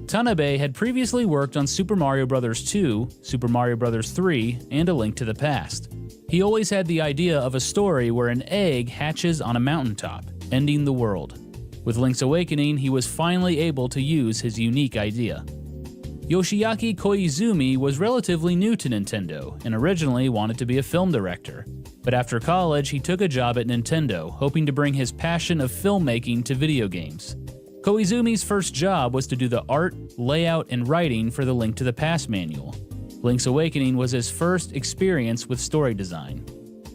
Tanabe had previously worked on Super Mario Bros. 2, Super Mario Bros. 3, and A Link to the Past. He always had the idea of a story where an egg hatches on a mountaintop, ending the world. With Link's Awakening, he was finally able to use his unique idea. Yoshiaki Koizumi was relatively new to Nintendo and originally wanted to be a film director. But after college, he took a job at Nintendo, hoping to bring his passion of filmmaking to video games. Koizumi's first job was to do the art, layout, and writing for the Link to the Past manual. Link's Awakening was his first experience with story design.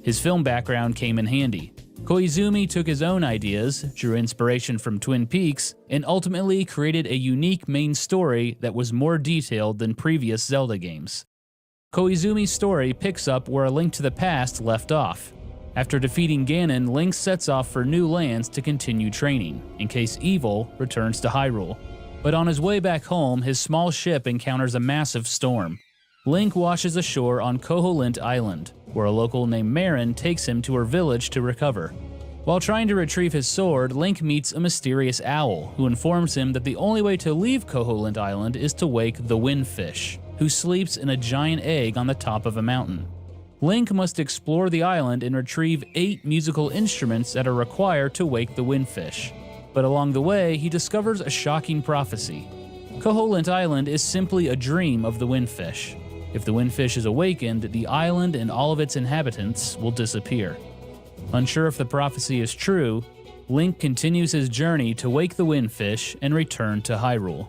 His film background came in handy. Koizumi took his own ideas, drew inspiration from Twin Peaks, and ultimately created a unique main story that was more detailed than previous Zelda games. Koizumi's story picks up where A Link to the Past left off. After defeating Ganon, Link sets off for new lands to continue training, in case evil returns to Hyrule. But on his way back home, his small ship encounters a massive storm. Link washes ashore on Koholint Island, where a local named Marin takes him to her village to recover. While trying to retrieve his sword, Link meets a mysterious owl, who informs him that the only way to leave Koholint Island is to wake the Windfish, who sleeps in a giant egg on the top of a mountain. Link must explore the island and retrieve 8 musical instruments that are required to wake the Windfish. But along the way, he discovers a shocking prophecy. Koholint Island is simply a dream of the Windfish. If the Windfish is awakened, the island and all of its inhabitants will disappear. Unsure if the prophecy is true, Link continues his journey to wake the Windfish and return to Hyrule.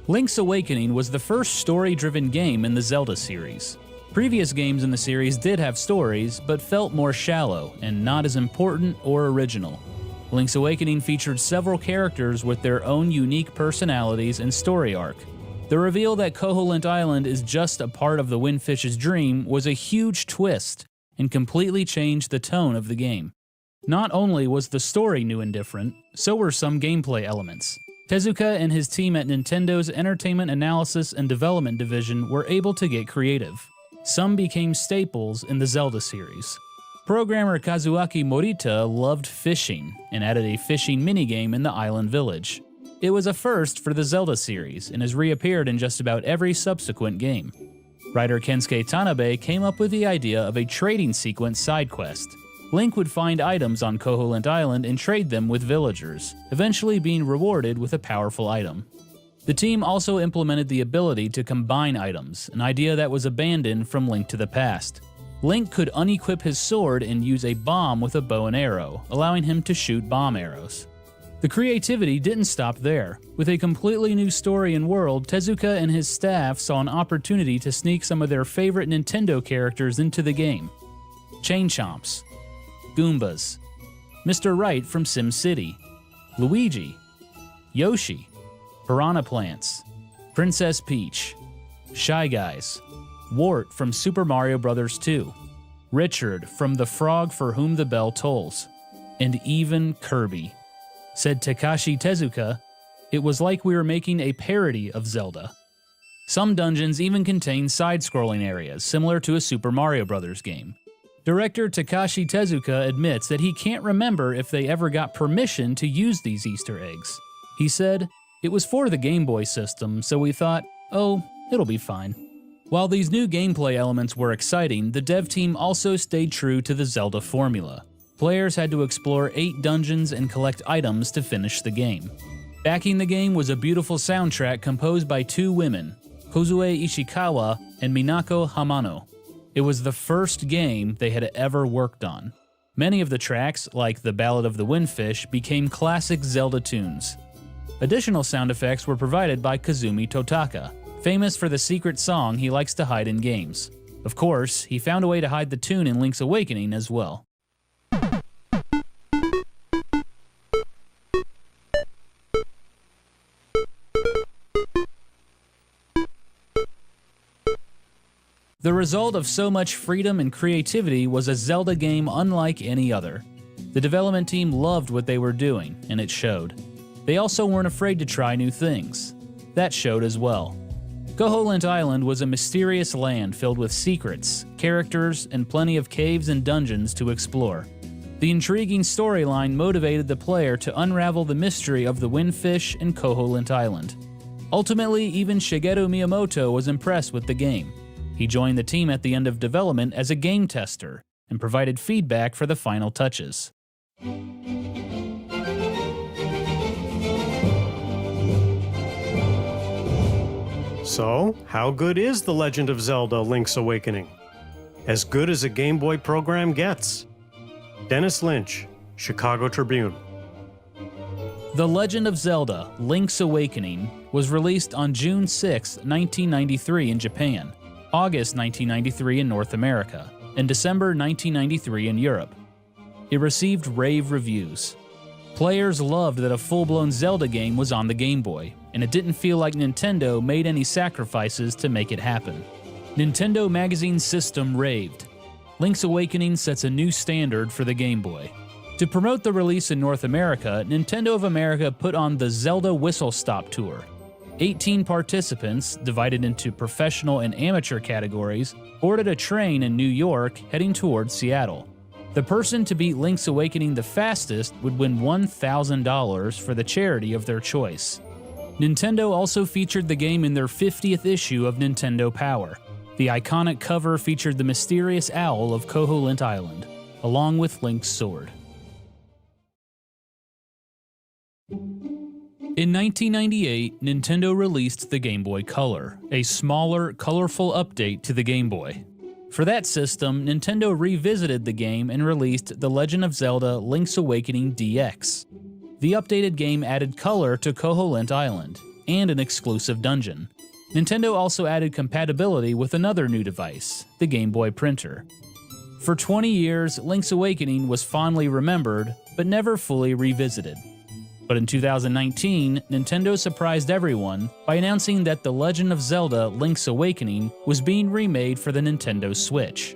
Link's Awakening was the first story-driven game in the Zelda series. Previous games in the series did have stories, but felt more shallow and not as important or original. Link's Awakening featured several characters with their own unique personalities and story arc. The reveal that Koholint Island is just a part of the Windfish's dream was a huge twist and completely changed the tone of the game. Not only was the story new and different, so were some gameplay elements. Tezuka and his team at Nintendo's Entertainment Analysis and Development Division were able to get creative. Some became staples in the Zelda series. Programmer Kazuaki Morita loved fishing and added a fishing minigame in the island village. It was a first for the Zelda series and has reappeared in just about every subsequent game. Writer Kensuke Tanabe came up with the idea of a trading sequence side quest. Link would find items on Koholint Island and trade them with villagers, eventually being rewarded with a powerful item. The team also implemented the ability to combine items, an idea that was abandoned from Link to the Past. Link could unequip his sword and use a bomb with a bow and arrow, allowing him to shoot bomb arrows. The creativity didn't stop there. With a completely new story and world, Tezuka and his staff saw an opportunity to sneak some of their favorite Nintendo characters into the game. Chain Chomps, Goombas, Mr. Right from SimCity, Luigi, Yoshi, Piranha Plants, Princess Peach, Shy Guys, Wart from Super Mario Bros. 2, Richard from The Frog for Whom the Bell Tolls, and even Kirby. Said Takashi Tezuka, "It was like we were making a parody of Zelda." Some dungeons even contain side-scrolling areas, similar to a Super Mario Bros. Game. Director Takashi Tezuka admits that he can't remember if they ever got permission to use these Easter eggs. He said, "It was for the Game Boy system, so we thought, oh, it'll be fine." While these new gameplay elements were exciting, the dev team also stayed true to the Zelda formula. Players had to explore 8 dungeons and collect items to finish the game. Backing the game was a beautiful soundtrack composed by 2 women, Kozue Ishikawa and Minako Hamano. It was the first game they had ever worked on. Many of the tracks, like the Ballad of the Windfish, became classic Zelda tunes. Additional sound effects were provided by Kazumi Totaka, famous for the secret song he likes to hide in games. Of course, he found a way to hide the tune in Link's Awakening as well. The result of so much freedom and creativity was a Zelda game unlike any other. The development team loved what they were doing, and it showed. They also weren't afraid to try new things. That showed as well. Koholint Island was a mysterious land filled with secrets, characters, and plenty of caves and dungeons to explore. The intriguing storyline motivated the player to unravel the mystery of the Windfish and Koholint Island. Ultimately, even Shigeru Miyamoto was impressed with the game. He joined the team at the end of development as a game tester and provided feedback for the final touches. So, how good is The Legend of Zelda: Link's Awakening? As good as a Game Boy program gets. Dennis Lynch, Chicago Tribune. The Legend of Zelda: Link's Awakening was released on June 6, 1993 in Japan, August 1993 in North America, and December 1993 in Europe. It received rave reviews. Players loved that a full-blown Zelda game was on the Game Boy, and it didn't feel like Nintendo made any sacrifices to make it happen. Nintendo Magazine System raved. Link's Awakening sets a new standard for the Game Boy. To promote the release in North America, Nintendo of America put on the Zelda Whistle Stop Tour. 18 participants, divided into professional and amateur categories, boarded a train in New York heading towards Seattle. The person to beat Link's Awakening the fastest would win $1,000 for the charity of their choice. Nintendo also featured the game in their 50th issue of Nintendo Power. The iconic cover featured the mysterious owl of Koholint Island, along with Link's sword. In 1998, Nintendo released the Game Boy Color, a smaller, colorful update to the Game Boy. For that system, Nintendo revisited the game and released The Legend of Zelda: Link's Awakening DX. The updated game added color to Koholint Island, and an exclusive dungeon. Nintendo also added compatibility with another new device, the Game Boy Printer. For 20 years, Link's Awakening was fondly remembered, but never fully revisited. But in 2019, Nintendo surprised everyone by announcing that The Legend of Zelda: Link's Awakening was being remade for the Nintendo Switch.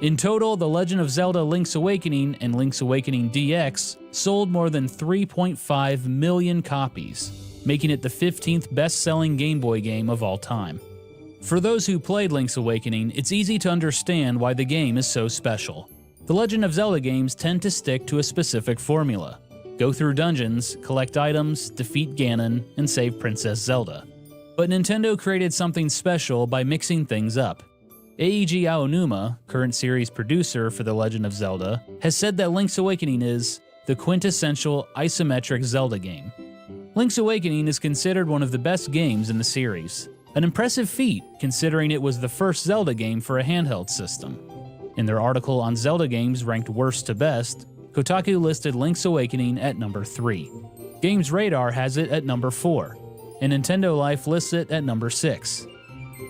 In total, The Legend of Zelda: Link's Awakening and Link's Awakening DX sold more than 3.5 million copies, making it the 15th best-selling Game Boy game of all time. For those who played Link's Awakening, it's easy to understand why the game is so special. The Legend of Zelda games tend to stick to a specific formula. Go through dungeons, collect items, defeat Ganon, and save Princess Zelda. But Nintendo created something special by mixing things up. Eiji Aonuma, current series producer for The Legend of Zelda, has said that Link's Awakening is the quintessential isometric Zelda game. Link's Awakening is considered one of the best games in the series, an impressive feat considering it was the first Zelda game for a handheld system. In their article on Zelda games ranked worst to best, Kotaku listed Link's Awakening at number 3. Games Radar has it at number 4, and Nintendo Life lists it at number 6.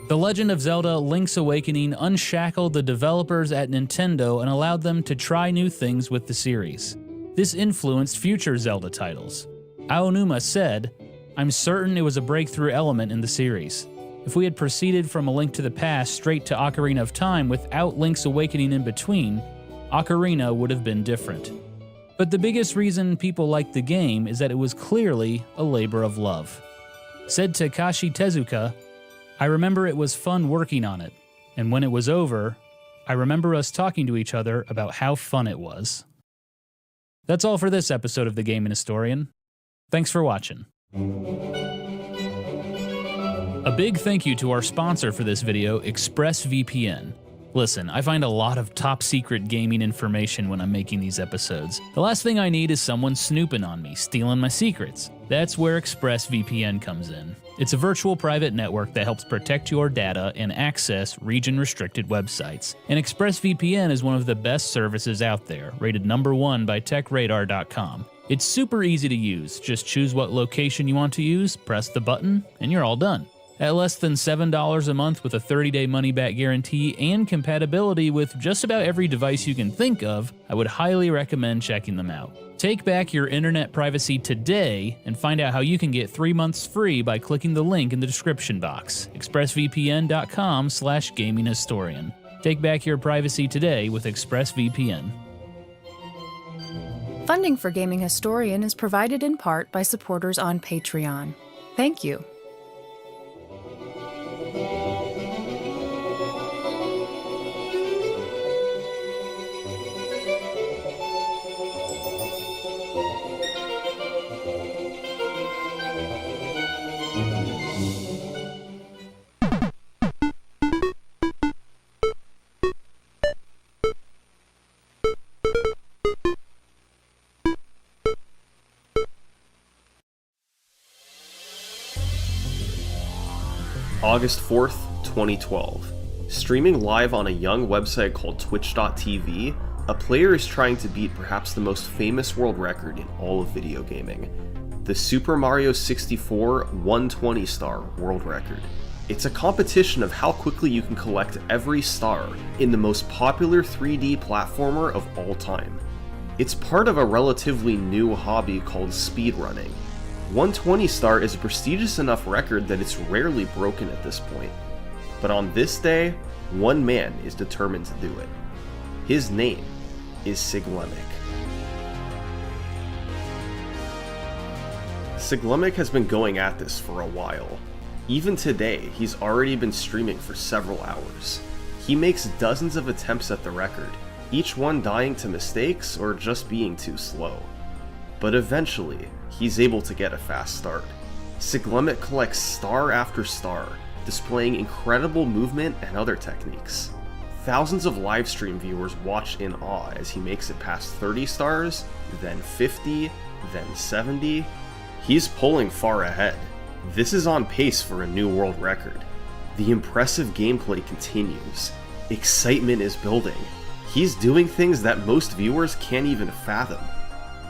The Legend of Zelda Link's Awakening unshackled the developers at Nintendo and allowed them to try new things with the series. This influenced future Zelda titles. Aonuma said, "I'm certain it was a breakthrough element in the series. If we had proceeded from A Link to the Past straight to Ocarina of Time without Link's Awakening in between, Ocarina would have been different. But the biggest reason people liked the game is that it was clearly a labor of love." Said Takashi Tezuka, "I remember it was fun working on it, and when it was over, I remember us talking to each other about how fun it was." That's all for this episode of The Gaming Historian. Thanks for watching. A big thank you to our sponsor for this video, ExpressVPN. Listen, I find a lot of top secret gaming information when I'm making these episodes. The last thing I need is someone snooping on me, stealing my secrets. That's where ExpressVPN comes in. It's a virtual private network that helps protect your data and access region-restricted websites. And ExpressVPN is one of the best services out there, rated number 1 by TechRadar.com. It's super easy to use. Just choose what location you want to use, press the button, and you're all done. At less than $7 a month with a 30-day money-back guarantee and compatibility with just about every device you can think of, I would highly recommend checking them out. Take back your internet privacy today and find out how you can get 3 months free by clicking the link in the description box, expressvpn.com/gaminghistorian. Take back your privacy today with ExpressVPN. Funding for Gaming Historian is provided in part by supporters on Patreon. Thank you. August 4th, 2012. Streaming live on a young website called Twitch.tv, a player is trying to beat perhaps the most famous world record in all of video gaming, the Super Mario 64 120 star world record. It's a competition of how quickly you can collect every star in the most popular 3D platformer of all time. It's part of a relatively new hobby called speedrunning. 120 star is a prestigious enough record that it's rarely broken at this point. But on this day, one man is determined to do it. His name is Celetse. Celetse has been going at this for a while. Even today, he's already been streaming for several hours. He makes dozens of attempts at the record, each one dying to mistakes or just being too slow. But eventually, he's able to get a fast start. Celetse collects star after star, displaying incredible movement and other techniques. Thousands of livestream viewers watch in awe as he makes it past 30 stars, then 50, then 70. He's pulling far ahead. This is on pace for a new world record. The impressive gameplay continues. Excitement is building. He's doing things that most viewers can't even fathom.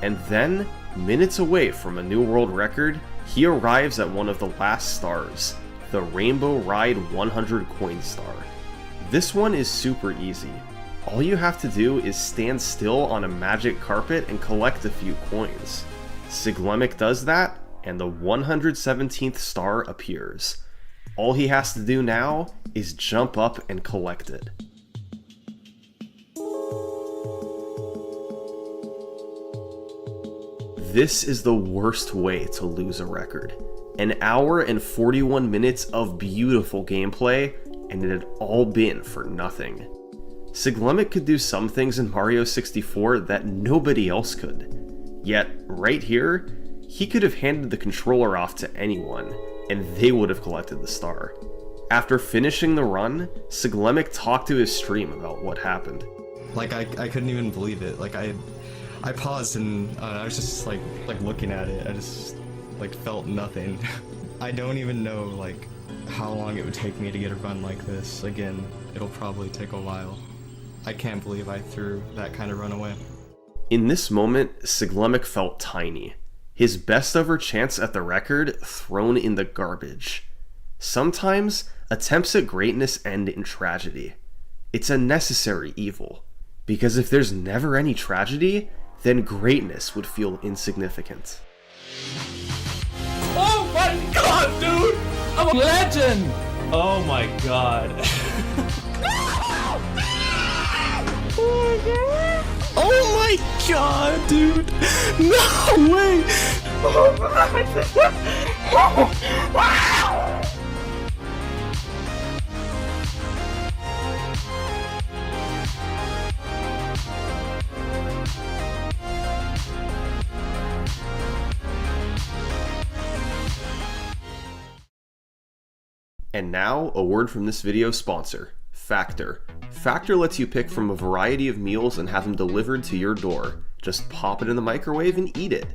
And then, minutes away from a new world record, he arrives at one of the last stars, the Rainbow Ride 100 coin star. This one is super easy. All you have to do is stand still on a magic carpet and collect a few coins. Celetse does that, and the 117th star appears. All he has to do now is jump up and collect it. This is the worst way to lose a record. An hour and 41 minutes of beautiful gameplay, and it had all been for nothing. Celetse could do some things in Mario 64 that nobody else could. Yet, right here, he could have handed the controller off to anyone, and they would have collected the star. After finishing the run, Siglemic talked to his stream about what happened. Like, I couldn't even believe it. Like, I paused and I was just like looking at it. I just like felt nothing. I don't even know like how long it would take me to get a run like this. Again, it'll probably take a while. I can't believe I threw that kind of run away. In this moment, Siglemic felt tiny. His best ever chance at the record thrown in the garbage. Sometimes, attempts at greatness end in tragedy. It's a necessary evil. Because if there's never any tragedy, then greatness would feel insignificant. Oh my god, dude! I'm a legend! Oh my god. Oh my god, dude! No way! And now, a word from this video's sponsor, Factor. Factor lets you pick from a variety of meals and have them delivered to your door. Just pop it in the microwave and eat it.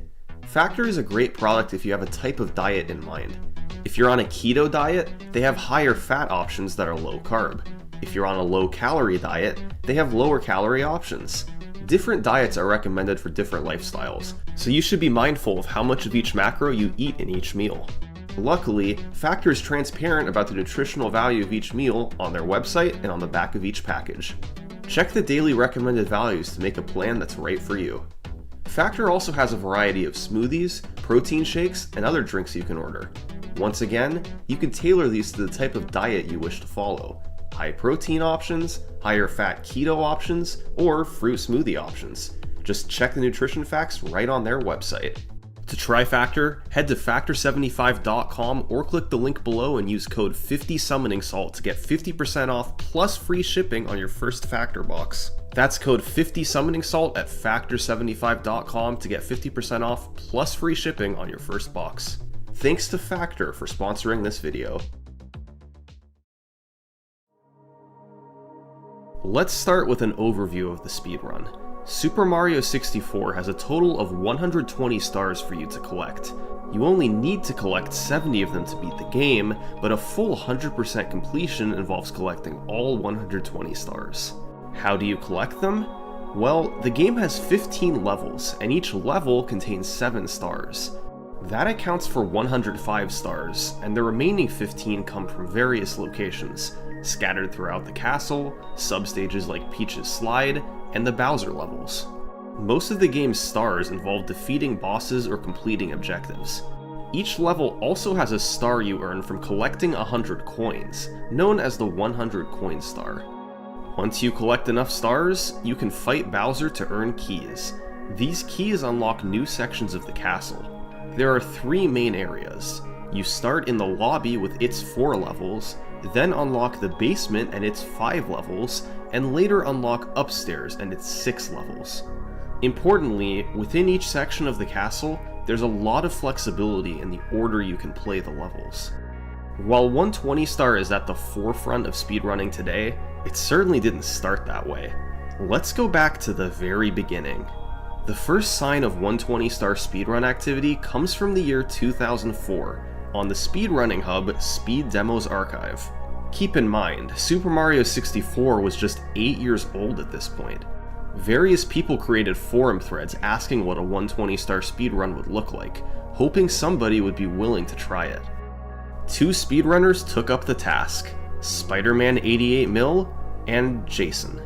Factor is a great product if you have a type of diet in mind. If you're on a keto diet, they have higher fat options that are low carb. If you're on a low calorie diet, they have lower calorie options. Different diets are recommended for different lifestyles, so you should be mindful of how much of each macro you eat in each meal. Luckily, Factor is transparent about the nutritional value of each meal on their website and on the back of each package. Check the daily recommended values to make a plan that's right for you. Factor also has a variety of smoothies, protein shakes, and other drinks you can order. Once again, you can tailor these to the type of diet you wish to follow. High protein options, higher fat keto options, or fruit smoothie options. Just check the nutrition facts right on their website. To try Factor, head to factor75.com or click the link below and use code 50summoningsalt to get 50% off plus free shipping on your first Factor box. That's code 50summoningsalt at factor75.com to get 50% off plus free shipping on your first box. Thanks to Factor for sponsoring this video. Let's start with an overview of the speedrun. Super Mario 64 has a total of 120 stars for you to collect. You only need to collect 70 of them to beat the game, but a full 100% completion involves collecting all 120 stars. How do you collect them? Well, the game has 15 levels, and each level contains 7 stars. That accounts for 105 stars, and the remaining 15 come from various locations, scattered throughout the castle, substages like Peach's Slide, and the Bowser levels. Most of the game's stars involve defeating bosses or completing objectives. Each level also has a star you earn from collecting 100 coins, known as the 100 coin star. Once you collect enough stars, you can fight Bowser to earn keys. These keys unlock new sections of the castle. There are 3 main areas. You start in the lobby with its 4 levels, then unlock the basement and its 5 levels, and later unlock upstairs and its 6 levels. Importantly, within each section of the castle, there's a lot of flexibility in the order you can play the levels. While 120 star is at the forefront of speedrunning today, it certainly didn't start that way. Let's go back to the very beginning. The first sign of 120 star speedrun activity comes from the year 2004, on the speedrunning hub Speed Demos Archive. Keep in mind, Super Mario 64 was just 8 years old at this point. Various people created forum threads asking what a 120 star speedrun would look like, hoping somebody would be willing to try it. 2 speedrunners took up the task, Spider-Man 88mil and Jason.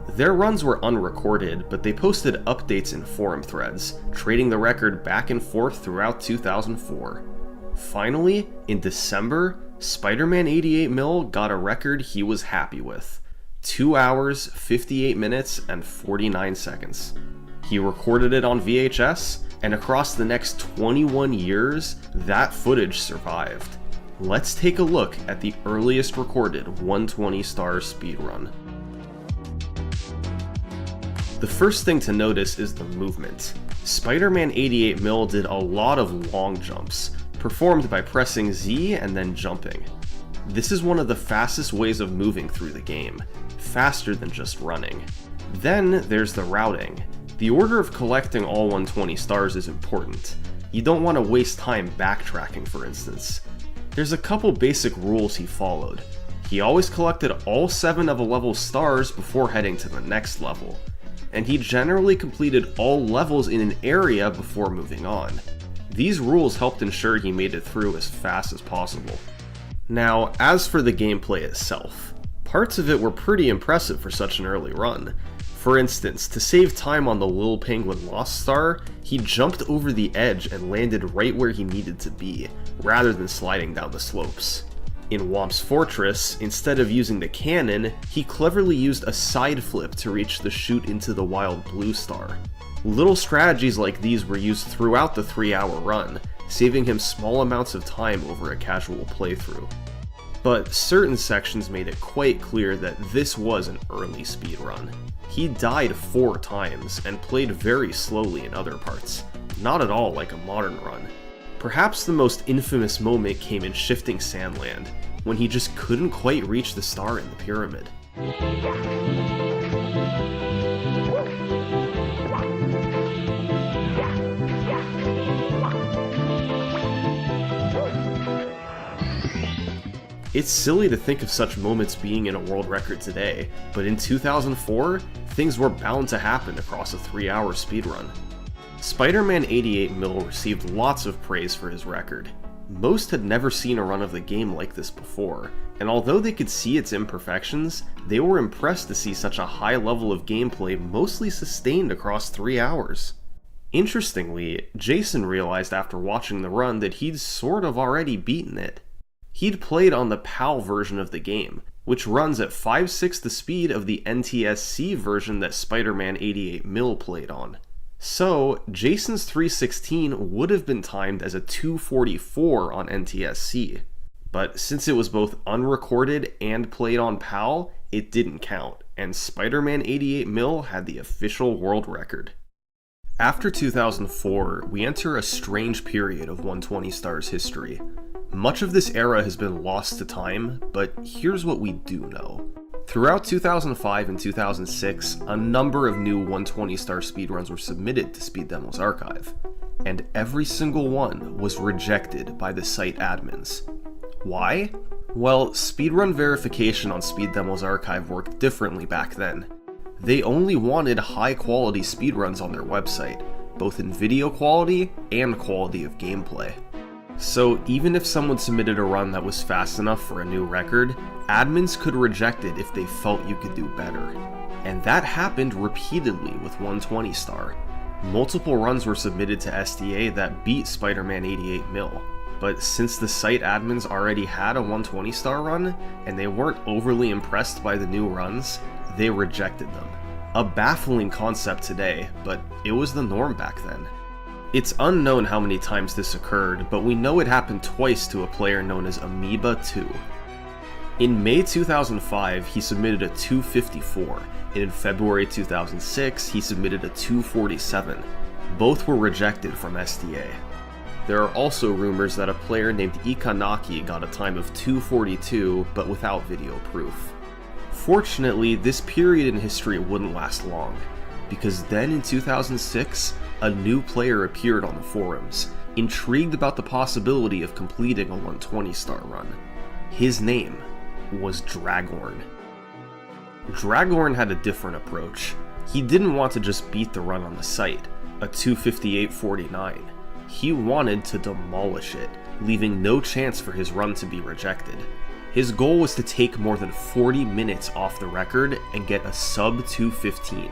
Their runs were unrecorded, but they posted updates in forum threads, trading the record back and forth throughout 2004. Finally, in December, Spider-Man 88mil got a record he was happy with. 2 hours, 58 minutes, and 49 seconds. He recorded it on VHS, and across the next 21 years, that footage survived. Let's take a look at the earliest recorded 120 star speedrun. The first thing to notice is the movement. Spider-Man 88mil did a lot of long jumps, performed by pressing Z and then jumping. This is one of the fastest ways of moving through the game, faster than just running. Then there's the routing. The order of collecting all 120 stars is important. You don't want to waste time backtracking, for instance. There's a couple basic rules he followed. He always collected all 7 of a level's stars before heading to the next level, and he generally completed all levels in an area before moving on. These rules helped ensure he made it through as fast as possible. Now, as for the gameplay itself, parts of it were pretty impressive for such an early run. For instance, to save time on the Lil Penguin Lost Star, he jumped over the edge and landed right where he needed to be, rather than sliding down the slopes. In Womp's Fortress, instead of using the cannon, he cleverly used a side flip to reach the chute into the Wild Blue Star. Little strategies like these were used throughout the 3-hour run, saving him small amounts of time over a casual playthrough. But certain sections made it quite clear that this was an early speedrun. He died 4 times and played very slowly in other parts, not at all like a modern run. Perhaps the most infamous moment came in Shifting Sandland, when he just couldn't quite reach the star in the pyramid. It's silly to think of such moments being in a world record today, but in 2004, things were bound to happen across a 3-hour speedrun. Spider-Man 88 Mil received lots of praise for his record. Most had never seen a run of the game like this before, and although they could see its imperfections, they were impressed to see such a high level of gameplay mostly sustained across 3 hours. Interestingly, Jason realized after watching the run that he'd sort of already beaten it. He'd played on the PAL version of the game, which runs at 5/6 the speed of the NTSC version that Spider-Man 88 Mil played on. So, Jason's 316 would have been timed as a 244 on NTSC, but since it was both unrecorded and played on PAL, it didn't count, and Spider-Man 88 Mil had the official world record. After 2004, we enter a strange period of 120 Stars history. Much of this era has been lost to time, but here's what we do know. Throughout 2005 and 2006, a number of new 120 Star speedruns were submitted to Speed Demo's archive, and every single one was rejected by the site admins. Why? Well, speedrun verification on Speed Demo's archive worked differently back then. They only wanted high-quality speedruns on their website, both in video quality and quality of gameplay. So even if someone submitted a run that was fast enough for a new record, admins could reject it if they felt you could do better. And that happened repeatedly with 120 Star. Multiple runs were submitted to SDA that beat Spider-Man 88 Mil, but since the site admins already had a 120 Star run, and they weren't overly impressed by the new runs, they rejected them. A baffling concept today, but it was the norm back then. It's unknown how many times this occurred, but we know it happened twice to a player known as Amoeba2. In May 2005, he submitted a 254, and in February 2006, he submitted a 247. Both were rejected from SDA. There are also rumors that a player named Ikanaki got a time of 242, but without video proof. Fortunately, this period in history wouldn't last long, because then in 2006, a new player appeared on the forums, intrigued about the possibility of completing a 120 Star run. His name was Dragorn. Dragorn had a different approach. He didn't want to just beat the run on the site, a 258.49. He wanted to demolish it, leaving no chance for his run to be rejected. His goal was to take more than 40 minutes off the record and get a sub 215.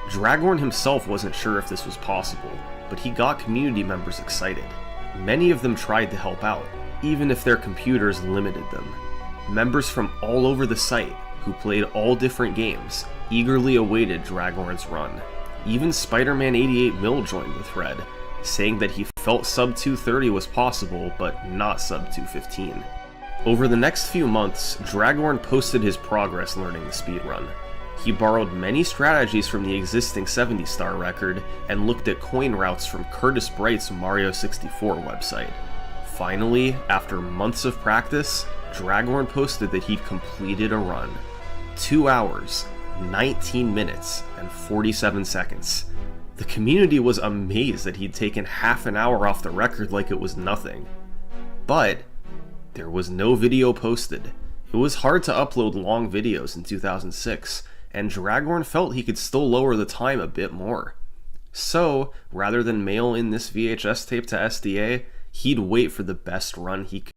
Dragorn himself wasn't sure if this was possible, but he got community members excited. Many of them tried to help out, even if their computers limited them. Members from all over the site, who played all different games, eagerly awaited Dragorn's run. Even Spider-Man 88 Mil joined the thread, saying that he felt sub 230 was possible, but not sub 215. Over the next few months, Dragorn posted his progress learning the speedrun. He borrowed many strategies from the existing 70 Star record and looked at coin routes from Curtis Bright's Mario 64 website. Finally, after months of practice, Dragorn posted that he'd completed a run. 2 hours, 19 minutes, and 47 seconds. The community was amazed that he'd taken half an hour off the record like it was nothing. But there was no video posted. It was hard to upload long videos in 2006, and Dragorn felt he could still lower the time a bit more. So, rather than mail in this VHS tape to SDA, he'd wait for the best run he could.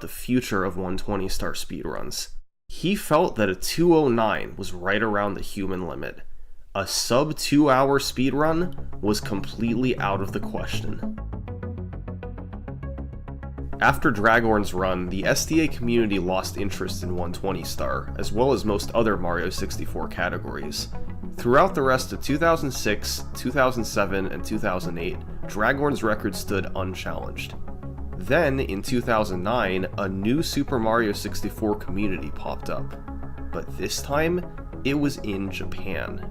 The future of 120-star speedruns. He felt that a 209 was right around the human limit. A sub 2 hour speedrun was completely out of the question. After Dragorn's run, the SDA community lost interest in 120-star, as well as most other Mario 64 categories. Throughout the rest of 2006, 2007, and 2008, Dragorn's record stood unchallenged. Then, in 2009, a new Super Mario 64 community popped up, but this time, it was in Japan.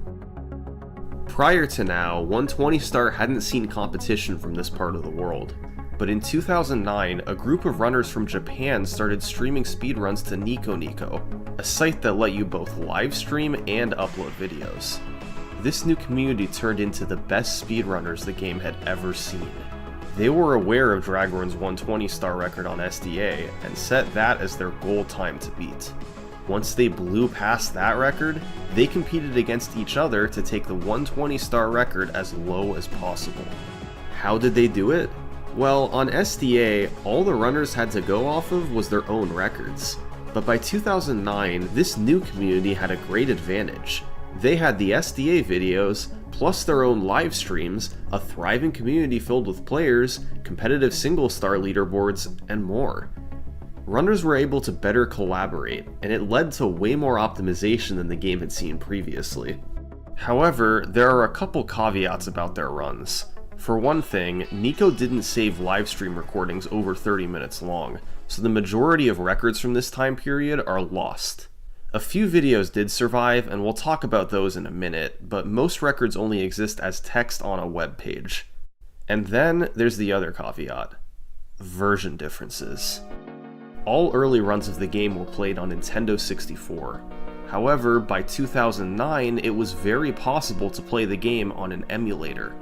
Prior to now, 120-star hadn't seen competition from this part of the world, but in 2009, a group of runners from Japan started streaming speedruns to Nico Nico, a site that let you both live stream and upload videos. This new community turned into the best speedrunners the game had ever seen. They were aware of Dragorn's 120-star record on SDA and set that as their goal time to beat. Once they blew past that record, they competed against each other to take the 120-star record as low as possible. How did they do it? Well, on SDA, all the runners had to go off of was their own records. But by 2009, this new community had a great advantage. They had the SDA videos, plus their own live streams, a thriving community filled with players, competitive single-star leaderboards, and more. Runners were able to better collaborate, and it led to way more optimization than the game had seen previously. However, there are a couple caveats about their runs. For one thing, Nico didn't save livestream recordings over 30 minutes long, so the majority of records from this time period are lost. A few videos did survive, and we'll talk about those in a minute, but most records only exist as text on a web page. And then there's the other caveat: version differences. All early runs of the game were played on Nintendo 64. However, by 2009, it was very possible to play the game on an emulator.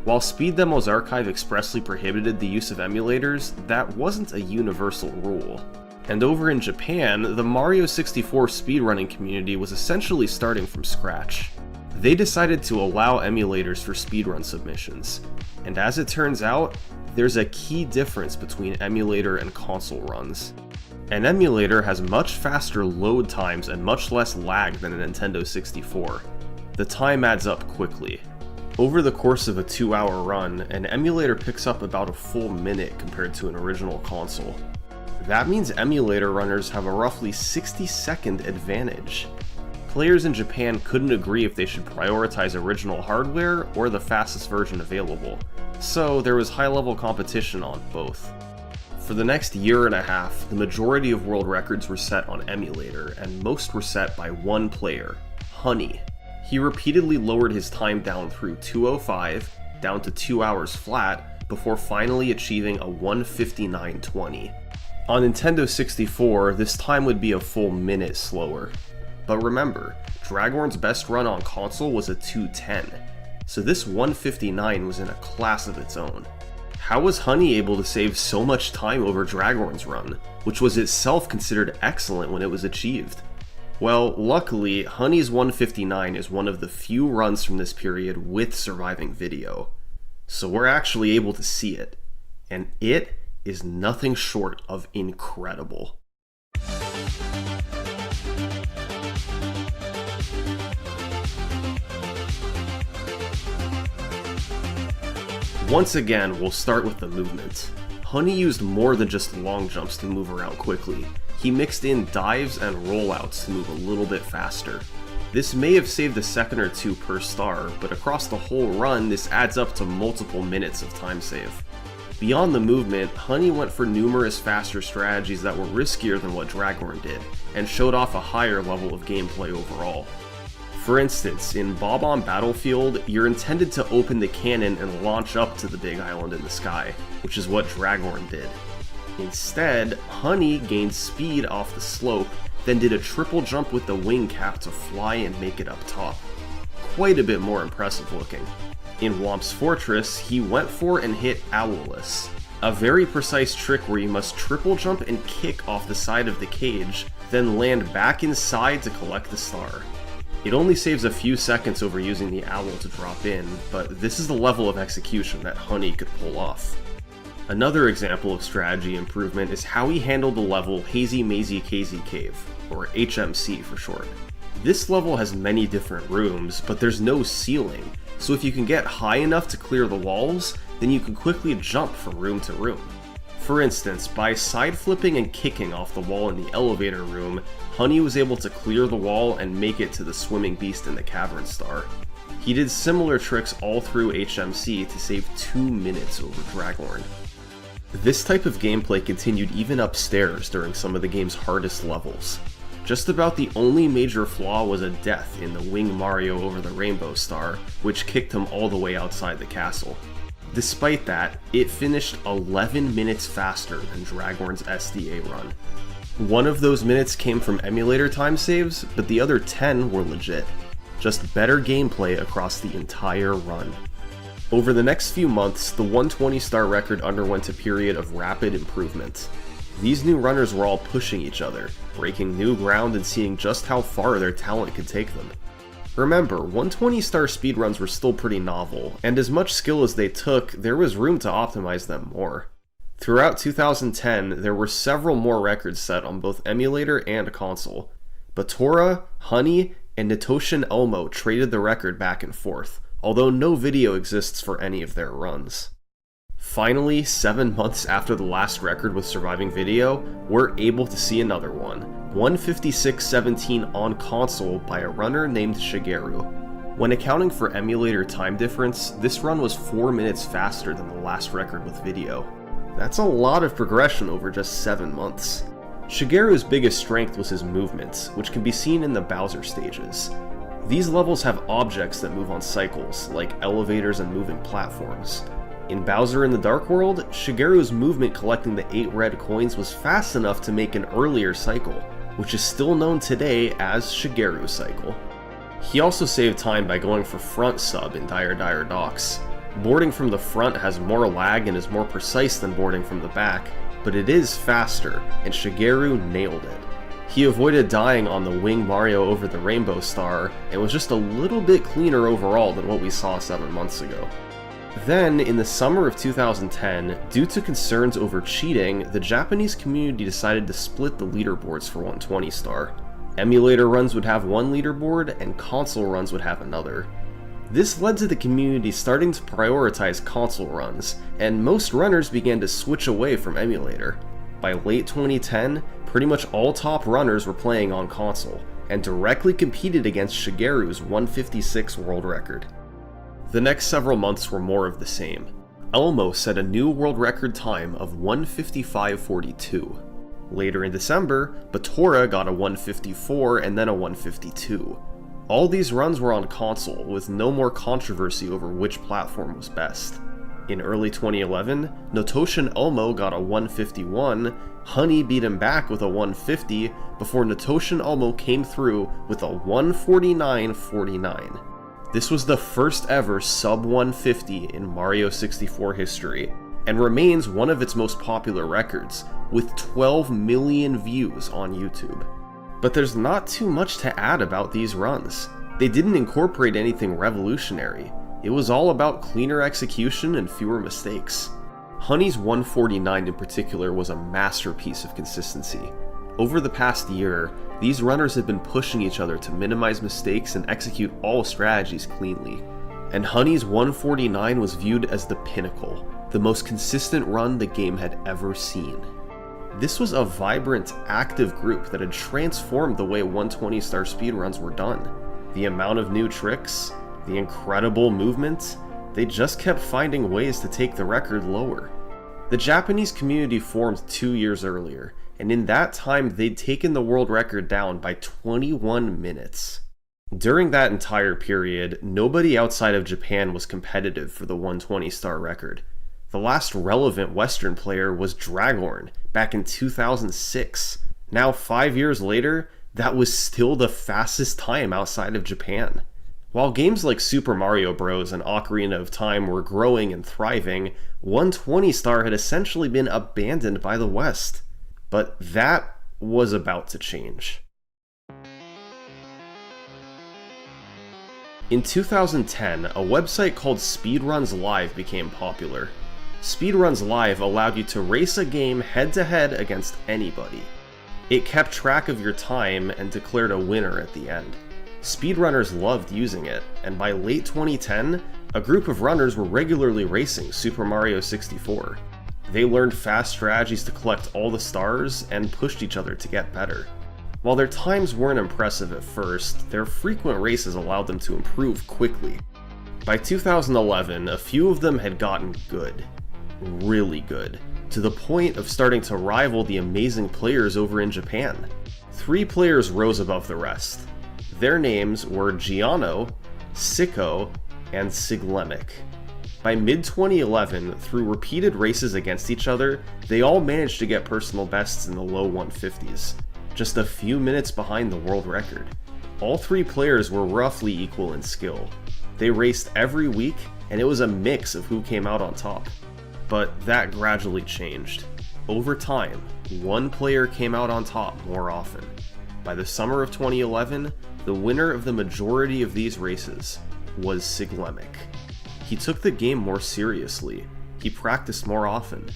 While Speed Demo's archive expressly prohibited the use of emulators, that wasn't a universal rule. And over in Japan, the Mario 64 speedrunning community was essentially starting from scratch. They decided to allow emulators for speedrun submissions, and as it turns out, there's a key difference between emulator and console runs. An emulator has much faster load times and much less lag than a Nintendo 64. The time adds up quickly. Over the course of a 2-hour run, an emulator picks up about a full minute compared to an original console. That means emulator runners have a roughly 60-second advantage. Players in Japan couldn't agree if they should prioritize original hardware or the fastest version available, so there was high-level competition on both. For the next year and a half, the majority of world records were set on emulator, and most were set by one player, Honey. He repeatedly lowered his time down through 2:05, down to 2 hours flat, before finally achieving a 1:59:20. On Nintendo 64, this time would be a full minute slower. But remember, Dragorn's best run on console was a 2:10, so this 1:59 was in a class of its own. How was Honey able to save so much time over Dragorn's run, which was itself considered excellent when it was achieved? Well, luckily, Honey's 1:59 is one of the few runs from this period with surviving video. So we're actually able to see it, and it is nothing short of incredible. Once again, we'll start with the movement. Honey used more than just long jumps to move around quickly. He mixed in dives and rollouts to move a little bit faster. This may have saved a second or two per star, but across the whole run, this adds up to multiple minutes of time save. Beyond the movement, Honey went for numerous faster strategies that were riskier than what Dragorn did, and showed off a higher level of gameplay overall. For instance, in Bob-omb Battlefield, you're intended to open the cannon and launch up to the big island in the sky, which is what Dragorn did. Instead, Honey gained speed off the slope, then did a triple jump with the wing cap to fly and make it up top. Quite a bit more impressive looking. In Whomp's Fortress, he went for and hit Owless, a very precise trick where you must triple jump and kick off the side of the cage, then land back inside to collect the star. It only saves a few seconds over using the owl to drop in, but this is the level of execution that Honey could pull off. Another example of strategy improvement is how he handled the level Hazy Mazy Kazy Cave, or HMC for short. This level has many different rooms, but there's no ceiling, so if you can get high enough to clear the walls, then you can quickly jump from room to room. For instance, by side flipping and kicking off the wall in the elevator room, Honey was able to clear the wall and make it to the swimming beast in the cavern star. He did similar tricks all through HMC to save 2 minutes over Dragorn. This type of gameplay continued even upstairs during some of the game's hardest levels. Just about the only major flaw was a death in the Wing Mario over the Rainbow Star, which kicked him all the way outside the castle. Despite that, it finished 11 minutes faster than Dragorn's SDA run. One of those minutes came from emulator time saves, but the other 10 were legit. Just better gameplay across the entire run. Over the next few months, the 120-star record underwent a period of rapid improvement. These new runners were all pushing each other, breaking new ground and seeing just how far their talent could take them. Remember, 120-star speedruns were still pretty novel, and as much skill as they took, there was room to optimize them more. Throughout 2010, there were several more records set on both emulator and console, but Tora, Honey, and Nitoshin Elmo traded the record back and forth, although no video exists for any of their runs. Finally, 7 months after the last record with surviving video, we're able to see another one, 1:56:17 on console by a runner named Shigeru. When accounting for emulator time difference, this run was 4 minutes faster than the last record with video. That's a lot of progression over just 7 months. Shigeru's biggest strength was his movement, which can be seen in the Bowser stages. These levels have objects that move on cycles, like elevators and moving platforms. In Bowser in the Dark World, Shigeru's movement collecting the 8 red coins was fast enough to make an earlier cycle, which is still known today as Shigeru's cycle. He also saved time by going for front sub in Dire Dire Docks. Boarding from the front has more lag and is more precise than boarding from the back, but it is faster, and Shigeru nailed it. He avoided dying on the Wing Mario over the Rainbow Star, and was just a little bit cleaner overall than what we saw 7 months ago. Then, in the summer of 2010, due to concerns over cheating, the Japanese community decided to split the leaderboards for 120 star. Emulator runs would have one leaderboard, and console runs would have another. This led to the community starting to prioritize console runs, and most runners began to switch away from emulator. By late 2010, pretty much all top runners were playing on console, and directly competed against Shigeru's 156 world record. The next several months were more of the same. Elmo set a new world record time of 155.42. Later in December, Batora got a 154 and then a 152. All these runs were on console, with no more controversy over which platform was best. In early 2011, Natoshin Elmo got a 151, Honey beat him back with a 150, before Natoshin Elmo came through with a 149.49. This was the first ever sub 150 in Mario 64 history, and remains one of its most popular records, with 12 million views on YouTube. But there's not too much to add about these runs. They didn't incorporate anything revolutionary. It was all about cleaner execution and fewer mistakes. Honey's 149 in particular was a masterpiece of consistency. Over the past year, these runners have been pushing each other to minimize mistakes and execute all strategies cleanly. And Honey's 149 was viewed as the pinnacle, the most consistent run the game had ever seen. This was a vibrant, active group that had transformed the way 120 star speedruns were done. The amount of new tricks, the incredible movement, they just kept finding ways to take the record lower. The Japanese community formed 2 years earlier, and in that time they'd taken the world record down by 21 minutes. During that entire period, nobody outside of Japan was competitive for the 120 star record. The last relevant Western player was Dragorn, back in 2006. Now 5 years later, that was still the fastest time outside of Japan. While games like Super Mario Bros. And Ocarina of Time were growing and thriving, 120 star had essentially been abandoned by the West. But that was about to change. In 2010, a website called Speedruns Live became popular. Speedruns Live allowed you to race a game head-to-head against anybody. It kept track of your time and declared a winner at the end. Speedrunners loved using it, and by late 2010, a group of runners were regularly racing Super Mario 64. They learned fast strategies to collect all the stars and pushed each other to get better. While their times weren't impressive at first, their frequent races allowed them to improve quickly. By 2011, a few of them had gotten good. Really good, to the point of starting to rival the amazing players over in Japan. 3 players rose above the rest. Their names were Giano, Sicko, and Siglemic. By mid-2011, through repeated races against each other, they all managed to get personal bests in the low 150s, just a few minutes behind the world record. All 3 players were roughly equal in skill. They raced every week, and it was a mix of who came out on top. But that gradually changed. Over time, one player came out on top more often. By the summer of 2011, the winner of the majority of these races was Siglemic. He took the game more seriously. He practiced more often.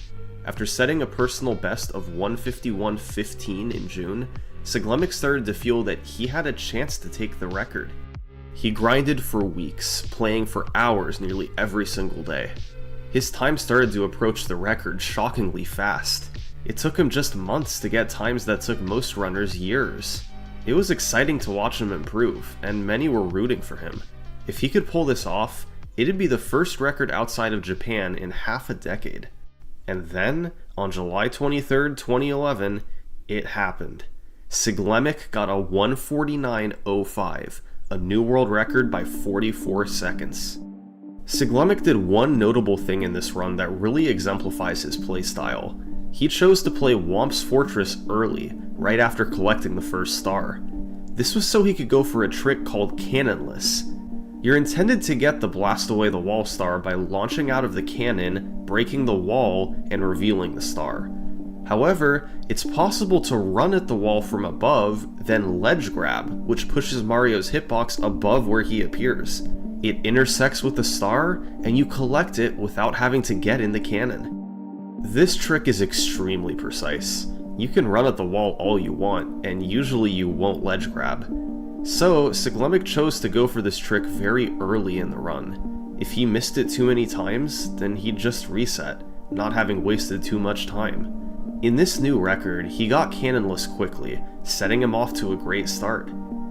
After setting a personal best of 151.15 in June, Siglemic started to feel that he had a chance to take the record. He grinded for weeks, playing for hours nearly every single day. His time started to approach the record shockingly fast. It took him just months to get times that took most runners years. It was exciting to watch him improve, and many were rooting for him. If he could pull this off, it'd be the first record outside of Japan in half a decade. And then, on July 23rd, 2011, it happened. Siglemic got a 1:49.05, a new world record by 44 seconds. Siglemic did one notable thing in this run that really exemplifies his playstyle. He chose to play Womp's Fortress early, right after collecting the first star. This was so he could go for a trick called Cannonless. You're intended to get the Blast Away the Wall star by launching out of the cannon, breaking the wall, and revealing the star. However, it's possible to run at the wall from above, then ledge grab, which pushes Mario's hitbox above where he appears. It intersects with the star, and you collect it without having to get in the cannon. This trick is extremely precise. You can run at the wall all you want, and usually you won't ledge grab. So, Siglemic chose to go for this trick very early in the run. If he missed it too many times, then he'd just reset, not having wasted too much time. In this new record, he got Cannonless quickly, setting him off to a great start.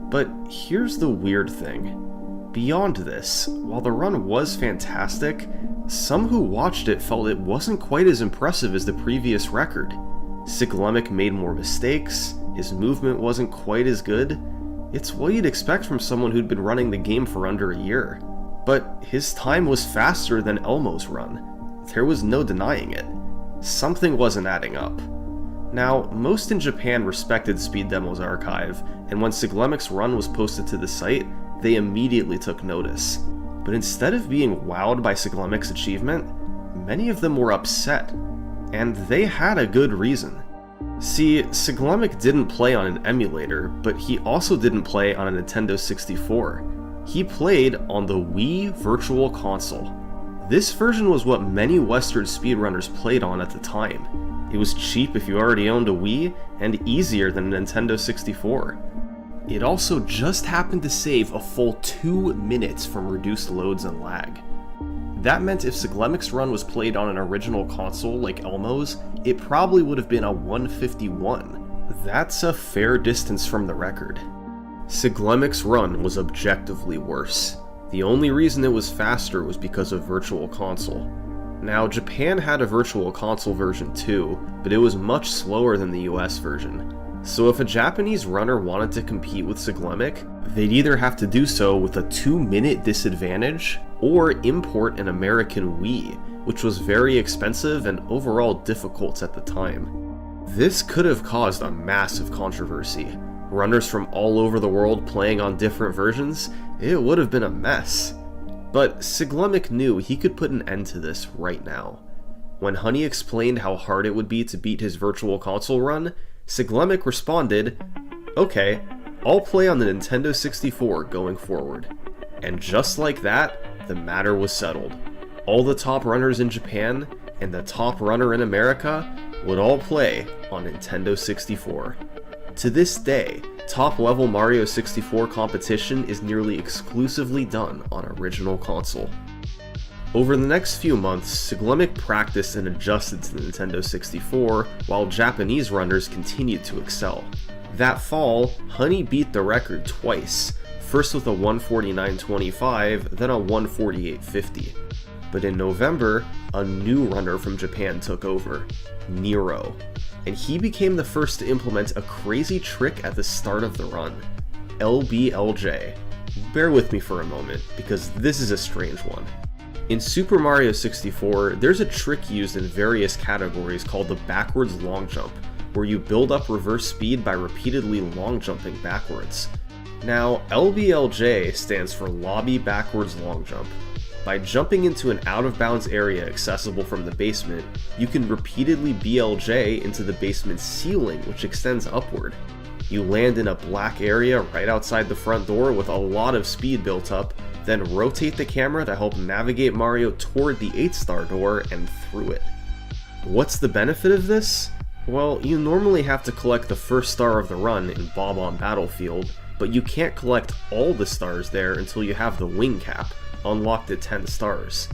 But here's the weird thing. Beyond this, while the run was fantastic, some who watched it felt it wasn't quite as impressive as the previous record. Siglemic made more mistakes, his movement wasn't quite as good. It's what you'd expect from someone who'd been running the game for under a year. But his time was faster than Elmo's run. There was no denying it. Something wasn't adding up. Now, most in Japan respected Speed Demo's archive, and when Siglemic's run was posted to the site, they immediately took notice. But instead of being wowed by Siglemic's achievement, many of them were upset. And they had a good reason. See, Siglemic didn't play on an emulator, but he also didn't play on a Nintendo 64. He played on the Wii Virtual Console. This version was what many Western speedrunners played on at the time. It was cheap if you already owned a Wii, and easier than a Nintendo 64. It also just happened to save a full 2 minutes from reduced loads and lag. That meant if Siglemic's run was played on an original console like Elmo's, it probably would have been a 1:51. That's a fair distance from the record. Siglemic's run was objectively worse. The only reason it was faster was because of Virtual Console. Now, Japan had a Virtual Console version too, but it was much slower than the US version. So if a Japanese runner wanted to compete with Siglemic, they'd either have to do so with a 2-minute disadvantage, or import an American Wii, which was very expensive and overall difficult at the time. This could have caused a massive controversy. Runners from all over the world playing on different versions, it would have been a mess. But Siglemic knew he could put an end to this right now. When Honey explained how hard it would be to beat his Virtual Console run, Siglemic responded, "Okay, I'll play on the Nintendo 64 going forward." And just like that, the matter was settled. All the top runners in Japan and the top runner in America would all play on Nintendo 64. To this day, top-level Mario 64 competition is nearly exclusively done on original console. Over the next few months, Siglemic practiced and adjusted to the Nintendo 64, while Japanese runners continued to excel. That fall, Honey beat the record twice, first with a 1:49.25, then a 1:48.50. But in November, a new runner from Japan took over, Nero, and he became the first to implement a crazy trick at the start of the run, LBLJ. Bear with me for a moment, because this is a strange one. In Super Mario 64, there's a trick used in various categories called the backwards long jump, where you build up reverse speed by repeatedly long jumping backwards. Now, LBLJ stands for Lobby Backwards Long Jump. By jumping into an out-of-bounds area accessible from the basement, you can repeatedly BLJ into the basement's ceiling, which extends upward. You land in a black area right outside the front door with a lot of speed built up, then rotate the camera to help navigate Mario toward the 8-star door and through it. What's the benefit of this? Well, you normally have to collect the first star of the run in Bob-on Battlefield, but you can't collect all the stars there until you have the wing cap, unlocked at 10 stars.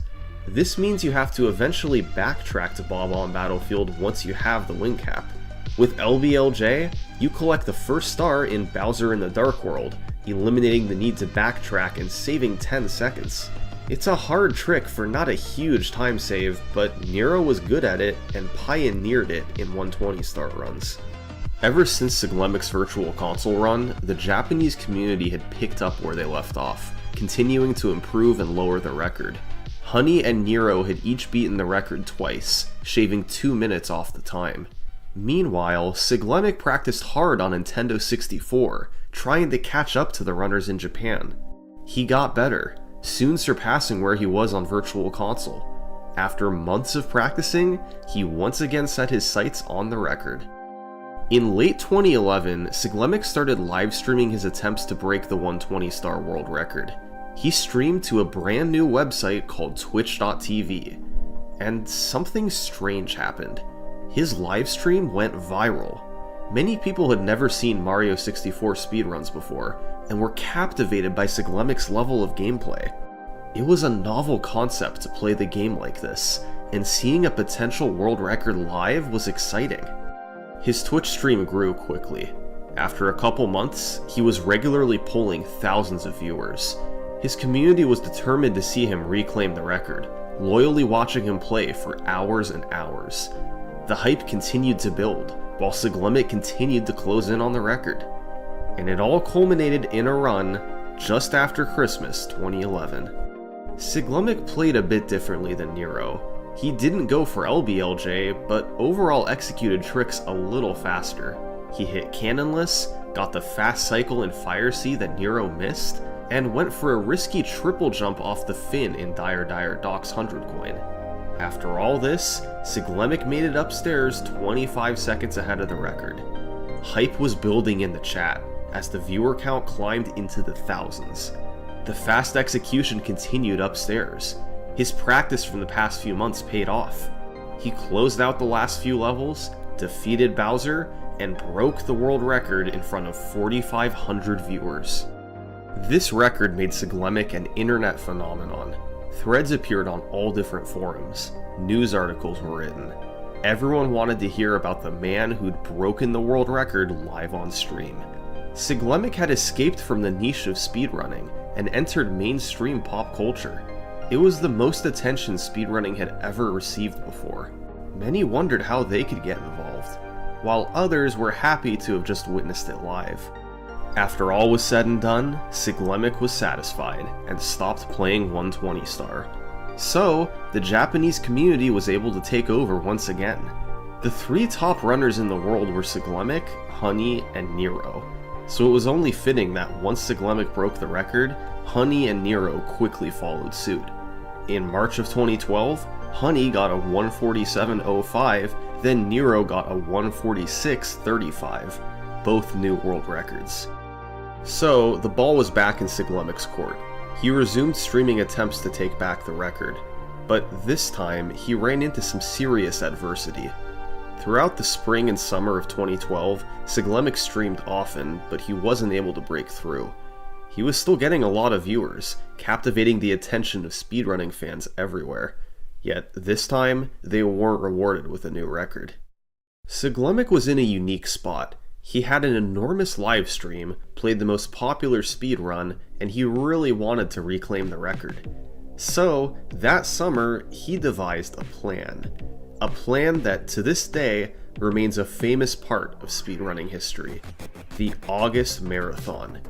This means you have to eventually backtrack to Bob-on Battlefield once you have the wing cap. With LBLJ, you collect the first star in Bowser in the Dark World, eliminating the need to backtrack and saving 10 seconds. It's a hard trick for not a huge time save, but Nero was good at it and pioneered it in 120-star runs. Ever since Siglemic's Virtual Console run, the Japanese community had picked up where they left off, continuing to improve and lower the record. Honey and Nero had each beaten the record twice, shaving 2 minutes off the time. Meanwhile, Siglemic practiced hard on Nintendo 64, trying to catch up to the runners in Japan. He got better, soon surpassing where he was on Virtual Console. After months of practicing, he once again set his sights on the record. In late 2011, Siglemic started live streaming his attempts to break the 120-star world record. He streamed to a brand new website called twitch.tv, and something strange happened. His live stream went viral. Many people had never seen Mario 64 speedruns before, and were captivated by Siglemic's level of gameplay. It was a novel concept to play the game like this, and seeing a potential world record live was exciting. His Twitch stream grew quickly. After a couple months, he was regularly pulling thousands of viewers. His community was determined to see him reclaim the record, loyally watching him play for hours and hours. The hype continued to build, while Siglemic continued to close in on the record. And it all culminated in a run just after Christmas 2011. Siglemic played a bit differently than Nero. He didn't go for LBLJ, but overall executed tricks a little faster. He hit cannonless, got the fast cycle and fire sea that Nero missed, and went for a risky triple jump off the fin in Dire Doc's 100 coin. After all this, Siglemic made it upstairs 25 seconds ahead of the record. Hype was building in the chat, as the viewer count climbed into the thousands. The fast execution continued upstairs. His practice from the past few months paid off. He closed out the last few levels, defeated Bowser, and broke the world record in front of 4,500 viewers. This record made Siglemic an internet phenomenon. Threads appeared on all different forums. News articles were written. Everyone wanted to hear about the man who'd broken the world record live on stream. Siglemic had escaped from the niche of speedrunning and entered mainstream pop culture. It was the most attention speedrunning had ever received before. Many wondered how they could get involved, while others were happy to have just witnessed it live. After all was said and done, Siglemic was satisfied and stopped playing 120-star. So, the Japanese community was able to take over once again. The 3 top runners in the world were Siglemic, Honey, and Nero. So it was only fitting that once Siglemic broke the record, Honey and Nero quickly followed suit. In March of 2012, Honey got a 147.05, then Nero got a 146.35, both new world records. So, the ball was back in Siglemic's court. He resumed streaming attempts to take back the record, but this time he ran into some serious adversity. Throughout the spring and summer of 2012, Siglemic streamed often, but he wasn't able to break through. He was still getting a lot of viewers, captivating the attention of speedrunning fans everywhere. Yet, this time, they weren't rewarded with a new record. Siglemic was in a unique spot. He had an enormous live stream, played the most popular speedrun, and he really wanted to reclaim the record. So, that summer, he devised a plan. A plan that, to this day, remains a famous part of speedrunning history. The August Marathon.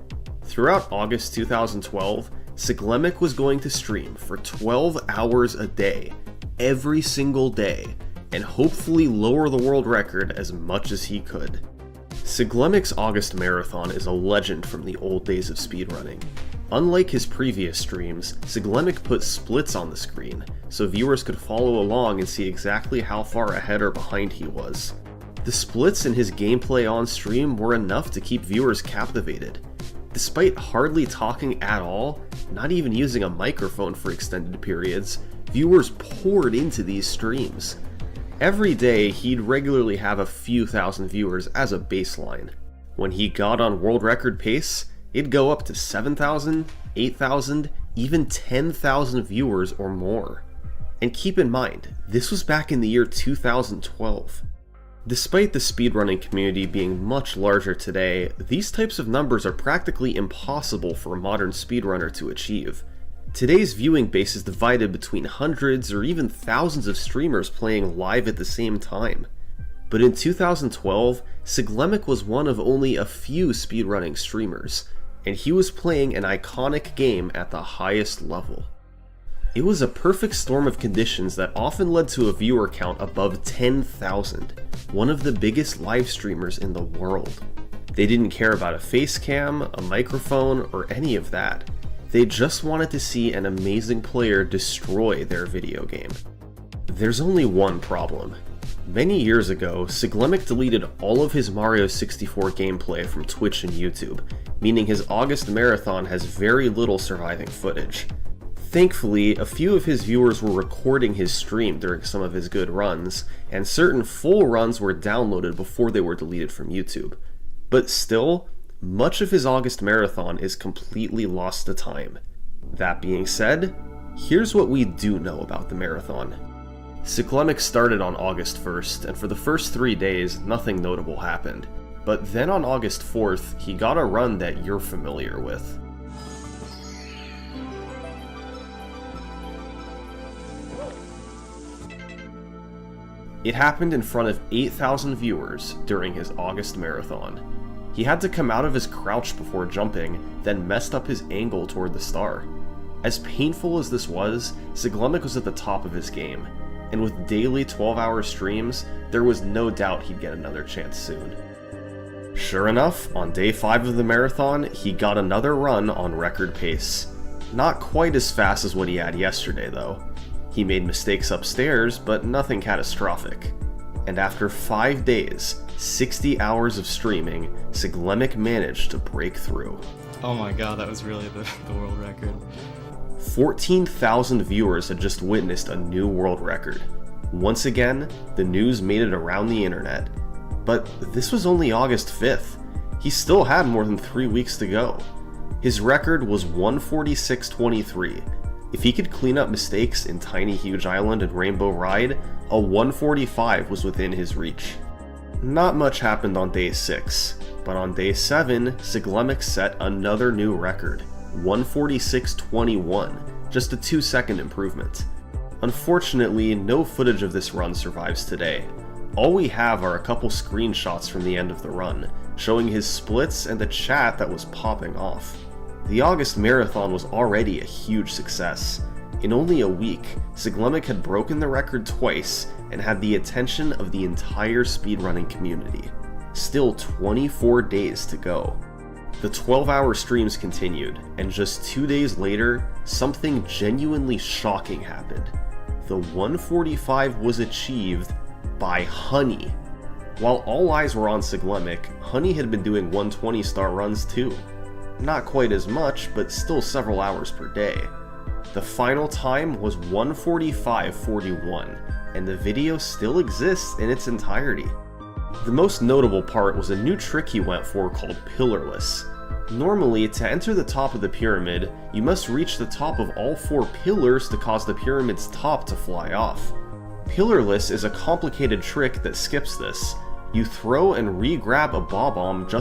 Throughout August 2012, Siglemic was going to stream for 12 hours a day, every single day, and hopefully lower the world record as much as he could. Siglemic's August Marathon is a legend from the old days of speedrunning. Unlike his previous streams, Siglemic put splits on the screen, so viewers could follow along and see exactly how far ahead or behind he was. The splits in his gameplay on stream were enough to keep viewers captivated. Despite hardly talking at all, not even using a microphone for extended periods, viewers poured into these streams. Every day, he'd regularly have a few thousand viewers as a baseline. When he got on world record pace, it'd go up to 7,000, 8,000, even 10,000 viewers or more. And keep in mind, this was back in the year 2012. Despite the speedrunning community being much larger today, these types of numbers are practically impossible for a modern speedrunner to achieve. Today's viewing base is divided between hundreds or even thousands of streamers playing live at the same time. But in 2012, Celetse was one of only a few speedrunning streamers, and he was playing an iconic game at the highest level. It was a perfect storm of conditions that often led to a viewer count above 10,000, one of the biggest live streamers in the world. They didn't care about a face cam, a microphone, or any of that. They just wanted to see an amazing player destroy their video game. There's only one problem. Many years ago, Celetse deleted all of his Mario 64 gameplay from Twitch and YouTube, meaning his August marathon has very little surviving footage. Thankfully, a few of his viewers were recording his stream during some of his good runs, and certain full runs were downloaded before they were deleted from YouTube. But still, much of his August marathon is completely lost to time. That being said, here's what we do know about the marathon. Celetse started on August 1st, and for the first 3 days, nothing notable happened. But then on August 4th, he got a run that you're familiar with. It happened in front of 8,000 viewers during his August marathon. He had to come out of his crouch before jumping, then messed up his angle toward the star. As painful as this was, Celetse was at the top of his game, and with daily 12-hour streams, there was no doubt he'd get another chance soon. Sure enough, on day 5 of the marathon, he got another run on record pace. Not quite as fast as what he had yesterday, though. He made mistakes upstairs, but nothing catastrophic. And after 5 days, 60 hours of streaming, Celetse managed to break through. Oh my god, that was really the world record. 14,000 viewers had just witnessed a new world record. Once again, the news made it around the internet. But this was only August 5th. He still had more than 3 weeks to go. His record was 146.23. If he could clean up mistakes in Tiny Huge Island and Rainbow Ride, a 145 was within his reach. Not much happened on day 6, but on day 7, Celetse set another new record, 146.21, just a 2-second improvement. Unfortunately, no footage of this run survives today. All we have are a couple screenshots from the end of the run, showing his splits and the chat that was popping off. The August marathon was already a huge success. In only a week, Celetse had broken the record twice and had the attention of the entire speedrunning community. Still 24 days to go. The 12-hour streams continued, and just 2 days later, something genuinely shocking happened. The 145 was achieved by Honey. While all eyes were on Celetse, Honey had been doing 120-star runs too. Not quite as much, but still several hours per day. The final time was 145.41, and the video still exists in its entirety. The most notable part was a new trick he went for called Pillarless. Normally, to enter the top of the pyramid, you must reach the top of all 4 pillars to cause the pyramid's top to fly off. Pillarless is a complicated trick that skips this. You throw and re-grab a bob-omb just